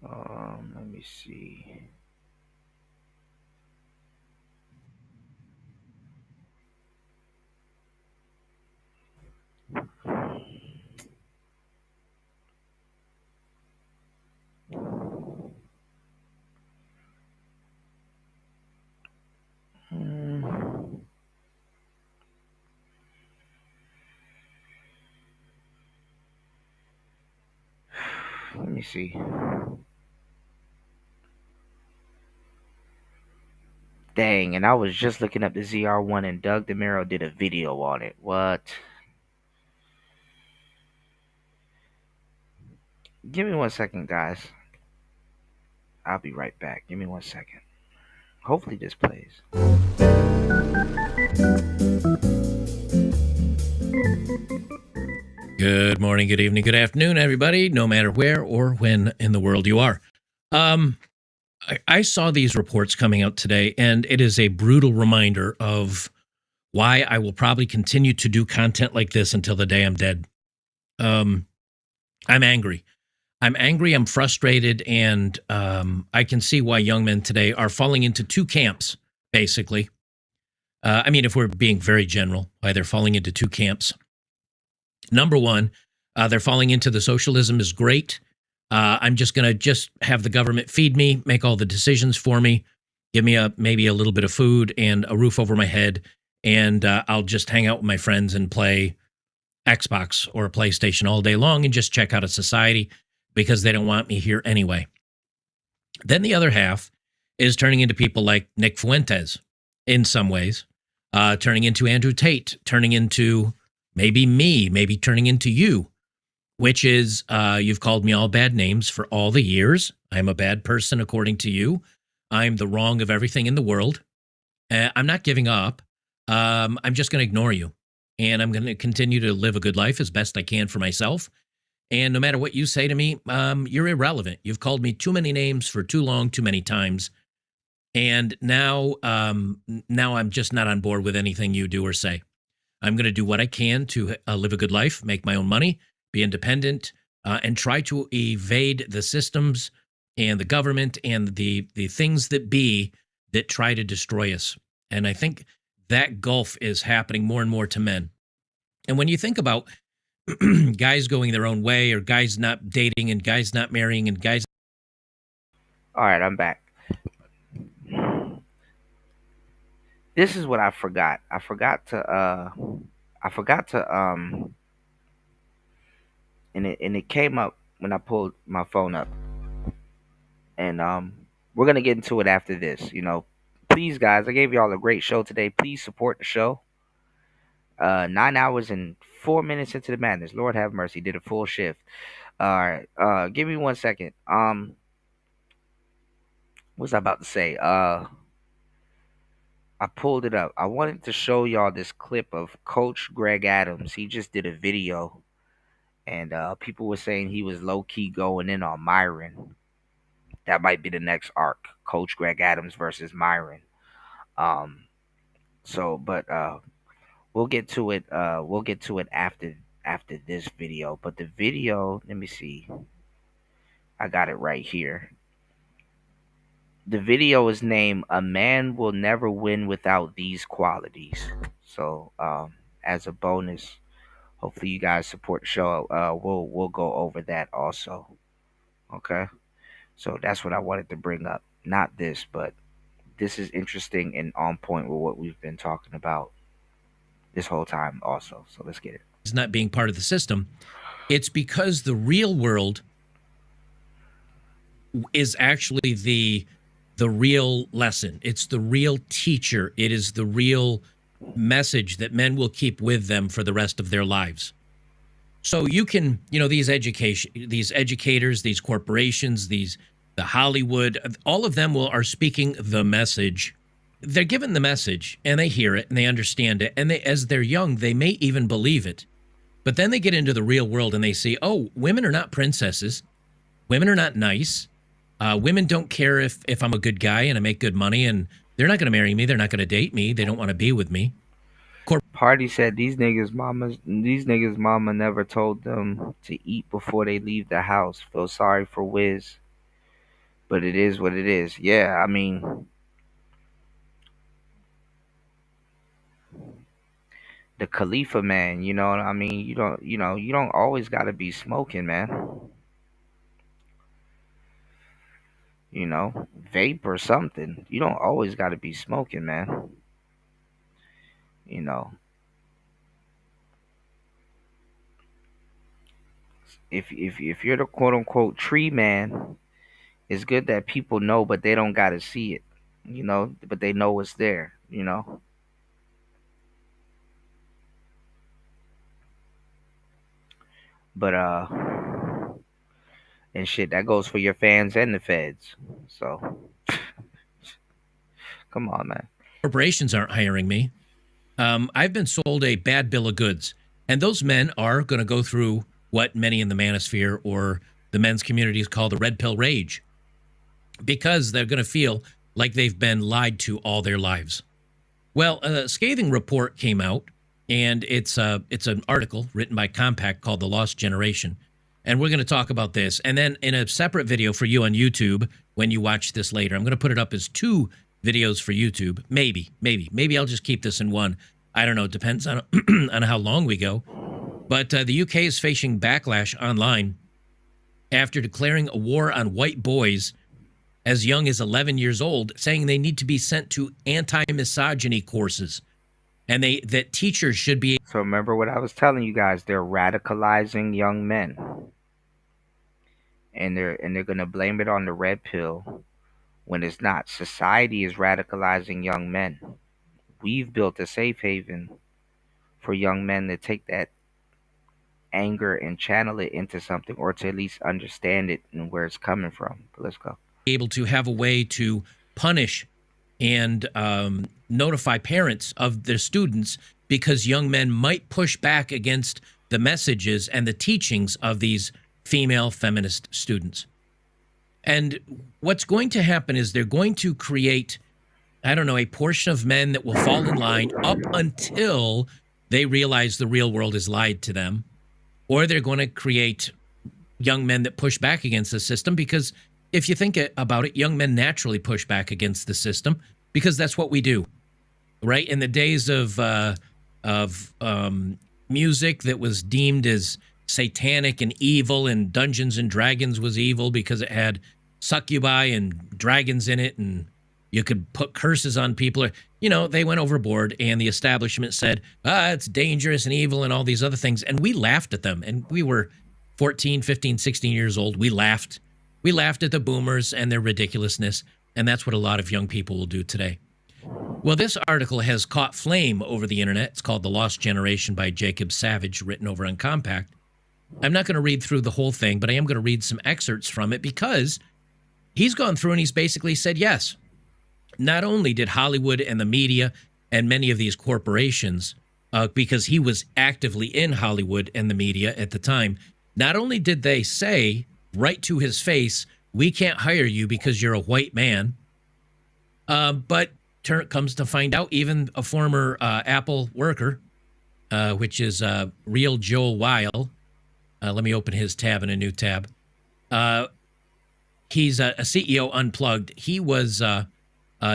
Speaker 1: Let me see. Hmm. Let me see. Dang, and I was just looking up the ZR1 and Doug DeMiro did a video on it. What? Give me 1 second, guys. I'll be right back. Give me 1 second. Hopefully this plays.
Speaker 8: Good morning, good evening, good afternoon, everybody, no matter where or when in the world you are. I saw these reports coming out today, and it is a brutal reminder of why I will probably continue to do content like this until the day I'm dead. I'm angry. I'm frustrated, and I can see why young men today are falling into two camps, basically. I mean, if we're being very general, why they're falling into two camps. Number one, they're falling into the socialism is great. I'm just going to have the government feed me, make all the decisions for me, give me maybe a little bit of food and a roof over my head, and I'll just hang out with my friends and play Xbox or a PlayStation all day long and just check out of society because they don't want me here anyway. Then the other half is turning into people like Nick Fuentes in some ways, turning into Andrew Tate, turning into maybe me, maybe turning into you, which is you've called me all bad names for all the years. I'm a bad person according to you. I'm the wrong of everything in the world. I'm not giving up. I'm just going to ignore you. And I'm going to continue to live a good life as best I can for myself. And no matter what you say to me, you're irrelevant. You've called me too many names for too long, too many times. And now I'm just not on board with anything you do or say. I'm going to do what I can to live a good life, make my own money, be independent, and try to evade the systems and the government and the things that be that try to destroy us. And I think that gulf is happening more and more to men. And when you think about guys going their own way, or guys not dating and guys not marrying and guys.
Speaker 1: All right, I'm back. This is what I forgot. I forgot to and it came up when I pulled my phone up. And we're gonna get into it after this. Please, guys, I gave y'all a great show today. Please support the show. 9 hours and 4 minutes into the madness. Lord have mercy, did a full shift. All right, give me 1 second. What was I about to say? I pulled it up. I wanted to show y'all this clip of Coach Greg Adams. He just did a video, and people were saying he was low key going in on Myron. That might be the next arc, Coach Greg Adams versus Myron. Um, but we'll get to it. We'll get to it after this video. But the video, let me see. I got it right here. The video is named "A Man Will Never Win Without These Qualities." So, as a bonus, hopefully you guys support the show. We'll go over that also. Okay. So that's what I wanted to bring up. Not this, but this is interesting and on point with what we've been talking about. this whole time also. So let's get it.
Speaker 8: It's not being part of the system. It's because the real world is actually the real lesson. It's the real teacher. It is the real message that men will keep with them for the rest of their lives. So you can, these educators, these corporations, the Hollywood, all of them are speaking the message. They're given the message and they hear it and they understand it. And as they're young, they may even believe it. But then they get into the real world and they see, oh, women are not princesses. Women are not nice. Women don't care if I'm a good guy and I make good money, and they're not going to marry me. They're not going to date me. They don't want to be with me.
Speaker 1: Party said these niggas mama never told them to eat before they leave the house. Feel sorry for Wiz, but it is what it is. Yeah, I mean, the Khalifa man, you know what I mean? You don't always got to be smoking, man. Vape or something. You don't always got to be smoking, man. You know, if you're the quote unquote tree man, it's good that people know, but they don't got to see it. But they know it's there. But and shit, that goes for your fans and the feds. So come on, man.
Speaker 8: Corporations aren't hiring me. I've been sold a bad bill of goods, and those men are going to go through what many in the manosphere or the men's communities call the red pill rage, because they're going to feel like they've been lied to all their lives. Well, a scathing report came out, and it's an article written by Compact called The Lost Generation. And we're going to talk about this. And then in a separate video for you on YouTube, when you watch this later, I'm going to put it up as 2 videos for YouTube. Maybe I'll just keep this in one. I don't know. It depends on on how long we go. But the UK is facing backlash online after declaring a war on white boys as young as 11 years old, saying they need to be sent to anti-misogyny courses, and that teachers should be.
Speaker 1: So remember what I was telling you guys, they're radicalizing young men. And they're going to blame it on the red pill when it's not. Society is radicalizing young men. We've built a safe haven for young men to take that anger and channel it into something, or to at least understand it and where it's coming from. But let's go.
Speaker 8: Able to have a way to punish and notify parents of their students, because young men might push back against the messages and the teachings of these female feminist students. And what's going to happen is they're going to create, I don't know, a portion of men that will fall in line up until they realize the real world is lied to them, or they're going to create young men that push back against the system, because if you think about it, young men naturally push back against the system because that's what we do, right? In the days of music that was deemed as satanic and evil, and Dungeons and Dragons was evil because it had succubi and dragons in it, and you could put curses on people. They went overboard, and the establishment said, it's dangerous and evil and all these other things. And we laughed at them. And we were 14, 15, 16 years old. We laughed. We laughed at the boomers and their ridiculousness. And that's what a lot of young people will do today. Well, this article has caught flame over the internet. It's called The Lost Generation by Jacob Savage, written over on Compact. I'm not going to read through the whole thing, but I am going to read some excerpts from it, because he's gone through and he's basically said, yes, not only did Hollywood and the media and many of these corporations, because he was actively in Hollywood and the media at the time, not only did they say right to his face, we can't hire you because you're a white man, but comes to find out, even a former Apple worker, which is Real Joel Weil. Let me open his tab in a new tab. He's a CEO Unplugged. He was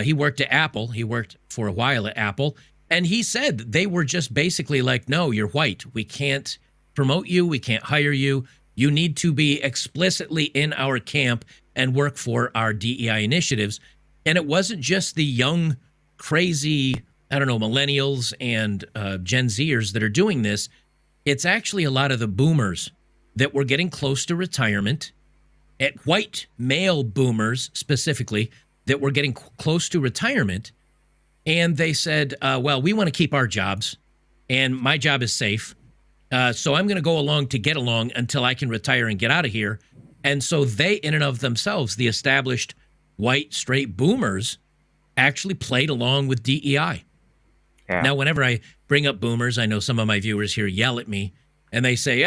Speaker 8: he worked at Apple. He worked for a while at Apple, and he said they were just basically like, no, you're white. We can't promote you. We can't hire you. You need to be explicitly in our camp and work for our DEI initiatives. And it wasn't just the young, crazy I don't know, millennials and Gen Zers that are doing this. It's actually a lot of the boomers that were getting close to retirement, at white male boomers specifically, that were getting close to retirement. And they said, well, we want to keep our jobs and my job is safe. So I'm going to go along to get along until I can retire and get out of here. And so they, in and of themselves, the established white straight boomers, actually played along with DEI.
Speaker 1: Yeah.
Speaker 8: Now, whenever I bring up boomers, I know some of my viewers here yell at me and they say,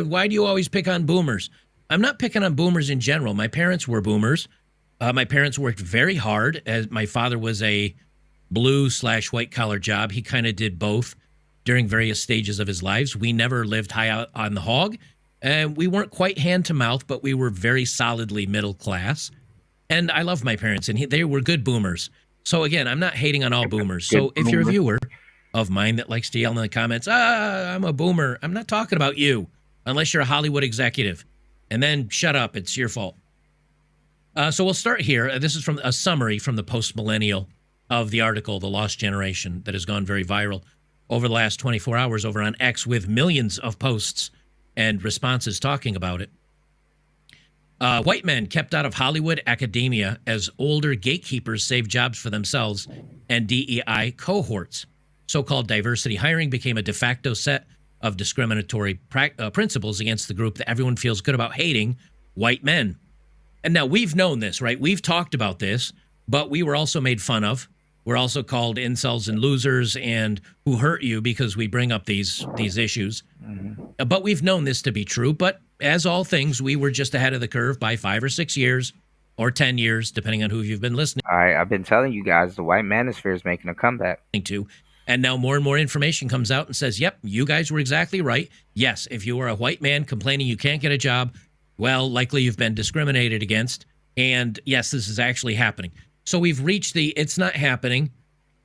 Speaker 8: why do you always pick on boomers? I'm not picking on boomers in general. My parents were boomers. My parents worked very hard. As my father was a blue/white collar job. He kind of did both during various stages of his lives. We never lived high out on the hog, and we weren't quite hand to mouth, but we were very solidly middle class. And I love my parents, and they were good boomers. So again, I'm not hating on all boomers. So if you're a viewer of mine that likes to yell in the comments, I'm a boomer, I'm not talking about you, unless you're a Hollywood executive. And then shut up, it's your fault. So we'll start here. This is from a summary from the Post-Millennial of the article, The Lost Generation, that has gone very viral over the last 24 hours over on X, with millions of posts and responses talking about it. White men kept out of Hollywood academia as older gatekeepers saved jobs for themselves and DEI cohorts. So-called diversity hiring became a de facto set of discriminatory principles against the group that everyone feels good about hating, white men. And now we've known this, right? We've talked about this, but we were also made fun of. We're also called incels and losers and who hurt you because we bring up these issues. Mm-hmm. But we've known this to be true. But as all things, we were just ahead of the curve by 5 or 6 years or 10 years, depending on who you've been listening.
Speaker 1: All right, I've been telling you guys the white manosphere is making a comeback.
Speaker 8: And now more and more information comes out and says, yep, you guys were exactly right. Yes, if you are a white man complaining you can't get a job, well, likely you've been discriminated against. And yes, this is actually happening. So we've reached it's not happening.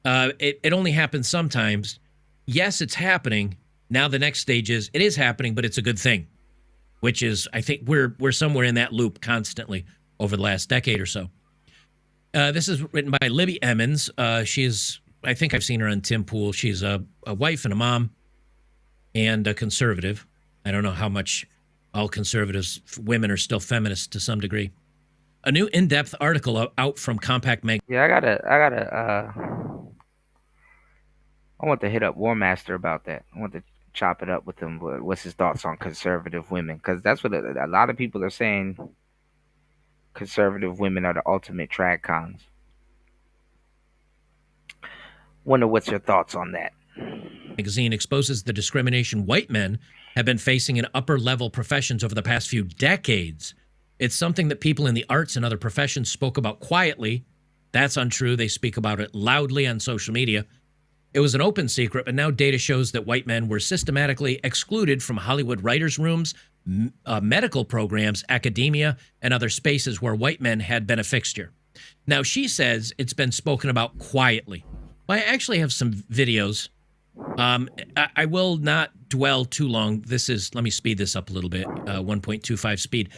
Speaker 8: It only happens sometimes. Yes, it's happening. Now the next stage is it is happening, but it's a good thing, which is, I think we're somewhere in that loop constantly over the last decade or so. This is written by Libby Emmons. She's, I think I've seen her on Tim Pool. She's a wife and a mom and a conservative. I don't know how much all conservatives, women are still feminists to some degree. A new in-depth article out from Compact Mag.
Speaker 1: Yeah, I want to hit up War Master about that. I want to chop it up with him. What's his thoughts on conservative women? Because that's what a lot of people are saying. Conservative women are the ultimate trad cons. Wonder what's your thoughts on that?
Speaker 8: Magazine exposes the discrimination white men have been facing in upper-level professions over the past few decades. It's something that people in the arts and other professions spoke about quietly. That's untrue. They speak about it loudly on social media. It was an open secret, but now data shows that white men were systematically excluded from Hollywood writers' rooms, medical programs, academia, and other spaces where white men had been a fixture. Now, she says it's been spoken about quietly. Well, I actually have some videos. I will not dwell too long. Let me speed this up a little bit, 1.25 speed.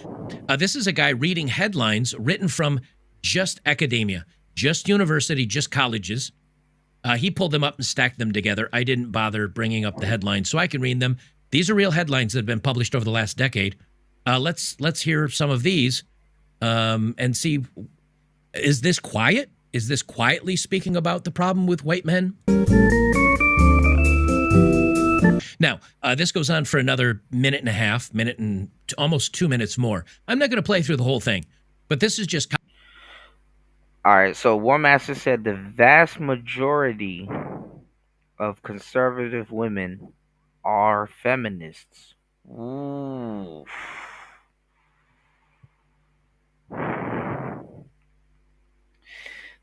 Speaker 8: This is a guy reading headlines written from just academia, just university, just colleges. He pulled them up and stacked them together. I didn't bother bringing up the headlines so I can read them. These are real headlines that have been published over the last decade. Let's hear some of these and see, is this quiet? Is this quietly speaking about the problem with white men? Now, this goes on for another minute and a half, minute and almost 2 minutes more. I'm not going to play through the whole thing, but this is just...
Speaker 1: All right, so War Master said the vast majority of conservative women are feminists. Ooh.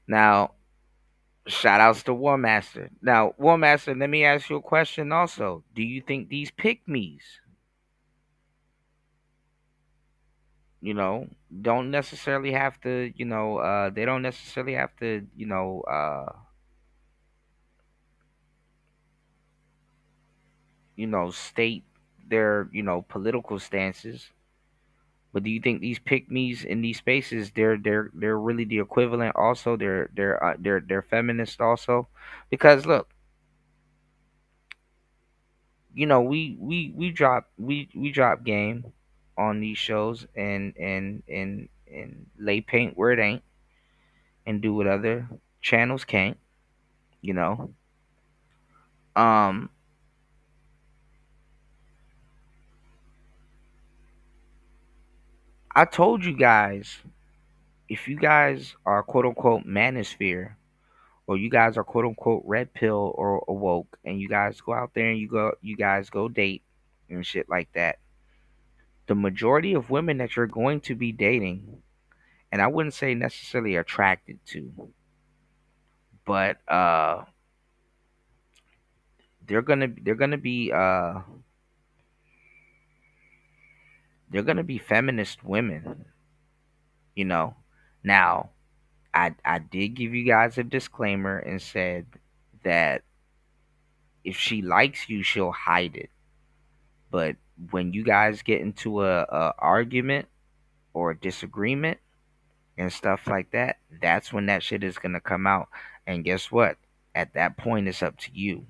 Speaker 1: Now, shout outs to War Master. Now, War Master, let me ask you a question also. Do you think these pick-me's, don't necessarily have to, they don't necessarily have to, state their, political stances, But do you think these pick me's in these spaces they're really the equivalent? Also, they're feminist also, because look, we drop game on these shows and lay paint where it ain't and do what other channels can't. You know, um, I told you guys, if you guys are quote unquote manosphere, or you guys are quote unquote red pill or awoke, and you guys go out there and you guys go date and shit like that, the majority of women that you're going to be dating, and I wouldn't say necessarily attracted to, but they're gonna be feminist women, you know. Now, I did give you guys a disclaimer and said that if she likes you, she'll hide it. But when you guys get into a argument or a disagreement and stuff like that, that's when that shit is gonna come out. And guess what? At that point, it's up to you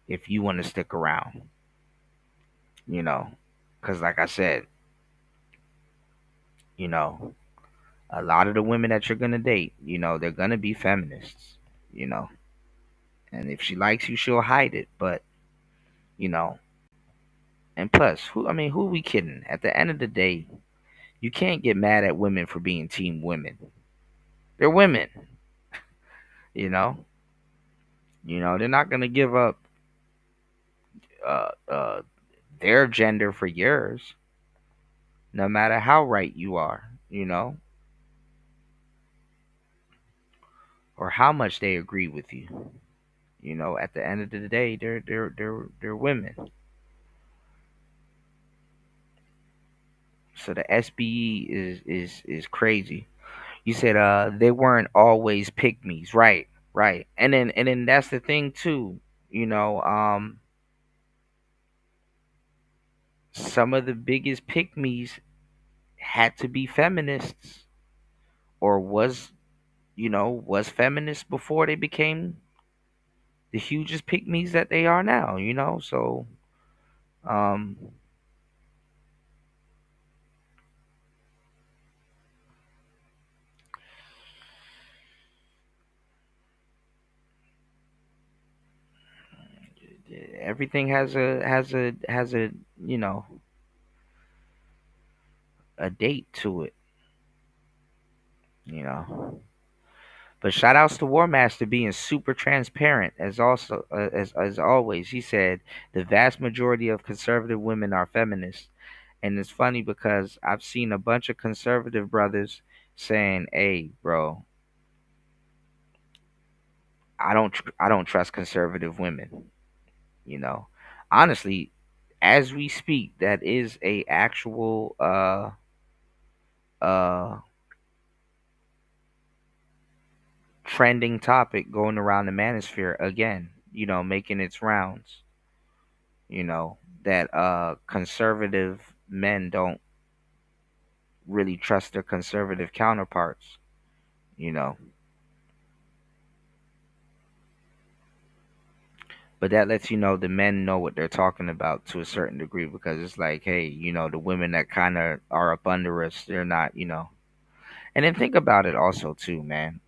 Speaker 1: if you want to stick around. You know, because like I said, you know, a lot of the women that you're gonna date, they're gonna be feminists. You know, and if she likes you, she'll hide it. But you know, and plus, who are we kidding? At the end of the day, you can't get mad at women for being team women. They're women. You know, they're not gonna give up uh, uh, their gender for yours, no matter how right you are. Or how much they agree with you. At the end of the day, they're women. So the SBE is crazy. You said they weren't always pygmies, right? Right. And then that's the thing too. You know, some of the biggest pygmies had to be feminists, or was feminists before they became the hugest pygmies that they are now. So um everything has a a date to it. you know but shout outs to War Master being super transparent, as always. He said the vast majority of conservative women are feminists. And it's funny because I've seen a bunch of conservative brothers saying, "Hey, bro, I don't trust conservative women." You know, honestly, as we speak, that is a actual uh trending topic going around the manosphere again. Making its rounds. That conservative men don't really trust their conservative counterparts. You know, but that lets you know the men know what they're talking about to a certain degree, because it's like, hey, the women that kind of are up under us, they're not. And then think about it also too, man.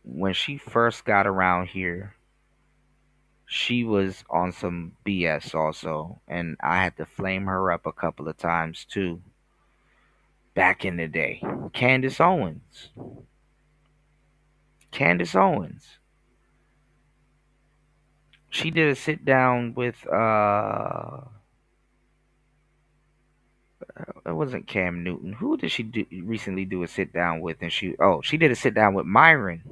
Speaker 1: When she first got around here, she was on some BS also, and I had to flame her up a couple of times too. Back in the day, Candace Owens. Candace Owens. She did a sit down with it wasn't Cam Newton. Who did she recently do a sit down with? And she did a sit down with Myron,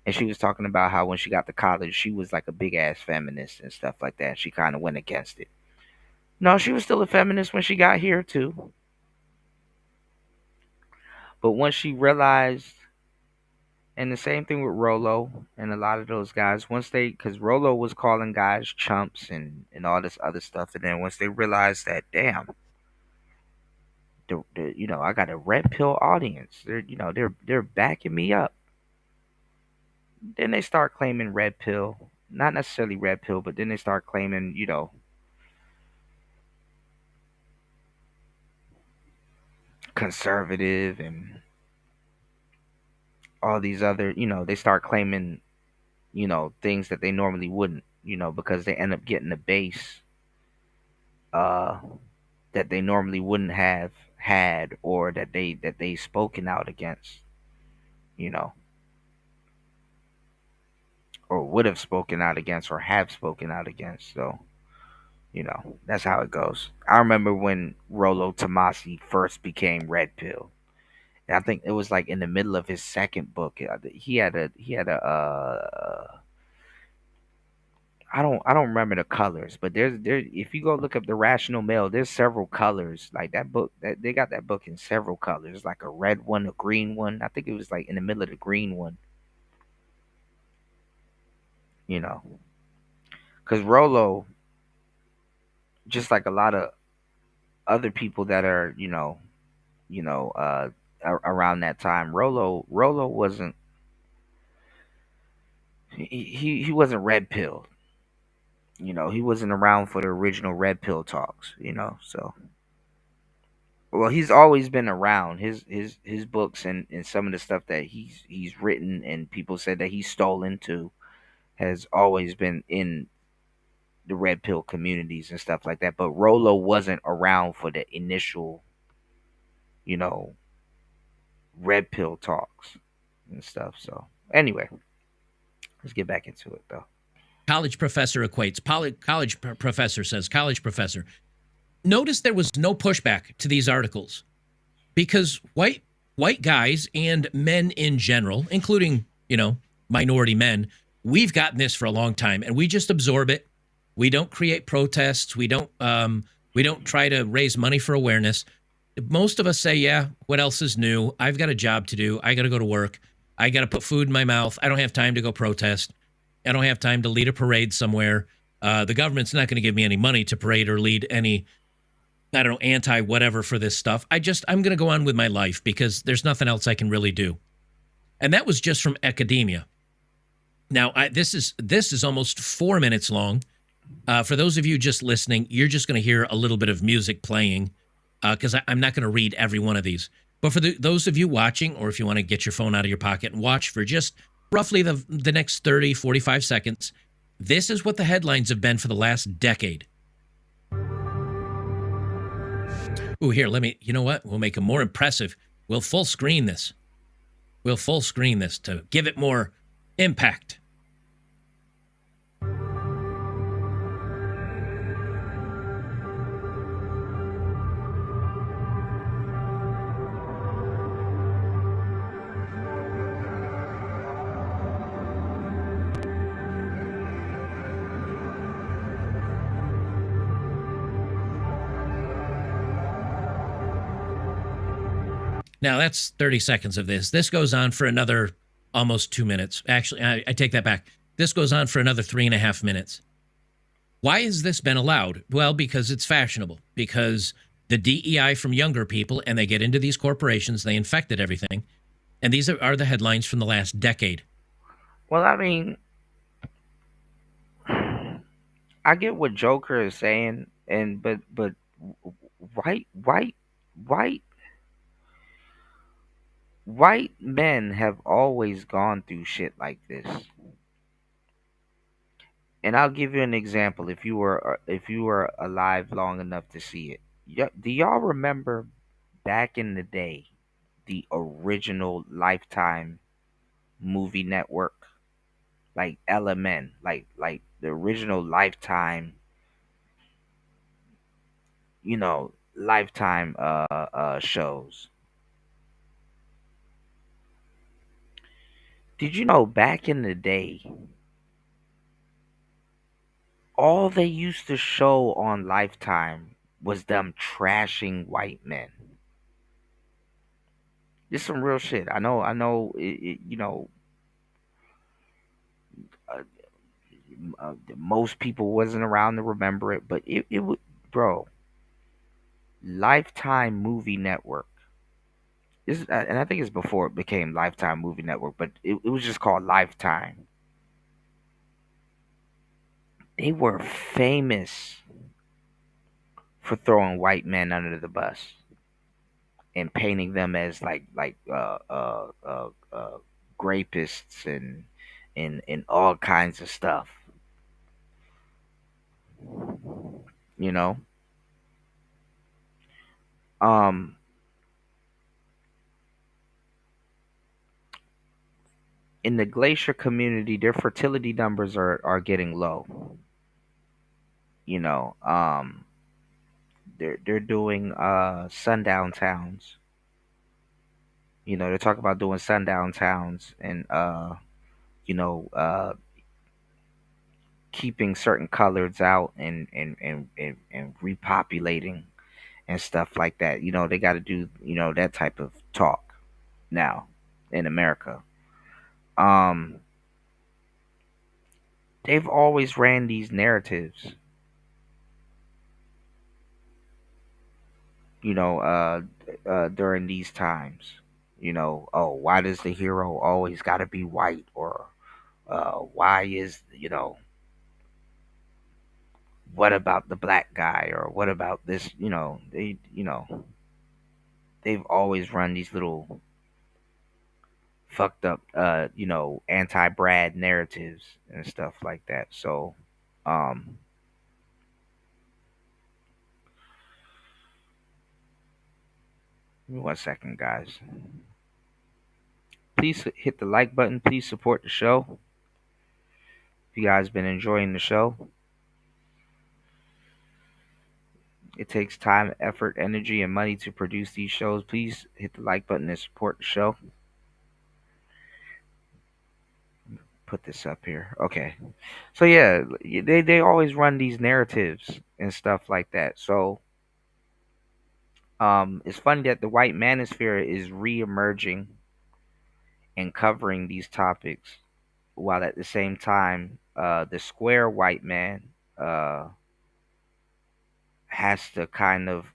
Speaker 1: and she was talking about how when she got to college, she was like a big ass feminist and stuff like that. She kind of went against it. No, she was still a feminist when she got here too. But once she realized And the same thing with Rolo and a lot of those guys. Because Rolo was calling guys chumps and all this other stuff, and then once they realized that, damn, I got a red pill audience. They're backing me up. Then they start claiming red pill, not necessarily red pill, but then they start claiming, conservative and all these other, they start claiming, things that they normally wouldn't, because they end up getting a base uh that they normally wouldn't have had, or that they spoken out against, you know, or would have spoken out against or have spoken out against. So, that's how it goes. I remember when Rolo Tomasi first became Red Pill. And I think it was like in the middle of his second book. He had a I don't remember the colors, but there if you go look up the Rational Male, there's several colors. Like that book, that they got that book in several colors, like a red one, a green one. I think it was like in the middle of the green one, you know. Cuz Rolo, just like a lot of other people that are, around that time, Rolo wasn't he wasn't red pill. He wasn't around for the original red pill talks, so well, he's always been around. His books and some of the stuff that he's written and people said that he stole into has always been in the red pill communities and stuff like that. But Rolo wasn't around for the initial, you know, red pill talks and stuff. So anyway, let's get back into it though.
Speaker 8: College professor equates. Professor says, college professor. Notice there was no pushback to these articles because white guys and men in general, including, minority men, we've gotten this for a long time and we just absorb it. We don't create protests. We don't try to raise money for awareness. Most of us say, yeah, what else is new? I've got a job to do. I got to go to work. I got to put food in my mouth. I don't have time to go protest. I don't have time to lead a parade somewhere. The government's not going to give me any money to parade or lead any, I don't know, anti-whatever for this stuff. I'm going to go on with my life because there's nothing else I can really do. And that was just from academia. Now, this is almost 4 minutes long. For those of you just listening, you're just going to hear a little bit of music playing because I'm not going to read every one of these. But for those of you watching, or if you want to get your phone out of your pocket and watch for just roughly the next 30, 45 seconds, this is what the headlines have been for the last decade. Ooh, here, you know what? We'll make them more impressive. We'll full screen this. To give it more impact. Now, that's 30 seconds of this. This goes on for another almost 2 minutes. Actually, I take that back. This goes on for another 3.5 minutes. Why has this been allowed? Well, because it's fashionable. Because the DEI from younger people, and they get into these corporations, they infected everything. And these are the headlines from the last decade.
Speaker 1: Well, I mean, I get what Joker is saying, but white white white white men have always gone through shit like this. And I'll give you an example if you were alive long enough to see it. Do y'all remember back in the day the original Lifetime movie network, like LMN, like the original Lifetime, Lifetime shows? Did you know back in the day, all they used to show on Lifetime was them trashing white men? This some real shit. I know. most people wasn't around to remember it, but it would, bro. Lifetime Movie Network. And I think it's before it became Lifetime Movie Network, but it was just called Lifetime. They were famous for throwing white men under the bus and painting them as rapists and all kinds of stuff. You know, um, in the glacier community, their fertility numbers are getting low. You know, they're doing sundown towns. You know, they're talking about doing sundown towns and you know, keeping certain coloreds out and repopulating and stuff like that. You know, they got to do, you know, that type of talk now in America. Um, they've always ran these narratives, you know, during these times. You know, oh, why does the hero always got to be white? Or why is, you know, what about the black guy? Or what about this? You know, they've always run these little fucked up, you know, anti-Brad narratives and stuff like that. So, um, give me 1 second, guys. Please hit the like button. Please support the show. If you guys been enjoying the show, it takes time, effort, energy, and money to produce these shows. Please hit the like button and support the show. Put this up here. Okay. So yeah, they always run these narratives and stuff like that. So it's funny that the white manosphere is re-emerging and covering these topics, while at the same time, the square white man has to kind of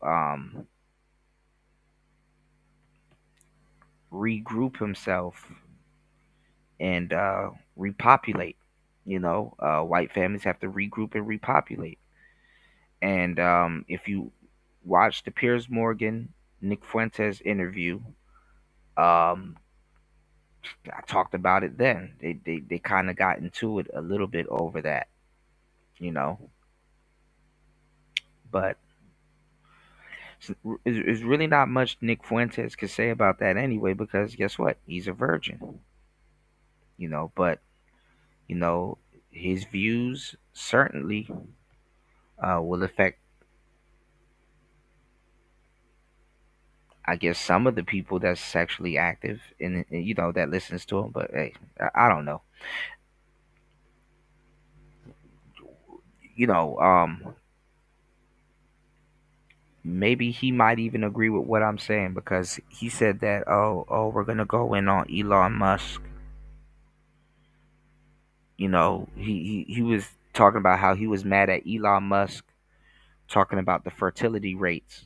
Speaker 1: regroup himself and repopulate. You know, white families have to regroup and repopulate. And if you watch the Piers Morgan Nick Fuentes interview, um, I talked about it then. They kind of got into it a little bit over that, you know. But there's really not much Nick Fuentes could say about that anyway, because guess what? He's a virgin, you know. But you know, his views certainly will affect, I guess, some of the people that's sexually active and you know, that listens to him. But hey, I don't know. You know, maybe he might even agree with what I'm saying, because he said that, oh, we're gonna go in on Elon Musk. You know, he was talking about how he was mad at Elon Musk talking about the fertility rates.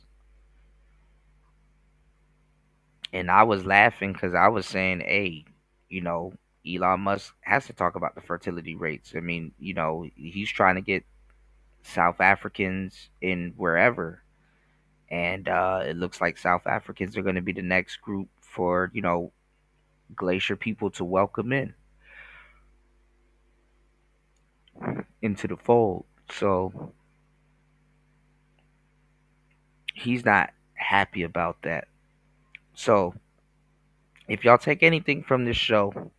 Speaker 1: And I was laughing because I was saying, hey, you know, Elon Musk has to talk about the fertility rates. I mean, you know, he's trying to get South Africans in wherever. And it looks like South Africans are going to be the next group for, you know, Glacier people to welcome into the fold. So he's not happy about that. So if y'all take anything from this show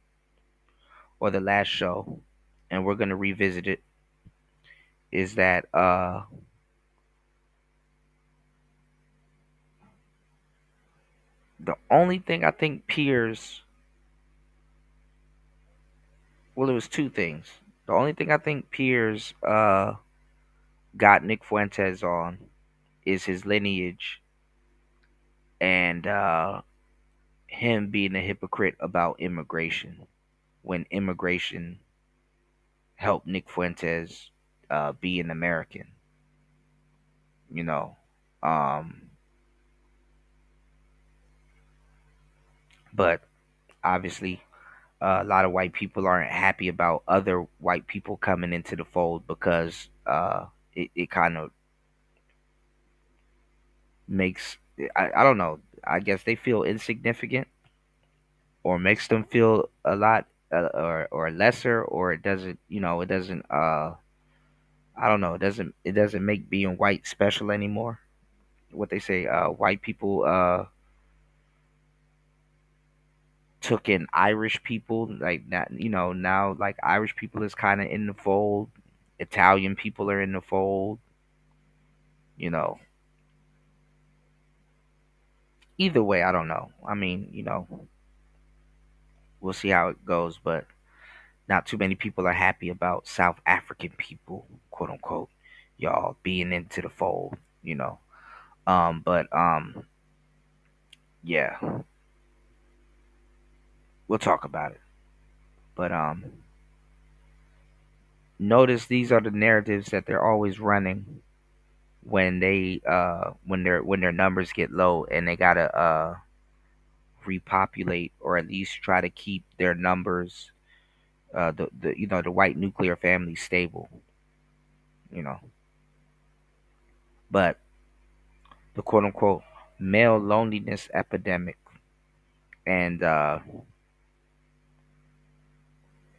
Speaker 1: or the last show, and we're gonna revisit it, is that the only thing I think Piers, well, it was two things. The only thing I think Piers got Nick Fuentes on is his lineage and him being a hypocrite about immigration when immigration help Nick Fuentes be an American. You know, um, but obviously, a lot of white people aren't happy about other white people coming into the fold because it kind of makes I don't know. I guess they feel insignificant or makes them feel a lot or lesser, or it doesn't, it doesn't I don't know, it doesn't make being white special anymore. What they say, white people took in Irish people, like that, now like Irish people is kind of in the fold, Italian people are in the fold, you know. Either way, I don't know. I mean, we'll see how it goes, but not too many people are happy about South African people, quote unquote, y'all being into the fold, you know. But yeah, we'll talk about it. But notice these are the narratives that they're always running when their numbers get low and they gotta repopulate or at least try to keep their numbers, the white nuclear family stable, you know. But the quote unquote male loneliness epidemic and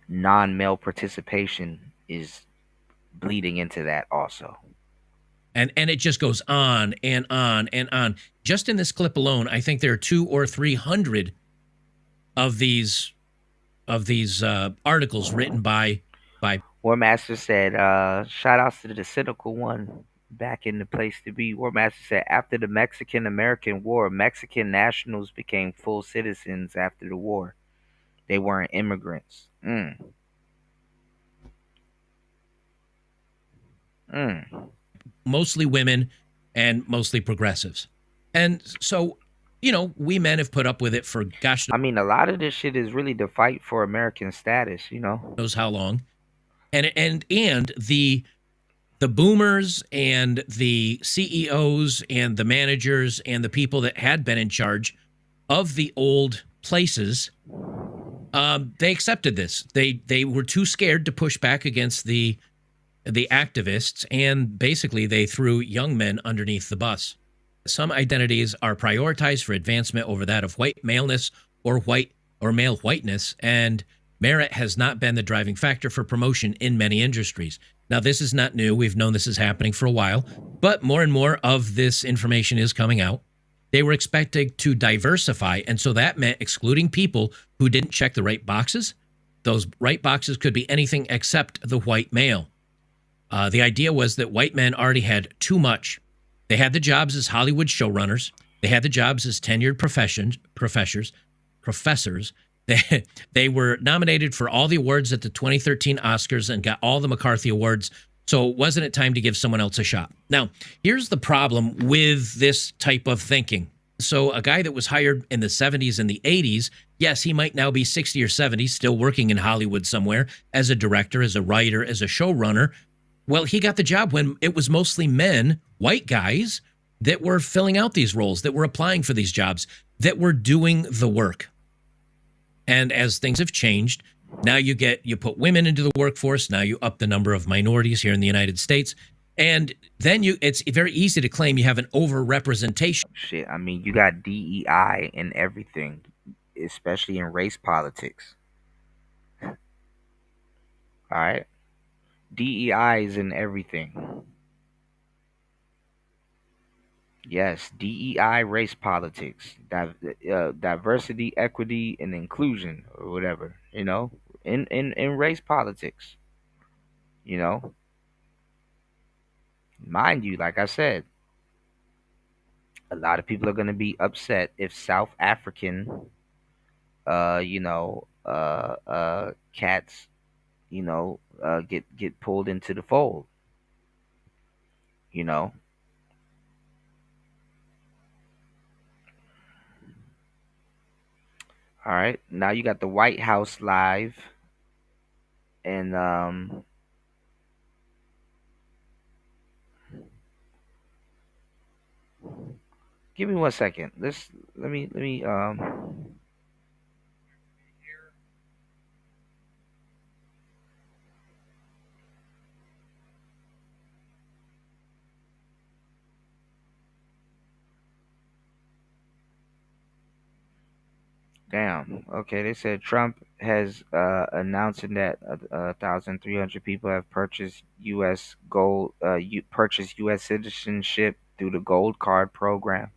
Speaker 1: non male participation is bleeding into that also.
Speaker 8: And it just goes on and on and on. Just in this clip alone, I think there are 200 or 300 of these articles written by
Speaker 1: War Master said, shout outs to the cynical one back in the place to be. War Master said, after the Mexican American War, Mexican nationals became full citizens after the war. They weren't immigrants.
Speaker 8: Mostly women and mostly progressives. And so, we men have put up with it for gosh
Speaker 1: I mean, a lot of this shit is really the fight for American status,
Speaker 8: knows how long. And the boomers and the CEOs and the managers and the people that had been in charge of the old places, they accepted this. They were too scared to push back against the activists, and basically they threw young men underneath the bus. Some identities are prioritized for advancement over that of white maleness or male whiteness, and merit has not been the driving factor for promotion in many industries. Now, this is not new. We've known this is happening for a while, but more and more of this information is coming out. They were expected to diversify, and so that meant excluding people who didn't check the right boxes. Those right boxes could be anything except the white male. The idea was that white men already had too much. They had the jobs as Hollywood showrunners. They had the jobs as tenured professors. They were nominated for all the awards at the 2013 Oscars and got all the McCarthy Awards. So wasn't it time to give someone else a shot? Now, here's the problem with this type of thinking. So a guy that was hired in the 70s and the 80s, yes, he might now be 60 or 70, still working in Hollywood somewhere as a director, as a writer, as a showrunner. Well, he got the job when it was mostly men, white guys, that were filling out these roles, that were applying for these jobs, that were doing the work. And as things have changed, now you put women into the workforce, now you up the number of minorities here in the United States, and then it's very easy to claim you have an overrepresentation.
Speaker 1: Shit, I mean, you got DEI in everything, especially in race politics. All right? DEI is in everything. Yes, DEI, race politics, diversity, equity, and inclusion, or whatever. In race politics. You know, mind you, like I said, a lot of people are going to be upset if South African, cats, get pulled into the fold. You know. All right. Now you got the White House live, and Give me 1 second. Let me. Damn. Okay, they said Trump has announcing that 1,300 people have purchased U.S. gold, purchased U.S. citizenship through the Gold Card program.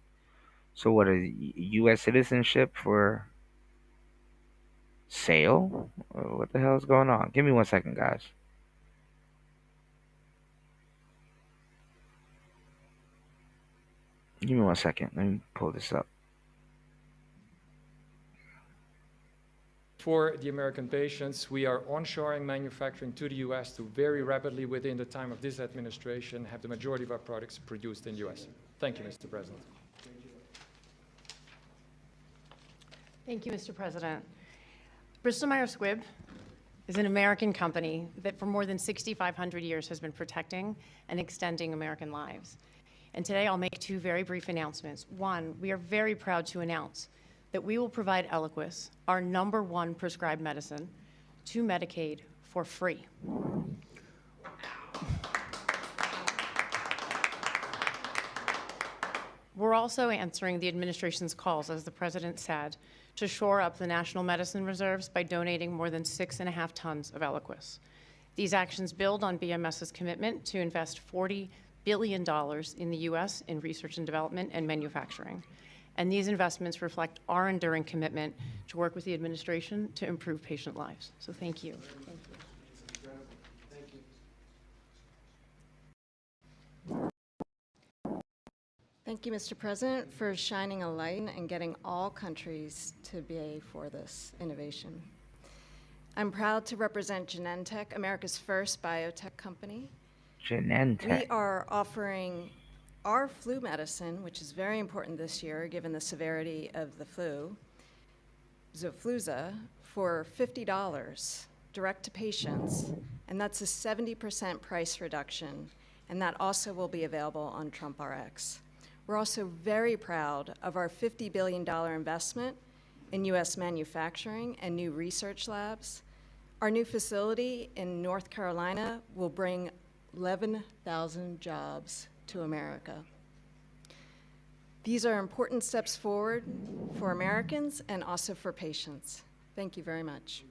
Speaker 1: So, what is U.S. citizenship for sale? What the hell is going on? Give me 1 second, guys. Give me 1 second. Let me pull this up.
Speaker 18: For the American patients, we are onshoring manufacturing to the U.S. to very rapidly, within the time of this administration, have the majority of our products produced in the U.S. Thank you, Mr. President.
Speaker 19: Thank you, Mr. President. Bristol Myers Squibb is an American company that for more than 6,500 years has been protecting and extending American lives. And today I'll make two very brief announcements. One, we are very proud to announce that we will provide Eliquis, our #1 prescribed medicine, to Medicaid for free. We're also answering the administration's calls, as the president said, to shore up the national medicine reserves by donating more than 6.5 tons of Eliquis. These actions build on BMS's commitment to invest $40 billion in the U.S. in research and development and manufacturing. And these investments reflect our enduring commitment to work with the administration to improve patient lives. So thank you. Thank you.
Speaker 22: Thank you, Mr. President, for shining a light and getting all countries to be for this innovation. I'm proud to represent Genentech, America's first biotech company.
Speaker 1: Genentech.
Speaker 22: We are offering our flu medicine, which is very important this year given the severity of the flu, Xofluza, for $50 direct to patients, and that's a 70% price reduction, and that also will be available on TrumpRx. We're also very proud of our $50 billion investment in U.S. manufacturing and new research labs. Our new facility in North Carolina will bring 11,000 jobs to America. These are important steps forward for Americans and also for patients. Thank you very much.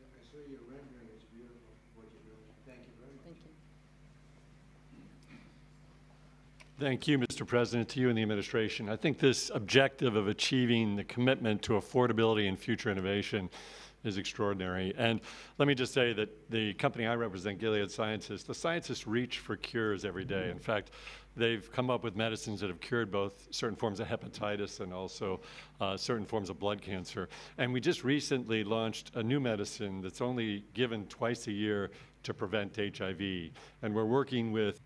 Speaker 23: Thank you, Mr. President, to you and the administration. I think this objective of achieving the commitment to affordability and future innovation is extraordinary. And let me just say that the company I represent, Gilead Sciences, the scientists reach for cures every day. In fact, they've come up with medicines that have cured both certain forms of hepatitis and also certain forms of blood cancer. And we just recently launched a new medicine that's only given twice a year to prevent HIV. And we're working with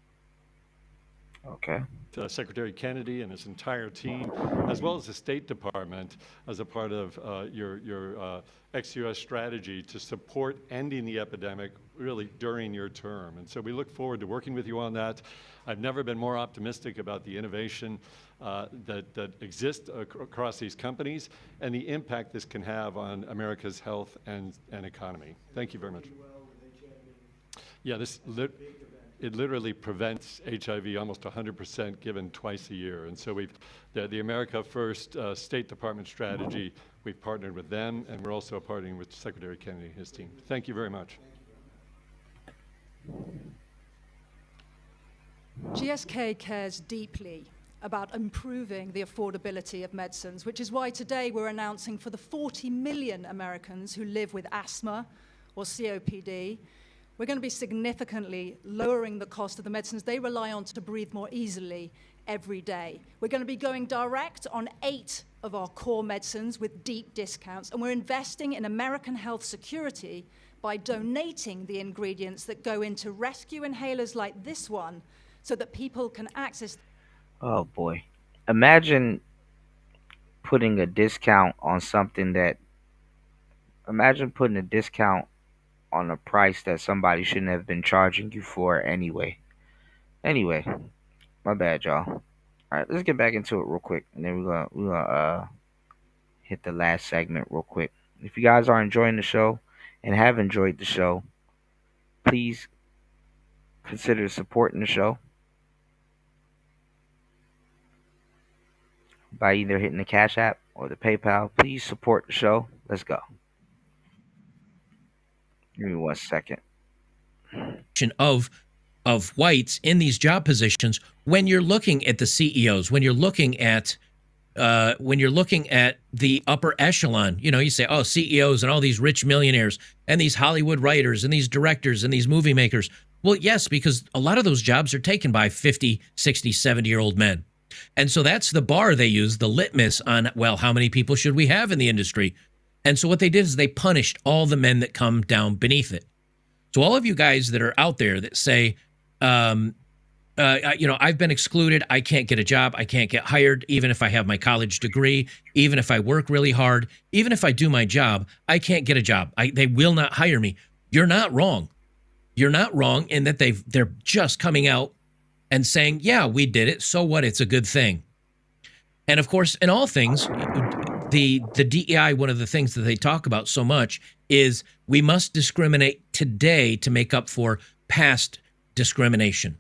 Speaker 23: Secretary Kennedy and his entire team, as well as the State Department, as a part of your ex-US strategy to support ending the epidemic really during your term. And so we look forward to working with you on that. I've never been more optimistic about the innovation that exists across these companies and the impact this can have on America's health and economy. Thank you very much. Yeah, it literally prevents HIV almost 100% given twice a year. And so the America First State Department strategy, we've partnered with them, and we're also partnering with Secretary Kennedy and his team. Thank you very much.
Speaker 25: GSK cares deeply about improving the affordability of medicines, which is why today we're announcing for the 40 million Americans who live with asthma or COPD, we're going to be significantly lowering the cost of the medicines they rely on to breathe more easily every day. We're going to be going direct on 8 of our core medicines with deep discounts, and we're investing in American health security by donating the ingredients that go into rescue inhalers like this one so that people can access.
Speaker 1: Oh boy. Imagine putting a discount on something that, imagine putting a discount on a price that somebody shouldn't have been charging you for anyway. Anyway, my bad, y'all. All right, let's get back into it real quick, and then we're gonna hit the last segment real quick. If you guys are enjoying the show and have enjoyed the show, please consider supporting the show by either hitting the Cash App or the PayPal. Please support the show. Let's go. Give me 1 second.
Speaker 8: Of whites in these job positions when you're looking at the CEOs, when you're looking at the upper echelon. You know, you say, oh, CEOs and all these rich millionaires and these Hollywood writers and these directors and these movie makers. Well, yes, because a lot of those jobs are taken by 50, 60, 70-year-old men. And so that's the bar they use, the litmus on, well, how many people should we have in the industry? And so what they did is they punished all the men that come down beneath it. So all of you guys that are out there that say, I've been excluded. I can't get a job. I can't get hired, even if I have my college degree, even if I work really hard, even if I do my job, I can't get a job. They will not hire me. You're not wrong. You're not wrong in that they're just coming out and saying, yeah, we did it. So what? It's a good thing. And of course, in all things, the DEI, one of the things that they talk about so much is we must discriminate today to make up for past discrimination.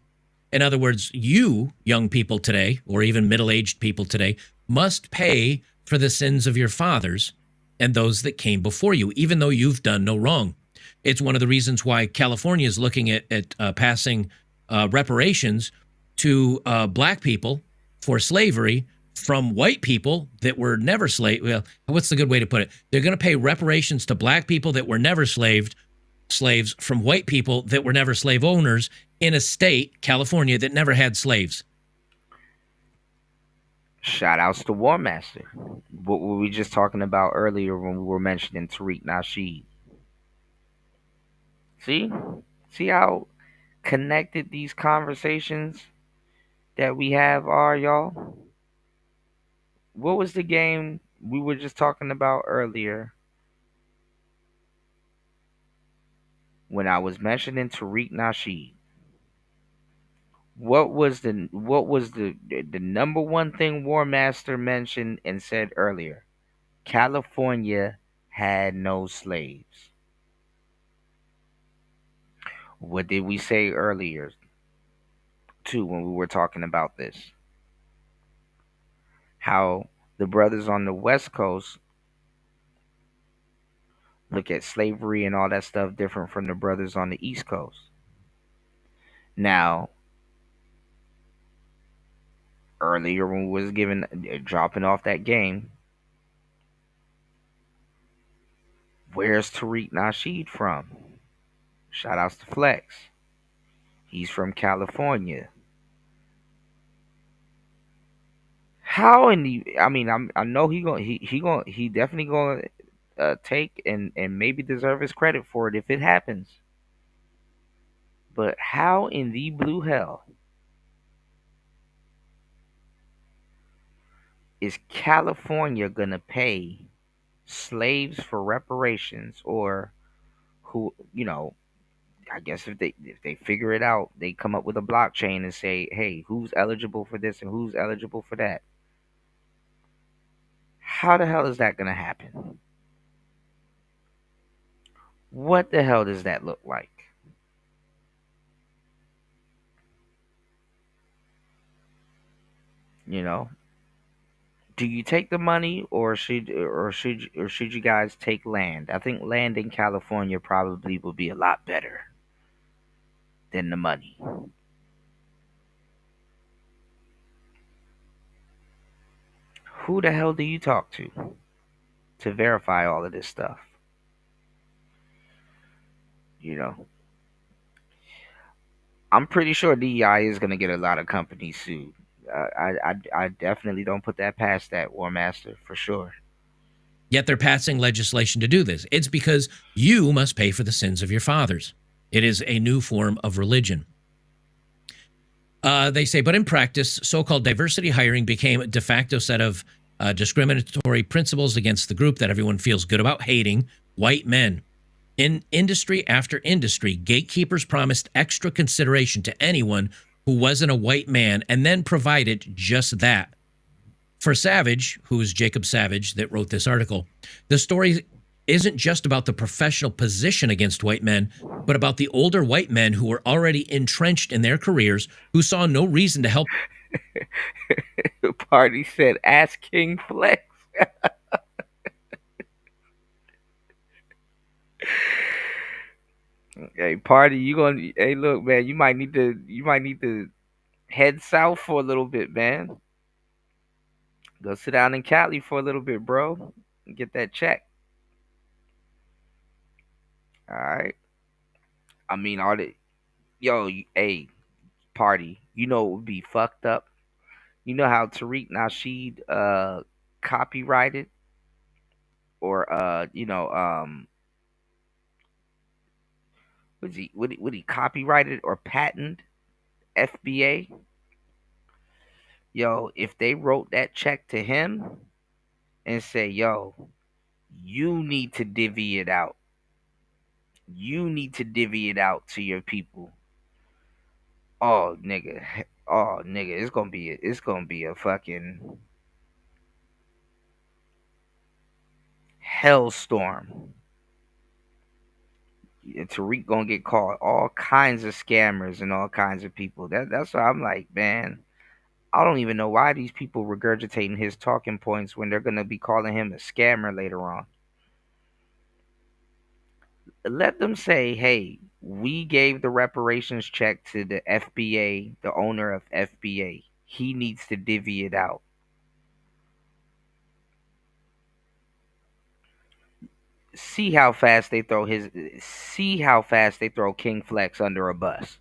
Speaker 8: In other words, you young people today, or even middle-aged people today, must pay for the sins of your fathers and those that came before you, even though you've done no wrong. It's one of the reasons why California is looking at passing reparations to black people for slavery from white people that were never slave. Well, what's the good way to put it? They're going to pay reparations to black people that were never slaves from white people that were never slave owners in a state, California, that never had slaves.
Speaker 1: Shout outs to War Master. What were we just talking about earlier when we were mentioning Tariq Nasheed? See how connected these conversations that we have are, y'all? What was the game we were just talking about earlier when I was mentioning Tariq Nasheed? What was the number one thing War Master mentioned and said earlier? California had no slaves. What did we say earlier too when we were talking about this? How the brothers on the West Coast look at slavery and all that stuff different from the brothers on the East Coast. Now, earlier when we was dropping off that game, where's Tariq Nasheed from? Shout outs to Flex. He's from California. How in the? I mean, I know he definitely gonna take and maybe deserve his credit for it if it happens. But how in the blue hell is California gonna pay slaves for reparations, or who, I guess if they figure it out, they come up with a blockchain and say, hey, who's eligible for this and who's eligible for that? How the hell is that gonna happen? What the hell does that look like? You know, do you take the money, or should you guys take land? I think land in California probably would be a lot better than the money. Who the hell do you talk to verify all of this stuff? You know, I'm pretty sure DEI is going to get a lot of companies sued. I definitely don't put that past that, War Master, for sure.
Speaker 8: Yet they're passing legislation to do this. It's because you must pay for the sins of your fathers. It is a new form of religion. They say, but in practice, so-called diversity hiring became a de facto set of discriminatory principles against the group that everyone feels good about hating, white men. In industry after industry, gatekeepers promised extra consideration to anyone who wasn't a white man and then provided just that. For Savage, who is Jacob Savage that wrote this article, the story isn't just about the professional position against white men, but about the older white men who were already entrenched in their careers, who saw no reason to help.
Speaker 1: Party said, ask King Flex. Hey, Party, hey, look, man, you might need to head south for a little bit, man. Go sit down in Cali for a little bit, bro, and get that check. All right. I mean, hey, Party, you know what would be fucked up? You know how Tariq Nasheed copyrighted or would he copyrighted or patent FBA? Yo, if they wrote that check to him and say, yo, you need to divvy it out. You need to divvy it out to your people. Oh nigga. Oh nigga, it's gonna be a fucking hellstorm. Tariq gonna get caught all kinds of scammers and all kinds of people. That's why I'm like, man, I don't even know why these people regurgitating his talking points when they're gonna be calling him a scammer later on. Let them say, hey, we gave the reparations check to the FBA, the owner of FBA. He needs to divvy it out. See how fast they throw King Flex under a bus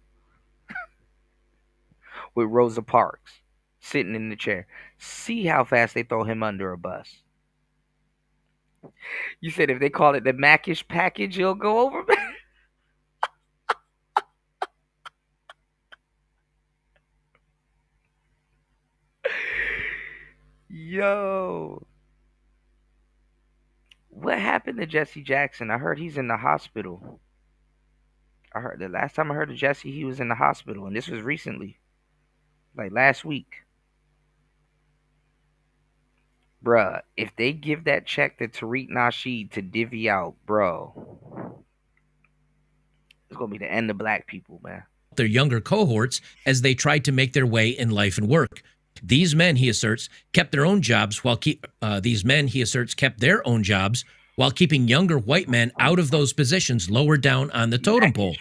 Speaker 1: with Rosa Parks sitting in the chair. See how fast they throw him under a bus. You said if they call it the Macish package, he'll go over. Yo. What happened to Jesse Jackson? I heard he's in the hospital. I heard the last time I heard of Jesse, he was in the hospital, and this was recently. Like last week. Bruh, if they give that check to Tariq Nasheed to divvy out, bro, it's gonna be the end of black people, man.
Speaker 8: Their younger cohorts as they tried to make their way in life and work. These men, he asserts, kept their own jobs while kept their own jobs while keeping younger white men out of those positions lower down on the totem pole.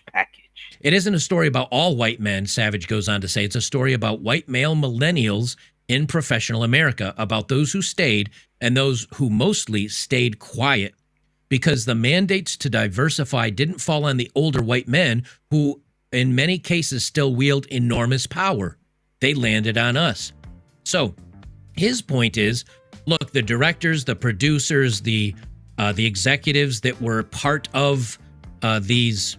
Speaker 8: It isn't a story about all white men, Savage goes on to say. It's a story about white male millennials in professional America, about those who stayed and those who mostly stayed quiet, because the mandates to diversify didn't fall on the older white men who, in many cases, still wield enormous power. They landed on us. So his point is, look, the directors, the producers, the executives that were part of these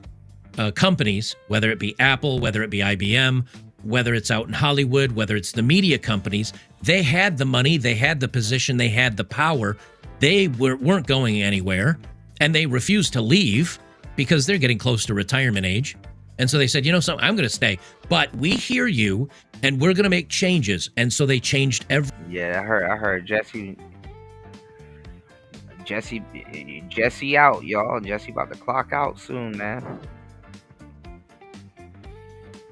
Speaker 8: companies, whether it be Apple, whether it be IBM, whether it's out in Hollywood, whether it's the media companies, they had the money, they had the position, they had the power. They weren't going anywhere, and they refused to leave because they're getting close to retirement age. And so they said, you know something, I'm going to stay. But we hear you, and we're going to make changes. And so they changed everything.
Speaker 1: Yeah, I heard Jesse out, y'all. Jesse about to clock out soon, man.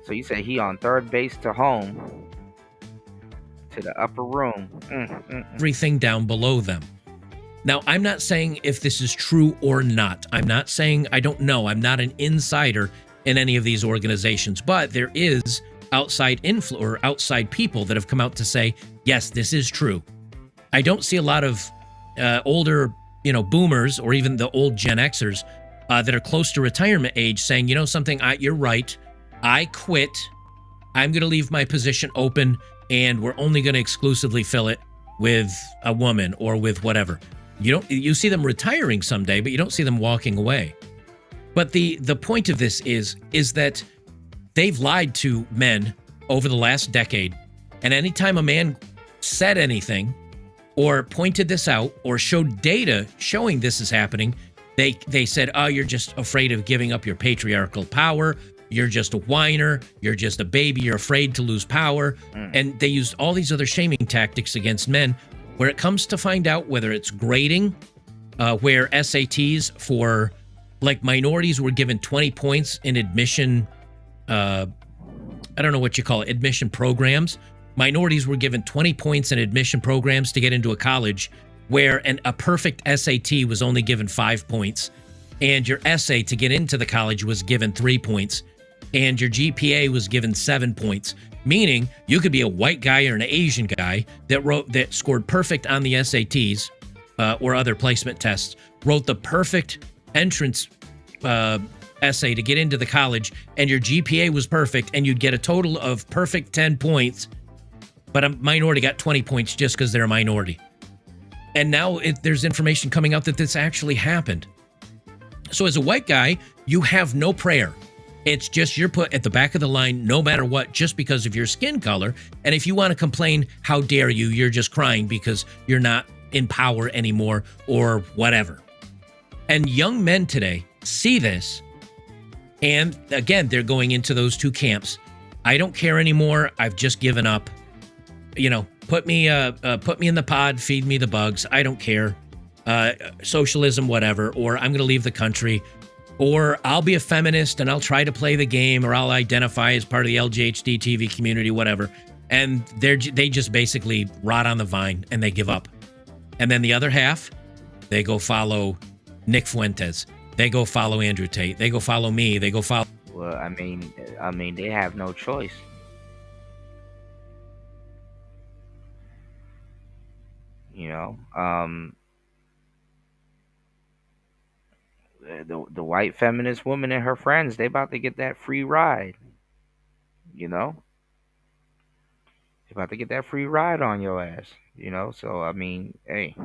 Speaker 1: So you say he on third base to home, to the upper room.
Speaker 8: Everything down below them. Now, I'm not saying if this is true or not. I'm not saying I don't know. I'm not an insider in any of these organizations, but there is outside or outside people that have come out to say, yes, this is true. I don't see a lot of older, boomers or even the old Gen Xers that are close to retirement age saying, you know something, you're right. I quit. I'm going to leave my position open, and we're only going to exclusively fill it with a woman or with whatever. You see them retiring someday, but you don't see them walking away. But the point of this is that they've lied to men over the last decade, and anytime a man said anything or pointed this out or showed data showing this is happening, they said, oh, you're just afraid of giving up your patriarchal power. you're just a whiner, you're just a baby, you're afraid to lose power. And they used all these other shaming tactics against men. Where it comes to find out whether it's grading, where SATs for like minorities were given 20 points in admission, I don't know what you call it, admission programs. Minorities were given 20 points in admission programs to get into a college, where a perfect SAT was only given 5 points, and your essay to get into the college was given 3 points, and your GPA was given 7 points. Meaning you could be a white guy or an Asian guy that scored perfect on the SATs or other placement tests, wrote the perfect entrance essay to get into the college, and your GPA was perfect, and you'd get a total of perfect 10 points, but a minority got 20 points just because they're a minority. And now there's information coming out that this actually happened. So as a white guy, you have no prayer. It's just you're put at the back of the line no matter what, just because of your skin color. And if you want to complain, how dare you, you're just crying because you're not in power anymore or whatever. And young men today see this. And again, they're going into those two camps. I don't care anymore. I've just given up. You know, put me in the pod, feed me the bugs. I don't care. Socialism, whatever. Or I'm going to leave the country. Or I'll be a feminist and I'll try to play the game, or I'll identify as part of the LGHD TV community, whatever. And they just basically rot on the vine and they give up. And then the other half, they go follow Nick Fuentes. They go follow Andrew Tate. They go follow me. They go follow.
Speaker 1: Well, I mean, they have no choice. You know, the white feminist woman and her friends, they about to get that free ride. You know, they about to get that free ride on your ass. You know, so I mean, hey.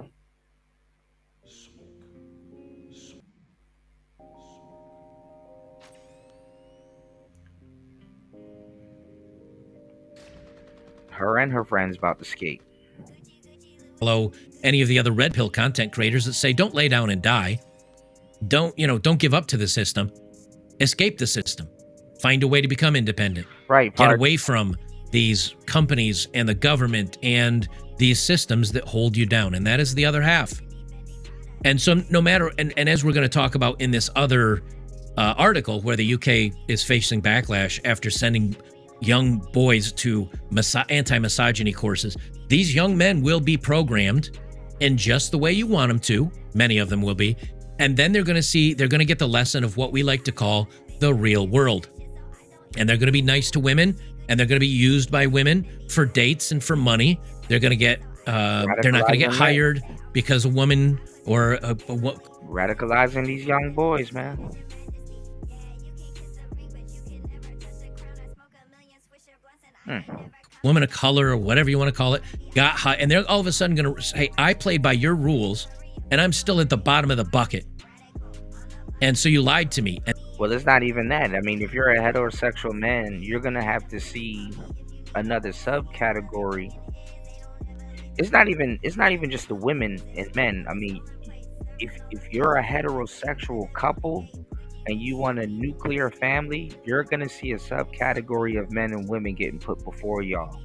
Speaker 1: Her and her friends about to skate.
Speaker 8: Follow any of the other red pill content creators that say, don't lay down and die. Don't give up to the system. Escape the system. Find a way to become independent.
Speaker 1: Right.
Speaker 8: Get away from these companies and the government and these systems that hold you down. And that is the other half. And so no matter, and as we're going to talk about in this other article where the UK is facing backlash after sending young boys to anti-misogyny courses, these young men will be programmed in just the way you want them to. Many of them will be. And then they're going to get the lesson of what we like to call the real world. And they're going to be nice to women, and they're going to be used by women for dates and for money. They're going to get, they're not going to get hired because a woman or
Speaker 1: radicalizing these young boys, man.
Speaker 8: Woman of color or whatever you want to call it got high, and they're all of a sudden going to say, hey, I played by your rules and I'm still at the bottom of the bucket, and so you lied to me.
Speaker 1: Well, it's not even that. I mean, if you're a heterosexual man, you're gonna have to see another subcategory. It's not even just the women and men. I mean, if you're a heterosexual couple and you want a nuclear family, you're gonna see a subcategory of men and women getting put before y'all.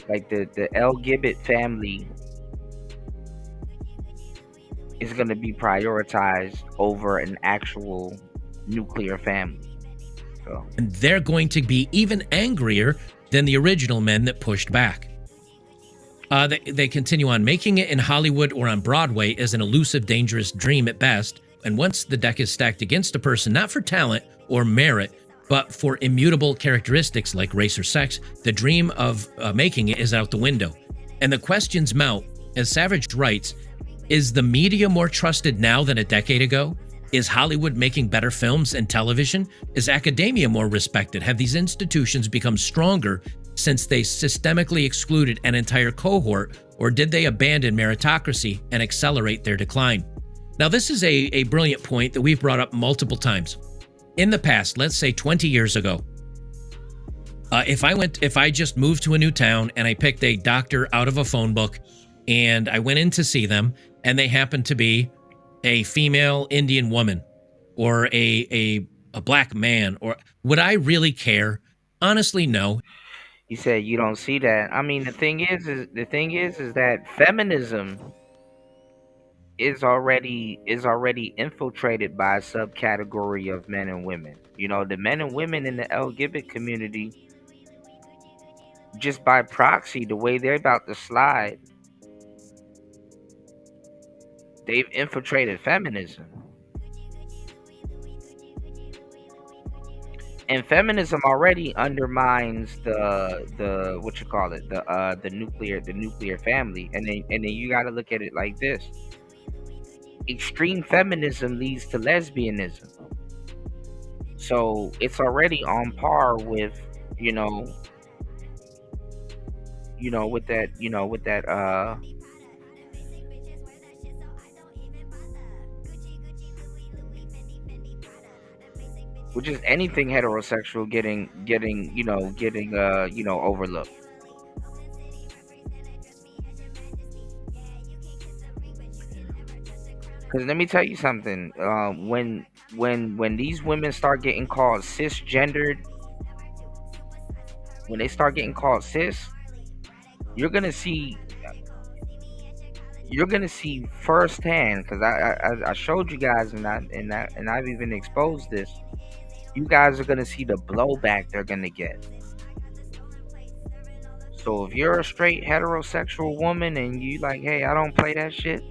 Speaker 1: Like the L. Gibbet family is gonna be prioritized over an actual nuclear family. So.
Speaker 8: And they're going to be even angrier than the original men that pushed back. They continue on. Making it in Hollywood or on Broadway is an elusive, dangerous dream at best. And once the deck is stacked against a person, not for talent or merit, but for immutable characteristics like race or sex, the dream of making it is out the window. And the questions mount. As Savage writes, is the media more trusted now than a decade ago? Is Hollywood making better films and television? Is academia more respected? Have these institutions become stronger since they systemically excluded an entire cohort, or did they abandon meritocracy and accelerate their decline? Now, this is a brilliant point that we've brought up multiple times. In the past, let's say 20 years ago, if I just moved to a new town and I picked a doctor out of a phone book and I went in to see them, and they happened to be a female Indian woman or a a black man, or would I really care? Honestly, no.
Speaker 1: You said you don't see that. I mean, the thing is that feminism is already infiltrated by a subcategory of men and women. You know, the men and women in the LGBT community, just by proxy, the way they're about to slide, they've infiltrated feminism. And feminism already undermines the what you call it, the nuclear family. And then you got to look at it like this: extreme feminism leads to lesbianism. So it's already on par with, you know, with that which is anything heterosexual getting overlooked. Because let me tell you something. When these women start getting called cisgendered, when they start getting called cis, you're gonna see firsthand. Because I showed you guys, and I've even exposed this. You guys are gonna see the blowback they're gonna get. So if you're a straight heterosexual woman and you like, hey, I don't play that shit,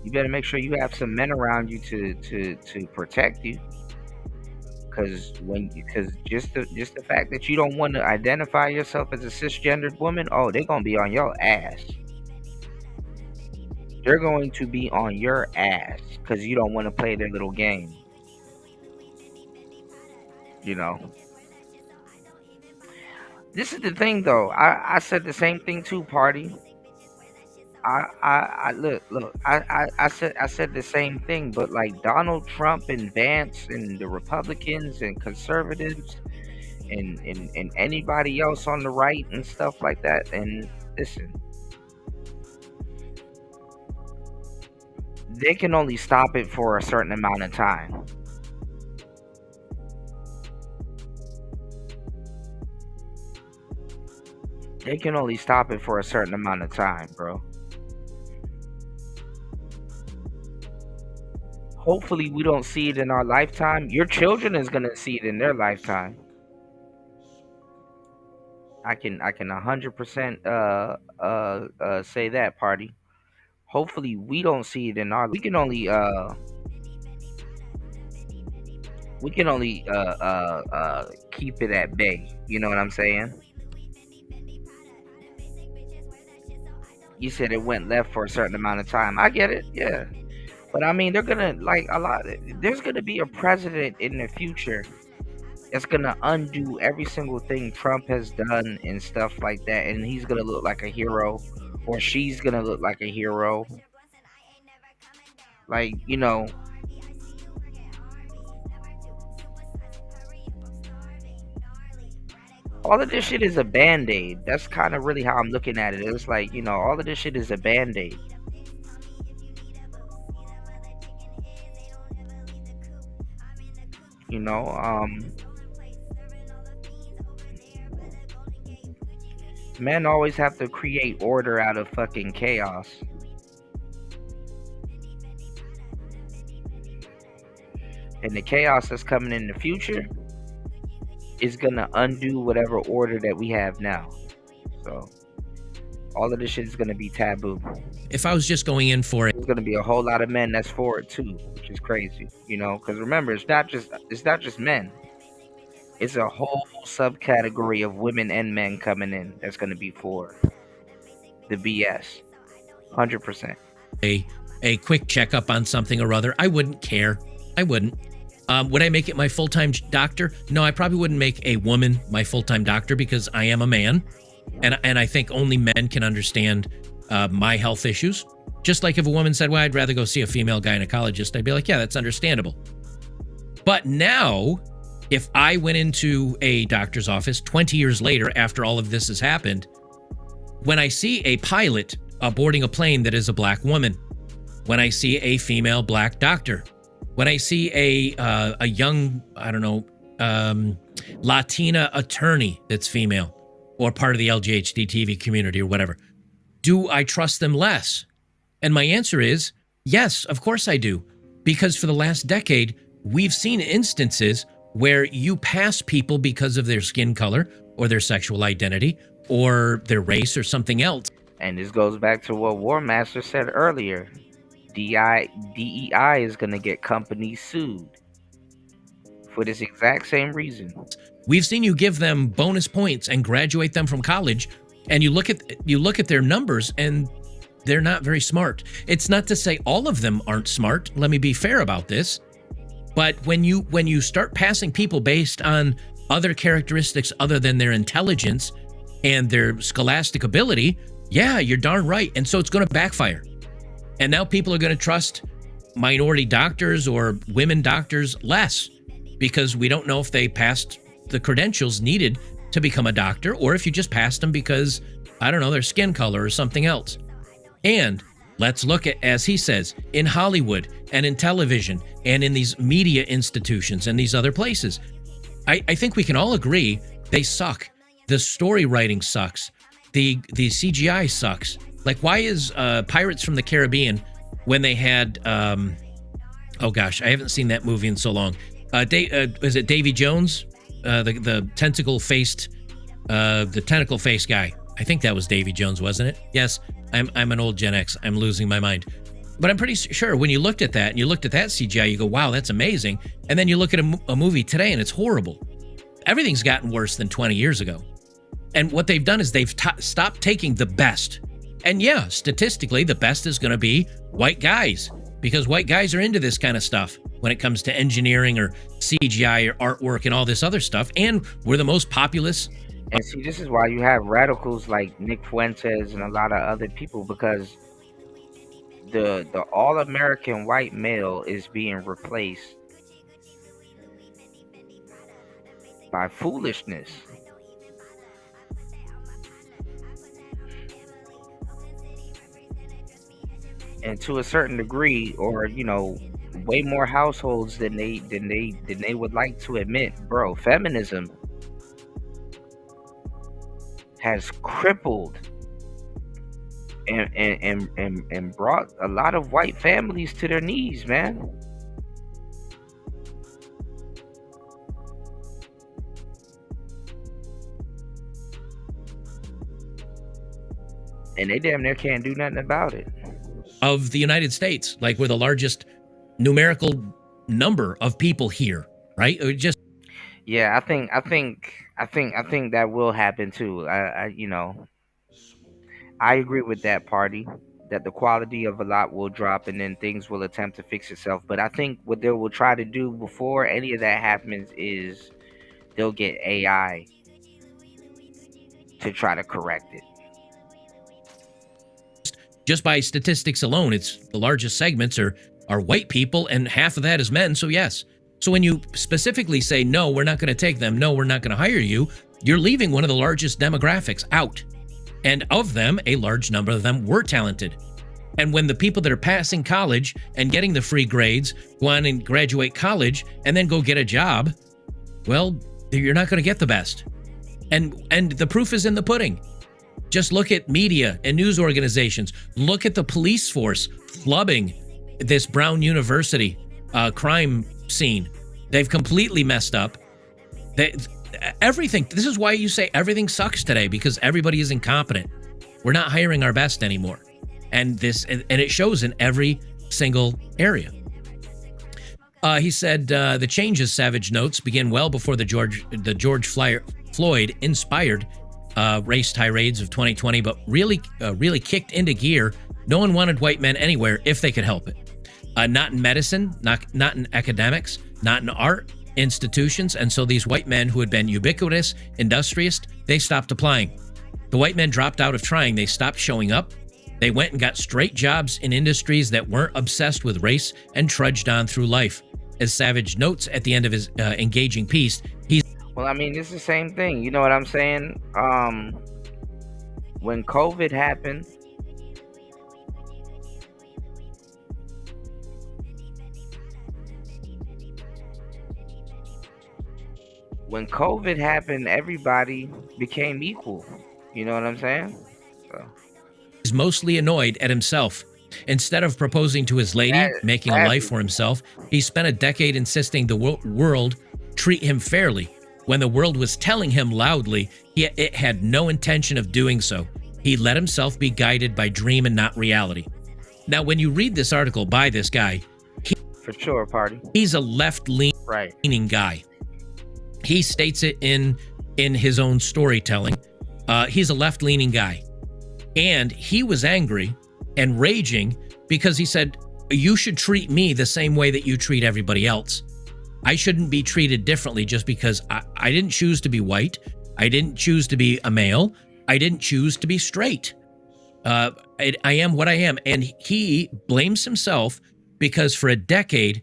Speaker 1: you better make sure you have some men around you to protect you. Because just the fact that you don't want to identify yourself as a cisgendered woman, oh, they're gonna be on your ass. They're going to be on your ass because you don't want to play their little game. You know. This is the thing, though. I said the same thing too, party. I look. I said the same thing, but like Donald Trump and Vance and the Republicans and conservatives and anybody else on the right and stuff like that. And listen, they can only stop it for a certain amount of time. They can only stop it for a certain amount of time, bro. Hopefully we don't see it in our lifetime. Your children is gonna see it in their lifetime. I can 100% say that, party. Hopefully we don't see it in our. We can only keep it at bay. You know what I'm saying? You said it went left for a certain amount of time. I get it, yeah. But I mean, they're gonna like a lot. There's gonna be a president in the future that's gonna undo every single thing Trump has done and stuff like that, and he's gonna look like a hero, or she's gonna look like a hero. Like, you know, all of this shit is a band-aid. That's kind of really how I'm looking at it. It's like, you know, all of this shit is a band-aid. You know, men always have to create order out of fucking chaos. And the chaos that's coming in the future is gonna undo whatever order that we have now. So all of this shit is gonna be taboo.
Speaker 8: If I was just going in for it,
Speaker 1: there's gonna be a whole lot of men that's for it too, which is crazy. You know, because remember, it's not just men. It's a whole subcategory of women and men coming in that's gonna be for the BS. 100%.
Speaker 8: A quick checkup on something or other, I wouldn't care. I wouldn't. Would I make it my full-time doctor? No, I probably wouldn't make a woman my full-time doctor because I am a man. And I think only men can understand my health issues. Just like if a woman said, well, I'd rather go see a female gynecologist, I'd be like, yeah, that's understandable. But now, if I went into a doctor's office 20 years later after all of this has happened, when I see a pilot boarding a plane that is a black woman, when I see a female black doctor, When I see a young, I don't know, Latina attorney that's female or part of the LGHD community or whatever, do I trust them less? And my answer is yes, of course I do. Because for the last decade, we've seen instances where you pass people because of their skin color or their sexual identity or their race or something else.
Speaker 1: And this goes back to what War Master said earlier. DEI is going to get companies sued for this exact same reason.
Speaker 8: We've seen you give them bonus points and graduate them from college, and you look at their numbers and they're not very smart. It's not to say all of them aren't smart. Let me be fair about this. But when you start passing people based on other characteristics other than their intelligence and their scholastic ability, yeah, you're darn right. And so it's going to backfire. And now people are going to trust minority doctors or women doctors less because we don't know if they passed the credentials needed to become a doctor or if you just passed them because, I don't know, their skin color or something else. And let's look at, as he says, in Hollywood and in television and in these media institutions and these other places. I think we can all agree they suck. The story writing sucks. The CGI sucks. Like, why is Pirates from the Caribbean, when they had, oh gosh, I haven't seen that movie in so long. Is it Davy Jones? The tentacle-faced guy. I think that was Davy Jones, wasn't it? Yes, I'm an old Gen X. I'm losing my mind. But I'm pretty sure when you looked at that and you looked at that CGI, you go, wow, that's amazing. And then you look at a movie today and it's horrible. Everything's gotten worse than 20 years ago. And what they've done is they've stopped taking the best. And yeah, statistically, the best is going to be white guys because white guys are into this kind of stuff when it comes to engineering or CGI or artwork and all this other stuff. And we're the most populous.
Speaker 1: And see, this is why you have radicals like Nick Fuentes and a lot of other people, because the all-American white male is being replaced by foolishness. And to a certain degree, or way more households than they would like to admit, bro. Feminism has crippled and brought a lot of white families to their knees, man. And they damn near can't do nothing about it.
Speaker 8: Of the United States, like we're the largest numerical number of people here, right? Or just
Speaker 1: yeah, I think that will happen too. I agree with that party that the quality of a lot will drop and then things will attempt to fix itself. But I think what they will try to do before any of that happens is they'll get AI to try to correct it.
Speaker 8: Just by statistics alone, it's the largest segments are white people and half of that is men. So yes. So when you specifically say, no, we're not going to take them, no, we're not going to hire you, you're leaving one of the largest demographics out. And of them, a large number of them were talented. And when the people that are passing college and getting the free grades go on and graduate college and then go get a job, well, you're not going to get the best. And the proof is in the pudding. Just look at media and news organizations. Look at the police force flubbing this Brown University crime scene. They've completely messed up. Everything. This is why you say everything sucks today, because everybody is incompetent. We're not hiring our best anymore. And it shows in every single area. He said the changes, Savage notes, begin well before the George Floyd inspired race tirades of 2020, but really kicked into gear. No one wanted white men anywhere if they could help it. Not in medicine, not in academics, not in art institutions. And so these white men who had been ubiquitous, industrious, they stopped applying. The white men dropped out of trying. They stopped showing up. They went and got straight jobs in industries that weren't obsessed with race and trudged on through life. As Savage notes at the end of his engaging piece,
Speaker 1: well, I mean, it's the same thing. You know what I'm saying? When COVID happened, when COVID happened, everybody became equal. You know what I'm saying? So.
Speaker 8: He's mostly annoyed at himself. Instead of proposing to his lady, making a life for himself, he spent a decade insisting the world treat him fairly, when the world was telling him loudly it had no intention of doing so. He let himself be guided by dream and not reality. Now, when you read this article by this guy,
Speaker 1: for sure, party.
Speaker 8: He's a left-leaning guy. He states it in his own storytelling. He's a left-leaning guy. And he was angry and raging because he said, you should treat me the same way that you treat everybody else. I shouldn't be treated differently just because I didn't choose to be white. I didn't choose to be a male. I didn't choose to be straight. I am what I am. And he blames himself because for a decade,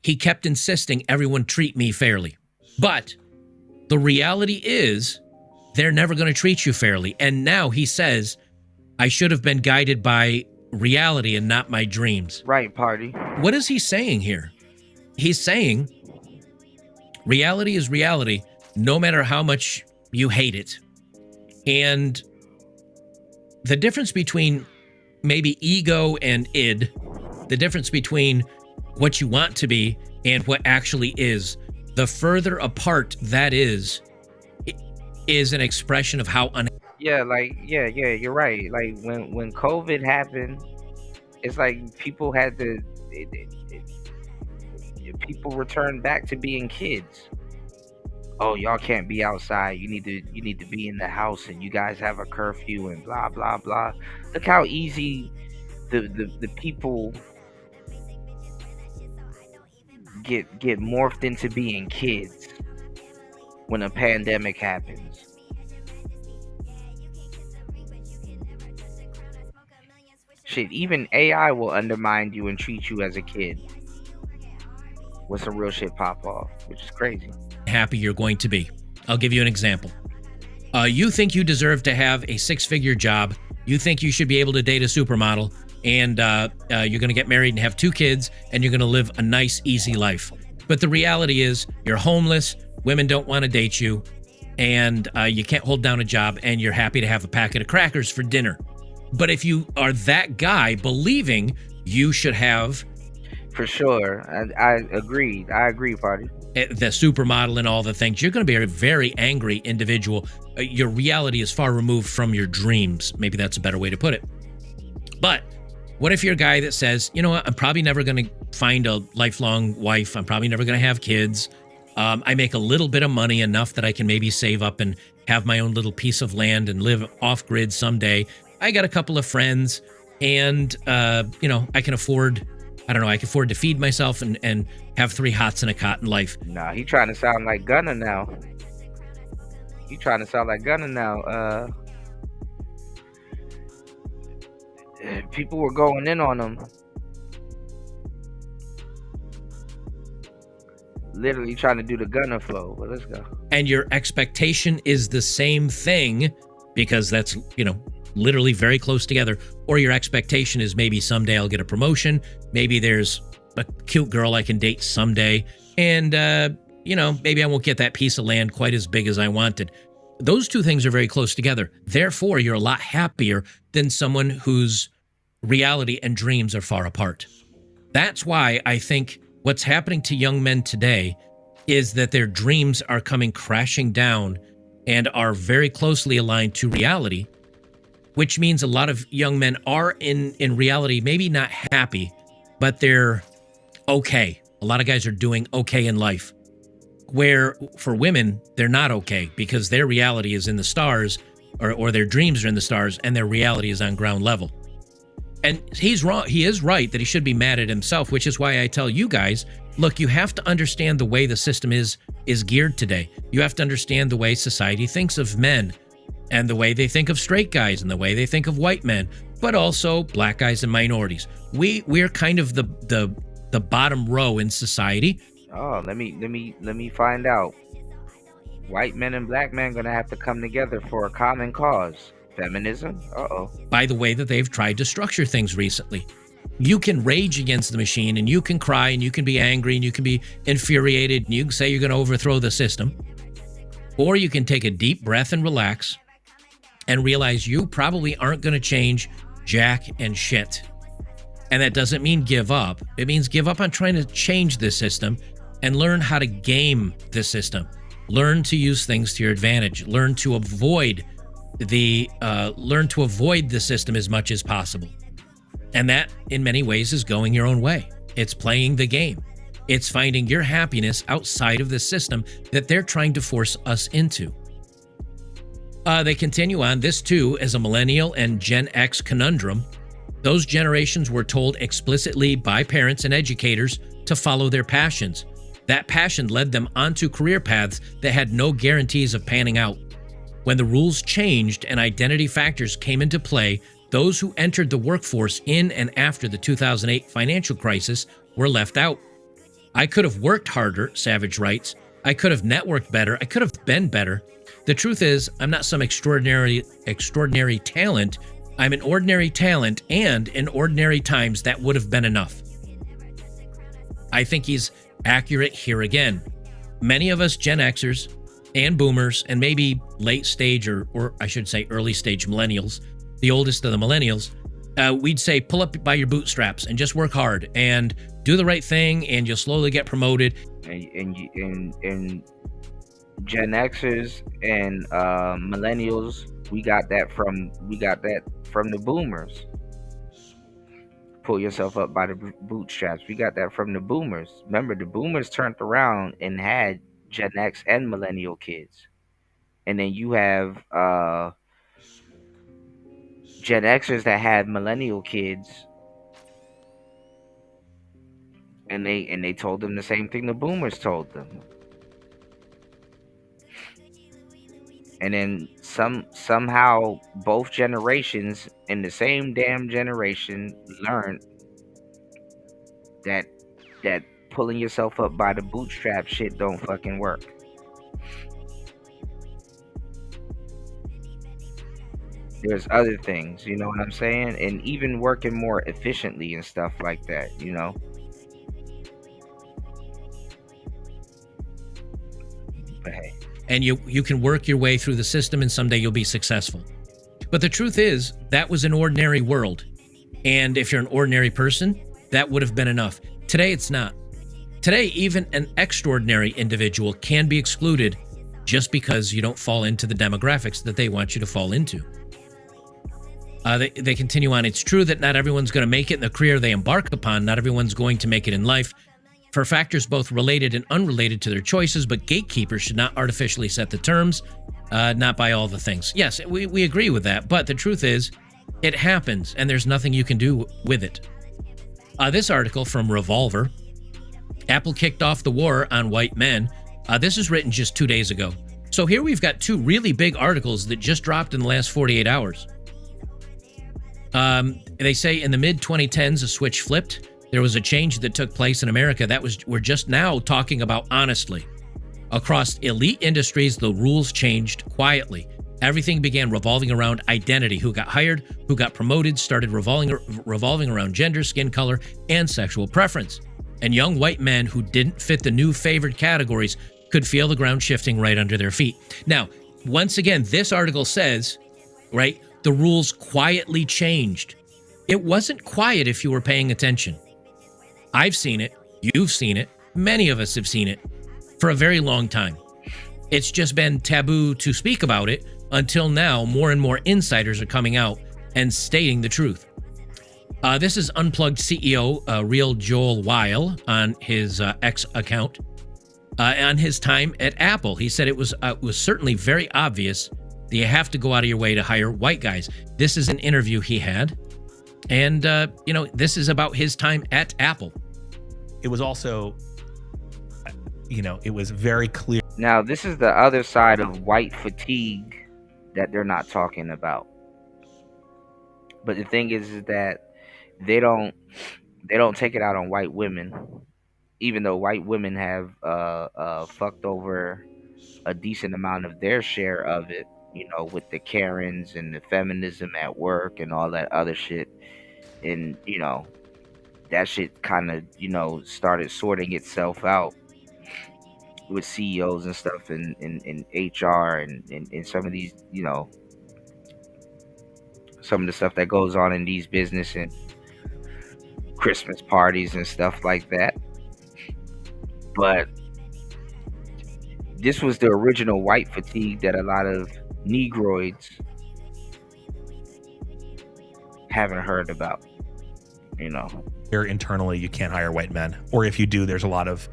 Speaker 8: he kept insisting everyone treat me fairly. But the reality is they're never going to treat you fairly. And now he says, I should have been guided by reality and not my dreams.
Speaker 1: Right, party.
Speaker 8: What is he saying here? He's saying reality is reality, no matter how much you hate it. And the difference between maybe ego and id, the difference between what you want to be and what actually is, the further apart that is an expression of how
Speaker 1: yeah, you're right. Like when COVID happened, it's like people had to people returned back to being kids. Oh, y'all can't be outside. You need to be in the house, and you guys have a curfew and blah blah blah. Look how easy the people get morphed into being kids when a pandemic happens. Shit, even AI will undermine you and treat you as a kid with some real shit pop off, which is crazy.
Speaker 8: happy you're going to be. I'll give you an example. You think you deserve to have a six-figure job. You think you should be able to date a supermodel, and you're going to get married and have 2 kids, and you're going to live a nice, easy life. But the reality is you're homeless, women don't want to date you, and you can't hold down a job, and you're happy to have a packet of crackers for dinner. But if you are that guy believing you should have...
Speaker 1: For sure. I agree, party.
Speaker 8: The supermodel and all the things, you're going to be a very angry individual. Your reality is far removed from your dreams. Maybe that's a better way to put it. But what if you're a guy that says, you know what, I'm probably never going to find a lifelong wife. I'm probably never going to have kids. I make a little bit of money, enough that I can maybe save up and have my own little piece of land and live off-grid someday. I got a couple of friends, and, I can afford... I can afford to feed myself and have 3 hots and a cot in life.
Speaker 1: Nah, he trying to sound like Gunna now. People were going in on him. Literally trying to do the Gunna flow, but let's go.
Speaker 8: And your expectation is the same thing, because that's, literally very close together. Or your expectation is maybe someday I'll get a promotion. Maybe there's a cute girl I can date someday. And, maybe I won't get that piece of land quite as big as I wanted. Those 2 things are very close together. Therefore, you're a lot happier than someone whose reality and dreams are far apart. That's why I think what's happening to young men today is that their dreams are coming crashing down and are very closely aligned to reality, which means a lot of young men are in reality, maybe not happy, but they're okay. A lot of guys are doing okay in life. Where for women, they're not okay because their reality is in the stars, or their dreams are in the stars, and their reality is on ground level. And he's wrong. He is right that he should be mad at himself, which is why I tell you guys, look, you have to understand the way the system is geared today. You have to understand the way society thinks of men, and the way they think of straight guys, and the way they think of white men, but also black guys and minorities. We're kind of the bottom row in society.
Speaker 1: Oh, let me find out. White men and black men gonna have to come together for a common cause. Feminism? Uh-oh.
Speaker 8: By the way that they've tried to structure things recently. You can rage against the machine, and you can cry, and you can be angry, and you can be infuriated, and you can say you're gonna overthrow the system. Or you can take a deep breath and relax and realize you probably aren't going to change jack and shit. And that doesn't mean give up. It means give up on trying to change the system and learn how to game the system. Learn to use things to your advantage. Learn to avoid the system as much as possible. And that, in many ways, is going your own way. It's playing the game. It's finding your happiness outside of the system that they're trying to force us into. They continue on, this too, as a millennial and Gen X conundrum. Those generations were told explicitly by parents and educators to follow their passions. That passion led them onto career paths that had no guarantees of panning out. When the rules changed and identity factors came into play, those who entered the workforce in and after the 2008 financial crisis were left out. I could have worked harder, Savage writes. I could have networked better. I could have been better. The truth is, I'm not some extraordinary talent. I'm an ordinary talent, and in ordinary times, that would have been enough. I think he's accurate here again. Many of us Gen Xers and boomers, and maybe late stage or I should say early stage millennials, the oldest of the millennials, we'd say pull up by your bootstraps and just work hard and do the right thing, and you'll slowly get promoted.
Speaker 1: And Gen Xers and millennials, we got that from the boomers. Pull yourself up by the bootstraps. We got that from the boomers. Remember, the boomers turned around and had Gen X and millennial kids, and then you have Gen Xers that had millennial kids, and they told them the same thing the boomers told them. And then somehow both generations in the same damn generation learned that pulling yourself up by the bootstrap shit don't fucking work. There's other things, you know what I'm saying? And even working more efficiently and stuff like that, you know? But hey.
Speaker 8: And you can work your way through the system, and someday you'll be successful. But the truth is, that was an ordinary world. And if you're an ordinary person, that would have been enough. Today, it's not. Today, even an extraordinary individual can be excluded just because you don't fall into the demographics that they want you to fall into. They continue on. It's true that not everyone's going to make it in the career they embark upon. Not everyone's going to make it in life, for factors both related and unrelated to their choices, but gatekeepers should not artificially set the terms, not by all the things. Yes, we agree with that, but the truth is, it happens, and there's nothing you can do with it. This article from Revolver, Apple kicked off the war on white men. This is written just 2 days ago. So here we've got two really big articles that just dropped in the last 48 hours. They say in the mid-2010s, a switch flipped. There was a change that took place in America that we're just now talking about honestly. Across elite industries, the rules changed quietly. Everything began revolving around identity. Who got hired, who got promoted, started revolving around gender, skin color, and sexual preference. And young white men who didn't fit the new favored categories could feel the ground shifting right under their feet. Now, once again, this article says, right, the rules quietly changed. It wasn't quiet if you were paying attention. I've seen it. You've seen it. Many of us have seen it for a very long time. It's just been taboo to speak about it until now. More and more insiders are coming out and stating the truth. This is Unplugged CEO, Real Joel Weil, on his X account. On his time at Apple, he said it was certainly very obvious that you have to go out of your way to hire white guys. This is an interview he had. And, this is about his time at Apple.
Speaker 9: It was also, it was very clear.
Speaker 1: Now, this is the other side of white fatigue that they're not talking about. But the thing is that they don't take it out on white women, even though white women have fucked over a decent amount of their share of it, with the Karens and the feminism at work and all that other shit. And, that shit kind of, started sorting itself out. with CEOs and stuff in HR and some of these, you know, some of the stuff that goes on in these business and Christmas parties and stuff like that. But this was the original white fatigue that a lot of Negroids haven't heard about, you know.
Speaker 9: Here internally, you can't hire white men, or if you do, there's a lot of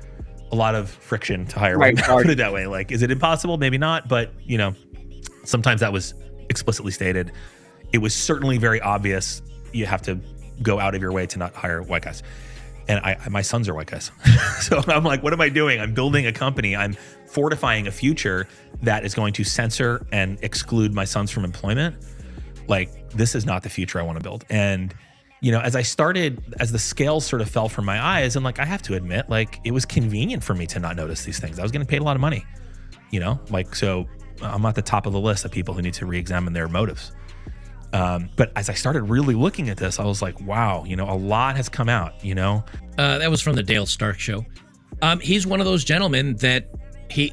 Speaker 9: friction to hire
Speaker 1: Right,
Speaker 9: white men. Put it that way. Like, is it impossible? Maybe not, but you know, sometimes that was explicitly stated. It was certainly very obvious. You have to go out of your way to not hire white guys. And my sons are white guys. So I'm like, what am I doing? I'm building a company. I'm fortifying a future that is going to censor and exclude my sons from employment. Like, this is not the future I want to build. And, you know, as the scales sort of fell from my eyes, and like, I have to admit, like, it was convenient for me to not notice these things. I was getting paid a lot of money, you know, like, so I'm at the top of the list of people who need to re-examine their motives. But as I started really looking at this, I was like, wow, you know, a lot has come out, you know?
Speaker 8: That was from the Dale Stark Show. He's one of those gentlemen that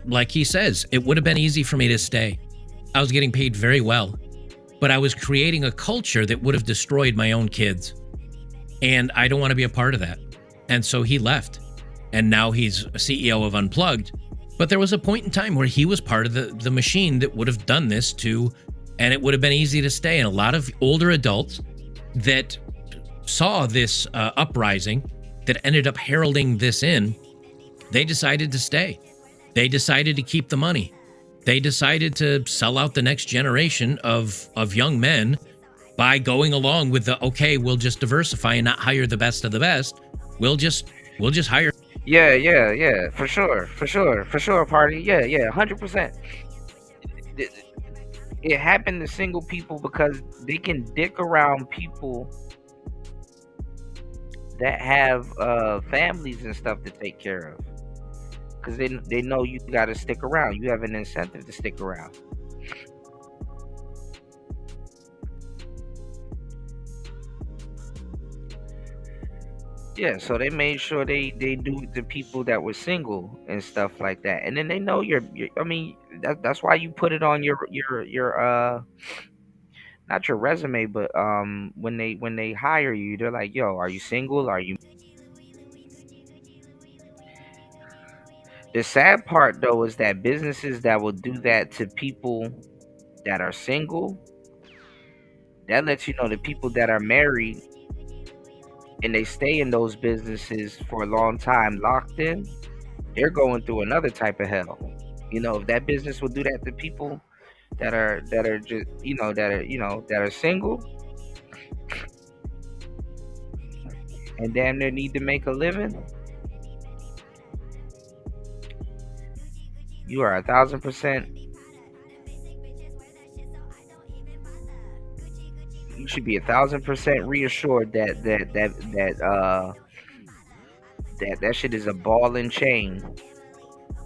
Speaker 8: like he says, it would have been easy for me to stay. I was getting paid very well, but I was creating a culture that would have destroyed my own kids. And I don't want to be a part of that. And so he left. And now he's a CEO of Unplugged. But there was a point in time where he was part of the machine that would have done this to, and it would have been easy to stay. And a lot of older adults that saw this uprising that ended up heralding this in, they decided to stay. They decided to keep the money. They decided to sell out the next generation of young men by going along with the, okay, we'll just diversify and not hire the best of the best. We'll just hire.
Speaker 1: Yeah, for sure, party. Yeah, 100%. It happened to single people because they can dick around people that have families and stuff to take care of, because they know you got to stick around. You have an incentive to stick around. Yeah, so they made sure they do the people that were single and stuff like that, and then they know you're I mean, that's why you put it on your not your resume, but when they hire you, they're like, yo, are you single? Are you? The sad part though is that businesses that will do that to people that are single, that lets you know the people that are married and they stay in those businesses for a long time locked in, they're going through another type of hell. You know, if that business will do that to people that are just that are single and damn near need to make a living, you are 1,000%. You should be 1,000% reassured that shit is a ball and chain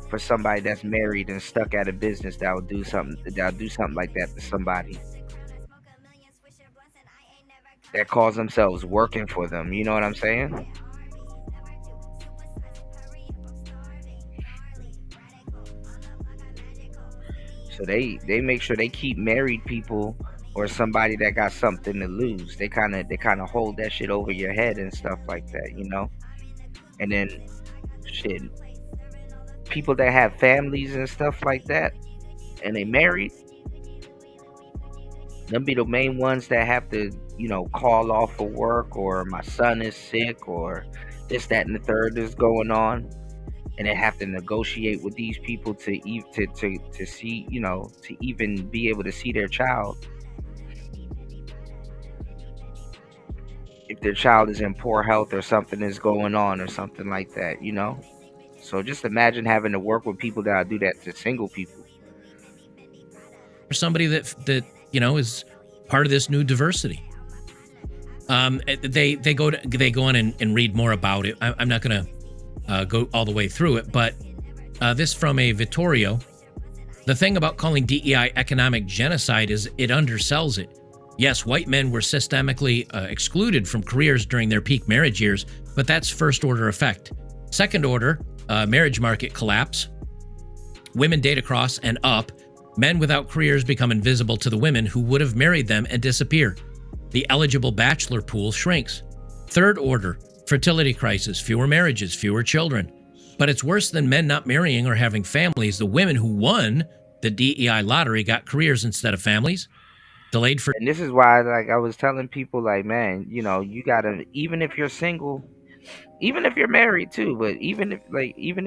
Speaker 1: for somebody that's married and stuck at a business that will do something like that to somebody that calls themselves working for them. You know what I'm saying? So they make sure they keep married people or somebody that got something to lose. They kind of hold that shit over your head and stuff like that, you know. And then shit, people that have families and stuff like that, and they married, them be the main ones that have to, you know, call off for work, or my son is sick, or this, that, and the third is going on, and they have to negotiate with these people to see, you know, to even be able to see their child. If their child is in poor health or something is going on or something like that, you know. So just imagine having to work with people that do that to single people.
Speaker 8: For somebody that you know is part of this new diversity. They go on and read more about it. I'm not going to go all the way through it, but this from a Vittorio. The thing about calling DEI economic genocide is it undersells it. Yes, white men were systemically excluded from careers during their peak marriage years, but that's first order effect. Second order, marriage market collapse. Women date across and up. Men without careers become invisible to the women who would have married them and disappear. The eligible bachelor pool shrinks. Third order, fertility crisis, fewer marriages, fewer children. But it's worse than men not marrying or having families. The women who won the DEI lottery got careers instead of families. Delayed for.
Speaker 1: And this is why, like, I was telling people, like, man, you know, you gotta, even if you're single, even if you're married too, but even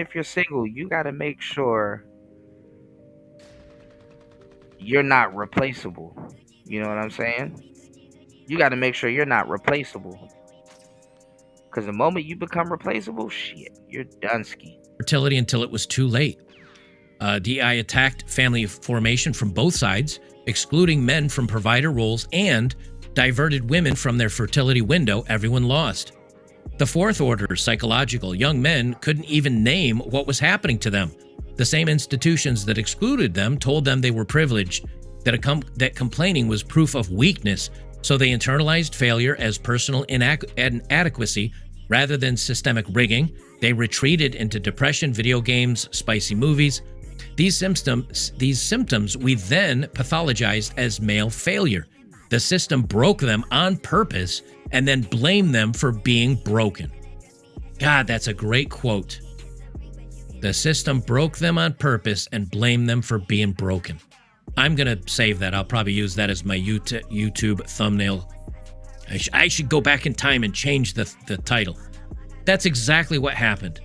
Speaker 1: if you're single, you gotta make sure you're not replaceable. You know what I'm saying? You gotta make sure you're not replaceable. Because the moment you become replaceable, shit, you're done ski.
Speaker 8: Fertility until it was too late. DEI attacked family formation from both sides, excluding men from provider roles and diverted women from their fertility window. Everyone lost. The fourth order, psychological. Young men couldn't even name what was happening to them. The same institutions that excluded them told them they were privileged, that complaining was proof of weakness, so they internalized failure as personal inadequacy rather than systemic rigging. They retreated into depression, video games, spicy movies. These symptoms we then pathologized as male failure. The system broke them on purpose and then blamed them for being broken. God, that's a great quote. The system broke them on purpose and blamed them for being broken. I'm going to save that. I'll probably use that as my YouTube thumbnail. I should go back in time and change the title. That's exactly what happened.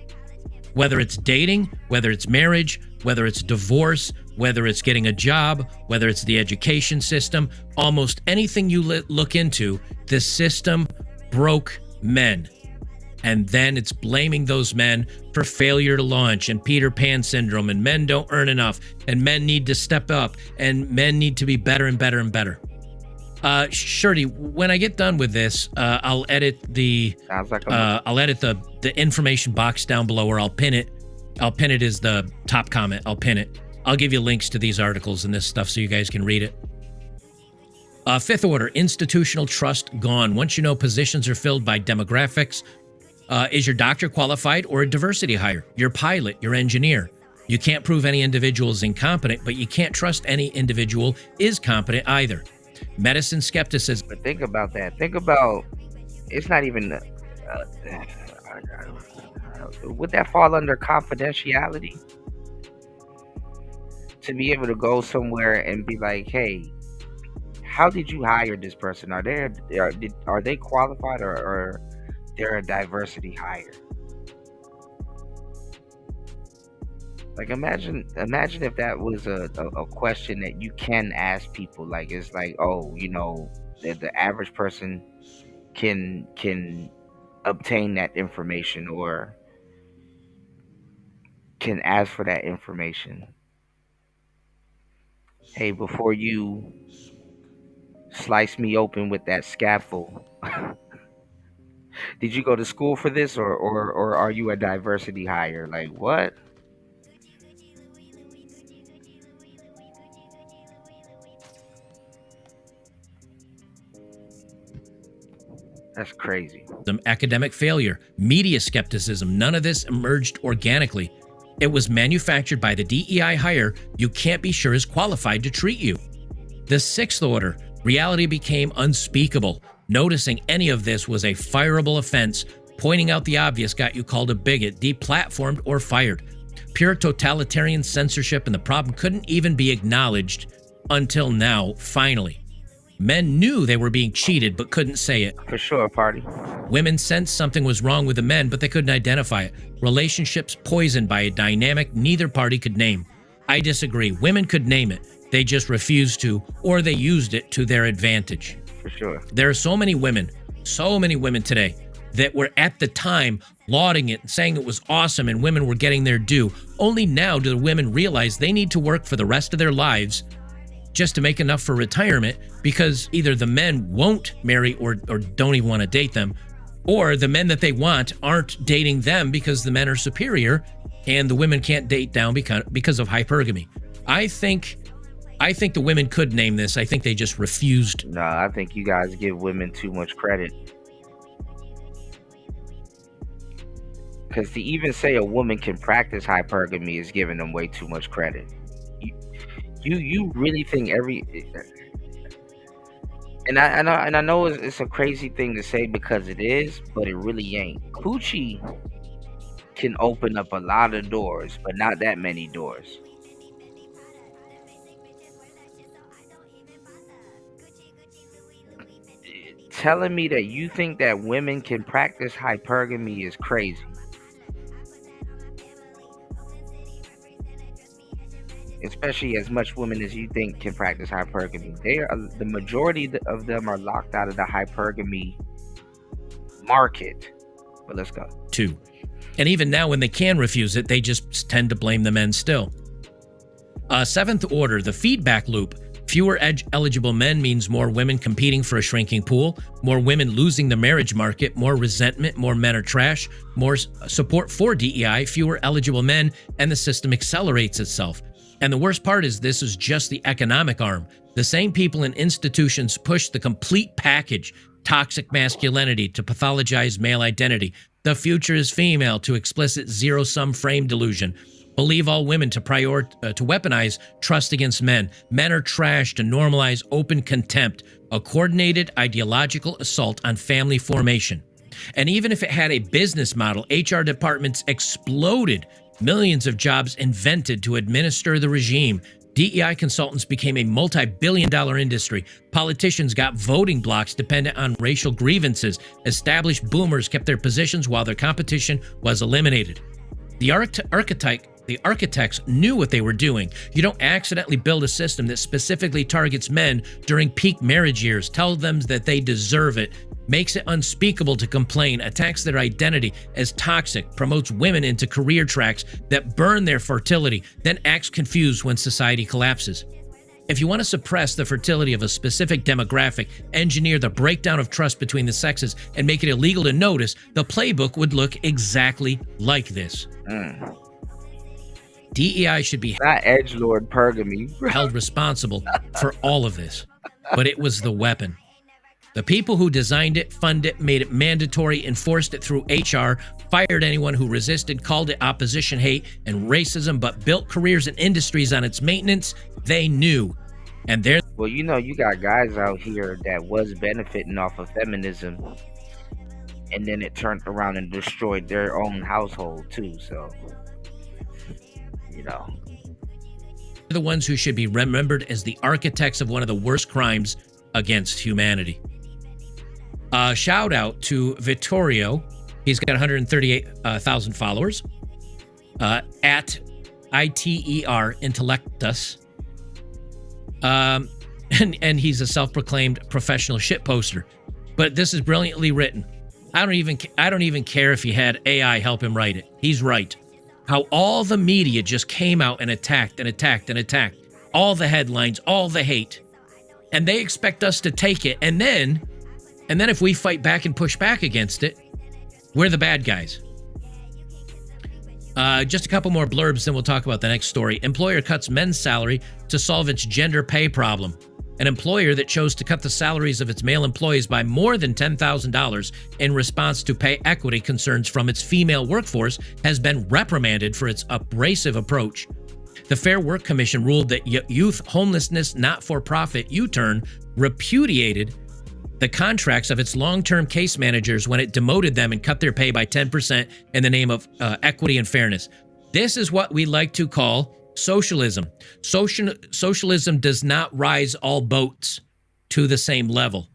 Speaker 8: Whether it's dating, whether it's marriage, whether it's divorce, whether it's getting a job, whether it's the education system, almost anything you look into, the system broke men. And then it's blaming those men for failure to launch and Peter Pan syndrome, and men don't earn enough, and men need to step up, and men need to be better and better and better. Shirley, when I get done with this, I'll edit the information box down below, or I'll pin it. I'll pin it as the top comment. I'll pin it. I'll give you links to these articles and this stuff so you guys can read it. Fifth order, institutional trust gone. Once you know positions are filled by demographics, is your doctor qualified or a diversity hire? Your pilot, your engineer. You can't prove any individual is incompetent, but you can't trust any individual is competent either. Medicine skepticism.
Speaker 1: But think about that. Think about, it's not even, would that fall under confidentiality? To be able to go somewhere and be like, hey, how did you hire this person? Are they qualified, or they're a diversity hire? Like, imagine if that was a question that you can ask people. Like, it's like, oh, you know, the average person can obtain that information or can ask for that information. Hey, before you slice me open with that scaffold, did you go to school for this, or are you a diversity hire? Like, what? That's crazy.
Speaker 8: Academic failure, media skepticism, none of this emerged organically. It was manufactured by the DEI hire you can't be sure is qualified to treat you. The sixth order, reality became unspeakable. Noticing any of this was a fireable offense. Pointing out the obvious got you called a bigot, deplatformed, or fired. Pure totalitarian censorship, and the problem couldn't even be acknowledged until now, finally. Men knew they were being cheated but couldn't say it.
Speaker 1: For sure, party.
Speaker 8: Women sensed something was wrong with the men, but they couldn't identify it. Relationships poisoned by a dynamic neither party could name. I disagree. Women could name it. They just refused to, or they used it to their advantage.
Speaker 1: For sure.
Speaker 8: There are so many women today that were at the time lauding it and saying it was awesome and women were getting their due. Only now do the women realize they need to work for the rest of their lives just to make enough for retirement, because either the men won't marry or don't even want to date them, or the men that they want aren't dating them because the men are superior and the women can't date down because of hypergamy. I think the women could name this. I think they just refused.
Speaker 1: No, I think you guys give women too much credit. Because to even say a woman can practice hypergamy is giving them way too much credit. You really think and I know it's a crazy thing to say because it is, but it really ain't. Coochie can open up a lot of doors, but not that many doors. Telling me that you think that women can practice hypergamy is crazy. Especially as much women as you think can practice hypergamy. The majority of them are locked out of the hypergamy market. But let's go.
Speaker 8: 2. And even now, when they can refuse it, they just tend to blame the men still. 7th order, the feedback loop. Fewer eligible men means more women competing for a shrinking pool, more women losing the marriage market, more resentment, more men are trash, more support for DEI, fewer eligible men, and the system accelerates itself. And the worst part is this is just the economic arm. The same people in institutions push the complete package, toxic masculinity to pathologized male identity, the future is female to explicit zero-sum frame delusion, believe all women to weaponize trust against men. Men are trash to normalize open contempt, a coordinated ideological assault on family formation. And even if it had a business model, HR departments exploded, millions of jobs invented to administer the regime. DEI consultants became a multi-billion-dollar industry. Politicians got voting blocks dependent on racial grievances. Established boomers kept their positions while their competition was eliminated. The architects knew what they were doing. You don't accidentally build a system that specifically targets men during peak marriage years, tells them that they deserve it, makes it unspeakable to complain, attacks their identity as toxic, promotes women into career tracks that burn their fertility, then acts confused when society collapses. If you want to suppress the fertility of a specific demographic, engineer the breakdown of trust between the sexes, and make it illegal to notice, the playbook would look exactly like this. DEI should be
Speaker 1: not edgelord pergamy
Speaker 8: held responsible for all of this, but it was the weapon. The people who designed it, funded it, made it mandatory, enforced it through HR, fired anyone who resisted, called it opposition hate and racism, but built careers and industries on its maintenance, they knew. And they're...
Speaker 1: Well, you know, you got guys out here that was benefiting off of feminism, and then it turned around and destroyed their own household too, so... You know,
Speaker 8: the ones who should be remembered as the architects of one of the worst crimes against humanity. Shout out to Vittorio. He's got 138,000 followers at ITER Intellectus. And he's a self-proclaimed professional shit poster. But this is brilliantly written. I don't even care if he had AI help him write it. He's right. How all the media just came out and attacked and attacked and attacked. All the headlines, all the hate. And they expect us to take it. And then if we fight back and push back against it, we're the bad guys. Just a couple more blurbs, then we'll talk about the next story. Employer cuts men's salary to solve its gender pay problem. An employer that chose to cut the salaries of its male employees by more than $10,000 in response to pay equity concerns from its female workforce has been reprimanded for its abrasive approach. The Fair Work Commission ruled that Youth Homelessness Not-for-Profit U-Turn repudiated the contracts of its long-term case managers when it demoted them and cut their pay by 10% in the name of equity and fairness. This is what we like to call socialism. Socialism does not rise all boats to the same level.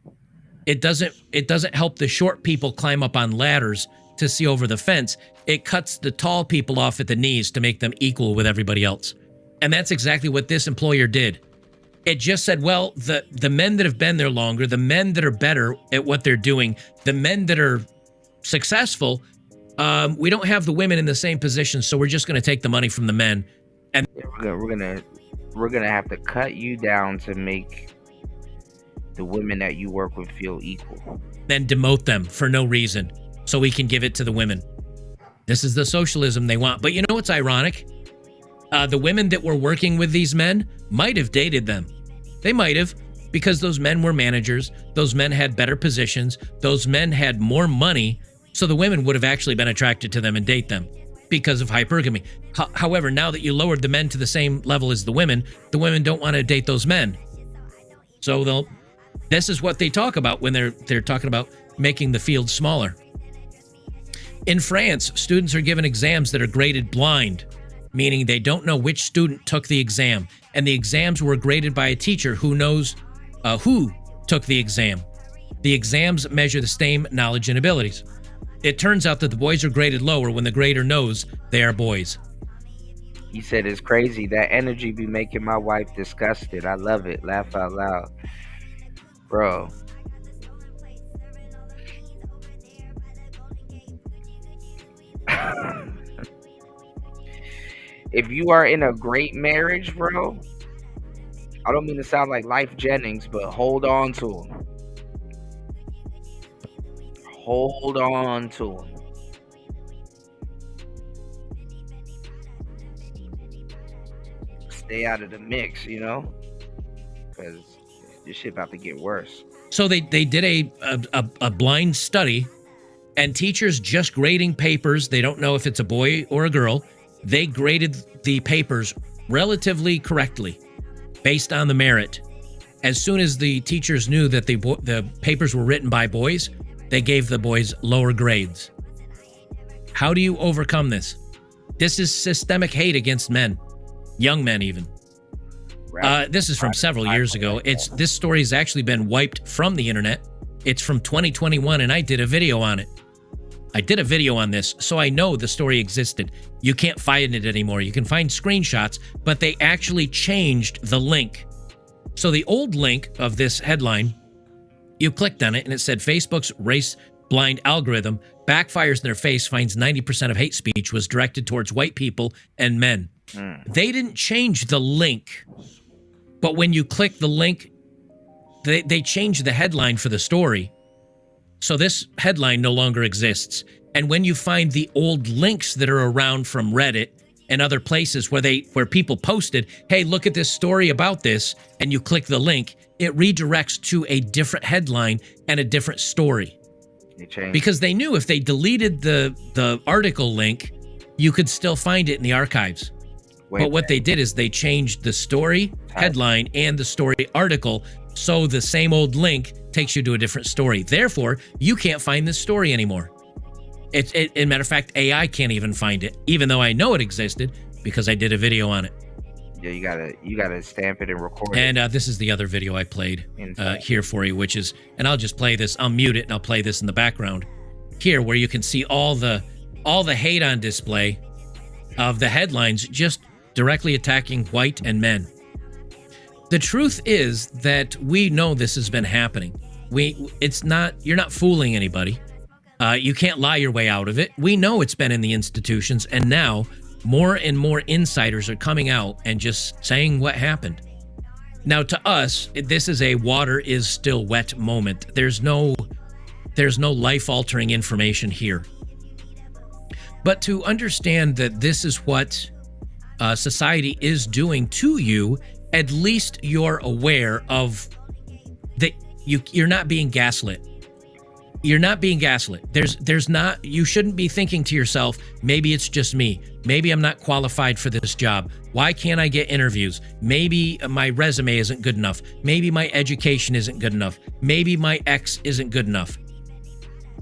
Speaker 8: It doesn't help the short people climb up on ladders to see over the fence. It cuts the tall people off at the knees to make them equal with everybody else. And that's exactly what this employer did. It just said, well, the men that have been there longer, the men that are better at what they're doing, the men that are successful, we don't have the women in the same position, so we're just going to take the money from the men. And
Speaker 1: we're gonna have to cut you down to make the women that you work with feel equal.
Speaker 8: Then demote them for no reason, so we can give it to the women. This is the socialism they want. But you know what's ironic? The women that were working with these men might have dated them. They might have, because those men were managers. Those men had better positions. Those men had more money So the women would have actually been attracted to them and date them because of hypergamy. However, now that you lowered the men to the same level as the women don't want to date those men. So this is what they talk about when they're talking about making the field smaller. In France, students are given exams that are graded blind, meaning they don't know which student took the exam, and the exams were graded by a teacher who knows who took the exam. The exams measure the same knowledge and abilities. It turns out that the boys are graded lower when the grader knows they are boys.
Speaker 1: He said it's crazy. That energy be making my wife disgusted. I love it. Laugh out loud. Bro. If you are in a great marriage, bro, I don't mean to sound like Life Jennings, but hold on to him. Hold on to him. Stay out of the mix, you know? Because this shit about to get worse.
Speaker 8: So they did a blind study, and teachers just grading papers. They don't know if it's a boy or a girl. They graded the papers relatively correctly based on the merit. As soon as the teachers knew that the papers were written by boys, they gave the boys lower grades. How do you overcome this? This is systemic hate against men, young men even. This is from several years ago. This story has actually been wiped from the internet. It's from 2021, and I did a video on it. I did a video on this, so I know the story existed. You can't find it anymore. You can find screenshots, but they actually changed the link. So the old link of this headline, you clicked on it, and it said Facebook's race-blind algorithm backfires in their face, finds 90% of hate speech was directed towards white people and men. They didn't change the link, but when you click the link, they changed the headline for the story. So this headline no longer exists. And when you find the old links that are around from Reddit and other places where people posted, hey, look at this story about this, and you click the link, it redirects to a different headline and a different story. Because they knew if they deleted the article link, you could still find it in the archives. But what they did is they changed the story headline and the story article, so the same old link takes you to a different story. Therefore, you can't find this story anymore. As a matter of fact, AI can't even find it, even though I know it existed because I did a video on it.
Speaker 1: Yeah, you gotta stamp it and record it.
Speaker 8: And this is the other video I played here for you, which is, and I'll just play this. I'll mute it and I'll play this in the background here, where you can see all the hate on display of the headlines just directly attacking white and men. The truth is that we know this has been happening. You're not fooling anybody. You can't lie your way out of it. We know it's been in the institutions, and now more and more insiders are coming out and just saying what happened. Now, to us, this is a water is still wet moment. There's no life-altering information here. But to understand that this is what society is doing to you, at least you're aware of that you're not being gaslit. You're not being gaslit. You shouldn't be thinking to yourself, maybe it's just me. Maybe I'm not qualified for this job. Why can't I get interviews? Maybe my resume isn't good enough. Maybe my education isn't good enough. Maybe my ex isn't good enough.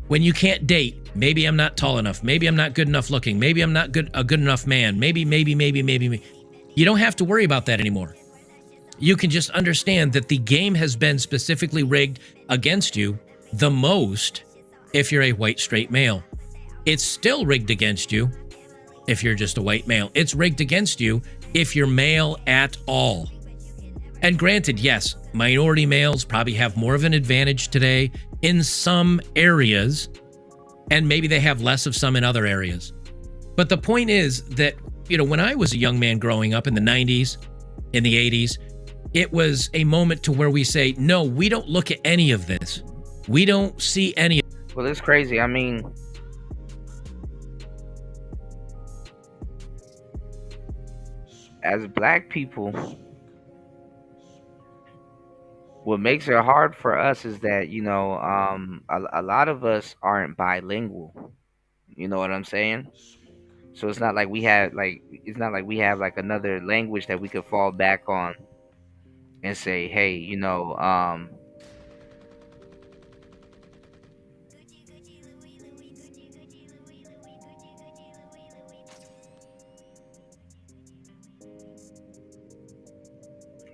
Speaker 8: When you can't date, maybe I'm not tall enough. Maybe I'm not good enough looking. Maybe I'm not a good enough man. Maybe. You don't have to worry about that anymore. You can just understand that the game has been specifically rigged against you the most if you're a white straight male. It's still rigged against you if you're just a white male. It's rigged against you if you're male at all. And granted, yes, minority males probably have more of an advantage today in some areas, and maybe they have less of some in other areas. But the point is that, when I was a young man growing up in the 90s, in the 80s, it was a moment to where we say, no, we don't look at any of this. We don't see any.
Speaker 1: Well, it's crazy. I mean, as black people, What makes it hard for us is that, a lot of us aren't bilingual. You know what I'm saying? So it's not like we have like another language that we could fall back on and say, hey,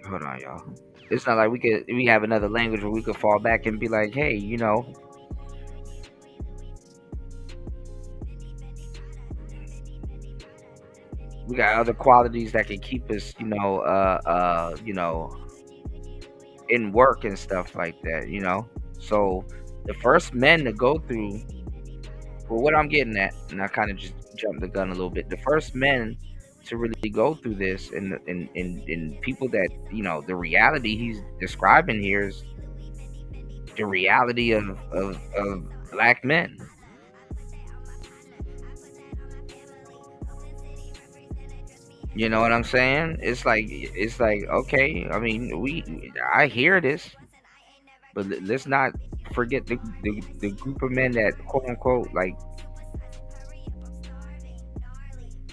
Speaker 1: hold on, y'all. It's not like we have another language where we could fall back and be like, hey, we got other qualities that can keep us, in work and stuff like that. So the first men to go through, well, what I'm getting at, and I kind of just jumped the gun a little bit. The first men to really go through this, and people that the reality he's describing here is the reality of black men. You know what I'm saying? It's like okay. I mean, I hear this, but let's not forget the group of men that quote unquote like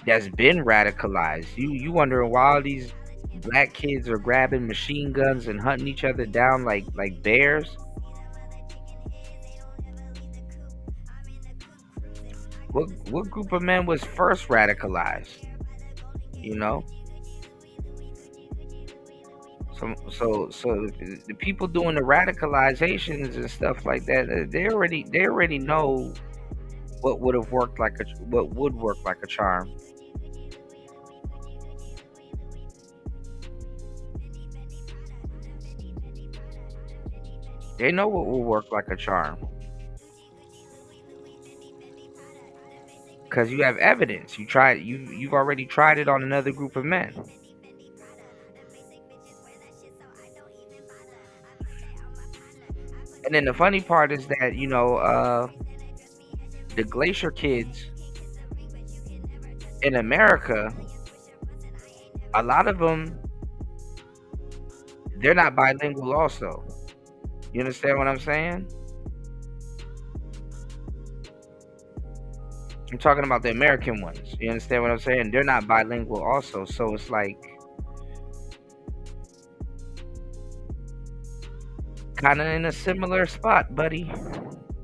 Speaker 1: that's been radicalized. You wondering why all these black kids are grabbing machine guns and hunting each other down like bears? What group of men was first radicalized? You know? So the people doing the radicalizations and stuff like that, they already know what would work like a charm. They know what will work like a charm. Because you have evidence. You've already tried it on another group of men. And then the funny part is that, the Glacier kids in America, a lot of them, they're not bilingual also. You understand what I'm saying? I'm talking about the American ones. You understand what I'm saying? They're not bilingual also. So it's like kind of in a similar spot, buddy.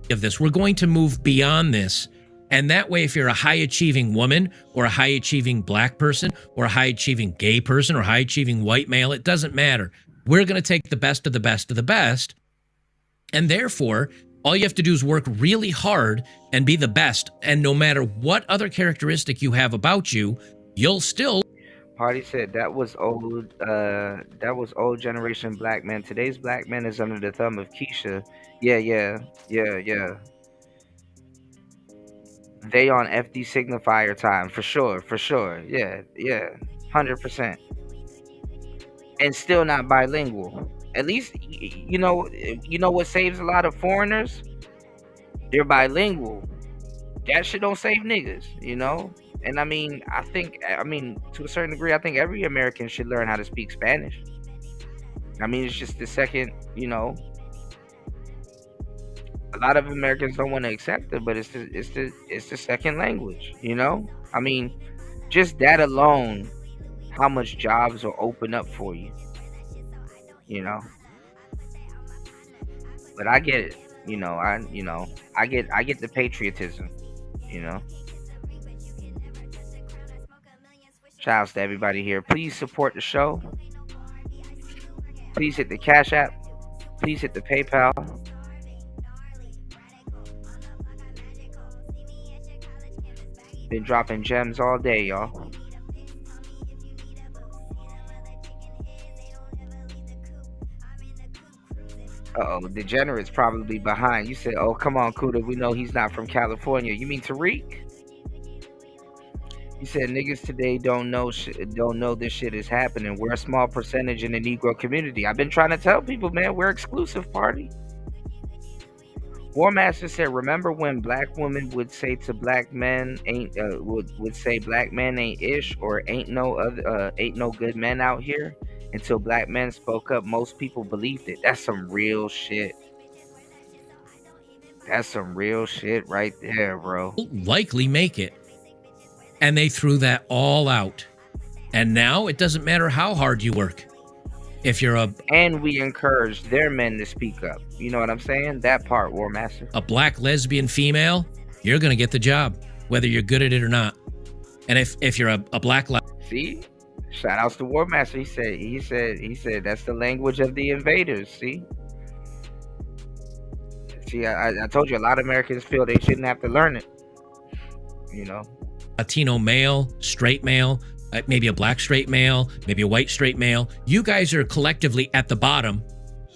Speaker 8: Of this, we're going to move beyond this. And that way, if you're a high achieving woman or a high achieving black person or a high achieving gay person or high achieving white male, it doesn't matter. We're going to take the best of the best of the best. And therefore, all you have to do is work really hard and be the best. And no matter what other characteristic you have about you, you'll still.
Speaker 1: Party said that was old. That was old generation black men. Today's black man is under the thumb of Keisha. Yeah. They on FD signifier time for sure. Yeah, 100%. And still not bilingual. At least you know what saves a lot of foreigners? They're bilingual. That shit don't save niggas, And I mean, to a certain degree, I think every American should learn how to speak Spanish. I mean, it's just the second, a lot of Americans don't want to accept it, but it's the second language, I mean, just that alone, how much jobs will open up for you, But I get it, I get the patriotism, Shouts to everybody here. Please support the show. Please hit the Cash App. Please hit the PayPal. Been dropping gems all day, y'all. Uh-oh, Degenerate's probably behind. You said, oh, come on, Kuda. We know he's not from California. You mean Tariq? You said niggas today don't know this shit is happening. We're a small percentage in the Negro community. I've been trying to tell people, man, we're exclusive party. War Master said, remember when black women would say to black men would say black men ain't ish or ain't no good men out here? Until black men spoke up, most people believed it. That's some real shit. That's some real shit right there, bro.
Speaker 8: Likely make it. And they threw that all out. And now it doesn't matter how hard you work. If you're
Speaker 1: and we encourage their men to speak up. You know what I'm saying? That part, War Master.
Speaker 8: a black lesbian female, you're going to get the job, whether you're good at it or not. And if you're a black
Speaker 1: See? Shout outs to War Master. He said that's the language of the invaders. See, I told you a lot of Americans feel they shouldn't have to learn it. You know,
Speaker 8: Latino male, straight male, maybe a black straight male, maybe a white straight male, you guys are collectively at the bottom,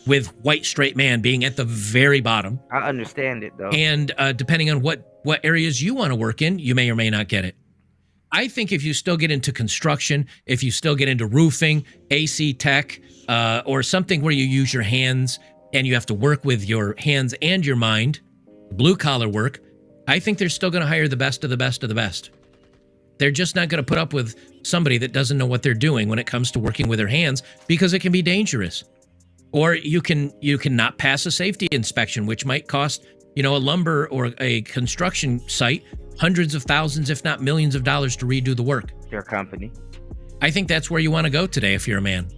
Speaker 8: with white straight man being at the very bottom.
Speaker 1: I understand it though.
Speaker 8: And depending on what areas you want to work in, you may or may not get it. I think if you still get into construction, if you still get into roofing, AC tech, or something where you use your hands and you have to work with your hands and your mind, blue collar work, I think they're still going to hire the best of the best of the best. They're just not going to put up with somebody that doesn't know what they're doing when it comes to working with their hands, because it can be dangerous. Or you can not pass a safety inspection, which might cost, a lumber or a construction site hundreds of thousands, if not millions of dollars to redo the work.
Speaker 1: Their company.
Speaker 8: I think that's where you want to go today if you're a man.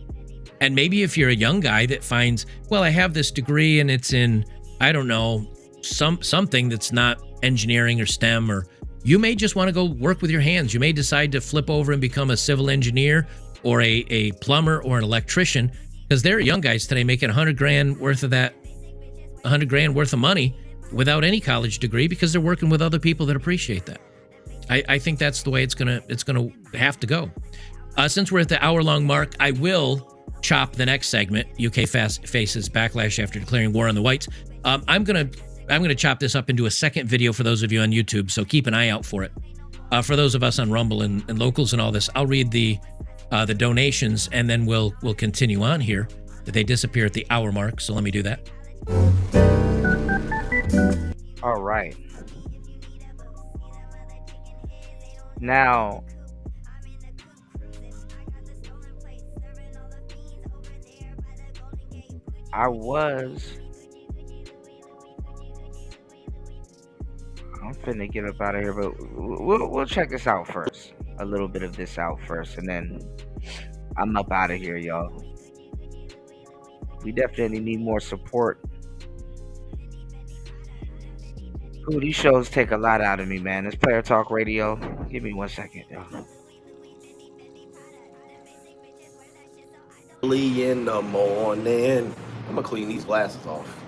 Speaker 8: And maybe if you're a young guy that finds, well, I have this degree and it's in, I don't know, something that's not engineering or STEM, or you may just want to go work with your hands. You may decide to flip over and become a civil engineer or a plumber or an electrician, because there are young guys today making $100,000 worth of that, $100,000 worth of money without any college degree, because they're working with other people that appreciate that. I think that's the way it's gonna have to go. Since we're at the hour-long mark, I will chop the next segment. UK faces backlash after declaring war on the whites. I'm gonna chop this up into a second video for those of you on YouTube, so keep an eye out for it. For those of us on Rumble and Locals and all this, I'll read the donations, and then we'll continue on here. They disappear at the hour mark, so let me do that.
Speaker 1: All right. Now, I'm finna get up out of here, but we'll check this out first. A little bit of this out first, and then I'm up out of here, y'all. We definitely need more support. Ooh, these shows take a lot out of me, man. This Player Talk Radio. Give me 1 second, y'all.
Speaker 10: Early in the morning. I'm gonna clean these glasses off,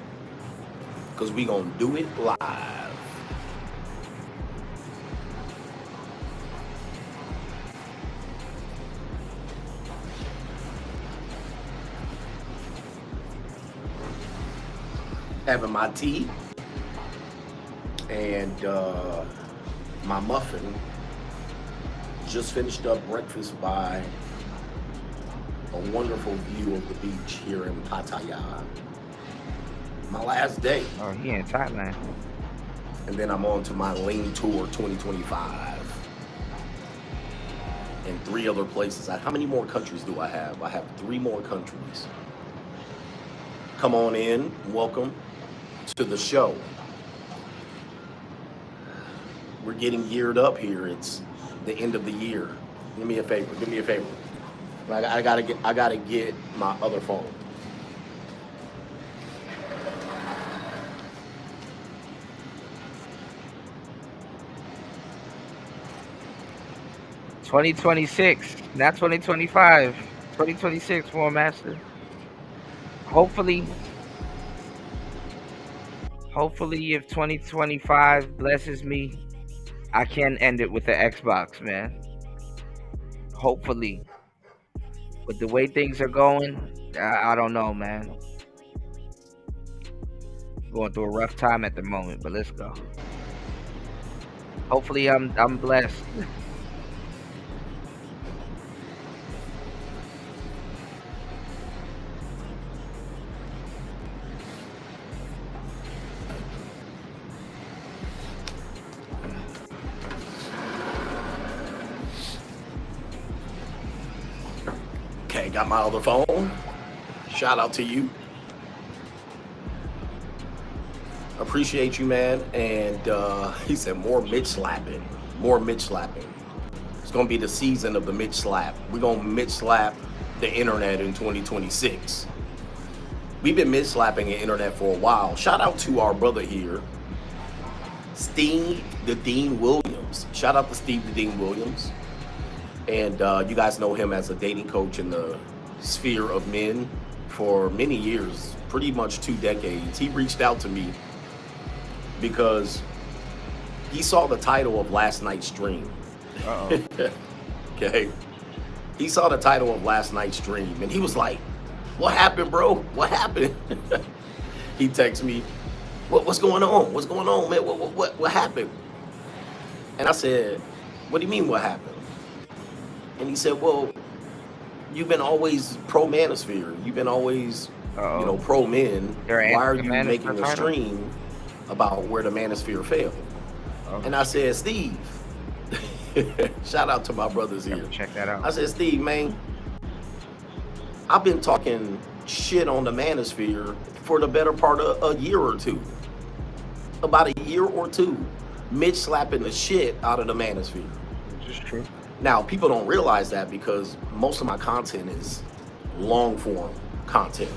Speaker 10: because we gonna do it live. Having my tea and my muffin. Just finished up breakfast by a wonderful view of the beach here in Pattaya. My last day.
Speaker 1: Oh, he in Thailand.
Speaker 10: And then I'm on to my Lean Tour 2025. And 3 other places. How many more countries do I have? I have 3 more countries. Come on in. Welcome to the show. We're getting geared up here. It's the end of the year. Do me a favor. I gotta get my other phone.
Speaker 1: $2026, not 2025. 2026, War Master. Hopefully, if 2025 blesses me, I can end it with the Xbox, man. Hopefully. With the way things are going, I don't know, man. Going through a rough time at the moment, but let's go. Hopefully I'm blessed.
Speaker 10: got my other phone. Shout out to you. Appreciate you, man. And he said more Mitch slapping. More Mitch slapping. It's going to be the season of the Mitch slap. We're going to Mitch slap the internet in 2026. We've been Mitch slapping the internet for a while. Shout out to our brother here, Steve the Dean Williams. Shout out to Steve the Dean Williams. And you guys know him as a dating coach in the sphere of men for many years, pretty much 2 decades. He reached out to me because he saw the title of last night's stream. Okay. He saw the title of last night's stream and he was like, "What happened, bro? What happened?" He texts me, What's going on? What's going on, man? What happened?" And I said, "What do you mean what happened?" And he said, "Well, you've been always pro manosphere. You've been always, pro men. Why are you making a stream about where the manosphere fell?" And I said, "Steve," shout out to my brothers here.
Speaker 1: Check that out.
Speaker 10: I said, "Steve, man, I've been talking shit on the manosphere for the better part of a year or two. About a year or two, Mitch slapping the shit out of the manosphere."
Speaker 1: Which is true.
Speaker 10: Now, people don't realize that because most of my content is long form content.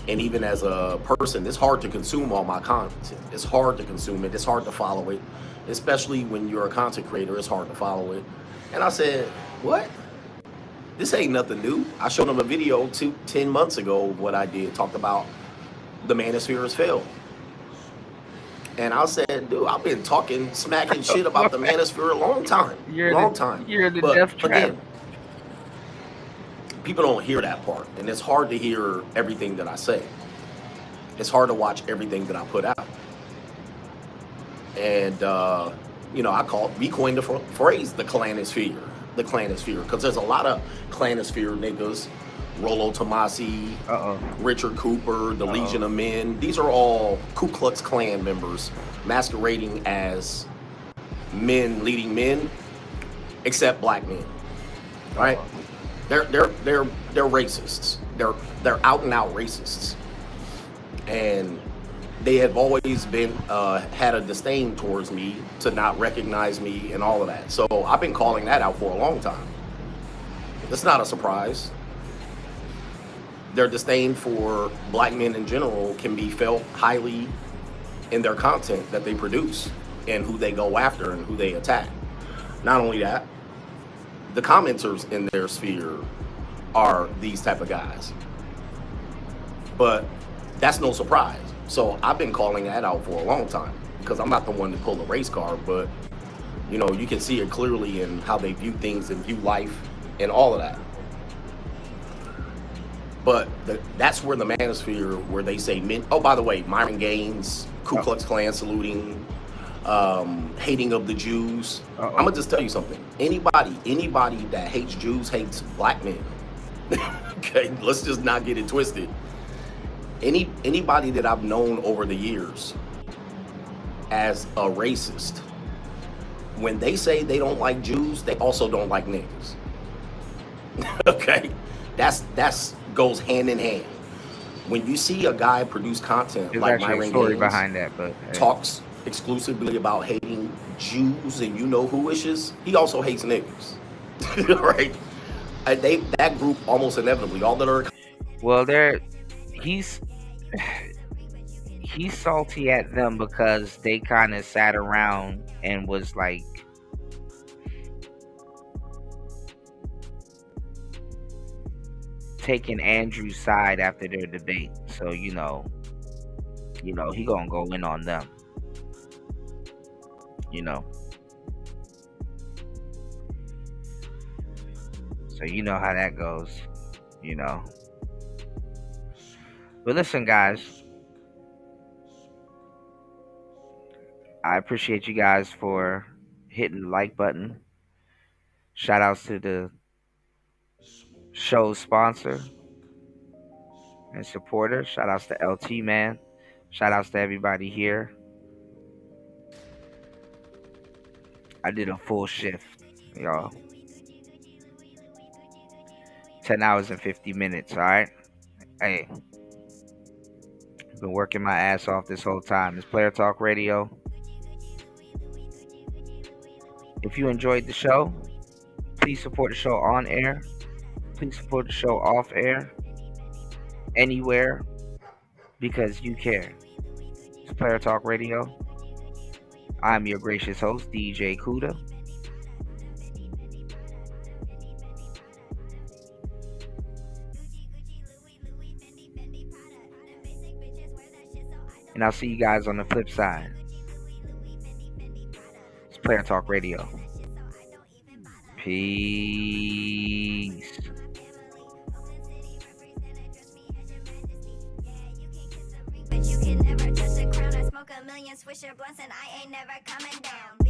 Speaker 10: And even as a person, it's hard to consume all my content. It's hard to consume it. It's hard to follow it. Especially when you're a content creator, it's hard to follow it. And I said, "What? This ain't nothing new." I showed him a video 10 months ago of what I did, talked about the manosphere has failed. And I said, "Dude, I've been talking, smacking shit about the manosphere a long time. Long time."
Speaker 1: You're the
Speaker 10: But
Speaker 1: death trap.
Speaker 10: again, people don't hear that part. And it's hard to hear everything that I say. It's hard to watch everything that I put out. And, we coined the phrase, the clanosphere. The clanosphere. Because there's a lot of clanosphere niggas. Rollo Tomasi, Richard Cooper, the Legion of Men. These are all Ku Klux Klan members masquerading as men leading men, except black men. Right? They're racists. They're out and out racists. And they have always been had a disdain towards me, to not recognize me and all of that. So I've been calling that out for a long time. It's not a surprise. Their disdain for black men in general can be felt highly in their content that they produce and who they go after and who they attack. Not only that, the commenters in their sphere are these type of guys. But that's no surprise. So I've been calling that out for a long time because I'm not the one to pull the race card, but you can see it clearly in how they view things and view life and all of that. But that's where the manosphere, where they say men. Oh, by the way, Myron Gaines, Ku Klux Klan saluting, hating of the Jews. I'm gonna just tell you something. Anybody that hates Jews hates black men. Okay, let's just not get it twisted. Anybody that I've known over the years as a racist, when they say they don't like Jews, they also don't like niggas. Okay, that's goes hand in hand. When you see a guy produce content
Speaker 1: There's
Speaker 10: like
Speaker 1: actually a
Speaker 10: Myron
Speaker 1: story
Speaker 10: Gaines,
Speaker 1: behind that, but
Speaker 10: talks exclusively about hating Jews and who wishes, he also hates niggas. Right? That group almost inevitably, all that are.
Speaker 1: Well, he's salty at them because they kind of sat around and was like taking Andrew's side after their debate. So he gonna go in on them. So you know how that goes. But listen, guys, I appreciate you guys for hitting the like button. Shout outs to the show's sponsor and supporter. Shout outs to LT, man. Shout outs to everybody here. I did a full shift, y'all. 10 hours and 50 minutes, all right? Hey, been working my ass off this whole time. It's Player Talk Radio. If you enjoyed the show, please support the show on air. Please support the show off air. Anywhere, because you care. It's Player Talk Radio. I'm your gracious host, DJ Kuda. And I'll see you guys on the flip side. It's Player Talk Radio. Peace.
Speaker 3: But you can never touch the crown. I smoke a million Swisher blunts and I ain't never coming down.